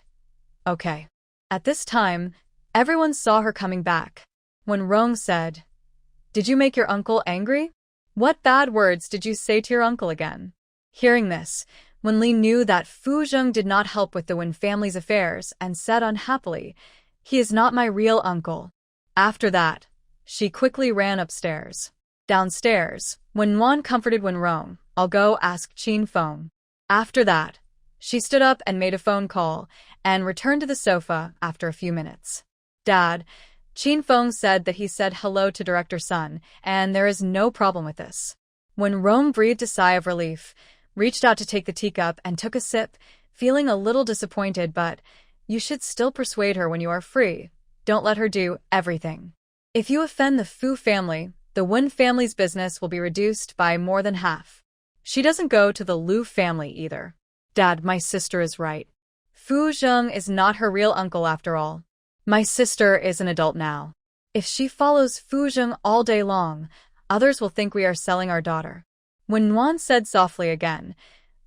"Okay." At this time, everyone saw her coming back. When Rong said, "Did you make your uncle angry? What bad words did you say to your uncle again?" Hearing this, Wen Li knew that Fu Zheng did not help with the Wen family's affairs and said unhappily, He is not my real uncle. After that, she quickly ran upstairs. Downstairs, when Nguyen comforted Wenrong, I'll go ask Chin Feng. After that, she stood up and made a phone call, and returned to the sofa after a few minutes. Dad, Chin Feng said that he said hello to Director Sun, and there is no problem with this. Wenrong breathed a sigh of relief, reached out to take the teacup and took a sip, feeling a little disappointed, but you should still persuade her when you are free. Don't let her do everything. If you offend the Fu family, the Wen family's business will be reduced by more than half. She doesn't go to the Liu family either. Dad, my sister is right. Fu Zheng is not her real uncle after all. My sister is an adult now. If she follows Fu Zheng all day long, others will think we are selling our daughter. When Nguyen said softly again,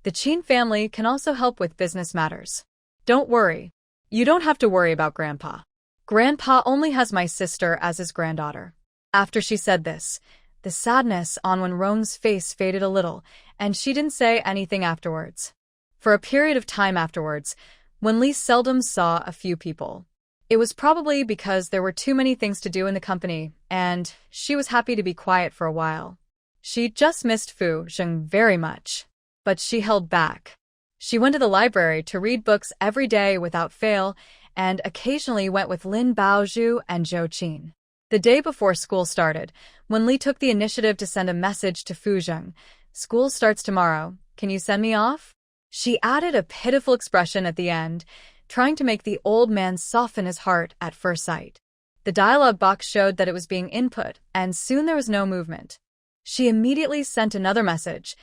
the Qin family can also help with business matters. Don't worry. You don't have to worry about Grandpa. Grandpa only has my sister as his granddaughter. After she said this, the sadness on Wenrong's face faded a little, and she didn't say anything afterwards. For a period of time afterwards, Wenli seldom saw a few people. It was probably because there were too many things to do in the company, and she was happy to be quiet for a while. She just missed Fu Zheng very much, but she held back. She went to the library to read books every day without fail, and occasionally went with Lin Baozhu and Zhou Qin. The day before school started, Wenli took the initiative to send a message to Fu Zheng. School starts tomorrow. Can you send me off? She added a pitiful expression at the end, trying to make the old man soften his heart at first sight. The dialogue box showed that it was being input, and soon there was no movement. She immediately sent another message.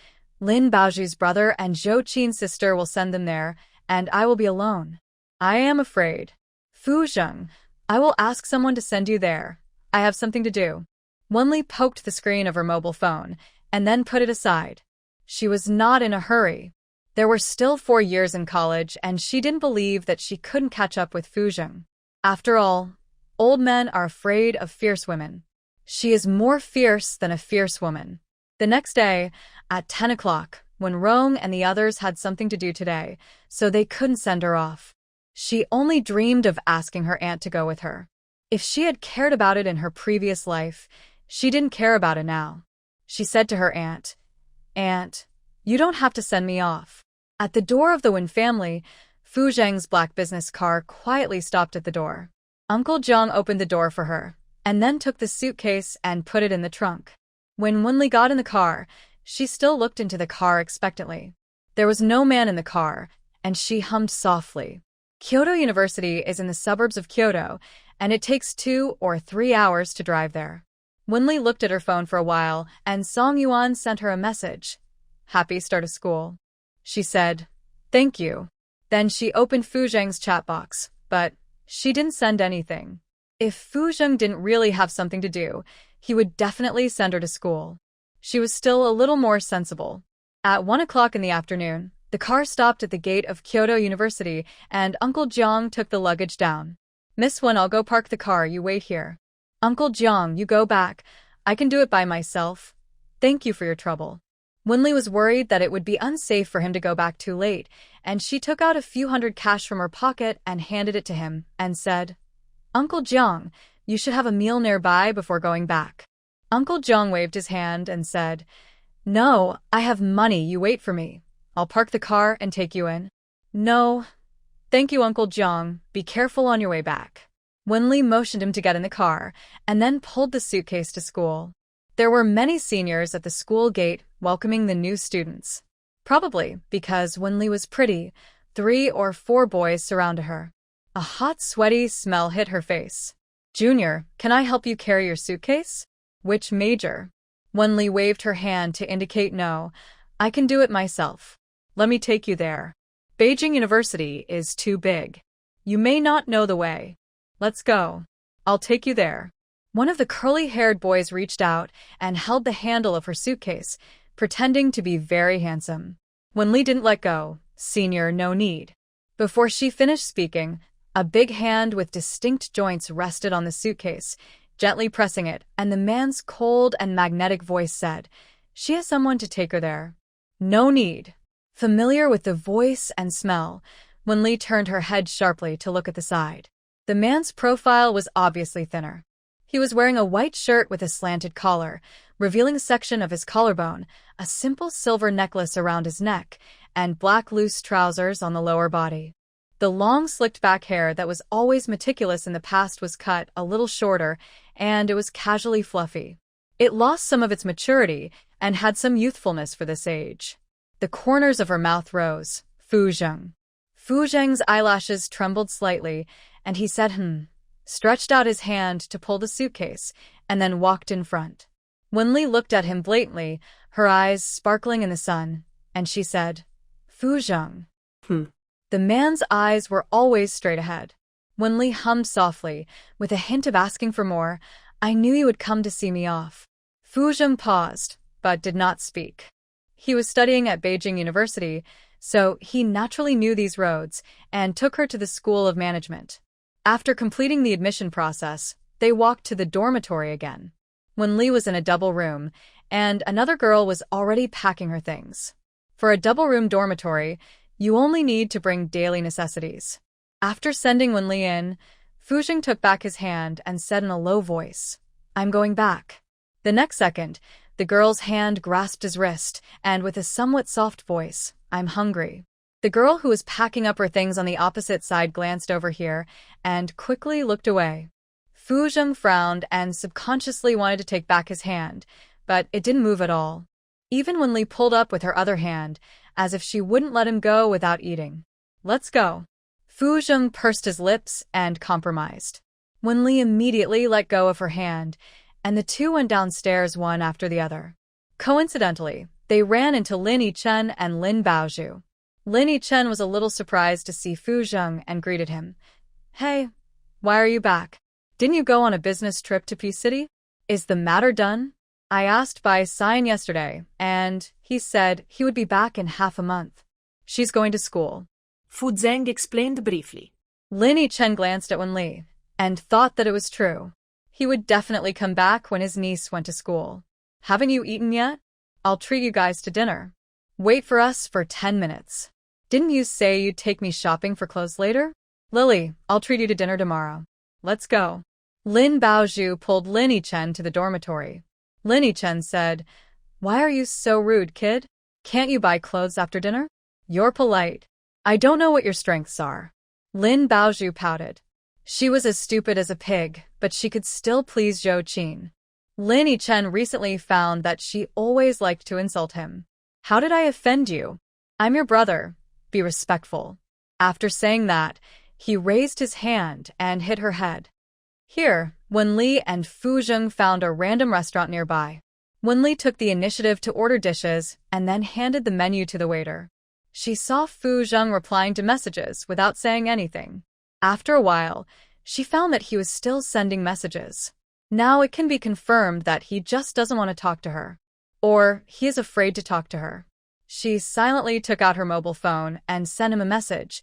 Lin Baozhu's brother and Zhou Qin's sister will send them there, and I will be alone. I am afraid. Fu Zheng, I will ask someone to send you there. I have something to do. Wenli poked the screen of her mobile phone, and then put it aside. She was not in a hurry. There were still 4 years in college, and she didn't believe that she couldn't catch up with Fu Zheng. After all, old men are afraid of fierce women. She is more fierce than a fierce woman. The next day, at 10 o'clock, when Rong and the others had something to do today, so they couldn't send her off. She only dreamed of asking her aunt to go with her. If she had cared about it in her previous life, she didn't care about it now. She said to her aunt, "Aunt, you don't have to send me off." At the door of the Wen family, Fu Zheng's black business car quietly stopped at the door. Uncle Zhang opened the door for her, and then took the suitcase and put it in the trunk. When Wenli got in the car, she still looked into the car expectantly. There was no man in the car, and she hummed softly. Kyoto University is in the suburbs of Kyoto, and it takes 2 or 3 hours to drive there. Wenli looked at her phone for a while, and Song Yuan sent her a message. "Happy start of school." She said, "Thank you." Then she opened Fu Zheng's chat box, but she didn't send anything. If Fu Zheng didn't really have something to do, he would definitely send her to school. She was still a little more sensible. At 1 o'clock in the afternoon, the car stopped at the gate of Kyoto University, and Uncle Jiang took the luggage down. "Miss Wen, I'll go park the car, you wait here." "Uncle Jiang, you go back. I can do it by myself. Thank you for your trouble." Wenli was worried that it would be unsafe for him to go back too late, and she took out a few hundred cash from her pocket and handed it to him, and said, "Uncle Jiang, you should have a meal nearby before going back." Uncle Jiang waved his hand and said, "No, I have money, you wait for me. I'll park the car and take you in." "No. Thank you, Uncle Jiang. Be careful on your way back." Wenli motioned him to get in the car, and then pulled the suitcase to school. There were many seniors at the school gate welcoming the new students. Probably because Wenli was pretty, 3 or 4 boys surrounded her. A hot, sweaty smell hit her face. "Junior, can I help you carry your suitcase?" "Which major?" Wenli waved her hand to indicate no. "I can do it myself. Let me take you there. Beijing University is too big. You may not know the way. Let's go. I'll take you there." One of the curly-haired boys reached out and held the handle of her suitcase, pretending to be very handsome. Wenli didn't let go. "Senior, no need." Before she finished speaking, a big hand with distinct joints rested on the suitcase, gently pressing it, and the man's cold and magnetic voice said, "She has someone to take her there." "No need." Familiar with the voice and smell, Wenli turned her head sharply to look at the side. The man's profile was obviously thinner. He was wearing a white shirt with a slanted collar, revealing a section of his collarbone, a simple silver necklace around his neck, and black loose trousers on the lower body. The long slicked-back hair that was always meticulous in the past was cut a little shorter, and it was casually fluffy. It lost some of its maturity and had some youthfulness for this age. The corners of her mouth rose. Fu Zheng. Fu Zheng's eyelashes trembled slightly, and he said, stretched out his hand to pull the suitcase, and then walked in front. Wenli looked at him blatantly, her eyes sparkling in the sun, and she said, Fu Zheng. The man's eyes were always straight ahead. Wenli hummed softly, with a hint of asking for more. I knew you would come to see me off. Fu Zheng paused, but did not speak. He was studying at Beijing University, so he naturally knew these roads, and took her to the School of Management. After completing the admission process, they walked to the dormitory again. Wenli was in a double room, and another girl was already packing her things. For a double-room dormitory, you only need to bring daily necessities. After sending Wenli in, Fu Zheng took back his hand and said in a low voice, I'm going back. The next second, the girl's hand grasped his wrist, and with a somewhat soft voice, I'm hungry. The girl who was packing up her things on the opposite side glanced over here and quickly looked away. Fu Zheng frowned and subconsciously wanted to take back his hand, but it didn't move at all. Even when Li pulled up with her other hand, as if she wouldn't let him go without eating. Let's go. Fu Zheng pursed his lips and compromised. When Li immediately let go of her hand, and the two went downstairs one after the other. Coincidentally, they ran into Lin Yichen and Lin Baozhu. Lin Yichen was a little surprised to see Fu Zheng and greeted him. Hey, why are you back? Didn't you go on a business trip to Peace City? Is the matter done? I asked Bai Xian yesterday, and he said he would be back in half a month. She's going to school. Fu Zheng explained briefly. Lin Yichen glanced at Wen Li and thought that it was true. He would definitely come back when his niece went to school. Haven't you eaten yet? I'll treat you guys to dinner. Wait for us for 10 minutes. Didn't you say you'd take me shopping for clothes later? Lily, I'll treat you to dinner tomorrow. Let's go. Lin Baozhu pulled Lin Yichen to the dormitory. Lin Yichen said, Why are you so rude, kid? Can't you buy clothes after dinner? You're polite. I don't know what your strengths are. Lin Baozhu pouted. She was as stupid as a pig, but she could still please Zhou Qin. Lin Yichen recently found that she always liked to insult him. How did I offend you? I'm your brother. Be respectful. After saying that, he raised his hand and hit her head. Here, Wen Li and Fu Zheng found a random restaurant nearby. Wen Li took the initiative to order dishes and then handed the menu to the waiter. She saw Fu Zheng replying to messages without saying anything. After a while, she found that he was still sending messages. Now it can be confirmed that he just doesn't want to talk to her. Or he is afraid to talk to her. She silently took out her mobile phone and sent him a message.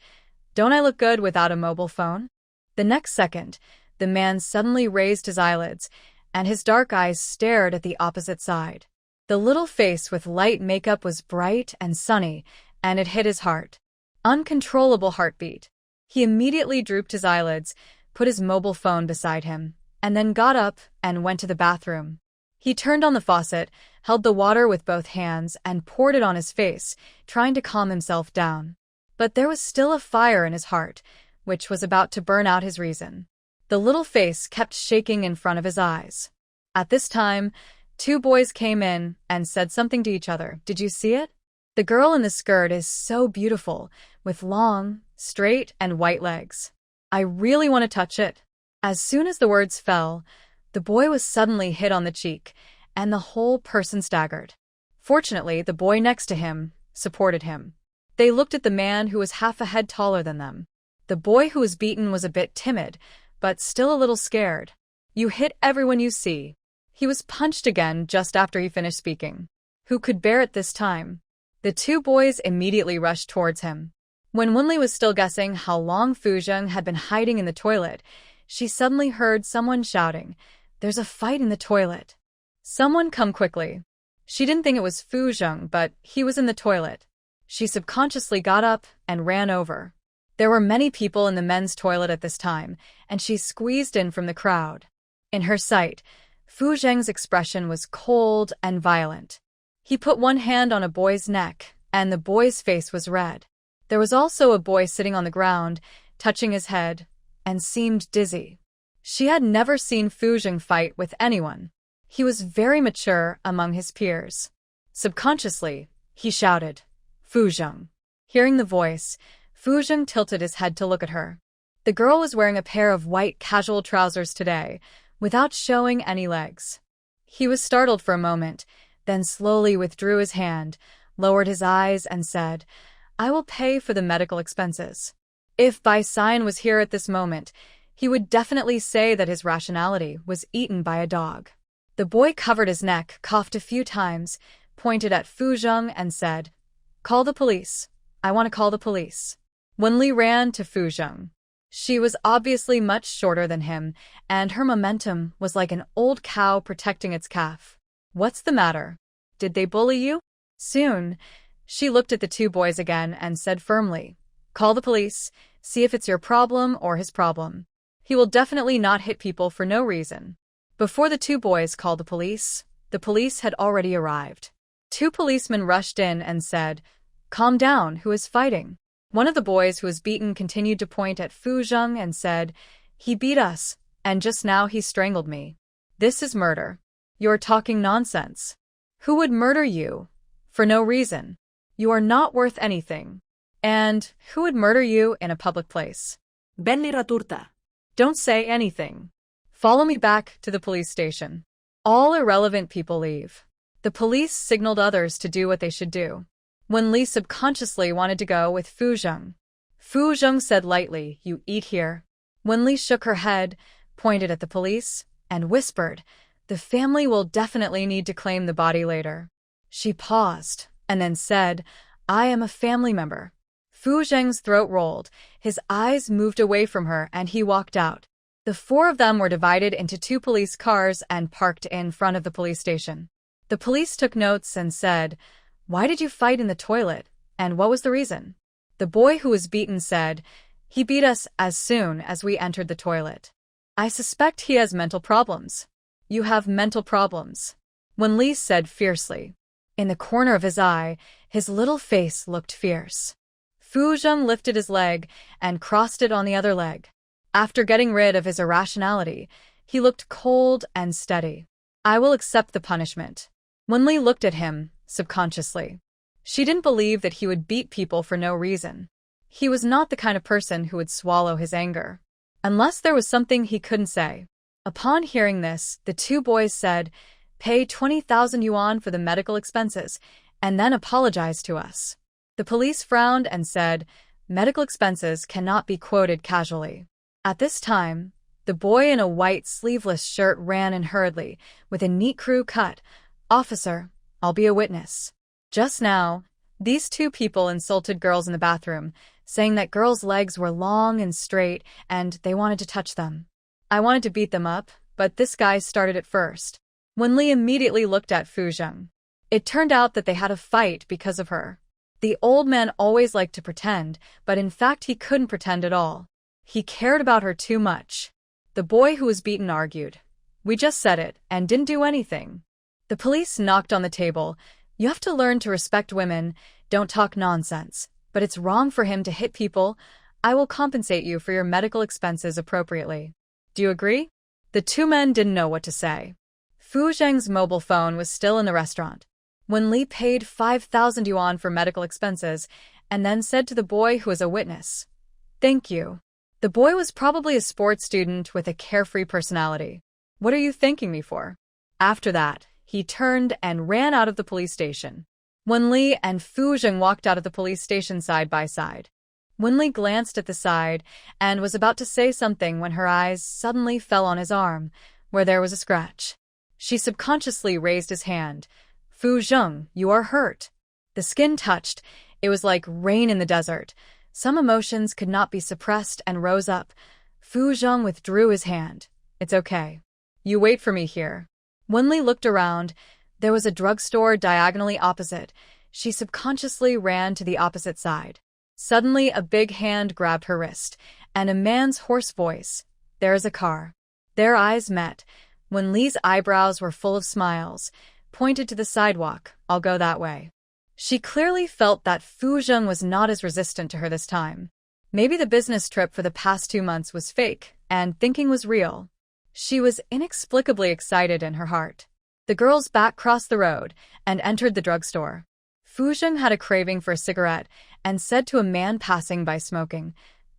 Don't I look good without a mobile phone? The next second, the man suddenly raised his eyelids, and his dark eyes stared at the opposite side. The little face with light makeup was bright and sunny, and it hit his heart. Uncontrollable heartbeat. He immediately drooped his eyelids, put his mobile phone beside him, and then got up and went to the bathroom. He turned on the faucet, held the water with both hands, and poured it on his face, trying to calm himself down. But there was still a fire in his heart, which was about to burn out his reason. The little face kept shaking in front of his eyes. At this time, two boys came in and said something to each other. Did you see it? The girl in the skirt is so beautiful, with long, straight, and white legs. I really want to touch it. As soon as the words fell, the boy was suddenly hit on the cheek, and the whole person staggered. Fortunately, the boy next to him supported him. They looked at the man who was half a head taller than them. The boy who was beaten was a bit timid, but still a little scared. You hit everyone you see. He was punched again just after he finished speaking. Who could bear it this time? The two boys immediately rushed towards him. When Wenli was still guessing how long Fu Zheng had been hiding in the toilet, she suddenly heard someone shouting, There's a fight in the toilet. Someone come quickly. She didn't think it was Fu Zheng, but he was in the toilet. She subconsciously got up and ran over. There were many people in the men's toilet at this time, and she squeezed in from the crowd. In her sight, Fu Zheng's expression was cold and violent. He put one hand on a boy's neck, and the boy's face was red. There was also a boy sitting on the ground, touching his head, and seemed dizzy. She had never seen Fu Zheng fight with anyone. He was very mature among his peers. Subconsciously, he shouted, "Fu Zheng." Hearing the voice, Fu Zheng tilted his head to look at her. The girl was wearing a pair of white casual trousers today, without showing any legs. He was startled for a moment, then slowly withdrew his hand, lowered his eyes, and said, "I will pay for the medical expenses." If Bai Xian was here at this moment, he would definitely say that his rationality was eaten by a dog. The boy covered his neck, coughed a few times, pointed at Fu Zheng, and said, "Call the police. I want to call the police." Wenli ran to Fu Zheng. She was obviously much shorter than him, and her momentum was like an old cow protecting its calf. "What's the matter? Did they bully you?" Soon, she looked at the two boys again and said firmly, "Call the police, see if it's your problem or his problem. He will definitely not hit people for no reason." Before the two boys called the police had already arrived. Two policemen rushed in and said, "Calm down, who is fighting?" One of the boys who was beaten continued to point at Fu Zheng and said, "He beat us, and just now he strangled me. This is murder." "You're talking nonsense. Who would murder you? For no reason. You are not worth anything. And who would murder you in a public place?" Benli returta. "Don't say anything. Follow me back to the police station." All irrelevant people leave. The police signaled others to do what they should do. Wenli subconsciously wanted to go with Fu Zheng. Fu Zheng said lightly, "You eat here." Wenli shook her head, pointed at the police, and whispered, "The family will definitely need to claim the body later." She paused, and then said, "I am a family member." Fu Zheng's throat rolled, his eyes moved away from her, and he walked out. The four of them were divided into two police cars and parked in front of the police station. The police took notes and said, "Why did you fight in the toilet, and what was the reason?" The boy who was beaten said, "He beat us as soon as we entered the toilet. I suspect he has mental problems." "You have mental problems," Wenli said fiercely. In the corner of his eye, his little face looked fierce. Fu Zheng lifted his leg and crossed it on the other leg. After getting rid of his irrationality, he looked cold and steady. "I will accept the punishment." Wenli looked at him, subconsciously. She didn't believe that he would beat people for no reason. He was not the kind of person who would swallow his anger, unless there was something he couldn't say. Upon hearing this, the two boys said, "Pay 20,000 yuan for the medical expenses, and then apologize to us." The police frowned and said, "Medical expenses cannot be quoted casually." At this time, the boy in a white sleeveless shirt ran in hurriedly, with a neat crew cut. "Officer, I'll be a witness. Just now, these two people insulted girls in the bathroom, saying that girls' legs were long and straight and they wanted to touch them. I wanted to beat them up, but this guy started it first." Wenli immediately looked at Fu Zheng. It turned out that they had a fight because of her. The old man always liked to pretend, but in fact he couldn't pretend at all. He cared about her too much. The boy who was beaten argued, "We just said it and didn't do anything." The police knocked on the table. "You have to learn to respect women, don't talk nonsense, but it's wrong for him to hit people. I will compensate you for your medical expenses appropriately. Do you agree?" The two men didn't know what to say. Fu Zheng's mobile phone was still in the restaurant. Wenli paid 5,000 yuan for medical expenses and then said to the boy who was a witness, "Thank you." The boy was probably a sports student with a carefree personality. "What are you thanking me for?" After that, he turned and ran out of the police station. Wenli and Fu Zheng walked out of the police station side by side. Wenli glanced at the side and was about to say something when her eyes suddenly fell on his arm, where there was a scratch. She subconsciously raised his hand. "Fu Zheng, you are hurt." The skin touched. It was like rain in the desert. Some emotions could not be suppressed and rose up. Fu Zheng withdrew his hand. "It's okay. You wait for me here." Wenli looked around. There was a drugstore diagonally opposite. She subconsciously ran to the opposite side. Suddenly, a big hand grabbed her wrist, and a man's hoarse voice, "There is a car." Their eyes met. When Lee's eyebrows were full of smiles, pointed to the sidewalk, "I'll go that way." She clearly felt that Fu Zheng was not as resistant to her this time. Maybe the business trip for the past 2 months was fake, and thinking was real. She was inexplicably excited in her heart. The girls back crossed the road and entered the drugstore. Fu Zheng had a craving for a cigarette and said to a man passing by smoking,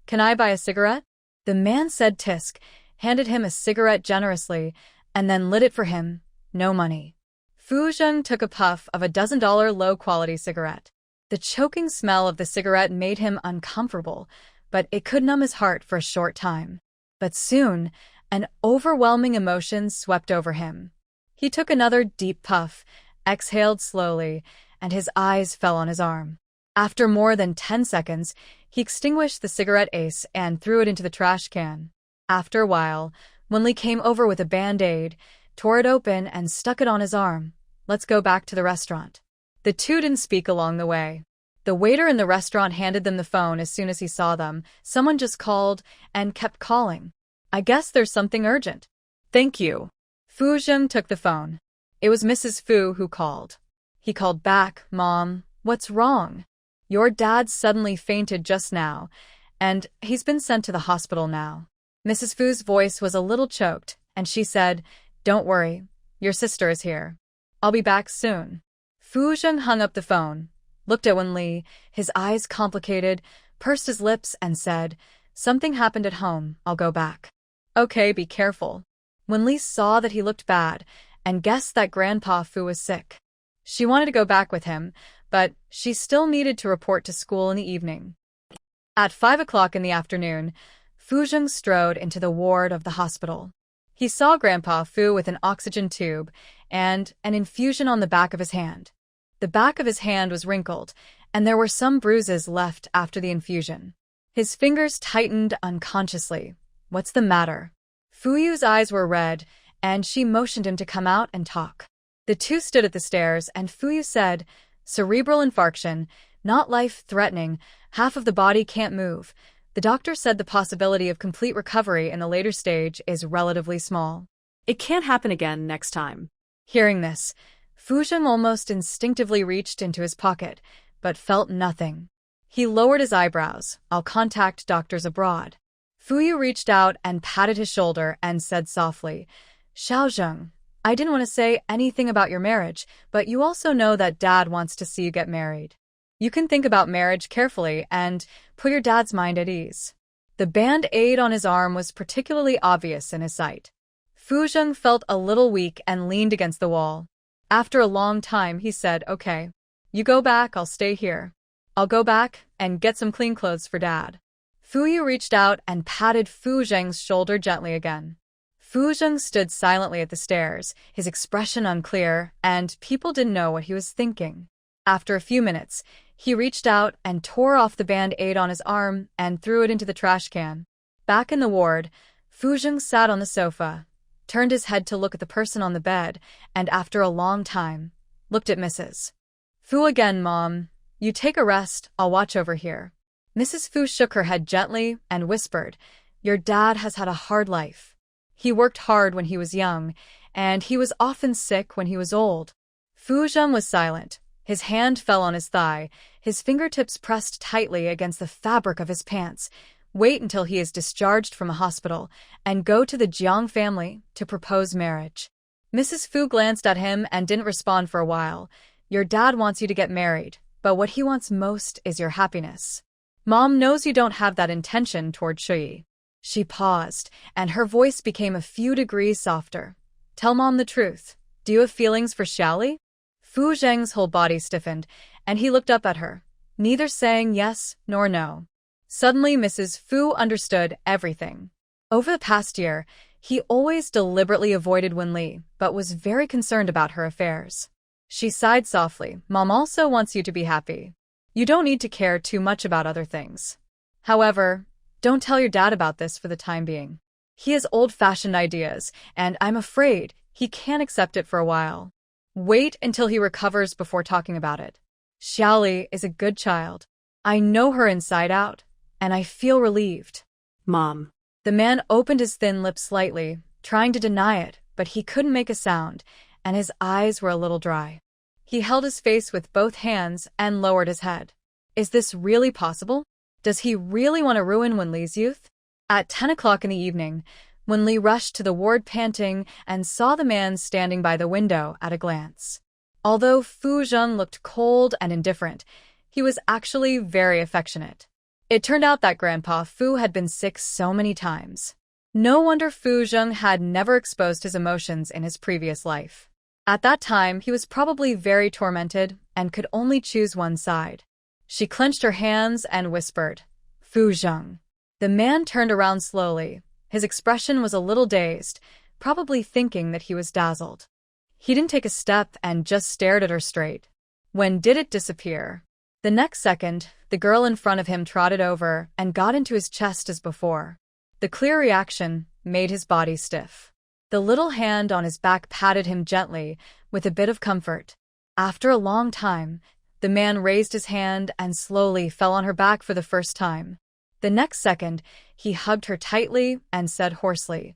"Can I buy a cigarette?" The man said tisk, handed him a cigarette generously, and then lit it for him. No money. Fu Zheng took a puff of a $1 low-quality cigarette. The choking smell of the cigarette made him uncomfortable, but it could numb his heart for a short time. But soon, an overwhelming emotion swept over him. He took another deep puff, exhaled slowly, and his eyes fell on his arm. After more than 10 seconds, he extinguished the cigarette ace and threw it into the trash can. After a while, Wenli came over with a Band-Aid, tore it open, and stuck it on his arm. "Let's go back to the restaurant." The two didn't speak along the way. The waiter in the restaurant handed them the phone as soon as he saw them. Someone just called and kept calling. "I guess there's something urgent." "Thank you." Fu Zheng took the phone. It was Mrs. Fu who called. He called back, "Mom, what's wrong? Your dad suddenly fainted just now, and he's been sent to the hospital now." Mrs. Fu's voice was a little choked, and she said, "Don't worry, your sister is here. I'll be back soon." Fu Zheng hung up the phone, looked at Wenli, his eyes complicated, pursed his lips, and said, "Something happened at home, I'll go back." "Okay, be careful." Wenli saw that he looked bad, and guessed that Grandpa Fu was sick. She wanted to go back with him, but she still needed to report to school in the evening. At 5 o'clock in the afternoon, Fu Zheng strode into the ward of the hospital. He saw Grandpa Fu with an oxygen tube and an infusion on the back of his hand. The back of his hand was wrinkled, and there were some bruises left after the infusion. His fingers tightened unconsciously. "What's the matter?" Fu Yu's eyes were red, and she motioned him to come out and talk. The two stood at the stairs, and Fu Yu said, "Cerebral infarction, not life-threatening, half of the body can't move. The doctor said the possibility of complete recovery in the later stage is relatively small. It can't happen again next time." Hearing this, Fu Zheng almost instinctively reached into his pocket, but felt nothing. He lowered his eyebrows. "I'll contact doctors abroad." Fu Yu reached out and patted his shoulder and said softly, "Xiao Zheng, I didn't want to say anything about your marriage, but you also know that Dad wants to see you get married. You can think about marriage carefully and put your dad's mind at ease." The Band-Aid on his arm was particularly obvious in his sight. Fu Zheng felt a little weak and leaned against the wall. After a long time, he said, "Okay. You go back, I'll stay here. I'll go back and get some clean clothes for Dad." Fu Yu reached out and patted Fu Zheng's shoulder gently again. Fu Zheng stood silently at the stairs, his expression unclear, and people didn't know what he was thinking. After a few minutes, he reached out and tore off the Band-Aid on his arm and threw it into the trash can. Back in the ward, Fu Zheng sat on the sofa, turned his head to look at the person on the bed, and after a long time, looked at Mrs. Fu again. "Mom, you take a rest, I'll watch over here." Mrs. Fu shook her head gently and whispered, "Your dad has had a hard life. He worked hard when he was young, and he was often sick when he was old." Fu Zheng was silent. His hand fell on his thigh, his fingertips pressed tightly against the fabric of his pants. "Wait until he is discharged from a hospital, and go to the Jiang family to propose marriage." Mrs. Fu glanced at him and didn't respond for a while. "Your dad wants you to get married, but what he wants most is your happiness. Mom knows you don't have that intention toward Shui." She paused, and her voice became a few degrees softer. "Tell Mom the truth. Do you have feelings for Xiaoli?" Fu Zheng's whole body stiffened, and he looked up at her, neither saying yes nor no. Suddenly, Mrs. Fu understood everything. Over the past year, he always deliberately avoided Wenli, but was very concerned about her affairs. She sighed softly. "Mom also wants you to be happy. You don't need to care too much about other things. However, don't tell your dad about this for the time being. He has old-fashioned ideas, and I'm afraid he can't accept it for a while. Wait until he recovers before talking about it. Xiaoli is a good child. I know her inside out, and I feel relieved. Mom. The man opened his thin lips slightly, trying to deny it, but he couldn't make a sound, and his eyes were a little dry. He held his face with both hands and lowered his head. Is this really possible? Does he really want to ruin Wenli's youth? At 10 o'clock in the evening, Wenli rushed to the ward panting and saw the man standing by the window at a glance. Although Fu Zheng looked cold and indifferent, he was actually very affectionate. It turned out that Grandpa Fu had been sick so many times. No wonder Fu Zheng had never exposed his emotions in his previous life. At that time, he was probably very tormented and could only choose one side. She clenched her hands and whispered, "Fu Zheng." The man turned around slowly. His expression was a little dazed, probably thinking that he was dazzled. He didn't take a step and just stared at her straight. When did it disappear? The next second, the girl in front of him trotted over and got into his chest as before. The clear reaction made his body stiff. The little hand on his back patted him gently, with a bit of comfort. After a long time, the man raised his hand and slowly fell on her back for the first time. The next second, he hugged her tightly and said hoarsely,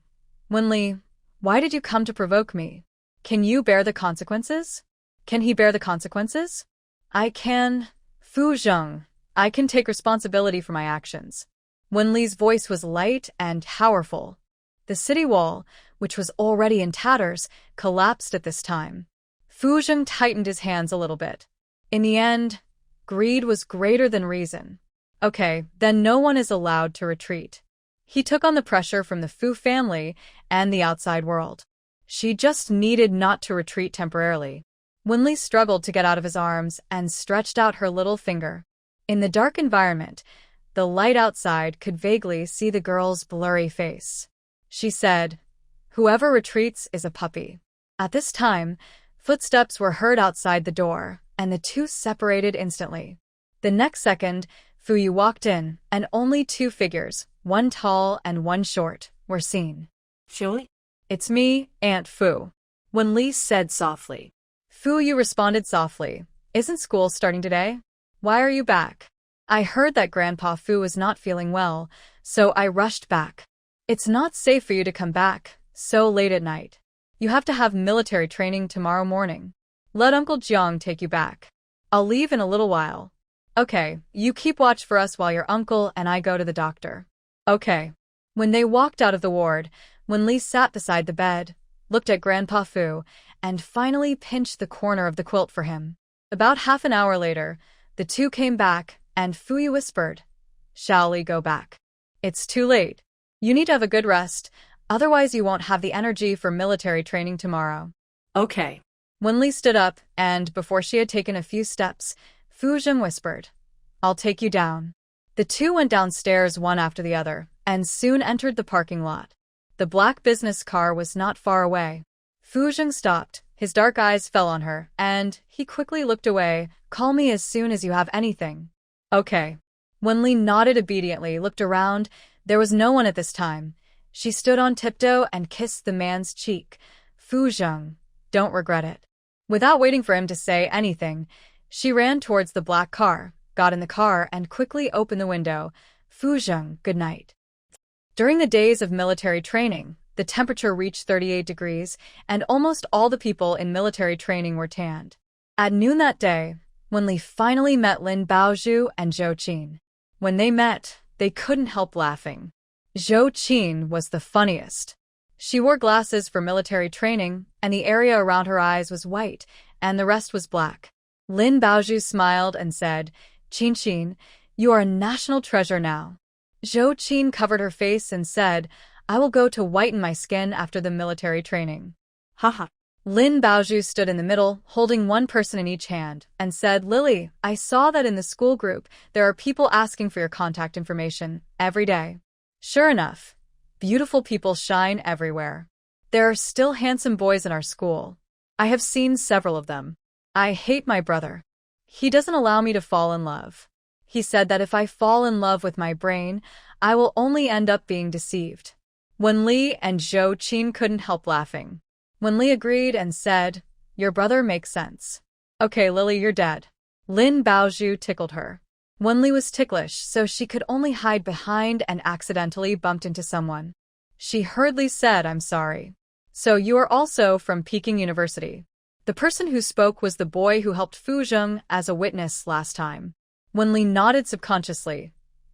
"Wenli, why did you come to provoke me? Can you bear the consequences?" Can he bear the consequences? I can, Fu Zheng. I can take responsibility for my actions. Wenli's voice was light and powerful. The city wall, which was already in tatters, collapsed at this time. Fu Zheng tightened his hands a little bit. In the end, greed was greater than reason. Okay, then no one is allowed to retreat. He took on the pressure from the Fu family and the outside world. She just needed not to retreat temporarily. Wenli struggled to get out of his arms and stretched out her little finger. In the dark environment, the light outside could vaguely see the girl's blurry face. She said, "Whoever retreats is a puppy." At this time, footsteps were heard outside the door, and the two separated instantly. The next second, Fu Yu walked in, and only two figures, one tall and one short, were seen. Surely? "It's me, Aunt Fu," Wenli said softly. Fu Yu responded softly. "Isn't school starting today? Why are you back?" "I heard that Grandpa Fu was not feeling well, so I rushed back." "It's not safe for you to come back so late at night. You have to have military training tomorrow morning. Let Uncle Jiang take you back. I'll leave in a little while." "Okay, you keep watch for us while your uncle and I go to the doctor." "Okay." When they walked out of the ward, Wenli sat beside the bed, looked at Grandpa Fu, and finally pinched the corner of the quilt for him. About half an hour later, the two came back, and Fu Yu whispered, "Shall we go back? It's too late. You need to have a good rest, otherwise you won't have the energy for military training tomorrow." Okay. Wenli stood up, and before she had taken a few steps, Fu Zheng whispered, "I'll take you down." The two went downstairs one after the other, and soon entered the parking lot. The black business car was not far away. Fu Zheng stopped, his dark eyes fell on her, and he quickly looked away. "Call me as soon as you have anything." "Okay." Wenli nodded obediently, looked around. There was no one at this time. She stood on tiptoe and kissed the man's cheek. "Fu Zheng, don't regret it." Without waiting for him to say anything, she ran towards the black car, got in the car, and quickly opened the window. "Fu Zheng, good night." During the days of military training, the temperature reached 38 degrees, and almost all the people in military training were tanned. At noon that day, Wenli finally met Lin Baozhu and Zhou Qin. When they met, they couldn't help laughing. Zhou Qin was the funniest. She wore glasses for military training, and the area around her eyes was white, and the rest was black. Lin Baozhu smiled and said, "Qin Qin, you are a national treasure now." Zhou Qin covered her face and said, "I will go to whiten my skin after the military training." Haha. Lin Baozhu stood in the middle, holding one person in each hand, and said, "Lily, I saw that in the school group there are people asking for your contact information every day." Sure enough, beautiful people shine everywhere. There are still handsome boys in our school. I have seen several of them. I hate my brother. He doesn't allow me to fall in love. He said that if I fall in love with my brain, I will only end up being deceived. Wenli and Zhou Qin couldn't help laughing. Wenli agreed and said, "Your brother makes sense." "Okay, Lily, you're dead." Lin Baozhu tickled her. Wenli was ticklish, so she could only hide behind and accidentally bumped into someone. She hurriedly said, "I'm sorry. So you are also from Peking University." The person who spoke was the boy who helped Fu Zheng as a witness last time. Wenli nodded subconsciously.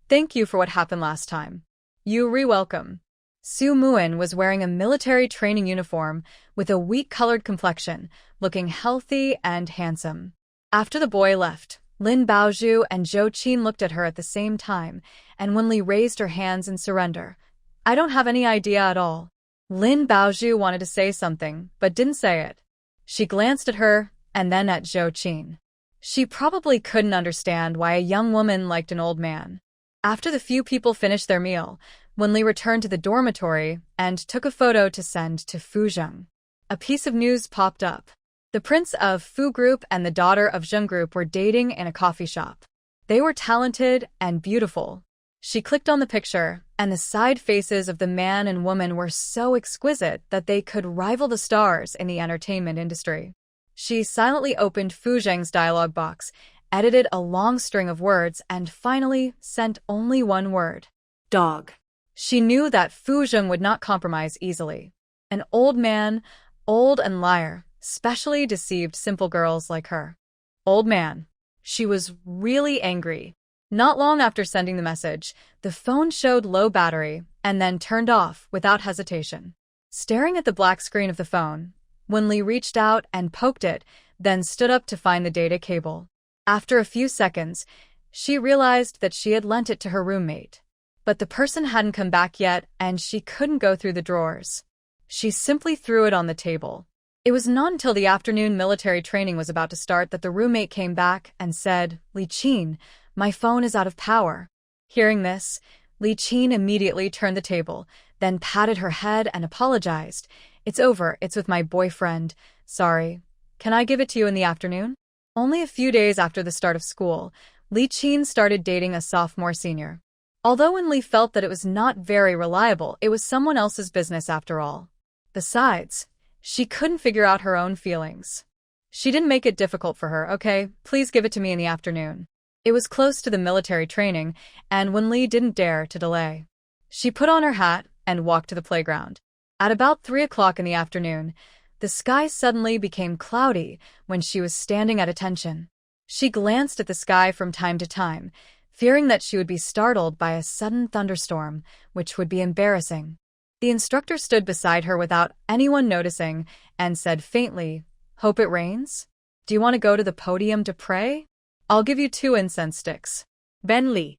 "Thank you for what happened last time." "You re-welcome." Su Muin was wearing a military training uniform with a wheat-colored complexion, looking healthy and handsome. After the boy left, Lin Baozhu and Zhou Qin looked at her at the same time, and Wenli raised her hands in surrender. "I don't have any idea at all." Lin Baozhu wanted to say something, but didn't say it. She glanced at her, and then at Zhou Qin. She probably couldn't understand why a young woman liked an old man. After the few people finished their meal, Wenli returned to the dormitory and took a photo to send to Fu Zheng. A piece of news popped up. The prince of Fu Group and the daughter of Zheng Group were dating in a coffee shop. They were talented and beautiful. She clicked on the picture, and the side faces of the man and woman were so exquisite that they could rival the stars in the entertainment industry. She silently opened Fu Zheng's dialogue box, edited a long string of words, and finally sent only one word. Dog. She knew that Fu Zheng would not compromise easily. An old man, old and liar, specially deceived simple girls like her. Old man. She was really angry. Not long after sending the message, the phone showed low battery and then turned off without hesitation. Staring at the black screen of the phone, Wenli reached out and poked it, then stood up to find the data cable. After a few seconds, she realized that she had lent it to her roommate. But the person hadn't come back yet, and she couldn't go through the drawers. She simply threw it on the table. It was not until the afternoon military training was about to start that the roommate came back and said, "Li Qin, my phone is out of power." Hearing this, Li Qin immediately turned the table, then patted her head and apologized. "It's over, it's with my boyfriend. Sorry. Can I give it to you in the afternoon?" Only a few days after the start of school, Li Qin started dating a sophomore senior. Although Wenli felt that it was not very reliable, it was someone else's business after all. Besides, she couldn't figure out her own feelings. She didn't make it difficult for her. "Okay, please give it to me in the afternoon." It was close to the military training, and Wenli didn't dare to delay. She put on her hat and walked to the playground. At about 3 o'clock in the afternoon, the sky suddenly became cloudy when she was standing at attention. She glanced at the sky from time to time, fearing that she would be startled by a sudden thunderstorm, which would be embarrassing. The instructor stood beside her without anyone noticing and said faintly, "Hope it rains? Do you want to go to the podium to pray? I'll give you 2 incense sticks." Ben Li.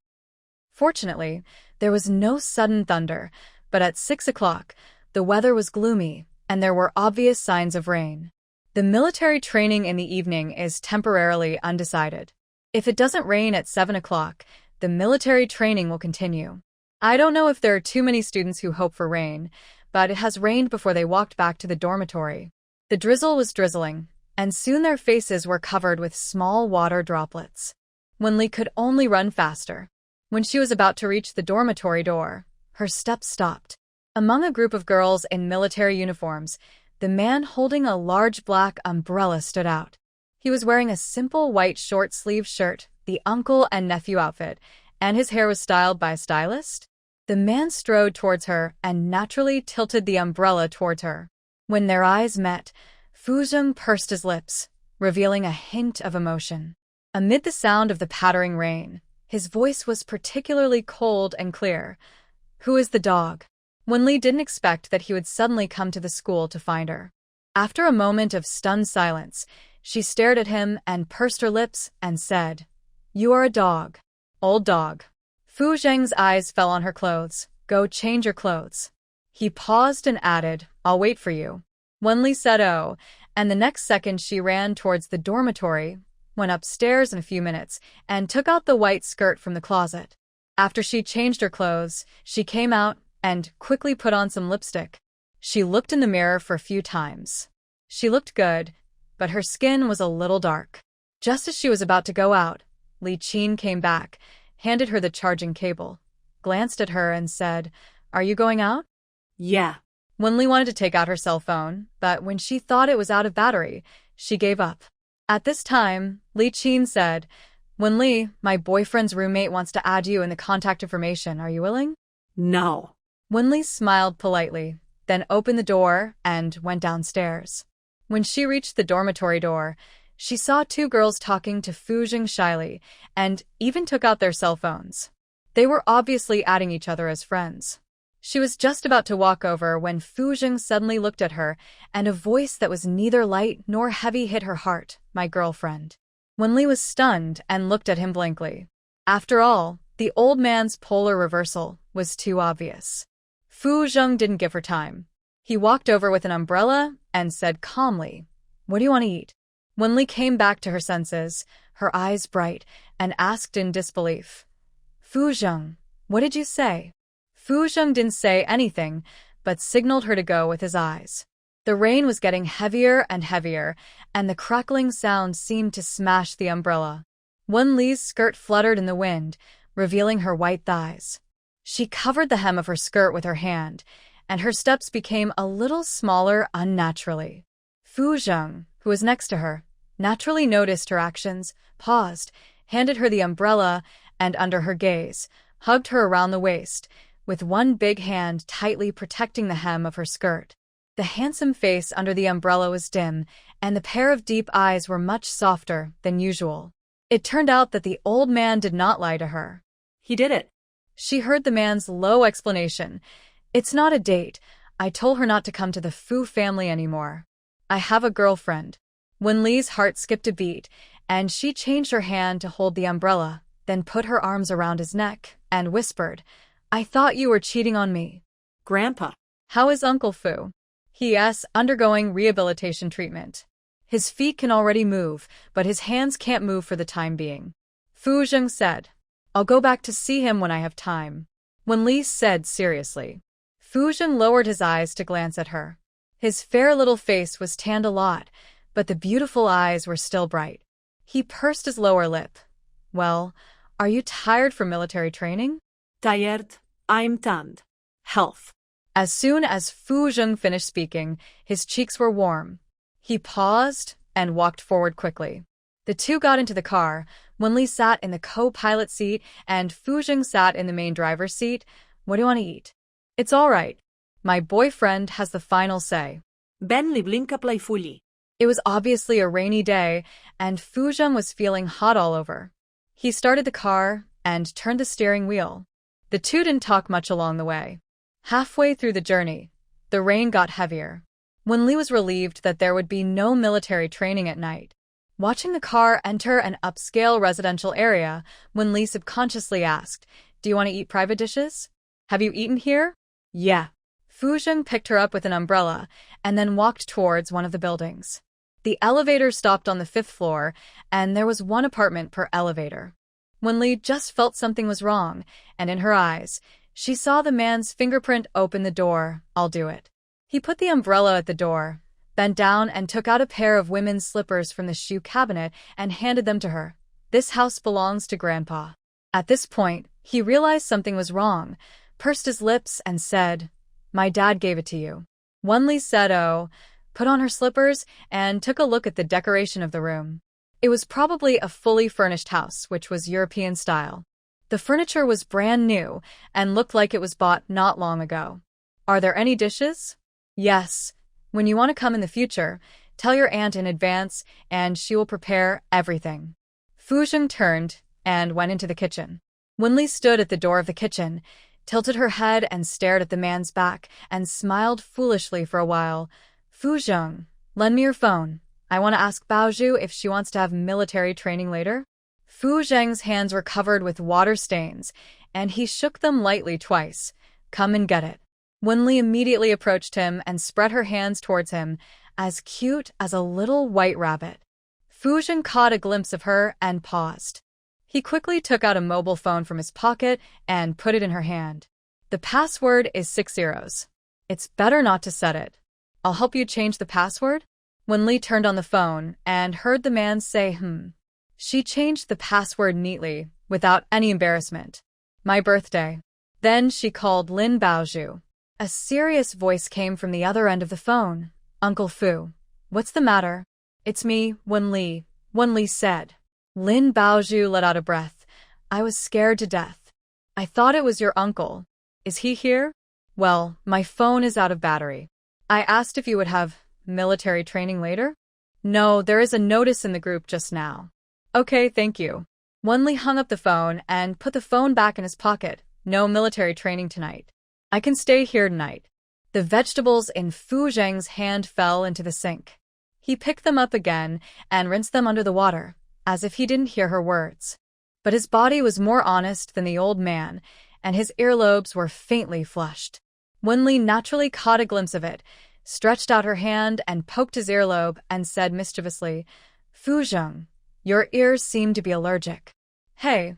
Fortunately, there was no sudden thunder, but at 6 o'clock, the weather was gloomy, and there were obvious signs of rain. The military training in the evening is temporarily undecided. If it doesn't rain at 7 o'clock, the military training will continue. I don't know if there are too many students who hope for rain, but it has rained before they walked back to the dormitory. The drizzle was drizzling, and soon their faces were covered with small water droplets. Wenli could only run faster. When she was about to reach the dormitory door, her steps stopped. Among a group of girls in military uniforms, the man holding a large black umbrella stood out. He was wearing a simple white short-sleeved shirt, the uncle and nephew outfit, and his hair was styled by a stylist. The man strode towards her and naturally tilted the umbrella towards her. When their eyes met, Fu Zheng pursed his lips, revealing a hint of emotion. Amid the sound of the pattering rain, his voice was particularly cold and clear. "Who is the dog?" Wenli didn't expect that he would suddenly come to the school to find her. After a moment of stunned silence, she stared at him and pursed her lips and said, "You are a dog. Old dog." Fu Zheng's eyes fell on her clothes. "Go change your clothes." He paused and added, "I'll wait for you." Wenli said, "Oh," and the next second she ran towards the dormitory, went upstairs in a few minutes, and took out the white skirt from the closet. After she changed her clothes, she came out and quickly put on some lipstick. She looked in the mirror for a few times. She looked good, but her skin was a little dark. Just as she was about to go out, Li Qin came back, handed her the charging cable, glanced at her and said, "Are you going out?" "Yeah." Wenli wanted to take out her cell phone, but when she thought it was out of battery, she gave up. At this time, Li Qin said, Wenli, my boyfriend's roommate wants to add you in the contact information. Are you willing? No. Wenli smiled politely, then opened the door and went downstairs. When she reached the dormitory door, she saw two girls talking to Fuzheng shyly and even took out their cell phones. They were obviously adding each other as friends. She was just about to walk over when Fuzheng suddenly looked at her, and a voice that was neither light nor heavy hit her heart. My girlfriend. Wenli was stunned and looked at him blankly. After all, the old man's polar reversal was too obvious. Fuzheng didn't give her time. He walked over with an umbrella and said calmly, "What do you want to eat?" Wenli came back to her senses, her eyes bright, and asked in disbelief, "Fuzheng, what did you say?" Fuzheng didn't say anything, but signaled her to go with his eyes. The rain was getting heavier and heavier, and the crackling sound seemed to smash the umbrella. Wenli's skirt fluttered in the wind, revealing her white thighs. She covered the hem of her skirt with her hand, and her steps became a little smaller unnaturally. Fuzheng, who was next to her, naturally noticed her actions, paused, handed her the umbrella, and under her gaze, hugged her around the waist, with one big hand tightly protecting the hem of her skirt. The handsome face under the umbrella was dim, and the pair of deep eyes were much softer than usual. It turned out that the old man did not lie to her. He did it. She heard the man's low explanation. "It's not a date. I told her not to come to the Fu family anymore. I have a girlfriend." Wenli's heart skipped a beat, and she changed her hand to hold the umbrella, then put her arms around his neck and whispered, "I thought you were cheating on me." Grandpa. "How is Uncle Fu?" "He is undergoing rehabilitation treatment. His feet can already move, but his hands can't move for the time being." Fuzheng said, "I'll go back to see him when I have time," Wenli said seriously. Fuzheng lowered his eyes to glance at her. His fair little face was tanned a lot, but the beautiful eyes were still bright. He pursed his lower lip. "Well, are you tired from military training?" Tired. I'm tanned. Health. As soon as Fuzheng finished speaking, his cheeks were warm. He paused and walked forward quickly. The two got into the car. Wenli sat in the co-pilot seat and Fuzheng sat in the main driver's seat. "What do you want to eat?" "It's all right. My boyfriend has the final say." Ben liblinka playfully. It was obviously a rainy day, and Fuzheng was feeling hot all over. He started the car and turned the steering wheel. The two didn't talk much along the way. Halfway through the journey, the rain got heavier. Wenli was relieved that there would be no military training at night. Watching the car enter an upscale residential area, Wenli subconsciously asked, "Do you want to eat private dishes? Have you eaten here?" "Yeah." Fuzheng picked her up with an umbrella and then walked towards one of the buildings. The elevator stopped on the 5th floor, and there was one apartment per elevator. Wenli just felt something was wrong, and in her eyes, she saw the man's fingerprint open the door. "I'll do it." He put the umbrella at the door, bent down and took out a pair of women's slippers from the shoe cabinet and handed them to her. "This house belongs to Grandpa." At this point, he realized something was wrong, pursed his lips and said, "My dad gave it to you." Wenli said, "Oh," put on her slippers and took a look at the decoration of the room. It was probably a fully furnished house, which was European style. The furniture was brand new and looked like it was bought not long ago. "Are there any dishes?" "Yes. When you want to come in the future, tell your aunt in advance and she will prepare everything." Fuzheng turned and went into the kitchen. Wenli stood at the door of the kitchen, tilted her head and stared at the man's back and smiled foolishly for a while. "Fuzheng, lend me your phone. I want to ask Baozhu if she wants to have military training later." Fuzheng's hands were covered with water stains, and he shook them lightly twice. "Come and get it." Wenli immediately approached him and spread her hands towards him, as cute as a little white rabbit. Fuzheng caught a glimpse of her and paused. He quickly took out a mobile phone from his pocket and put it in her hand. "The password is 6 zeros. It's better not to set it. I'll help you change the password." Wenli turned on the phone and heard the man say, She changed the password neatly, without any embarrassment. "My birthday." Then she called Lin Baozhu. A serious voice came from the other end of the phone. "Uncle Fu, what's the matter?" "It's me, Wenli," Wenli said. Lin Baozhu let out a breath. I was scared to death. I thought it was your uncle. Is he here? Well, my phone is out of battery. I asked if you would have military training later? No, there is a notice in the group just now. Okay, thank you. Wenli hung up the phone and put the phone back in his pocket. No military training tonight. I can stay here tonight. The vegetables in Fu Zheng's hand fell into the sink. He picked them up again and rinsed them under the water, as if he didn't hear her words. But his body was more honest than the old man, and his earlobes were faintly flushed. Wenli naturally caught a glimpse of it, stretched out her hand and poked his earlobe and said mischievously, Fu Zheng, your ears seem to be allergic. Hey,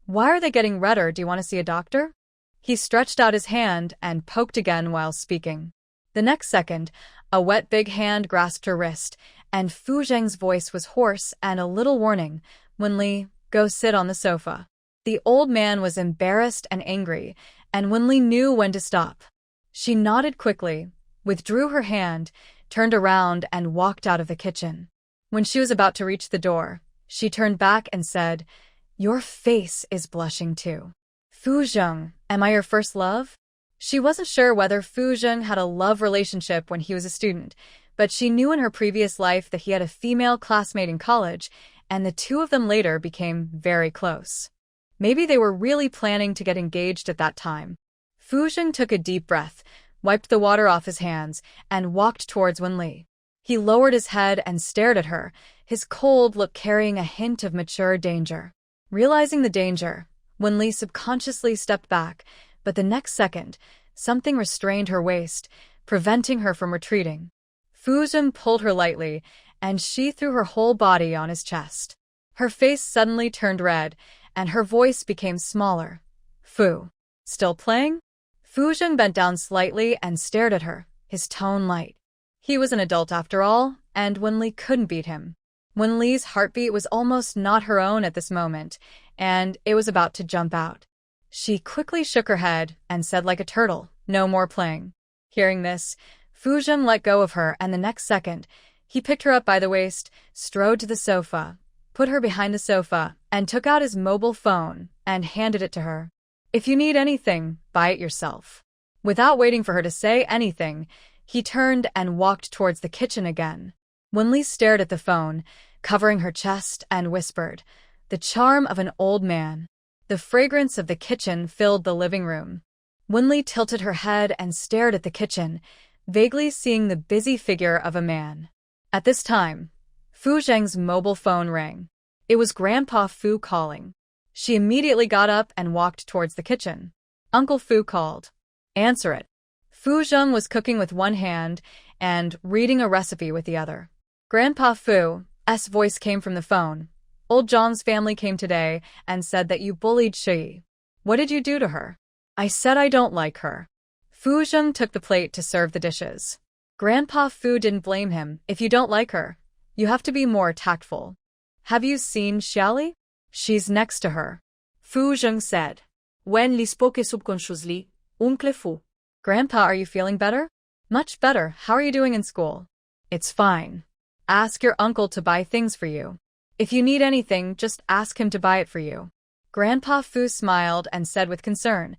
why are they getting redder? Do you want to see a doctor? He stretched out his hand and poked again while speaking. The next second, a wet big hand grasped her wrist, and Fu Zheng's voice was hoarse and a little warning. Wenli, go sit on the sofa. The old man was embarrassed and angry, and Wenli knew when to stop. She nodded quickly, withdrew her hand, turned around and walked out of the kitchen. When she was about to reach the door, she turned back and said, Your face is blushing too. Fu Zheng, am I your first love? She wasn't sure whether Fu Zheng had a love relationship when he was a student, but she knew in her previous life that he had a female classmate in college, and the two of them later became very close. Maybe they were really planning to get engaged at that time. Fu Zheng took a deep breath, wiped the water off his hands, and walked towards Wenli. He lowered his head and stared at her, his cold look carrying a hint of mature danger. Realizing the danger, Wenli subconsciously stepped back, but the next second, something restrained her waist, preventing her from retreating. Fu Zheng pulled her lightly, and she threw her whole body on his chest. Her face suddenly turned red, and her voice became smaller. Fu. Still playing? Fu Zheng bent down slightly and stared at her, his tone light. He was an adult after all, and Wenli couldn't beat him. Wenli's heartbeat was almost not her own at this moment, and it was about to jump out. She quickly shook her head and said like a turtle, no more playing. Hearing this, Fu Zheng let go of her, and the next second, he picked her up by the waist, strode to the sofa, put her behind the sofa, and took out his mobile phone and handed it to her. If you need anything, buy it yourself. Without waiting for her to say anything, he turned and walked towards the kitchen again. Wenli stared at the phone, covering her chest, and whispered, The charm of an old man. The fragrance of the kitchen filled the living room. Wenli tilted her head and stared at the kitchen, vaguely seeing the busy figure of a man. At this time, Fu Zheng's mobile phone rang. It was Grandpa Fu calling. She immediately got up and walked towards the kitchen. Uncle Fu called. Answer it. Fu Zheng was cooking with one hand and reading a recipe with the other. Grandpa Fu's voice came from the phone. Old Zhang's family came today and said that you bullied Shi. What did you do to her? I said I don't like her. Fu Zheng took the plate to serve the dishes. Grandpa Fu didn't blame him. If you don't like her, you have to be more tactful. Have you seen Xiaoli? She's next to her. Fu Zheng said. Wenli spoke subconsciously, Uncle Fu. Grandpa, are you feeling better? Much better. How are you doing in school? It's fine. Ask your uncle to buy things for you. If you need anything, just ask him to buy it for you. Grandpa Fu smiled and said with concern,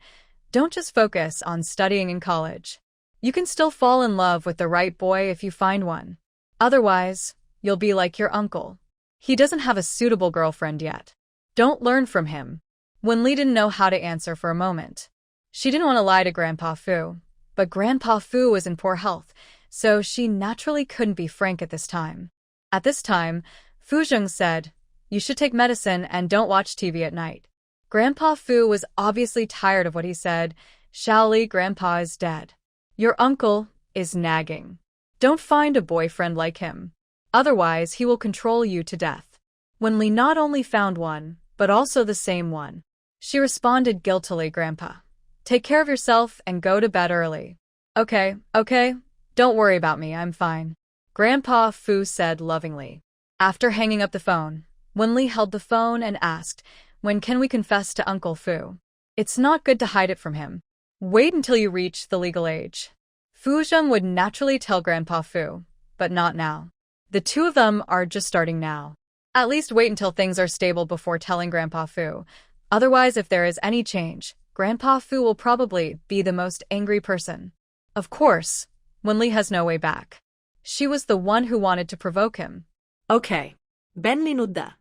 Don't just focus on studying in college. You can still fall in love with the right boy if you find one. Otherwise, you'll be like your uncle. He doesn't have a suitable girlfriend yet. Don't learn from him. Wenli didn't know how to answer for a moment. She didn't want to lie to Grandpa Fu, but Grandpa Fu was in poor health, so she naturally couldn't be frank at this time. At this time, Fu Zheng said, You should take medicine and don't watch TV at night. Grandpa Fu was obviously tired of what he said. Xiaoli, Grandpa is dead. Your uncle is nagging. Don't find a boyfriend like him. Otherwise, he will control you to death. Wenli not only found one, but also the same one. She responded guiltily, Grandpa. Take care of yourself and go to bed early. Okay. Don't worry about me, I'm fine. Grandpa Fu said lovingly. After hanging up the phone, Wenli held the phone and asked, When can we confess to Uncle Fu? It's not good to hide it from him. Wait until you reach the legal age. Fu Zheng would naturally tell Grandpa Fu, but not now. The two of them are just starting now. At least wait until things are stable before telling Grandpa Fu. Otherwise, if there is any change, Grandpa Fu will probably be the most angry person. Of course, Wenli has no way back. She was the one who wanted to provoke him. Okay. Ben linudda.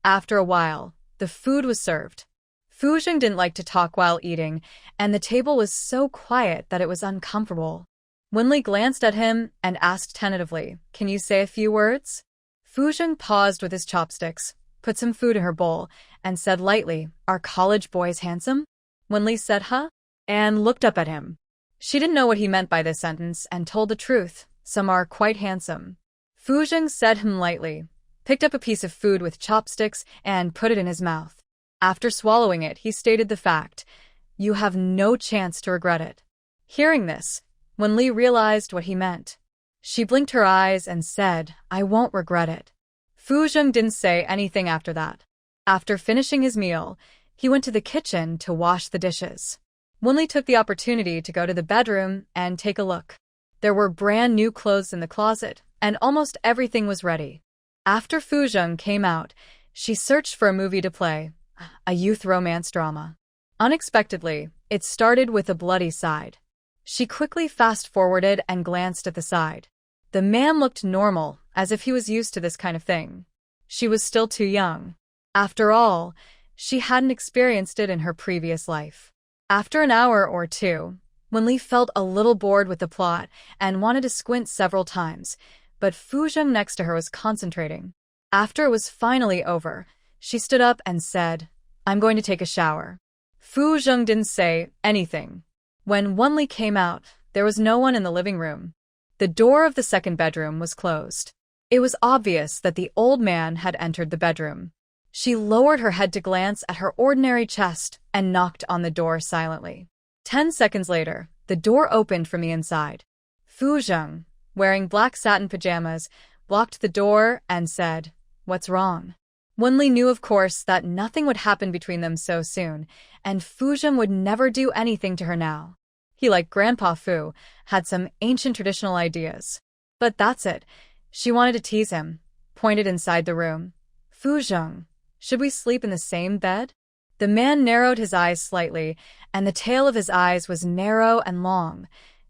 After a while, the food was served. Fu Zheng didn't like to talk while eating, and the table was so quiet that it was uncomfortable. Wenli glanced at him and asked tentatively, "Can you say a few words?" Fu Zheng paused with his chopsticks, put some food in her bowl, and said lightly, "Are college boys handsome?" Wenli said, "Huh?" and looked up at him. She didn't know what he meant by this sentence and told the truth. Some are quite handsome. Fu Zheng said him lightly, picked up a piece of food with chopsticks, and put it in his mouth. After swallowing it, he stated the fact, "You have no chance to regret it." Hearing this, Wenli realized what he meant. She blinked her eyes and said, "I won't regret it." Fu Zheng didn't say anything after that. After finishing his meal, he went to the kitchen to wash the dishes. Wenli took the opportunity to go to the bedroom and take a look. There were brand new clothes in the closet, and almost everything was ready. After Fu Zheng came out, she searched for a movie to play, a youth romance drama. Unexpectedly, it started with a bloody side. She quickly fast-forwarded and glanced at the side. The man looked normal, as if he was used to this kind of thing. She was still too young. After all, she hadn't experienced it in her previous life. After an hour or two, Wenli felt a little bored with the plot and wanted to squint several times, but Fu Zheng next to her was concentrating. After it was finally over, she stood up and said, "I'm going to take a shower." Fu Zheng didn't say anything. When Wenli came out, there was no one in the living room. The door of the second bedroom was closed. It was obvious that the old man had entered the bedroom. She lowered her head to glance at her ordinary chest and knocked on the door silently. 10 seconds later, the door opened from the inside. Fu Zheng, wearing black satin pajamas, blocked the door and said, "What's wrong?" Wenli knew, of course, that nothing would happen between them so soon, and Fu Zheng would never do anything to her now. He, like Grandpa Fu, had some ancient traditional ideas. But that's it. She wanted to tease him, pointed inside the room. "Fu Zheng, should we sleep in the same bed?" The man narrowed his eyes slightly, and the tail of his eyes was narrow and long,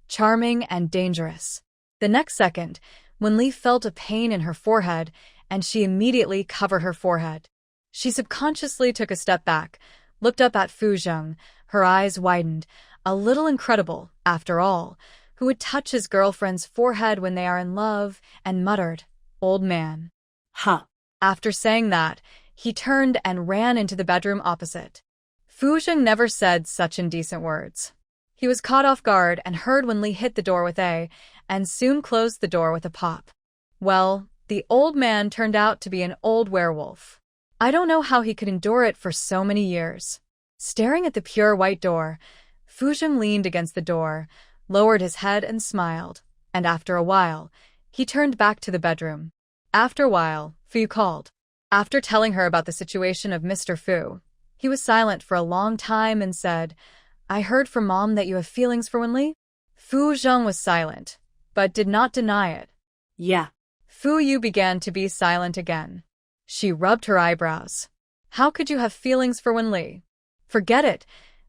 charming and dangerous. The next second, Wenli felt a pain in her forehead, and she immediately covered her forehead. She subconsciously took a step back, looked up at Fu Zheng, her eyes widened, a little incredible, after all, who would touch his girlfriend's forehead when they are in love, and muttered, "Old man." Huh. After saying that, he turned and ran into the bedroom opposite. Fu Zheng never said such indecent words. He was caught off guard and heard Wenli hit the door with a, and soon closed the door with a pop. Well, the old man turned out to be an old werewolf. I don't know how he could endure it for so many years. Staring at the pure white door, Fu Zheng leaned against the door, lowered his head and smiled, and after a while, he turned back to the bedroom. After a while, Fu called. After telling her about the situation of Mr. Fu, he was silent for a long time and said, "I heard from Mom that you have feelings for Wenli?" Fu Zheng was silent, but did not deny it. Yeah. Fu Yu began to be silent again. She rubbed her eyebrows. "How could you have feelings for Wenli?" "Forget it.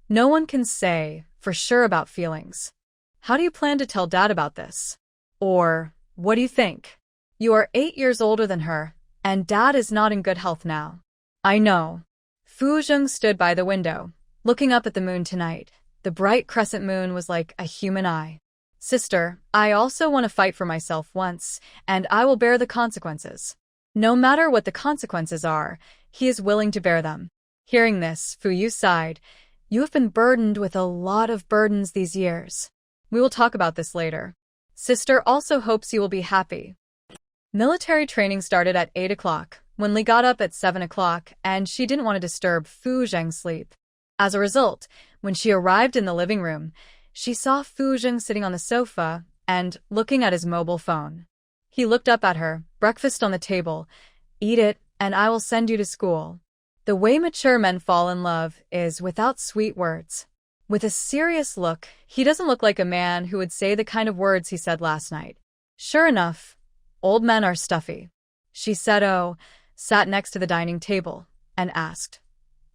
No one can say for sure about feelings." "How do you plan to tell Dad about this?" Or, "What do you think? You are 8 years older than her, and Dad is not in good health now." "I know." Fu Zheng stood by the window, looking up at the moon tonight. The bright crescent moon was like a human eye. "Sister, I also want to fight for myself once, and I will bear the consequences." No matter what the consequences are, he is willing to bear them. Hearing this, Fu Yu sighed. "You have been burdened with a lot of burdens these years. We will talk about this later. Sister also hopes you will be happy." Military training started at 8 o'clock. Wenli got up at 7 o'clock, and she didn't want to disturb Fu Zheng's sleep. As a result, when she arrived in the living room, she saw Fu Zheng sitting on the sofa and looking at his mobile phone. He looked up at her, "Breakfast on the table. Eat it, and I will send you to school." The way mature men fall in love is without sweet words. With a serious look, he doesn't look like a man who would say the kind of words he said last night. Sure enough, old men are stuffy. She said, "Oh, sat next to the dining table, and asked,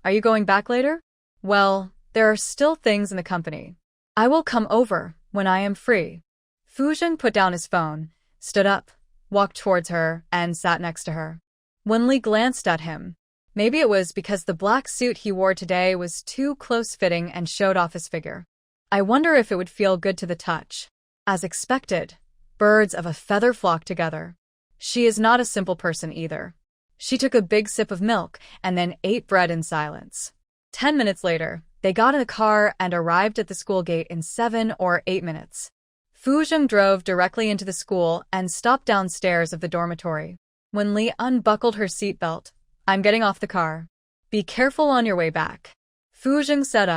"Are you going back later?" "Well, there are still things in the company. I will come over when I am free." Fuzheng put down his phone, stood up, walked towards her, and sat next to her. Wenli glanced at him. Maybe it was because the black suit he wore today was too close-fitting and showed off his figure. I wonder if it would feel good to the touch. As expected, birds of a feather flock together. She is not a simple person either. She took a big sip of milk and then ate bread in silence. 10 minutes later, they got in a car and arrived at the school gate in 7 or 8 minutes. Fuzheng drove directly into the school and stopped downstairs of the dormitory. When Li unbuckled her seatbelt, "I'm getting off the car. Be careful on your way back." Fuzheng said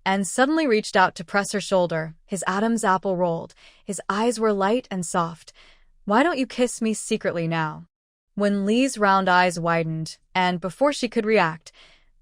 and suddenly reached out to press her shoulder. His Adam's apple rolled. His eyes were light and soft. "Why don't you kiss me secretly now?" When Li's round eyes widened, and before she could react,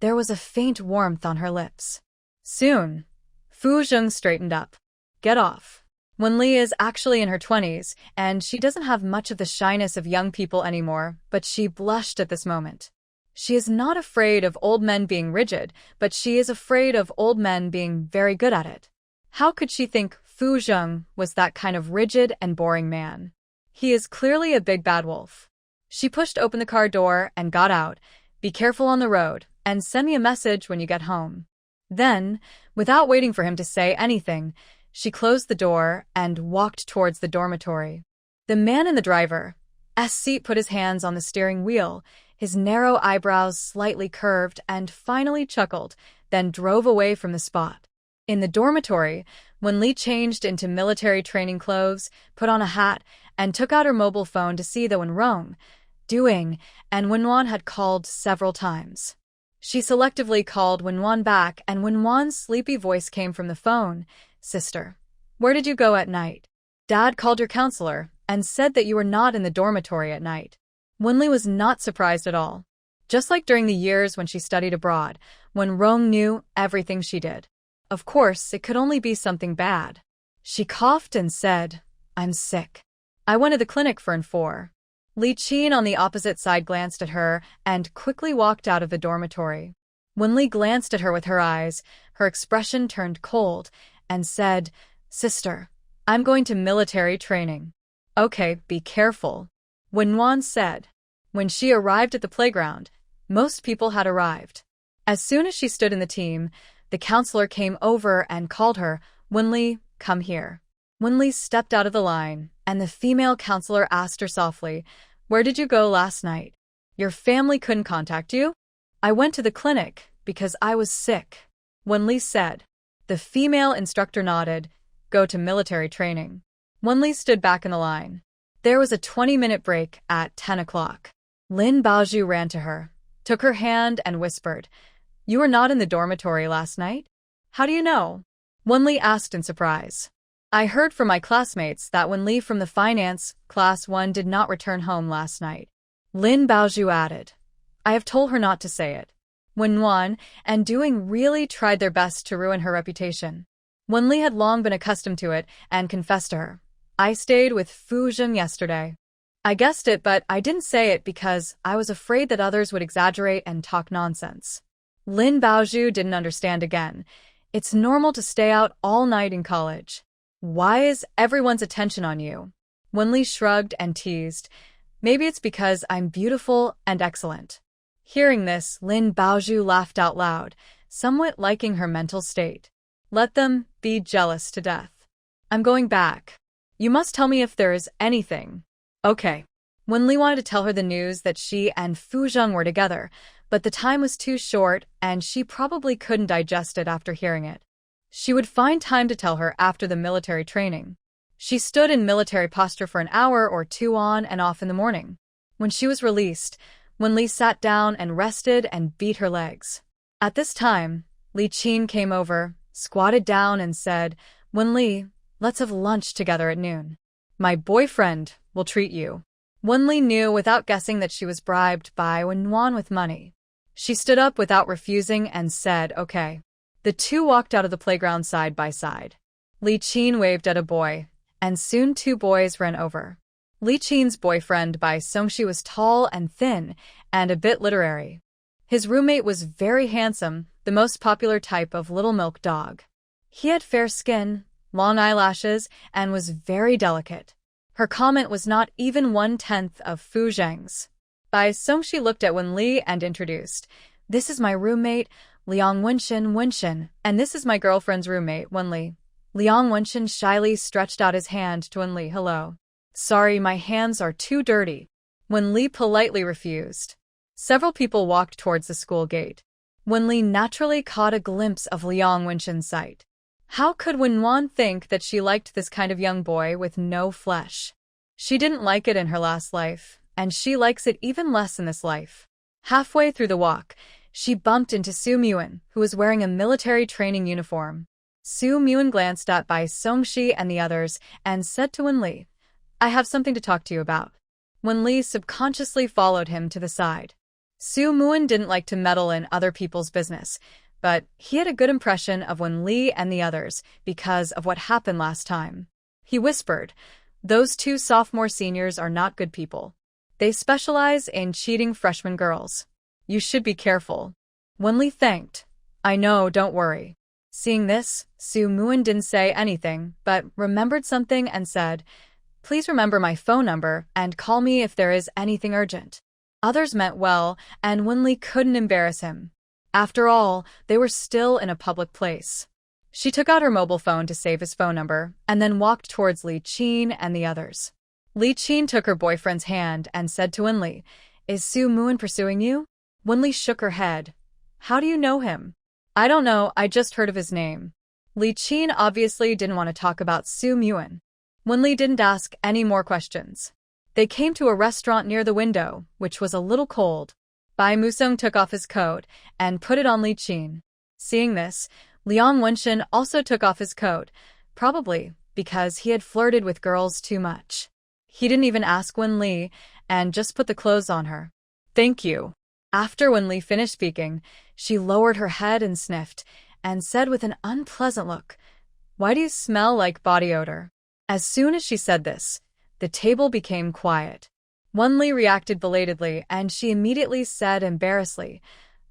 there was a faint warmth on her lips. Soon, Fuzheng straightened up. "Get off." When Li is actually in her 20s, and she doesn't have much of the shyness of young people anymore, but she blushed at this moment. She is not afraid of old men being rigid, but she is afraid of old men being very good at it. How could she think Fuzheng was that kind of rigid and boring man? He is clearly a big bad wolf. She pushed open the car door and got out. "Be careful on the road, and send me a message when you get home." Then, without waiting for him to say anything, she closed the door and walked towards the dormitory. The man in the driver's seat put his hands on the steering wheel, his narrow eyebrows slightly curved, and finally chuckled, then drove away from the spot. In the dormitory, when Li changed into military training clothes, put on a hat, and took out her mobile phone to see the Wenrong doing, and Wenwan had called several times. She selectively called Wenwan back, and Wenwan's sleepy voice came from the phone. "Sister, where did you go at night? Dad called your counselor and said that you were not in the dormitory at night." Wenli was not surprised at all. Just like during the years when she studied abroad, when Rong knew everything she did. Of course, it could only be something bad. She coughed and said, "I'm sick. I went to the clinic for an 4." Li Qin on the opposite side glanced at her and quickly walked out of the dormitory. When Li glanced at her with her eyes, her expression turned cold and said, "Sister, I'm going to military training." "Okay, be careful," Wenwan said. When she arrived at the playground, most people had arrived. As soon as she stood in the team, the counselor came over and called her, "Wenli, come here." Wenli stepped out of the line, and the female counselor asked her softly, "Where did you go last night? Your family couldn't contact you?" "I went to the clinic because I was sick," Wenli said. The female instructor nodded, "Go to military training." Wenli stood back in the line. There was a 20-minute break at 10 o'clock. Lin Baozhu ran to her, took her hand and whispered, "You were not in the dormitory last night? How do you know?" Wenli asked in surprise. "I heard from my classmates that Wenli from the finance class 1 did not return home last night." Lin Baozhu added, "I have told her not to say it." Wenwan and Doing really tried their best to ruin her reputation. Wenli had long been accustomed to it and confessed to her, "I stayed with Fuzheng yesterday. I guessed it, but I didn't say it because I was afraid that others would exaggerate and talk nonsense." Lin Baozhu didn't understand again. It's normal to stay out all night in college. Why is everyone's attention on you? Wenli shrugged and teased, "Maybe it's because I'm beautiful and excellent." Hearing this, Lin Baozhu laughed out loud, somewhat liking her mental state. Let them be jealous to death. "I'm going back. You must tell me if there is anything." "Okay." Wenli wanted to tell her the news that she and Fuzheng were together, but the time was too short and she probably couldn't digest it after hearing it. She would find time to tell her after the military training. She stood in military posture for an hour or two on and off in the morning. When she was released, Wenli sat down and rested and beat her legs. At this time, Li Qin came over, squatted down and said, "Wenli, let's have lunch together at noon. My boyfriend will treat you." Wenli knew without guessing that she was bribed by Wenwan with money. She stood up without refusing and said, "Okay." The two walked out of the playground side by side. Li Qin waved at a boy, and soon 2 boys ran over. Li Qin's boyfriend by Songshi was tall and thin, and a bit literary. His roommate was very handsome, the most popular type of little milk dog. He had fair skin, long eyelashes, and was very delicate. Her comment was not even 1/10 of Fu Zheng's. By Songshi looked at Wenli and introduced, "This is my roommate, Liang Wenshin, and this is my girlfriend's roommate, Wenli." Liang Wenshin shyly stretched out his hand to Wenli. "Hello. Sorry, my hands are too dirty." Wenli politely refused. Several people walked towards the school gate. Wenli naturally caught a glimpse of Liang Wenshin's sight. How could Wenwan think that she liked this kind of young boy with no flesh? She didn't like it in her last life, and she likes it even less in this life. Halfway through the walk, she bumped into Su Muan, who was wearing a military training uniform. Su Muan glanced at Bai Songshi and the others and said to Wenli, "I have something to talk to you about." Wenli subconsciously followed him to the side. Su Muan didn't like to meddle in other people's business, but he had a good impression of Wenli and the others because of what happened last time. He whispered, "Those two sophomore seniors are not good people. They specialize in cheating freshman girls. You should be careful." Wenli thanked. "I know, don't worry." Seeing this, Su Muan didn't say anything, but remembered something and said, "Please remember my phone number and call me if there is anything urgent." Others meant well, and Wenli couldn't embarrass him. After all, they were still in a public place. She took out her mobile phone to save his phone number, and then walked towards Li Qin and the others. Li Qin took her boyfriend's hand and said to Wenli, "Is Su Muan pursuing you?" Wenli shook her head. "How do you know him?" "I don't know, I just heard of his name." Li Qin obviously didn't want to talk about Su Muan. Wenli didn't ask any more questions. They came to a restaurant near the window, which was a little cold. Bai Musong took off his coat and put it on Li Qin. Seeing this, Liang Wenshin also took off his coat, probably because he had flirted with girls too much. He didn't even ask Wenli and just put the clothes on her. "Thank you." After Wenli finished speaking, she lowered her head and sniffed and said with an unpleasant look, "Why do you smell like body odor?" As soon as she said this, the table became quiet. Wenli reacted belatedly, and she immediately said embarrassedly,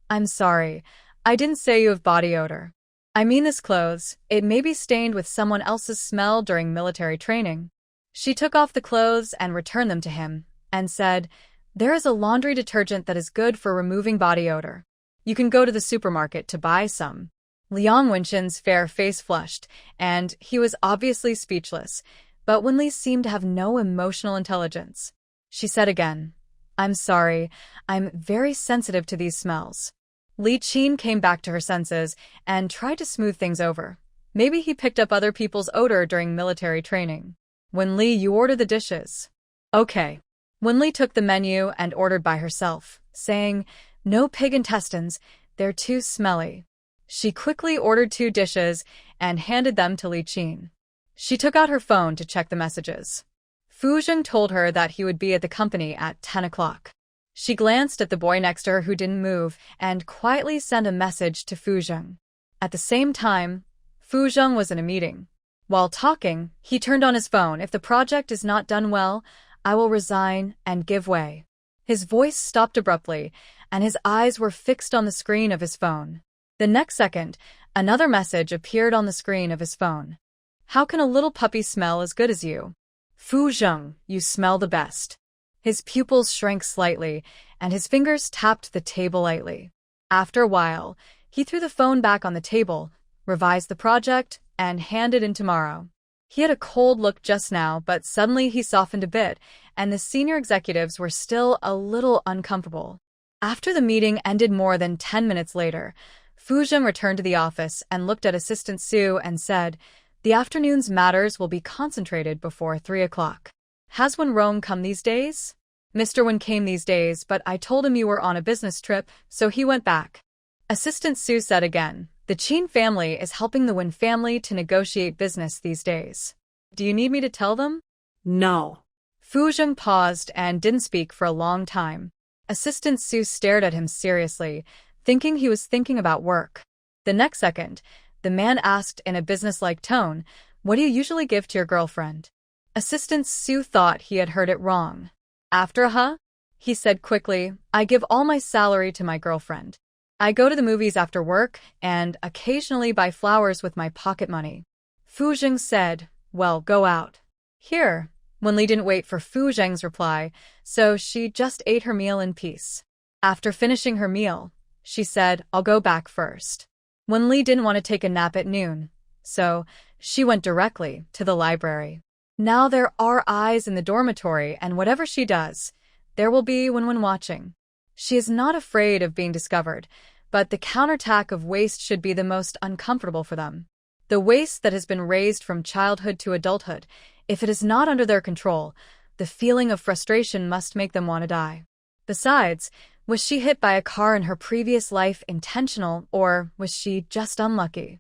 "I'm sorry, I didn't say you have body odor. I mean this clothes, it may be stained with someone else's smell during military training." She took off the clothes and returned them to him, and said, "There is a laundry detergent that is good for removing body odor. You can go to the supermarket to buy some." Liang Wenshin's fair face flushed, and he was obviously speechless, but Wenli seemed to have no emotional intelligence. She said again, "I'm sorry, I'm very sensitive to these smells." Li Qin came back to her senses and tried to smooth things over. Maybe he picked up other people's odor during military training. "Wenli, you order the dishes." "Okay." Wenli took the menu and ordered by herself, saying, "No pig intestines, they're too smelly." She quickly ordered 2 dishes and handed them to Li Qin. She took out her phone to check the messages. Fu Zheng told her that he would be at the company at 10 o'clock. She glanced at the boy next to her who didn't move and quietly sent a message to Fu Zheng. At the same time, Fu Zheng was in a meeting. While talking, he turned on his phone. "If the project is not done well, I will resign and give way." His voice stopped abruptly, and his eyes were fixed on the screen of his phone. The next second, another message appeared on the screen of his phone. "How can a little puppy smell as good as you? Fu Zheng, you smell the best." His pupils shrank slightly, and his fingers tapped the table lightly. After a while, he threw the phone back on the table, revised the project, and handed in tomorrow. He had a cold look just now, but suddenly he softened a bit, and the senior executives were still a little uncomfortable. After the meeting ended more than 10 minutes later, Fu Zheng returned to the office and looked at Assistant Su and said, "The afternoon's matters will be concentrated before 3 o'clock. Has Wen Rong come these days?" "Mr. Wen came these days, but I told him you were on a business trip, so he went back." Assistant Su said again, "The Qin family is helping the Wen family to negotiate business these days. Do you need me to tell them?" No. Fu Zheng paused and didn't speak for a long time. Assistant Su stared at him seriously, thinking he was thinking about work. The next second, the man asked in a businesslike tone, "What do you usually give to your girlfriend?" Assistant Su thought he had heard it wrong. After a huh? he said quickly. I give all my salary to my girlfriend. I go to the movies after work and occasionally buy flowers with my pocket money. Fu Zheng said, well, go out. Here. Wenli didn't wait for Fu Zheng's reply, so she just ate her meal in peace. After finishing her meal, she said, I'll go back first. Wenli didn't want to take a nap at noon, so she went directly to the library. Now there are eyes in the dormitory, and whatever she does, there will be when watching. She is not afraid of being discovered, but the counterattack of waste should be the most uncomfortable for them. The waste that has been raised from childhood to adulthood, if it is not under their control, the feeling of frustration must make them want to die. Besides, was she hit by a car in her previous life intentional, or was she just unlucky?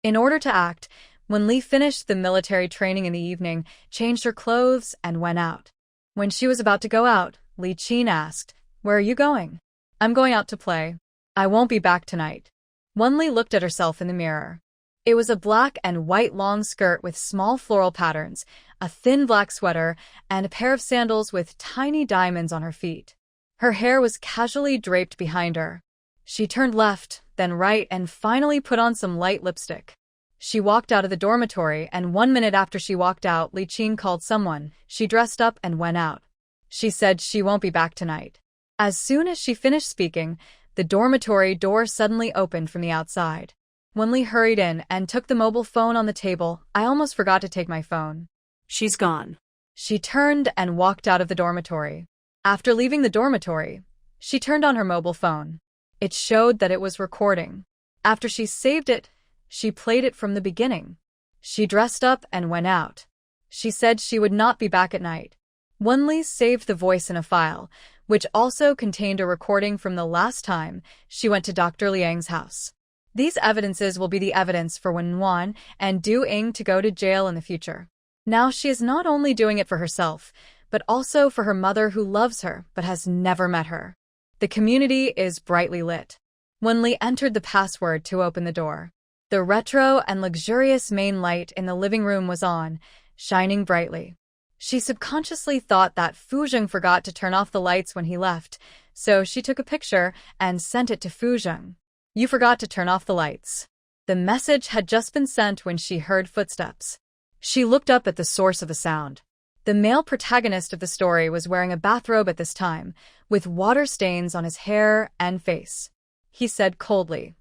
In order to act, when Li finished the military training in the evening, changed her clothes, and went out. When she was about to go out, Li Qin asked, Where are you going? I'm going out to play. I won't be back tonight. Wenli looked at herself in the mirror. It was a black and white long skirt with small floral patterns, a thin black sweater, and a pair of sandals with tiny diamonds on her feet. Her hair was casually draped behind her. She turned left, then right, and finally put on some light lipstick. She walked out of the dormitory, and 1 minute after she walked out, Li Qin called someone. She dressed up and went out. She said she won't be back tonight. As soon as she finished speaking, the dormitory door suddenly opened from the outside. Wenli hurried in and took the mobile phone on the table. I almost forgot to take my phone. She's gone. She turned and walked out of the dormitory. After leaving the dormitory, she turned on her mobile phone. It showed that it was recording. After she saved it, she played it from the beginning. She dressed up and went out. She said she would not be back at night. Wenli saved the voice in a file, which also contained a recording from the last time she went to Dr. Liang's house. These evidences will be the evidence for Wen Wan and Du Ying to go to jail in the future. Now she is not only doing it for herself, but also for her mother who loves her but has never met her. The community is brightly lit. Wenli entered the password to open the door. The retro and luxurious main light in the living room was on, shining brightly. She subconsciously thought that Fu Zheng forgot to turn off the lights when he left, so she took a picture and sent it to Fu Zheng. You forgot to turn off the lights. The message had just been sent when she heard footsteps. She looked up at the source of the sound. The male protagonist of the story was wearing a bathrobe at this time, with water stains on his hair and face. He said coldly,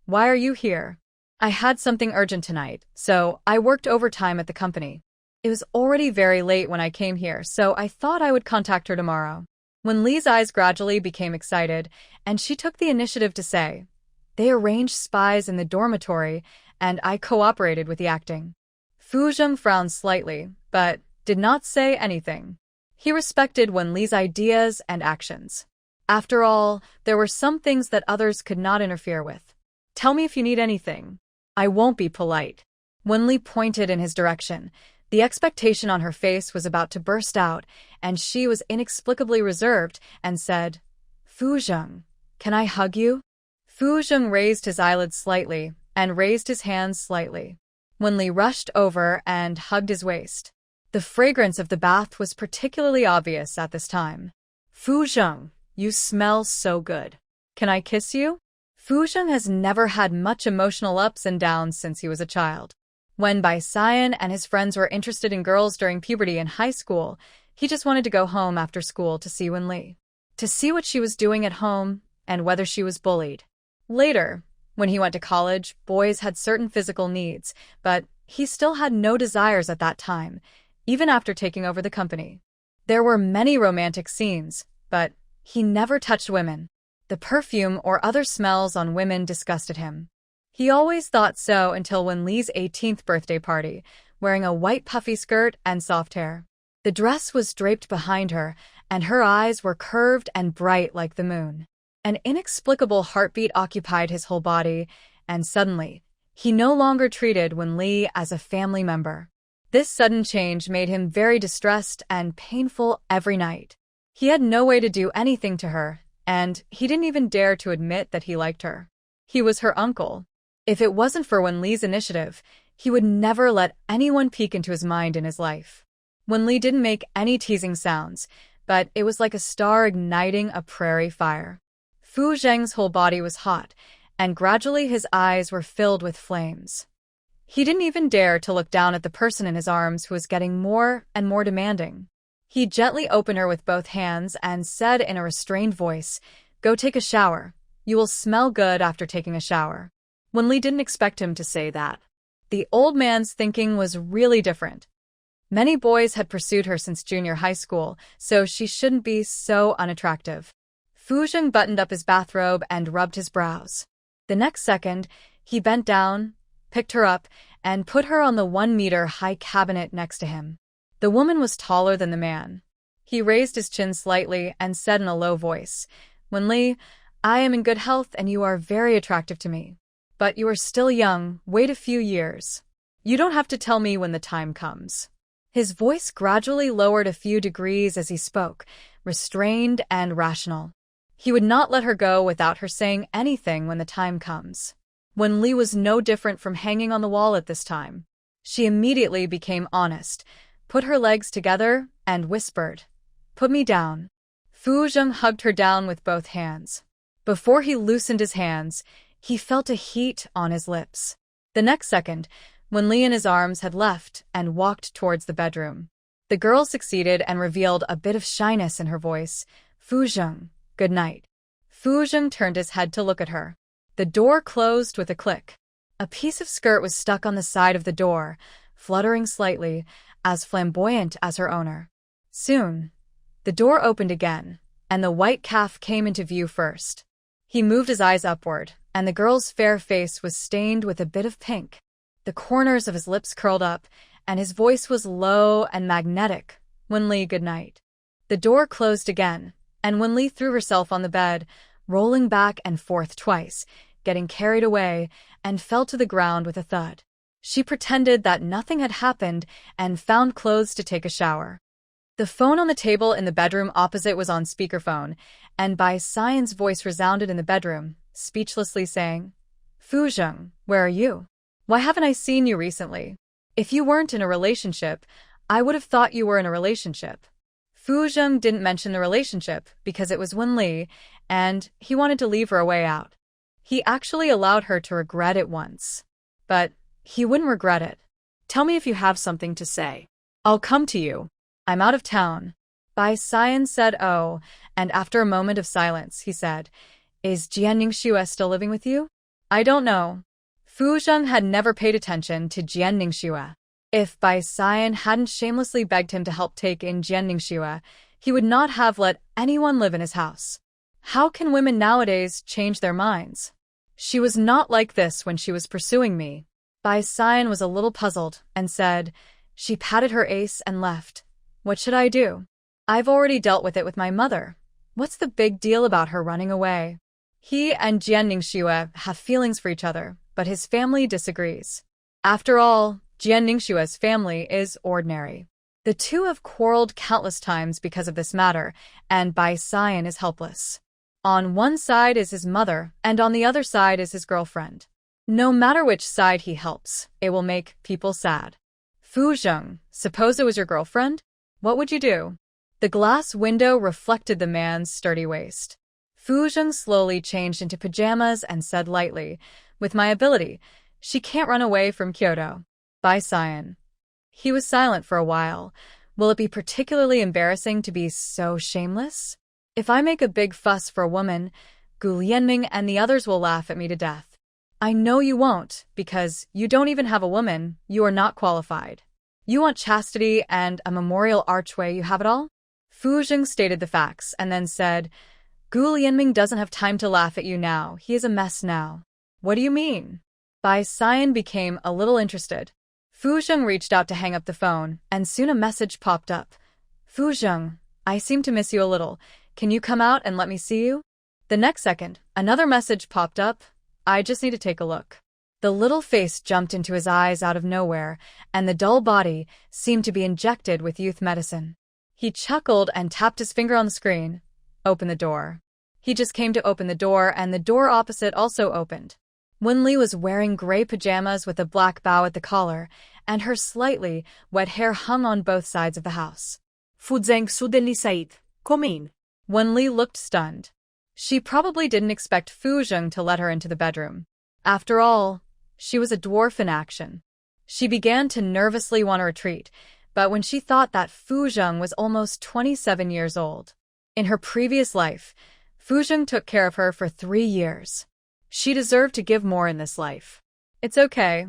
Why are you here? I had something urgent tonight, so I worked overtime at the company. It was already very late when I came here, so I thought I would contact her tomorrow. When Li's eyes gradually became excited, and she took the initiative to say, They arranged spies in the dormitory, and I cooperated with the acting. Fu Zheng frowned slightly, but did not say anything. He respected Wen Li's ideas and actions. After all, there were some things that others could not interfere with. Tell me if you need anything. I won't be polite. Wen Li pointed in his direction. The expectation on her face was about to burst out, and she was inexplicably reserved and said, Fu Zheng, can I hug you? Fu Zheng raised his eyelids slightly and raised his hands slightly. Wen Li rushed over and hugged his waist. The fragrance of the bath was particularly obvious at this time. Fu Zheng, you smell so good. Can I kiss you? Fu Zheng has never had much emotional ups and downs since he was a child. When Bai Xian and his friends were interested in girls during puberty in high school, he just wanted to go home after school to see Wen Li, to see what she was doing at home and whether she was bullied. Later, when he went to college, boys had certain physical needs, but he still had no desires at that time, even after taking over the company. There were many romantic scenes, but he never touched women. The perfume or other smells on women disgusted him. He always thought so until Wen Li's 18th birthday party, wearing a white puffy skirt and soft hair. The dress was draped behind her, and her eyes were curved and bright like the moon. An inexplicable heartbeat occupied his whole body, and suddenly, he no longer treated Wen Li as a family member. This sudden change made him very distressed and painful every night. He had no way to do anything to her, and he didn't even dare to admit that he liked her. He was her uncle. If it wasn't for Wen Li's initiative, he would never let anyone peek into his mind in his life. Wen Li didn't make any teasing sounds, but it was like a star igniting a prairie fire. Fu Zheng's whole body was hot, and gradually his eyes were filled with flames. He didn't even dare to look down at the person in his arms who was getting more and more demanding. He gently opened her with both hands and said in a restrained voice, "Go take a shower. You will smell good after taking a shower." Wenli didn't expect him to say that. The old man's thinking was really different. Many boys had pursued her since junior high school, so she shouldn't be so unattractive. Fu Zheng buttoned up his bathrobe and rubbed his brows. The next second, he bent down, picked her up, and put her on the 1-meter-high cabinet next to him. The woman was taller than the man. He raised his chin slightly and said in a low voice, "Wenli, I am in good health and you are very attractive to me. But you are still young, wait a few years. You don't have to tell me when the time comes." His voice gradually lowered a few degrees as he spoke, restrained and rational. He would not let her go without her saying anything when the time comes. Wenli was no different from hanging on the wall at this time. She immediately became honest, put her legs together, and whispered, "Put me down." Fu Zheng hugged her down with both hands. Before he loosened his hands, he felt a heat on his lips. The next second, Wenli and his arms had left and walked towards the bedroom. The girl succeeded and revealed a bit of shyness in her voice. "Fu Zheng, good night." Fu Zheng turned his head to look at her. The door closed with a click. A piece of skirt was stuck on the side of the door, fluttering slightly, as flamboyant as her owner. Soon, the door opened again, and the white calf came into view first. He moved his eyes upward, and the girl's fair face was stained with a bit of pink. The corners of his lips curled up, and his voice was low and magnetic. "Wenli, good night." The door closed again, and Wenli threw herself on the bed, rolling back and forth twice, getting carried away, and fell to the ground with a thud. She pretended that nothing had happened and found clothes to take a shower. The phone on the table in the bedroom opposite was on speakerphone, and Bai Xian's voice resounded in the bedroom, speechlessly saying, "Fu Zheng, where are you? Why haven't I seen you recently? If you weren't in a relationship, I would have thought you were in a relationship." Fu Zheng didn't mention the relationship because it was Wenli, and he wanted to leave her a way out. He actually allowed her to regret it once. But he wouldn't regret it. "Tell me if you have something to say. I'll come to you." "I'm out of town." Bai Xian said, "Oh," and after a moment of silence, he said, "Is Jian Ningxue still living with you?" "I don't know." Fu Zheng had never paid attention to Jian Ningxue. If Bai Xian hadn't shamelessly begged him to help take in Jian Ningxue, he would not have let anyone live in his house. How can women nowadays change their minds? "She was not like this when she was pursuing me." Bai Xian was a little puzzled and said, "She patted her ace and left. What should I do? I've already dealt with it with my mother. What's the big deal about her running away?" He and Jian Ningxue have feelings for each other, but his family disagrees. After all, Jian Ningxue's family is ordinary. The two have quarreled countless times because of this matter, and Bai Xian is helpless. On one side is his mother, and on the other side is his girlfriend. No matter which side he helps, it will make people sad. "Fu Zheng, suppose it was your girlfriend? What would you do?" The glass window reflected the man's sturdy waist. Fu Zheng slowly changed into pajamas and said lightly, "With my ability, she can't run away from Kyoto." Bai Xian. He was silent for a while. Will it be particularly embarrassing to be so shameless? If I make a big fuss for a woman, Gu Lianming and the others will laugh at me to death. I know you won't, because you don't even have a woman, you are not qualified. You want chastity and a memorial archway, you have it all? Fu Zheng stated the facts and then said, "Gu Lianming doesn't have time to laugh at you now, he is a mess now." "What do you mean?" Bai Xian became a little interested. Fu Zheng reached out to hang up the phone, and soon a message popped up. "Fu Zheng, I seem to miss you a little. Can you come out and let me see you?" The next second, another message popped up. "I just need to take a look." The little face jumped into his eyes out of nowhere, and the dull body seemed to be injected with youth medicine. He chuckled and tapped his finger on the screen. "Open the door." He just came to open the door, and the door opposite also opened. Wenli was wearing gray pajamas with a black bow at the collar, and her slightly wet hair hung on both sides of the house. "Fu Zheng Sudenli Said, Come. Wenli looked stunned. She probably didn't expect Fu Zheng to let her into the bedroom. After all, she was a dwarf in action. She began to nervously want to retreat, but when she thought that Fu Zheng was almost 27 years old. In her previous life, Fu Zheng took care of her for 3 years. She deserved to give more in this life. It's okay,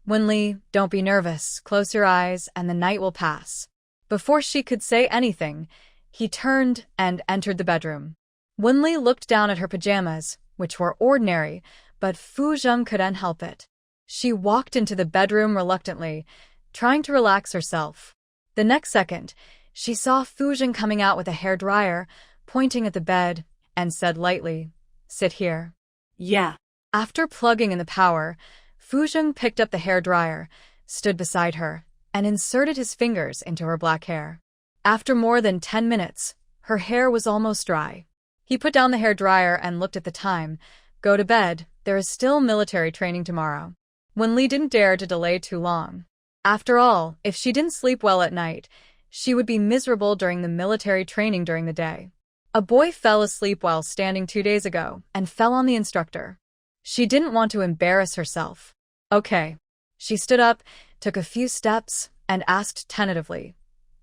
Wenli, don't be nervous, close your eyes and the night will pass. Before she could say anything, he turned and entered the bedroom. Wenli looked down at her pajamas, which were ordinary, but Fu Zheng couldn't help it. She walked into the bedroom reluctantly, trying to relax herself. The next second, she saw Fu Zheng coming out with a hairdryer, pointing at the bed, and said lightly, "Sit here." Yeah. After plugging in the power, Fu Zheng picked up the hairdryer, stood beside her, and inserted his fingers into her black hair. After more than 10 minutes, her hair was almost dry. He put down the hairdryer and looked at the time. Go to bed, there is still military training tomorrow. Wenli didn't dare to delay too long. After all, if she didn't sleep well at night, she would be miserable during the military training during the day. A boy fell asleep while standing 2 days ago and fell on the instructor. She didn't want to embarrass herself. Okay. She stood up, took a few steps, and asked tentatively,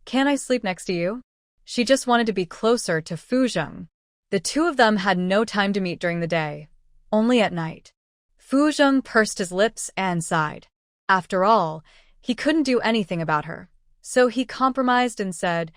"Can I sleep next to you?" She just wanted to be closer to Fu Zheng. The two of them had no time to meet during the day, only at night. Fu Zheng pursed his lips and sighed. After all, he couldn't do anything about her, so he compromised and said,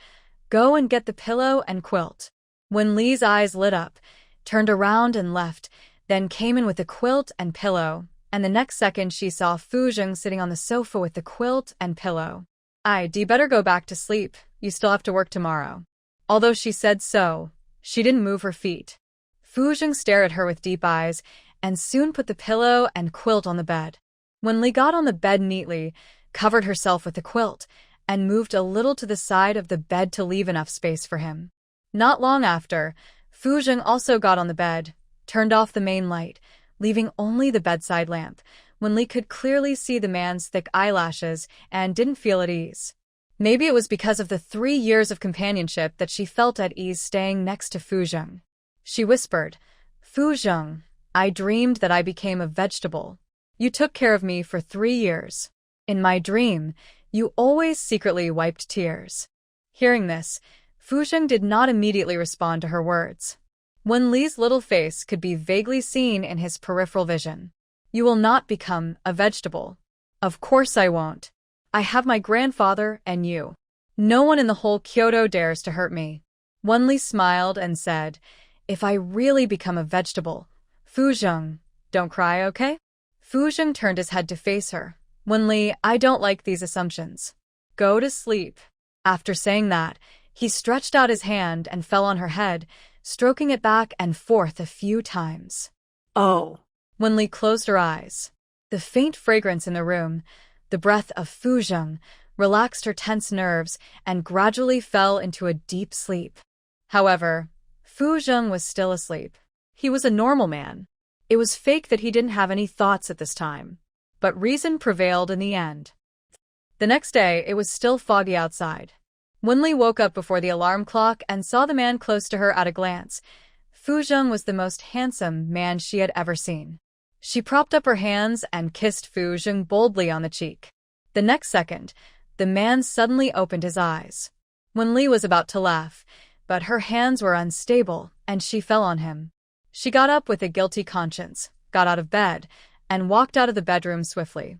"Go and get the pillow and quilt." Wenli's eyes lit up, turned around and left, then came in with the quilt and pillow, and the next second she saw Fu Zheng sitting on the sofa with the quilt and pillow. "I'd better go back to sleep, you still have to work tomorrow." Although she said so, she didn't move her feet. Fu Zheng stared at her with deep eyes, and soon put the pillow and quilt on the bed. Wenli got on the bed neatly, covered herself with the quilt, and moved a little to the side of the bed to leave enough space for him. Not long after, Fu Zheng also got on the bed, turned off the main light, leaving only the bedside lamp. Wenli could clearly see the man's thick eyelashes and didn't feel at ease. Maybe it was because of the 3 years of companionship that she felt at ease staying next to Fu Zheng. She whispered, "Fu Zheng, I dreamed that I became a vegetable. You took care of me for 3 years. In my dream, you always secretly wiped tears." Hearing this, Fu Zheng did not immediately respond to her words. Wenli's little face could be vaguely seen in his peripheral vision. "You will not become a vegetable." "Of course I won't. I have my grandfather and you. No one in the whole Kyoto dares to hurt me." Wenli smiled and said, "If I really become a vegetable, Fu Zheng, don't cry, okay?" Fu Zheng turned his head to face her. "Wenli, I don't like these assumptions. Go to sleep." After saying that, he stretched out his hand and fell on her head, stroking it back and forth a few times. Oh. Wenli closed her eyes. The faint fragrance in the room, the breath of Fu Zheng, relaxed her tense nerves and gradually fell into a deep sleep. However, Fu Zheng was still asleep. He was a normal man. It was fake that he didn't have any thoughts at this time. But reason prevailed in the end. The next day, it was still foggy outside. Wenli woke up before the alarm clock and saw the man close to her at a glance. Fu Zheng was the most handsome man she had ever seen. She propped up her hands and kissed Fu Zheng boldly on the cheek. The next second, the man suddenly opened his eyes. Wenli was about to laugh, but her hands were unstable and she fell on him. She got up with a guilty conscience, got out of bed, and walked out of the bedroom swiftly.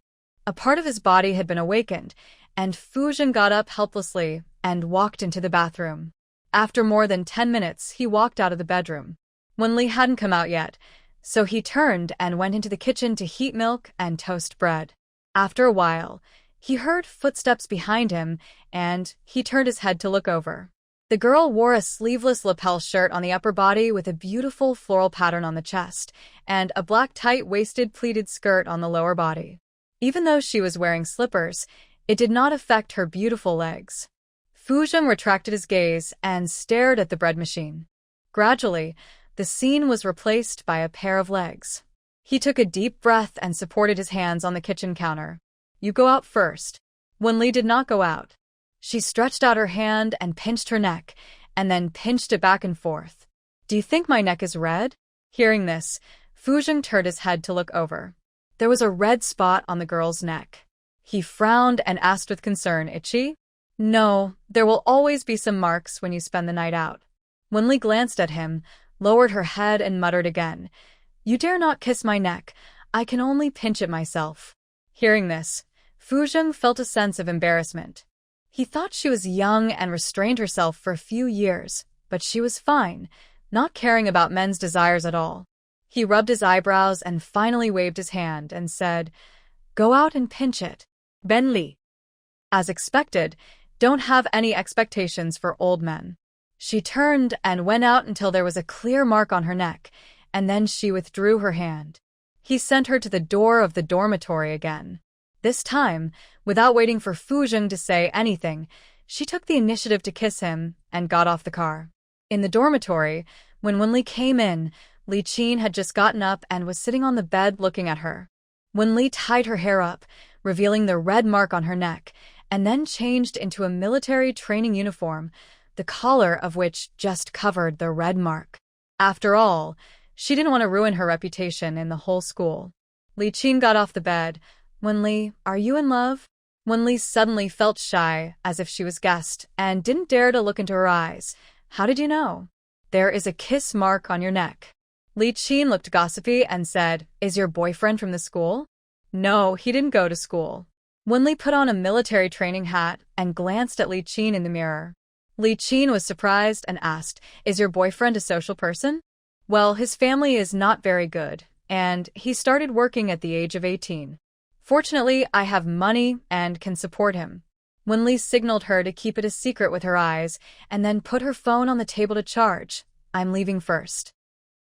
A part of his body had been awakened, and Fu Zheng got up helplessly and walked into the bathroom. After more than 10 minutes, he walked out of the bedroom. Wenli hadn't come out yet, so he turned and went into the kitchen to heat milk and toast bread. After a while, he heard footsteps behind him, and he turned his head to look over. The girl wore a sleeveless lapel shirt on the upper body with a beautiful floral pattern on the chest, and a black tight-waisted pleated skirt on the lower body. Even though she was wearing slippers, it did not affect her beautiful legs. Fu Zheng retracted his gaze and stared at the bread machine. Gradually, the scene was replaced by a pair of legs. He took a deep breath and supported his hands on the kitchen counter. "You go out first." Wenli did not go out. She stretched out her hand and pinched her neck, and then pinched it back and forth. "Do you think my neck is red?" Hearing this, Fuzheng turned his head to look over. There was a red spot on the girl's neck. He frowned and asked with concern, "Itchy?" "No, there will always be some marks when you spend the night out." Wenli glanced at him, lowered her head and muttered again, "You dare not kiss my neck. I can only pinch it myself." Hearing this, Fuzheng felt a sense of embarrassment. He thought she was young and restrained herself for a few years, but she was fine, not caring about men's desires at all. He rubbed his eyebrows and finally waved his hand and said, "Go out and pinch it." Benli. As expected, don't have any expectations for old men. She turned and went out until there was a clear mark on her neck, and then she withdrew her hand. He sent her to the door of the dormitory again. This time, without waiting for Fuzheng to say anything, she took the initiative to kiss him and got off the car. In the dormitory, when Wenli came in, Li Qin had just gotten up and was sitting on the bed looking at her. Wenli tied her hair up, revealing the red mark on her neck, and then changed into a military training uniform, the collar of which just covered the red mark. After all, she didn't want to ruin her reputation in the whole school. Li Qin got off the bed. "Wenli, are you in love?" Wenli suddenly felt shy, as if she was guessed, and didn't dare to look into her eyes. "How did you know?" "There is a kiss mark on your neck." Li Qin looked gossipy and said, "Is your boyfriend from the school?" "No, he didn't go to school." Wenli put on a military training hat and glanced at Li Qin in the mirror. Li Qin was surprised and asked, "Is your boyfriend a social person?" "Well, his family is not very good, and he started working at the age of 18. Fortunately, I have money and can support him." Wenli signaled her to keep it a secret with her eyes and then put her phone on the table to charge. "I'm leaving first."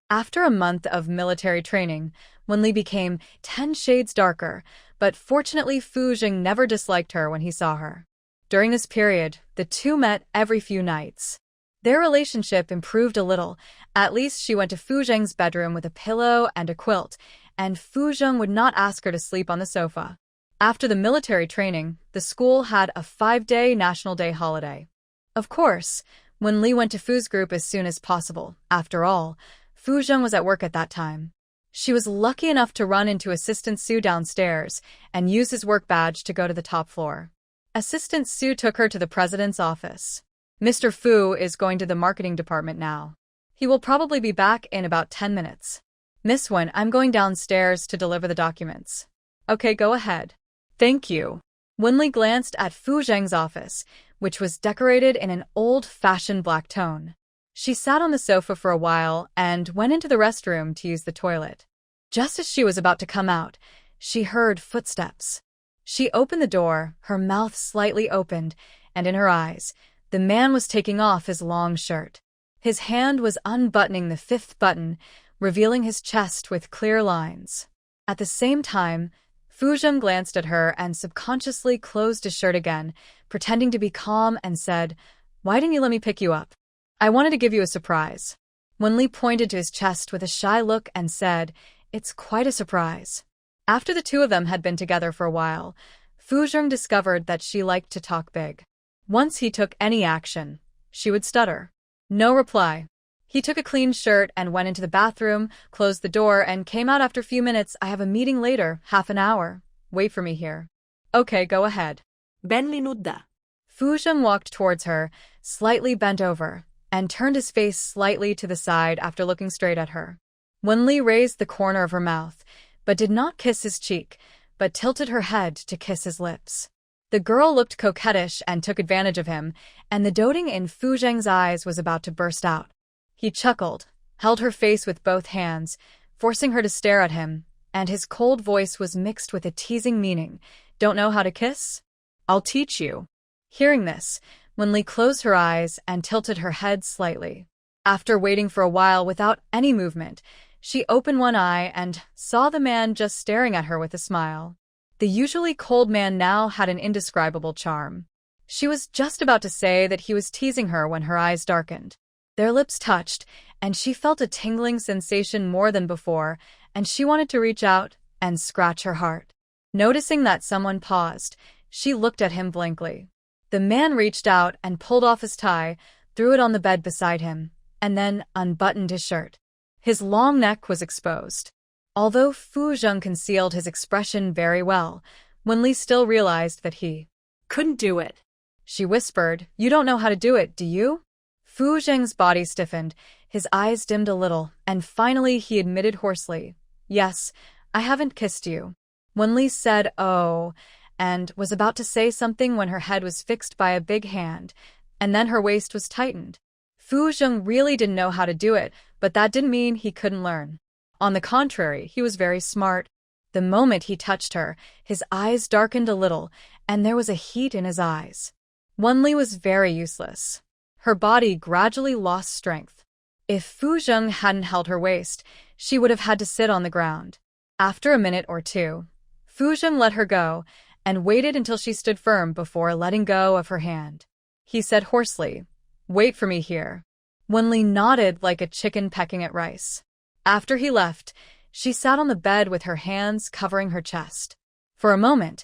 After a month of military training, Wenli became 10 shades darker, but fortunately Fuzheng never disliked her when he saw her. During this period, the two met every few nights. Their relationship improved a little. At least she went to Fuzheng's bedroom with a pillow and a quilt, and Fuzheng would not ask her to sleep on the sofa. After the military training, the school had a 5-day National Day holiday. Of course, Wenli went to Fu's group as soon as possible. After all, Fuzheng was at work at that time. She was lucky enough to run into Assistant Su downstairs and use his work badge to go to the top floor. Assistant Su took her to the president's office. "Mr. Fu is going to the marketing department now. He will probably be back in about 10 minutes. Miss Wen, I'm going downstairs to deliver the documents." "Okay, go ahead." "Thank you." Wenli glanced at Fuzheng's office, which was decorated in an old-fashioned black tone. She sat on the sofa for a while and went into the restroom to use the toilet. Just as she was about to come out, she heard footsteps. She opened the door, her mouth slightly opened, and in her eyes, the man was taking off his long shirt. His hand was unbuttoning the 5th button, revealing his chest with clear lines. At the same time, Fuzheng glanced at her and subconsciously closed his shirt again, pretending to be calm, and said, "Why didn't you let me pick you up? I wanted to give you a surprise." Wenli pointed to his chest with a shy look and said, "It's quite a surprise." After the two of them had been together for a while, Fuzheng discovered that she liked to talk big. Once he took any action, she would stutter. No reply. He took a clean shirt and went into the bathroom, closed the door, and came out after a few minutes. "I have a meeting later, half an hour. Wait for me here." "Okay, go ahead." Benli nudda. Fuzheng walked towards her, slightly bent over, and turned his face slightly to the side after looking straight at her. Wenli raised the corner of her mouth, but did not kiss his cheek, but tilted her head to kiss his lips. The girl looked coquettish and took advantage of him, and the doting in Fuzheng's eyes was about to burst out. He chuckled, held her face with both hands, forcing her to stare at him, and his cold voice was mixed with a teasing meaning. "Don't know how to kiss? I'll teach you." Hearing this, Wenli closed her eyes and tilted her head slightly. After waiting for a while without any movement, she opened one eye and saw the man just staring at her with a smile. The usually cold man now had an indescribable charm. She was just about to say that he was teasing her when her eyes darkened. Their lips touched, and she felt a tingling sensation more than before, and she wanted to reach out and scratch her heart. Noticing that someone paused, she looked at him blankly. The man reached out and pulled off his tie, threw it on the bed beside him, and then unbuttoned his shirt. His long neck was exposed. Although Fu Zheng concealed his expression very well, Wenli still realized that he couldn't do it. She whispered, "You don't know how to do it, do you?" Fu Zheng's body stiffened, his eyes dimmed a little, and finally he admitted hoarsely, "Yes, I haven't kissed you." Wenli said, "Oh," and was about to say something when her head was fixed by a big hand, and then her waist was tightened. Fu Zheng really didn't know how to do it, but that didn't mean he couldn't learn. On the contrary, he was very smart. The moment he touched her, his eyes darkened a little, and there was a heat in his eyes. Wenli was very useless. Her body gradually lost strength. If Fu Zheng hadn't held her waist, she would have had to sit on the ground. After a minute or two, Fu Zheng let her go and waited until she stood firm before letting go of her hand. He said hoarsely, "Wait for me here." Wenli nodded like a chicken pecking at rice. After he left, she sat on the bed with her hands covering her chest. For a moment,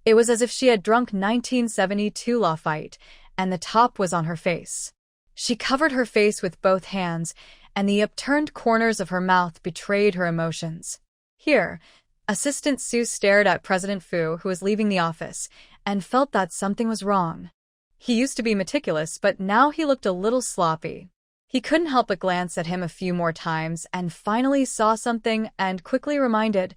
it was as if she had drunk 1972 Lafite, and the top was on her face. She covered her face with both hands, and the upturned corners of her mouth betrayed her emotions. Here, Assistant Su stared at President Fu, who was leaving the office, and felt that something was wrong. He used to be meticulous, but now he looked a little sloppy. He couldn't help but glance at him a few more times and finally saw something and quickly reminded,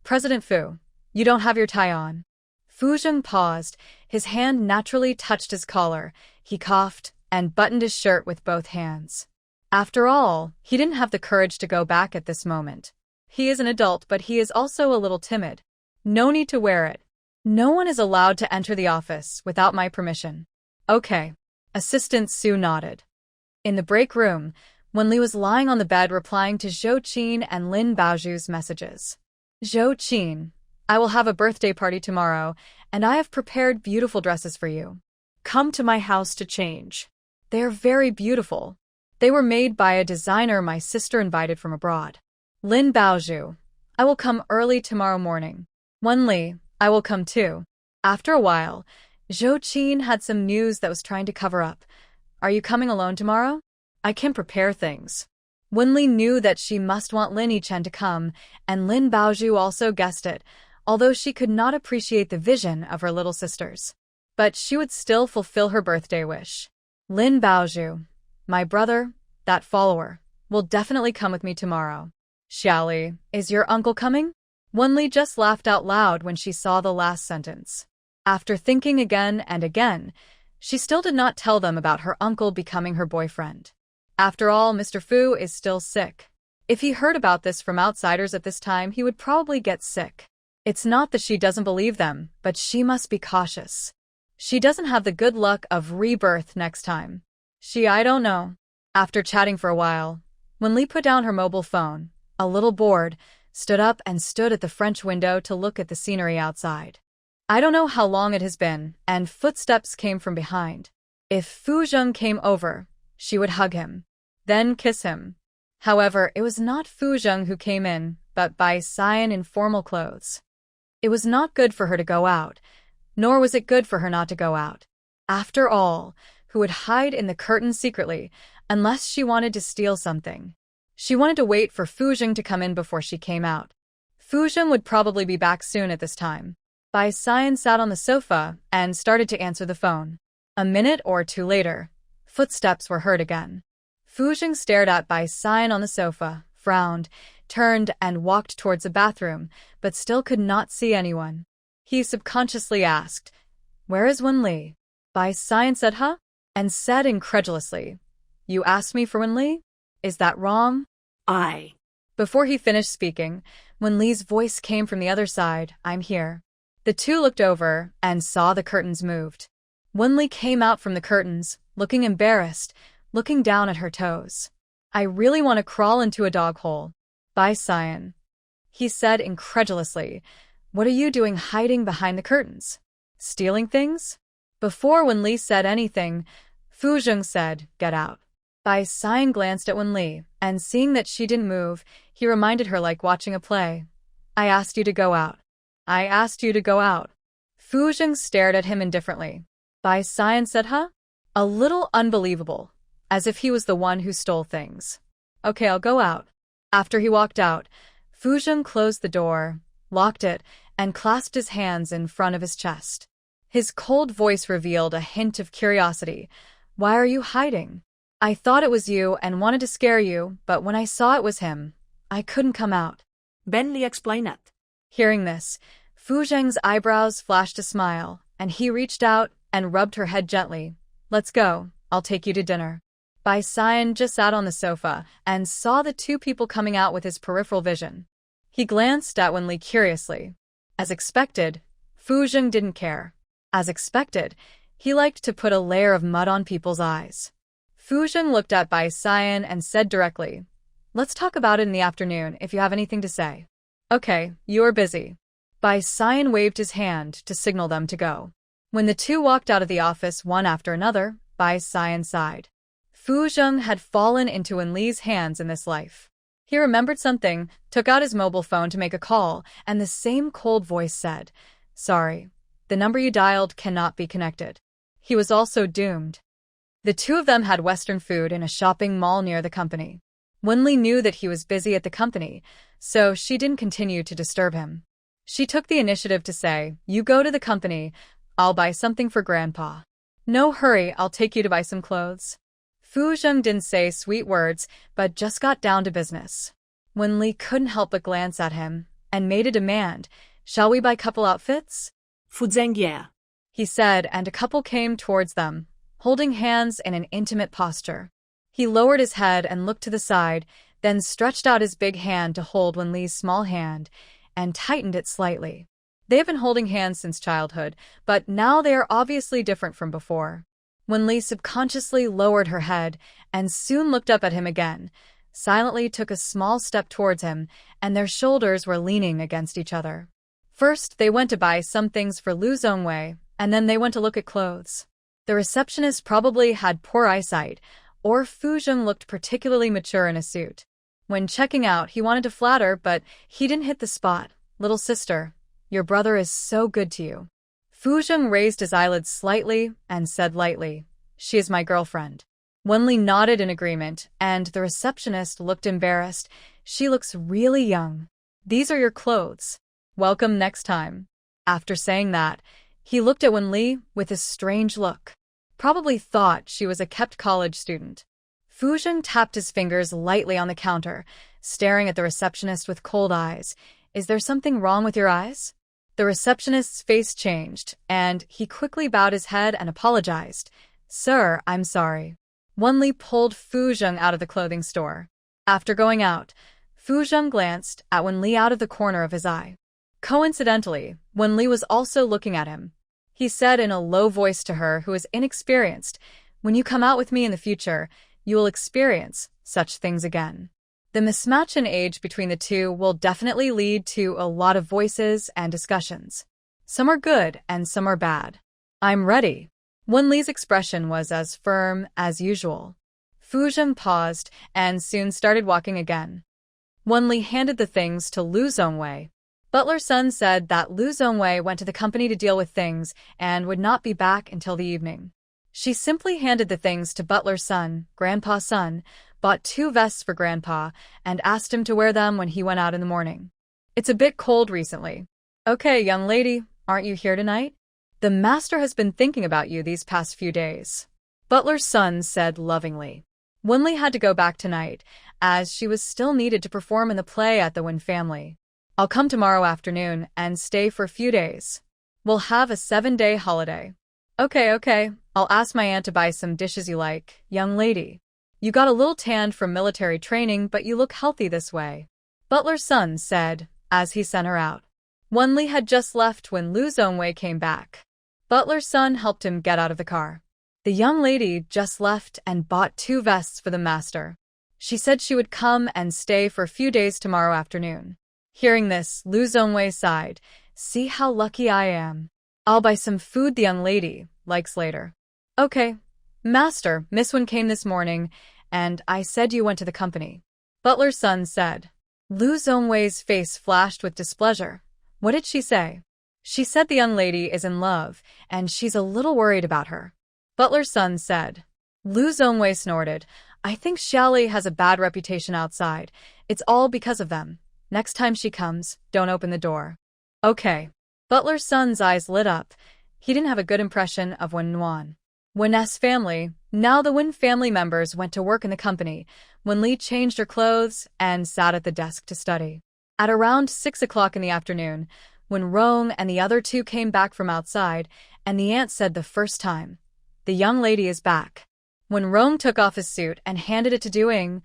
"President Fu, you don't have your tie on." Fu Zheng paused. His hand naturally touched his collar. He coughed and buttoned his shirt with both hands. After all, he didn't have the courage to go back at this moment. He is an adult, but he is also a little timid. No need to wear it. No one is allowed to enter the office without my permission. Okay. Assistant Su nodded. In the break room, Wenli was lying on the bed replying to Zhou Qin and Lin Baoju's messages. "Zhou Qin, I will have a birthday party tomorrow, and I have prepared beautiful dresses for you. Come to my house to change. They are very beautiful. They were made by a designer my sister invited from abroad." Lin Baoju, "I will come early tomorrow morning." Wenli, "I will come too." After a while, Zhou Qin had some news that was trying to cover up. "Are you coming alone tomorrow? I can prepare things." Wenli knew that she must want Lin Yichen to come, and Lin Baoju also guessed it, although she could not appreciate the vision of her little sisters. But she would still fulfill her birthday wish. Lin Baoju, "My brother, that follower, will definitely come with me tomorrow." "Xiaoli, is your uncle coming?" Wenli just laughed out loud when she saw the last sentence. After thinking again and again, she still did not tell them about her uncle becoming her boyfriend. After all, Mr. Fu is still sick. If he heard about this from outsiders at this time, he would probably get sick. It's not that she doesn't believe them, but she must be cautious. She doesn't have the good luck of rebirth next time. I don't know. After chatting for a while, when Li put down her mobile phone, a little bored, stood up and stood at the French window to look at the scenery outside. I don't know how long it has been, and footsteps came from behind. If Fu Zheng came over, she would hug him, then kiss him. However, it was not Fu Zheng who came in, but Bai Xian in formal clothes. It was not good for her to go out, nor was it good for her not to go out. After all, who would hide in the curtain secretly, unless she wanted to steal something? She wanted to wait for Fu Zheng to come in before she came out. Fu Zheng would probably be back soon at this time. Bai Xian sat on the sofa and started to answer the phone. A minute or two later, footsteps were heard again. Fu Zheng stared at Bai Xian on the sofa, frowned, turned and walked towards the bathroom, but still could not see anyone. He subconsciously asked, "Where is Wen Li?" Bai Xian said, "Huh?" and said incredulously, "You asked me for Wen Li? Is that wrong?" "I." Before he finished speaking, Wen Li's voice came from the other side, "I'm here." The two looked over and saw the curtains moved. Wen Li came out from the curtains, looking embarrassed, looking down at her toes. "I really want to crawl into a dog hole." "Bai Xian," he said incredulously, "what are you doing hiding behind the curtains? Stealing things?" Before Wen Li said anything, Fu Zheng said, "Get out." Bai Xian glanced at Wen Li, and seeing that she didn't move, he reminded her like watching a play. "I asked you to go out. I asked you to go out." Fu Zheng stared at him indifferently. Bai Xian said, "Huh?" A little unbelievable. as if he was the one who stole things. Okay, I'll go out. After he walked out, Fu Zheng closed the door, locked it, and clasped his hands in front of his chest. His cold voice revealed a hint of curiosity. Why are you hiding? I thought it was you and wanted to scare you, but when I saw it was him, I couldn't come out. Bentley explained it. Hearing this, Fu Zheng's eyebrows flashed a smile, and he reached out and rubbed her head gently. Let's go, I'll take you to dinner. Bai Xian just sat on the sofa and saw the two people coming out with his peripheral vision. He glanced at Wenli curiously. As expected, Fu Zheng didn't care. As expected, he liked to put a layer of mud on people's eyes. Fu Zheng looked at Bai Xian and said directly, Let's talk about it in the afternoon if you have anything to say. Okay, you are busy. Bai Xian waved his hand to signal them to go. When the two walked out of the office one after another, Bai Xian sighed. Fu Zheng had fallen into Wenli's hands in this life. He remembered something, took out his mobile phone to make a call, and the same cold voice said, Sorry, the number you dialed cannot be connected. He was also doomed. The two of them had Western food in a shopping mall near the company. Wenli knew that he was busy at the company, so she didn't continue to disturb him. She took the initiative to say, You go to the company, I'll buy something for Grandpa. No hurry, I'll take you to buy some clothes. Fu Zheng didn't say sweet words, but just got down to business. Wenli couldn't help but glance at him, and made a demand. Shall we buy couple outfits? Fu Zheng, yeah. He said, and a couple came towards them, holding hands in an intimate posture. He lowered his head and looked to the side, then stretched out his big hand to hold Wenli's small hand, and tightened it slightly. They have been holding hands since childhood, but now they are obviously different from before. Wenli subconsciously lowered her head and soon looked up at him again, silently took a small step towards him, and their shoulders were leaning against each other. First, they went to buy some things for Lu Zhongwei, and then they went to look at clothes. The receptionist probably had poor eyesight, or Fu Zheng looked particularly mature in a suit. When checking out, he wanted to flatter, but he didn't hit the spot. Little sister, your brother is so good to you. Fu Zheng raised his eyelids slightly and said lightly, She is my girlfriend. Wenli nodded in agreement, and the receptionist looked embarrassed. She looks really young. These are your clothes. Welcome next time. After saying that, he looked at Wenli with a strange look. Probably thought she was a kept college student. Fu Zheng tapped his fingers lightly on the counter, staring at the receptionist with cold eyes. Is there something wrong with your eyes? The receptionist's face changed, and he quickly bowed his head and apologized. Sir, I'm sorry. Wenli pulled Fu Zheng out of the clothing store. After going out, Fu Zheng glanced at Wenli out of the corner of his eye. Coincidentally, Wenli was also looking at him. He said in a low voice to her who was inexperienced, When you come out with me in the future, you will experience such things again. The mismatch in age between the two will definitely lead to a lot of voices and discussions. Some are good and some are bad. I'm ready. Wenli's expression was as firm as usual. Fu Zheng paused and soon started walking again. Wenli handed the things to Lu Zhongwei. Butler's son said that Lu Zhongwei went to the company to deal with things and would not be back until the evening. She simply handed the things to Butler's son, Grandpa's son, bought 2 vests for Grandpa, and asked him to wear them when he went out in the morning. It's a bit cold recently. Okay, young lady, aren't you here tonight? The master has been thinking about you these past few days. Butler's son said lovingly. Wenli had to go back tonight, as she was still needed to perform in the play at the Wen family. I'll come tomorrow afternoon and stay for a few days. We'll have a 7-day holiday. Okay, I'll ask my aunt to buy some dishes you like, young lady. You got a little tanned from military training, but you look healthy this way. Butler's son said, as he sent her out. Wenli had just left when Lu Zhongwei came back. Butler's son helped him get out of the car. The young lady just left and bought 2 vests for the master. She said she would come and stay for a few days tomorrow afternoon. Hearing this, Lu Zhongwei sighed. See how lucky I am. I'll buy some food the young lady likes later. Okay. Master, Miss Wen came this morning, and I said you went to the company. Butler's son said. Lu Zhongwei's face flashed with displeasure. What did she say? She said the young lady is in love, and she's a little worried about her. Butler's son said. Lu Zhongwei snorted. I think Xiaoli has a bad reputation outside. It's all because of them. Next time she comes, don't open the door. Okay. Butler Sun's eyes lit up. He didn't have a good impression of Wen Nuan. Wen's family, now the Wen family members, went to work in the company. Wen Li changed her clothes and sat at the desk to study. At around 6 o'clock in the afternoon, when Rong and the other two came back from outside, and the aunt said the first time, "The young lady is back." When Rong took off his suit and handed it to Duing,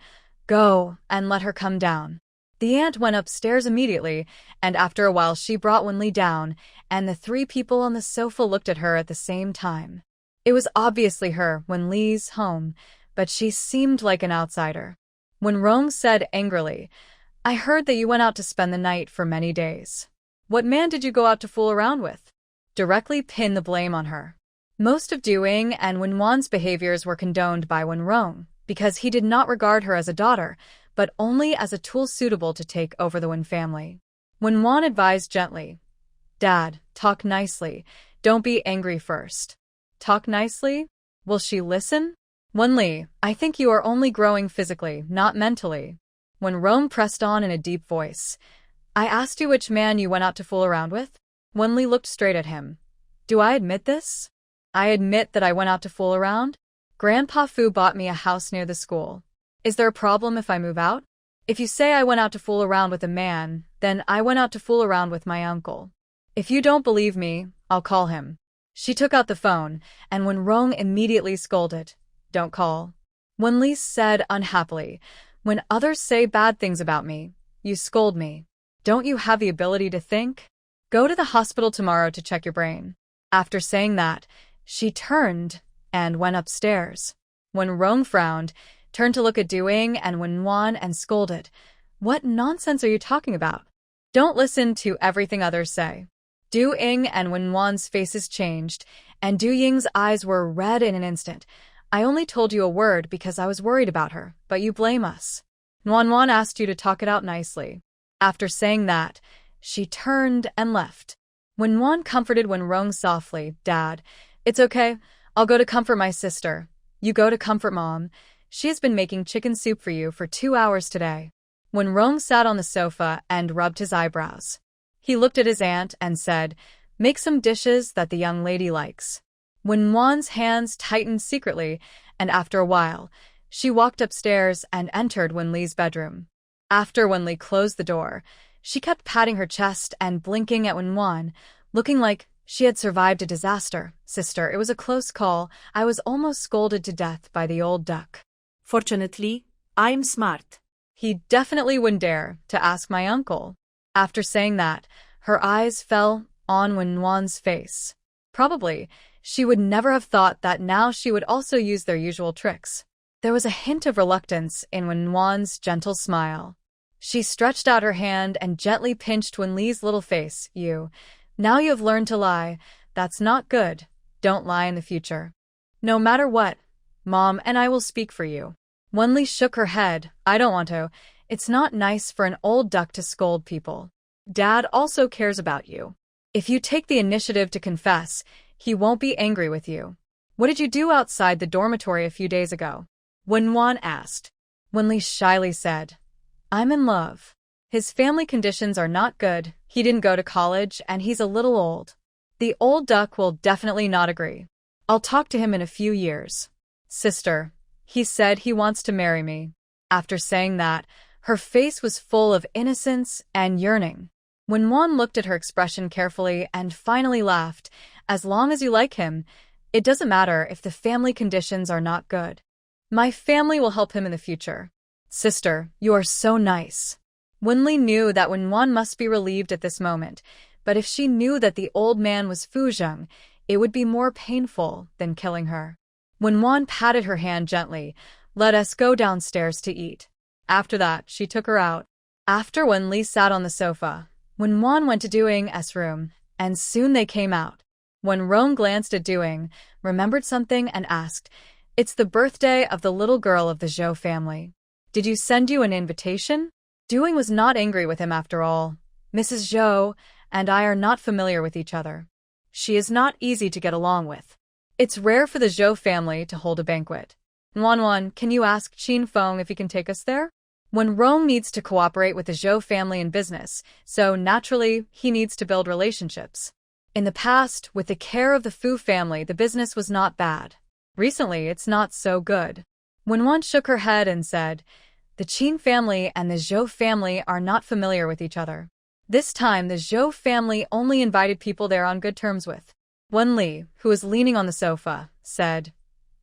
"Go and let her come down." The aunt went upstairs immediately, and after a while she brought Wen Li down, and the three people on the sofa looked at her at the same time. It was obviously her, Wen Li's home, but she seemed like an outsider. When Rong said angrily, "I heard that you went out to spend the night for many days. What man did you go out to fool around with?" Directly pin the blame on her. Most of Duing and Wen Wan's behaviors were condoned by Wen Rong, because he did not regard her as a daughter, but only as a tool suitable to take over the Wen family. Wen Wan advised gently, "Dad, talk nicely. Don't be angry first." Talk nicely? Will she listen? Wen Li, I think you are only growing physically, not mentally. When Rong pressed on in a deep voice, "I asked you which man you went out to fool around with?" Wen Li looked straight at him. "Do I admit this? I admit that I went out to fool around? Grandpa Fu bought me a house near the school. Is there a problem if I move out? If you say I went out to fool around with a man, then I went out to fool around with my uncle. If you don't believe me, I'll call him." She took out the phone, and when Rong immediately scolded, "Don't call." Wen Li said unhappily, "When others say bad things about me, you scold me. Don't you have the ability to think? Go to the hospital tomorrow to check your brain." After saying that, she turned and went upstairs. When Rong frowned, turned to look at Duing and Wen Wan and scolded, "What nonsense are you talking about? Don't listen to everything others say." Duing and Wen Wan's faces changed, and Du Ying's eyes were red in an instant. "I only told you a word because I was worried about her, but you blame us. Wan Wan asked you to talk it out nicely." After saying that, she turned and left. Wen Wan comforted Wen Rong softly, "Dad, it's okay. I'll go to comfort my sister. You go to comfort Mom. She has been making chicken soup for you for 2 hours today." When Rong sat on the sofa and rubbed his eyebrows, he looked at his aunt and said, "Make some dishes that the young lady likes." Wen Wan's hands tightened secretly, and after a while, she walked upstairs and entered Wen Li's bedroom. After Wen Li closed the door, she kept patting her chest and blinking at Wen Wan, looking like she had survived a disaster. "Sister, it was a close call. I was almost scolded to death by the old duck. Fortunately, I'm smart. He definitely wouldn't dare to ask my uncle." After saying that, her eyes fell on Wen Wan's face. Probably, she would never have thought that now she would also use their usual tricks. There was a hint of reluctance in Wen Wan's gentle smile. She stretched out her hand and gently pinched Wen Li's little face. Now you have learned to lie. That's not good. Don't lie in the future. No matter what, Mom and I will speak for you." Wen Li shook her head. "I don't want to. It's not nice for an old duck to scold people. Dad also cares about you. If you take the initiative to confess, he won't be angry with you." "What did you do outside the dormitory a few days ago?" Wen Wan asked. Wen Li shyly said, "I'm in love. His family conditions are not good. He didn't go to college, and he's a little old. The old duck will definitely not agree. I'll talk to him in a few years." "Sister, he said he wants to marry me." After saying that, her face was full of innocence and yearning. Wen Wan looked at her expression carefully and finally laughed. "As long as you like him, it doesn't matter if the family conditions are not good. My family will help him in the future." "Sister, you are so nice." Wen Li knew that Wen Wan must be relieved at this moment, but if she knew that the old man was Fu Zheng, it would be more painful than killing her. Wen Wan patted her hand gently. "Let us go downstairs to eat." After that, she took her out. After Wen Li sat on the sofa, Wen Wan went to Duing's room, and soon they came out. When Rong glanced at Duing, remembered something and asked, "It's the birthday of the little girl of the Zhou family. Did you send you an invitation?" Duing was not angry with him after all. "Mrs. Zhou and I are not familiar with each other. She is not easy to get along with. It's rare for the Zhou family to hold a banquet. Wanwan, can you ask Qin Feng if he can take us there? When Rome needs to cooperate with the Zhou family in business, so naturally, he needs to build relationships. In the past, with the care of the Fu family, the business was not bad. Recently, it's not so good. Wenwan shook her head and said, the Qin family and the Zhou family are not familiar with each other. This time, the Zhou family only invited people they're on good terms with. Wen Li, who was leaning on the sofa, said,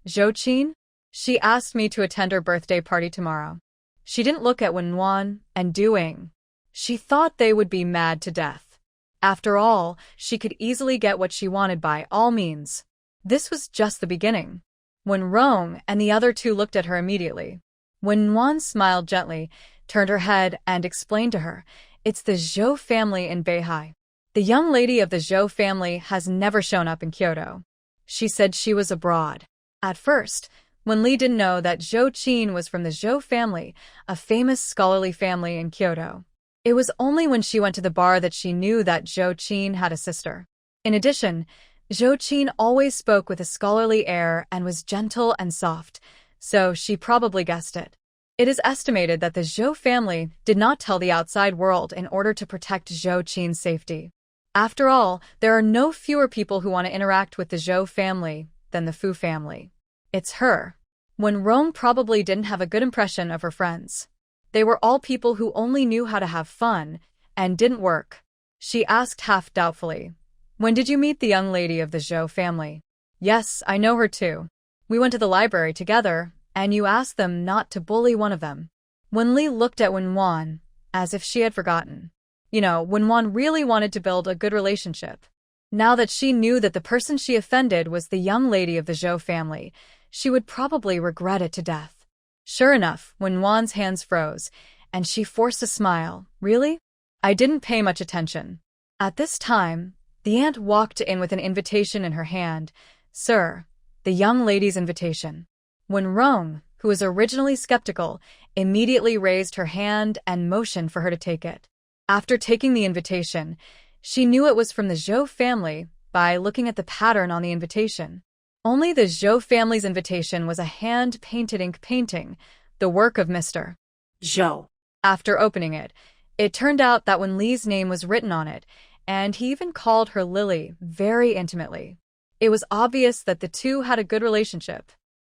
Zhou Qin? She asked me to attend her birthday party tomorrow. She didn't look at Wenwan and Duing. She thought they would be mad to death. After all, she could easily get what she wanted by all means. This was just the beginning. When Rong and the other two looked at her immediately, Wenwan smiled gently, turned her head, and explained to her, it's the Zhou family in Beihai. The young lady of the Zhou family has never shown up in Kyoto. She said she was abroad. At first, Wen Li didn't know that Zhou Qin was from the Zhou family, a famous scholarly family in Kyoto. It was only when she went to the bar that she knew that Zhou Qin had a sister. In addition, Zhou Qin always spoke with a scholarly air and was gentle and soft, so she probably guessed it. It is estimated that the Zhou family did not tell the outside world in order to protect Zhou Qin's safety. After all, there are no fewer people who want to interact with the Zhou family than the Fu family. It's her. When Rome probably didn't have a good impression of her friends. They were all people who only knew how to have fun and didn't work. She asked half doubtfully, when did you meet the young lady of the Zhou family? Yes, I know her too. We went to the library together, and you asked them not to bully one of them. Wen Li looked at Wenwan as if she had forgotten. Wenwan really wanted to build a good relationship. Now that she knew that the person she offended was the young lady of the Zhou family, she would probably regret it to death. Sure enough, Wenwan's hands froze, and she forced a smile. Really? I didn't pay much attention. At this time, the aunt walked in with an invitation in her hand. Sir, the young lady's invitation. When Rong, who was originally skeptical, immediately raised her hand and motioned for her to take it. After taking the invitation, she knew it was from the Zhou family by looking at the pattern on the invitation. Only the Zhou family's invitation was a hand-painted ink painting, the work of Mr. Zhou. After opening it, it turned out that Wen Li's name was written on it, and he even called her Lily very intimately. It was obvious that the two had a good relationship.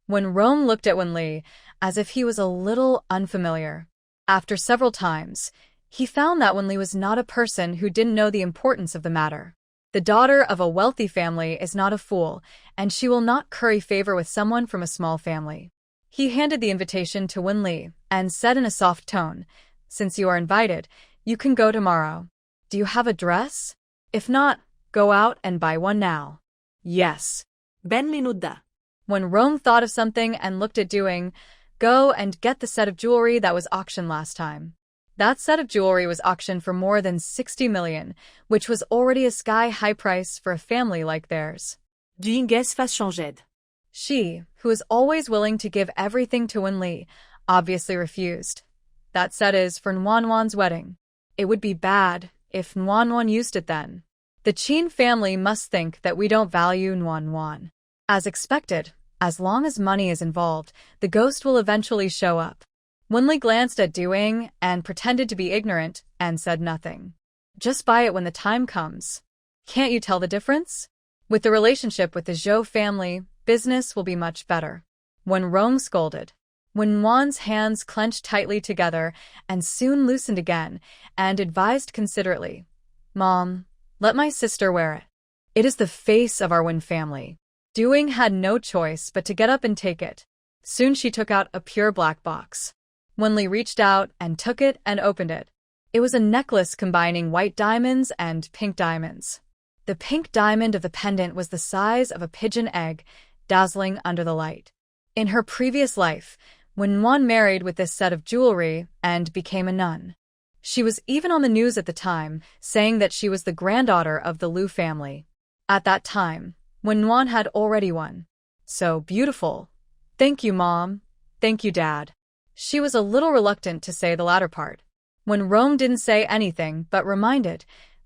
When Rome looked at Wen Li as if he was a little unfamiliar. After several times, he found that Wen Li was not a person who didn't know the importance of the matter. The daughter of a wealthy family is not a fool, and she will not curry favor with someone from a small family. He handed the invitation to Wen Li and said in a soft tone, since you are invited, you can go tomorrow. Do you have a dress? If not, go out and buy one now. Yes. Ben minuda. When Rome thought of something and looked at Duing, go and get the set of jewelry that was auctioned last time. That set of jewelry was auctioned for more than 60 million, which was already a sky-high price for a family like theirs. Duing's face changed. She, who was always willing to give everything to Wen Li, obviously refused. That set is for Nwanwan's wedding. It would be bad if Nwanwan used it then. The Qin family must think that we don't value Nwanwan. As expected, as long as money is involved, the ghost will eventually show up. Wen Li glanced at Duing and pretended to be ignorant and said nothing. Just buy it when the time comes. Can't you tell the difference? With the relationship with the Zhou family, business will be much better. When Rong scolded, Wen Wan's hands clenched tightly together and soon loosened again, and advised considerately, Mom, let my sister wear it. It is the face of our Wen family. Duing had no choice but to get up and take it. Soon she took out a pure black box. Wen Li reached out and took it and opened it. It was a necklace combining white diamonds and pink diamonds. The pink diamond of the pendant was the size of a pigeon egg, dazzling under the light. In her previous life, Wen Wan married with this set of jewelry and became a nun. She was even on the news at the time, saying that she was the granddaughter of the Liu family. At that time, Wen Wan had already won. So beautiful. Thank you, Mom. Thank you, Dad. She was a little reluctant to say the latter part. When Rome didn't say anything but reminded,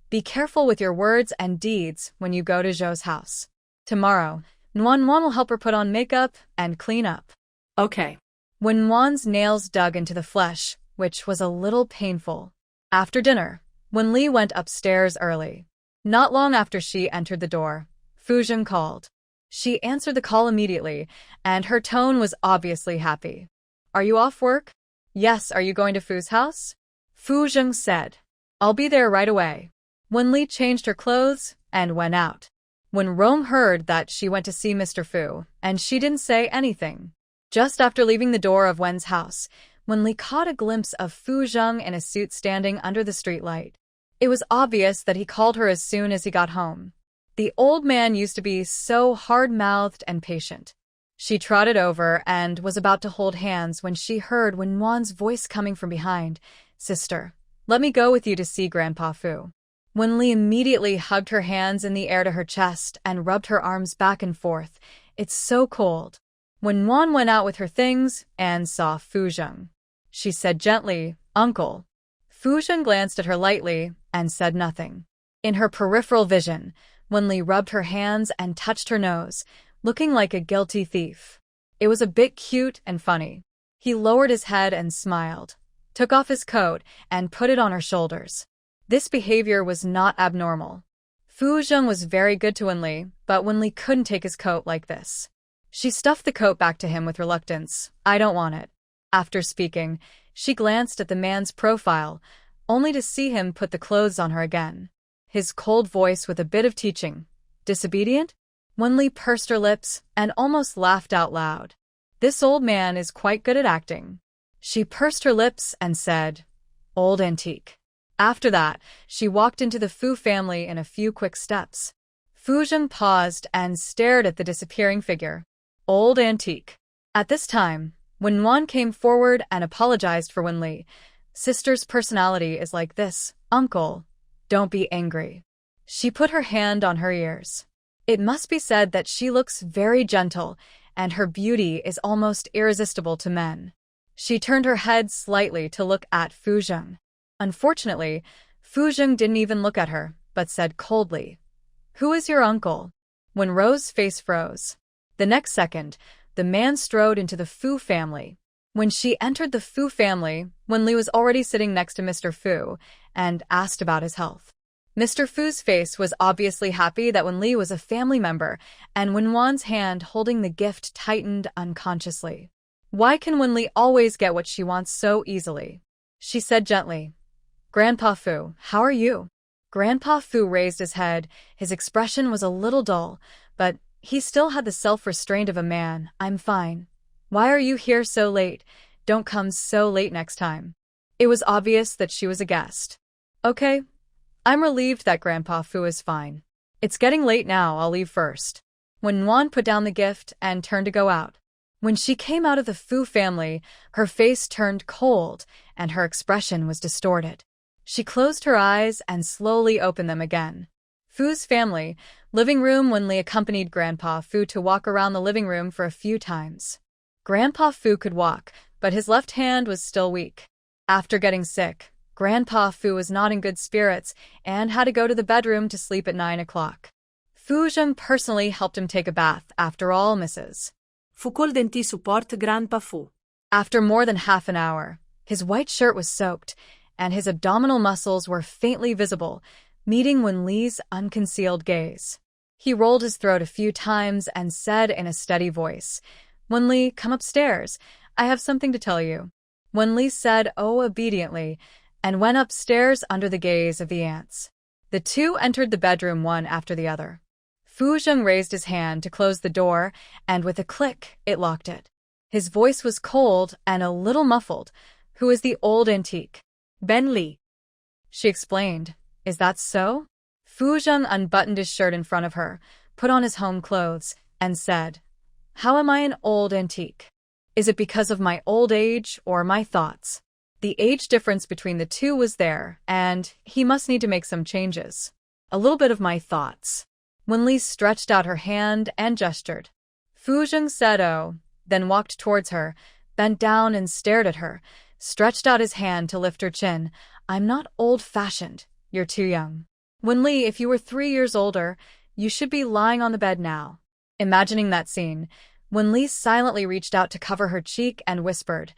be careful with your words and deeds when you go to Zhou's house. Tomorrow, Nwan will help her put on makeup and clean up. Okay. When Wan's nails dug into the flesh, which was a little painful. After dinner, when Li went upstairs early. Not long after she entered the door, Fuzheng called. She answered the call immediately, and her tone was obviously happy. Are you off work? Yes, are you going to Fu's house? Fuzheng said. I'll be there right away. When Li changed her clothes and went out. When Rome heard that she went to see Mr. Fu, and she didn't say anything. Just after leaving the door of Wen's house, when Li caught a glimpse of Fuzheng in a suit standing under the streetlight. It was obvious that he called her as soon as he got home. The old man used to be so hard-mouthed and patient. She trotted over and was about to hold hands when she heard Wenwan's voice coming from behind. Sister, let me go with you to see Grandpa Fu. Wenli immediately hugged her hands in the air to her chest and rubbed her arms back and forth. It's so cold. When Wan went out with her things and saw Fuzheng, she said gently, Uncle. Fuzheng glanced at her lightly and said nothing. In her peripheral vision, Wenli rubbed her hands and touched her nose, looking like a guilty thief. It was a bit cute and funny. He lowered his head and smiled, took off his coat, and put it on her shoulders. This behavior was not abnormal. Fuzheng was very good to Wenli, but Wenli couldn't take his coat like this. She stuffed the coat back to him with reluctance. I don't want it. After speaking, she glanced at the man's profile, only to see him put the clothes on her again. His cold voice with a bit of teaching. Disobedient? Wenli pursed her lips and almost laughed out loud. This old man is quite good at acting. She pursed her lips and said, Old antique. After that, she walked into the Fu family in a few quick steps. Fuzheng paused and stared at the disappearing figure. Old antique. At this time, when Wan came forward and apologized for Wenli, sister's personality is like this. Uncle, don't be angry. She put her hand on her ears. It must be said that she looks very gentle, and her beauty is almost irresistible to men. She turned her head slightly to look at Fuzheng. Unfortunately, Fuzheng didn't even look at her, but said coldly, Who is your uncle? When Rose's face froze. The next second, the man strode into the Fu family. When she entered the Fu family, Wenli was already sitting next to Mr. Fu and asked about his health. Mr. Fu's face was obviously happy that Wenli was a family member, and Wenwan's hand holding the gift tightened unconsciously. Why can Wenli always get what she wants so easily? She said gently, Grandpa Fu, how are you? Grandpa Fu raised his head. His expression was a little dull, but he still had the self-restraint of a man. I'm fine. Why are you here so late? Don't come so late next time. It was obvious that she was a guest. Okay. I'm relieved that Grandpa Fu is fine. It's getting late now, I'll leave first. When Wan put down the gift and turned to go out. When she came out of the Fu family, her face turned cold and her expression was distorted. She closed her eyes and slowly opened them again. Fu's family, living room. Wenli accompanied Grandpa Fu to walk around the living room for a few times. Grandpa Fu could walk, but his left hand was still weak. After getting sick, Grandpa Fu was not in good spirits and had to go to the bedroom to sleep at 9 o'clock. Fuzheng personally helped him take a bath. After all, Mrs. Fu col denti support Grandpa Fu. After more than half an hour, his white shirt was soaked, and his abdominal muscles were faintly visible, meeting Wenli's unconcealed gaze. He rolled his throat a few times and said in a steady voice, Wenli, come upstairs. I have something to tell you. Wenli said obediently and went upstairs under the gaze of the aunts. The two entered the bedroom one after the other. Fuzheng raised his hand to close the door, and with a click, it locked it. His voice was cold and a little muffled. Who is the old antique? Ben Li. She explained. Is that so? Fuzheng unbuttoned his shirt in front of her, put on his home clothes, and said, How am I an old antique? Is it because of my old age or my thoughts? The age difference between the two was there, and he must need to make some changes. A little bit of my thoughts. Wenli stretched out her hand and gestured. Fuzheng said oh, then walked towards her, bent down and stared at her, stretched out his hand to lift her chin. I'm not old-fashioned. You're too young. Wenli, if you were 3 years older, you should be lying on the bed now. Imagining that scene, Wenli silently reached out to cover her cheek and whispered,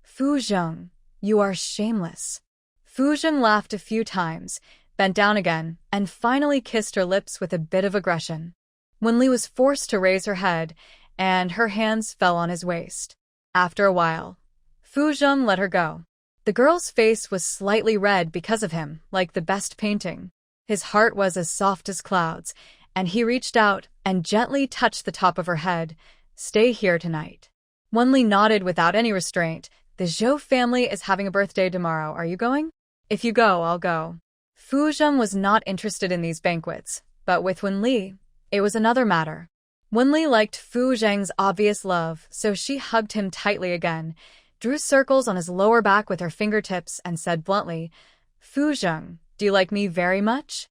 "Fu Zheng, you are shameless." Fu Zheng laughed a few times, bent down again, and finally kissed her lips with a bit of aggression. Wenli was forced to raise her head, and her hands fell on his waist. After a while, Fu Zheng let her go. The girl's face was slightly red because of him, like the best painting. His heart was as soft as clouds, and he reached out and gently touched the top of her head. "Stay here tonight." Wenli nodded without any restraint. "The Zhou family is having a birthday tomorrow. Are you going?" "If you go, I'll go." Fu Zheng was not interested in these banquets, but with Wenli, it was another matter. Wenli liked Fu Zheng's obvious love, so she hugged him tightly again, drew circles on his lower back with her fingertips, and said bluntly, "Fu Zheng, do you like me very much?"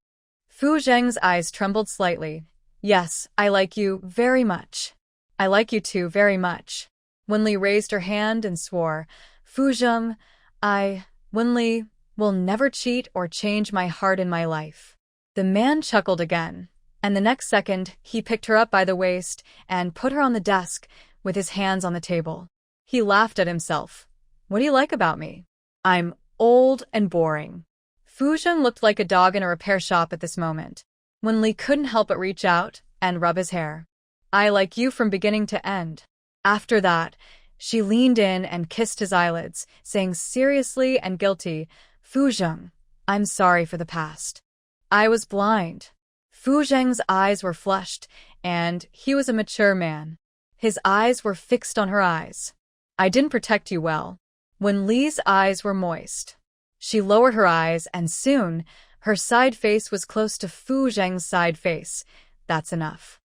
Fu Zheng's eyes trembled slightly. "Yes, I like you very much." "I like you too very much." Wenli raised her hand and swore, "Fu Zheng, Wenli, will never cheat or change my heart in my life." The man chuckled again, and the next second he picked her up by the waist and put her on the desk with his hands on the table. He laughed at himself. "What do you like about me?" "I'm old and boring." Fu Zheng looked like a dog in a repair shop at this moment. Wenli couldn't help but reach out and rub his hair. "I like you from beginning to end." After that, she leaned in and kissed his eyelids, saying seriously and guilty, "Fu Zheng, I'm sorry for the past. I was blind." Fu Zheng's eyes were flushed, and he was a mature man. His eyes were fixed on her eyes. "I didn't protect you well." Wenli's eyes were moist. She lowered her eyes, and soon, her side face was close to Fu Zheng's side face. "That's enough."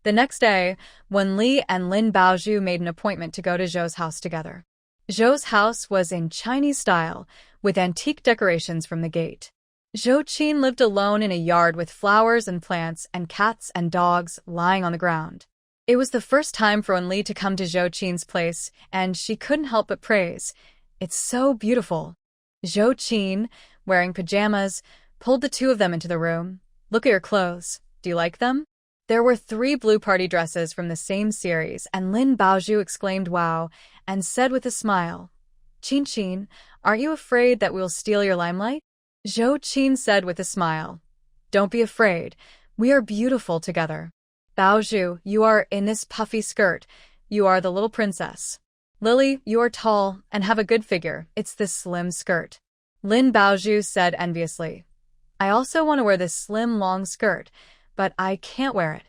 The next day, Wenli and Lin Baozhu made an appointment to go to Zhou's house together. Zhou's house was in Chinese style, with antique decorations from the gate. Zhou Qin lived alone in a yard with flowers and plants and cats and dogs lying on the ground. It was the first time for Wenli to come to Zhou Qin's place, and she couldn't help but praise, "It's so beautiful." Zhou Qin, wearing pajamas, pulled the two of them into the room. "Look at your clothes. Do you like them?" There were 3 blue party dresses from the same series, and Lin Baozhu exclaimed wow, and said with a smile, "Qin Qin, aren't you afraid that we'll steal your limelight?" Zhou Qin said with a smile, "Don't be afraid. We are beautiful together." "Baozhu, you are in this puffy skirt. You are the little princess." "Lily, you are tall and have a good figure. It's this slim skirt." Lin Baozhu said enviously, "I also want to wear this slim long skirt, but I can't wear it."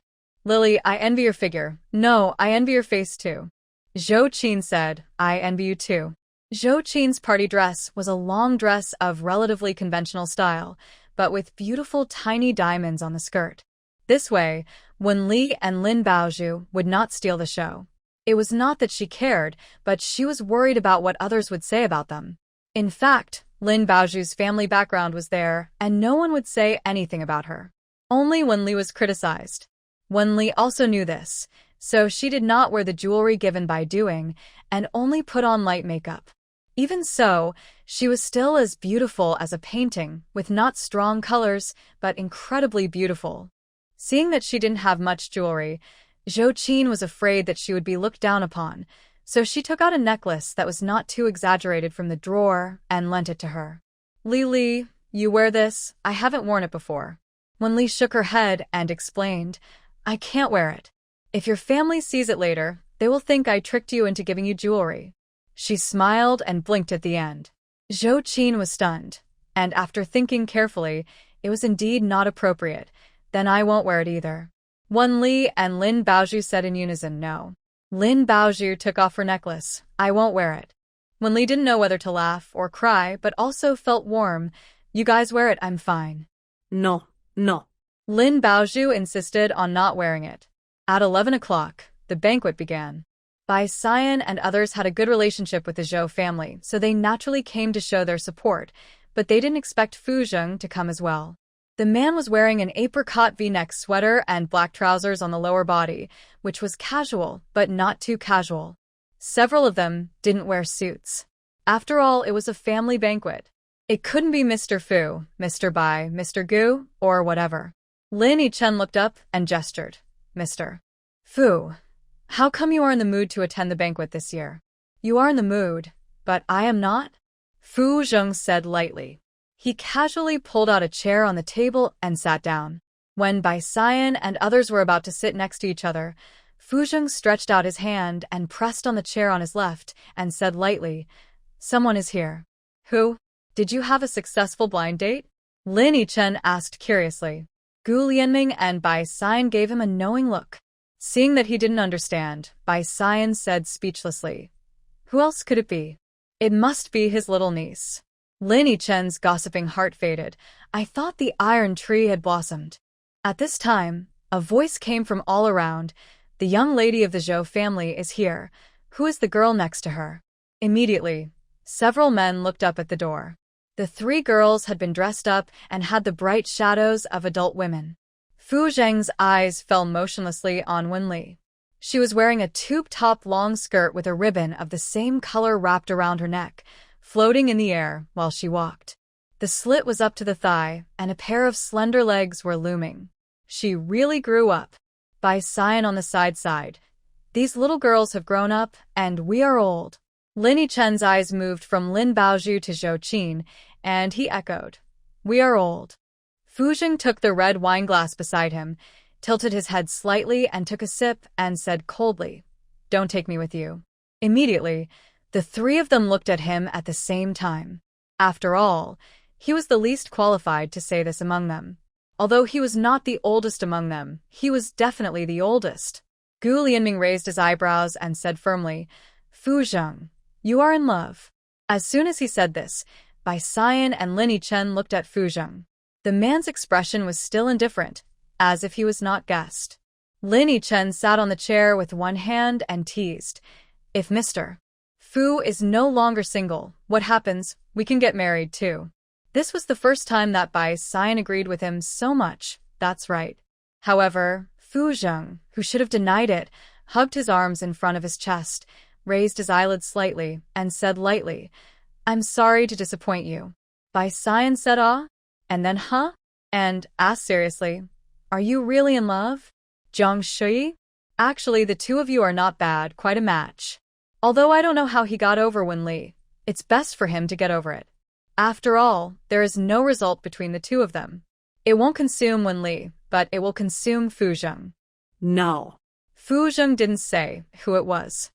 "Lily, I envy your figure. No, I envy your face too." Zhou Qin said, "I envy you too." Zhou Qin's party dress was a long dress of relatively conventional style, but with beautiful tiny diamonds on the skirt. This way, Wenli and Lin Baozhu would not steal the show. It was not that she cared, but she was worried about what others would say about them. In fact, Lin Baozhu's family background was there, and no one would say anything about her. Only Wenli was criticized. Wenli also knew this, so she did not wear the jewelry given by doing, and only put on light makeup. Even so, she was still as beautiful as a painting, with not strong colors, but incredibly beautiful. Seeing that she didn't have much jewelry, Zhou Qin was afraid that she would be looked down upon, so she took out a necklace that was not too exaggerated from the drawer and lent it to her. "Li, you wear this? I haven't worn it before." Wenli shook her head and explained, "I can't wear it. If your family sees it later, they will think I tricked you into giving you jewelry." She smiled and blinked at the end. Zhou Qin was stunned, and after thinking carefully, it was indeed not appropriate. "Then I won't wear it either." Wenli and Lin Baozhu said in unison, "No." Lin Baozhu took off her necklace. "I won't wear it." Wenli didn't know whether to laugh or cry, but also felt warm. "You guys wear it, I'm fine." No. Lin Baozhu insisted on not wearing it. At 11 o'clock, the banquet began. Bai Xian and others had a good relationship with the Zhou family, so they naturally came to show their support, but they didn't expect Fu Zheng to come as well. The man was wearing an apricot V-neck sweater and black trousers on the lower body, which was casual, but not too casual. Several of them didn't wear suits. After all, it was a family banquet. It couldn't be Mr. Fu, Mr. Bai, Mr. Gu, or whatever. Lin Yichen looked up and gestured. "Mr. Fu, How come you are in the mood to attend the banquet this year? You are in the mood, but I am not? Fu Zheng said lightly. He casually pulled out a chair on the table and sat down. When Bai Xian and others were about to sit next to each other, Fu Zheng stretched out his hand and pressed on the chair on his left and said lightly, "Someone is here." "Who? Did you have a successful blind date?" Lin Yichen asked curiously. Gu Lianming and Bai Xian gave him a knowing look. Seeing that he didn't understand, Bai Xian said speechlessly, "Who else could it be? It must be his little niece." Lin Yichen's gossiping heart faded. I thought the iron tree had blossomed. At this time, a voice came from all around. "The young lady of the Zhou family is here. Who is the girl next to her?" Immediately, several men looked up at the door. The three girls had been dressed up and had the bright shadows of adult women. Fu Zheng's eyes fell motionlessly on Wenli. She was wearing a tube-top long skirt with a ribbon of the same color wrapped around her neck, floating in the air while she walked. The slit was up to the thigh, and a pair of slender legs were looming. She really grew up. Bai Xian on the side. "These little girls have grown up, and we are old." Lin Yichen's eyes moved from Lin Baozhu to Zhou Qin, and he echoed, "We are old." Fu Zheng took the red wine glass beside him, tilted his head slightly and took a sip and said coldly, "Don't take me with you." Immediately, the three of them looked at him at the same time. After all, he was the least qualified to say this among them. Although he was not the oldest among them, he was definitely the oldest. Gu Lianming raised his eyebrows and said firmly, "Fu Zheng, you are in love." As soon as he said this, Bai Xian and Lin Yichen looked at Fu Zheng. The man's expression was still indifferent, as if he was not guessed. Lin Yichen sat on the chair with one hand and teased, "If Mr. Fu is no longer single, what happens? We can get married too." This was the first time that Bai Xian agreed with him so much. That's right. However, Fu Zheng, who should have denied it, hugged his arms in front of his chest, raised his eyelids slightly, and said lightly, "I'm sorry to disappoint you." Bai Xian said and then huh? And asked seriously, "Are you really in love? Jiang Shui? Actually, the two of you are not bad, quite a match. Although I don't know how he got over Wenli, it's best for him to get over it. After all, there is no result between the two of them. It won't consume Wenli, but it will consume Fu Zheng." No. Fu Zheng didn't say who it was.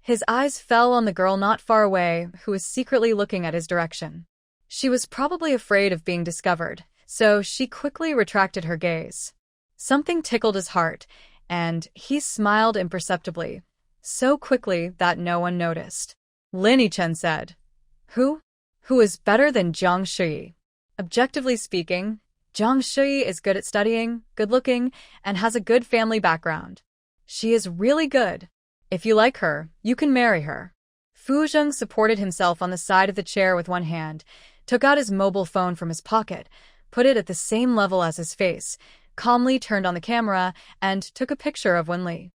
His eyes fell on the girl not far away who was secretly looking at his direction. She was probably afraid of being discovered, so she quickly retracted her gaze. Something tickled his heart, and he smiled imperceptibly, so quickly that no one noticed. Lin Yichen said, Who is better than Jiang Shui? Objectively speaking, Jiang Shui is good at studying, good-looking, and has a good family background. She is really good. If you like her, you can marry her." Fu Zheng supported himself on the side of the chair with one hand, took out his mobile phone from his pocket, put it at the same level as his face, calmly turned on the camera, and took a picture of Wenli.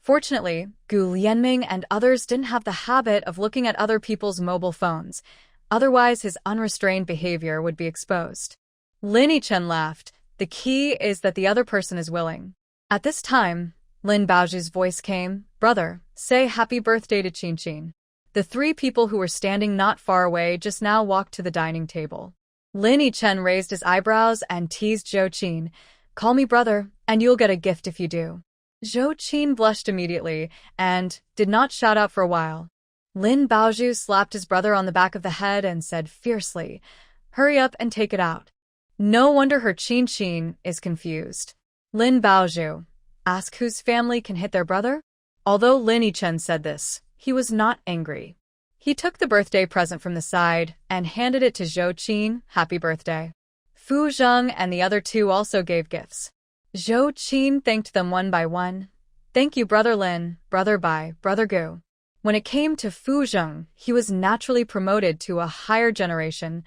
Fortunately, Gu Lianming and others didn't have the habit of looking at other people's mobile phones. Otherwise, his unrestrained behavior would be exposed. Lin Yichen laughed. "The key is that the other person is willing." At this time, Lin Baozhu's voice came, "Brother, say happy birthday to Qin Qin." The three people who were standing not far away just now walked to the dining table. Lin Yichen raised his eyebrows and teased Zhou Qin, "Call me brother, and you'll get a gift if you do." Zhou Qin blushed immediately and did not shout out for a while. Lin Baozhu slapped his brother on the back of the head and said fiercely, "Hurry up and take it out." No wonder her Qin Qin is confused. Lin Baozhu, ask whose family can hit their brother? Although Lin Yichen said this, he was not angry. He took the birthday present from the side and handed it to Zhou Qin, "Happy birthday." Fu Zheng and the other two also gave gifts. Zhou Qin thanked them one by one. "Thank you, Brother Lin, Brother Bai, Brother Gu." When it came to Fu Zheng, he was naturally promoted to a higher generation.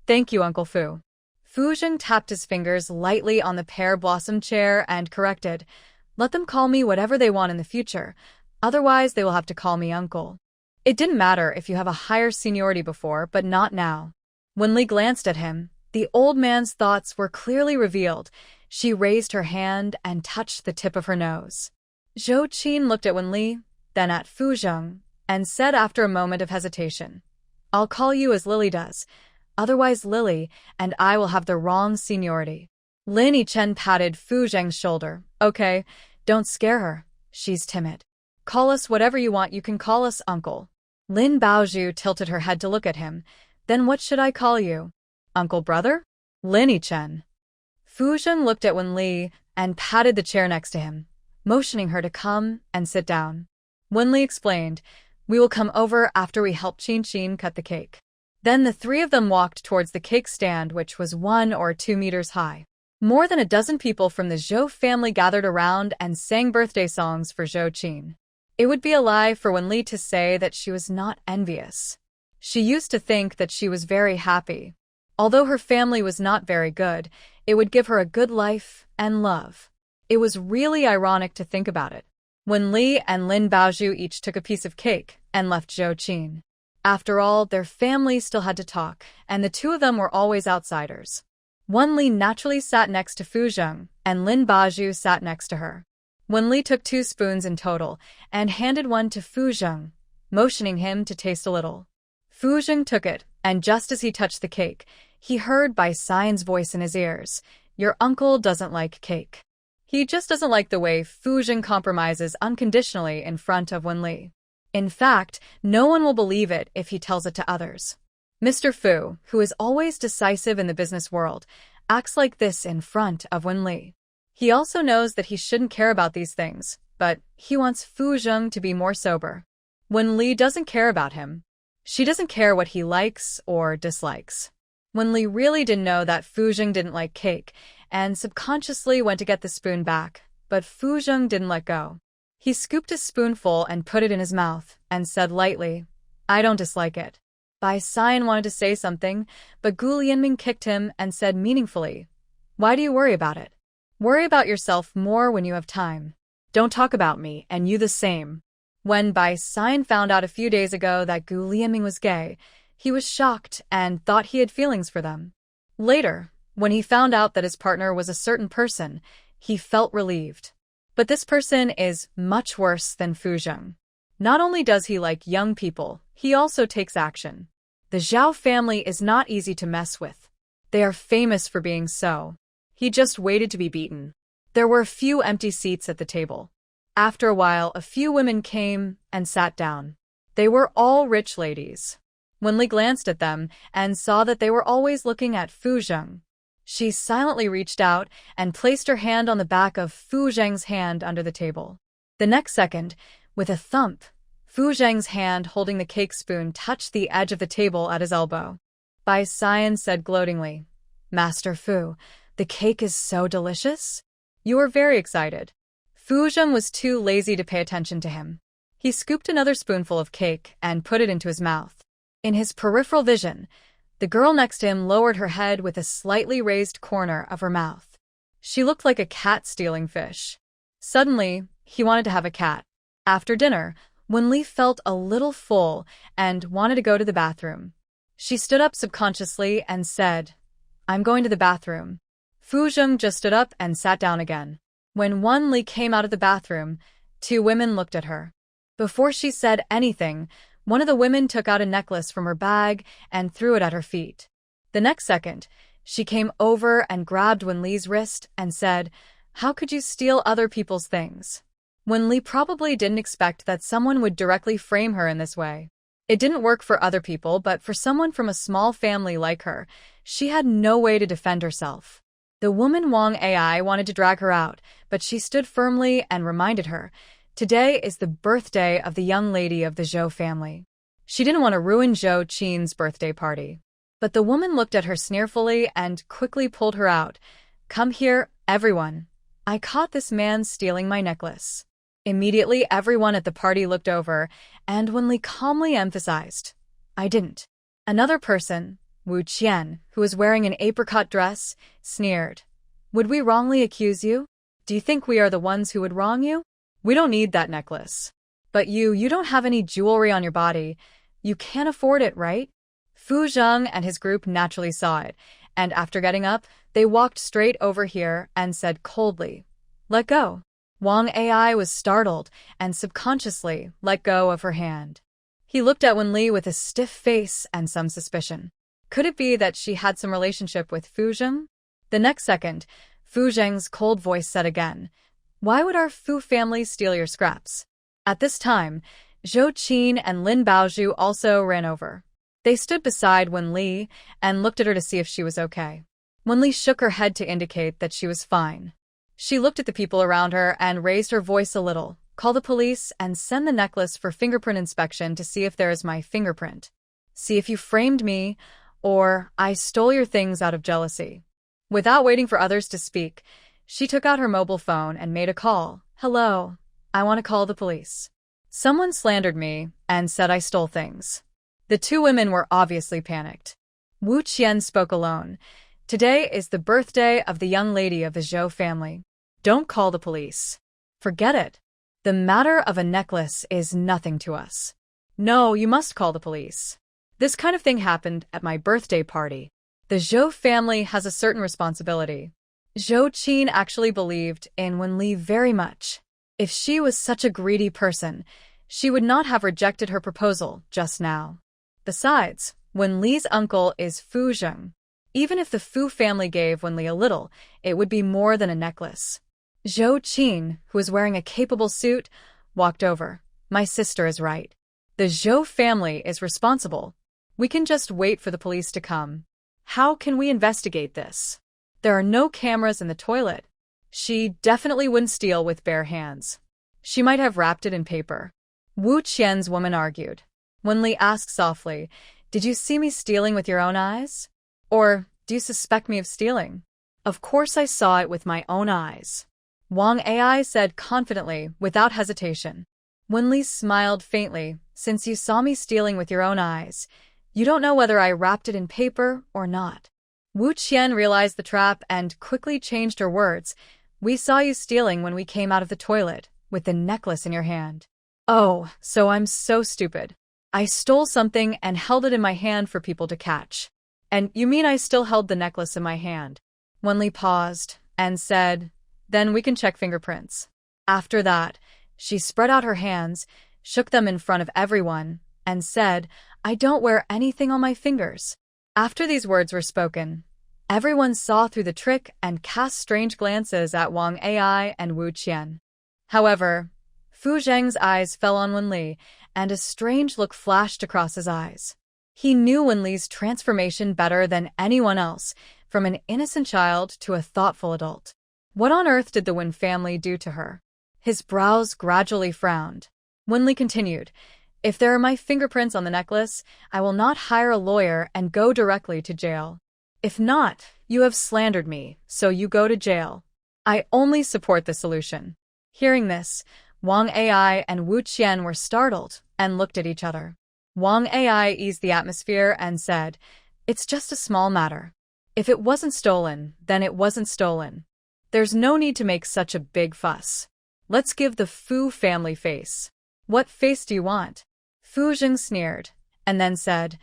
"Thank you, Uncle Fu." Fu Zheng tapped his fingers lightly on the pear blossom chair and corrected, "Let them call me whatever they want in the future. Otherwise, they will have to call me uncle. It didn't matter if you have a higher seniority before, but not now." When Li glanced at him, the old man's thoughts were clearly revealed. She raised her hand and touched the tip of her nose. Zhou Qin looked at Wenli, then at Fu Zheng, and said after a moment of hesitation, I'll call you as Lily does. Otherwise Lily and I will have the wrong seniority. Lin Yichen patted Fu Zheng's shoulder. Okay, don't scare her. She's timid. Call us whatever you want, you can call us uncle. Lin Baozhu tilted her head to look at him. Then what should I call you? Uncle brother? Lin Yichen. Fu Zheng looked at Wenli and patted the chair next to him, motioning her to come and sit down. Wenli explained, we will come over after we help Qin Qin cut the cake. Then the three of them walked towards the cake stand, which was 1 or 2 meters high. More than a dozen people from the Zhou family gathered around and sang birthday songs for Zhou Qin. It would be a lie for Wenli to say that she was not envious. She used to think that she was very happy. Although her family was not very good, it would give her a good life and love. It was really ironic to think about it. Wenli and Lin Baozhu each took a piece of cake and left Zhou Qin. After all, their families still had to talk, and the two of them were always outsiders. Wenli naturally sat next to Fu Zheng, and Lin Baozhu sat next to her. Wenli took 2 spoons in total and handed one to Fu Zheng, motioning him to taste a little. Fu Zheng took it, and just as he touched the cake, he heard Bai Xian's voice in his ears. Your uncle doesn't like cake. He just doesn't like the way Fu Zheng compromises unconditionally in front of Wenli. In fact, no one will believe it if he tells it to others. Mr. Fu, who is always decisive in the business world, acts like this in front of Wenli. He also knows that he shouldn't care about these things, but he wants Fu Zheng to be more sober. Wenli doesn't care about him. She doesn't care what he likes or dislikes. Wenli really didn't know that Fu Zheng didn't like cake, and subconsciously went to get the spoon back, but Fu Zheng didn't let go. He scooped a spoonful and put it in his mouth, and said lightly, I don't dislike it. Bai Xian wanted to say something, but Gu Lianming kicked him and said meaningfully, why do you worry about it? Worry about yourself more when you have time. Don't talk about me, and you the same. When Bai Xian found out a few days ago that Gu Lianming was gay, he was shocked and thought he had feelings for them. Later, when he found out that his partner was a certain person, he felt relieved. But this person is much worse than Fu Zheng. Not only does he like young people, he also takes action. The Zhao family is not easy to mess with. They are famous for being so. He just waited to be beaten. There were a few empty seats at the table. After a while, a few women came and sat down. They were all rich ladies. Wenli glanced at them and saw that they were always looking at Fu Zheng. She silently reached out and placed her hand on the back of Fu Zheng's hand under the table. The next second, with a thump, Fu Zheng's hand holding the cake spoon touched the edge of the table at his elbow. Bai Xian said gloatingly, Master Fu, the cake is so delicious. You are very excited. Fu Zheng was too lazy to pay attention to him. He scooped another spoonful of cake and put it into his mouth. In his peripheral vision, the girl next to him lowered her head with a slightly raised corner of her mouth. She looked like a cat stealing fish. Suddenly, he wanted to have a cat. After dinner, Wenli felt a little full and wanted to go to the bathroom. She stood up subconsciously and said, I'm going to the bathroom. Fu Zheng just stood up and sat down again. When Wenli came out of the bathroom, 2 women looked at her. Before she said anything, one of the women took out a necklace from her bag and threw it at her feet. The next second, she came over and grabbed Wenli's wrist and said, How could you steal other people's things? Wenli probably didn't expect that someone would directly frame her in this way. It didn't work for other people, but for someone from a small family like her, she had no way to defend herself. The woman Wang Ai wanted to drag her out, but she stood firmly and reminded her, Today is the birthday of the young lady of the Zhou family. She didn't want to ruin Zhou Qin's birthday party. But the woman looked at her sneerfully and quickly pulled her out. Come here, everyone. I caught this man stealing my necklace. Immediately, everyone at the party looked over, and Wenli calmly emphasized, I didn't. Another person, Wu Qian, who was wearing an apricot dress, sneered. Would we wrongly accuse you? Do you think we are the ones who would wrong you? We don't need that necklace. But you don't have any jewelry on your body. You can't afford it, right? Fu Zheng and his group naturally saw it, and after getting up, they walked straight over here and said coldly, Let go. Wang Ai was startled and subconsciously let go of her hand. He looked at Wen Li with a stiff face and some suspicion. Could it be that she had some relationship with Fu Zheng? The next second, Fu Zheng's cold voice said again, "Why would our Fu family steal your scraps?" At this time, Zhou Qin and Lin Baozhu also ran over. They stood beside Wen Li and looked at her to see if she was okay. Wen Li shook her head to indicate that she was fine. She looked at the people around her and raised her voice a little. "Call the police and send the necklace for fingerprint inspection to see if there is my fingerprint. See if you framed me or I stole your things out of jealousy." Without waiting for others to speak, she took out her mobile phone and made a call. "Hello, I want to call the police. Someone slandered me and said I stole things." The two women were obviously panicked. Wu Qian spoke alone. "Today is the birthday of the young lady of the Zhou family. Don't call the police. Forget it. The matter of a necklace is nothing to us." "No, you must call the police. This kind of thing happened at my birthday party. The Zhou family has a certain responsibility." Zhou Qin actually believed in Wen Li very much. If she was such a greedy person, she would not have rejected her proposal just now. Besides, Wen Li's uncle is Fu Zheng. Even if the Fu family gave Wen Li a little, it would be more than a necklace. Zhou Qin, who was wearing a capable suit, walked over. "My sister is right. The Zhou family is responsible. We can just wait for the police to come." "How can we investigate this? There are no cameras in the toilet." "She definitely wouldn't steal with bare hands. She might have wrapped it in paper." Wu Qian's woman argued. Wen Li asked softly, "Did you see me stealing with your own eyes? Or do you suspect me of stealing?" "Of course I saw it with my own eyes," Wang Ai said confidently, without hesitation. Wen Li smiled faintly. "Since you saw me stealing with your own eyes, you don't know whether I wrapped it in paper or not." Wu Qian realized the trap and quickly changed her words. "We saw you stealing when we came out of the toilet, with the necklace in your hand." "Oh, so I'm so stupid. I stole something and held it in my hand for people to catch. And you mean I still held the necklace in my hand?" Wen Li paused and said, "Then we can check fingerprints." After that, she spread out her hands, shook them in front of everyone, and said, "I don't wear anything on my fingers." After these words were spoken, everyone saw through the trick and cast strange glances at Wang Ai and Wu Qian. However, Fu Zheng's eyes fell on Wen Li, and a strange look flashed across his eyes. He knew Wen Li's transformation better than anyone else, from an innocent child to a thoughtful adult. What on earth did the Wen family do to her? His brows gradually frowned. Wen Li continued, "If there are my fingerprints on the necklace, I will not hire a lawyer and go directly to jail. If not, you have slandered me, so you go to jail. I only support the solution." Hearing this, Wang Ai and Wu Qian were startled and looked at each other. Wang Ai eased the atmosphere and said, "It's just a small matter. If it wasn't stolen, then it wasn't stolen. There's no need to make such a big fuss. Let's give the Fu family face." "What face do you want?" Fu Zheng sneered, and then said,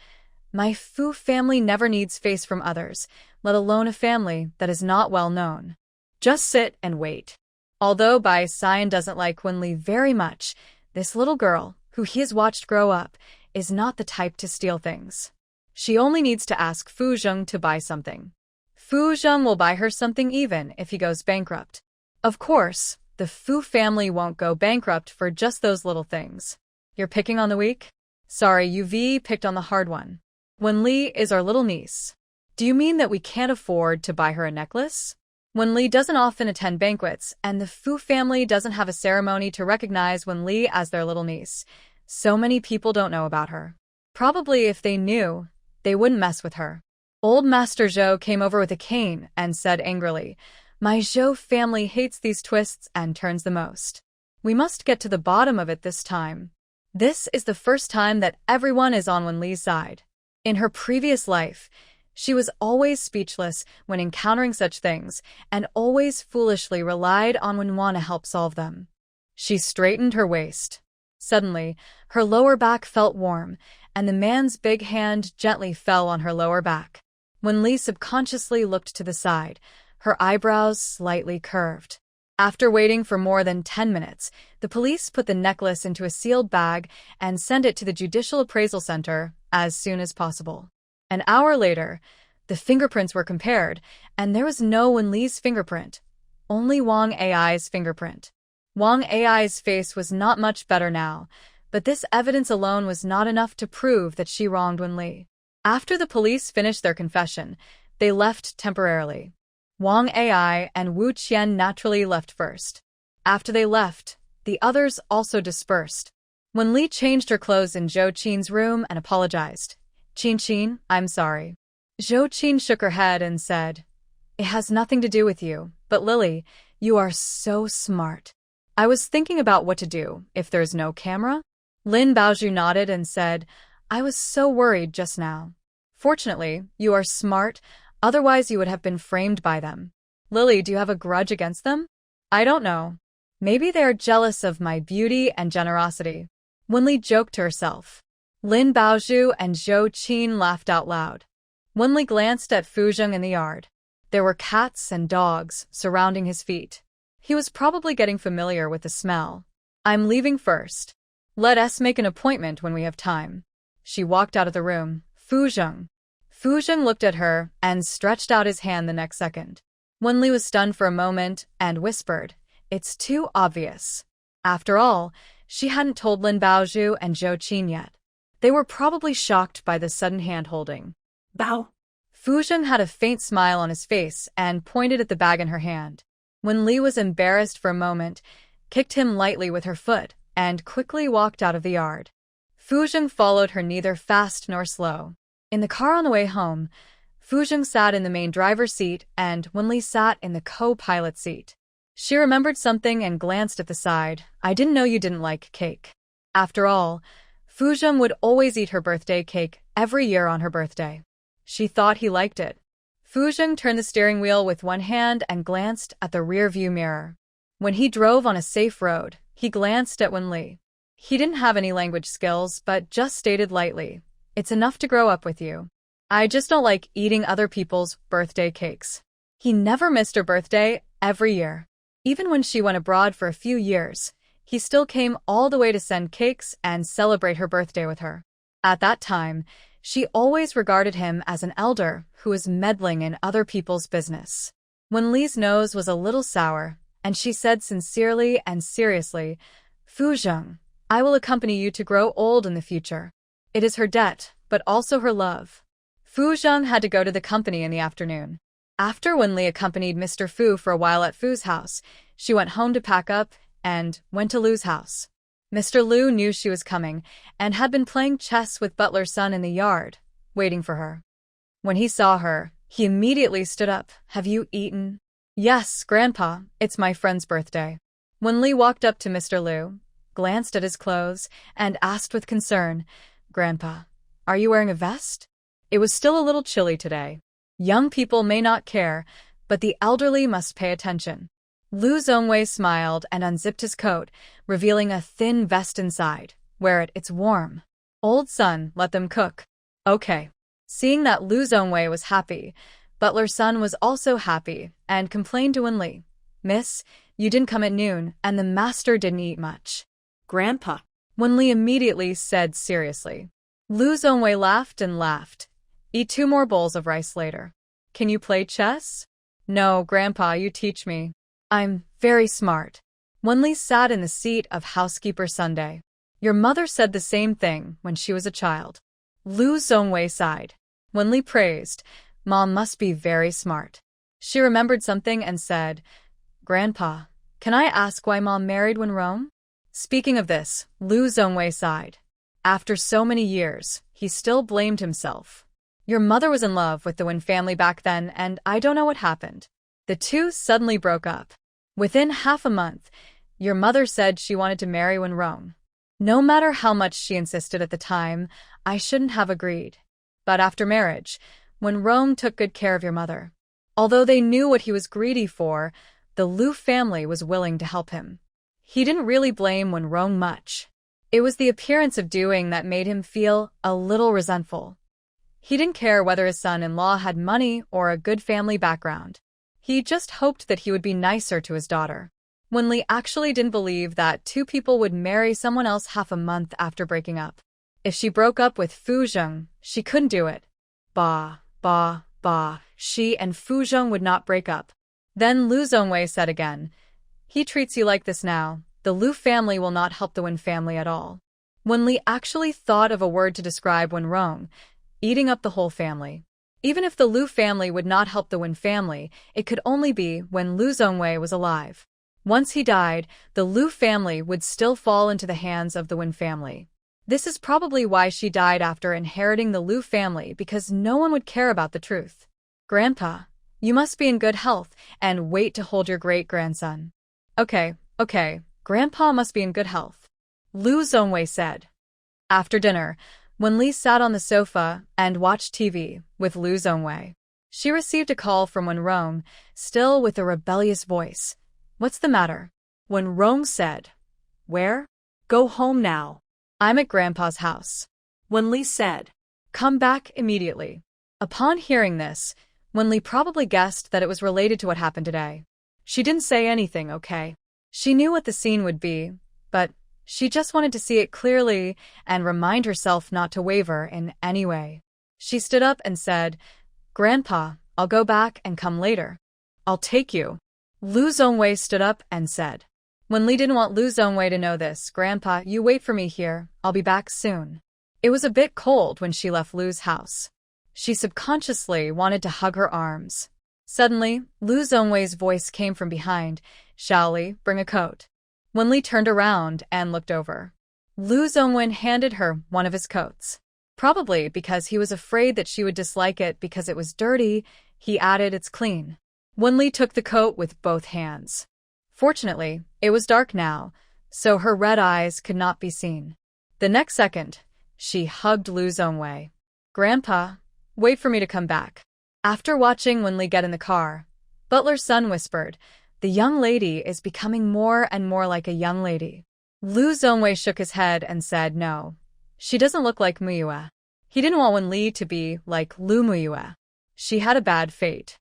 "My Fu family never needs face from others, let alone a family that is not well known. Just sit and wait." Although Bai Xian doesn't like Wen Li very much, this little girl, who he has watched grow up, is not the type to steal things. She only needs to ask Fu Zheng to buy something. Fu Zheng will buy her something even if he goes bankrupt. Of course, the Fu family won't go bankrupt for just those little things. You're picking on the weak? Sorry, you've picked on the hard one. Wen Li is our little niece. Do you mean that we can't afford to buy her a necklace? Wen Li doesn't often attend banquets, and the Fu family doesn't have a ceremony to recognize Wen Li as their little niece. So many people don't know about her. Probably if they knew, they wouldn't mess with her. Old Master Zhou came over with a cane and said angrily, "My Zhou family hates these twists and turns the most. We must get to the bottom of it this time." This is the first time that everyone is on Wen Li's side. In her previous life, she was always speechless when encountering such things and always foolishly relied on Wenhua to help solve them. She straightened her waist. Suddenly, her lower back felt warm, and the man's big hand gently fell on her lower back. Wen Li subconsciously looked to the side, her eyebrows slightly curved. After waiting for more than 10 minutes, the police put the necklace into a sealed bag and sent it to the Judicial Appraisal Center as soon as possible. An hour later, the fingerprints were compared, and there was no Wenli's fingerprint, only Wang Ai's fingerprint. Wang Ai's face was not much better now, but this evidence alone was not enough to prove that she wronged Wenli. After the police finished their confession, they left temporarily. Wang Ai and Wu Qian naturally left first. After they left, the others also dispersed. Wenli changed her clothes in Zhou Qin's room and apologized. Qin, I'm sorry. Zhou Qin shook her head and said, "It has nothing to do with you, but Lily, you are so smart. I was thinking about what to do if there's no camera." Lin Baozhu nodded and said, "I was so worried just now. Fortunately, you are smart, otherwise you would have been framed by them. Lily, do you have a grudge against them?" "I don't know. Maybe they are jealous of my beauty and generosity." Wenli joked to herself. Lin Baozhu and Zhou Qin laughed out loud. Wenli glanced at Fu Zheng in the yard. There were cats and dogs surrounding his feet. He was probably getting familiar with the smell. "I'm leaving first. Let us make an appointment when we have time." She walked out of the room. Fu Zheng looked at her and stretched out his hand the next second. Wenli was stunned for a moment and whispered, "It's too obvious." After all, she hadn't told Lin Baozhu and Zhou Qin yet. They were probably shocked by the sudden hand-holding. Bao. Fu Zheng had a faint smile on his face and pointed at the bag in her hand. Wenli was embarrassed for a moment, kicked him lightly with her foot, and quickly walked out of the yard. Fu Zheng followed her neither fast nor slow. In the car on the way home, Fu Zheng sat in the main driver's seat and Wenli sat in the co-pilot seat. She remembered something and glanced at the side. "I didn't know you didn't like cake." After all, Fu Zheng would always eat her birthday cake every year on her birthday. She thought he liked it. Fu Zheng turned the steering wheel with one hand and glanced at the rear-view mirror. When he drove on a safe road, he glanced at Wenli. He didn't have any language skills, but just stated lightly, "It's enough to grow up with you. I just don't like eating other people's birthday cakes." He never missed her birthday every year. Even when she went abroad for a few years, he still came all the way to send cakes and celebrate her birthday with her. At that time, she always regarded him as an elder who was meddling in other people's business. Wenli's nose was a little sour, and she said sincerely and seriously, "Fu Zheng, I will accompany you to grow old in the future." It is her debt, but also her love. Fu Zheng had to go to the company in the afternoon. After Wenli accompanied Mr. Fu for a while at Fu's house, she went home to pack up and went to Lu's house. Mr. Lu knew she was coming and had been playing chess with Butler's son in the yard, waiting for her. When he saw her, he immediately stood up. "Have you eaten?" "Yes, Grandpa, it's my friend's birthday." Wenli walked up to Mr. Lu, glanced at his clothes, and asked with concern, "Grandpa, are you wearing a vest?" It was still a little chilly today. Young people may not care, but the elderly must pay attention. Lu Zongwei smiled and unzipped his coat, revealing a thin vest inside. "Wear it, it's warm." "Old son, let them cook." "Okay." Seeing that Lu Zongwei was happy, Butler's son was also happy and complained to Wenli, "Miss, you didn't come at noon, and the master didn't eat much." Grandpa. Wenli immediately said seriously. Lu Zongwei laughed and laughed. "Eat 2 more bowls of rice later." "Can you play chess?" "No, Grandpa, you teach me." "I'm very smart." Wenli sat in the seat of housekeeper Sunday. "Your mother said the same thing when she was a child." Lu Zongwei sighed. Wenli praised, "Mom must be very smart." She remembered something and said, "Grandpa, can I ask why Mom married Wenrong?" Speaking of this, Lu Zongwei sighed. After so many years, he still blamed himself. "Your mother was in love with the Wen family back then, and I don't know what happened. The two suddenly broke up. Within half a month, your mother said she wanted to marry Wenrong. No matter how much she insisted at the time, I shouldn't have agreed. But after marriage, Wenrong took good care of your mother. Although they knew what he was greedy for, the Lu family was willing to help him. He didn't really blame Wenrong much. It was the appearance of doing that made him feel a little resentful. He didn't care whether his son-in-law had money or a good family background. He just hoped that he would be nicer to his daughter. Wenli actually didn't believe that two people would marry someone else half a month after breaking up. If she broke up with Fu Zheng, she couldn't do it. She and Fu Zheng would not break up. Then Lu Zhongwei said again, he treats you like this now. The Lu family will not help the Wen family at all. Wenli actually thought of a word to describe Wen Rong, eating up the whole family. Even if the Lu family would not help the Wen family, it could only be when Lu Zhongwei was alive. Once he died, the Lu family would still fall into the hands of the Wen family. This is probably why she died after inheriting the Lu family, because no one would care about the truth. Grandpa, you must be in good health and wait to hold your great-grandson. Okay, Grandpa must be in good health, Lu Zhongwei said. After dinner, Wenli sat on the sofa and watched TV with Lu Zhongwei. She received a call from Wen Rong, still with a rebellious voice. What's the matter? Wen Rong said. Where? Go home now. I'm at Grandpa's house. Wenli said. Come back immediately. Upon hearing this, Wenli probably guessed that it was related to what happened today. She didn't say anything, okay? She knew what the scene would be, but she just wanted to see it clearly and remind herself not to waver in any way. She stood up and said, Grandpa, I'll go back and come later. I'll take you. Lu Zhongwei stood up and said. Wenli didn't want Lu Zhongwei to know this. Grandpa, you wait for me here. I'll be back soon. It was a bit cold when she left Lu's house. She subconsciously wanted to hug her arms. Suddenly, Lu Zhongwei's voice came from behind. Shaoli, bring a coat. Wenli turned around and looked over. Lu Zhongwen handed her one of his coats. Probably because he was afraid that she would dislike it because it was dirty, he added, it's clean. Wenli took the coat with both hands. Fortunately, it was dark now, so her red eyes could not be seen. The next second, she hugged Lu Zhongwei. Grandpa, wait for me to come back. After watching Wenli get in the car, Butler's son whispered, the young lady is becoming more and more like a young lady. Lu Zhongwei shook his head and said no. She doesn't look like Muyue. He didn't want Wenli to be like Lu Muyue. She had a bad fate.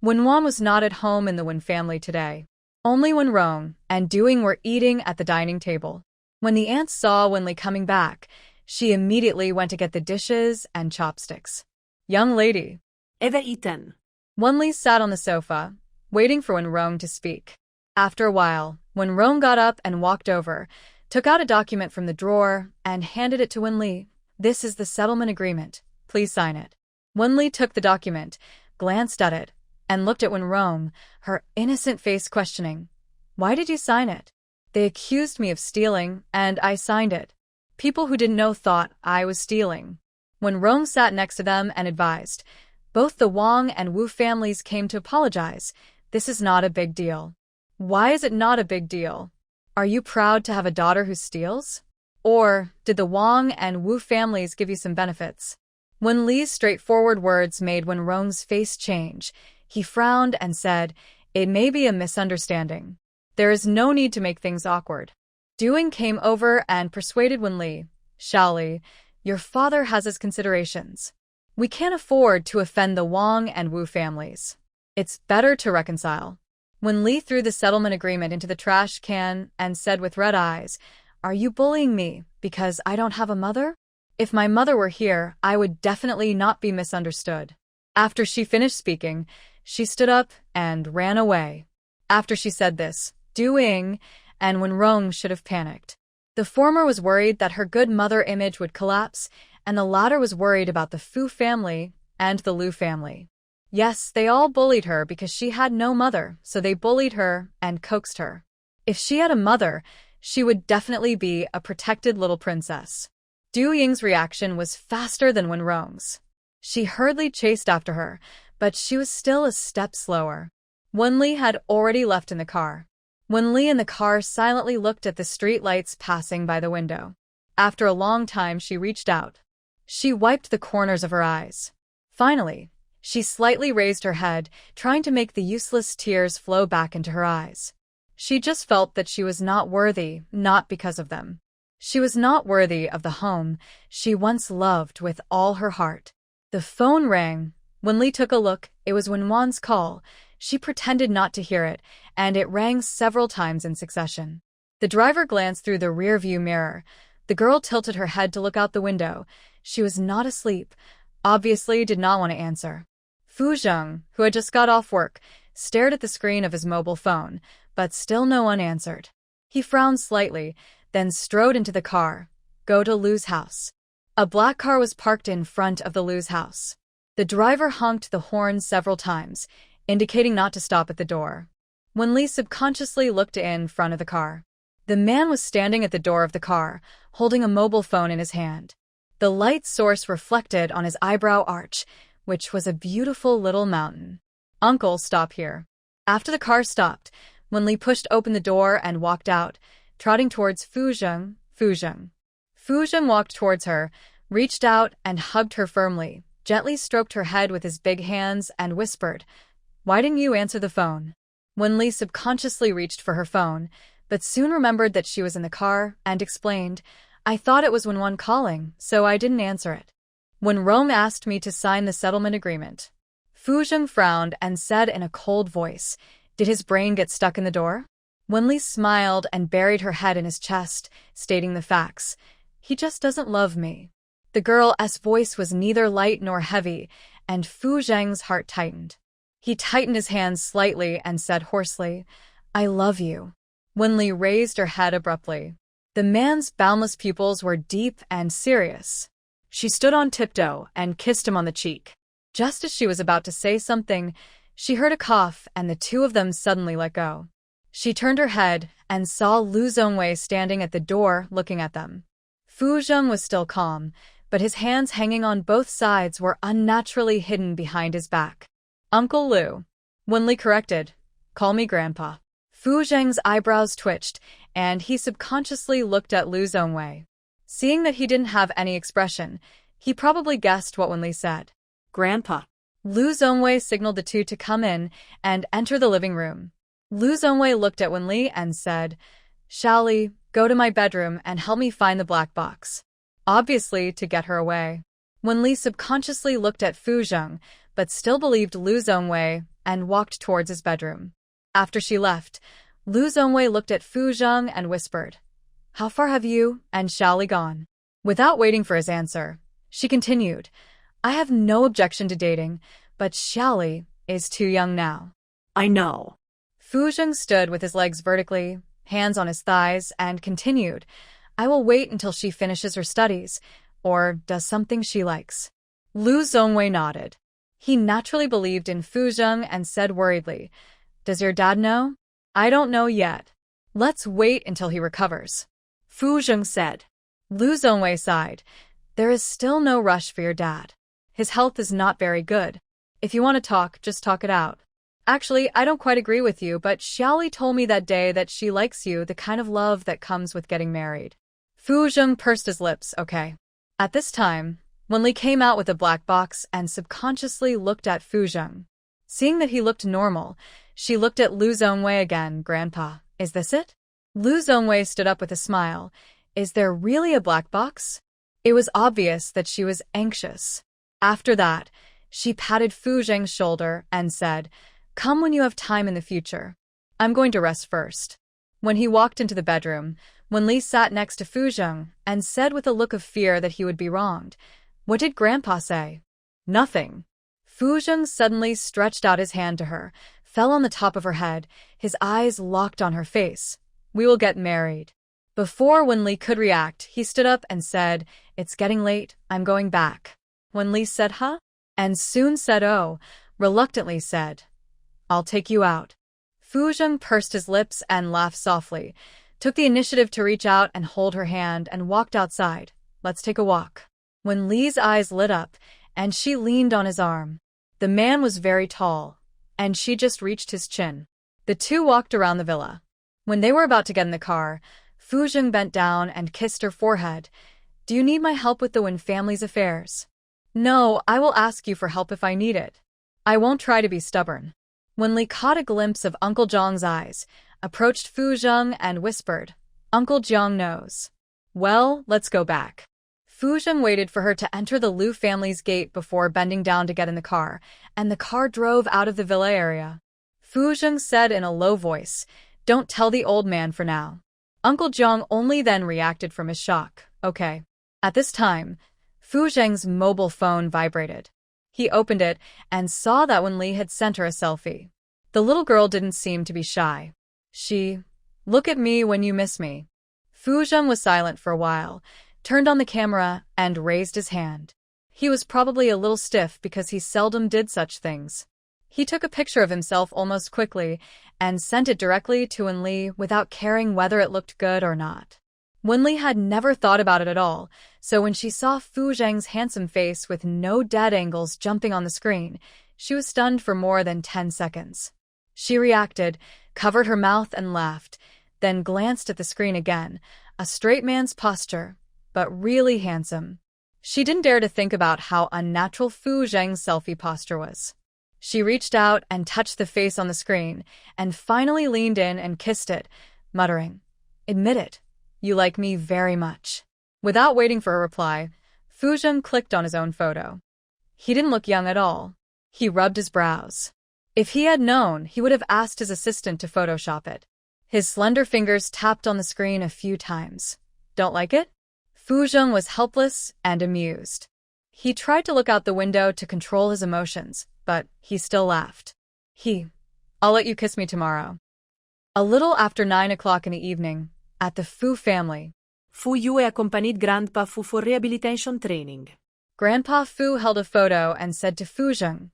Wen Wan was not at home in the Wen family today. Only Wen Rong and Duing were eating at the dining table. When the aunt saw Wenli coming back, she immediately went to get the dishes and chopsticks. Young lady. Eve iten. Wenli sat on the sofa, waiting for Wen Rong to speak. After a while, Wen Rong got up and walked over, took out a document from the drawer, and handed it to Wenli. This is the settlement agreement. Please sign it. Wenli took the document, glanced at it, and looked at Wen Rong, her innocent face questioning. Why did you sign it? They accused me of stealing, and I signed it. People who didn't know thought I was stealing. Wen Rong sat next to them and advised. Both the Wang and Wu families came to apologize. This is not a big deal. Why is it not a big deal? Are you proud to have a daughter who steals? Or did the Wang and Wu families give you some benefits? Wen Li's straightforward words made Wen Rong's face change. He frowned and said, it may be a misunderstanding. There is no need to make things awkward. Duing came over and persuaded Wen Li. Shaoli, your father has his considerations. We can't afford to offend the Wang and Wu families. It's better to reconcile. Wen Li threw the settlement agreement into the trash can and said with red eyes, are you bullying me because I don't have a mother? If my mother were here, I would definitely not be misunderstood. After she finished speaking, she stood up and ran away. After she said this, Duing and Wen Rong should have panicked. The former was worried that her good mother image would collapse, and the latter was worried about the Fu family and the Lu family. Yes, they all bullied her because she had no mother, so they bullied her and coaxed her. If she had a mother, she would definitely be a protected little princess. Du Ying's reaction was faster than Wen Rong's. She hurriedly chased after her, but she was still a step slower. Wen Li had already left in the car. Wen Li in the car silently looked at the street lights passing by the window. After a long time, she reached out. She wiped the corners of her eyes. Finally, she slightly raised her head, trying to make the useless tears flow back into her eyes. She just felt that she was not worthy, not because of them. She was not worthy of the home she once loved with all her heart. The phone rang. Wen Li took a look. It was Wen Wan's call. She pretended not to hear it, and it rang several times in succession. The driver glanced through the rearview mirror. The girl tilted her head to look out the window. She was not asleep, obviously did not want to answer. Fu Zheng, who had just got off work, stared at the screen of his mobile phone, but still no one answered. He frowned slightly, then strode into the car. Go to Lu's house. A black car was parked in front of the Lu's house. The driver honked the horn several times, indicating not to stop at the door. Wenli subconsciously looked in front of the car. The man was standing at the door of the car, holding a mobile phone in his hand. The light source reflected on his eyebrow arch, which was a beautiful little mountain. Uncle, stop here. After the car stopped, Wenli pushed open the door and walked out, trotting towards Fu Zheng. Fu Zheng walked towards her, reached out and hugged her firmly, gently stroked her head with his big hands and whispered, "Why didn't you answer the phone?" Wenli subconsciously reached for her phone, but soon remembered that she was in the car and explained, "I thought it was Wenwan calling, so I didn't answer it. When Rome asked me to sign the settlement agreement." Fu Zheng frowned and said in a cold voice, "Did his brain get stuck in the door?" Wenli smiled and buried her head in his chest, stating the facts. "He just doesn't love me." The girl's voice was neither light nor heavy, and Fu Zheng's heart tightened. He tightened his hands slightly and said hoarsely, "I love you." Wenli raised her head abruptly. The man's boundless pupils were deep and serious. She stood on tiptoe and kissed him on the cheek. Just as she was about to say something, she heard a cough and the two of them suddenly let go. She turned her head and saw Lu Zhongwei standing at the door looking at them. Fu Zheng was still calm, but his hands hanging on both sides were unnaturally hidden behind his back. "Uncle Lu," Wenli corrected. "Call me Grandpa." Fu Zheng's eyebrows twitched, and he subconsciously looked at Lu Zhongwei. Seeing that he didn't have any expression, he probably guessed what Wenli said. Grandpa. Lu Zhongwei signaled the two to come in and enter the living room. Lu Zhongwei looked at Wenli and said, "Xiaoli, go to my bedroom and help me find the black box." Obviously, to get her away. Wenli subconsciously looked at Fu Zheng, but still believed Lu Zhongwei and walked towards his bedroom. After she left, Lu Zhongwei looked at Fu Zheng and whispered, "How far have you and Xiaoli gone?" Without waiting for his answer, she continued, "I have no objection to dating, but Xiaoli is too young now." I know. Fu Zheng stood with his legs vertically, hands on his thighs, and continued, "I will wait until she finishes her studies, or does something she likes." Lu Zhongwei nodded. He naturally believed in Fu Zheng and said worriedly, "Does your dad know?" "I don't know yet. Let's wait until he recovers," Fu Zheng said. Lu Zhongwei sighed. "There is still no rush for your dad. His health is not very good. If you want to talk, just talk it out. Actually, I don't quite agree with you, but Xiaoli told me that day that she likes you, the kind of love that comes with getting married." Fu Zheng pursed his lips, "Okay." At this time, Wenli came out with a black box and subconsciously looked at Fu Zheng. Seeing that he looked normal, she looked at Lu Zhongwei again. "Grandpa, is this it?" Lu Zhongwei stood up with a smile. "Is there really a black box?" It was obvious that she was anxious. After that, she patted Fu Zheng's shoulder and said, "Come when you have time in the future. I'm going to rest first." When he walked into the bedroom, Wenli sat next to Fu Zheng and said with a look of fear that he would be wronged, "What did Grandpa say?" "Nothing." Fu Zheng suddenly stretched out his hand to her, fell on the top of her head, his eyes locked on her face. "We will get married." Before Wenli could react, he stood up and said, "It's getting late, I'm going back." Wenli said, "Huh?" and soon said, "Oh," reluctantly said, "I'll take you out." Fu Zheng pursed his lips and laughed softly, took the initiative to reach out and hold her hand and walked outside. "Let's take a walk." Wenli's eyes lit up, and she leaned on his arm. The man was very tall, and she just reached his chin. The two walked around the villa. When they were about to get in the car, Fu Zheng bent down and kissed her forehead. "Do you need my help with the Wen family's affairs?" "No, I will ask you for help if I need it. I won't try to be stubborn." Wenli caught a glimpse of Uncle Jiang's eyes, approached Fu Zheng and whispered, "Uncle Jiang knows." "Well, let's go back." Fu Zheng waited for her to enter the Lu family's gate before bending down to get in the car, and the car drove out of the villa area. Fu Zheng said in a low voice. Don't tell the old man for now. Uncle Zheng only then reacted from his shock. Okay. At this time, Fu Zheng's mobile phone vibrated. He opened it and saw that Wenli had sent her a selfie. The little girl didn't seem to be shy. Look at me when you miss me. Fu Zheng was silent for a while, turned on the camera, and raised his hand. He was probably a little stiff because he seldom did such things. He took a picture of himself almost quickly and sent it directly to Wenli without caring whether it looked good or not. Wenli had never thought about it at all, so when she saw Fu Zheng's handsome face with no dead angles jumping on the screen, she was stunned for more than 10 seconds. She reacted, covered her mouth and laughed, then glanced at the screen again, a straight man's posture, but really handsome. She didn't dare to think about how unnatural Fu Zheng's selfie posture was. She reached out and touched the face on the screen, and finally leaned in and kissed it, muttering, "Admit it. You like me very much." Without waiting for a reply, Fu Zheng clicked on his own photo. He didn't look young at all. He rubbed his brows. If he had known, he would have asked his assistant to Photoshop it. His slender fingers tapped on the screen a few times. Don't like it? Fu Zheng was helpless and amused. He tried to look out the window to control his emotions, but he still laughed. I'll let you kiss me tomorrow. A little after 9 o'clock in the evening, at the Fu family. Fu Yu accompanied Grandpa Fu for rehabilitation training. Grandpa Fu held a photo and said to Fu Zheng,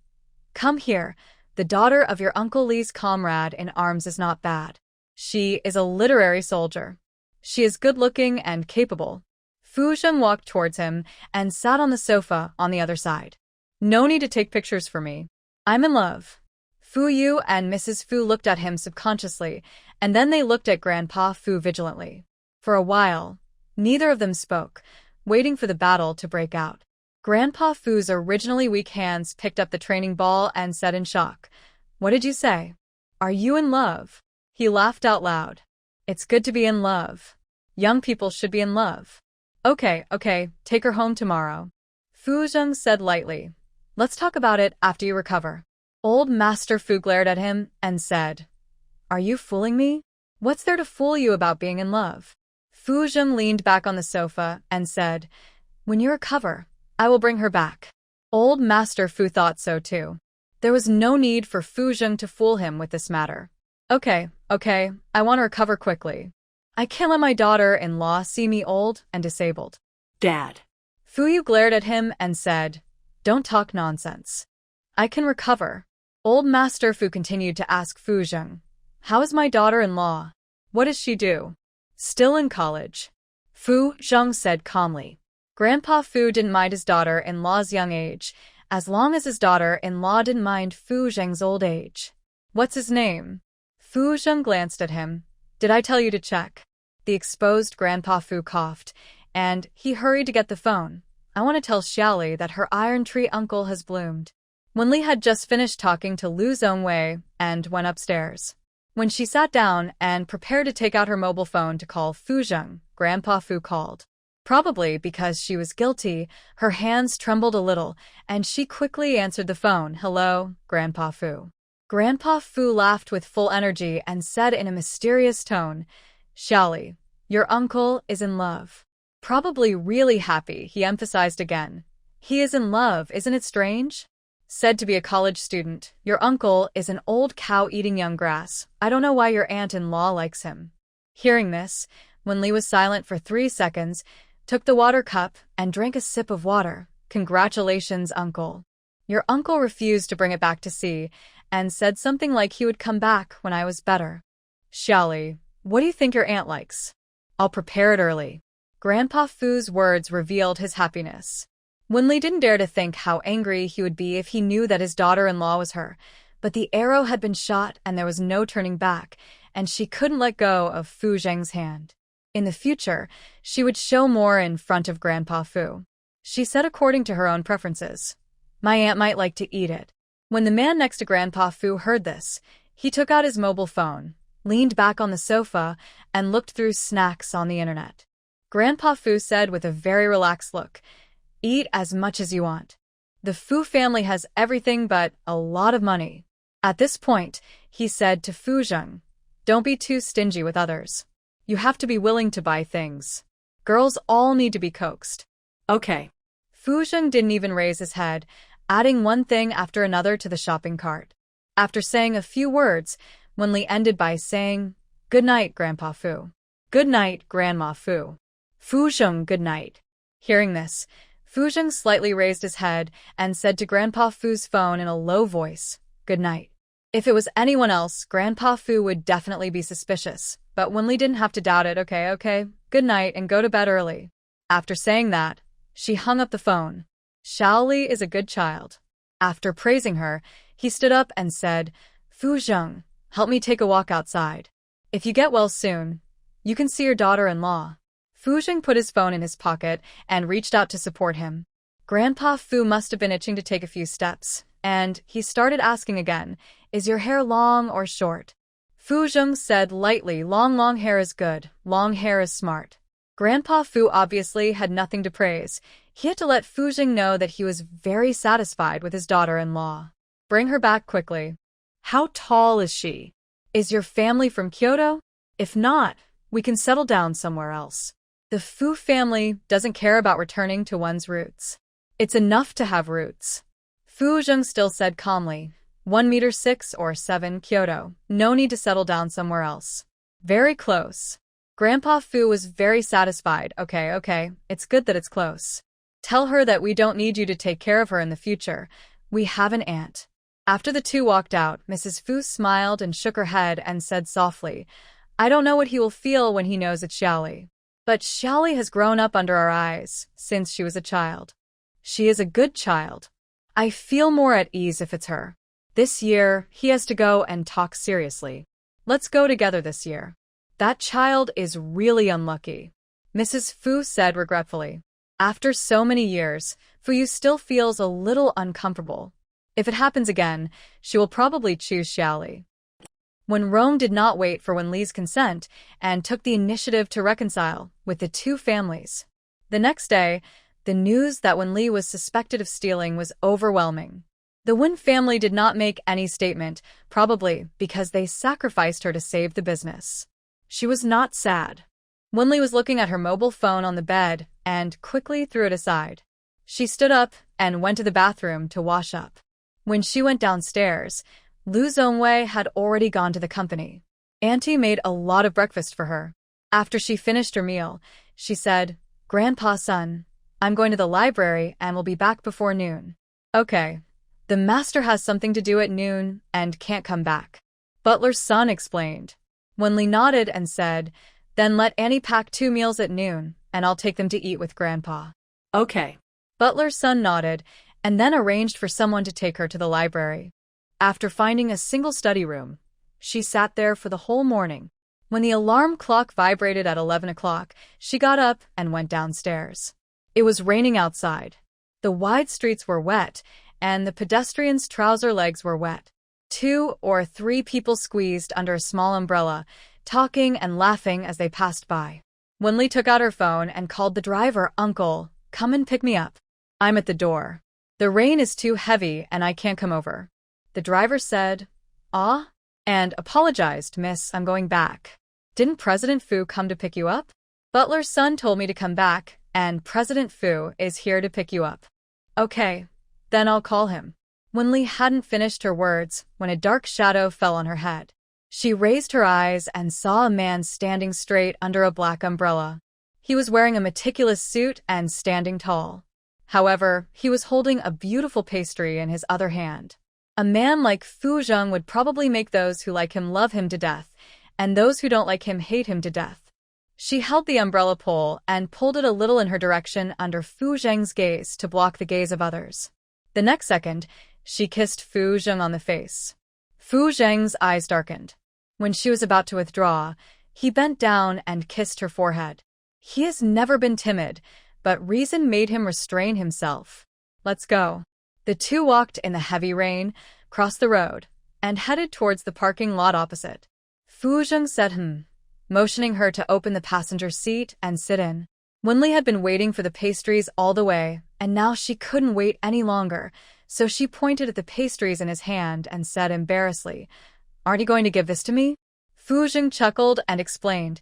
"Come here, the daughter of your Uncle Li's comrade in arms is not bad. She is a literary soldier. She is good-looking and capable." Fu Zheng walked towards him and sat on the sofa on the other side. "No need to take pictures for me. I'm in love." Fu Yu and Mrs. Fu looked at him subconsciously, and then they looked at Grandpa Fu vigilantly. For a while, neither of them spoke, waiting for the battle to break out. Grandpa Fu's originally weak hands picked up the training ball and said in shock, "What did you say? Are you in love?" He laughed out loud. "It's good to be in love. Young people should be in love." Okay, take her home tomorrow." Fu Zheng said lightly. "Let's talk about it after you recover." Old Master Fu glared at him and said, "Are you fooling me? What's there to fool you about being in love?" Fu Zheng leaned back on the sofa and said, "When you recover, I will bring her back." Old Master Fu thought so too. There was no need for Fu Zheng to fool him with this matter. Okay, I want to recover quickly. I can't let my daughter-in-law see me old and disabled." "Dad." Fu Yu glared at him and said, "Don't talk nonsense. I can recover." Old Master Fu continued to ask Fu Zheng, "How is my daughter-in-law? What does she do?" "Still in college." Fu Zheng said calmly. Grandpa Fu didn't mind his daughter-in-law's young age, as long as his daughter-in-law didn't mind Fu Zheng's old age. "What's his name?" Fu Zheng glanced at him. "Did I tell you to check?" The exposed Grandpa Fu coughed, and he hurried to get the phone. "I want to tell Xiaoli that her iron tree uncle has bloomed." Wenli had just finished talking to Lu Zhongwei and went upstairs. When she sat down and prepared to take out her mobile phone to call Fu Zheng, Grandpa Fu called. Probably because she was guilty, her hands trembled a little, and she quickly answered the phone. "Hello, Grandpa Fu." Grandpa Fu laughed with full energy and said in a mysterious tone, "Xiaoli, your uncle is in love." Probably really happy, he emphasized again. "He is in love, isn't it strange?" Said to be a college student, "Your uncle is an old cow eating young grass. I don't know why your aunt-in-law likes him." Hearing this, Wenli was silent for 3 seconds, took the water cup, and drank a sip of water. "Congratulations, uncle." "Your uncle refused to bring it back to sea, and said something like he would come back when I was better." "Xiaoli, what do you think your aunt likes?" "I'll prepare it early." Grandpa Fu's words revealed his happiness. Wenli didn't dare to think how angry he would be if he knew that his daughter-in-law was her, but the arrow had been shot and there was no turning back, and she couldn't let go of Fu Zheng's hand. In the future, she would show more in front of Grandpa Fu. She said according to her own preferences. "My aunt might like to eat it." When the man next to Grandpa Fu heard this, he took out his mobile phone, leaned back on the sofa, and looked through snacks on the internet. Grandpa Fu said with a very relaxed look, "Eat as much as you want. The Fu family has everything but a lot of money. At this point, he said to Fu Zheng, "Don't be too stingy with others. You have to be willing to buy things. Girls all need to be coaxed." Okay. Fu Zheng didn't even raise his head, adding one thing after another to the shopping cart. After saying a few words, Wenli ended by saying, "Good night, Grandpa Fu." "Good night, Grandma Fu." "Fu Zheng, good night." Hearing this, Fu Zheng slightly raised his head and said to Grandpa Fu's phone in a low voice, "Good night." If it was anyone else, Grandpa Fu would definitely be suspicious, but Wenli didn't have to doubt it. Okay, good night and go to bed early. After saying that, she hung up the phone. Xiaoli is a good child. After praising her, he stood up and said, "Fu Zheng, help me take a walk outside. If you get well soon, you can see your daughter-in-law." Fu Zheng put his phone in his pocket and reached out to support him. Grandpa Fu must have been itching to take a few steps, and he started asking again, "Is your hair long or short?" Fu Zheng said lightly, long hair is good, long hair is smart." Grandpa Fu obviously had nothing to praise. He had to let Fu Zheng know that he was very satisfied with his daughter-in-law. "Bring her back quickly." How tall is she? "Is your family from Kyoto?" If not, we can settle down somewhere else. The Fu family doesn't care about returning to one's roots. It's enough to have roots. Fu Zheng still said calmly, 1 meter 6 or 7, Kyoto. No need to settle down somewhere else. Very close. Grandpa Fu was very satisfied. Okay, it's good that it's close. Tell her that we don't need you to take care of her in the future. We have an aunt. After the two walked out, Mrs. Fu smiled and shook her head and said softly, "I don't know what he will feel when he knows it's Xiaoli. But Xiaoli has grown up under our eyes since she was a child. She is a good child. I feel more at ease if it's her. This year, he has to go and talk seriously. Let's go together this year." "That child is really unlucky," Mrs. Fu said regretfully. After so many years, Fuyu still feels a little uncomfortable. If it happens again, she will probably choose Xiaoli. When Rome did not wait for Wenli's consent and took the initiative to reconcile with the two families. The next day, the news that Wenli was suspected of stealing was overwhelming. The Wen family did not make any statement, probably because they sacrificed her to save the business. She was not sad. Wenli was looking at her mobile phone on the bed and quickly threw it aside. She stood up and went to the bathroom to wash up. When she went downstairs, Lu Zhongwei had already gone to the company. Auntie made a lot of breakfast for her. After she finished her meal, she said, "Grandpa son, I'm going to the library and will be back before noon." "Okay. The master has something to do at noon and can't come back," Butler's son explained. Wenli nodded and said, "Then let Annie pack 2 meals at noon, and I'll take them to eat with Grandpa." Okay. Butler's son nodded and then arranged for someone to take her to the library. After finding a single study room, she sat there for the whole morning. When the alarm clock vibrated at 11 o'clock, she got up and went downstairs. It was raining outside. The wide streets were wet, and the pedestrians' trouser legs were wet. 2 or 3 people squeezed under a small umbrella, talking and laughing as they passed by. Wenli took out her phone and called the driver. "Uncle, come and pick me up. I'm at the door. The rain is too heavy and I can't come over." The driver said, "Ah?" and apologized. "Miss, I'm going back. Didn't President Fu come to pick you up?" "Butler's son told me to come back, and President Fu is here to pick you up." "Okay, then I'll call him." Wenli hadn't finished her words when a dark shadow fell on her head. She raised her eyes and saw a man standing straight under a black umbrella. He was wearing a meticulous suit and standing tall. However, he was holding a beautiful pastry in his other hand. A man like Fu Zheng would probably make those who like him love him to death, and those who don't like him hate him to death. She held the umbrella pole and pulled it a little in her direction under Fu Zheng's gaze to block the gaze of others. The next second, she kissed Fu Zheng on the face. Fu Zheng's eyes darkened. When she was about to withdraw, he bent down and kissed her forehead. He has never been timid, but reason made him restrain himself. "Let's go." The two walked in the heavy rain, crossed the road, and headed towards the parking lot opposite. Fu Zheng said motioning her to open the passenger seat and sit in. Wenli had been waiting for the pastries all the way, and now she couldn't wait any longer, so she pointed at the pastries in his hand and said embarrassedly, "Aren't you going to give this to me?" Fu Zheng chuckled and explained,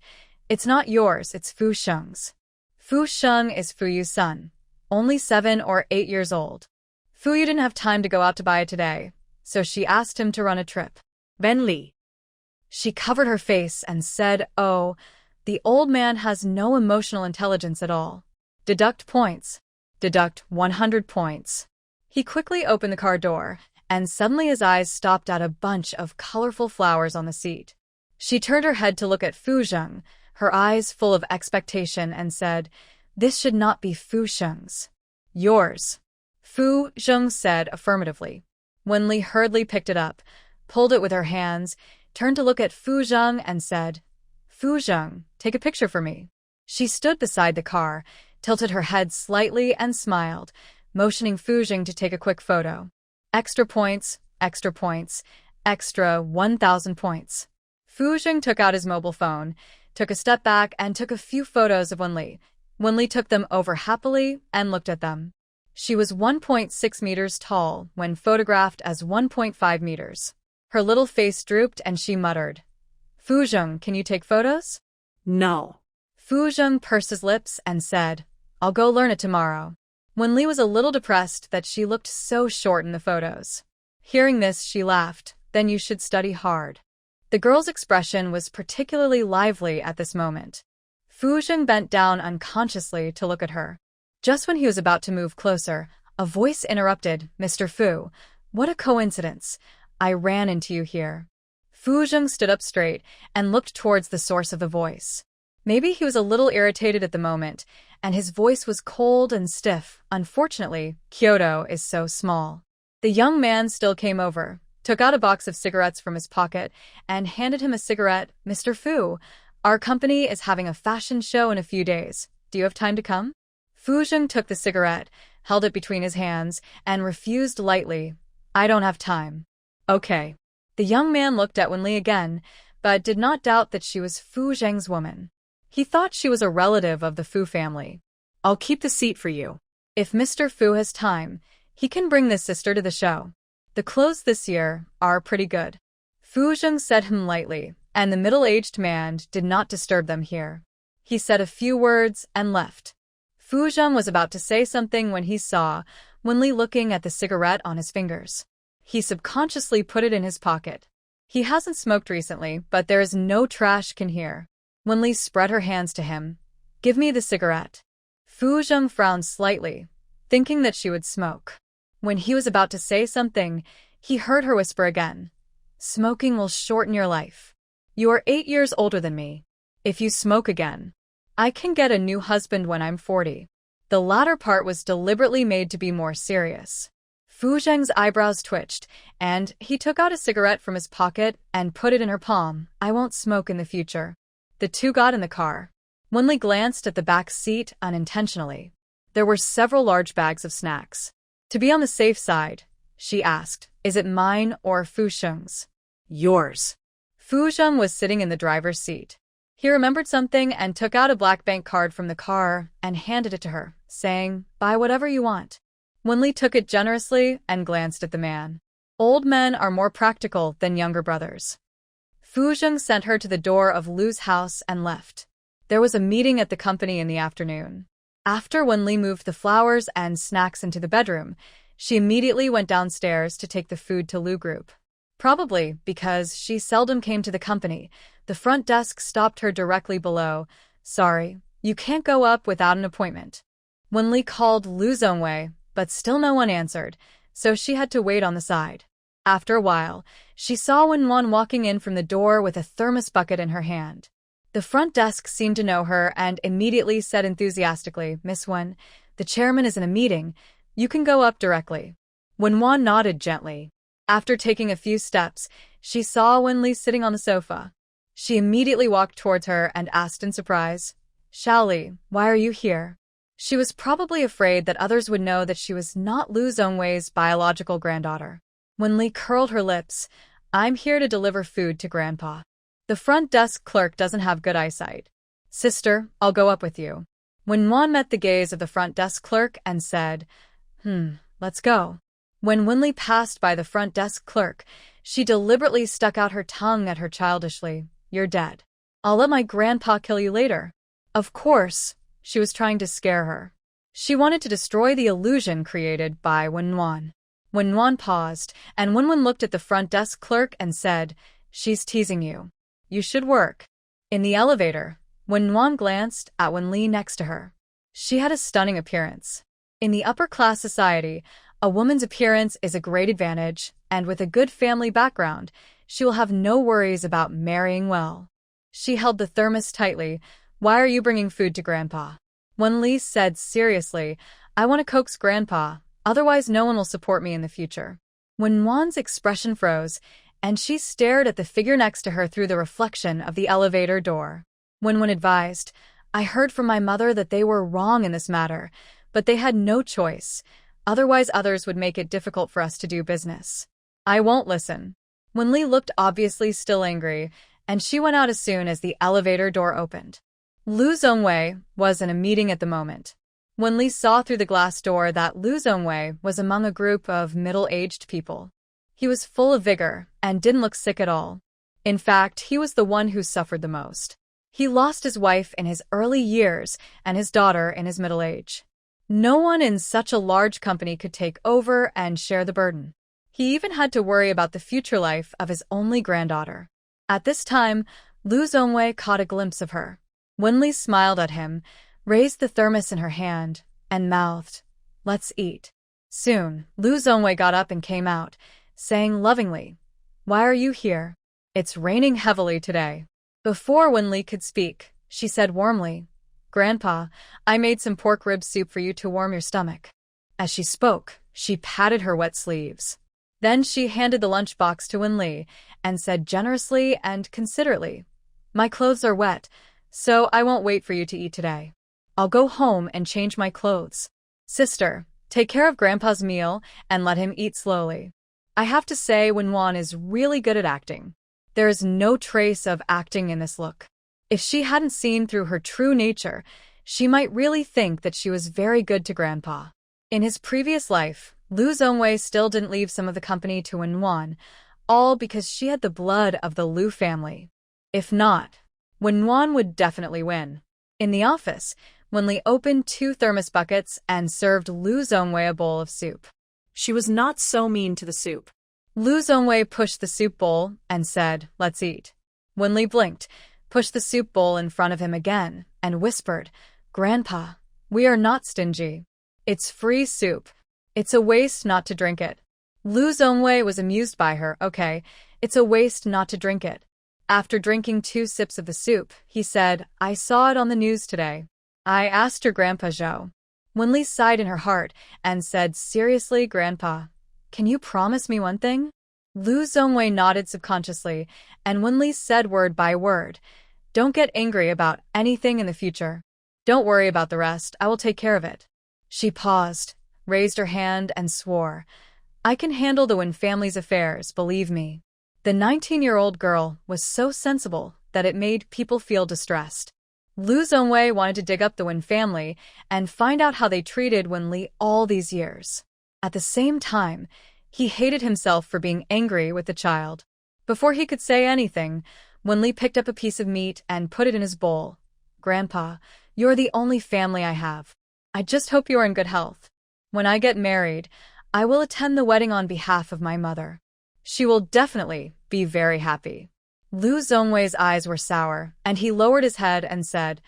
"It's not yours, it's Fu Sheng's. Fu Sheng is Fu Yu's son, only 7 or 8 years old. Fu Yu didn't have time to go out to buy it today, so she asked him to run a trip." Ben Li. She covered her face and said, "Oh, the old man has no emotional intelligence at all. Deduct points. Deduct 100 points." He quickly opened the car door, and suddenly his eyes stopped at a bunch of colorful flowers on the seat. She turned her head to look at Fu Zheng, her eyes full of expectation, and said, "This should not be Fu Sheng's. Yours." Fu Zheng said affirmatively. Wenli hurriedly picked it up, pulled it with her hands, turned to look at Fu Zheng and said, "Fu Zheng, take a picture for me." She stood beside the car, tilted her head slightly and smiled, motioning Fu Zheng to take a quick photo. Extra points, extra points, extra 1,000 points. Fu Zheng took out his mobile phone, took a step back and took a few photos of Wenli. Wenli took them over happily and looked at them. She was 1.6 meters tall when photographed as 1.5 meters. Her little face drooped and she muttered, "Fu Zheng, can you take photos?" No. Fu Zheng pursed his lips and said, "I'll go learn it tomorrow." Wenli was a little depressed that she looked so short in the photos. Hearing this, she laughed, "Then you should study hard." The girl's expression was particularly lively at this moment. Fu Zheng bent down unconsciously to look at her. Just when he was about to move closer, a voice interrupted, "Mr. Fu, what a coincidence. I ran into you here." Fu Zheng stood up straight and looked towards the source of the voice. Maybe he was a little irritated at the moment, and his voice was cold and stiff. Unfortunately, Kyoto is so small. The young man still came over, took out a box of cigarettes from his pocket, and handed him a cigarette. "Mr. Fu, our company is having a fashion show in a few days. Do you have time to come?" Fu Zheng took the cigarette, held it between his hands, and refused lightly, "I don't have time." "Okay." The young man looked at Wenli again, but did not doubt that she was Fu Zheng's woman. He thought she was a relative of the Fu family. "I'll keep the seat for you." If Mr. Fu has time, he can bring this sister to the show. The clothes this year are pretty good. Fu Zheng said him lightly, and the middle-aged man did not disturb them here. He said a few words and left. Fu Zheng was about to say something when he saw Wenli looking at the cigarette on his fingers. He subconsciously put it in his pocket. He hasn't smoked recently, but there is no trash can here. Wenli spread her hands to him. "Give me the cigarette." Fu Zheng frowned slightly, thinking that she would smoke. When he was about to say something, he heard her whisper again, "Smoking will shorten your life. You are 8 years older than me. If you smoke again, I can get a new husband when I'm 40. The latter part was deliberately made to be more serious. Fu Zheng's eyebrows twitched, and he took out a cigarette from his pocket and put it in her palm. "I won't smoke in the future." The two got in the car. Wenli glanced at the back seat unintentionally. There were several large bags of snacks. To be on the safe side, she asked, "Is it mine or Fu Zheng's?" "Yours." Fu Zheng was sitting in the driver's seat. He remembered something and took out a black bank card from the car and handed it to her, saying, "Buy whatever you want." Wenli took it generously and glanced at the man. Old men are more practical than younger brothers. Fu Zheng sent her to the door of Lu's house and left. There was a meeting at the company in the afternoon. After Wenli moved the flowers and snacks into the bedroom, she immediately went downstairs to take the food to Lu Group. Probably because she seldom came to the company, the front desk stopped her directly below. "Sorry, you can't go up without an appointment." Wenli called Lu Zhongwei, but still no one answered, so she had to wait on the side. After a while, she saw Wenwan walking in from the door with a thermos bucket in her hand. The front desk seemed to know her and immediately said enthusiastically, "Miss Wen, the chairman is in a meeting. You can go up directly." Wenwan nodded gently. After taking a few steps, she saw Wenli sitting on the sofa. She immediately walked towards her and asked in surprise, "Shaoli, why are you here?" She was probably afraid that others would know that she was not Lu Zhongwei's biological granddaughter. Wenli curled her lips. "I'm here to deliver food to Grandpa. The front desk clerk doesn't have good eyesight. Sister, I'll go up with you." Wenwan met the gaze of the front desk clerk and said, Let's go." When Winli passed by the front desk clerk, she deliberately stuck out her tongue at her childishly. You're dead. I'll let my grandpa kill you later. Of course, she was trying to scare her. She wanted to destroy the illusion created by Wenwan. Wenwan paused, and Wenwan looked at the front desk clerk and said, She's teasing you. You should work. In the elevator, Wenwan glanced at Wenli next to her. She had a stunning appearance. In the upper-class society, a woman's appearance is a great advantage, and with a good family background, she will have no worries about marrying well. She held the thermos tightly. Why are you bringing food to Grandpa? Wenli said seriously, I want to coax Grandpa, otherwise no one will support me in the future. Wenwan's expression froze, and she stared at the figure next to her through the reflection of the elevator door. Wenwan advised, I heard from my mother that they were wrong in this matter, but they had no choice. Otherwise others would make it difficult for us to do business. I won't listen. Wenli looked obviously still angry, and she went out as soon as the elevator door opened. Lu Zongwei was in a meeting at the moment. Wenli saw through the glass door that Lu Zongwei was among a group of middle-aged people. He was full of vigor and didn't look sick at all. In fact, he was the one who suffered the most. He lost his wife in his early years and his daughter in his middle age. No one in such a large company could take over and share the burden. He even had to worry about the future life of his only granddaughter. At this time, Lu Zongwei caught a glimpse of her. Wenli smiled at him, raised the thermos in her hand, and mouthed, Let's eat. Soon, Lu Zongwei got up and came out, saying lovingly, Why are you here? It's raining heavily today. Before Wenli could speak, she said warmly, Grandpa, I made some pork rib soup for you to warm your stomach. As she spoke, she patted her wet sleeves. Then she handed the lunchbox to Wenli and said generously and considerately, My clothes are wet, so I won't wait for you to eat today. I'll go home and change my clothes. Sister, take care of Grandpa's meal and let him eat slowly. I have to say Wenwan is really good at acting. There is no trace of acting in this look. If she hadn't seen through her true nature, she might really think that she was very good to Grandpa. In his previous life, Lu Zongwei still didn't leave some of the company to Wenwan, all because she had the blood of the Lu family. If not, Wenwan would definitely win. In the office, Wenli opened 2 thermos buckets and served Lu Zongwei a bowl of soup. She was not so mean to the soup. Lu Zongwei pushed the soup bowl and said, Let's eat. Wenli blinked, pushed the soup bowl in front of him again, and whispered, Grandpa, we are not stingy. It's free soup. It's a waste not to drink it. Lu Zongwei was amused by her. Okay, it's a waste not to drink it. After drinking 2 sips of the soup, he said, I saw it on the news today. I asked your Grandpa Zhou. Wenli sighed in her heart and said, Seriously, Grandpa, can you promise me one thing? Lu Zongwei nodded subconsciously, and Wenli said word by word, Don't get angry about anything in the future. Don't worry about the rest, I will take care of it. She paused, raised her hand, and swore, I can handle the Wen family's affairs, believe me. The 19-year-old girl was so sensible that it made people feel distressed. Lu Zongwei wanted to dig up the Wen family and find out how they treated Wenli all these years. At the same time, he hated himself for being angry with the child. Before he could say anything, Wenli picked up a piece of meat and put it in his bowl. Grandpa, you're the only family I have. I just hope you are in good health. When I get married, I will attend the wedding on behalf of my mother. She will definitely be very happy. Lu Zongwei's eyes were sour, and he lowered his head and said,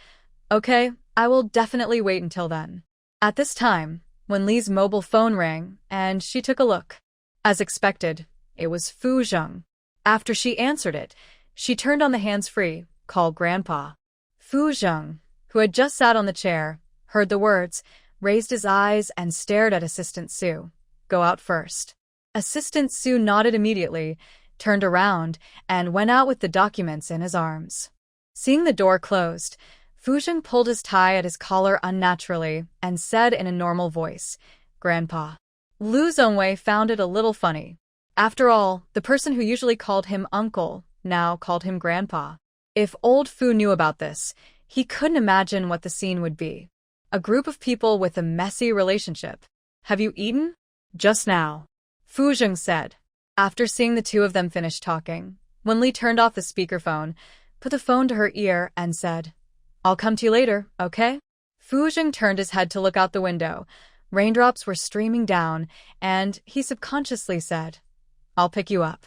Okay, I will definitely wait until then. At this time, Wenli's mobile phone rang, and she took a look. As expected, it was Fu Zheng. After she answered it, she turned on the hands-free, Call Grandpa. Fu Zheng, who had just sat on the chair, heard the words, raised his eyes and stared at Assistant Sue. Go out first. Assistant Sue nodded immediately, turned around, and went out with the documents in his arms. Seeing the door closed, Fu Zheng pulled his tie at his collar unnaturally and said in a normal voice, Grandpa. Lu Zongwei found it a little funny. After all, the person who usually called him uncle now called him Grandpa. If old Fu knew about this, he couldn't imagine what the scene would be. A group of people with a messy relationship. Have you eaten? Just now. Fu Zheng said. After seeing the two of them finish talking, Wenli turned off the speakerphone, put the phone to her ear, and said, "I'll come to you later, okay?" Fu Zheng turned his head to look out the window. Raindrops were streaming down, and he subconsciously said, "I'll pick you up."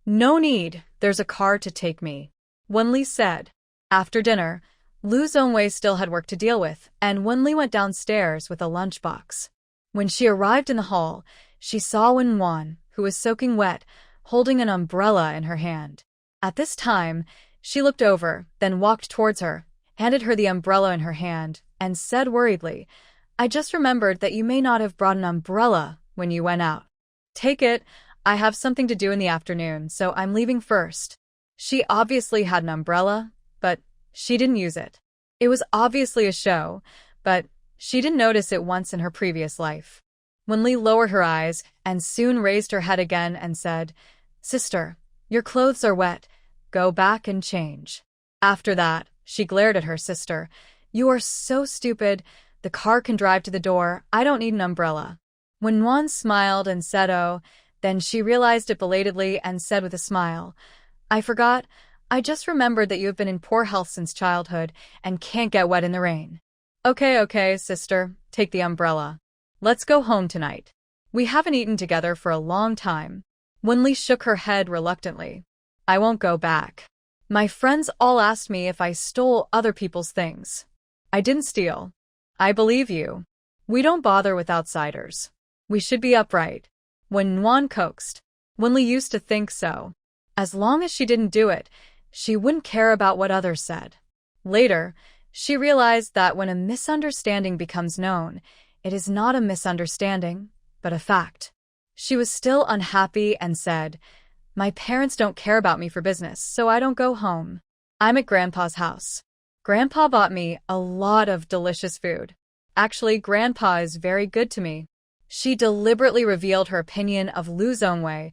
"No need, there's a car to take me," Wenli said. After dinner, Lu Zhongwei still had work to deal with, and Wenli went downstairs with a lunchbox. When she arrived in the hall, she saw Wen Wan, who was soaking wet, holding an umbrella in her hand. At this time, she looked over, then walked towards her, handed her the umbrella in her hand, and said worriedly, "I just remembered that you may not have brought an umbrella when you went out. Take it, I have something to do in the afternoon, so I'm leaving first." She obviously had an umbrella, but she didn't use it. It was obviously a show, but she didn't notice it once in her previous life. Wenli lowered her eyes and soon raised her head again and said, "Sister, your clothes are wet. Go back and change." After that, she glared at her sister. "You are so stupid. The car can drive to the door. I don't need an umbrella." When Wan smiled and said, "Oh," then she realized it belatedly and said with a smile, "I forgot. I just remembered that you have been in poor health since childhood and can't get wet in the rain." Okay, sister, take the umbrella. Let's go home tonight. We haven't eaten together for a long time." Wenli shook her head reluctantly. "I won't go back. My friends all asked me if I stole other people's things. I didn't steal. I believe you. We don't bother with outsiders. We should be upright." When Wan coaxed, Wenli used to think so. As long as she didn't do it, she wouldn't care about what others said. Later, she realized that when a misunderstanding becomes known, it is not a misunderstanding, but a fact. She was still unhappy and said, "My parents don't care about me for business, so I don't go home. I'm at Grandpa's house. Grandpa bought me a lot of delicious food. Actually, Grandpa is very good to me." She deliberately revealed her opinion of Lu Zhongwei.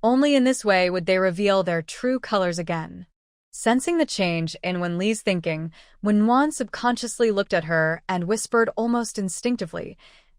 Only in this way would they reveal their true colors again. Sensing the change in Wenli's thinking, Wen Wan subconsciously looked at her and whispered almost instinctively,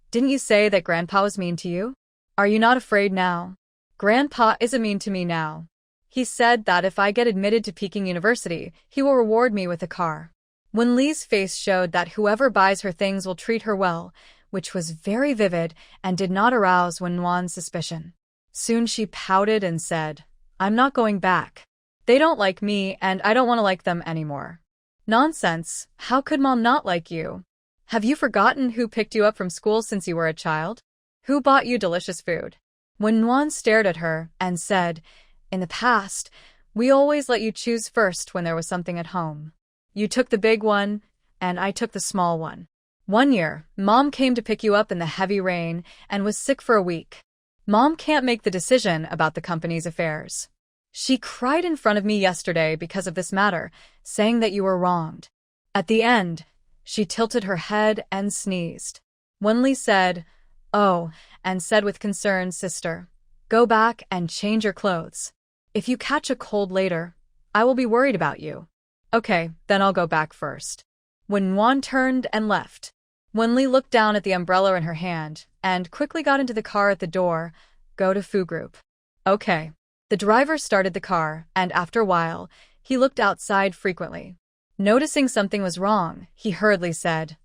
"Didn't you say that Grandpa was mean to you? Are you not afraid now?" "Grandpa isn't mean to me now. He said that if I get admitted to Peking University, he will reward me with a car." Wenli's face showed that whoever buys her things will treat her well, which was very vivid and did not arouse Wen Wan's suspicion. Soon she pouted and said, "I'm not going back. They don't like me, and I don't want to like them anymore." "Nonsense, how could Mom not like you? Have you forgotten who picked you up from school since you were a child? Who bought you delicious food?" Wen Wan stared at her and said, "In the past, we always let you choose first when there was something at home. You took the big one, and I took the small one. One year, Mom came to pick you up in the heavy rain and was sick for a week. Mom can't make the decision about the company's affairs. She cried in front of me yesterday because of this matter, saying that you were wronged. At the end, she tilted her head and sneezed." Wenli said, "Oh," and said with concern, "Sister, go back and change your clothes. If you catch a cold later, I will be worried about you." "Okay, then I'll go back first." When Wan turned and left, Wenli looked down at the umbrella in her hand and quickly got into the car at the door. "Go to Fu Group." "Okay." The driver started the car, and after a while, he looked outside frequently. Noticing something was wrong, he hurriedly said,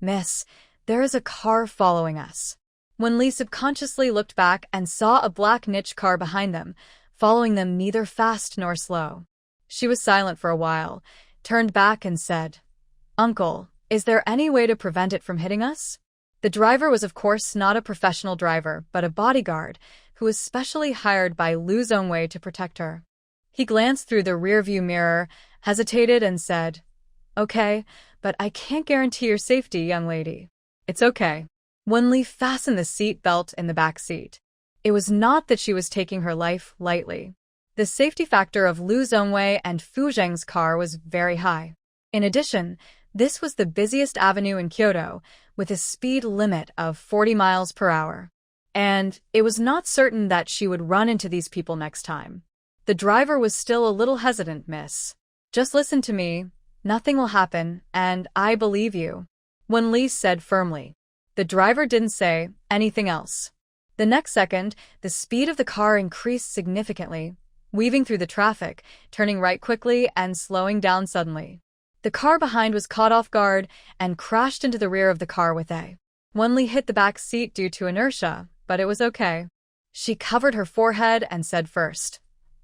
"Miss, there is a car following us." Wenli subconsciously looked back and saw a black niche car behind them, following them neither fast nor slow. She was silent for a while, turned back and said, "Uncle, is there any way to prevent it from hitting us?" The driver was of course not a professional driver, but a bodyguard, who was specially hired by Lu Zhongwei to protect her. He glanced through the rearview mirror, hesitated, and said, "Okay, but I can't guarantee your safety, young lady." "It's okay." Wenli fastened the seat belt in the back seat. It was not that she was taking her life lightly. The safety factor of Lu Zhongwei and Fu Zheng's car was very high. In addition, this was the busiest avenue in Kyoto, with a speed limit of 40 miles per hour. And it was not certain that she would run into these people next time. The driver was still a little hesitant, "Miss. Just listen to me. Nothing will happen, and I believe you," Wenli said firmly. The driver didn't say anything else. The next second, the speed of the car increased significantly, weaving through the traffic, turning right quickly and slowing down suddenly. The car behind was caught off guard and crashed into the rear of the car with a. Wonli hit the back seat due to inertia, but it was okay. She covered her forehead and said first,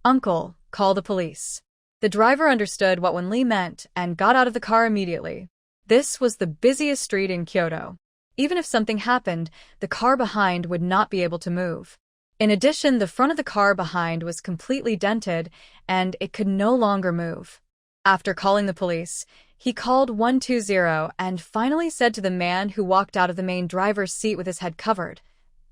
"Uncle, call the police." The driver understood what Wonli meant and got out of the car immediately. This was the busiest street in Kyoto. Even if something happened, the car behind would not be able to move. In addition, the front of the car behind was completely dented, and it could no longer move. After calling the police, he called 120 and finally said to the man who walked out of the main driver's seat with his head covered,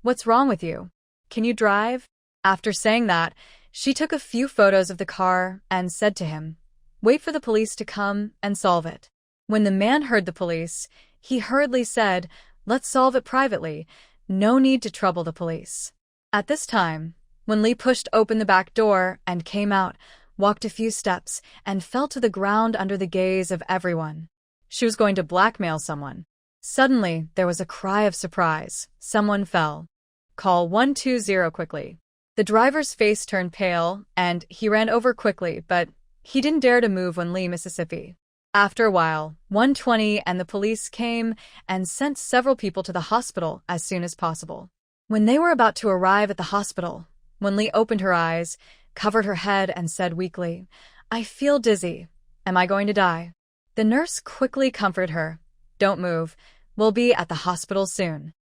"What's wrong with you? Can you drive?" After saying that, she took a few photos of the car and said to him, "Wait for the police to come and solve it." When the man heard the police, he hurriedly said, "Let's solve it privately. No need to trouble the police." At this time, when Lee pushed open the back door and came out, walked a few steps, and fell to the ground under the gaze of everyone. She was going to blackmail someone. Suddenly, there was a cry of surprise. Someone fell. "Call 120 quickly." The driver's face turned pale, and he ran over quickly, but he didn't dare to move when Lee, Mississippi. After a while, 120 and the police came and sent several people to the hospital as soon as possible. When they were about to arrive at the hospital, Lee opened her eyes, covered her head, and said weakly, "I feel dizzy. Am I going to die?" The nurse quickly comforted her. "Don't move. We'll be at the hospital soon."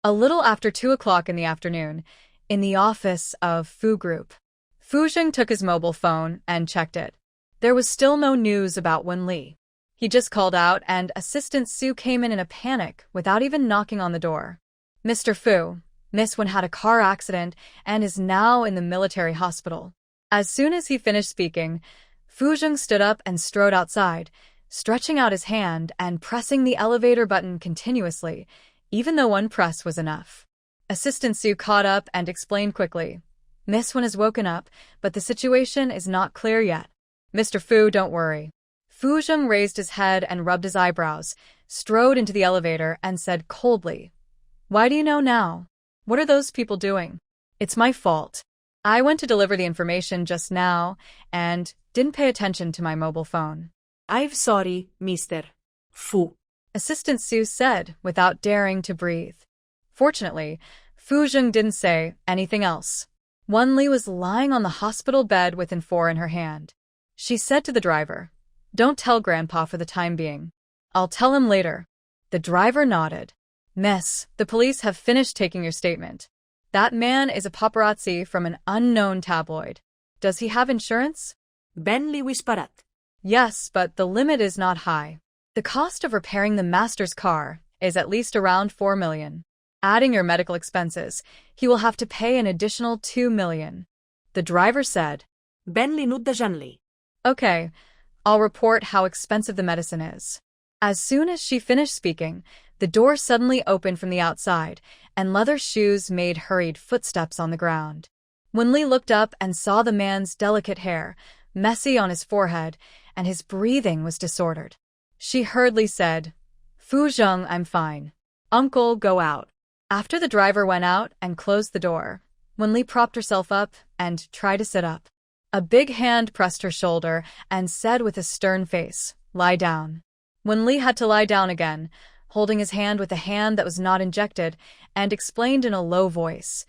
A little after 2 o'clock in the afternoon, in the office of Fu Group, Fu Zheng took his mobile phone and checked it. There was still no news about Wen Li. He just called out, and Assistant Su came in a panic without even knocking on the door. "Mr. Fu, Miss Wen had a car accident and is now in the military hospital." As soon as he finished speaking, Fu Zheng stood up and strode outside, stretching out his hand and pressing the elevator button continuously, even though one press was enough. Assistant Su caught up and explained quickly, "Miss Wen has woken up, but the situation is not clear yet." "Mr. Fu, don't worry." Fu Zheng raised his head and rubbed his eyebrows, strode into the elevator, and said coldly, "Why do you know now? What are those people doing?" "It's my fault. I went to deliver the information just now and didn't pay attention to my mobile phone." "I'm sorry, Mr. Fu," Assistant Su said without daring to breathe. Fortunately, Fu Zheng didn't say anything else. Wen Li was lying on the hospital bed with N4 in her hand. She said to the driver, "Don't tell Grandpa for the time being. I'll tell him later." The driver nodded. "Miss, the police have finished taking your statement. That man is a paparazzi from an unknown tabloid. Does he have insurance?" "Benli whisperat." "Yes, but the limit is not high. The cost of repairing the master's car is at least around 4 million. Adding your medical expenses, he will have to pay an additional 2 million. The driver said, "Benli nudda janli." "Okay, I'll report how expensive the medicine is." As soon as she finished speaking, the door suddenly opened from the outside, and leather shoes made hurried footsteps on the ground. Wen Li looked up and saw the man's delicate hair, messy on his forehead, and his breathing was disordered. She hurriedly said, "Fu Zheng, I'm fine. Uncle, go out." After the driver went out and closed the door, Wen Li propped herself up and tried to sit up. A big hand pressed her shoulder and said with a stern face, "Lie down." Wen Li had to lie down again, holding his hand with a hand that was not injected, and explained in a low voice,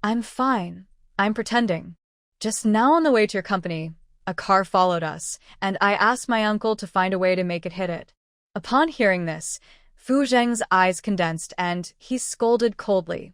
"I'm fine. I'm pretending. Just now on the way to your company, a car followed us, and I asked my uncle to find a way to make it hit it." Upon hearing this, Fu Zheng's eyes condensed and he scolded coldly,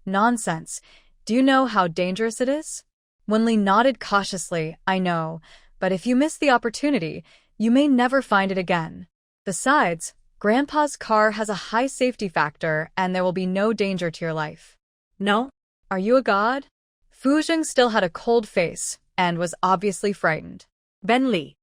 "Nonsense. Do you know how dangerous it is?" Wen Li nodded cautiously, "I know, but if you miss the opportunity, you may never find it again. Besides, Grandpa's car has a high safety factor and there will be no danger to your life." "No." "Are you a god?" Fu Zheng still had a cold face and was obviously frightened. "Benli."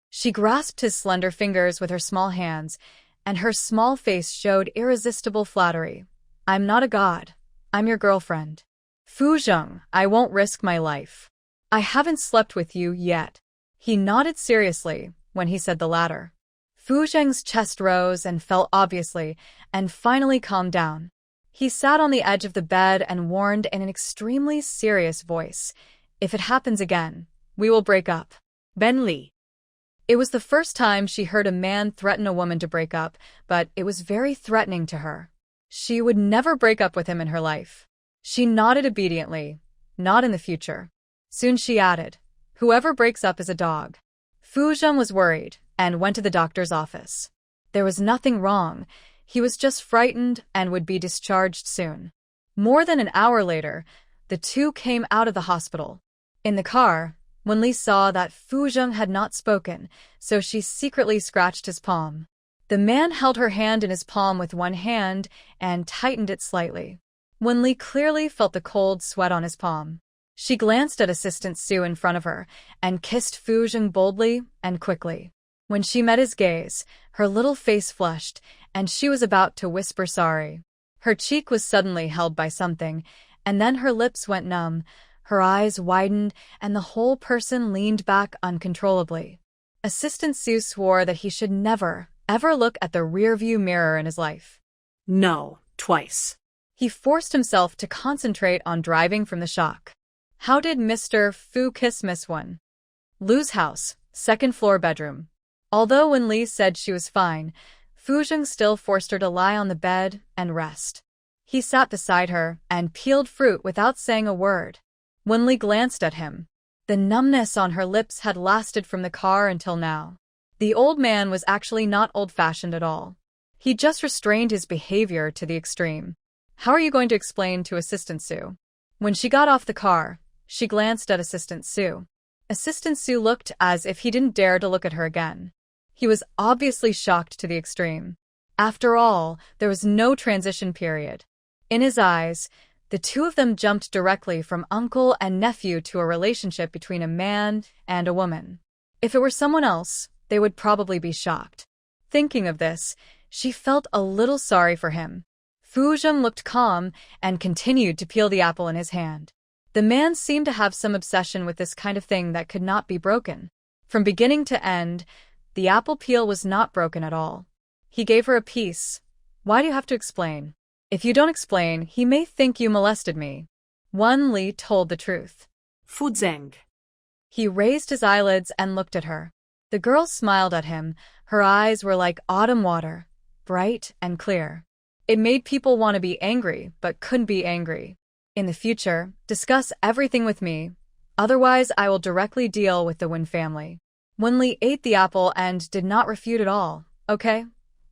She grasped his slender fingers with her small hands, and her small face showed irresistible flattery. "I'm not a god. I'm your girlfriend." "Fu Zheng, I won't risk my life. I haven't slept with you yet." He nodded seriously when he said the latter. Fu Zheng's chest rose and fell obviously, and finally calmed down. He sat on the edge of the bed and warned in an extremely serious voice, "If it happens again, we will break up." Ben Lee. It was the first time she heard a man threaten a woman to break up, but it was very threatening to her. She would never break up with him in her life. She nodded obediently. Not in the future. Soon she added, "Whoever breaks up is a dog." Fu Zheng was worried and went to the doctor's office. There was nothing wrong. He was just frightened and would be discharged soon. More than an hour later, the two came out of the hospital. In the car, Wenli saw that Fu Zheng had not spoken, so she secretly scratched his palm. The man held her hand in his palm with one hand and tightened it slightly. Wenli clearly felt the cold sweat on his palm. She glanced at Assistant Sue in front of her and kissed Fu Zheng boldly and quickly. When she met his gaze, her little face flushed, and she was about to whisper sorry. Her cheek was suddenly held by something, and then her lips went numb, her eyes widened, and the whole person leaned back uncontrollably. Assistant Sue swore that he should never, ever look at the rearview mirror in his life. No, twice. He forced himself to concentrate on driving from the shock. How did Mr. Fu kiss Miss Wen? Lu's house, second-floor bedroom. Although Wenli said she was fine, Fu Zheng still forced her to lie on the bed and rest. He sat beside her and peeled fruit without saying a word. Wenli glanced at him. The numbness on her lips had lasted from the car until now. The old man was actually not old-fashioned at all. He just restrained his behavior to the extreme. How are you going to explain to Assistant Sue? When she got off the car, she glanced at Assistant Sue. Assistant Sue looked as if he didn't dare to look at her again. He was obviously shocked to the extreme. After all, there was no transition period. In his eyes, the two of them jumped directly from uncle and nephew to a relationship between a man and a woman. If it were someone else, they would probably be shocked. Thinking of this, she felt a little sorry for him. Fu Zheng looked calm and continued to peel the apple in his hand. The man seemed to have some obsession with this kind of thing that could not be broken. From beginning to end, the apple peel was not broken at all. He gave her a piece. "Why do you have to explain? If you don't explain, he may think you molested me." Wenli told the truth. Fu Zheng. He raised his eyelids and looked at her. The girl smiled at him. Her eyes were like autumn water, bright and clear. It made people want to be angry, but couldn't be angry. "In the future, discuss everything with me. Otherwise, I will directly deal with the Wen family." Wenli ate the apple and did not refute at all. Okay,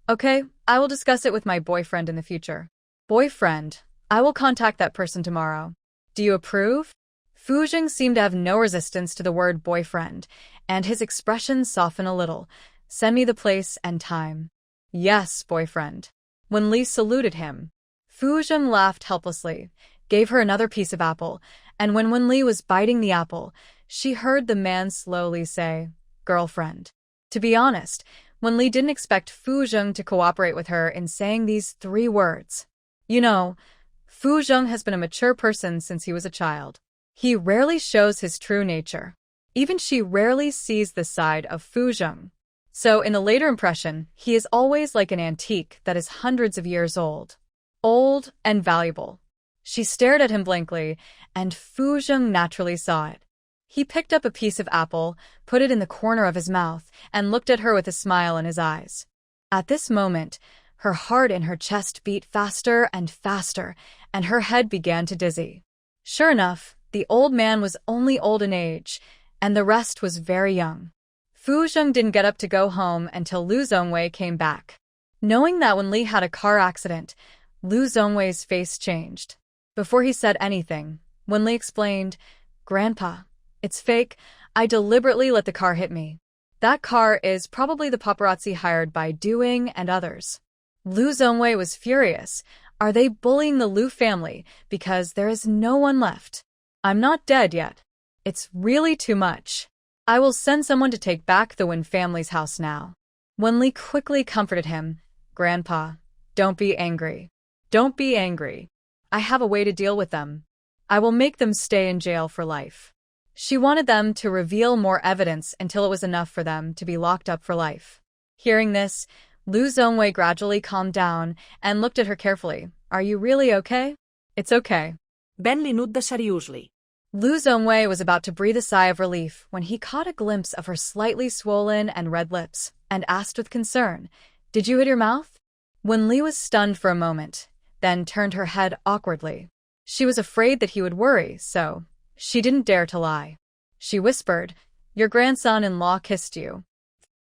I will discuss it with my boyfriend in the future." "Boyfriend? I will contact that person tomorrow. Do you approve?" Fu Zheng seemed to have no resistance to the word boyfriend, and his expression softened a little. "Send me the place and time." "Yes, boyfriend." Wenli saluted him. Fu Zheng laughed helplessly, gave her another piece of apple, and when Wenli was biting the apple, she heard the man slowly say, "Girlfriend." To be honest, Wenli didn't expect Fu Zheng to cooperate with her in saying these 3 words. You know, Fu Zheng has been a mature person since he was a child. He rarely shows his true nature. Even she rarely sees the side of Fu Zheng. So in the later impression, he is always like an antique that is hundreds of years old. Old and valuable. She stared at him blankly, and Fu Zheng naturally saw it. He picked up a piece of apple, put it in the corner of his mouth, and looked at her with a smile in his eyes. At this moment, her heart in her chest beat faster and faster, and her head began to dizzy. Sure enough, the old man was only old in age, and the rest was very young. Fu Zheng didn't get up to go home until Lu Zhongwei came back. Knowing that when Li had a car accident, Lu Zhongwei's face changed. Before he said anything, Wen Li explained, "Grandpa, it's fake. I deliberately let the car hit me. That car is probably the paparazzi hired by Doing and others." Lu Zhongwei was furious. Are they bullying the Lu family because there is no one left? "I'm not dead yet. It's really too much. I will send someone to take back the Wen family's house now." Wen Li quickly comforted him. "Grandpa, don't be angry. Don't be angry. I have a way to deal with them. I will make them stay in jail for life." She wanted them to reveal more evidence until it was enough for them to be locked up for life. Hearing this, Lu Zhongwei gradually calmed down and looked at her carefully. Are you really okay? It's okay. Benli nudda seriously. Lu Zhongwei was about to breathe a sigh of relief when he caught a glimpse of her slightly swollen and red lips and asked with concern, "Did you hit your mouth?" Wen Li was stunned for a moment, then turned her head awkwardly. She was afraid that he would worry, so she didn't dare to lie. She whispered, "Your grandson-in-law kissed you.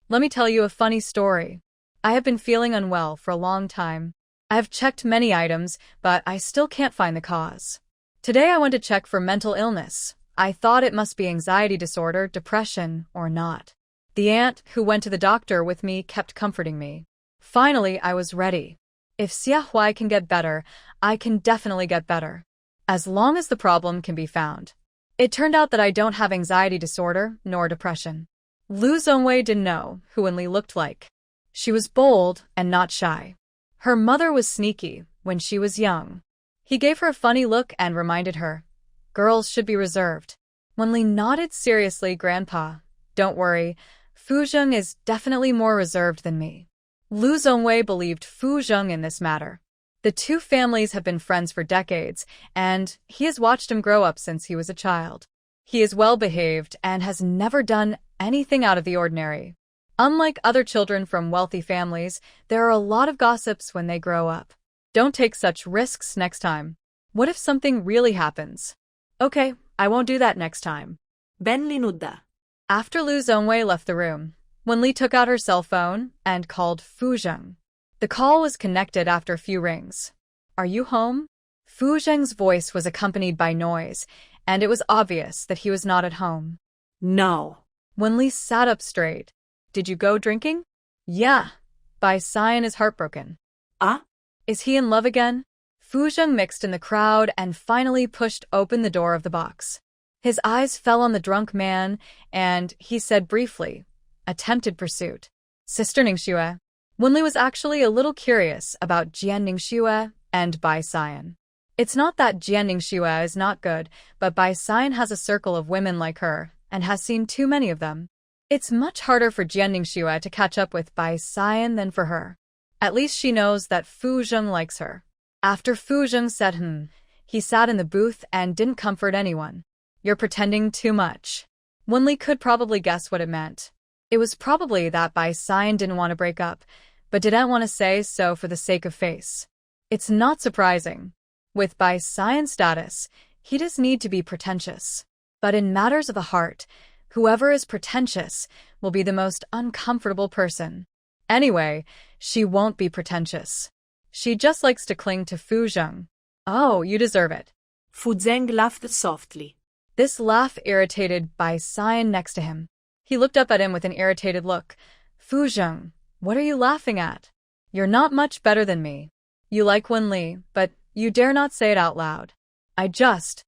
Let me tell you a funny story. I have been feeling unwell for a long time. I have checked many items, but I still can't find the cause. Today I went to check for mental illness. I thought it must be anxiety disorder, depression, or not. The aunt who went to the doctor with me kept comforting me. Finally, I was ready. If Xia Huai can get better, I can definitely get better. As long as the problem can be found." It turned out that I don't have anxiety disorder nor depression. Lu Zhongwei didn't know who Wen Li looked like. She was bold and not shy. Her mother was sneaky when she was young. He gave her a funny look and reminded her, "Girls should be reserved." Wen Li nodded seriously, "Grandpa, don't worry. Fu Zheng is definitely more reserved than me." Lu Zhongwei believed Fu Zheng in this matter. The two families have been friends for decades, and he has watched him grow up since he was a child. He is well-behaved and has never done anything out of the ordinary. Unlike other children from wealthy families, there are a lot of gossips when they grow up. Don't take such risks next time. What if something really happens? Okay, I won't do that next time. Benli nudda. After Lu Zhongwei left the room, Wen Li took out her cell phone and called Fu Zheng. The call was connected after a few rings. "Are you home?" Fu Zheng's voice was accompanied by noise, and it was obvious that he was not at home. No. Wen Li sat up straight. "Did you go drinking?" "Yeah. Bai Xian is heartbroken." Ah? "Is he in love again?" Fu Zheng mixed in the crowd and finally pushed open the door of the box. His eyes fell on the drunk man, and he said briefly, "Attempted pursuit. Sister Ningxue." Wen Li was actually a little curious about Jian Ningxue and Bai Xian. It's not that Jian Ningxue is not good, but Bai Xian has a circle of women like her and has seen too many of them. It's much harder for Jian Ningxue to catch up with Bai Xian than for her. At least she knows that Fu Zheng likes her. After Fu Zheng said he sat in the booth and didn't comfort anyone. "You're pretending too much." Wen Li could probably guess what it meant. It was probably that Bai Xian didn't want to break up, but didn't want to say so for the sake of face. It's not surprising. With Bai Xian's status, he does need to be pretentious. But in matters of the heart, whoever is pretentious will be the most uncomfortable person. Anyway, she won't be pretentious. She just likes to cling to Fu Zheng. "Oh, you deserve it." Fu Zheng laughed softly. This laugh irritated Bai Xian next to him. He looked up at him with an irritated look. "Fu Zheng, what are you laughing at? You're not much better than me. You like Wen Li, but you dare not say it out loud. I just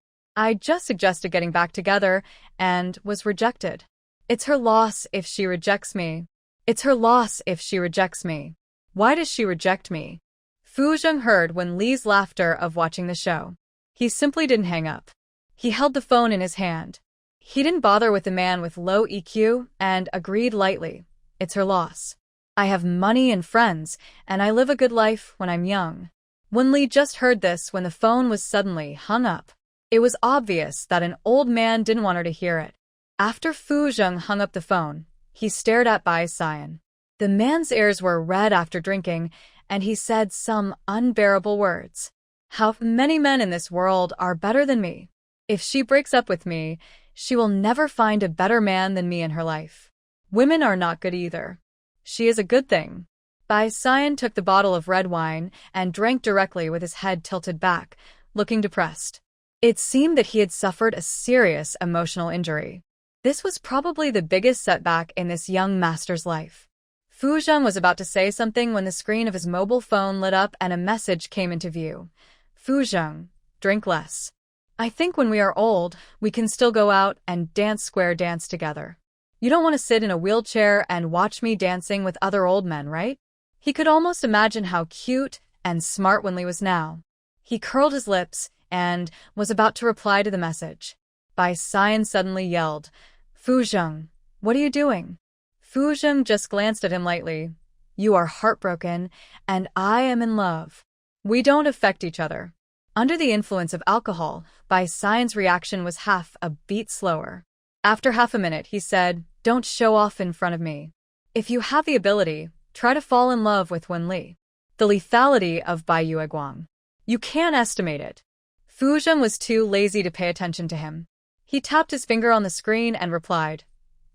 suggested getting back together and was rejected. It's her loss if she rejects me. It's her loss if she rejects me. Why does she reject me?" Fu Zheng heard Wen Li's laughter of watching the show. He simply didn't hang up. He held the phone in his hand. He didn't bother with the man with low EQ and agreed lightly. "It's her loss. I have money and friends, and I live a good life when I'm young." Wen Li just heard this when the phone was suddenly hung up. It was obvious that an old man didn't want her to hear it. After Fu Zheng hung up the phone, he stared at Bai Xian. The man's ears were red after drinking, and he said some unbearable words. "How many men in this world are better than me? If she breaks up with me, she will never find a better man than me in her life. Women are not good either. She is a good thing." Bai Xian took the bottle of red wine and drank directly with his head tilted back, looking depressed. It seemed that he had suffered a serious emotional injury. This was probably the biggest setback in this young master's life. Fu Zheng was about to say something when the screen of his mobile phone lit up and a message came into view. "Fu Zheng, drink less. I think when we are old, we can still go out and dance square dance together. You don't want to sit in a wheelchair and watch me dancing with other old men, right?" He could almost imagine how cute and smart Wen Li was now. He curled his lips and was about to reply to the message. Bai Xian suddenly yelled, "Fu Zheng, what are you doing?" Fu Zheng just glanced at him lightly. "You are heartbroken, and I am in love." We don't affect each other. Under the influence of alcohol, Bai Xian's reaction was half a beat slower. After half a minute, he said, "Don't show off in front of me. If you have the ability, try to fall in love with Wen Li." The lethality of Bai Yueguang. You can't estimate it. Fu Zheng was too lazy to pay attention to him. He tapped his finger on the screen and replied,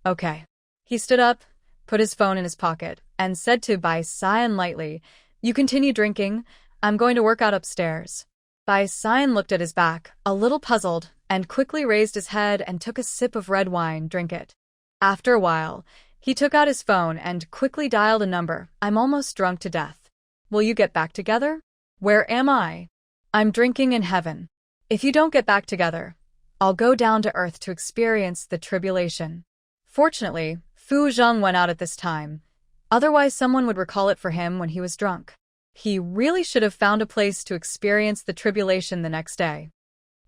"Okay." He stood up, put his phone in his pocket, and said to Bai Xian lightly, "You continue drinking. I'm going to work out upstairs." Bai Xian looked at his back, a little puzzled, and quickly raised his head and took a sip of red wine, drink it. After a while, he took out his phone and quickly dialed a number. "I'm almost drunk to death. Will you get back together?" "Where am I?" "I'm drinking in heaven. If you don't get back together, I'll go down to earth to experience the tribulation." Fortunately, Fu Zheng went out at this time. Otherwise, someone would recall it for him when he was drunk. He really should have found a place to experience the tribulation the next day.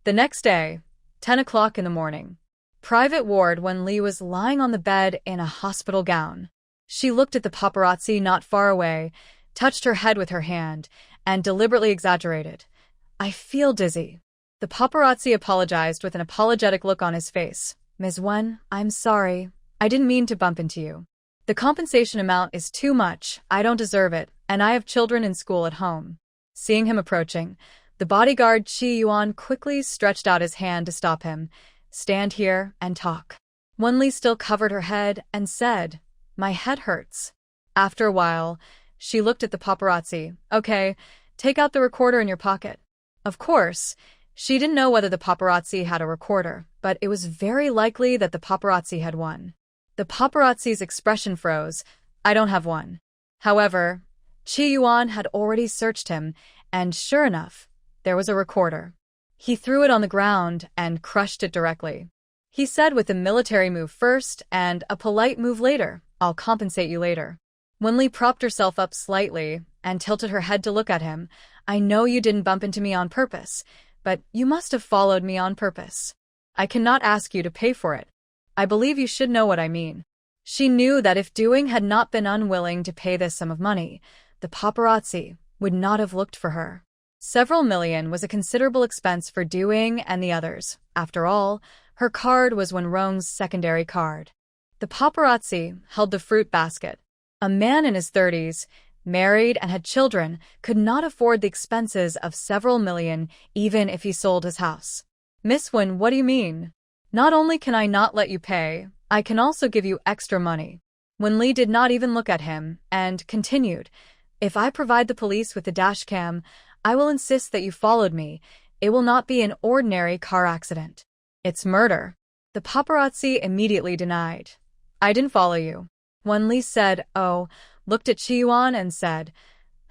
The next day, 10 o'clock in the morning. Private ward when Li was lying on the bed in a hospital gown. She looked at the paparazzi not far away, touched her head with her hand, and deliberately exaggerated. "I feel dizzy." The paparazzi apologized with an apologetic look on his face. "Ms. Wen, I'm sorry. I didn't mean to bump into you. The compensation amount is too much, I don't deserve it, and I have children in school at home." Seeing him approaching, the bodyguard Qi Yuan quickly stretched out his hand to stop him. "Stand here and talk." Wen Li still covered her head and said, "My head hurts." After a while, she looked at the paparazzi. "Okay, take out the recorder in your pocket." Of course, she didn't know whether the paparazzi had a recorder, but it was very likely that the paparazzi had one. The paparazzi's expression froze. "I don't have one." However, Qi Yuan had already searched him, and sure enough, there was a recorder. He threw it on the ground and crushed it directly. He said with a military move first and a polite move later, "I'll compensate you later." Wen Li propped herself up slightly and tilted her head to look at him. "I know you didn't bump into me on purpose, but you must have followed me on purpose. I cannot ask you to pay for it. I believe you should know what I mean." She knew that if Doing had not been unwilling to pay this sum of money, the paparazzi would not have looked for her. Several million was a considerable expense for Doing and the others. After all, her card was Wenrong's secondary card. The paparazzi held the fruit basket. A man in his 30s, married and had children, could not afford the expenses of several million even if he sold his house. "Miss Wen, what do you mean? Not only can I not let you pay, I can also give you extra money." Wen Li did not even look at him, and continued, "If I provide the police with the dashcam, I will insist that you followed me. It will not be an ordinary car accident. It's murder." The paparazzi immediately denied. "I didn't follow you." Wen Li said, "Oh," looked at Qi Yuan and said,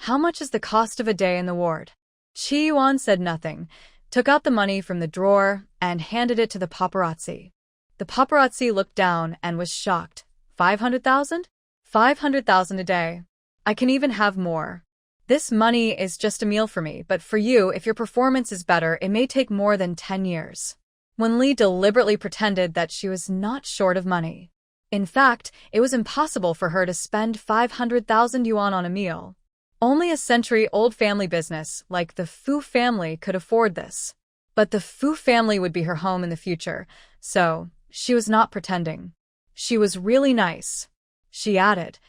"How much is the cost of a day in the ward?" Qi Yuan said nothing, took out the money from the drawer, and handed it to the paparazzi. The paparazzi looked down and was shocked. 500,000? 500,000 a day. I can even have more. This money is just a meal for me, but for you, if your performance is better, it may take more than 10 years. Wen Li deliberately pretended that she was not short of money. In fact, it was impossible for her to spend 500,000 yuan on a meal. Only a century-old family business like the Fu family could afford this. But the Fu family would be her home in the future, so she was not pretending. She was really nice. She added,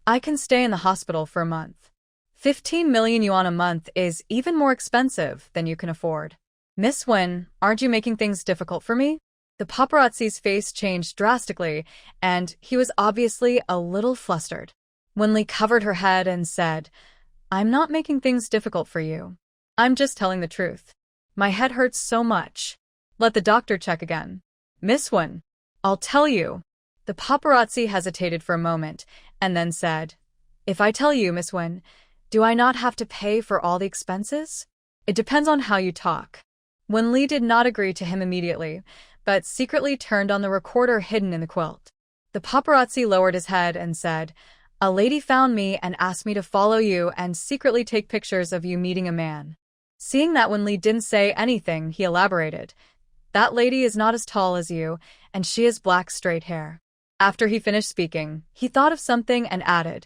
"I can stay in the hospital for a month. 15 million yuan a month is even more expensive than you can afford." "Miss Wen, aren't you making things difficult for me?" The paparazzi's face changed drastically, and he was obviously a little flustered. Wen Li covered her head and said, "I'm not making things difficult for you. I'm just telling the truth. My head hurts so much. Let the doctor check again." "Miss Wen, I'll tell you." The paparazzi hesitated for a moment and then said, "If I tell you, Miss Wen, do I not have to pay for all the expenses?" "It depends on how you talk." Wen Li did not agree to him immediately, but secretly turned on the recorder hidden in the quilt. The paparazzi lowered his head and said, "A lady found me and asked me to follow you and secretly take pictures of you meeting a man." Seeing that Wen Li didn't say anything, he elaborated, "That lady is not as tall as you, and she has black straight hair." After he finished speaking, he thought of something and added,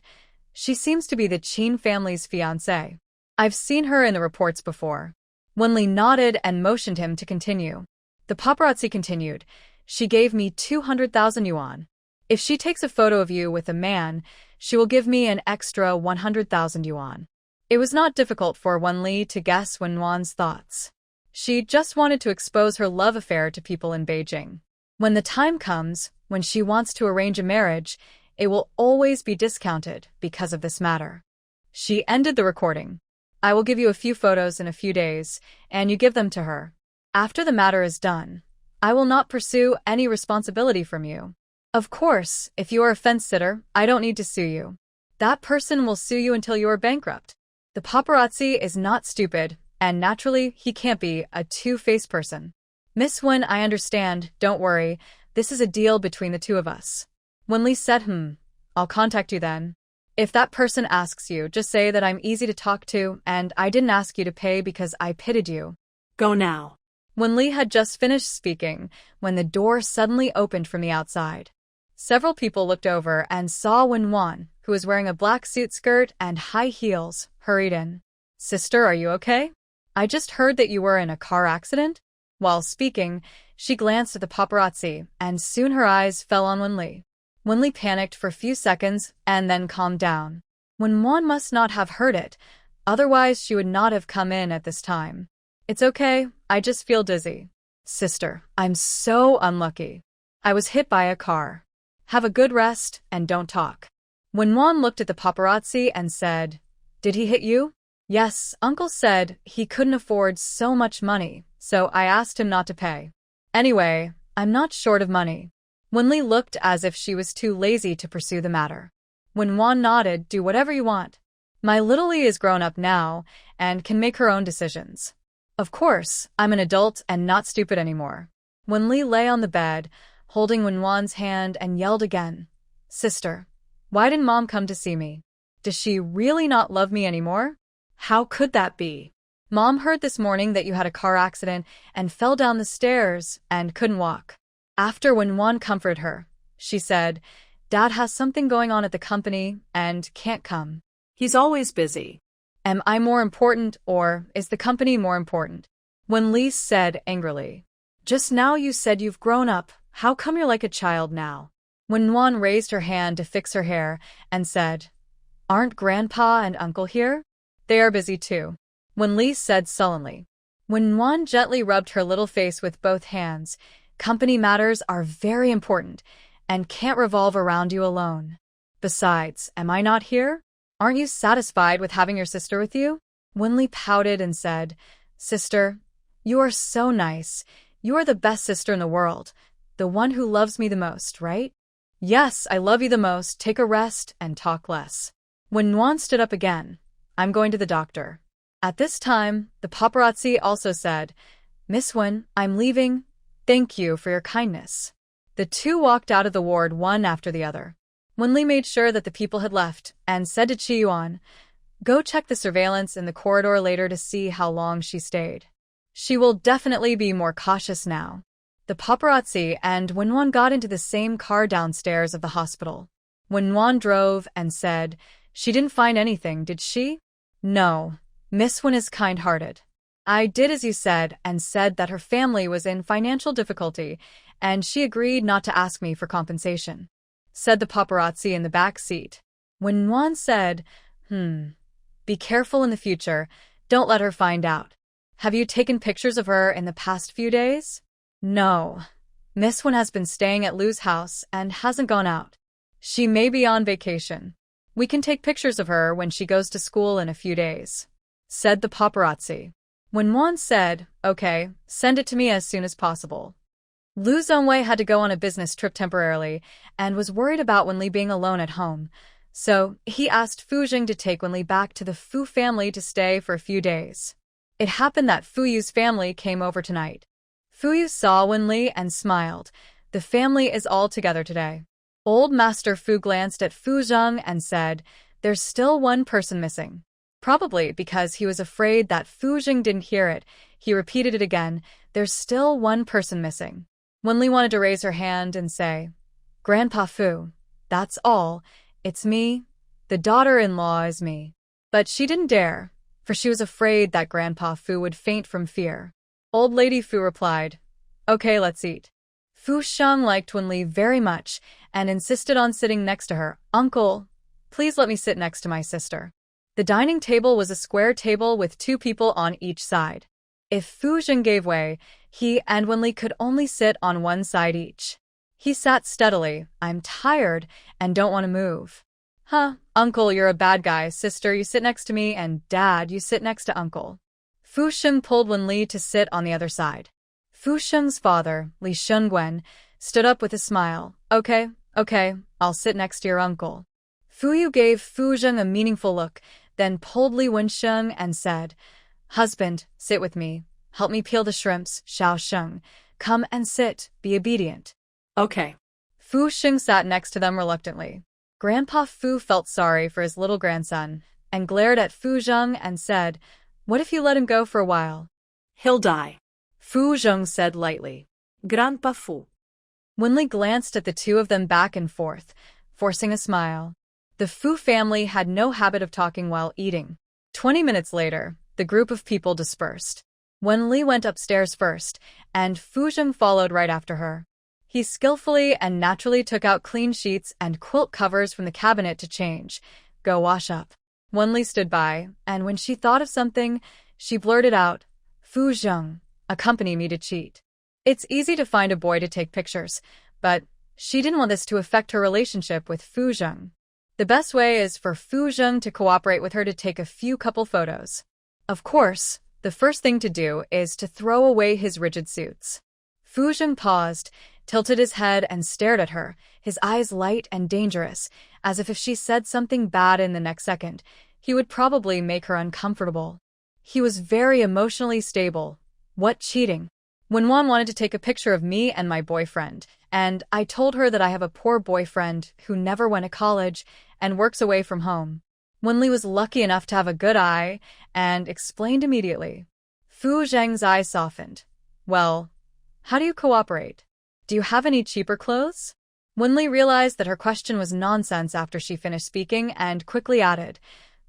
"She seems to be the Qin family's fiancée." I've seen her in the reports before. Wenli nodded and motioned him to continue. The paparazzi continued. She gave me 200,000 yuan. If she takes a photo of you with a man, she will give me an extra 100,000 yuan. It was not difficult for Wenli to guess Wenwan's thoughts. She just wanted to expose her love affair to people in Beijing. When the time comes, when she wants to arrange a marriage, it will always be discounted because of this matter. She ended the recording. I will give you a few photos in a few days, and you give them to her. After the matter is done, I will not pursue any responsibility from you. Of course, if you are a fence-sitter, I don't need to sue you. That person will sue you until you are bankrupt. The paparazzi is not stupid, and naturally, he can't be a two-faced person. Miss Wen, I understand, don't worry, this is a deal between the two of us. Wenli said, I'll contact you then. If that person asks you, just say that I'm easy to talk to, and I didn't ask you to pay because I pitied you. Go now. Wenli had just finished speaking when the door suddenly opened from the outside. Several people looked over and saw Wenwan, who was wearing a black suit skirt and high heels, hurried in. Sister, are you okay? I just heard that you were in a car accident. While speaking, she glanced at the paparazzi, and soon her eyes fell on Wenli. Wenli panicked for a few seconds and then calmed down. Wenwan must not have heard it, otherwise she would not have come in at this time. It's okay, I just feel dizzy. Sister, I'm so unlucky. I was hit by a car. Have a good rest and don't talk. Wenwan looked at the paparazzi and said, Did he hit you? Yes, Uncle said he couldn't afford so much money, so I asked him not to pay. Anyway, I'm not short of money. Wenli looked as if she was too lazy to pursue the matter. Wenwan nodded, do whatever you want. My little Lee is grown up now and can make her own decisions. Of course, I'm an adult and not stupid anymore. Wenli lay on the bed, holding Wenwan's hand and yelled again. Sister, why didn't Mom come to see me? Does she really not love me anymore? How could that be? Mom heard this morning that you had a car accident and fell down the stairs and couldn't walk. After Wenwan comforted her, she said, Dad has something going on at the company and can't come. He's always busy. Am I more important or is the company more important? Wenli said angrily. Just now you said you've grown up. How come you're like a child now? Wenwan raised her hand to fix her hair and said, Aren't Grandpa and Uncle here? They are busy too. Wenli said sullenly. Wenwan gently rubbed her little face with both hands. Company matters are very important and can't revolve around you alone. Besides, am I not here? Aren't you satisfied with having your sister with you? Wenli pouted and said, Sister, you are so nice. You are the best sister in the world, the one who loves me the most, right? Yes, I love you the most. Take a rest and talk less. Wenwan stood up again. I'm going to the doctor. At this time, the paparazzi also said, Miss Wen, I'm leaving. Thank you for your kindness. The two walked out of the ward one after the other. Wenli made sure that the people had left and said to Qiyuan, Go check the surveillance in the corridor later to see how long she stayed. She will definitely be more cautious now. The paparazzi and Wenwan got into the same car downstairs of the hospital. Wenwan drove and said, She didn't find anything, did she? No. Miss Wen is kind-hearted. I did as you said and said that her family was in financial difficulty and she agreed not to ask me for compensation, said the paparazzi in the back seat. Wenwan said, Be careful in the future. Don't let her find out. Have you taken pictures of her in the past few days? No. Miss Wen has been staying at Lu's house and hasn't gone out. She may be on vacation. We can take pictures of her when she goes to school in a few days, said the paparazzi. Wenwan said, Okay, send it to me as soon as possible. Lu Zhongwei had to go on a business trip temporarily and was worried about Wenli being alone at home, so he asked Fu Jing to take Wenli back to the Fu family to stay for a few days. It happened that Fu Yu's family came over tonight. Fu Yu saw Wenli and smiled. The family is all together today. Old Master Fu glanced at Fu Zheng and said, There's still one person missing. Probably because he was afraid that Fu Jing didn't hear it, he repeated it again, There's still one person missing. Wenli wanted to raise her hand and say, Grandpa Fu, that's all, it's me, the daughter-in-law is me. But she didn't dare. for she was afraid that Grandpa Fu would faint from fear. Old Lady Fu replied, "Okay, let's eat." Fu Sheng liked Wenli very much and insisted on sitting next to her. "Uncle, please let me sit next to my sister." The dining table was a square table with 2 people on each side. If Fu Sheng gave way, he and Wenli could only sit on one side each. He sat steadily. "I'm tired and don't want to move." "Huh, Uncle, you're a bad guy. Sister, you sit next to me, and Dad, you sit next to Uncle." Fu Sheng pulled Wenli to sit on the other side. Fu Sheng's father, Li Shengguan, stood up with a smile. Okay, I'll sit next to your uncle." Fu Yu gave Fu Sheng a meaningful look, then pulled Li Wensheng and said, "Husband, sit with me. Help me peel the shrimps, Xiao Sheng. Come and sit, be obedient." Okay. Fu Sheng sat next to them reluctantly. Grandpa Fu felt sorry for his little grandson and glared at Fu Sheng and said, "What if you let him go for a while?" "He'll die," Fu Sheng said lightly. Grandpa Fu. Wenli glanced at the 2 of them back and forth, forcing a smile. The Fu family had no habit of talking while eating. 20 minutes later, the group of people dispersed. Wenli went upstairs first, and Fu Sheng followed right after her. He skillfully and naturally took out clean sheets and quilt covers from the cabinet to change. "Go wash up." Wenli stood by, and when she thought of something, she blurted out, "Fu Sheng, accompany me to cheat." It's easy to find a boy to take pictures, but she didn't want this to affect her relationship with Fu Sheng. The best way is for Fu Sheng to cooperate with her to take a few couple photos. Of course, the first thing to do is to throw away his rigid suits. Fu Sheng paused, tilted his head and stared at her, his eyes light and dangerous, as if she said something bad in the next second, he would probably make her uncomfortable. He was very emotionally stable. What cheating? When one wanted to take a picture of me and my boyfriend, and I told her that I have a poor boyfriend who never went to college and works away from home. Wenli was lucky enough to have a good eye and explained immediately. Fu Zheng's eyes softened. "Well, how do you cooperate? Do you have any cheaper clothes?" Wenli realized that her question was nonsense after she finished speaking and quickly added,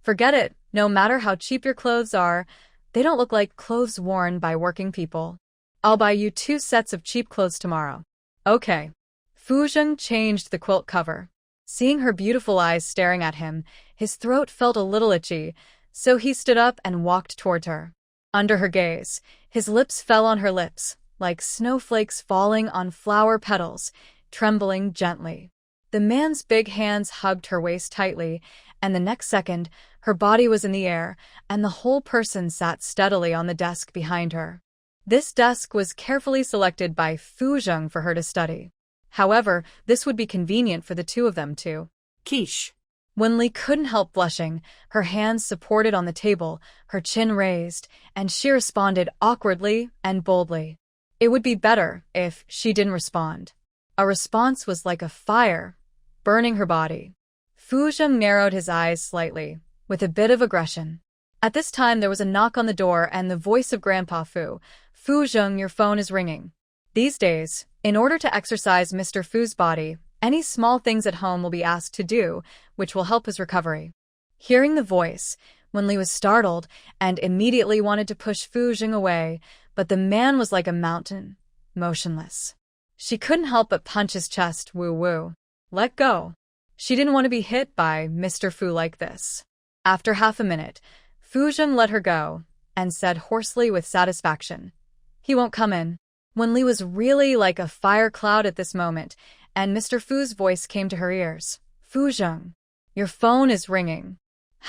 "Forget it, no matter how cheap your clothes are, they don't look like clothes worn by working people. I'll buy you 2 sets of cheap clothes tomorrow." "Okay." Fu Zheng changed the quilt cover. Seeing her beautiful eyes staring at him, his throat felt a little itchy, so he stood up and walked toward her. Under her gaze, his lips fell on her lips, like snowflakes falling on flower petals, trembling gently. The man's big hands hugged her waist tightly, and the next second, her body was in the air, and the whole person sat steadily on the desk behind her. This desk was carefully selected by Fu Zheng for her to study. However, this would be convenient for the 2 of them too. Quiche. Wenli couldn't help blushing, her hands supported on the table, her chin raised, and she responded awkwardly and boldly. It would be better if she didn't respond. A response was like a fire, burning her body. Fu Zheng narrowed his eyes slightly, with a bit of aggression. At this time there was a knock on the door and the voice of Grandpa Fu. "Fu Zheng, your phone is ringing." These days, in order to exercise Mr. Fu's body, any small things at home will be asked to do, which will help his recovery. Hearing the voice, Wenli was startled and immediately wanted to push Fu Zheng away, but the man was like a mountain, motionless. She couldn't help but punch his chest. Woo. Let go. She didn't want to be hit by Mr. Fu like this. After half a minute, Fu Zheng let her go and said hoarsely with satisfaction, "He won't come in." Wenli was really like a fire cloud at this moment, and Mr. Fu's voice came to her ears. "Fu Zheng, your phone is ringing.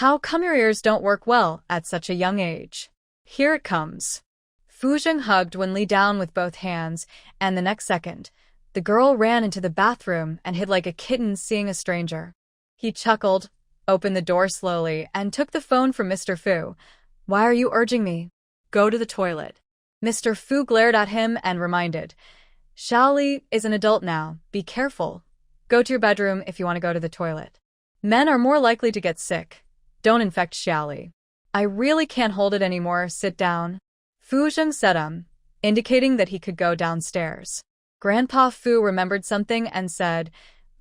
How come your ears don't work well at such a young age? Here it comes." Fu Zheng hugged Wenli down with both hands, and the next second, the girl ran into the bathroom and hid like a kitten seeing a stranger. He chuckled, opened the door slowly, and took the phone from Mr. Fu. "Why are you urging me?" "Go to the toilet." Mr. Fu glared at him and reminded, "Xiaoli is an adult now, be careful. Go to your bedroom if you want to go to the toilet. Men are more likely to get sick. Don't infect Xiaoli." "I really can't hold it anymore, sit down." Fu Zheng said indicating that he could go downstairs. Grandpa Fu remembered something and said,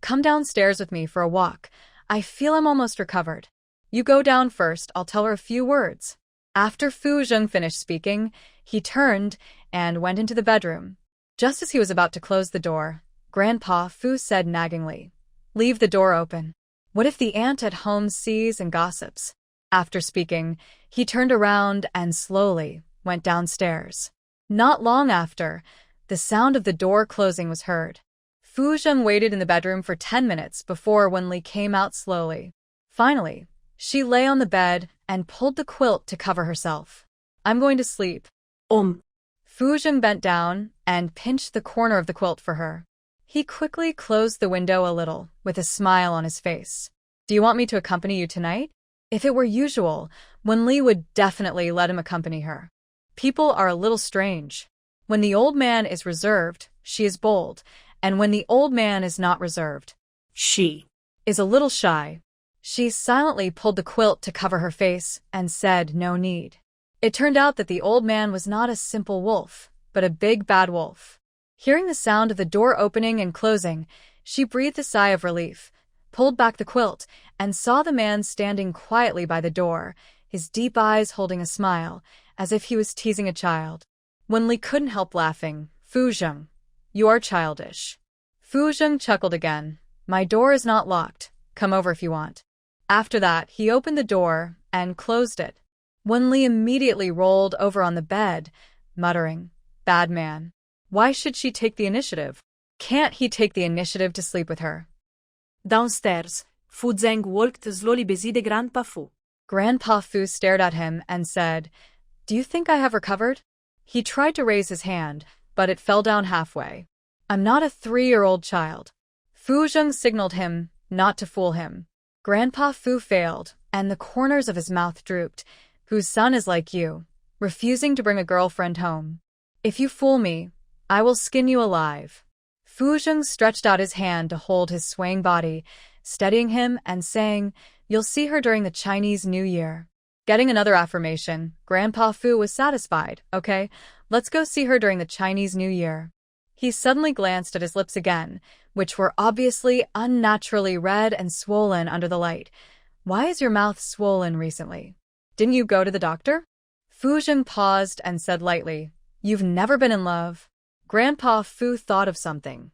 "Come downstairs with me for a walk. I feel I'm almost recovered. You go down first, I'll tell her a few words." After Fu Zheng finished speaking, he turned and went into the bedroom. Just as he was about to close the door, Grandpa Fu said naggingly, "Leave the door open. What if the aunt at home sees and gossips?" After speaking, he turned around and slowly went downstairs. Not long after, the sound of the door closing was heard. Fu Zheng waited in the bedroom for 10 minutes before Wenli came out slowly. Finally, she lay on the bed and pulled the quilt to cover herself. "I'm going to sleep." Fu Zheng bent down and pinched the corner of the quilt for her. He quickly closed the window a little, with a smile on his face. "Do you want me to accompany you tonight?" If it were usual, Wenli would definitely let him accompany her. People are a little strange. When the old man is reserved, she is bold, and when the old man is not reserved, she is a little shy. She silently pulled the quilt to cover her face and said no need. It turned out that the old man was not a simple wolf, but a big bad wolf. Hearing the sound of the door opening and closing, she breathed a sigh of relief, pulled back the quilt, and saw the man standing quietly by the door, his deep eyes holding a smile, as if he was teasing a child. Wenli couldn't help laughing. "Fu Zheng, you are childish." Fu Zheng chuckled again. "My door is not locked. Come over if you want." After that, he opened the door and closed it. Wenli immediately rolled over on the bed, muttering, "Bad man. Why should she take the initiative? Can't he take the initiative to sleep with her?" Downstairs, Fu Zheng walked slowly beside Grandpa Fu. Grandpa Fu stared at him and said, "Do you think I have recovered?" He tried to raise his hand, but it fell down halfway. "I'm not a 3-year-old child." Fu Zheng signaled him not to fool him. Grandpa Fu failed, and the corners of his mouth drooped. "Whose son is like you, refusing to bring a girlfriend home? If you fool me, I will skin you alive." Fu Zheng stretched out his hand to hold his swaying body, steadying him and saying, "You'll see her during the Chinese New Year." Getting another affirmation, Grandpa Fu was satisfied. "Okay, let's go see her during the Chinese New Year." He suddenly glanced at his lips again, which were obviously unnaturally red and swollen under the light. "Why is your mouth swollen recently? Didn't you go to the doctor?" Fu Zheng paused and said lightly, "You've never been in love." Grandpa Fu thought of something.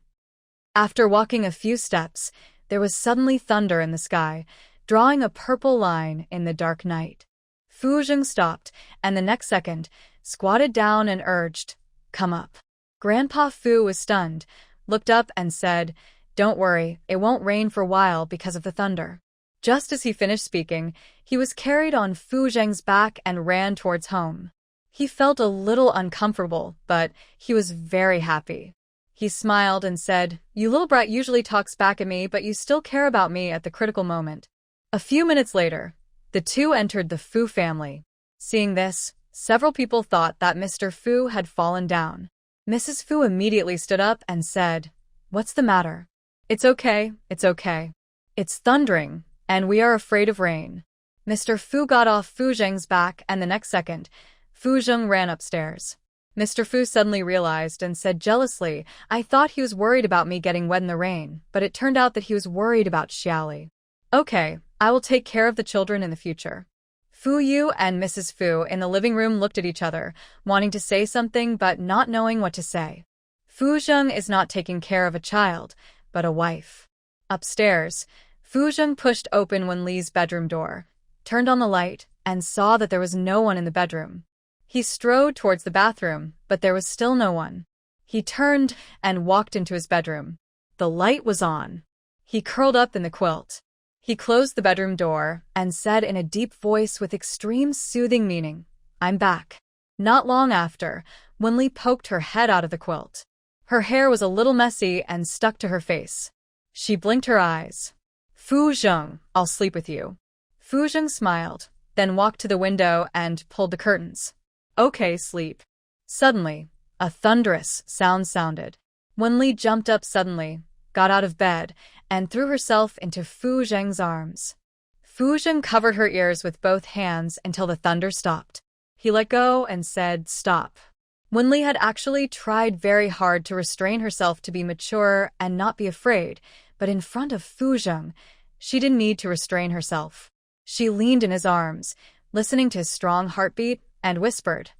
After walking a few steps, there was suddenly thunder in the sky, drawing a purple line in the dark night. Fu Zheng stopped, and the next second, squatted down and urged, "Come up." Grandpa Fu was stunned, looked up and said, "Don't worry, it won't rain for a while because of the thunder." Just as he finished speaking, he was carried on Fu Zheng's back and ran towards home. He felt a little uncomfortable, but he was very happy. He smiled and said, "You little brat usually talks back at me, but you still care about me at the critical moment." A few minutes later, the two entered the Fu family. Seeing this, several people thought that Mr. Fu had fallen down. Mrs. Fu immediately stood up and said, "What's the matter?" It's okay. It's thundering, and we are afraid of rain." Mr. Fu got off Fu Zheng's back, and the next second, Fu Zheng ran upstairs. Mr. Fu suddenly realized and said jealously, "I thought he was worried about me getting wet in the rain, but it turned out that he was worried about Xiaoli. Okay, I will take care of the children in the future." Fu Yu and Mrs. Fu in the living room looked at each other, wanting to say something but not knowing what to say. Fu Zheng is not taking care of a child, but a wife. Upstairs, Fu Zheng pushed open Wenli's bedroom door, turned on the light, and saw that there was no one in the bedroom. He strode towards the bathroom, but there was still no one. He turned and walked into his bedroom. The light was on. He curled up in the quilt. He closed the bedroom door and said in a deep voice with extreme soothing meaning, "I'm back." Not long after, Wenli poked her head out of the quilt. Her hair was a little messy and stuck to her face. She blinked her eyes. "Fu Zheng, I'll sleep with you." Fu Zheng smiled, then walked to the window and pulled the curtains. "Okay, sleep." Suddenly, a thunderous sound sounded. Wenli jumped up suddenly, got out of bed, and threw herself into Fu Zheng's arms. Fu Zheng covered her ears with both hands until the thunder stopped. He let go and said, "Stop." Wenli had actually tried very hard to restrain herself to be mature and not be afraid, but in front of Fu Zheng, she didn't need to restrain herself. She leaned in his arms, listening to his strong heartbeat, and whispered,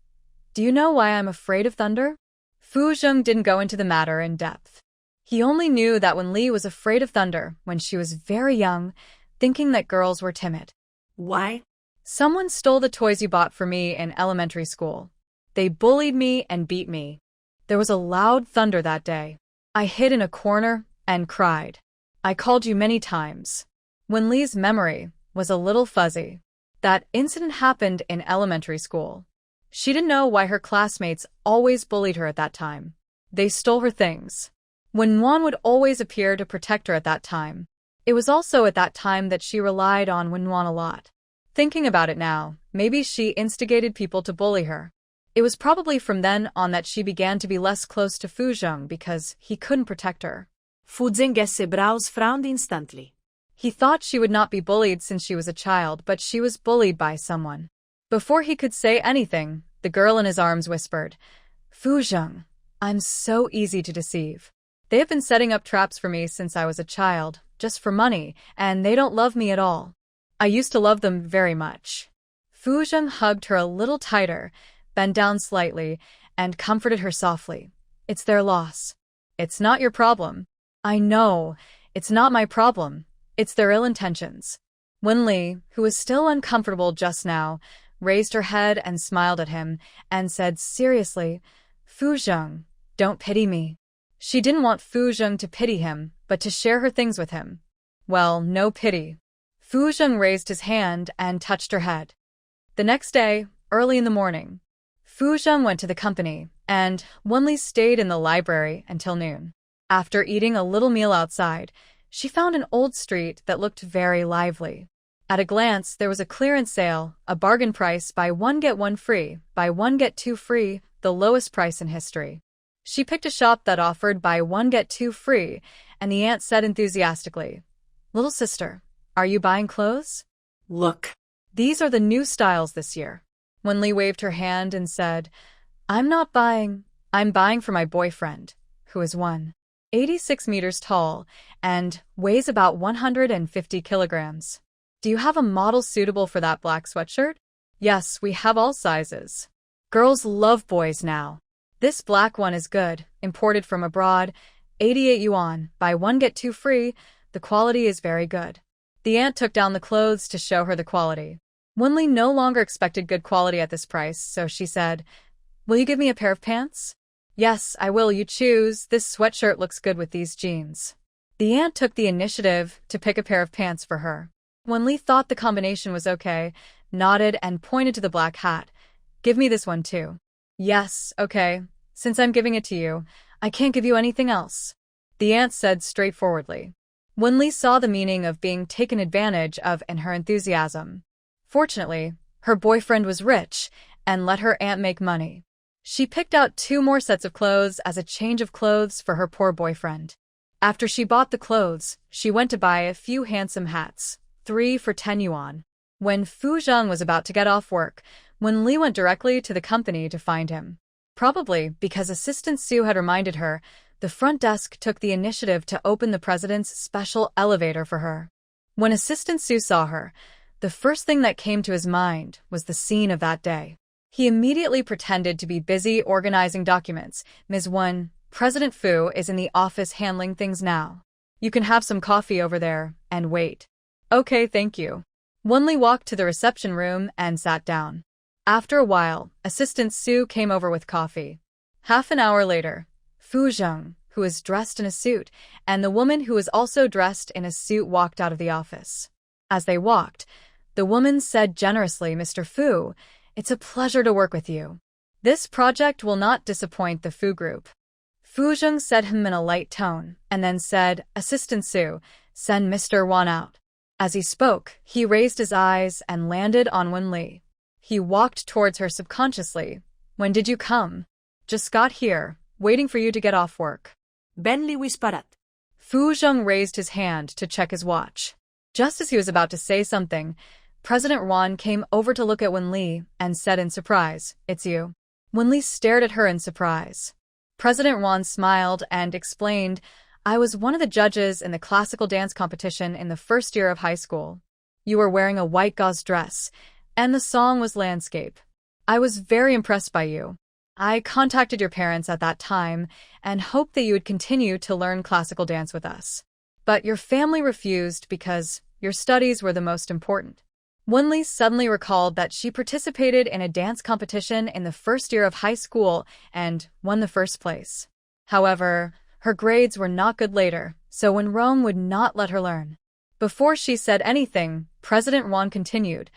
"Do you know why I'm afraid of thunder?" Fu Zheng didn't go into the matter in depth. He only knew that Wenli was afraid of thunder when she was very young, thinking that girls were timid. Why? Someone stole the toys you bought for me in elementary school. They bullied me and beat me. There was a loud thunder that day. I hid in a corner and cried. I called you many times. Wenli's memory was a little fuzzy. That incident happened in elementary school. She didn't know why her classmates always bullied her at that time. They stole her things. Wenwan would always appear to protect her at that time. It was also at that time that she relied on Wenwan a lot. Thinking about it now, maybe she instigated people to bully her. It was probably from then on that she began to be less close to Fu Zheng because he couldn't protect her. Fu Zheng's brows frowned instantly. He thought she would not be bullied since she was a child, but she was bullied by someone. Before he could say anything, the girl in his arms whispered, "Fu Zheng, I'm so easy to deceive. They have been setting up traps for me since I was a child, just for money, and they don't love me at all. I used to love them very much." Fu Zheng hugged her a little tighter, bent down slightly, and comforted her softly. "It's their loss. It's not your problem." "I know. It's not my problem. It's their ill intentions." Wenli, who was still uncomfortable just now, raised her head and smiled at him, and said seriously, "Fu Zheng, don't pity me." She didn't want Fu Zheng to pity him, but to share her things with him. Well, no pity. Fu Zheng raised his hand and touched her head. The next day, early in the morning, Fu Zheng went to the company, and Wenli stayed in the library until noon. After eating a little meal outside, she found an old street that looked very lively. At a glance, there was a clearance sale, a bargain price, buy one get one free, buy one get two free, the lowest price in history. She picked a shop that offered buy one get two free, and the aunt said enthusiastically, "Little sister, are you buying clothes? Look. These are the new styles this year." Wenli waved her hand and said, "I'm not buying. I'm buying for my boyfriend, who is 186 meters tall and weighs about 150 kilograms. Do you have a model suitable for that black sweatshirt?" "Yes, we have all sizes. Girls love boys now. This black one is good, imported from abroad, 88 yuan, buy one get two free, the quality is very good." The aunt took down the clothes to show her the quality. Wenli no longer expected good quality at this price, so she said, "Will you give me a pair of pants?" "Yes, I will. You choose. This sweatshirt looks good with these jeans." The aunt took the initiative to pick a pair of pants for her. Wenli thought the combination was okay, nodded and pointed to the black hat. "Give me this one too." "Yes, okay. Since I'm giving it to you, I can't give you anything else," the aunt said straightforwardly. Wenli saw the meaning of being taken advantage of in her enthusiasm. Fortunately, her boyfriend was rich and let her aunt make money. She picked out 2 more sets of clothes as a change of clothes for her poor boyfriend. After she bought the clothes, she went to buy a few handsome hats, 3 for 10 yuan. When Fu Zheng was about to get off work, Wenli went directly to the company to find him. Probably because Assistant Su had reminded her, the front desk took the initiative to open the president's special elevator for her. When Assistant Su saw her, the first thing that came to his mind was the scene of that day. He immediately pretended to be busy organizing documents. "Ms. Wen, President Fu is in the office handling things now. You can have some coffee over there and wait." "Okay, thank you." Wenli walked to the reception room and sat down. After a while, Assistant Su came over with coffee. Half an hour later, Fu Zheng, who was dressed in a suit, and the woman who was also dressed in a suit walked out of the office. As they walked, the woman said generously, "Mr. Fu, it's a pleasure to work with you. This project will not disappoint the Fu Group." Fu Zheng said him in a light tone, and then said, "Assistant Su, send Mr. Wan out." As he spoke, he raised his eyes and landed on Wenli. He walked towards her subconsciously. "When did you come?" "Just got here, waiting for you to get off work." Benli whispered. Fu Zheng raised his hand to check his watch. Just as he was about to say something, President Wan came over to look at Wenli and said in surprise, "It's you." Wenli stared at her in surprise. President Wan smiled and explained, "I was one of the judges in the classical dance competition in the first year of high school. You were wearing a white gauze dress. And the song was Landscape. I was very impressed by you. I contacted your parents at that time and hoped that you would continue to learn classical dance with us. But your family refused because your studies were the most important. Wenli suddenly recalled that she participated in a dance competition in the first year of high school and won the first place. However, her grades were not good later, so when Rome would not let her learn. Before she said anything, President Wan continued,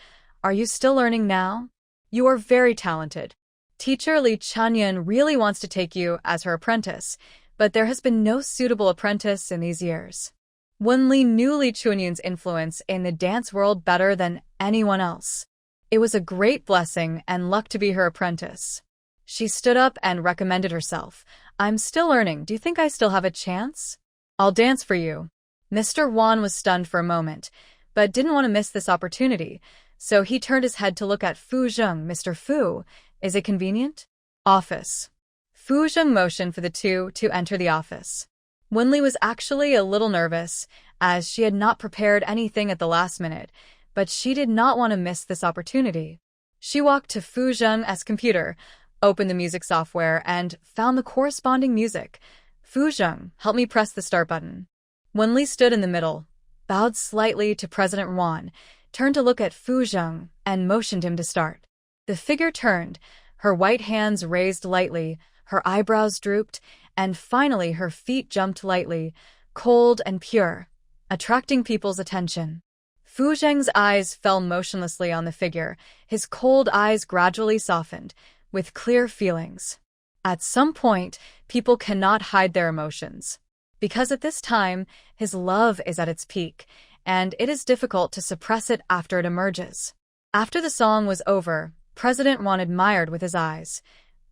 "Are you still learning now? You are very talented. Teacher Li Chunyan really wants to take you as her apprentice, but there has been no suitable apprentice in these years." Wenli knew Li Chunyan's influence in the dance world better than anyone else. It was a great blessing and luck to be her apprentice. She stood up and recommended herself. "I'm still learning. Do you think I still have a chance? I'll dance for you." Mr. Wan was stunned for a moment, but didn't want to miss this opportunity, so he turned his head to look at Fu Zheng. "Mr. Fu, is it convenient?" "Office." Fu Zheng motioned for the two to enter the office. Wenli was actually a little nervous, as she had not prepared anything at the last minute, but she did not want to miss this opportunity. She walked to Fu Zheng's computer, opened the music software, and found the corresponding music. "Fu Zheng, help me press the start button." Wenli stood in the middle, bowed slightly to President Wan, turned to look at Fu Zheng, and motioned him to start. The figure turned, her white hands raised lightly, her eyebrows drooped, and finally her feet jumped lightly, cold and pure, attracting people's attention. Fu Zheng's eyes fell motionlessly on the figure, his cold eyes gradually softened, with clear feelings. At some point, people cannot hide their emotions. Because at this time, his love is at its peak, and it is difficult to suppress it after it emerges. After the song was over, President Wan admired with his eyes.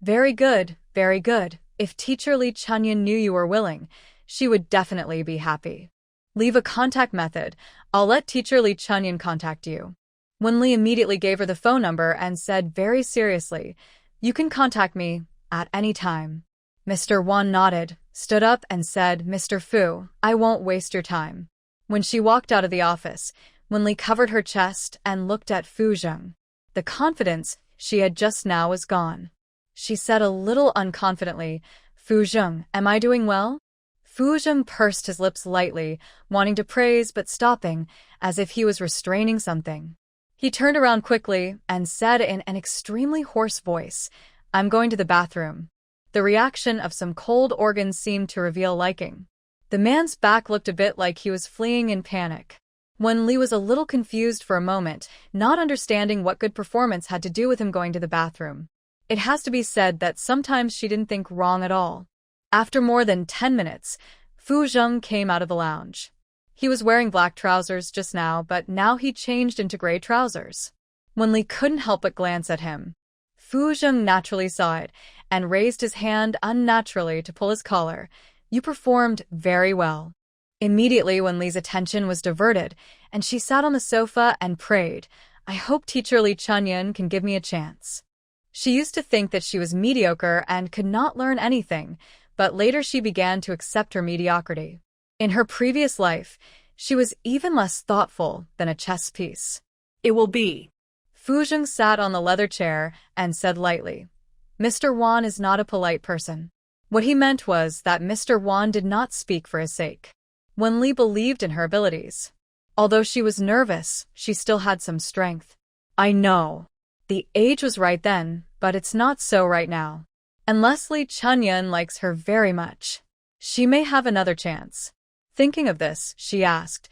Very good, very good. If Teacher Li Chunyan knew you were willing, she would definitely be happy. Leave a contact method. I'll let Teacher Li Chunyan contact you." Wenli immediately gave her the phone number and said very seriously, "You can contact me at any time." Mr. Wan nodded, stood up and said, "Mr. Fu, I won't waste your time." When she walked out of the office, Wenli covered her chest and looked at Fu Zheng. The confidence she had just now was gone. She said a little unconfidently, "Fu Zheng, am I doing well?" Fu Zheng pursed his lips lightly, wanting to praise but stopping, as if he was restraining something. He turned around quickly and said in an extremely hoarse voice, "I'm going to the bathroom." The reaction of some cold organs seemed to reveal liking. The man's back looked a bit like he was fleeing in panic. Wenli was a little confused for a moment, not understanding what good performance had to do with him going to the bathroom. It has to be said that sometimes she didn't think wrong at all. After more than 10 minutes, Fu Zheng came out of the lounge. He was wearing black trousers just now, but now he changed into gray trousers. Wenli couldn't help but glance at him. Fu Zheng naturally saw it, and raised his hand unnaturally to pull his collar. "You performed very well." Immediately Wenli's attention was diverted, and she sat on the sofa and prayed, "I hope Teacher Li Chunyan can give me a chance." She used to think that she was mediocre and could not learn anything, but later she began to accept her mediocrity. In her previous life, she was even less thoughtful than a chess piece. "It will be." Fu Zheng sat on the leather chair and said lightly, "Mr. Wan is not a polite person." What he meant was that Mr. Wan did not speak for his sake. Wenli believed in her abilities. Although she was nervous, she still had some strength. "I know. The age was right then, but it's not so right now. Unless Li Chunyan likes her very much, she may have another chance." Thinking of this, she asked,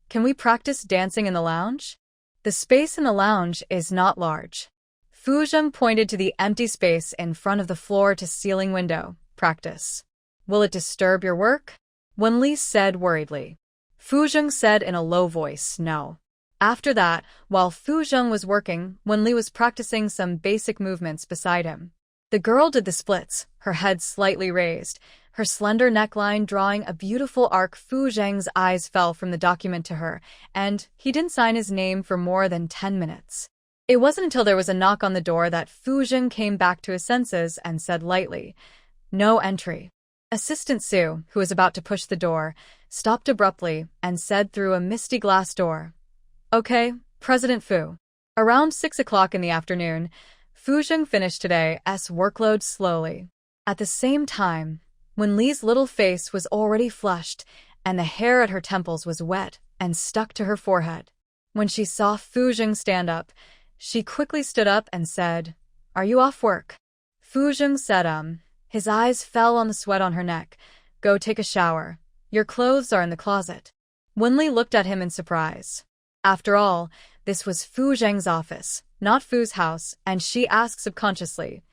"Can we practice dancing in the lounge?" The space in the lounge is not large. Fu Zheng pointed to the empty space in front of the floor-to-ceiling window. "Practice. Will it disturb your work?" Wenli said worriedly. Fu Zheng said in a low voice, "No." After that, while Fu Zheng was working, Wenli was practicing some basic movements beside him. The girl did the splits, her head slightly raised, her slender neckline drawing a beautiful arc. Fu Zheng's eyes fell from the document to her, and he didn't sign his name for more than 10 minutes. It wasn't until there was a knock on the door that Fu Zheng came back to his senses and said lightly, "No entry." Assistant Su, who was about to push the door, stopped abruptly and said through a misty glass door, "Okay, President Fu." Around 6 o'clock in the afternoon, Fuzheng finished today's workload slowly. At the same time, Wenli's little face was already flushed, and the hair at her temples was wet and stuck to her forehead. When she saw Fuzheng stand up, she quickly stood up and said, "Are you off work?" Fuzheng said, His eyes fell on the sweat on her neck. "Go take a shower. Your clothes are in the closet." Wenli looked at him in surprise. After all, this was Fuzheng's office, not Fu's house, and she asked subconsciously,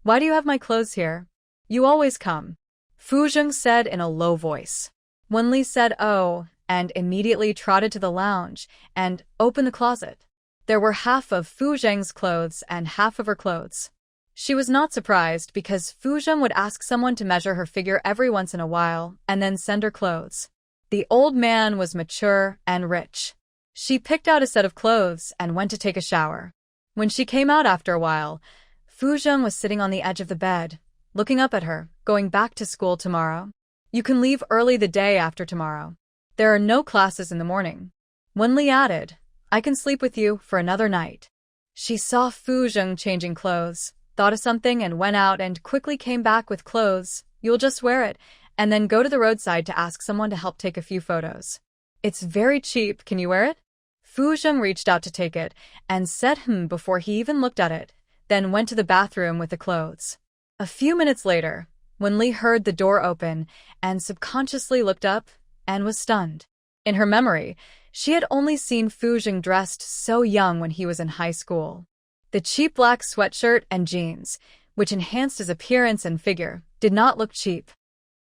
"Why do you have my clothes here? You always come." Fuzheng said in a low voice. Wenli said, "Oh," and immediately trotted to the lounge and opened the closet. There were half of Fuzheng's clothes and half of her clothes. She was not surprised because Fuzheng would ask someone to measure her figure every once in a while and then send her clothes. The old man was mature and rich. She picked out a set of clothes and went to take a shower. When she came out after a while, Fuzheng was sitting on the edge of the bed, looking up at her, "Going back to school tomorrow? You can leave early the day after tomorrow. There are no classes in the morning." Wenli added, "I can sleep with you for another night." She saw Fuzheng changing clothes, thought of something and went out and quickly came back with clothes. "You'll just wear it, and then go to the roadside to ask someone to help take a few photos. It's very cheap, can you wear it?" Fuzheng reached out to take it and said before he even looked at it, then went to the bathroom with the clothes. A few minutes later, Wenli heard the door open and subconsciously looked up and was stunned. In her memory, she had only seen Fuzheng dressed so young when he was in high school. The cheap black sweatshirt and jeans, which enhanced his appearance and figure, did not look cheap.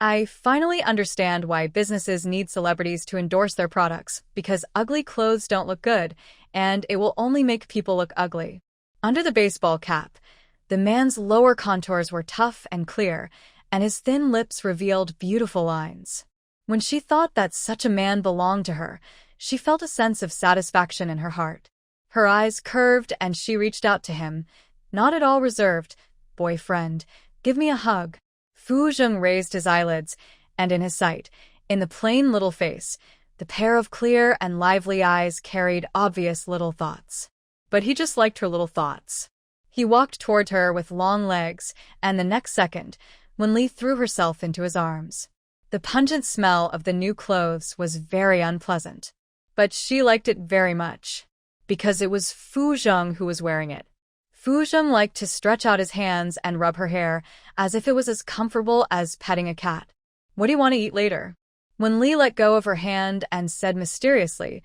"I finally understand why businesses need celebrities to endorse their products, because ugly clothes don't look good, and it will only make people look ugly." Under the baseball cap, the man's lower contours were tough and clear, and his thin lips revealed beautiful lines. When she thought that such a man belonged to her, she felt a sense of satisfaction in her heart. Her eyes curved and she reached out to him, not at all reserved. "Boyfriend, give me a hug." Fuzheng raised his eyelids, and in his sight, in the plain little face, the pair of clear and lively eyes carried obvious little thoughts. But he just liked her little thoughts. He walked toward her with long legs, and the next second, Wenli threw herself into his arms. The pungent smell of the new clothes was very unpleasant, but she liked it very much, because it was Fuzheng who was wearing it. Fuzheng liked to stretch out his hands and rub her hair, as if it was as comfortable as petting a cat. "What do you want to eat later?" Wenli let go of her hand and said mysteriously,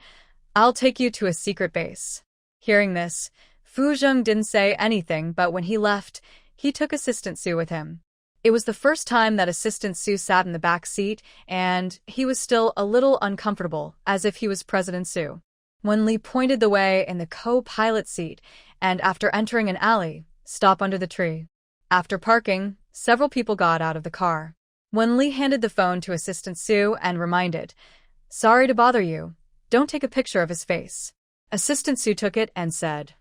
"I'll take you to a secret base." Hearing this, Fuzheng didn't say anything, but when he left, he took Assistant Sue with him. It was the first time that Assistant Sue sat in the back seat, and he was still a little uncomfortable, as if he was President Sue. Wenli pointed the way in the co-pilot seat, and after entering an alley, stopped under the tree. After parking, several people got out of the car. Wenli handed the phone to Assistant Sue and reminded, "Sorry to bother you. Don't take a picture of his face." Assistant Sue took it and said,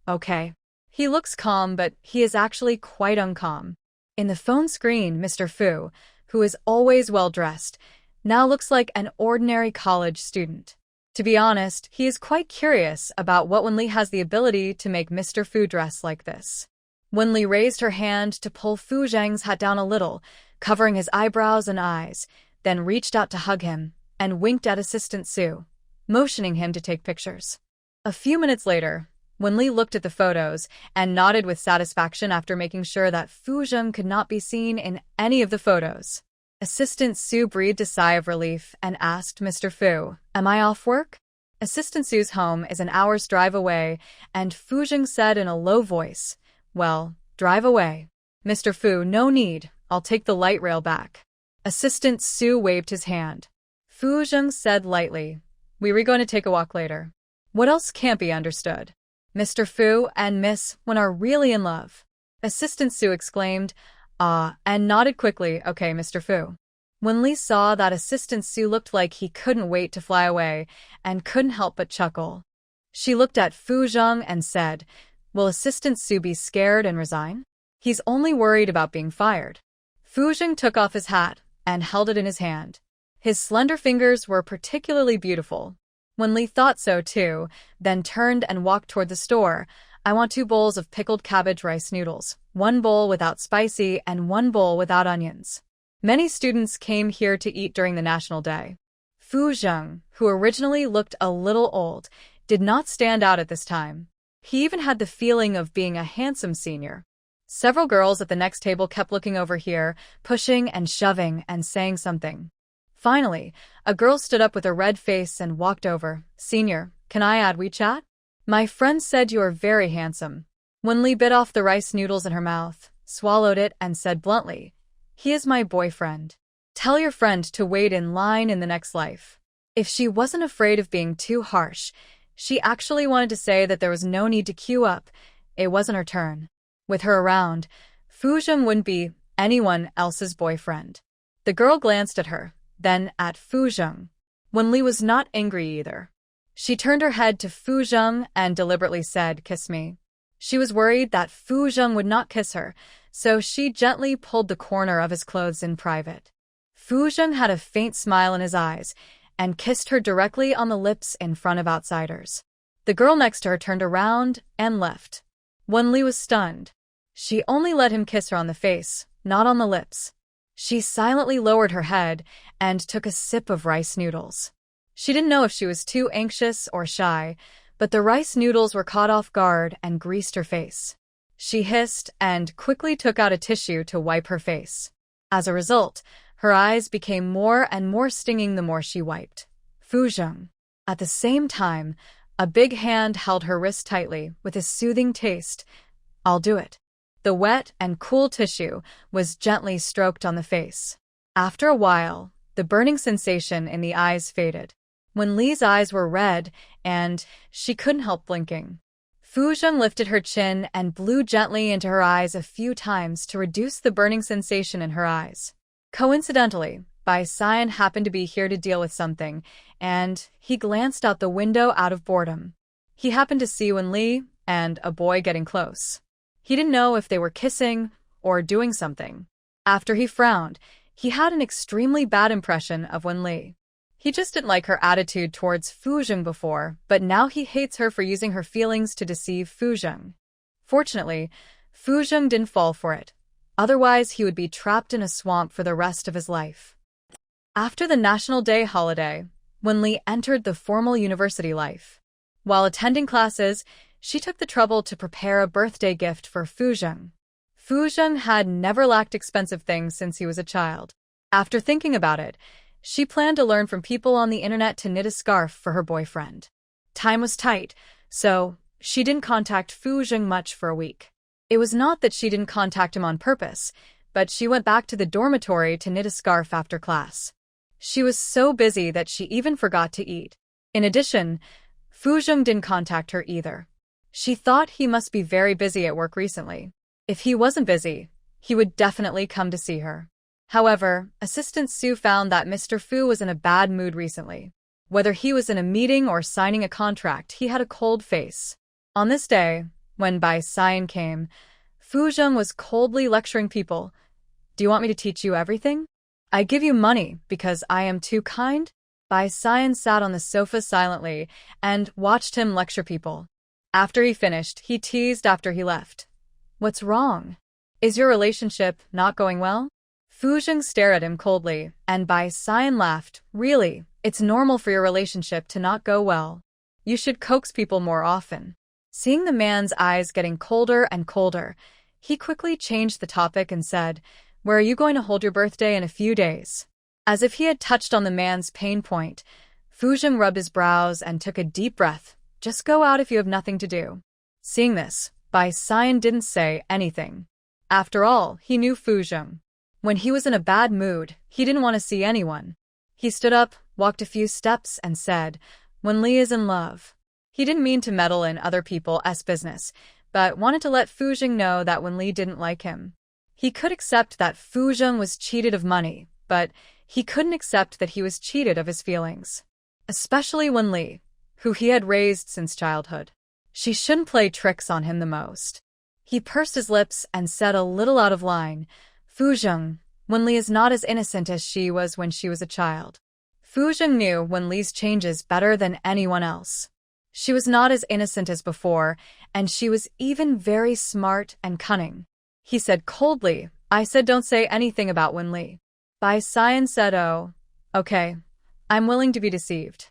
"Okay." He looks calm, but he is actually quite uncalm. In the phone screen, Mr. Fu, who is always well-dressed, now looks like an ordinary college student. To be honest, he is quite curious about what Wenli has the ability to make Mr. Fu dress like this. Wenli raised her hand to pull Fuzheng's hat down a little, covering his eyebrows and eyes, then reached out to hug him and winked at Assistant Sue, motioning him to take pictures. A few minutes later, Wenli looked at the photos and nodded with satisfaction after making sure that Fuzheng could not be seen in any of the photos. Assistant Sue breathed a sigh of relief and asked Mr. Fu, "Am I off work?" Assistant Sue's home is an hour's drive away, and Fuzheng said in a low voice, "Well, drive away." "Mr. Fu, no need. I'll take the light rail back." Assistant Sue waved his hand. Fuzheng said lightly, "We were going to take a walk later." What else can't be understood? Mr. Fu and Miss Wen are really in love. Assistant Sue exclaimed, "Ah," and nodded quickly, "Okay, Mr. Fu." Wenli saw that Assistant Sue looked like he couldn't wait to fly away and couldn't help but chuckle. She looked at Fuzheng and said, "Will Assistant Sue be scared and resign? He's only worried about being fired." Fuzheng took off his hat and held it in his hand. His slender fingers were particularly beautiful. Wenli thought so too, then turned and walked toward the store. I want 2 bowls of pickled cabbage rice noodles, 1 bowl without spicy and 1 bowl without onions. Many students came here to eat during the National Day. Fu Zheng, who originally looked a little old, did not stand out at this time. He even had the feeling of being a handsome senior. Several girls at the next table kept looking over here, pushing and shoving and saying something. Finally, a girl stood up with a red face and walked over. Senior, can I add WeChat? My friend said you are very handsome. Wenli bit off the rice noodles in her mouth, swallowed it, and said bluntly, he is my boyfriend. Tell your friend to wait in line in the next life. If she wasn't afraid of being too harsh, she actually wanted to say that there was no need to queue up. It wasn't her turn. With her around, Fu Zheng wouldn't be anyone else's boyfriend. The girl glanced at her, then at Fu Zheng. Wenli was not angry either. She turned her head to Fu Zheng and deliberately said, kiss me. She was worried that Fu Zheng would not kiss her, so she gently pulled the corner of his clothes in private. Fu Zheng had a faint smile in his eyes and kissed her directly on the lips in front of outsiders. The girl next to her turned around and left. Wenli was stunned. She only let him kiss her on the face, not on the lips. She silently lowered her head and took a sip of rice noodles. She didn't know if she was too anxious or shy, but the rice noodles were caught off guard and greased her face. She hissed and quickly took out a tissue to wipe her face. As a result, her eyes became more and more stinging the more she wiped. Fu Zheng. At the same time, a big hand held her wrist tightly with a soothing taste. I'll do it. The wet and cool tissue was gently stroked on the face. After a while, the burning sensation in the eyes faded. Wenli's eyes were red, and she couldn't help blinking. Fu Zheng lifted her chin and blew gently into her eyes a few times to reduce the burning sensation in her eyes. Coincidentally, Bai Xian happened to be here to deal with something, and he glanced out the window out of boredom. He happened to see Wenli and a boy getting close. He didn't know if they were kissing or doing something. After he frowned, he had an extremely bad impression of Wenli. He just didn't like her attitude towards Fu Zheng before, but now he hates her for using her feelings to deceive Fu Zheng. Fortunately, Fu Zheng didn't fall for it. Otherwise, he would be trapped in a swamp for the rest of his life. After the National Day holiday, Wenli entered the formal university life. While attending classes, she took the trouble to prepare a birthday gift for Fu Zheng. Fu Zheng had never lacked expensive things since he was a child. After thinking about it, she planned to learn from people on the internet to knit a scarf for her boyfriend. Time was tight, so she didn't contact Fu Zheng much for a week. It was not that she didn't contact him on purpose, but she went back to the dormitory to knit a scarf after class. She was so busy that she even forgot to eat. In addition, Fu Zheng didn't contact her either. She thought he must be very busy at work recently. If he wasn't busy, he would definitely come to see her. However, Assistant Sue found that Mr. Fu was in a bad mood recently. Whether he was in a meeting or signing a contract, he had a cold face. On this day, when Bai Xian came, Fu Zheng was coldly lecturing people. Do you want me to teach you everything? I give you money because I am too kind? Bai Xian sat on the sofa silently and watched him lecture people. After he finished, he teased after he left. What's wrong? Is your relationship not going well? Fu Zheng stared at him coldly, and Bai Xian laughed. Really, it's normal for your relationship to not go well. You should coax people more often. Seeing the man's eyes getting colder and colder, he quickly changed the topic and said, Where are you going to hold your birthday in a few days? As if he had touched on the man's pain point, Fu Zheng rubbed his brows and took a deep breath. Just go out if you have nothing to do. Seeing this, Bai Xian didn't say anything. After all, he knew Fu Zheng. When he was in a bad mood, he didn't want to see anyone. He stood up, walked a few steps, and said, Wenli is in love. He didn't mean to meddle in other people's business, but wanted to let Fu Zheng know that Wenli didn't like him. He could accept that Fu Zheng was cheated of money, but he couldn't accept that he was cheated of his feelings. Especially Wenli, who he had raised since childhood. She shouldn't play tricks on him the most. He pursed his lips and said a little out of line, Fu Zheng, Wenli is not as innocent as she was when she was a child. Fu Zheng knew Wenli's changes better than anyone else. She was not as innocent as before, and she was even very smart and cunning. He said coldly, I said don't say anything about Wenli. Bai Xian said oh, okay, I'm willing to be deceived.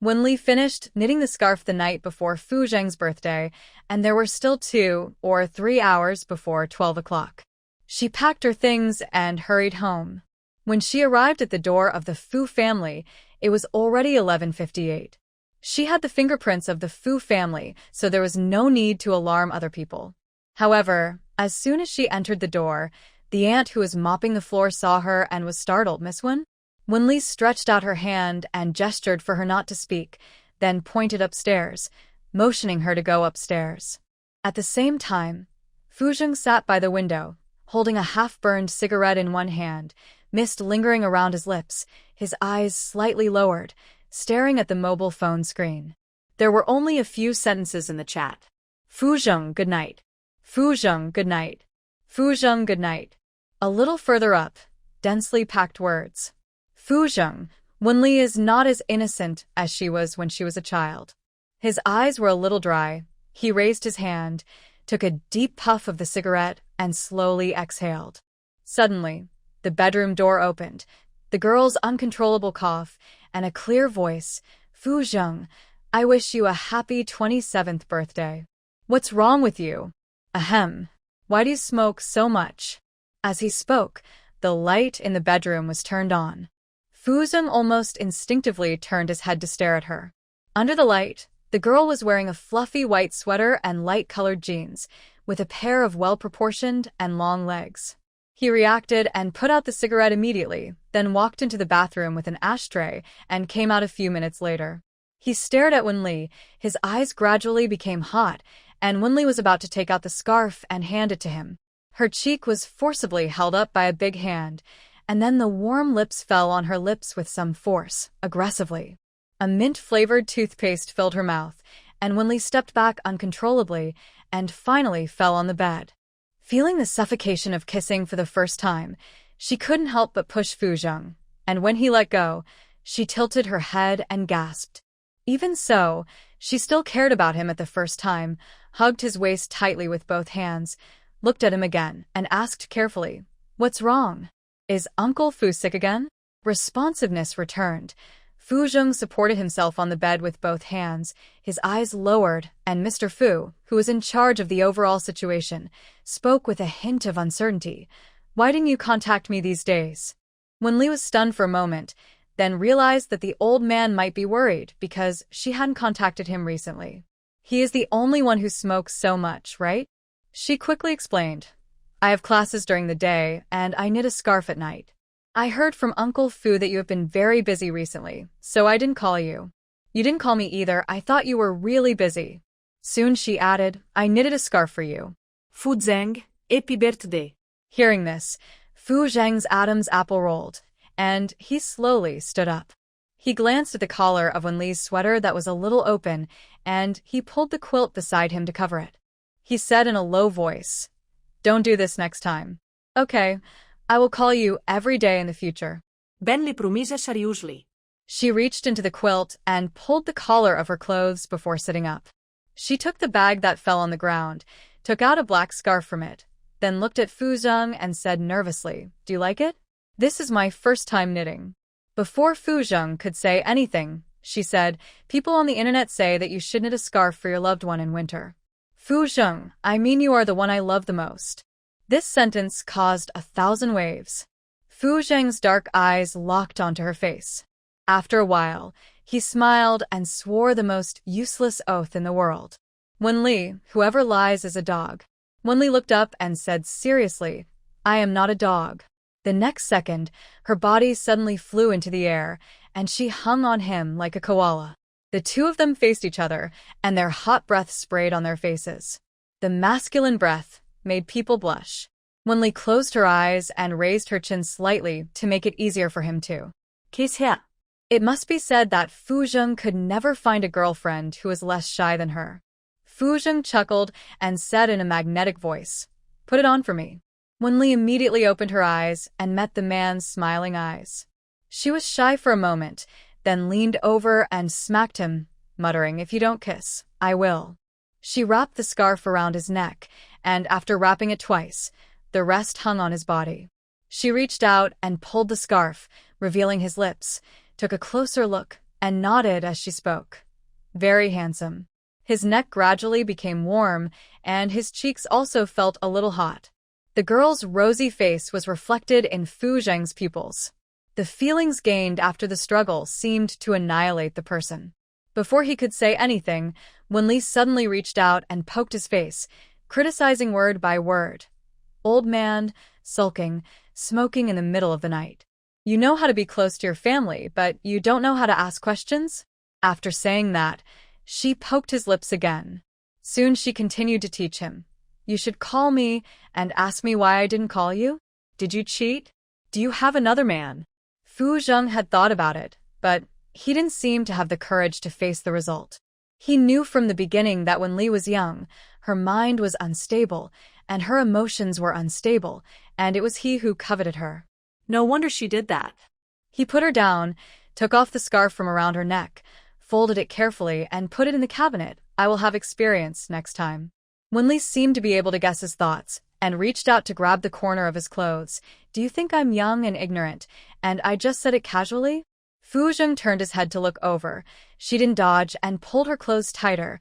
Wenli finished knitting the scarf the night before Fu Zheng's birthday, and there were still 2 or 3 hours before 12 o'clock. She packed her things and hurried home. When she arrived at the door of the Fu family, it was already 11:58. She had the fingerprints of the Fu family, so there was no need to alarm other people. However, as soon as she entered the door, the aunt who was mopping the floor saw her and was startled. Miss Wen? Wenli stretched out her hand and gestured for her not to speak, then pointed upstairs, motioning her to go upstairs. At the same time, Fu Zheng sat by the window, holding a half-burned cigarette in one hand, mist lingering around his lips, his eyes slightly lowered, staring at the mobile phone screen. There were only a few sentences in the chat. Fu Zheng, good night. Fu Zheng, good night. Fu Zheng, good night. A little further up, densely packed words. Fu Zheng, Wenli is not as innocent as she was when she was a child. His eyes were a little dry. He raised his hand, took a deep puff of the cigarette, and slowly exhaled. Suddenly, the bedroom door opened, the girl's uncontrollable cough, and a clear voice, Fu Zheng, I wish you a happy 27th birthday. What's wrong with you? Ahem. Why do you smoke so much? As he spoke, the light in the bedroom was turned on. Fu Zheng almost instinctively turned his head to stare at her. Under the light, the girl was wearing a fluffy white sweater and light-colored jeans, with a pair of well-proportioned and long legs. He reacted and put out the cigarette immediately, then walked into the bathroom with an ashtray and came out a few minutes later. He stared at Wenli, his eyes gradually became hot, and Wenli was about to take out the scarf and hand it to him. Her cheek was forcibly held up by a big hand, and then the warm lips fell on her lips with some force, aggressively. A mint-flavored toothpaste filled her mouth, and Wenli stepped back uncontrollably and finally fell on the bed. Feeling the suffocation of kissing for the first time, she couldn't help but push Fu Zheng, and when he let go, she tilted her head and gasped. Even so, she still cared about him at the first time, hugged his waist tightly with both hands, looked at him again, and asked carefully, What's wrong? Is Uncle Fu sick again? Responsiveness returned. Fu Zheng supported himself on the bed with both hands, his eyes lowered, and Mr. Fu, who was in charge of the overall situation, spoke with a hint of uncertainty. Why didn't you contact me these days? Wenli was stunned for a moment, then realized that the old man might be worried because she hadn't contacted him recently. He is the only one who smokes so much, right? She quickly explained. I have classes during the day, and I knit a scarf at night. I heard from Uncle Fu that you have been very busy recently, so I didn't call you. You didn't call me either, I thought you were really busy. Soon she added, I knitted a scarf for you. Fu Zheng, happy birthday. Hearing this, Fu Zheng's Adam's apple rolled, and he slowly stood up. He glanced at the collar of Wenli's sweater that was a little open, and he pulled the quilt beside him to cover it. He said in a low voice, Don't do this next time. Okay, I will call you every day in the future. Ben li promise seriously. She reached into the quilt and pulled the collar of her clothes before sitting up. She took the bag that fell on the ground, took out a black scarf from it, then looked at Fu Zheng and said nervously, Do you like it? This is my first time knitting. Before Fu Zheng could say anything, she said, People on the internet say that you should knit a scarf for your loved one in winter. Fu Zheng, I mean you are the one I love the most. This sentence caused 1,000 waves. Fu Zheng's dark eyes locked onto her face. After a while, he smiled and swore the most useless oath in the world. Wenli, whoever lies is a dog. Wenli looked up and said seriously, I am not a dog. The next second, her body suddenly flew into the air, and she hung on him like a koala. The two of them faced each other, and their hot breath sprayed on their faces. The masculine breath made people blush. Wenli closed her eyes and raised her chin slightly to make it easier for him to Kiss her. It must be said that Fu Zheng could never find a girlfriend who was less shy than her. Fu Zheng chuckled and said in a magnetic voice, Put it on for me. Wenli immediately opened her eyes and met the man's smiling eyes. She was shy for a moment, then leaned over and smacked him, muttering, "If you don't kiss, I will." She wrapped the scarf around his neck, and after wrapping it twice, the rest hung on his body. She reached out and pulled the scarf, revealing his lips, took a closer look, and nodded as she spoke. "Very handsome." His neck gradually became warm, and his cheeks also felt a little hot. The girl's rosy face was reflected in Fu Zheng's pupils. The feelings gained after the struggle seemed to annihilate the person. Before he could say anything, Wenli suddenly reached out and poked his face, criticizing word by word. "Old man, sulking, smoking in the middle of the night. You know how to be close to your family, but you don't know how to ask questions?" After saying that, she poked his lips again. Soon she continued to teach him. "You should call me and ask me why I didn't call you. Did you cheat? Do you have another man?" Fu Zheng had thought about it, but he didn't seem to have the courage to face the result. He knew from the beginning that when Li was young, her mind was unstable, and her emotions were unstable, and it was he who coveted her. No wonder she did that. He put her down, took off the scarf from around her neck, folded it carefully, and put it in the cabinet. "I will have experience next time." Wenli seemed to be able to guess his thoughts, and reached out to grab the corner of his clothes. "Do you think I'm young and ignorant, and I just said it casually?" Fu Zheng turned his head to look over. She didn't dodge and pulled her clothes tighter.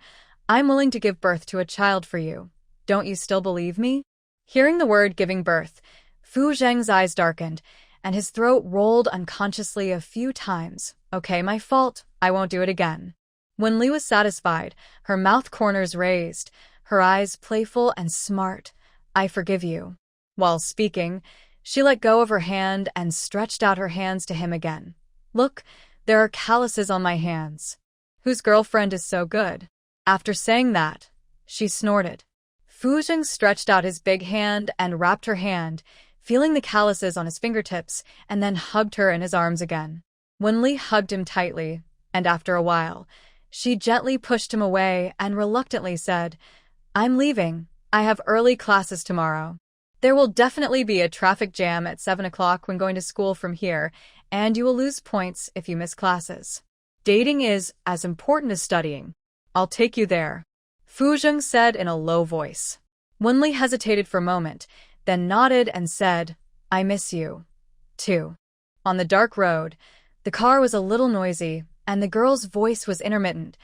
"I'm willing to give birth to a child for you. Don't you still believe me?" Hearing the word giving birth, Fu Zheng's eyes darkened, and his throat rolled unconsciously a few times. "Okay, my fault. I won't do it again." When Li was satisfied, her mouth corners raised, her eyes playful and smart. "I forgive you." While speaking, she let go of her hand and stretched out her hands to him again. "Look, there are calluses on my hands. Whose girlfriend is so good?" After saying that, she snorted. Fu Zheng stretched out his big hand and wrapped her hand, feeling the calluses on his fingertips, and then hugged her in his arms again. When Li hugged him tightly, and after a while, she gently pushed him away and reluctantly said, "I'm leaving. I have early classes tomorrow. There will definitely be a traffic jam at 7 o'clock when going to school from here, and you will lose points if you miss classes. Dating is as important as studying. I'll take you there," Fu Zheng said in a low voice. Wenli hesitated for a moment, then nodded and said, "I miss you, too." On the dark road, the car was a little noisy, and the girl's voice was intermittent.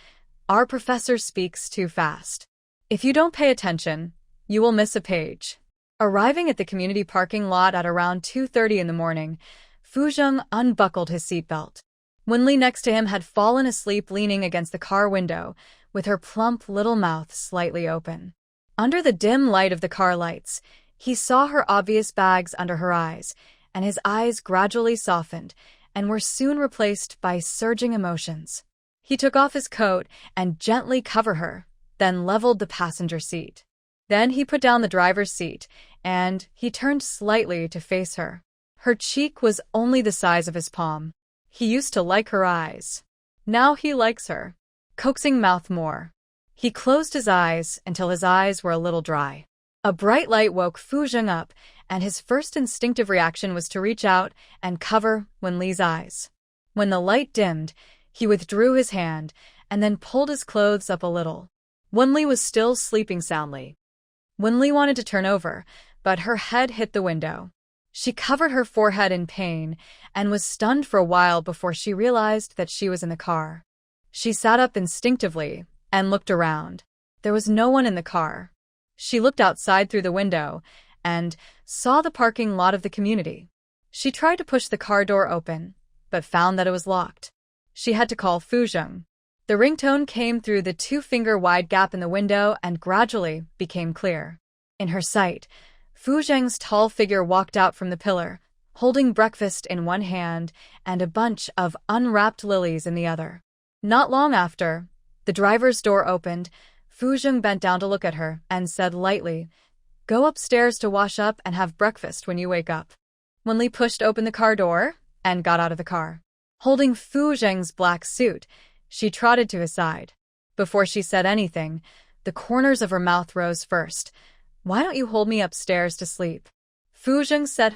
"Our professor speaks too fast. If you don't pay attention, you will miss a page." Arriving at the community parking lot at around 2:30 in the morning, Fu Zheng unbuckled his seatbelt. Wenli next to him had fallen asleep leaning against the car window, with her plump little mouth slightly open. Under the dim light of the car lights, he saw her obvious bags under her eyes, and his eyes gradually softened and were soon replaced by surging emotions. He took off his coat and gently covered her, then leveled the passenger seat. Then he put down the driver's seat, and he turned slightly to face her. Her cheek was only the size of his palm. He used to like her eyes. Now he likes her coaxing mouth more. He closed his eyes until his eyes were a little dry. A bright light woke Fu Zheng up, and his first instinctive reaction was to reach out and cover Wenli's eyes. When the light dimmed, he withdrew his hand and then pulled his clothes up a little. Wenli was still sleeping soundly. Wenli wanted to turn over, but her head hit the window. She covered her forehead in pain and was stunned for a while before she realized that she was in the car. She sat up instinctively and looked around. There was no one in the car. She looked outside through the window and saw the parking lot of the community. She tried to push the car door open, but found that it was locked. She had to call Fu Zheng. The ringtone came through the 2-finger-wide gap in the window and gradually became clear. In her sight, Fu Zheng's tall figure walked out from the pillar, holding breakfast in one hand and a bunch of unwrapped lilies in the other. Not long after, the driver's door opened. Fu Zheng bent down to look at her and said lightly, "Go upstairs to wash up and have breakfast when you wake up." Wenli pushed open the car door and got out of the car. Holding Fu Zheng's black suit, she trotted to his side. Before she said anything, the corners of her mouth rose first. "Why don't you hold me upstairs to sleep?" Fu Zheng said,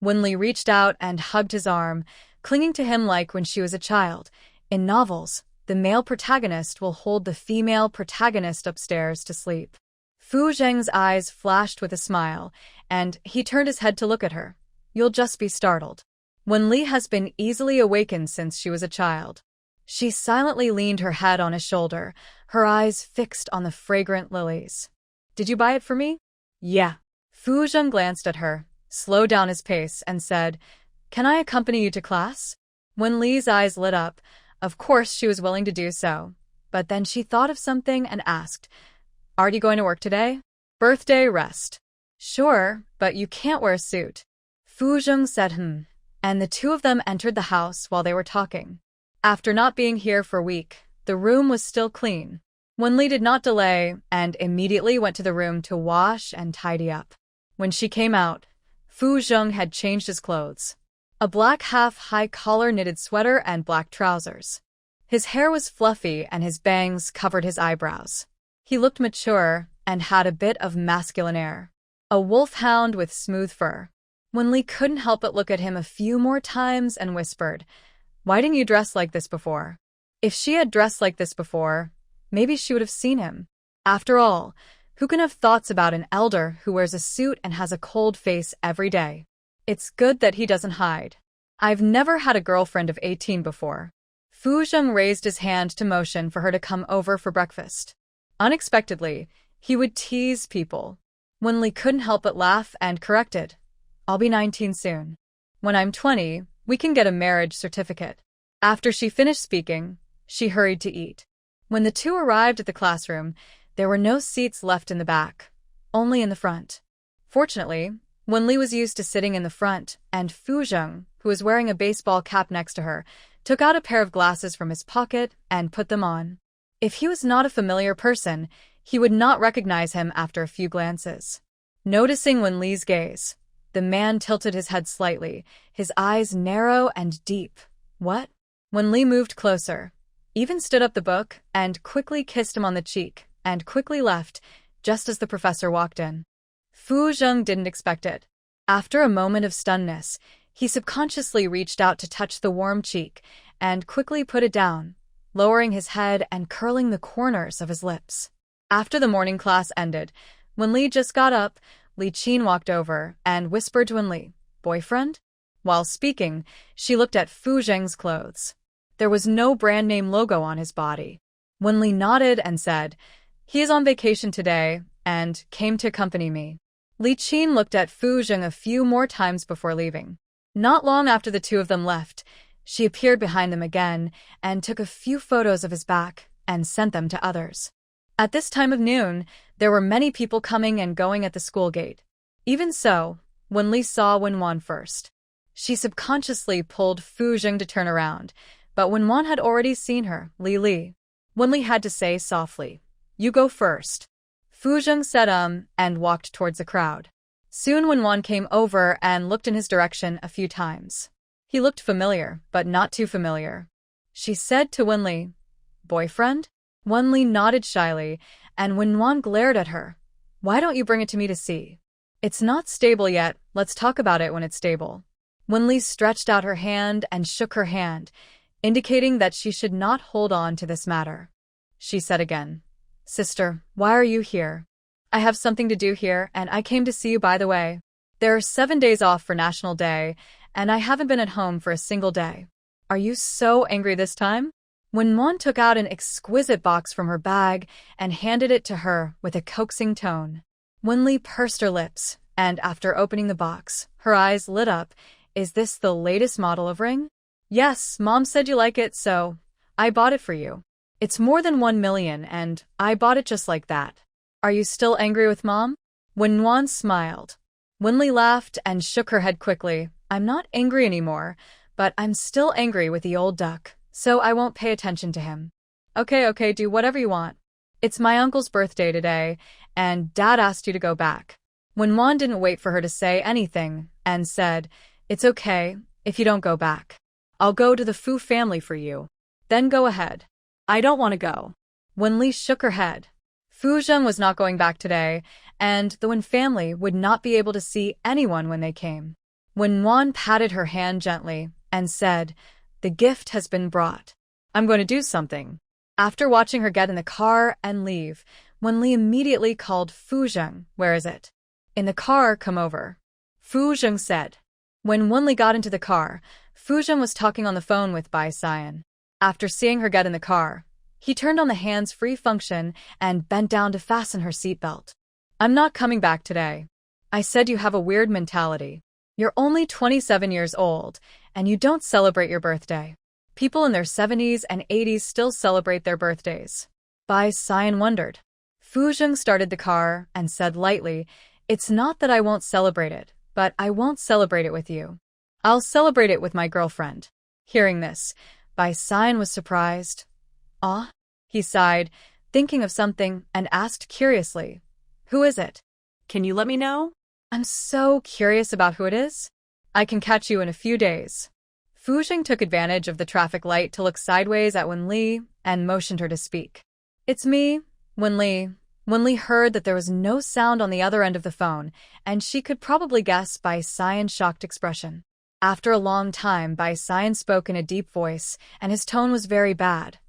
Wenli reached out and hugged his arm, clinging to him like when she was a child. In novels, the male protagonist will hold the female protagonist upstairs to sleep. Fu Zheng's eyes flashed with a smile, and he turned his head to look at her. You'll just be startled. Wenli has been easily awakened since she was a child. She silently leaned her head on his shoulder, her eyes fixed on the fragrant lilies. Did you buy it for me? Yeah. Fu Zheng glanced at her, slowed down his pace, and said, Can I accompany you to class? Wenli's eyes lit up. Of course she was willing to do so. But then she thought of something and asked, Aren't you going to work today? Birthday rest. Sure, but you can't wear a suit. Fu Zheng said and the two of them entered the house while they were talking. After not being here for a week, the room was still clean. Wenli did not delay and immediately went to the room to wash and tidy up. When she came out, Fu Zheng had changed his clothes. A black half-high collar knitted sweater and black trousers. His hair was fluffy and his bangs covered his eyebrows. He looked mature and had a bit of masculine air. A wolfhound with smooth fur. Wenli couldn't help but look at him a few more times and whispered, Why didn't you dress like this before? If she had dressed like this before, maybe she would have seen him. After all, who can have thoughts about an elder who wears a suit and has a cold face every day? It's good that he doesn't hide. I've never had a girlfriend of 18 before. Fu Zheng raised his hand to motion for her to come over for breakfast. Unexpectedly, he would tease people. Wenli couldn't help but laugh and corrected, I'll be 19 soon. When I'm 20, we can get a marriage certificate. After she finished speaking, she hurried to eat. When the two arrived at the classroom, there were no seats left in the back, only in the front. Fortunately, Wenli was used to sitting in the front, and Fu Zheng, who was wearing a baseball cap next to her, took out a pair of glasses from his pocket and put them on. If he was not a familiar person, he would not recognize him after a few glances. Noticing Wenli's gaze, the man tilted his head slightly, his eyes narrow and deep. What? Wenli moved closer, even stood up the book, and quickly kissed him on the cheek, and quickly left, just as the professor walked in. Fu Zheng didn't expect it. After a moment of stunness, he subconsciously reached out to touch the warm cheek, and quickly put it down, lowering his head and curling the corners of his lips. After the morning class ended, when Li just got up, Li Qin walked over and whispered to Wenli, Boyfriend? While speaking, she looked at Fu Zheng's clothes. There was no brand name logo on his body. Wenli nodded and said, He is on vacation today and came to accompany me. Li Qin looked at Fu Zheng a few more times before leaving. Not long after the two of them left, she appeared behind them again and took a few photos of his back and sent them to others. At this time of noon, there were many people coming and going at the school gate. Even so, when Li saw Wenwan first, she subconsciously pulled Fu Zheng to turn around, but Wenwan had already seen her, Wenli had to say softly, You go first. Fu Zheng said and walked towards the crowd. Soon Wenwan came over and looked in his direction a few times. He looked familiar, but not too familiar. She said to Wenli, Boyfriend? Wenli nodded shyly, and Wenwan glared at her. Why don't you bring it to me to see? It's not stable yet, let's talk about it when it's stable. Wenli stretched out her hand and shook her hand, indicating that she should not hold on to this matter. She said again, Sister, why are you here? I have something to do here, and I came to see you by the way. There are 7 days off for National Day, and I haven't been at home for a single day. Are you so angry this time? Wenwan took out an exquisite box from her bag and handed it to her with a coaxing tone. Wenli pursed her lips, and after opening the box, her eyes lit up. Is this the latest model of ring? Yes, Mom said you like it, so I bought it for you. It's more than 1 million, and I bought it just like that. Are you still angry with Mom? Wenwan smiled. Wenli laughed and shook her head quickly. I'm not angry anymore, but I'm still angry with the old duck, so I won't pay attention to him. Okay, do whatever you want. It's my uncle's birthday today, and Dad asked you to go back. Wenwan didn't wait for her to say anything, and said, It's okay if you don't go back. I'll go to the Fu family for you. Then go ahead. I don't want to go. Wenli shook her head. Fu Zheng was not going back today, and the Wen family would not be able to see anyone when they came. Wenwan patted her hand gently and said, "The gift has been brought. I'm going to do something." After watching her get in the car and leave, Wenli immediately called Fu Zheng. "Where is it?" "In the car, come over," Fu Zheng said. When Wenli got into the car, Fu Zheng was talking on the phone with Bai Xian. After seeing her get in the car, he turned on the hands-free function and bent down to fasten her seatbelt. "I'm not coming back today. I said you have a weird mentality. You're only 27 years old, and you don't celebrate your birthday. People in their 70s and 80s still celebrate their birthdays." Bai Xian wondered. Fu Zheng started the car and said lightly, "It's not that I won't celebrate it, but I won't celebrate it with you. I'll celebrate it with my girlfriend." Hearing this, Bai Xian was surprised. "Ah?" He sighed, thinking of something, and asked curiously, "Who is it?" Can you let me know? "I'm so curious about who it is. I can catch you in a few days." Fu Zheng took advantage of the traffic light to look sideways at Wenli and motioned her to speak. "It's me, Wenli." Wenli heard that there was no sound on the other end of the phone, and she could probably guess Bai Xian's shocked expression. After a long time, Bai Xian spoke in a deep voice, and his tone was very bad.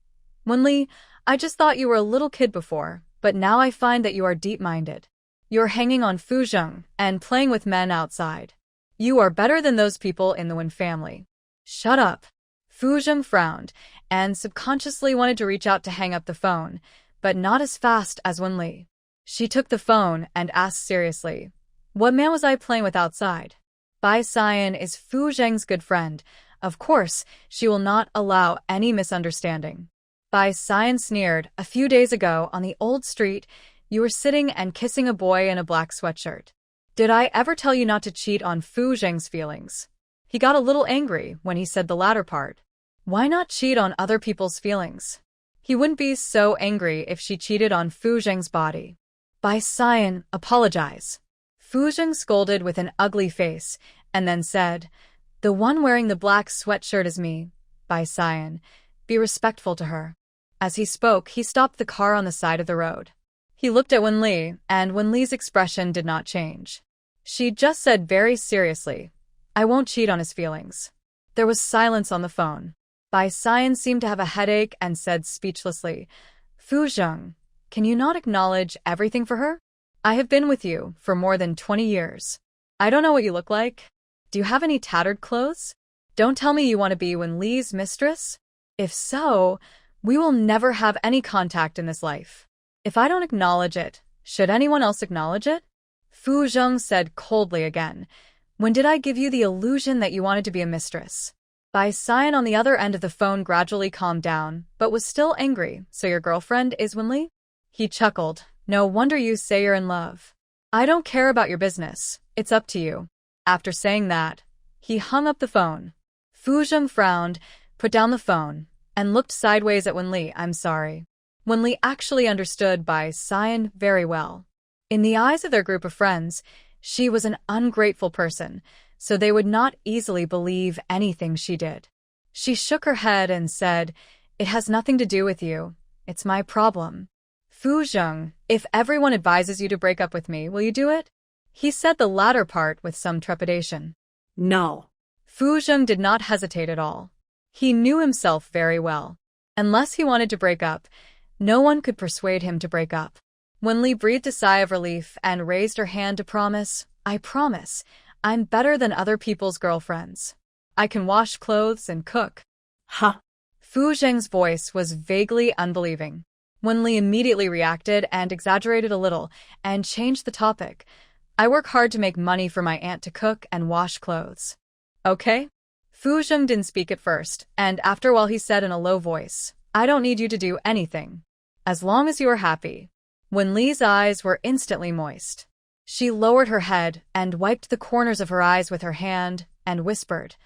"Wenli, I just thought you were a little kid before, but now I find that you are deep-minded. You're hanging on Fu Zheng and playing with men outside. You are better than those people in the Wen family." "Shut up." Fu Zheng frowned and subconsciously wanted to reach out to hang up the phone, but not as fast as Wenli. She took the phone and asked seriously, "What man was I playing with outside?" Bai Xian is Fu Zheng's good friend. Of course, she will not allow any misunderstanding. Bai Xian sneered, "A few days ago, on the old street, you were sitting and kissing a boy in a black sweatshirt. Did I ever tell you not to cheat on Fu Zheng's feelings?" He got a little angry when he said the latter part. Why not cheat on other people's feelings? He wouldn't be so angry if she cheated on Fu Zheng's body. "Bai Xian, apologize." Fu Zheng scolded with an ugly face, and then said, "The one wearing the black sweatshirt is me, Bai Xian. Be respectful to her." As he spoke, he stopped the car on the side of the road. He looked at Wenli, and Wenli's expression did not change. She just said very seriously, "I won't cheat on his feelings." There was silence on the phone. Bai Xian seemed to have a headache and said speechlessly, "Fu Zheng, can you not acknowledge everything for her? I have been with you for more than 20 years. I don't know what you look like. Do you have any tattered clothes? Don't tell me you want to be Wenli's mistress? If so, we will never have any contact in this life. If I don't acknowledge it, should anyone else acknowledge it?" Fu Zheng said coldly again, "When did I give you the illusion that you wanted to be a mistress?" Bai Xian on the other end of the phone gradually calmed down, but was still angry. "So your girlfriend is Wenli?" He chuckled. "No wonder you say you're in love. I don't care about your business. It's up to you." After saying that, he hung up the phone. Fu Zheng frowned, put down the phone, and looked sideways at Wenli. "I'm sorry." Wenli actually understood Bai Xian very well. In the eyes of their group of friends, she was an ungrateful person, so they would not easily believe anything she did. She shook her head and said, "It has nothing to do with you. It's my problem." "Fu Zheng, if everyone advises you to break up with me, will you do it?" He said the latter part with some trepidation. No. Fu Zheng did not hesitate at all. He knew himself very well. Unless he wanted to break up, no one could persuade him to break up. Wenli breathed a sigh of relief and raised her hand to promise, "I promise, I'm better than other people's girlfriends. I can wash clothes and cook." Huh. Fu Zheng's voice was vaguely unbelieving. Wenli immediately reacted and exaggerated a little and changed the topic. "I work hard to make money for my aunt to cook and wash clothes." "Okay?" Fu Zheng didn't speak at first, and after a while he said in a low voice, "I don't need you to do anything. As long as you are happy." Wenli's eyes were instantly moist. She lowered her head and wiped the corners of her eyes with her hand and whispered,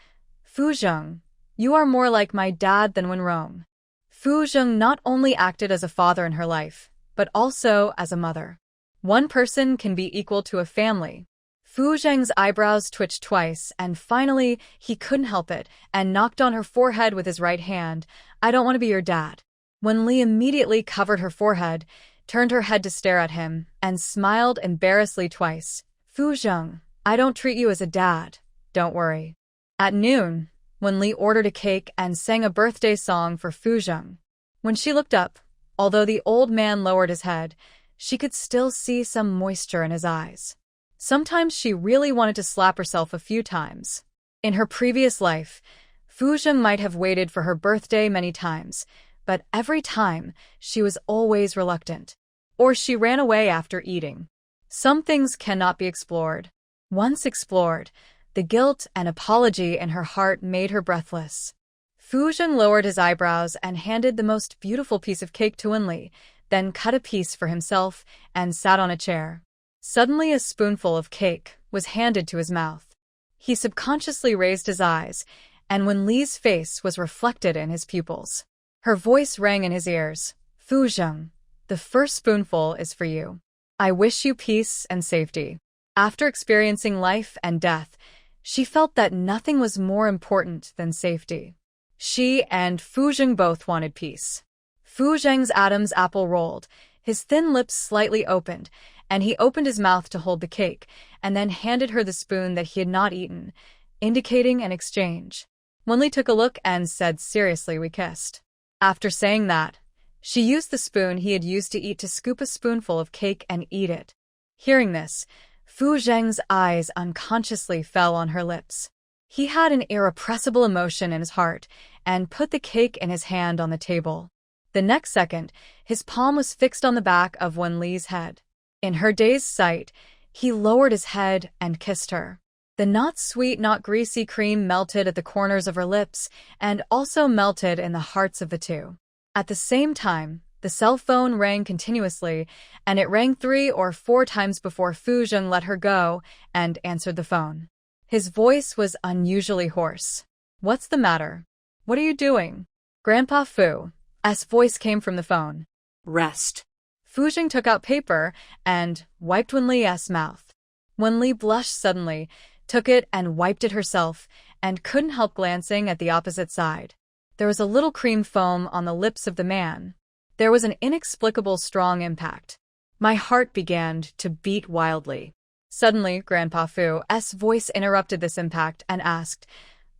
"Fu Zheng, you are more like my dad than Wenrong." Fu Zheng not only acted as a father in her life, but also as a mother. One person can be equal to a family. Fu Zheng's eyebrows twitched twice, and finally, he couldn't help it, and knocked on her forehead with his right hand. "I don't want to be your dad." Wenli immediately covered her forehead, turned her head to stare at him, and smiled embarrassedly twice. "Fu Zheng, I don't treat you as a dad. Don't worry." At noon, Wenli ordered a cake and sang a birthday song for Fuzheng. When she looked up, although the old man lowered his head, she could still see some moisture in his eyes. Sometimes she really wanted to slap herself a few times. In her previous life, Fuzheng might have waited for her birthday many times, but every time she was always reluctant. Or she ran away after eating. Some things cannot be explored. Once explored, the guilt and apology in her heart made her breathless. Fuzheng lowered his eyebrows and handed the most beautiful piece of cake to Wenli, then cut a piece for himself and sat on a chair. Suddenly a spoonful of cake was handed to his mouth. He subconsciously raised his eyes, and Wenli's face was reflected in his pupils. Her voice rang in his ears. Fuzheng, the first spoonful is for you. I wish you peace and safety. After experiencing life and death, she felt that nothing was more important than safety. She and Fuzheng both wanted peace. Fuzheng's Adam's apple rolled, his thin lips slightly opened, and he opened his mouth to hold the cake, and then handed her the spoon that he had not eaten, indicating an exchange. Wenli took a look and said seriously, we kissed. After saying that, she used the spoon he had used to eat to scoop a spoonful of cake and eat it. Hearing this, Fuzheng's eyes unconsciously fell on her lips. He had an irrepressible emotion in his heart and put the cake in his hand on the table. The next second, his palm was fixed on the back of Wenli's head. In her dazed sight, he lowered his head and kissed her. The not sweet, not greasy cream melted at the corners of her lips and also melted in the hearts of the two. At the same time, the cell phone rang continuously, and it rang 3 or 4 times before Fuzheng let her go and answered the phone. His voice was unusually hoarse. What's the matter? What are you doing? Grandpa Fu's voice came from the phone. Rest. Fuzheng took out paper and wiped Wenli's mouth. Wenli blushed suddenly, took it and wiped it herself, and couldn't help glancing at the opposite side. There was a little cream foam on the lips of the man. There was an inexplicable strong impact. My heart began to beat wildly. Suddenly, Grandpa Fu's voice interrupted this impact and asked,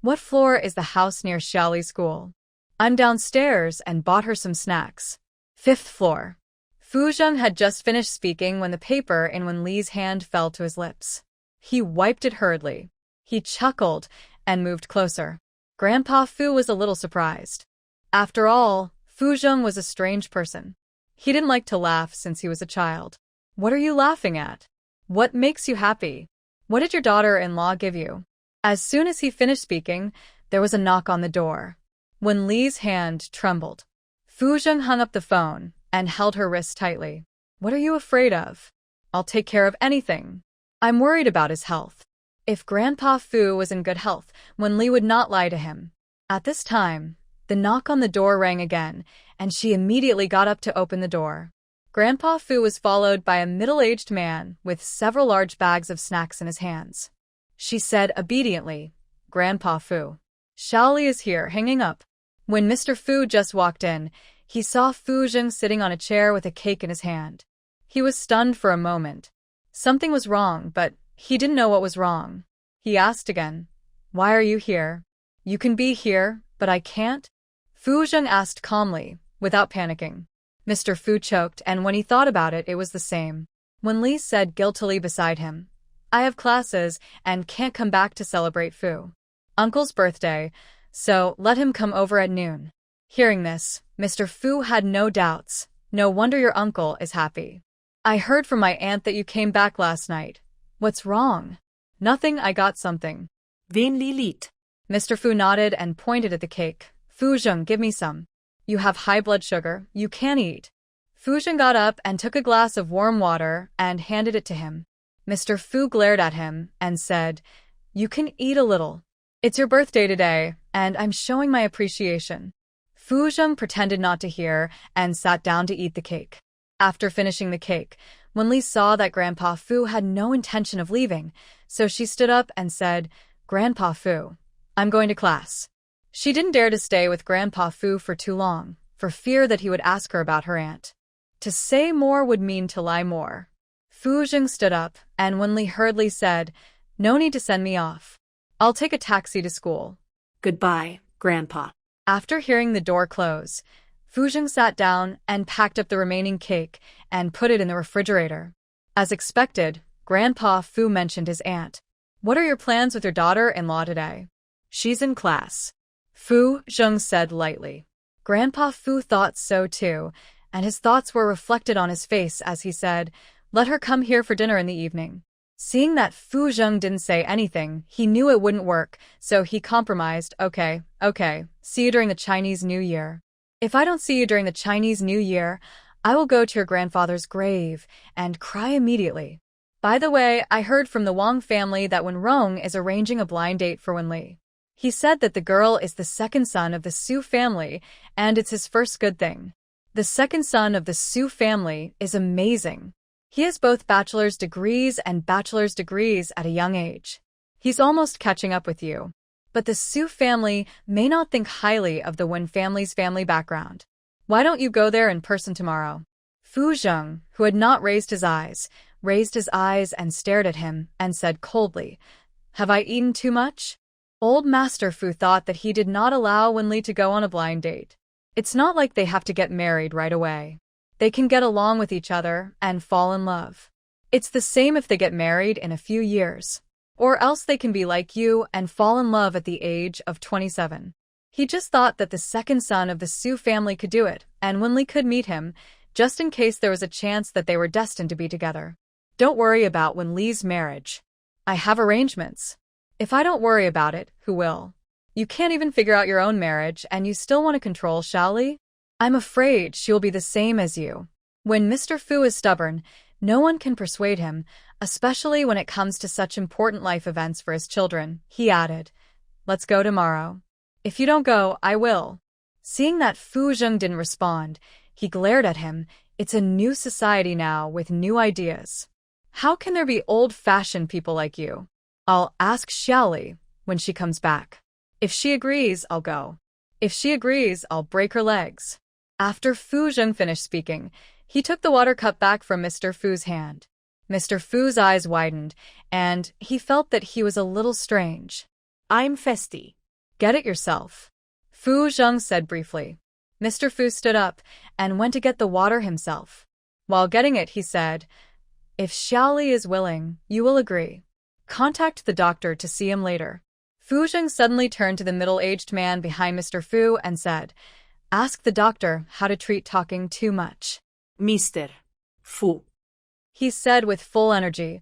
"What floor is the house near Xiaoli's school?" "I'm downstairs and bought her some snacks." "5th floor." Fuzheng had just finished speaking when the paper in Wenli's hand fell to his lips. He wiped it hurriedly. He chuckled and moved closer. Grandpa Fu was a little surprised. After all, Fuzheng was a strange person. He didn't like to laugh since he was a child. "What are you laughing at? What makes you happy? What did your daughter-in-law give you?" As soon as he finished speaking, there was a knock on the door. Wenli's hand trembled. Fuzheng hung up the phone and held her wrist tightly. "What are you afraid of? I'll take care of anything. I'm worried about his health." If Grandpa Fu was in good health, Wenli would not lie to him. At this time, the knock on the door rang again, and she immediately got up to open the door. Grandpa Fu was followed by a middle-aged man with several large bags of snacks in his hands. She said obediently, "Grandpa Fu. Xiaoli is here, hanging up." When Mr. Fu just walked in, he saw Fuzheng sitting on a chair with a cake in his hand. He was stunned for a moment. Something was wrong, but he didn't know what was wrong. He asked again, "Why are you here? You can be here, but I can't?" Fuzheng asked calmly, without panicking. Mr. Fu choked, and when he thought about it, it was the same. Wenli said guiltily beside him, "I have classes and can't come back to celebrate Uncle's birthday, so let him come over at noon." Hearing this, Mr. Fu had no doubts. "No wonder your uncle is happy. I heard from my aunt that you came back last night. What's wrong?" "Nothing, I got something." Wenli lit. Mr. Fu nodded and pointed at the cake. "Fuzheng, give me some. You have high blood sugar, you can't eat." Fuzheng got up and took a glass of warm water and handed it to him. Mr. Fu glared at him and said, "You can eat a little. It's your birthday today, and I'm showing my appreciation." Fuzheng pretended not to hear and sat down to eat the cake. After finishing the cake, Wenli saw that Grandpa Fu had no intention of leaving, so she stood up and said, "Grandpa Fu, I'm going to class." She didn't dare to stay with Grandpa Fu for too long, for fear that he would ask her about her aunt. To say more would mean to lie more. Fuzheng stood up, and Wenli hurriedly said, "No need to send me off. I'll take a taxi to school." Goodbye, Grandpa. After hearing the door close, Fuzheng sat down and packed up the remaining cake and put it in the refrigerator. As expected, Grandpa Fu mentioned his aunt. What are your plans with your daughter-in-law today? She's in class. Fu Zheng said lightly. Grandpa Fu thought so too, and his thoughts were reflected on his face as he said, let her come here for dinner in the evening. Seeing that Fu Zheng didn't say anything, he knew it wouldn't work, so he compromised, okay, see you during the Chinese New Year. If I don't see you during the Chinese New Year, I will go to your grandfather's grave and cry immediately. By the way, I heard from the Wang family that Wenrong is arranging a blind date for Wenli. He said that the girl is the second son of the Su family, and it's his first good thing. The second son of the Su family is amazing. He has both bachelor's degrees and bachelor's degrees at a young age. He's almost catching up with you. But the Su family may not think highly of the Wen family's family background. Why don't you go there in person tomorrow? Fu Zheng, who had not raised his eyes and stared at him and said coldly, have I eaten too much? Old Master Fu thought that he did not allow Wenli to go on a blind date. It's not like they have to get married right away. They can get along with each other and fall in love. It's the same if they get married in a few years. Or else they can be like you and fall in love at the age of 27. He just thought that the second son of the Su family could do it, and Wenli could meet him, just in case there was a chance that they were destined to be together. Don't worry about Wenli's marriage. I have arrangements. If I don't worry about it, who will? You can't even figure out your own marriage, and you still want to control Xiaoli? I'm afraid she will be the same as you. When Mr. Fu is stubborn, no one can persuade him, especially when it comes to such important life events for his children, he added. Let's go tomorrow. If you don't go, I will. Seeing that Fu Zheng didn't respond, he glared at him. It's a new society now with new ideas. How can there be old-fashioned people like you? I'll ask Xiaoli when she comes back. If she agrees, I'll go. If she agrees, I'll break her legs. After Fu Zheng finished speaking, he took the water cup back from Mr. Fu's hand. Mr. Fu's eyes widened, and he felt that he was a little strange. I'm festy. Get it yourself. Fu Zheng said briefly. Mr. Fu stood up and went to get the water himself. While getting it, he said, if Xiaoli is willing, you will agree. Contact the doctor to see him later. Fu Zheng suddenly turned to the middle-aged man behind Mr. Fu and said, ask the doctor how to treat talking too much. Mr. Fu, he said with full energy,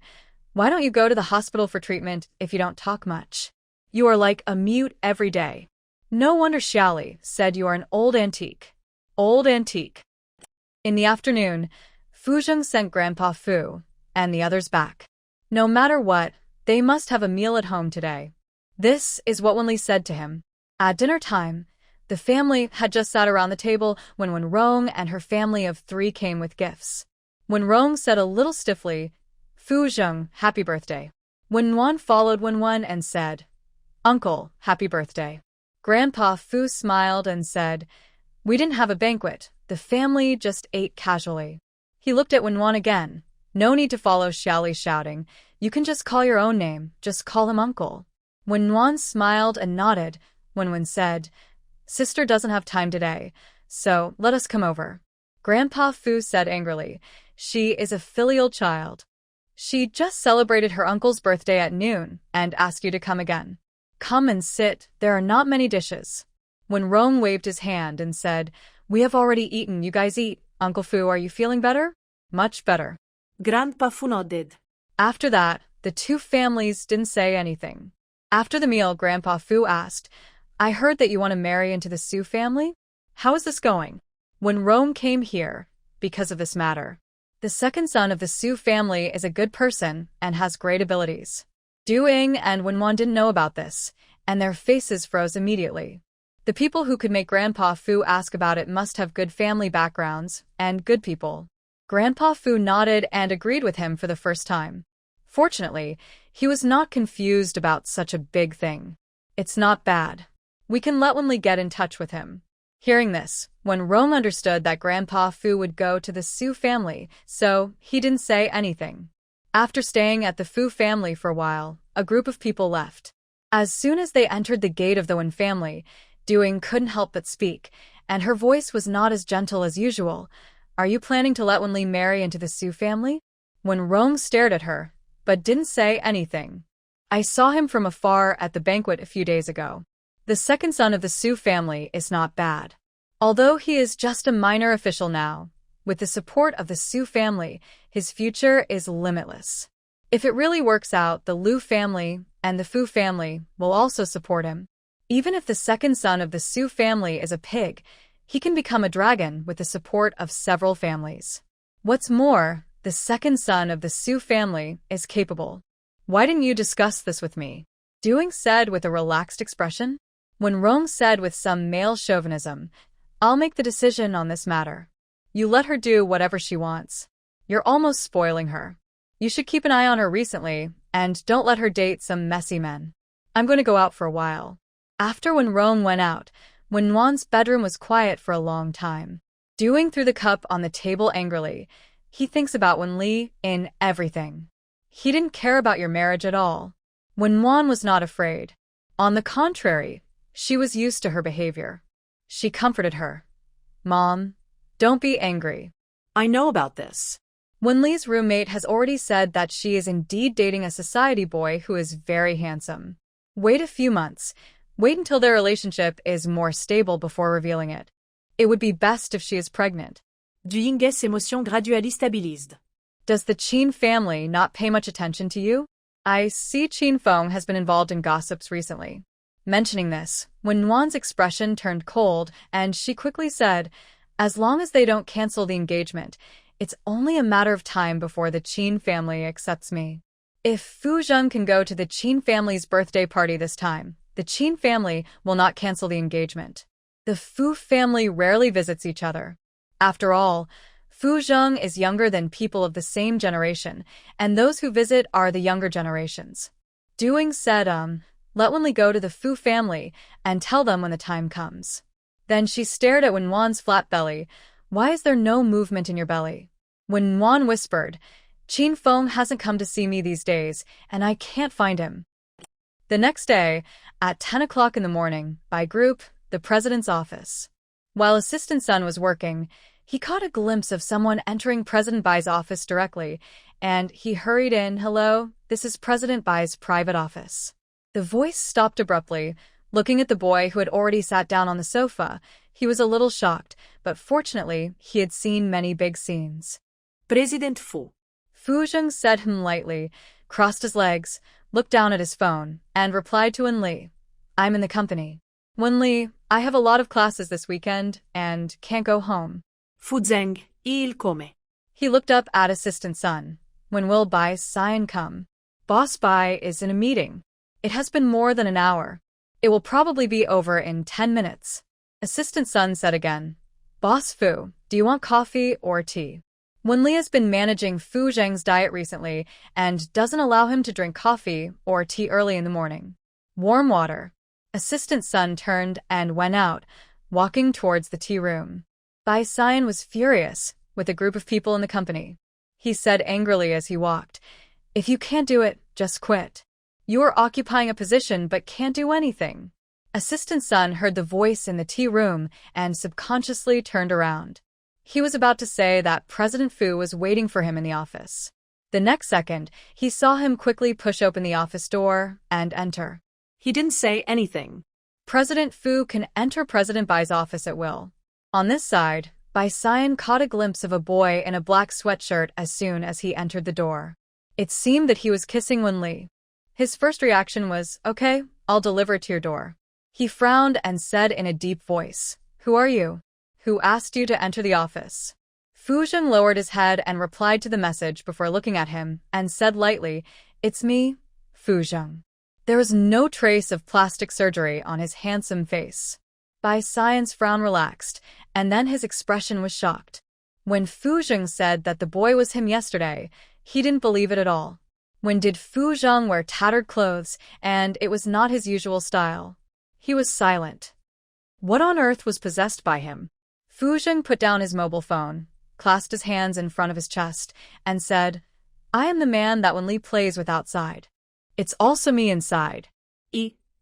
why don't you go to the hospital for treatment if you don't talk much? You are like a mute every day. No wonder Xiaoli said you are an old antique. Old antique. In the afternoon, Fu Zheng sent Grandpa Fu and the others back. No matter what, they must have a meal at home today. This is what Wenli said to him. At dinner time, the family had just sat around the table when Wenrong and her family of 3 came with gifts. Wenrong said a little stiffly, Fu Zheng, happy birthday. Wenwan followed Wenwan and said, Uncle, happy birthday. Grandpa Fu smiled and said, we didn't have a banquet, the family just ate casually. He looked at Wenwan again. No need to follow Xiaoli shouting, you can just call your own name, just call him uncle. Wenwan smiled and nodded. Wenwan said, sister doesn't have time today, so let us come over. Grandpa Fu said angrily, she is a filial child. She just celebrated her uncle's birthday at noon and asked you to come again. Come and sit, there are not many dishes. Wenrong waved his hand and said, we have already eaten, you guys eat. Uncle Fu, are you feeling better? Much better. Grandpa Fu nodded. After that, the 2 families didn't say anything. After the meal, Grandpa Fu asked, I heard that you want to marry into the Su family? How is this going? Wenrong came here because of this matter. The second son of the Su family is a good person and has great abilities. Du Ying and Wenwan didn't know about this, and their faces froze immediately. The people who could make Grandpa Fu ask about it must have good family backgrounds and good people. Grandpa Fu nodded and agreed with him for the first time. Fortunately, he was not confused about such a big thing. It's not bad. We can let Wenli get in touch with him. Hearing this, Wenrong understood that Grandpa Fu would go to the Su family, so he didn't say anything. After staying at the Fu family for a while, a group of people left. As soon as they entered the gate of the Wen family, Doing couldn't help but speak, and her voice was not as gentle as usual. Are you planning to let Wenli marry into the Su family? When Rong stared at her, but didn't say anything. I saw him from afar at the banquet a few days ago. The second son of the Su family is not bad. Although he is just a minor official now, with the support of the Su family, his future is limitless. If it really works out, the Liu family and the Fu family will also support him. Even if the second son of the Su family is a pig, he can become a dragon with the support of several families. What's more, the second son of the Su family is capable. Why didn't you discuss this with me? Doing said with a relaxed expression. When Rong said with some male chauvinism, I'll make the decision on this matter. You let her do whatever she wants. You're almost spoiling her. You should keep an eye on her recently, and don't let her date some messy men. I'm going to go out for a while. After when Rong went out, Wen Wan's bedroom was quiet for a long time. Doing threw the cup on the table angrily. He thinks about Wen Li in everything. He didn't care about your marriage at all. Wen Wan was not afraid. On the contrary, she was used to her behavior. She comforted her. Mom, don't be angry. I know about this. Wen Li's roommate has already said that she is indeed dating a society boy who is very handsome. Wait a few months. Wait until their relationship is more stable before revealing it. It would be best if she is pregnant. Duying's émotions gradually stabilised. Does the Qin family not pay much attention to you? I see Qin Feng has been involved in gossips recently. Mentioning this, Wen Wan's expression turned cold, and she quickly said, as long as they don't cancel the engagement, it's only a matter of time before the Qin family accepts me. If Fu Zheng can go to the Qin family's birthday party this time, the Qin family will not cancel the engagement. The Fu family rarely visits each other. After all, Fu Zheng is younger than people of the same generation, and those who visit are the younger generations. Doing said, let Wenli go to the Fu family and tell them when the time comes. Then she stared at Wen Wan's flat belly. Why is there no movement in your belly? Wen Wan whispered, Qin Feng hasn't come to see me these days, and I can't find him. The next day, at 10 o'clock in the morning, by group, the president's office. While Assistant Sun was working, he caught a glimpse of someone entering President Bai's office directly, and he hurried in. Hello, this is President Bai's private office. The voice stopped abruptly. Looking at the boy who had already sat down on the sofa, he was a little shocked, but fortunately, he had seen many big scenes. President Fu. Fu Zheng said him lightly, crossed his legs, looked down at his phone, and replied to Wen Li. I'm in the company. Wen Li, I have a lot of classes this weekend, and can't go home. Fu Zheng, il come. He looked up at Assistant Sun. When will Bai Xian come? Boss Bai is in a meeting. It has been more than an hour. It will probably be over in 10 minutes. Assistant Sun said again. Boss Fu, do you want coffee or tea? Wen Li has been managing Fu Zheng's diet recently and doesn't allow him to drink coffee or tea early in the morning. Warm water. Assistant Sun turned and went out, walking towards the tea room. Bai Xian was furious with a group of people in the company. He said angrily as he walked, if you can't do it, just quit. You are occupying a position but can't do anything. Assistant Sun heard the voice in the tea room and subconsciously turned around. He was about to say that President Fu was waiting for him in the office. The next second, he saw him quickly push open the office door and enter. He didn't say anything. President Fu can enter President Bai's office at will. On this side, Bai Xian caught a glimpse of a boy in a black sweatshirt as soon as he entered the door. It seemed that he was kissing Wen Li. His first reaction was, okay, I'll deliver it to your door. He frowned and said in a deep voice, who are you? Who asked you to enter the office? Fu Zheng lowered his head and replied to the message before looking at him and said lightly, it's me, Fu Zheng. There was no trace of plastic surgery on his handsome face. Bai Xian's frown relaxed, and then his expression was shocked. When Fu Zheng said that the boy was him yesterday, he didn't believe it at all. When did Fu Zheng wear tattered clothes, and it was not his usual style? He was silent. What on earth was possessed by him? Fu Zheng put down his mobile phone, clasped his hands in front of his chest, and said, I am the man that Wen Li plays with outside. It's also me inside.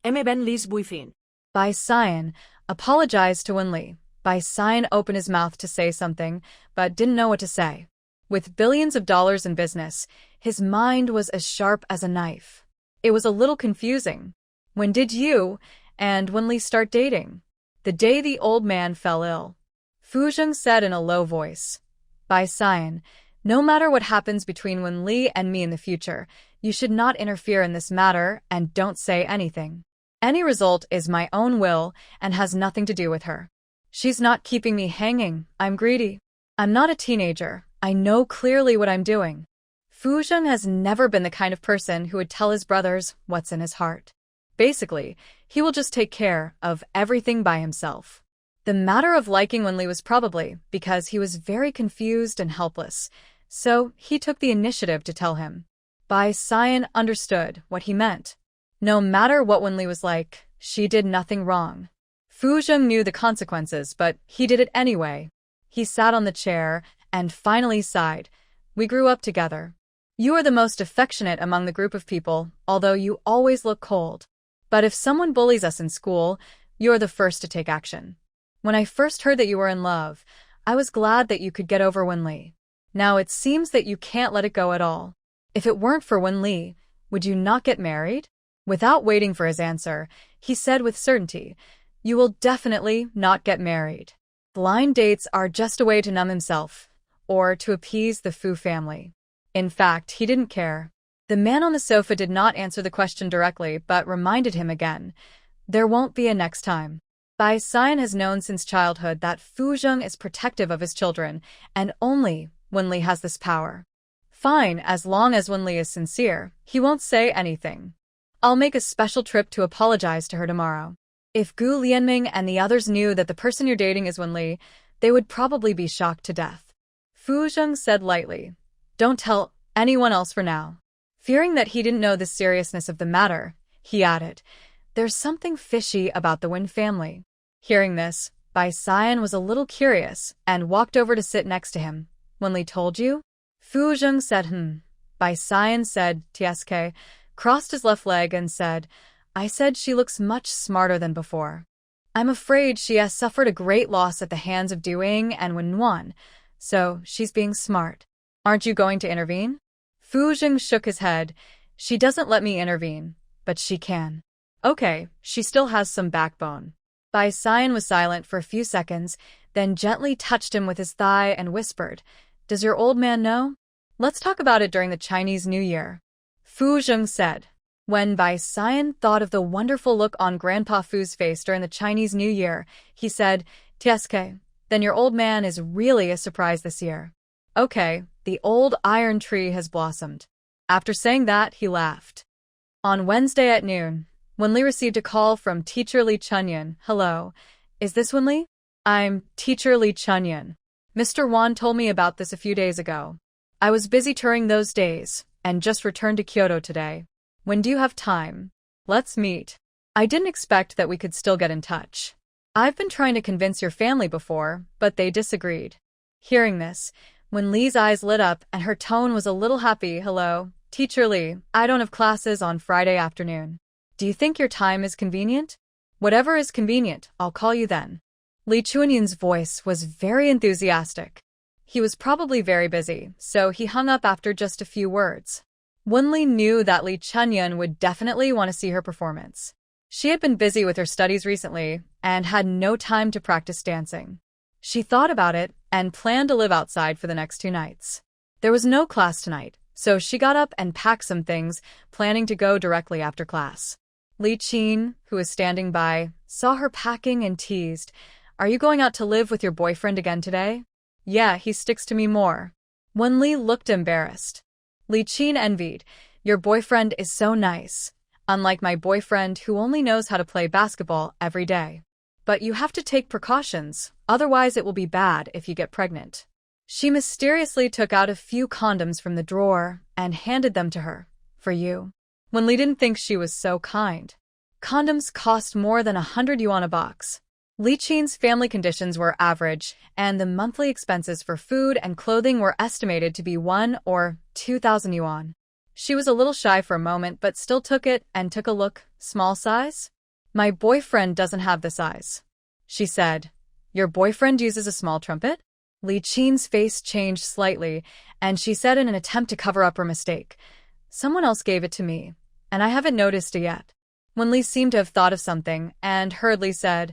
Em ben Lee's boyfriend. Bai Xian apologized to Wenli. Bai Xian opened his mouth to say something, but didn't know what to say. With billions of dollars in business, his mind was as sharp as a knife. It was a little confusing. When did you and Wenli start dating? The day the old man fell ill. Fu Zheng said in a low voice. Bai Xian, no matter what happens between Wenli and me in the future, you should not interfere in this matter and don't say anything. Any result is my own will and has nothing to do with her. She's not keeping me hanging. I'm greedy. I'm not a teenager. I know clearly what I'm doing. Fu Zheng has never been the kind of person who would tell his brothers what's in his heart. Basically, he will just take care of everything by himself. The matter of liking Wenli was probably because he was very confused and helpless, so he took the initiative to tell him. Bai Xian understood what he meant. No matter what Wenli was like, she did nothing wrong. Fu Zheng knew the consequences, but he did it anyway. He sat on the chair and finally sighed. We grew up together. You are the most affectionate among the group of people, although you always look cold. But if someone bullies us in school, you're the first to take action. When I first heard that you were in love, I was glad that you could get over Wenli. Now it seems that you can't let it go at all. If it weren't for Wenli, would you not get married? Without waiting for his answer, he said with certainty, you will definitely not get married. Blind dates are just a way to numb himself, or to appease the Fu family. In fact, he didn't care. The man on the sofa did not answer the question directly, but reminded him again. There won't be a next time. Bai Xian has known since childhood that Fu Zheng is protective of his children, and only Wenli has this power. Fine, as long as Wenli is sincere, he won't say anything. I'll make a special trip to apologize to her tomorrow. If Gu Lianming and the others knew that the person you're dating is Wenli, they would probably be shocked to death. Fu Zheng said lightly. Don't tell anyone else for now. Fearing that he didn't know the seriousness of the matter, he added, there's something fishy about the Wen family. Hearing this, Bai Xian was a little curious and walked over to sit next to him. Wenli told you? Fu Zheng said Bai Xian said tsk, crossed his left leg and said, I said she looks much smarter than before. I'm afraid she has suffered a great loss at the hands of Duing and Wenwan, so she's being smart. Aren't you going to intervene? Fu Zheng shook his head. She doesn't let me intervene, but she can. Okay, she still has some backbone. Bai Xian was silent for a few seconds, then gently touched him with his thigh and whispered, Does your old man know? Let's talk about it during the Chinese New Year. Fu Zheng said. When Bai Xian thought of the wonderful look on Grandpa Fu's face during the Chinese New Year, he said, tsk, then your old man is really a surprise this year. Okay, the old iron tree has blossomed. After saying that, he laughed. On Wednesday at noon, Wenli received a call from Teacher Li Chunyan. Hello, is this Wenli? I'm Teacher Li Chunyan. Mr. Wan told me about this a few days ago. I was busy touring those days, and just returned to Kyoto today. When do you have time? Let's meet. I didn't expect that we could still get in touch. I've been trying to convince your family before, but they disagreed. Hearing this, when Li's eyes lit up and her tone was a little happy. Hello, Teacher Li, I don't have classes on Friday afternoon. Do you think your time is convenient? Whatever is convenient, I'll call you then. Li Chunyan's voice was very enthusiastic. He was probably very busy, so he hung up after just a few words. Wenli knew that Li Chunyan would definitely want to see her performance. She had been busy with her studies recently and had no time to practice dancing. She thought about it and planned to live outside for the next 2 nights. There was no class tonight, so she got up and packed some things, planning to go directly after class. Li Qin, who was standing by, saw her packing and teased, Are you going out to live with your boyfriend again today? Yeah, he sticks to me more. Wenli looked embarrassed. Li Qin envied, Your boyfriend is so nice. Unlike my boyfriend who only knows how to play basketball every day. But you have to take precautions, otherwise it will be bad if you get pregnant. She mysteriously took out a few condoms from the drawer and handed them to her. For you. Wenli didn't think she was so kind. Condoms cost more than 100 yuan a box. Li Qin's family conditions were average, and the monthly expenses for food and clothing were estimated to be 1 or 2,000 yuan. She was a little shy for a moment but still took it and took a look. Small size? My boyfriend doesn't have the size, she said. Your boyfriend uses a small trumpet? Li Qin's face changed slightly, and she said in an attempt to cover up her mistake, Someone else gave it to me, and I haven't noticed it yet. Wenli seemed to have thought of something, and hurriedly said,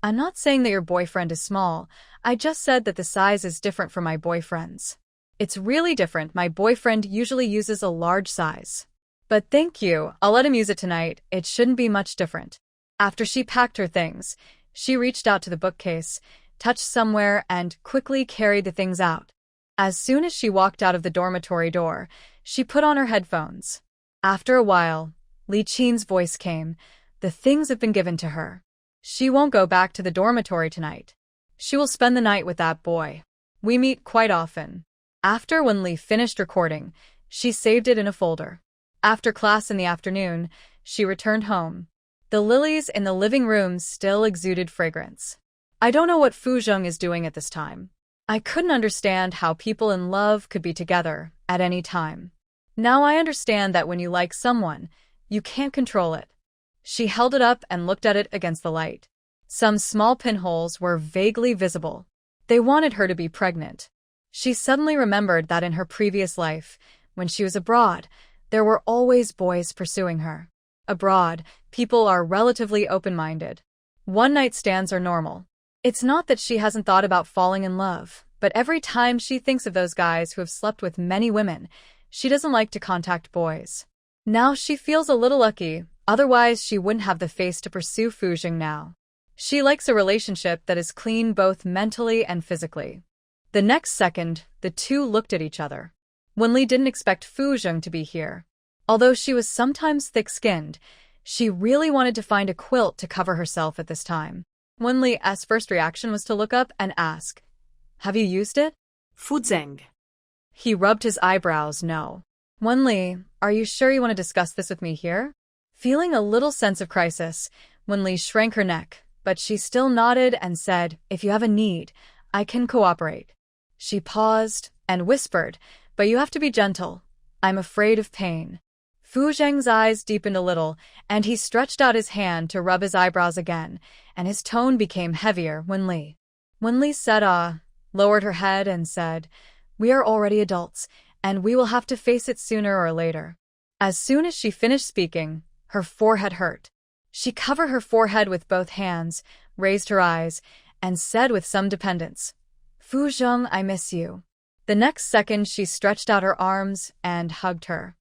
I'm not saying that your boyfriend is small. I just said that the size is different from my boyfriend's. It's really different. My boyfriend usually uses a large size. But thank you, I'll let him use it tonight. It shouldn't be much different. After she packed her things, she reached out to the bookcase, touched somewhere, and quickly carried the things out. As soon as she walked out of the dormitory door, she put on her headphones. After a while, Li Qin's voice came. The things have been given to her. She won't go back to the dormitory tonight. She will spend the night with that boy. We meet quite often. After Wenli finished recording, she saved it in a folder. After class in the afternoon, she returned home. The lilies in the living room still exuded fragrance. I don't know what Fu Zheng is doing at this time. I couldn't understand how people in love could be together at any time. Now I understand that when you like someone, you can't control it. She held it up and looked at it against the light. Some small pinholes were vaguely visible. They wanted her to be pregnant. She suddenly remembered that in her previous life, when she was abroad, there were always boys pursuing her. Abroad, people are relatively open-minded. One-night stands are normal. It's not that she hasn't thought about falling in love, but every time she thinks of those guys who have slept with many women, she doesn't like to contact boys. Now she feels a little lucky, otherwise she wouldn't have the face to pursue Fu Zheng now. She likes a relationship that is clean both mentally and physically. The next second, the two looked at each other. Wenli didn't expect Fu Zheng to be here. Although she was sometimes thick-skinned, she really wanted to find a quilt to cover herself at this time. Wenli's first reaction was to look up and ask, Have you used it? Fu Zheng. He rubbed his eyebrows. No. Wenli, are you sure you want to discuss this with me here? Feeling a little sense of crisis, Wenli shrank her neck, but she still nodded and said, If you have a need, I can cooperate. She paused and whispered, But you have to be gentle. I'm afraid of pain. Fu Zheng's eyes deepened a little, and he stretched out his hand to rub his eyebrows again, and his tone became heavier. Wenli said, lowered her head and said, We are already adults, and we will have to face it sooner or later. As soon as she finished speaking, her forehead hurt. She covered her forehead with both hands, raised her eyes, and said with some dependence, Fu Zheng, I miss you. The next second she stretched out her arms and hugged her.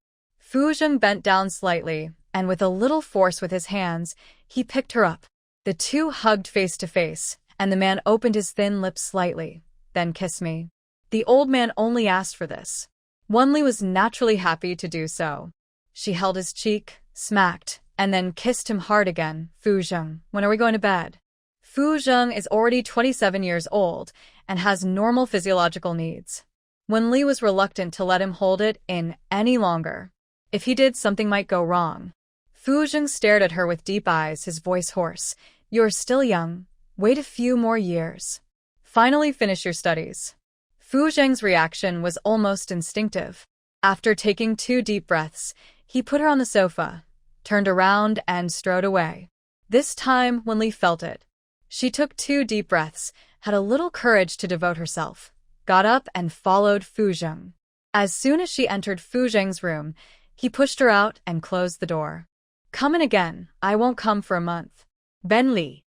Fu Zheng bent down slightly, and with a little force with his hands, he picked her up. The two hugged face to face, and the man opened his thin lips slightly, then kissed me. The old man only asked for this. Wenli was naturally happy to do so. She held his cheek, smacked, and then kissed him hard again. Fu Zheng, when are we going to bed? Fu Zheng is already 27 years old and has normal physiological needs. Wenli was reluctant to let him hold it in any longer. If he did, something might go wrong. Fu Zheng stared at her with deep eyes, his voice hoarse. You're still young. Wait a few more years. Finally finish your studies. Fu Zheng's reaction was almost instinctive. After taking 2 deep breaths, he put her on the sofa, turned around and strode away. This time, Wenli felt it. She took 2 deep breaths, had a little courage to devote herself, got up and followed Fu Zheng. As soon as she entered Fu Zheng's room, he pushed her out and closed the door. Come in again, I won't come for a month. Ben Li.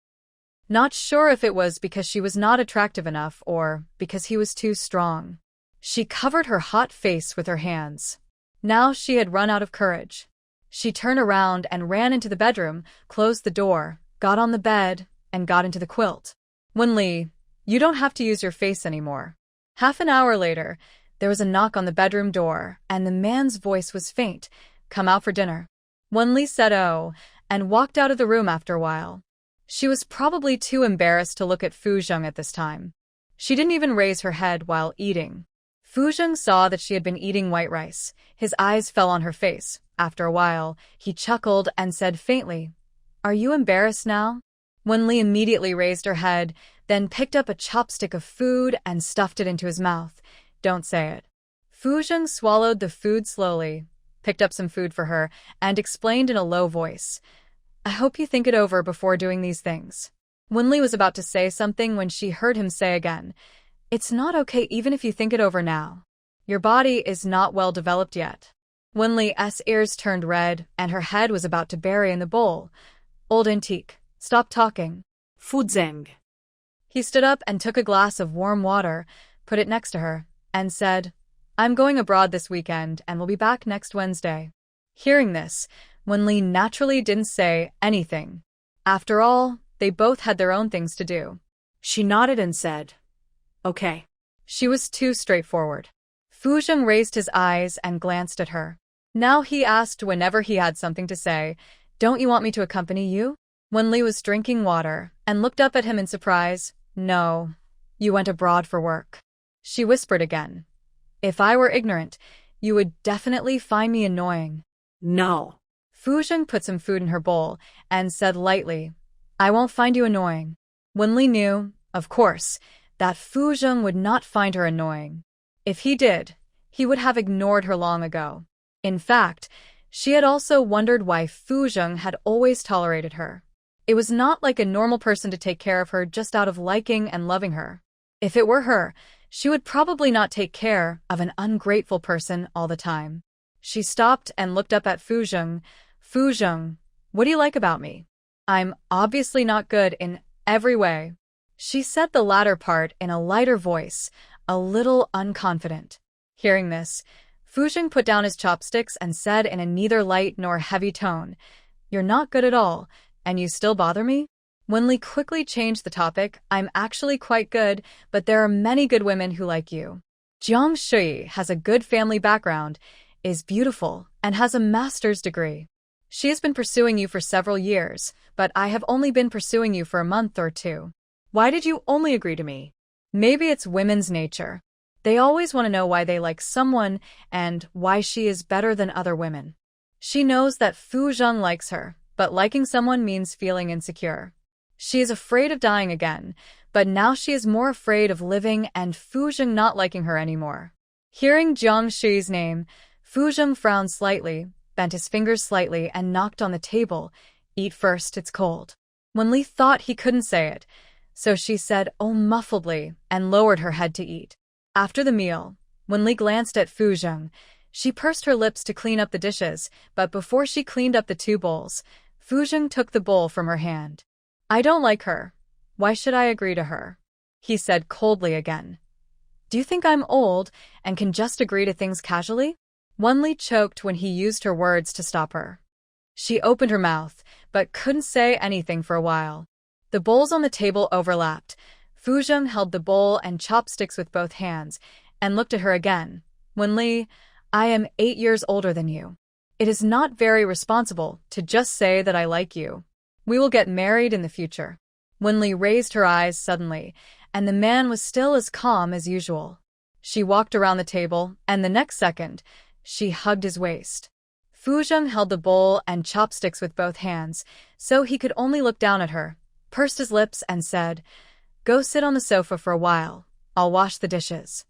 Not sure if it was because she was not attractive enough or because he was too strong. She covered her hot face with her hands. Now she had run out of courage. She turned around and ran into the bedroom, closed the door, got on the bed, and got into the quilt. Wenli, you don't have to use your face anymore. Half an hour later, there was a knock on the bedroom door, and the man's voice was faint. Come out for dinner. Wenli said oh, and walked out of the room after a while. She was probably too embarrassed to look at Fu Zheng at this time. She didn't even raise her head while eating. Fu Zheng saw that she had been eating white rice. His eyes fell on her face. After a while, he chuckled and said faintly, Are you embarrassed now? Wenli immediately raised her head, then picked up a chopstick of food and stuffed it into his mouth. Don't say it. Fu Zheng swallowed the food slowly, picked up some food for her, and explained in a low voice, I hope you think it over before doing these things. Wenli was about to say something when she heard him say again, "It's not okay even if you think it over now. Your body is not well developed yet." Wenli's ears turned red and her head was about to bury in the bowl. "Old antique, stop talking." Fudzeng. He stood up and took a glass of warm water, put it next to her, and said, "I'm going abroad this weekend and will be back next Wednesday." Hearing this, Wenli naturally didn't say anything. After all, they both had their own things to do. She nodded and said, "Okay." She was too straightforward. Fuzheng raised his eyes and glanced at her. Now he asked whenever he had something to say, "Don't you want me to accompany you?" Wenli was drinking water and looked up at him in surprise. "No, you went abroad for work." She whispered again, "If I were ignorant, you would definitely find me annoying." "No." Fuzheng put some food in her bowl and said lightly, "I won't find you annoying." Wenli knew, of course, that Fuzheng would not find her annoying. If he did, he would have ignored her long ago. In fact, she had also wondered why Fuzheng had always tolerated her. It was not like a normal person to take care of her just out of liking and loving her. If it were her, she would probably not take care of an ungrateful person all the time. She stopped and looked up at Fuzheng. "Fuzheng, what do you like about me? I'm obviously not good in every way." She said the latter part in a lighter voice, a little unconfident. Hearing this, Fuzheng put down his chopsticks and said in a neither light nor heavy tone, "You're not good at all, and you still bother me?" Wenli quickly changed the topic. "I'm actually quite good, but there are many good women who like you. Jiang Shui has a good family background, is beautiful, and has a master's degree. She has been pursuing you for several years, but I have only been pursuing you for a month or two. Why did you only agree to me?" Maybe it's women's nature. They always want to know why they like someone and why she is better than other women. She knows that Fuzheng likes her, but liking someone means feeling insecure. She is afraid of dying again, but now she is more afraid of living and Fuzheng not liking her anymore. Hearing Jiang Shui's name, Fuzheng frowned slightly, bent his fingers slightly, and knocked on the table. "Eat first, it's cold." Wenli thought he couldn't say it, so she said "oh" muffledly and lowered her head to eat. After the meal, Wenli glanced at Fuzheng. She pursed her lips to clean up the dishes, but before she cleaned up the two bowls, Fuzheng took the bowl from her hand. "I don't like her. Why should I agree to her?" he said coldly again. "Do you think I'm old and can just agree to things casually?" Wenli choked when he used her words to stop her. She opened her mouth, but couldn't say anything for a while. The bowls on the table overlapped. Fuzheng held the bowl and chopsticks with both hands and looked at her again. "Wenli, I am 8 years older than you. It is not very responsible to just say that I like you. We will get married in the future." Wenli raised her eyes suddenly, and the man was still as calm as usual. She walked around the table, and the next second, she hugged his waist. Fuzheng held the bowl and chopsticks with both hands, so he could only look down at her, pursed his lips, and said, "Go sit on the sofa for a while. I'll wash the dishes."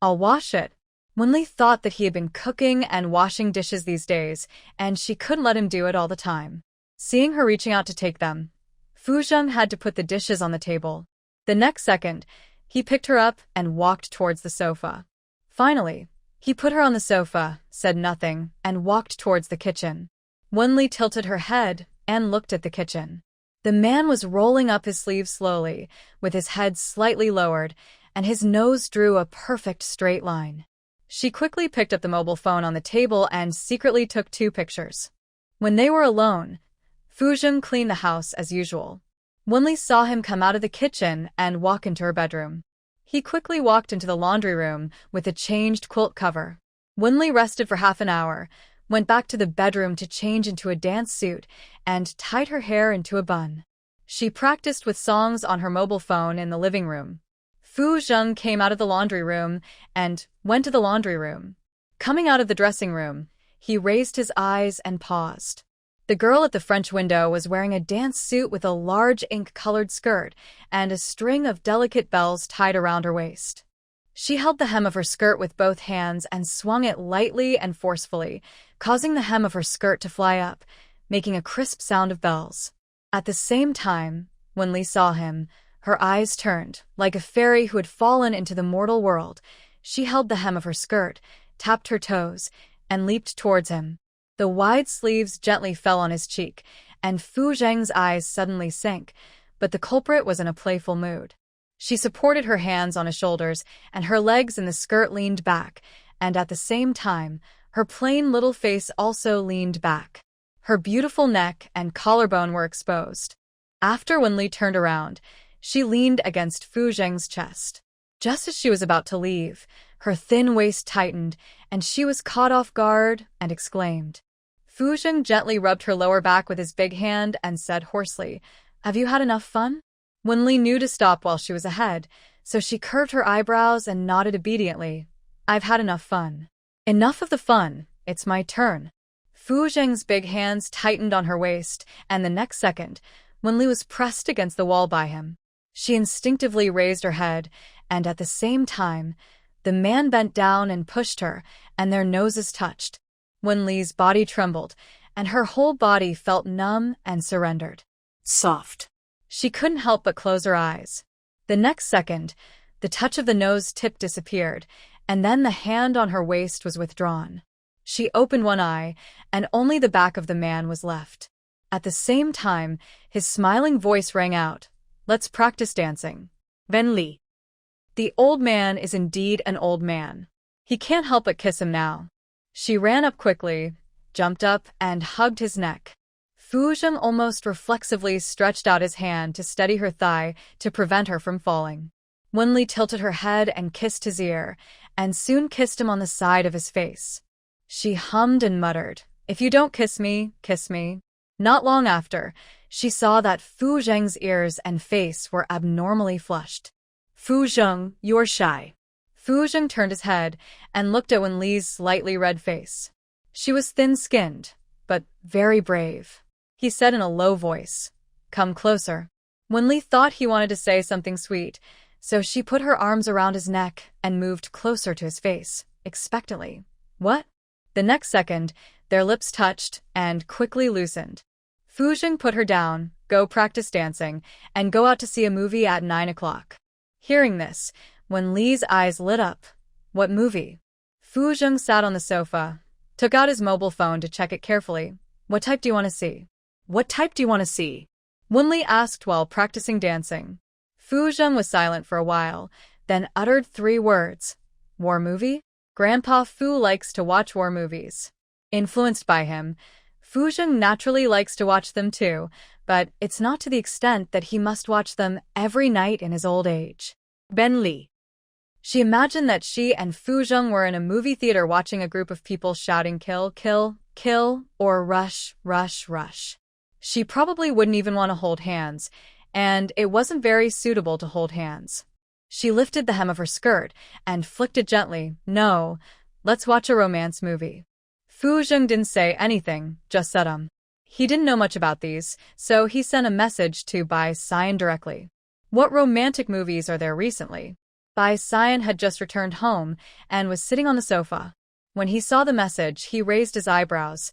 "I'll wash it." Wenli thought that he had been cooking and washing dishes these days, and she couldn't let him do it all the time. Seeing her reaching out to take them, Fuzheng had to put the dishes on the table. The next second, he picked her up and walked towards the sofa. Finally, he put her on the sofa, said nothing, and walked towards the kitchen. Wenli tilted her head and looked at the kitchen. The man was rolling up his sleeves slowly, with his head slightly lowered, and his nose drew a perfect straight line. She quickly picked up the mobile phone on the table and secretly took 2 pictures. When they were alone, Fuzheng cleaned the house as usual. Wenli saw him come out of the kitchen and walk into her bedroom. He quickly walked into the laundry room with a changed quilt cover. Wenli rested for half an hour, went back to the bedroom to change into a dance suit, and tied her hair into a bun. She practiced with songs on her mobile phone in the living room. Fuzheng came out of the laundry room and went to the laundry room. Coming out of the dressing room, he raised his eyes and paused. The girl at the French window was wearing a dance suit with a large ink-colored skirt and a string of delicate bells tied around her waist. She held the hem of her skirt with both hands and swung it lightly and forcefully, causing the hem of her skirt to fly up. making a crisp sound of bells. At the same time, when Li saw him, her eyes turned, like a fairy who had fallen into the mortal world. She held the hem of her skirt, tapped her toes, and leaped towards him. The wide sleeves gently fell on his cheek, and Fu Zheng's eyes suddenly sank, but the culprit was in a playful mood. She supported her hands on his shoulders, and her legs in the skirt leaned back, and at the same time, her plain little face also leaned back. Her beautiful neck and collarbone were exposed. After when Li turned around, she leaned against Fu Zheng's chest. Just as she was about to leave, her thin waist tightened, and she was caught off guard and exclaimed. Fu Zheng gently rubbed her lower back with his big hand and said hoarsely, "Have you had enough fun?" Wen Li knew to stop while she was ahead, so she curved her eyebrows and nodded obediently. "I've had enough fun." "Enough of the fun, it's my turn." Fu Zheng's big hands tightened on her waist, and the next second, Wen Li was pressed against the wall by him. She instinctively raised her head, and at the same time, the man bent down and pushed her, and their noses touched. Wen Li's body trembled, and her whole body felt numb and surrendered. Soft. She couldn't help but close her eyes. The next second, the touch of the nose tip disappeared, and then the hand on her waist was withdrawn. She opened one eye, and only the back of the man was left. At the same time, his smiling voice rang out, "Let's practice dancing." Wen Li. The old man is indeed an old man. He can't help but kiss him now. She ran up quickly, jumped up, and hugged his neck. Fu Zheng almost reflexively stretched out his hand to steady her thigh to prevent her from falling. Wen Li tilted her head and kissed his ear, and soon kissed him on the side of his face. She hummed and muttered, "If you don't kiss me, kiss me." Not long after, she saw that Fu Zheng's ears and face were abnormally flushed. Fu Zheng, you're shy. Fu Zheng turned his head and looked at Wen Li's slightly red face. She was thin-skinned, but very brave. He said in a low voice, "Come closer." Wen Li thought he wanted to say something sweet, so she put her arms around his neck and moved closer to his face, expectantly. "What?" The next second, their lips touched and quickly loosened. Fu Zheng put her down, "Go practice dancing, and go out to see a movie at 9 o'clock. Hearing this, Wen Li's eyes lit up. "What movie?" Fu Zheng sat on the sofa, took out his mobile phone to check it carefully. "What type do you want to see?" What type do you want to see? Wen Li asked while practicing dancing. Fu Zheng was silent for a while, then uttered 3 words. "War movie?" Grandpa Fu likes to watch war movies. Influenced by him, Fu Zheng naturally likes to watch them too, but it's not to the extent that he must watch them every night in his old age. Wen Li. She imagined that she and Fu Zheng were in a movie theater watching a group of people shouting "kill, kill, kill," or "rush, rush, rush." She probably wouldn't even want to hold hands, and it wasn't very suitable to hold hands. She lifted the hem of her skirt and flicked it gently. "No, let's watch a romance movie." Fu Zheng didn't say anything, just said He didn't know much about these, so he sent a message to Bai Xian directly. "What romantic movies are there recently?" Bai Xian had just returned home and was sitting on the sofa. When he saw the message, he raised his eyebrows.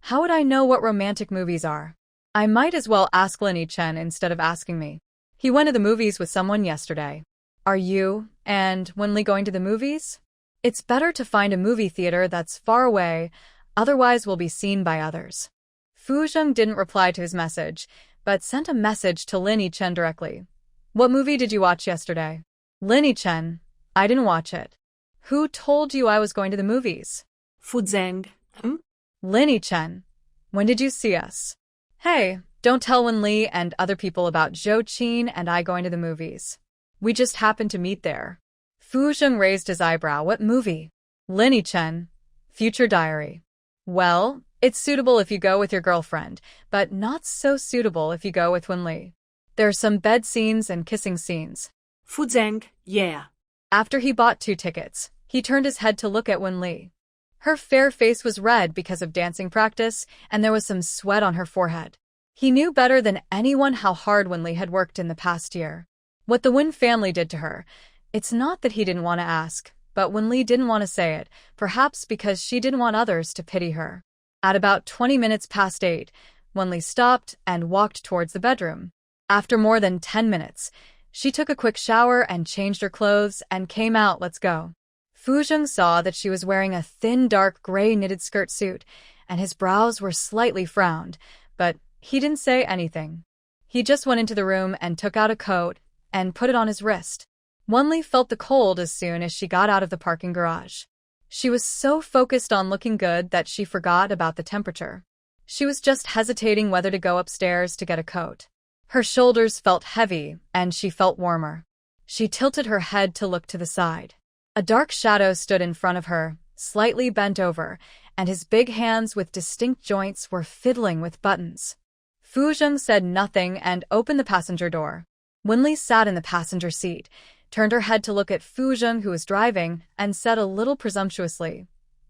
"How would I know what romantic movies are? I might as well ask Lin Chen instead of asking me. He went to the movies with someone yesterday. Are you and Wen Li going to the movies? It's better to find a movie theater that's far away, otherwise we'll be seen by others." Fu Zheng didn't reply to his message, but sent a message to Lin Chen directly. "What movie did you watch yesterday?" "Lin Chen, I didn't watch it." "Who told you I was going to the movies?" Fu Zheng. "Lin Chen, when did you see us?" "Hey, don't tell Wen Li and other people about Zhou Qin and I going to the movies. We just happened to meet there." Fu Zheng raised his eyebrow. "What movie?" "Lin Chen, Future Diary." "Well, it's suitable if you go with your girlfriend, but not so suitable if you go with Wen Li. There are some bed scenes and kissing scenes." Fu Zheng, yeah. After he bought 2 tickets, he turned his head to look at Wen Li. Her fair face was red because of dancing practice, and there was some sweat on her forehead. He knew better than anyone how hard Wen Li had worked in the past year. What the Wen family did to her, it's not that he didn't want to ask, but Wen Li didn't want to say it, perhaps because she didn't want others to pity her. At about 20 minutes past 8, Wenli stopped and walked towards the bedroom. After more than 10 minutes, she took a quick shower and changed her clothes and came out. Let's go. Fuzheng saw that she was wearing a thin, dark gray knitted skirt suit, and his brows were slightly frowned, but he didn't say anything. He just went into the room and took out a coat and put it on his wrist. Wenli felt the cold as soon as she got out of the parking garage. She was so focused on looking good that she forgot about the temperature. She was just hesitating whether to go upstairs to get a coat. Her shoulders felt heavy, and she felt warmer. She tilted her head to look to the side. A dark shadow stood in front of her, slightly bent over, and his big hands with distinct joints were fiddling with buttons. Fuzheng said nothing and opened the passenger door. Wenli sat in the passenger seat, turned her head to look at Fuzheng, who was driving, and said a little presumptuously,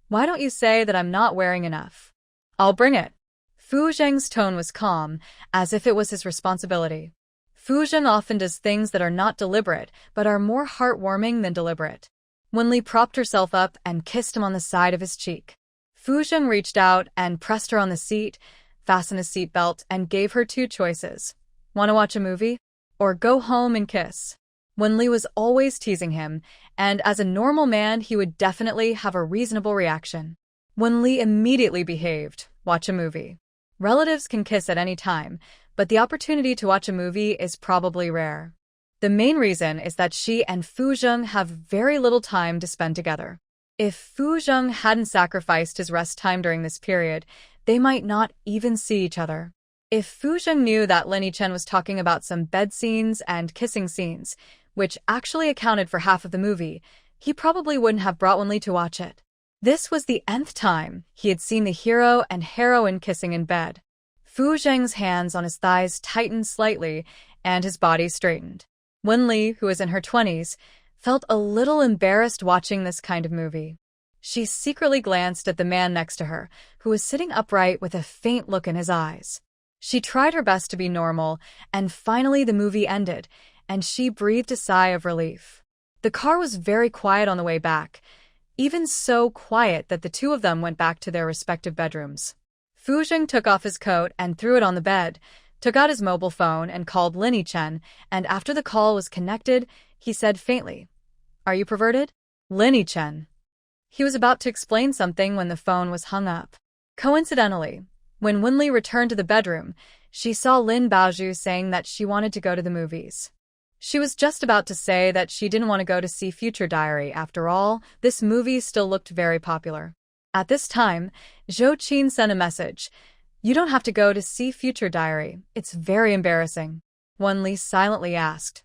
"Why don't you say that I'm not wearing enough? I'll bring it." Fuzheng's tone was calm, as if it was his responsibility. Fuzheng often does things that are not deliberate, but are more heartwarming than deliberate. Wenli propped herself up and kissed him on the side of his cheek. Fuzheng reached out and pressed her on the seat, fastened his seatbelt, and gave her two choices. Want to watch a movie? Or go home and kiss? Wenli was always teasing him, and as a normal man, he would definitely have a reasonable reaction. Wenli immediately behaved. Watch a movie. Relatives can kiss at any time, but the opportunity to watch a movie is probably rare. The main reason is that she and Fuzheng have very little time to spend together. If Fuzheng hadn't sacrificed his rest time during this period, they might not even see each other. If Fuzheng knew that Lin Yichen was talking about some bed scenes and kissing scenes, which actually accounted for half of the movie, he probably wouldn't have brought Wenli to watch it. This was the nth time he had seen the hero and heroine kissing in bed. Fuzheng's hands on his thighs tightened slightly, and his body straightened. Wenli, who was in her 20s, felt a little embarrassed watching this kind of movie. She secretly glanced at the man next to her, who was sitting upright with a faint look in his eyes. She tried her best to be normal, and finally the movie ended, and she breathed a sigh of relief. The car was very quiet on the way back, even so quiet that the two of them went back to their respective bedrooms. Fuzheng took off his coat and threw it on the bed, took out his mobile phone and called Lin Yichen, and after the call was connected, he said faintly, "Are you perverted?" Lin Yichen. He was about to explain something when the phone was hung up. Coincidentally, when Wenli returned to the bedroom, she saw Lin Baozhu saying that she wanted to go to the movies. She was just about to say that she didn't want to go to see Future Diary. After all, this movie still looked very popular. At this time, Zhou Qin sent a message. "You don't have to go to see Future Diary. It's very embarrassing." Wenli silently asked,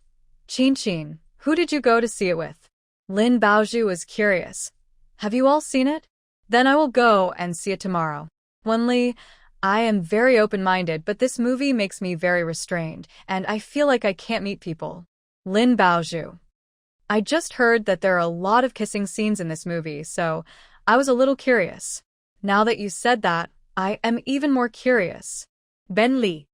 "Qin, who did you go to see it with?" Lin Baozhu was curious. "Have you all seen it? Then I will go and see it tomorrow." Wenli, "I am very open-minded, but this movie makes me very restrained, and I feel like I can't meet people." Lin Baozhu, "I just heard that there are a lot of kissing scenes in this movie, so I was a little curious. Now that you said that, I am even more curious." Ben Li.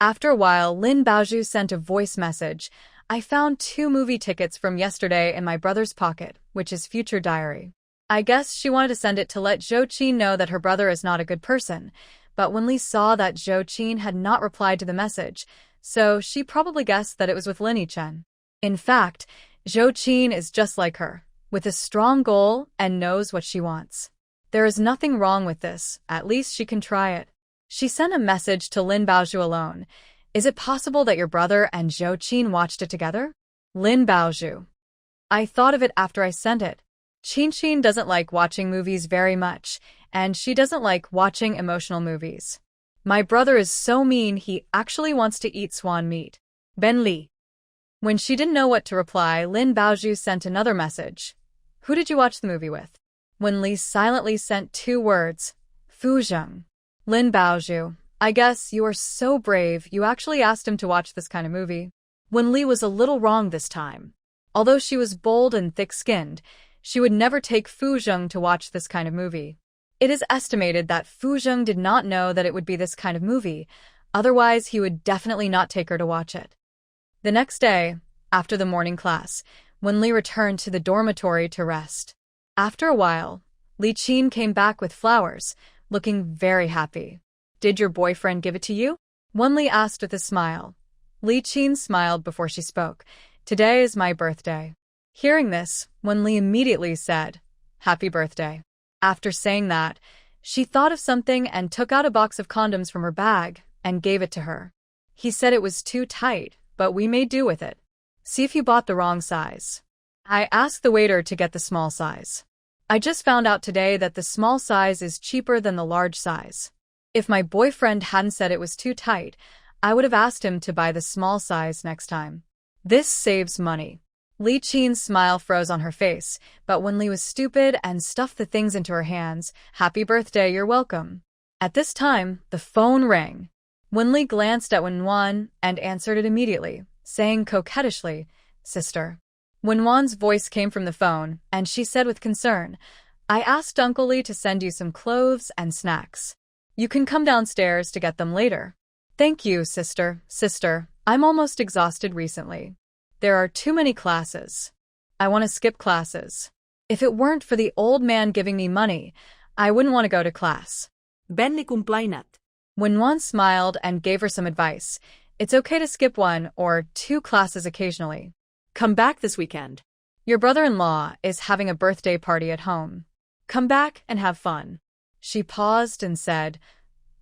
After a while, Lin Baozhu sent a voice message. "I found 2 movie tickets from yesterday in my brother's pocket, which is Future Diary." I guess she wanted to send it to let Zhou Qin know that her brother is not a good person, but Wenli saw that Zhou Qin had not replied to the message, so she probably guessed that it was with Lin Yichen. In fact, Zhou Qin is just like her, with a strong goal and knows what she wants. There is nothing wrong with this, at least she can try it. She sent a message to Lin Baozhu alone. "Is it possible that your brother and Zhou Qin watched it together?" Lin Baozhu, "I thought of it after I sent it. Qin doesn't like watching movies very much, and she doesn't like watching emotional movies. My brother is so mean he actually wants to eat swan meat." Ben Li. When she didn't know what to reply, Lin Baozhu sent another message. "Who did you watch the movie with?" Wenli silently sent 2 words, "Fuzheng." Lin Baozhu, "I guess you are so brave you actually asked him to watch this kind of movie." Wenli was a little wrong this time. Although she was bold and thick-skinned, she would never take Fuzheng to watch this kind of movie. It is estimated that Fuzheng did not know that it would be this kind of movie, otherwise he would definitely not take her to watch it. The next day, after the morning class, Wenli returned to the dormitory to rest. After a while, Li Qin came back with flowers, looking very happy. Did your boyfriend give it to you? Wenli asked with a smile. Li Qin smiled before she spoke. Today is my birthday. Hearing this, Wenli immediately said, Happy birthday. After saying that, she thought of something and took out a box of condoms from her bag and gave it to her. He said it was too tight, but we may do with it. See if you bought the wrong size. I asked the waiter to get the small size. I just found out today that the small size is cheaper than the large size. If my boyfriend hadn't said it was too tight, I would have asked him to buy the small size next time. This saves money. Li Qin's smile froze on her face, but Wenli was stupid and stuffed the things into her hands. Happy birthday, you're welcome. At this time, the phone rang. Wenli glanced at Wenwan and answered it immediately, saying coquettishly, Sister. Wenwan's voice came from the phone, and she said with concern, I asked Uncle Li to send you some clothes and snacks. You can come downstairs to get them later. Thank you, sister. Sister, I'm almost exhausted recently. There are too many classes. I want to skip classes. If it weren't for the old man giving me money, I wouldn't want to go to class. Benny complained. Wenwan smiled and gave her some advice. It's okay to skip 1 or 2 classes occasionally. Come back this weekend. Your brother-in-law is having a birthday party at home. Come back and have fun. She paused and said,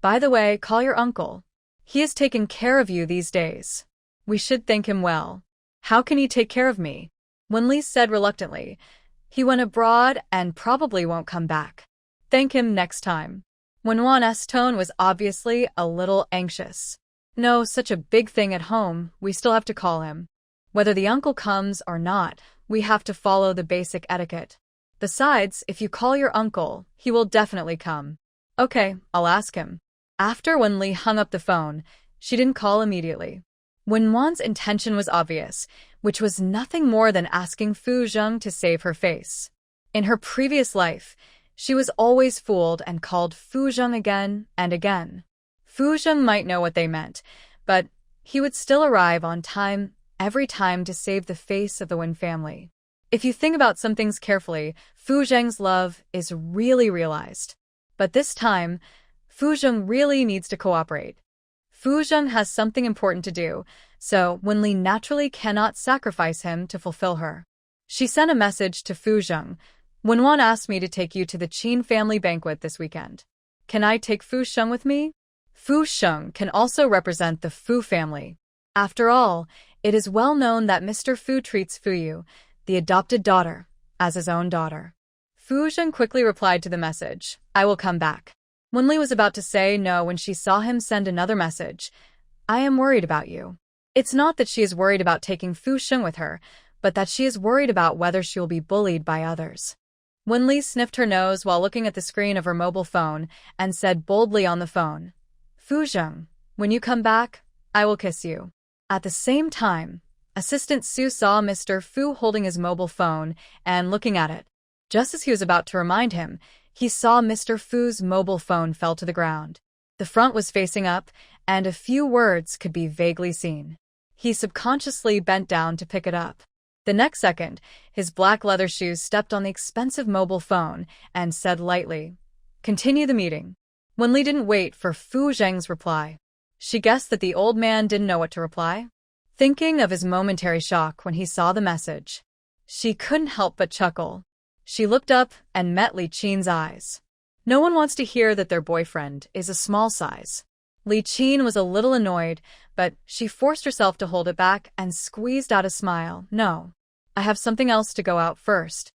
By the way, call your uncle. He is taking care of you these days. We should thank him well. How can he take care of me? Wenli said reluctantly. He went abroad and probably won't come back. Thank him next time. Wenwan's tone was obviously a little anxious. No, such a big thing at home, we still have to call him. Whether the uncle comes or not, we have to follow the basic etiquette. Besides, if you call your uncle, he will definitely come. Okay, I'll ask him. After Wenli hung up the phone, she didn't call immediately. Wenwan's intention was obvious, which was nothing more than asking Fu Zheng to save her face. In her previous life, she was always fooled and called Fu Zheng again and again. Fu Zheng might know what they meant, but he would still arrive on time every time to save the face of the Wen family. If you think about some things carefully, Fu Zheng's love is really realized. But this time, Fu Zheng really needs to cooperate. Fu Zheng has something important to do, so Wenli naturally cannot sacrifice him to fulfill her. She sent a message to Fu Zheng. Wenwan asked me to take you to the Qin family banquet this weekend. Can I take Fu Zheng with me? Fu Zheng can also represent the Fu family. After all, it is well known that Mr. Fu treats Fu Yu, the adopted daughter, as his own daughter. Fu Zheng quickly replied to the message, I will come back. Wenli was about to say no when she saw him send another message. I am worried about you. It's not that she is worried about taking Fu Zheng with her, but that she is worried about whether she will be bullied by others. Wenli sniffed her nose while looking at the screen of her mobile phone and said boldly on the phone, Fu Zheng, when you come back, I will kiss you. At the same time, Assistant Su saw Mr. Fu holding his mobile phone and looking at it. Just as he was about to remind him, he saw Mr. Fu's mobile phone fell to the ground. The front was facing up, and a few words could be vaguely seen. He subconsciously bent down to pick it up. The next second, his black leather shoes stepped on the expensive mobile phone and said lightly, Continue the meeting. Wenli didn't wait for Fu Zheng's reply. She guessed that the old man didn't know what to reply. Thinking of his momentary shock when he saw the message, she couldn't help but chuckle. She looked up and met Li Qin's eyes. No one wants to hear that their boyfriend is a small size. Li Qin was a little annoyed, but she forced herself to hold it back and squeezed out a smile. No, I have something else to go out first.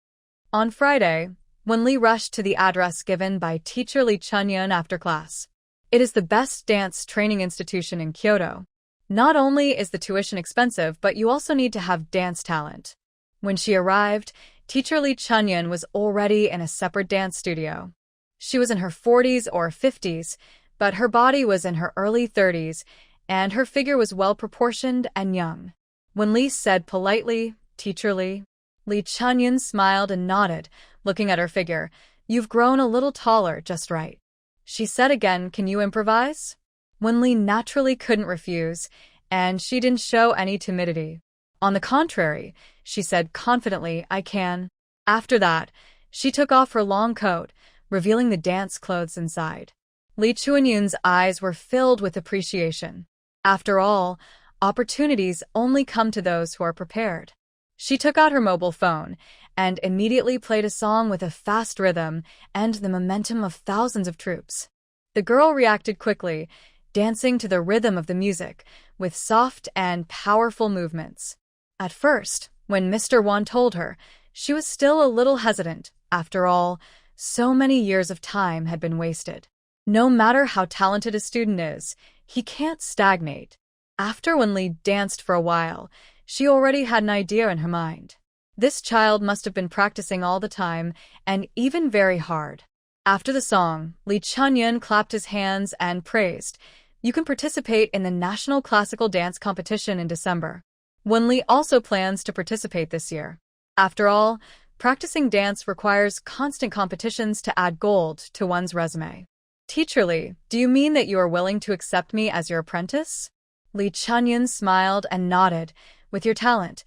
On Friday, when Li rushed to the address given by teacher Li Chunyun after class. It is the best dance training institution in Kyoto. Not only is the tuition expensive, but you also need to have dance talent. When she arrived, teacher Li Chunyun was already in a separate dance studio. She was in her 40s or 50s, but her body was in her early 30s, and her figure was well-proportioned and young. When Li said politely, "Teacher Li," Li Chunyun smiled and nodded, looking at her figure. "You've grown a little taller, just right." She said again, "Can you improvise?" When Li naturally couldn't refuse, and she didn't show any timidity. On the contrary, she said confidently, "I can." After that, she took off her long coat, revealing the dance clothes inside. Lee Chuanyun's eyes were filled with appreciation. After all, opportunities only come to those who are prepared. She took out her mobile phone and immediately played a song with a fast rhythm and the momentum of thousands of troops. The girl reacted quickly, dancing to the rhythm of the music, with soft and powerful movements. At first, when Mr. Won told her, she was still a little hesitant. After all, so many years of time had been wasted. No matter how talented a student is, he can't stagnate. After Wenli danced for a while, she already had an idea in her mind. This child must have been practicing all the time, and even very hard. After the song, Lee Chuanyun clapped his hands and praised, "You can participate in the National Classical Dance Competition in December." Wenli also plans to participate this year. After all, practicing dance requires constant competitions to add gold to one's resume. "Teacher Lee, do you mean that you are willing to accept me as your apprentice?" Lee Chuanyun smiled and nodded. "With your talent,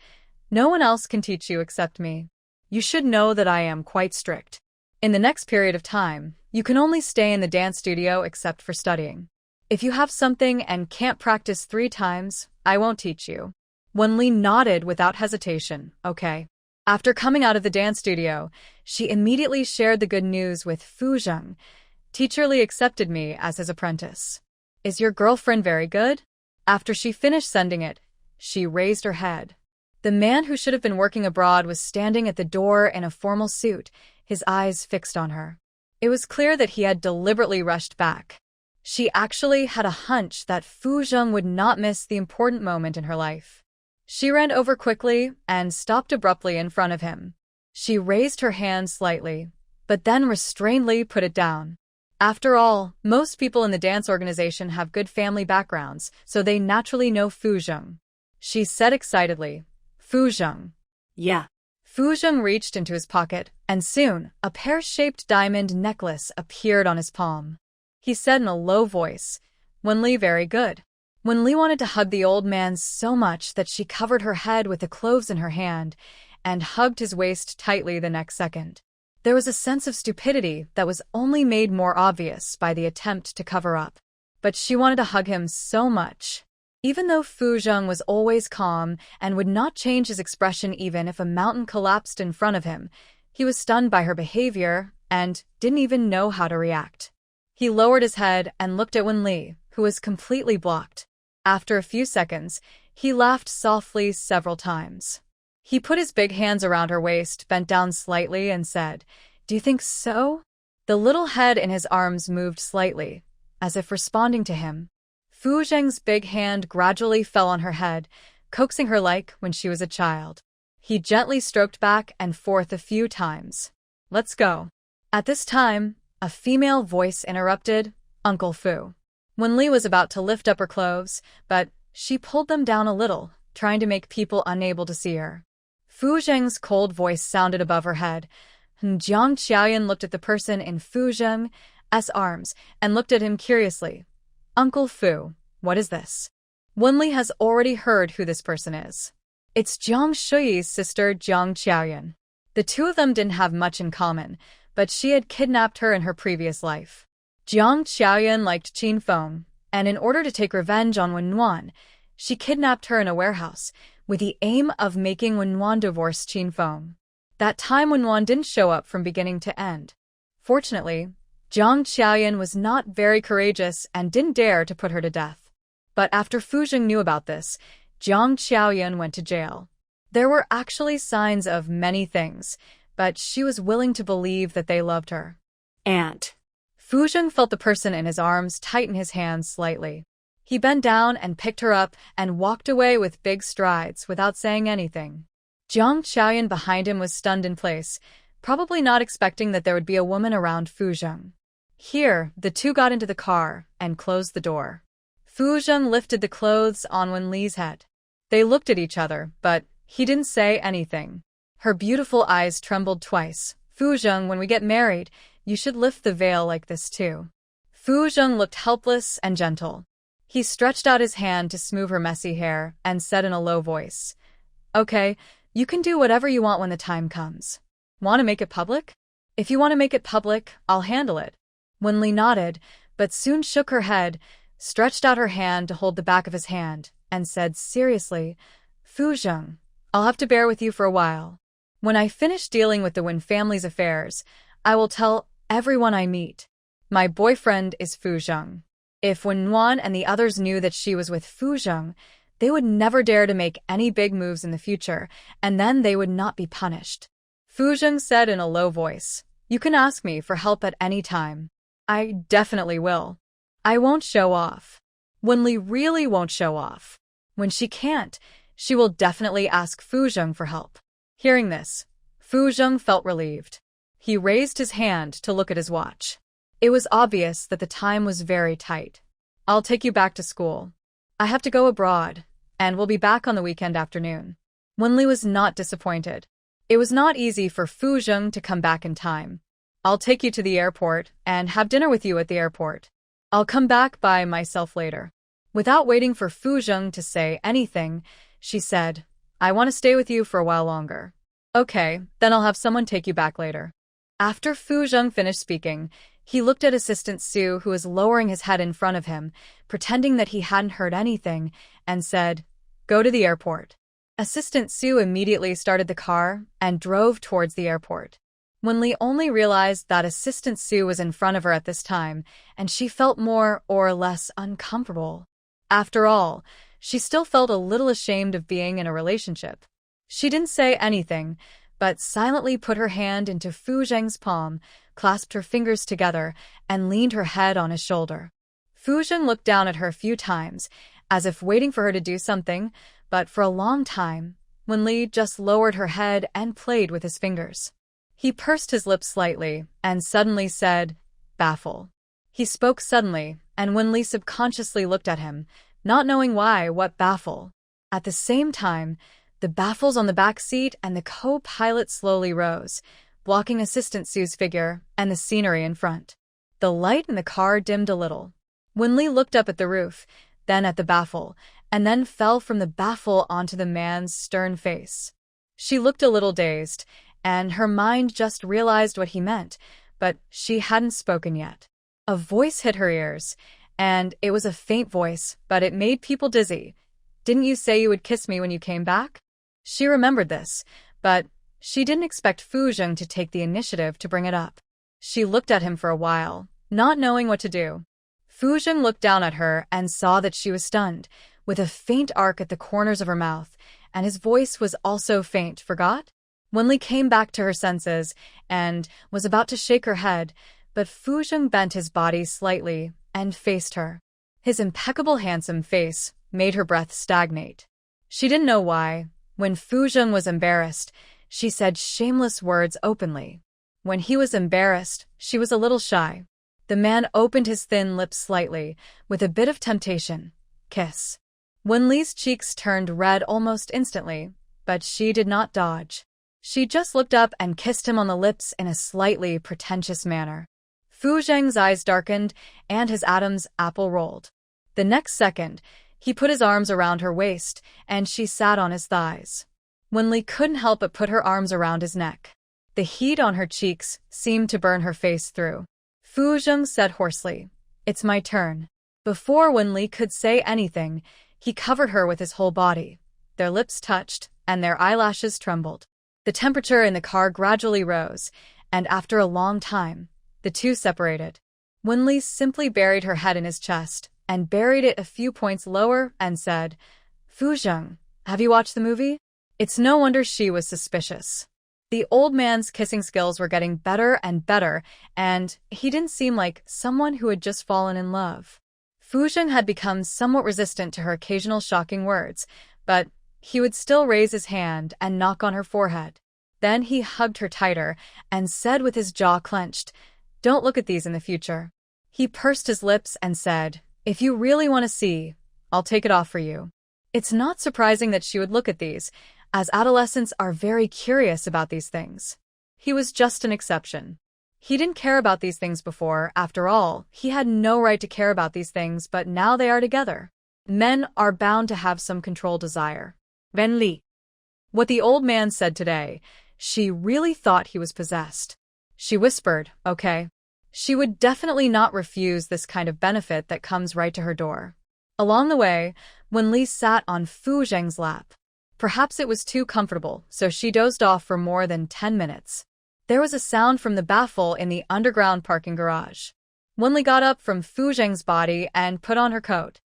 no one else can teach you except me. You should know that I am quite strict. In the next period of time, you can only stay in the dance studio except for studying. If you have something and can't practice 3 times, I won't teach you." Wenli nodded without hesitation. "Okay." After coming out of the dance studio, she immediately shared the good news with Fu Zheng. "Teacher Lee accepted me as his apprentice. Is your girlfriend very good?" After she finished sending it, she raised her head. The man who should have been working abroad was standing at the door in a formal suit, his eyes fixed on her. It was clear that he had deliberately rushed back. She actually had a hunch that Fu Zheng would not miss the important moment in her life. She ran over quickly and stopped abruptly in front of him. She raised her hand slightly, but then restrainedly put it down. After all, most people in the dance organization have good family backgrounds, so they naturally know Fu Zheng. She said excitedly, "Fu Zheng." Yeah. Fu Zheng reached into his pocket, and soon, a pear-shaped diamond necklace appeared on his palm. He said in a low voice, "Wenli, very good." Wenli wanted to hug the old man so much that she covered her head with the cloves in her hand and hugged his waist tightly the next second. There was a sense of stupidity that was only made more obvious by the attempt to cover up. But she wanted to hug him so much. Even though Fu Zheng was always calm and would not change his expression even if a mountain collapsed in front of him, he was stunned by her behavior and didn't even know how to react. He lowered his head and looked at Wenli, who was completely blocked. After a few seconds, he laughed softly several times. He put his big hands around her waist, bent down slightly, and said, "Do you think so?" The little head in his arms moved slightly, as if responding to him. Fu Zheng's big hand gradually fell on her head, coaxing her like when she was a child. He gently stroked back and forth a few times. "Let's go." At this time, a female voice interrupted, "Uncle Fu." Wenli was about to lift up her clothes, but she pulled them down a little, trying to make people unable to see her. Fu Zheng's cold voice sounded above her head. Jiang Qiaoyan looked at the person in Fu Zheng's arms and looked at him curiously. "Uncle Fu, what is this?" Wenli has already heard who this person is. It's Jiang Shuyi's sister, Jiang Qiaoyan. The two of them didn't have much in common, but she had kidnapped her in her previous life. Jiang Qiaoyan liked Qin Feng, and in order to take revenge on Wennuan, she kidnapped her in a warehouse, with the aim of making Wennuan divorce Qin Feng. That time Wennuan didn't show up from beginning to end. Fortunately, Jiang Qiaoyan was not very courageous and didn't dare to put her to death. But after Fu Zheng knew about this, Jiang Qiaoyan went to jail. There were actually signs of many things, but she was willing to believe that they loved her. Aunt. Fu Zheng felt the person in his arms tighten his hands slightly. He bent down and picked her up and walked away with big strides without saying anything. Jiang Qiaoyan behind him was stunned in place, probably not expecting that there would be a woman around Fu Zheng. Here, the two got into the car and closed the door. Fu Zheng lifted the clothes on Wenli's head. They looked at each other, but he didn't say anything. Her beautiful eyes trembled twice. "Fu Zheng, when we get married, you should lift the veil like this too." Fu Zheng looked helpless and gentle. He stretched out his hand to smooth her messy hair and said in a low voice, "Okay, you can do whatever you want when the time comes. Want to make it public? If you want to make it public, I'll handle it." Wenli nodded, but soon shook her head, stretched out her hand to hold the back of his hand, and said seriously, Fuzheng, I'll have to bear with you for a while. When I finish dealing with the Wen family's affairs, I will tell everyone I meet. My boyfriend is Fuzheng. If Wen Nuan and the others knew that she was with Fuzheng, they would never dare to make any big moves in the future, and then they would not be punished. Fuzheng said in a low voice, You can ask me for help at any time. I definitely will. I won't show off. Wenli really won't show off. When she can't, she will definitely ask Fuzheng for help. Hearing this, Fuzheng felt relieved. He raised his hand to look at his watch. It was obvious that the time was very tight. I'll take you back to school. I have to go abroad, and we'll be back on the weekend afternoon. Wenli was not disappointed. It was not easy for Fuzheng to come back in time. I'll take you to the airport and have dinner with you at the airport. I'll come back by myself later. Without waiting for Fuzheng to say anything, she said, I want to stay with you for a while longer. Okay, then I'll have someone take you back later. After Fuzheng finished speaking, he looked at Assistant Sue, who was lowering his head in front of him, pretending that he hadn't heard anything, and said, Go to the airport. Assistant Sue immediately started the car and drove towards the airport. Wenli only realized that Assistant Sue was in front of her at this time, and she felt more or less uncomfortable. After all, she still felt a little ashamed of being in a relationship. She didn't say anything, but silently put her hand into Fuzheng's palm, clasped her fingers together, and leaned her head on his shoulder. Fuzheng looked down at her a few times, as if waiting for her to do something, but for a long time, Wenli just lowered her head and played with his fingers. He pursed his lips slightly and suddenly said, Baffle. He spoke suddenly, and Wenli subconsciously looked at him, not knowing why, what baffle. At the same time, the baffles on the back seat and the co-pilot slowly rose, blocking Assistant Sue's figure and the scenery in front. The light in the car dimmed a little. Wenli looked up at the roof, then at the baffle, and then fell from the baffle onto the man's stern face. She looked a little dazed, and her mind just realized what he meant, but she hadn't spoken yet. A voice hit her ears, and it was a faint voice, but it made people dizzy. Didn't you say you would kiss me when you came back? She remembered this, but she didn't expect Fuzheng to take the initiative to bring it up. She looked at him for a while, not knowing what to do. Fuzheng looked down at her and saw that she was stunned, with a faint arc at the corners of her mouth, and his voice was also faint. Forgot? Wenli came back to her senses and was about to shake her head, but Fuzheng bent his body slightly and faced her. His impeccable handsome face made her breath stagnate. She didn't know why. When Fuzheng was embarrassed, she said shameless words openly. When he was embarrassed, she was a little shy. The man opened his thin lips slightly, with a bit of temptation. Kiss. Wenli's cheeks turned red almost instantly, but she did not dodge. She just looked up and kissed him on the lips in a slightly pretentious manner. Fuzheng's eyes darkened, and his Adam's apple rolled. The next second, he put his arms around her waist, and she sat on his thighs. Wenli couldn't help but put her arms around his neck. The heat on her cheeks seemed to burn her face through. Fuzheng said hoarsely, It's my turn. Before Wenli could say anything, he covered her with his whole body. Their lips touched, and their eyelashes trembled. The temperature in the car gradually rose, and after a long time, the two separated. Wenli simply buried her head in his chest, and buried it a few points lower, and said, Fuzheng, have you watched the movie? It's no wonder she was suspicious. The old man's kissing skills were getting better and better, and he didn't seem like someone who had just fallen in love. Fuzheng had become somewhat resistant to her occasional shocking words, but he would still raise his hand and knock on her forehead. Then he hugged her tighter and said with his jaw clenched, Don't look at these in the future. He pursed his lips and said, If you really want to see, I'll take it off for you. It's not surprising that she would look at these, as adolescents are very curious about these things. He was just an exception. He didn't care about these things before. After all, he had no right to care about these things, but now they are together. Men are bound to have some control desire. Wenli. What the old man said today, she really thought he was possessed. She whispered, Okay. She would definitely not refuse this kind of benefit that comes right to her door. Along the way, Wenli sat on Fu Zheng's lap. Perhaps it was too comfortable, so she dozed off for more than 10 minutes. There was a sound from the baffle in the underground parking garage. Wenli got up from Fu Zheng's body and put on her coat.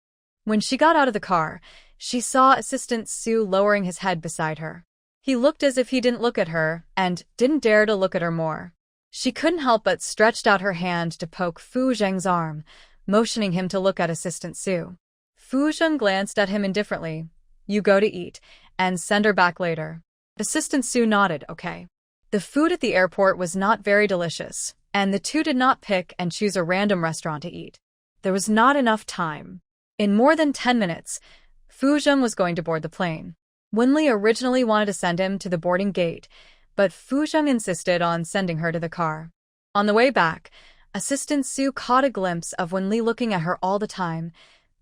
When she got out of the car, she saw Assistant Su lowering his head beside her. He looked as if he didn't look at her and didn't dare to look at her more. She couldn't help but stretched out her hand to poke Fu Zheng's arm, motioning him to look at Assistant Su. Fu Zheng glanced at him indifferently. You go to eat, and send her back later. Assistant Su nodded, okay. The food at the airport was not very delicious, and the two did not pick and choose a random restaurant to eat. There was not enough time. In more than 10 minutes, Fu Zheng was going to board the plane. Wenli originally wanted to send him to the boarding gate, but Fu Zheng insisted on sending her to the car. On the way back, Assistant Su caught a glimpse of Wenli looking at her all the time,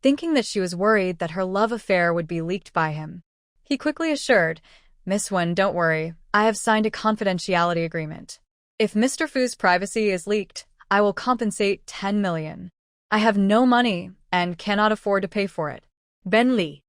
thinking that she was worried that her love affair would be leaked by him. He quickly assured, Miss Wen, don't worry, I have signed a confidentiality agreement. If Mr. Fu's privacy is leaked, I will compensate 10 million. I have no money and cannot afford to pay for it. Ben Li.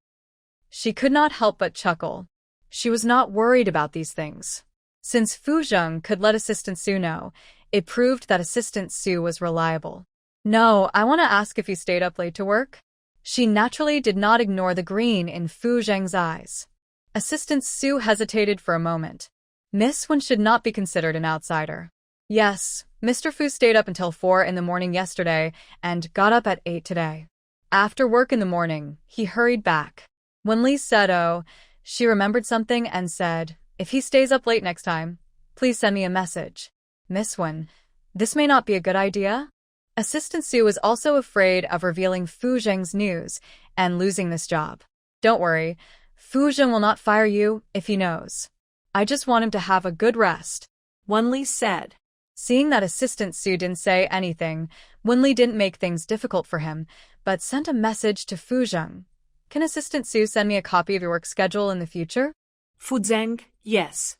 She could not help but chuckle. She was not worried about these things. Since Fu Zheng could let Assistant Su know, it proved that Assistant Su was reliable. No, I want to ask if you stayed up late to work? She naturally did not ignore the green in Fu Zheng's eyes. Assistant Su hesitated for a moment. Miss Wen should not be considered an outsider. Yes, Mr. Fu stayed up until 4 in the morning yesterday and got up at 8 today. After work in the morning, he hurried back. When Li said, oh, she remembered something and said, if he stays up late next time, please send me a message. Miss Wen, this may not be a good idea. Assistant Su was also afraid of revealing Fu Zheng's news and losing this job. Don't worry, Fu Zheng will not fire you if he knows. I just want him to have a good rest. Wenli said. Seeing that Assistant Su didn't say anything, Wenli didn't make things difficult for him, but sent a message to Fu Zheng. Can Assistant Su send me a copy of your work schedule in the future? Fu Zheng, yes.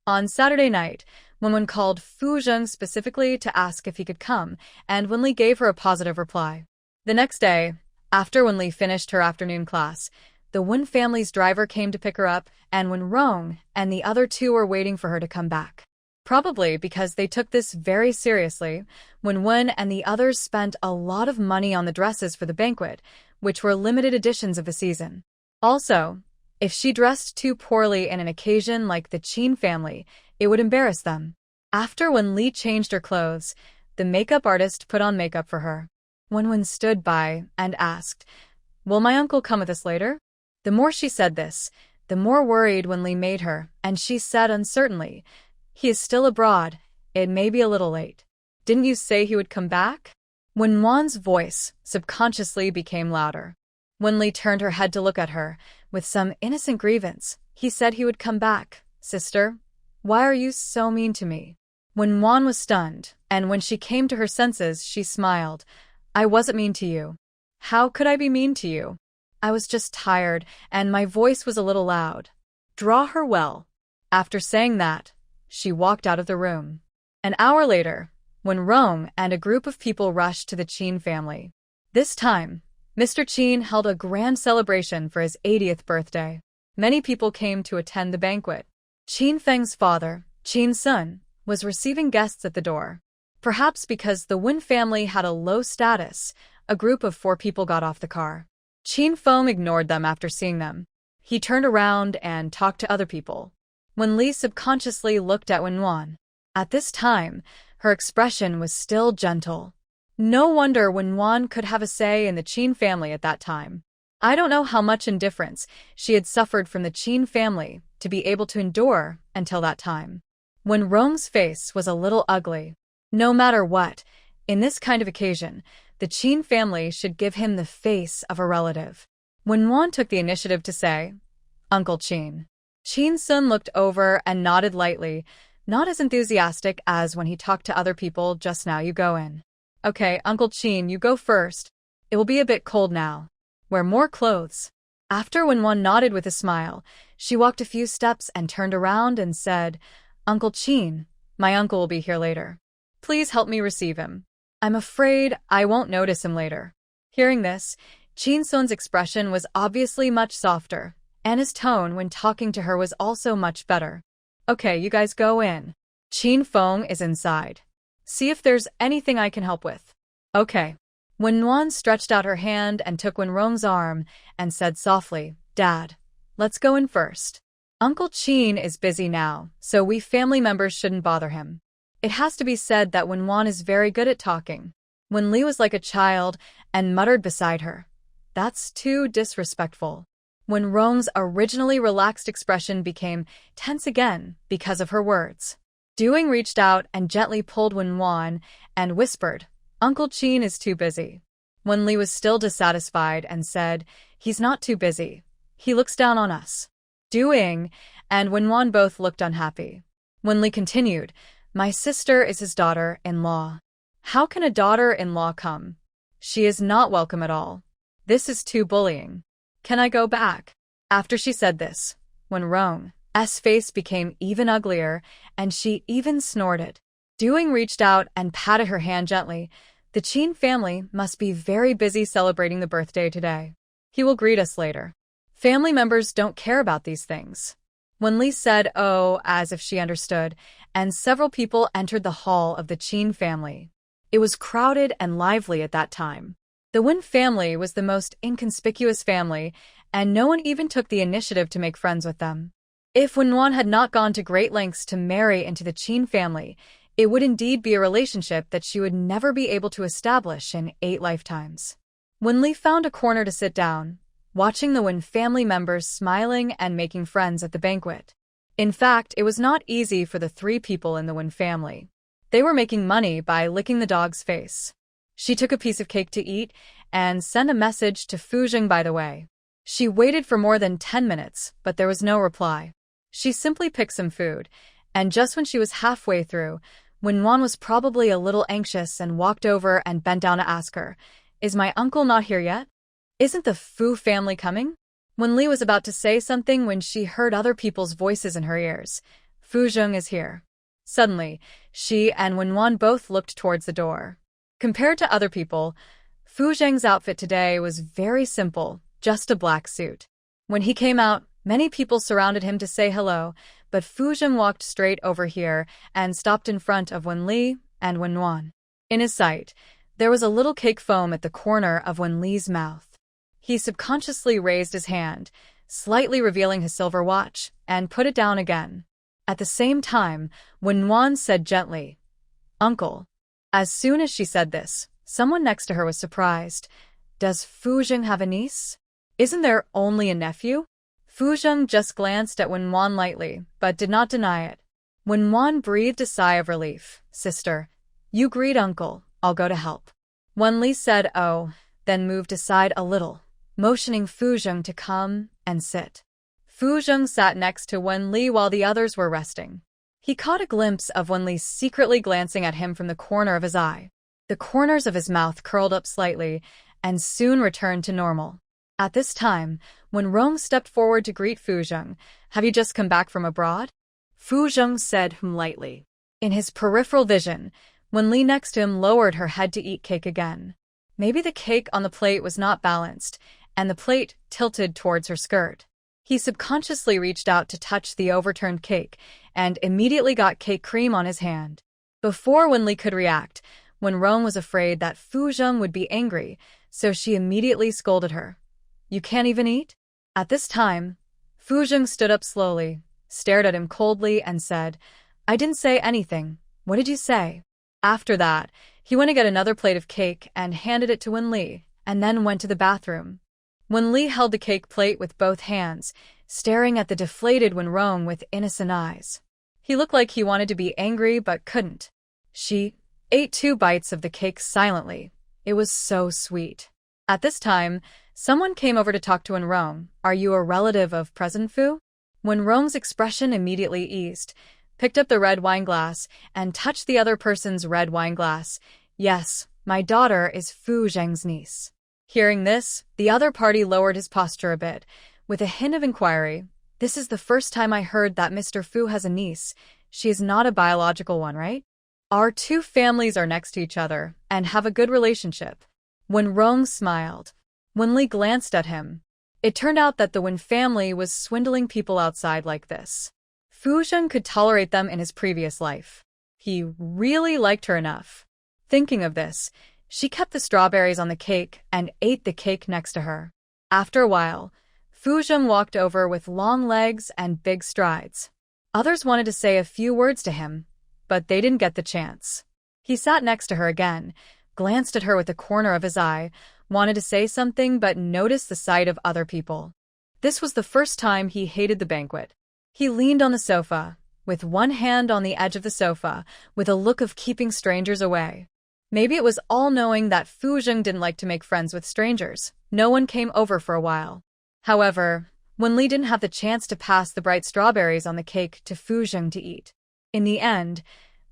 On Saturday night, Wenwen called Fu Zheng specifically to ask if he could come, and Wenli gave her a positive reply. The next day, after Wenli finished her afternoon class, the Wen family's driver came to pick her up, and Wen Rong and the other two were waiting for her to come back. Probably because they took this very seriously, Wen and the others spent a lot of money on the dresses for the banquet, which were limited editions of the season. Also, if she dressed too poorly in an occasion like the Qin family, it would embarrass them. After Wen Li changed her clothes, the makeup artist put on makeup for her. Wen stood by and asked, will my uncle come with us later? The more she said this, the more worried Wen Li made her, and she said uncertainly, he is still abroad, it may be a little late. Didn't you say he would come back? Wen Wan's voice subconsciously became louder. Wen Li turned her head to look at her, with some innocent grievance. He said he would come back. Sister, why are you so mean to me? Wen Wan was stunned, and when she came to her senses, she smiled. I wasn't mean to you. How could I be mean to you? I was just tired, and my voice was a little loud. Draw her well. After saying that, she walked out of the room. An hour later, Wen Rong and a group of people rushed to the Qin family. This time, Mr. Qin held a grand celebration for his 80th birthday. Many people came to attend the banquet. Qin Feng's father, Qin Sun, was receiving guests at the door. Perhaps because the Wen family had a low status, a group of 4 people got off the car. Qin Feng ignored them after seeing them. He turned around and talked to other people. Wen Li subconsciously looked at Wen Wan. At this time, her expression was still gentle. No wonder Wen Wan could have a say in the Qin family at that time. I don't know how much indifference she had suffered from the Qin family to be able to endure until that time. Wen Rong's face was a little ugly. No matter what, in this kind of occasion, the Qin family should give him the face of a relative. Wen Wan took the initiative to say, Uncle Qin. Qin Sun looked over and nodded lightly, not as enthusiastic as when he talked to other people just now. You go in. Okay, Uncle Qin, you go first. It will be a bit cold now. Wear more clothes. After Wen Wan nodded with a smile, she walked a few steps and turned around and said, Uncle Qin, my uncle will be here later. Please help me receive him. I'm afraid I won't notice him later. Hearing this, Chin Sun's expression was obviously much softer, and his tone when talking to her was also much better. Okay, you guys go in. Chin Feng is inside. See if there's anything I can help with. Okay. Wen Nuan stretched out her hand and took Wenrong's arm and said softly, Dad, let's go in first. Uncle Chin is busy now, so we family members shouldn't bother him. It has to be said that Wen Nuan is very good at talking. Wen Li was like a child and muttered beside her. That's too disrespectful. Wenrong's originally relaxed expression became tense again because of her words. Duing reached out and gently pulled Wen Nuan and whispered, Uncle Chin is too busy. Wen Li was still dissatisfied and said, He's not too busy. He looks down on us. Duing and Wen Nuan both looked unhappy. Wen Li continued, My sister is his daughter-in-law. How can a daughter-in-law come? She is not welcome at all. This is too bullying. Can I go back? After she said this, Wenrong's face became even uglier, and she even snorted. Duing reached out and patted her hand gently. The Chin family must be very busy celebrating the birthday today. He will greet us later. Family members don't care about these things. Wen Li said, oh, as if she understood, and several people entered the hall of the Chin family. It was crowded and lively at that time. The Wen family was the most inconspicuous family, and no one even took the initiative to make friends with them. If Wen Nuan had not gone to great lengths to marry into the Chin family, it would indeed be a relationship that she would never be able to establish in 8 lifetimes. Wen Li found a corner to sit down, watching the Wen family members smiling and making friends at the banquet. In fact, it was not easy for the 3 people in the Wen family. They were making money by licking the dog's face. She took a piece of cake to eat and sent a message to Fu Jing by the way. She waited for more than 10 minutes, but there was no reply. She simply picked some food, and just when she was halfway through, Wen Nuan was probably a little anxious and walked over and bent down to ask her, Is my uncle not here yet? Isn't the Fu family coming? Wen Li was about to say something when she heard other people's voices in her ears. Fu Jing is here. Suddenly, she and Wen Nuan both looked towards the door. Compared to other people, Fu Zheng's outfit today was very simple, just a black suit. When he came out, many people surrounded him to say hello, but Fu Zheng walked straight over here and stopped in front of Wen Li and Wen Nuan. In his sight, there was a little cake foam at the corner of Wen Li's mouth. He subconsciously raised his hand, slightly revealing his silver watch, and put it down again. At the same time, Wen Nuan said gently, Uncle. As soon as she said this, someone next to her was surprised. Does Fu Zheng have a niece? Isn't there only a nephew? Fu Zheng just glanced at Wen Nuan lightly, but did not deny it. Wen Nuan breathed a sigh of relief. Sister, you greet uncle, I'll go to help. Wen Li said, oh, then moved aside a little, motioning Fu Zheng to come and sit. Fu Zheng sat next to Wen Li while the others were resting. He caught a glimpse of Wen Li secretly glancing at him from the corner of his eye. The corners of his mouth curled up slightly and soon returned to normal. At this time, Wenrong stepped forward to greet Fu Zheng. Have you just come back from abroad? Fu Zheng said lightly. In his peripheral vision, Wen Li next to him lowered her head to eat cake again. Maybe the cake on the plate was not balanced, and the plate tilted towards her skirt. He subconsciously reached out to touch the overturned cake, and immediately got cake cream on his hand. Before Wen Li could react, Wenrong was afraid that Fu Zheng would be angry, so she immediately scolded her. You can't even eat? At this time, Fu Zheng stood up slowly, stared at him coldly, and said, I didn't say anything. What did you say? After that, he went to get another plate of cake and handed it to Wen Li, and then went to the bathroom. Wen Li held the cake plate with both hands, staring at the deflated Wenrong with innocent eyes. He looked like he wanted to be angry but couldn't. She ate 2 bites of the cake silently. It was so sweet. At this time, someone came over to talk to Wenrong. Are you a relative of President Fu? Wenrong's expression immediately eased, picked up the red wine glass, and touched the other person's red wine glass. Yes, my daughter is Fu Zheng's niece. Hearing this, the other party lowered his posture a bit, with a hint of inquiry. This is the first time I heard that Mr. Fu has a niece. She is not a biological one, right? Our two families are next to each other and have a good relationship. Wen Rong smiled. Wen Li glanced at him. It turned out that the Wen family was swindling people outside like this. Fu Zheng could tolerate them in his previous life. He really liked her enough. Thinking of this, she kept the strawberries on the cake and ate the cake next to her. After a while, Fu Zheng walked over with long legs and big strides. Others wanted to say a few words to him, but they didn't get the chance. He sat next to her again, glanced at her with the corner of his eye, wanted to say something but noticed the sight of other people. This was the first time he hated the banquet. He leaned on the sofa, with one hand on the edge of the sofa, with a look of keeping strangers away. Maybe it was all-knowing that Fu Zheng didn't like to make friends with strangers. No one came over for a while. However, Wen Li didn't have the chance to pass the bright strawberries on the cake to Fu Zheng to eat. In the end,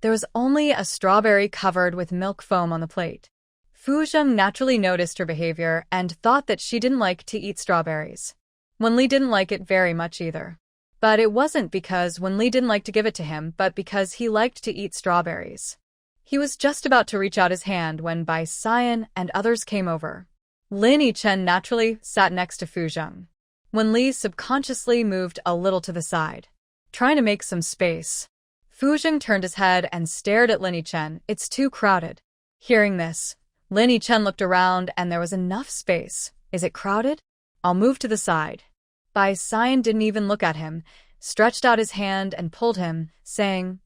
there was only a strawberry covered with milk foam on the plate. Fu Zheng naturally noticed her behavior and thought that she didn't like to eat strawberries. Wen Li didn't like it very much either. But it wasn't because Wen Li didn't like to give it to him, but because he liked to eat strawberries. He was just about to reach out his hand when Bai Xian and others came over. Lin Yichen naturally sat next to Fu Zheng. Wen Li subconsciously moved a little to the side, trying to make some space. Fu Zheng turned his head and stared at Lin Yichen. It's too crowded. Hearing this, Lin Yichen looked around and there was enough space. Is it crowded? I'll move to the side. Bai Xian didn't even look at him, stretched out his hand and pulled him, saying,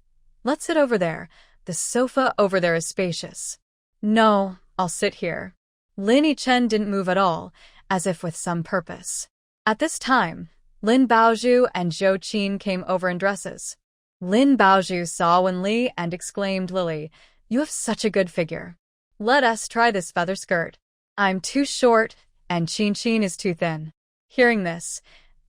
Let's sit over there. The sofa over there is spacious. No, I'll sit here. Lin Yichen didn't move at all, as if with some purpose. At this time, Lin Baozhu and Zhou Qin came over in dresses. Lin Baozhu saw Wen Li and exclaimed, Lily, you have such a good figure. Let us try this feather skirt. I'm too short, and Qin is too thin. Hearing this,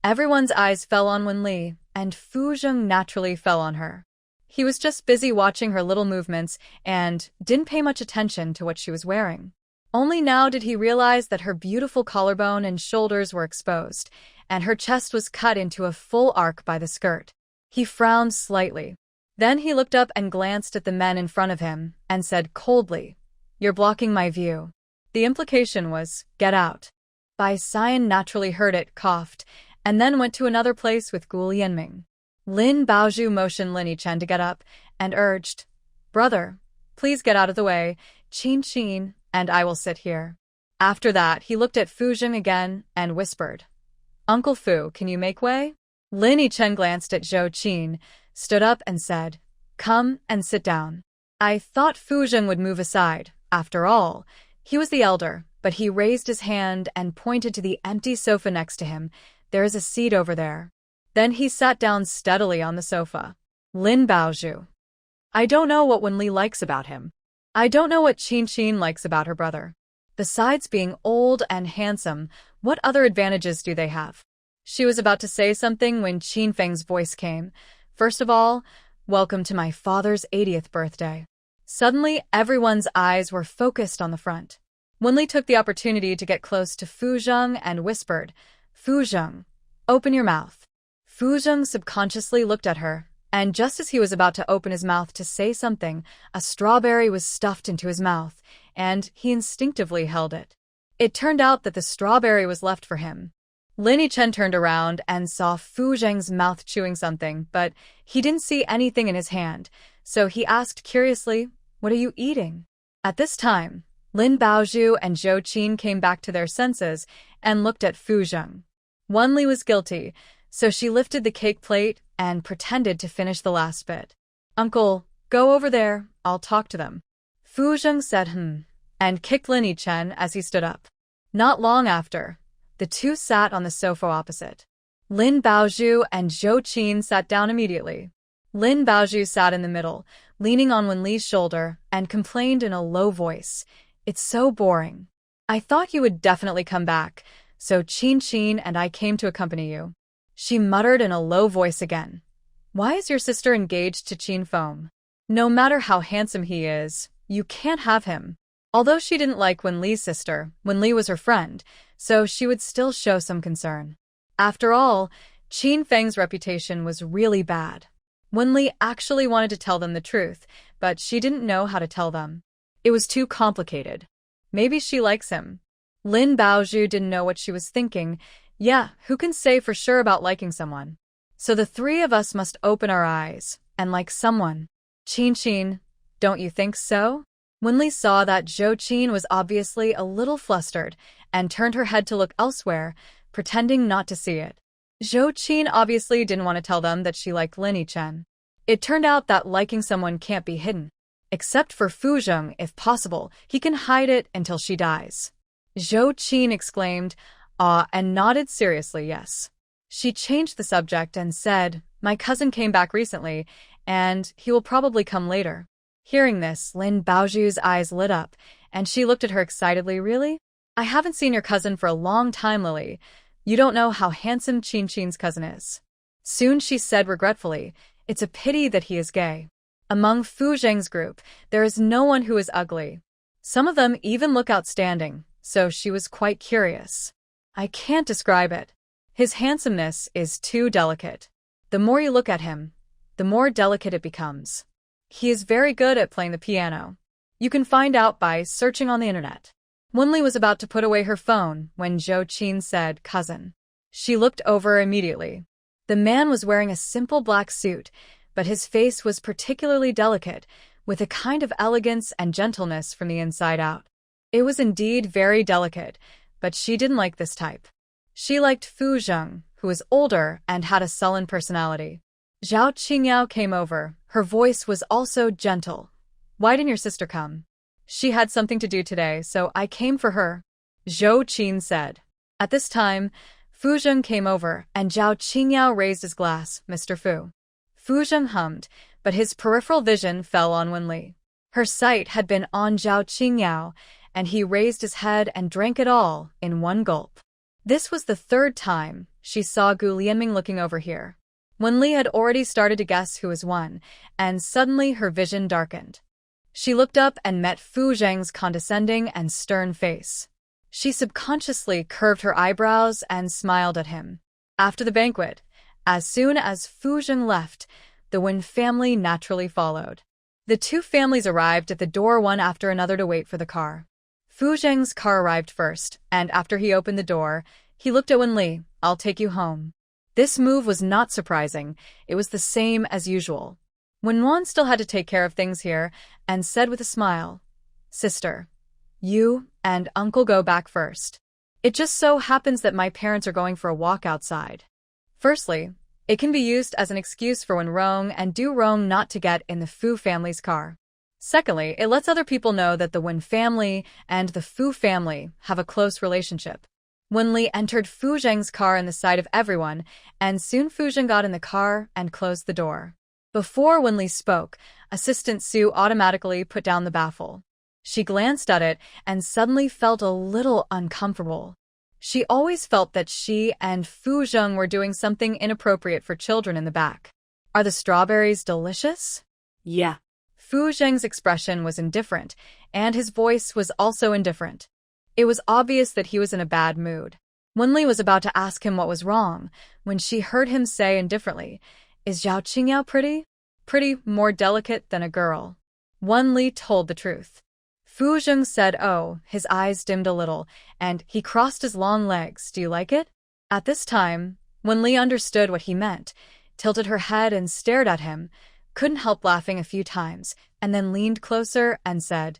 everyone's eyes fell on Wen Li, and Fu Zheng naturally fell on her. He was just busy watching her little movements and didn't pay much attention to what she was wearing. Only now did he realize that her beautiful collarbone and shoulders were exposed, and her chest was cut into a full arc by the skirt. He frowned slightly. Then he looked up and glanced at the men in front of him and said coldly, You're blocking my view. The implication was, get out. Bai Xian naturally heard it, coughed, and then went to another place with Gu Lianming. Lin Baozhu motioned Lin Yichen to get up and urged, Brother, please get out of the way, Qin, and I will sit here. After that, he looked at Fu Zheng again and whispered, Uncle Fu, can you make way? Lin Yichen glanced at Zhou Qin, stood up and said, Come and sit down. I thought Fu Zheng would move aside. After all, he was the elder, but he raised his hand and pointed to the empty sofa next to him. There is a seat over there. Then he sat down steadily on the sofa. Lin Baozhu. I don't know what Wen Li likes about him. I don't know what Qin likes about her brother. Besides being old and handsome, what other advantages do they have? She was about to say something when Qin Feng's voice came. First of all, welcome to my father's 80th birthday. Suddenly, everyone's eyes were focused on the front. Wen Li took the opportunity to get close to Fu Zheng and whispered, Fu Zheng, open your mouth. Fu Zheng subconsciously looked at her, and just as he was about to open his mouth to say something, a strawberry was stuffed into his mouth, and he instinctively held it. It turned out that the strawberry was left for him. Lin Yichen turned around and saw Fu Zheng's mouth chewing something, but he didn't see anything in his hand, so he asked curiously, What are you eating? At this time, Lin Baozhu and Zhou Qin came back to their senses and looked at Fu Zheng. Wen Li was guilty, so she lifted the cake plate and pretended to finish the last bit. Uncle, go over there, I'll talk to them. Fu Zheng said and kicked Lin Yichen as he stood up. Not long after, the two sat on the sofa opposite. Lin Baozhu and Zhou Qin sat down immediately. Lin Baozhu sat in the middle, leaning on Wen Li's shoulder, and complained in a low voice, It's so boring. I thought you would definitely come back, so Qin and I came to accompany you. She muttered in a low voice again. Why is your sister engaged to Qin Feng? No matter how handsome he is, you can't have him. Although she didn't like Wen Li's sister, Wen Li was her friend, so she would still show some concern. After all, Qin Feng's reputation was really bad. Wen Li actually wanted to tell them the truth, but she didn't know how to tell them. It was too complicated. Maybe she likes him. Lin Baozhu didn't know what she was thinking. Yeah, who can say for sure about liking someone? So the three of us must open our eyes and like someone. Qin, don't you think so? Wenli saw that Zhou Qin was obviously a little flustered and turned her head to look elsewhere, pretending not to see it. Zhou Qin obviously didn't want to tell them that she liked Lin Yichen. It turned out that liking someone can't be hidden. Except for Fu Zheng, if possible, he can hide it until she dies. Zhou Qin exclaimed, and nodded seriously yes. She changed the subject and said, my cousin came back recently, and he will probably come later. Hearing this, Lin Baozhu's eyes lit up, and she looked at her excitedly. Really? I haven't seen your cousin for a long time, Lily. You don't know how handsome Qin's cousin is. Soon she said regretfully, it's a pity that he is gay. Among Fu Zheng's group, there is no one who is ugly. Some of them even look outstanding, so she was quite curious. I can't describe it. His handsomeness is too delicate. The more you look at him, the more delicate it becomes. He is very good at playing the piano. You can find out by searching on the internet. Wenli was about to put away her phone when Zhou Qin said, cousin. She looked over immediately. The man was wearing a simple black suit, but his face was particularly delicate, with a kind of elegance and gentleness from the inside out. It was indeed very delicate, but she didn't like this type. She liked Fu Zheng, who was older and had a sullen personality. Zhao Qingyao came over. Her voice was also gentle. Why didn't your sister come? She had something to do today, so I came for her, Zhou Qin said. At this time, Fu Zheng came over, and Zhao Qingyao raised his glass. Mr. Fu. Fu Zheng hummed, but his peripheral vision fell on Wenli. Her sight had been on Zhao Qingyao, and he raised his head and drank it all in one gulp. This was the third time she saw Gu Lianming looking over here. Wenli had already started to guess who was one, and suddenly her vision darkened. She looked up and met Fu Zheng's condescending and stern face. She subconsciously curved her eyebrows and smiled at him. After the banquet, as soon as Fu Zheng left, the Wen family naturally followed. The two families arrived at the door one after another to wait for the car. Fu Zheng's car arrived first, and after he opened the door, he looked at Wenli. I'll take you home. This move was not surprising. It was the same as usual. Wenwan still had to take care of things here, and said with a smile, Sister, you and Uncle go back first. It just so happens that my parents are going for a walk outside. Firstly, it can be used as an excuse for Wenrong and Du Rong not to get in the Fu family's car. Secondly, it lets other people know that the Wen family and the Fu family have a close relationship. Wenli entered Fu Zheng's car in the sight of everyone, and soon Fu Zheng got in the car and closed the door. Before Wenli spoke, Assistant Su automatically put down the baffle. She glanced at it and suddenly felt a little uncomfortable. She always felt that she and Fu Zheng were doing something inappropriate for children in the back. Are the strawberries delicious? Yeah. Fu Zheng's expression was indifferent, and his voice was also indifferent. It was obvious that he was in a bad mood. Wenli was about to ask him what was wrong, when she heard him say indifferently, Is Zhao Qingyao pretty? Pretty, more delicate than a girl. Wenli told the truth. Fu Zheng said, oh, his eyes dimmed a little, and he crossed his long legs. Do you like it? At this time, Wenli understood what he meant, tilted her head and stared at him, couldn't help laughing a few times, and then leaned closer and said,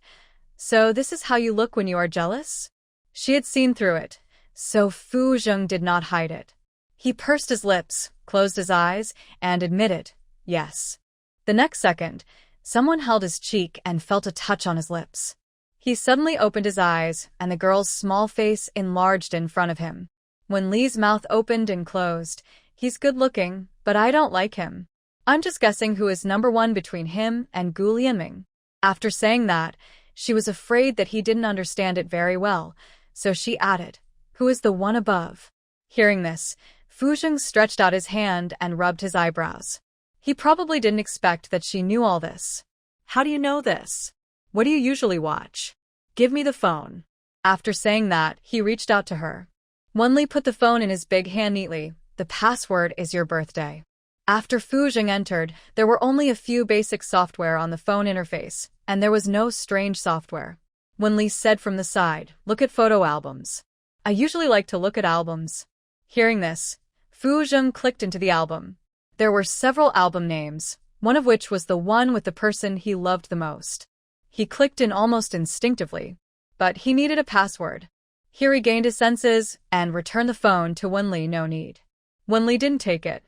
So this is how you look when you are jealous? She had seen through it, so Fu Zheng did not hide it. He pursed his lips, closed his eyes, and admitted, yes. The next second, someone held his cheek and felt a touch on his lips. He suddenly opened his eyes, and the girl's small face enlarged in front of him. When Li's mouth opened and closed, he's good-looking, but I don't like him. I'm just guessing who is number one between him and Gu Lianming. After saying that, she was afraid that he didn't understand it very well, so she added, Who is the one above? Hearing this, Fu Zheng stretched out his hand and rubbed his eyebrows. He probably didn't expect that she knew all this. How do you know this? What do you usually watch? Give me the phone. After saying that, he reached out to her. Wenli put the phone in his big hand neatly. The password is your birthday. After Fu Zheng entered, there were only a few basic software on the phone interface, and there was no strange software. Wen Li said from the side, "Look at photo albums." "I usually like to look at albums." Hearing this, Fu Zheng clicked into the album. There were several album names, one of which was the one with the person he loved the most. He clicked in almost instinctively, but he needed a password. He regained his senses and returned the phone to Wen Li. No need. Wen Li didn't take it.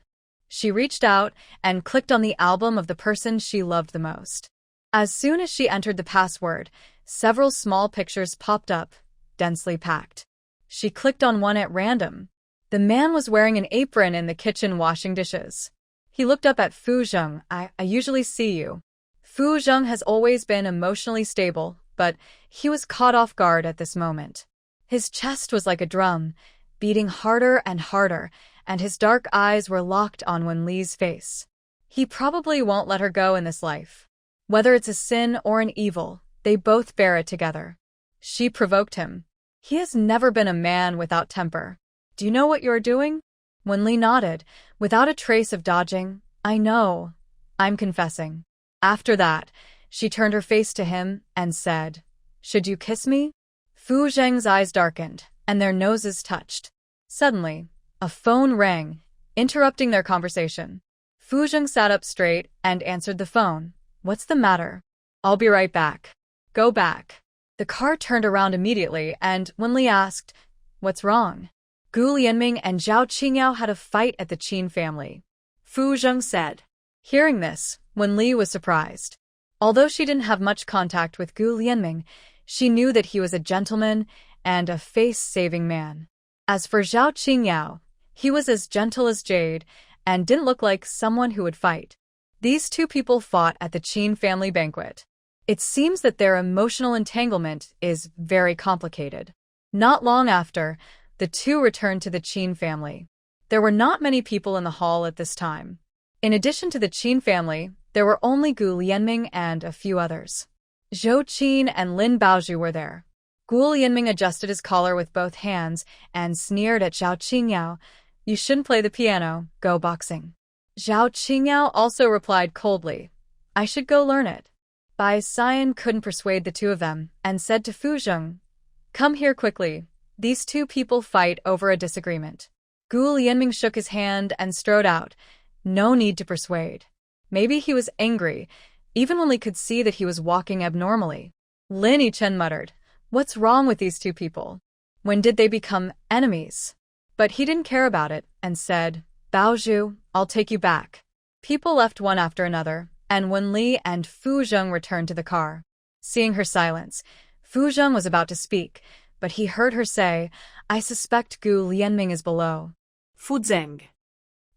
She reached out and clicked on the album of the person she loved the most. As soon as she entered the password, several small pictures popped up, densely packed. She clicked on one at random. The man was wearing an apron in the kitchen washing dishes. He looked up at Fu Zheng. I usually see you." Fu Zheng has always been emotionally stable, but he was caught off guard at this moment. His chest was like a drum, beating harder and harder, and his dark eyes were locked on Wen Li's face. He probably won't let her go in this life. Whether it's a sin or an evil, they both bear it together. She provoked him. He has never been a man without temper. "Do you know what you're doing?" Wen Li nodded, without a trace of dodging. "I know. I'm confessing." After that, she turned her face to him and said, "Should you kiss me?" Fu Zheng's eyes darkened, and their noses touched. Suddenly, a phone rang, interrupting their conversation. Fu Zheng sat up straight and answered the phone. "What's the matter?" "I'll be right back." "Go back." The car turned around immediately, and Wen Li asked, "What's wrong?" Gu Lianming and Zhao Qingyao had a fight at the Qin family, Fu Zheng said. Hearing this, Wen Li was surprised. Although she didn't have much contact with Gu Lianming, she knew that he was a gentleman and a face-saving man. As for Zhao Qingyao, he was as gentle as jade and didn't look like someone who would fight. These two people fought at the Qin family banquet. It seems that their emotional entanglement is very complicated. Not long after, the two returned to the Qin family. There were not many people in the hall at this time. In addition to the Qin family, there were only Gu Lianming and a few others. Zhou Qin and Lin Baozhu were there. Gu Lianming adjusted his collar with both hands and sneered at Zhao Qingyao, "You shouldn't play the piano, go boxing." Zhao Qingyao also replied coldly, "I should go learn it." Bai Xian couldn't persuade the two of them and said to Fu Zheng, "Come here quickly. These two people fight over a disagreement." Gu Lianming shook his hand and strode out. No need to persuade. Maybe he was angry. Even Wen Li could see that he was walking abnormally. Lin Yichen muttered, "What's wrong with these two people? When did they become enemies?" But he didn't care about it and said, "Baozhu, I'll take you back." People left one after another, and Wen Li and Fu Zheng returned to the car. Seeing her silence, Fu Zheng was about to speak, but he heard her say, "I suspect Gu Lianming is below." Fu Zheng.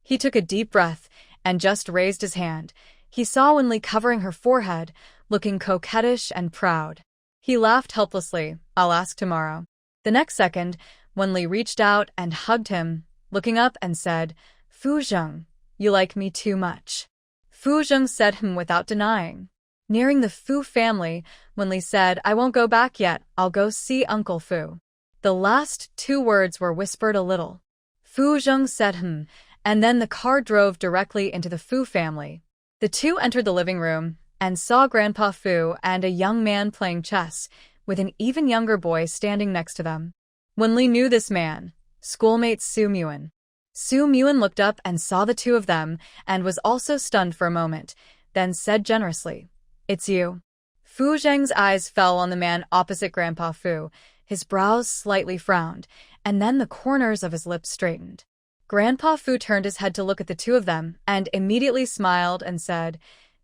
He took a deep breath and just raised his hand. He saw Wen Li covering her forehead, looking coquettish and proud. He laughed helplessly. "I'll ask tomorrow." The next second, Wen Li reached out and hugged him, looking up and said, "Fu Zheng, you like me too much." Fu Zheng said him without denying. Nearing the Fu family, Wen Li said, "I won't go back yet, I'll go see Uncle Fu." The last two words were whispered a little. Fu Zheng said and then the car drove directly into the Fu family. The two entered the living room and saw Grandpa Fu and a young man playing chess, with an even younger boy standing next to them. Wen Li knew this man, schoolmate Su Muan. Su Muan looked up and saw the two of them and was also stunned for a moment, then said generously, "It's you." Fu Zheng's eyes fell on the man opposite Grandpa Fu. His brows slightly frowned, and then the corners of his lips straightened. Grandpa Fu turned his head to look at the two of them and immediately smiled and said,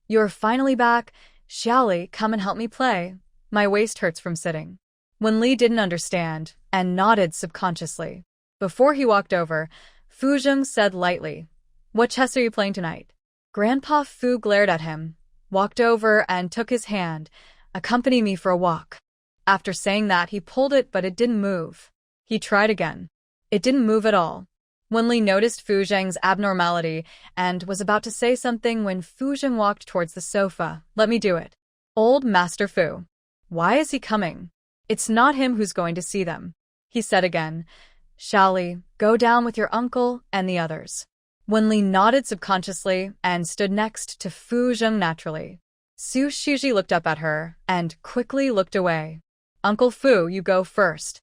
"You're finally back. Xiaoli, come and help me play. My waist hurts from sitting." Wen Li didn't understand and nodded subconsciously. Before he walked over, Fu Zheng said lightly, "What chess are you playing tonight?" Grandpa Fu glared at him, walked over and took his hand. "Accompany me for a walk." After saying that, he pulled it, but it didn't move. He tried again. It didn't move at all. Wen Li noticed Fu Zheng's abnormality and was about to say something when Fu Zheng walked towards the sofa. "Let me do it." "Old Master Fu. Why is he coming? It's not him who's going to see them," he said again. "Xiaoli, go down with your uncle and the others." Wenli nodded subconsciously and stood next to Fu Zheng naturally. Su Shiji looked up at her and quickly looked away. Uncle Fu, you go first.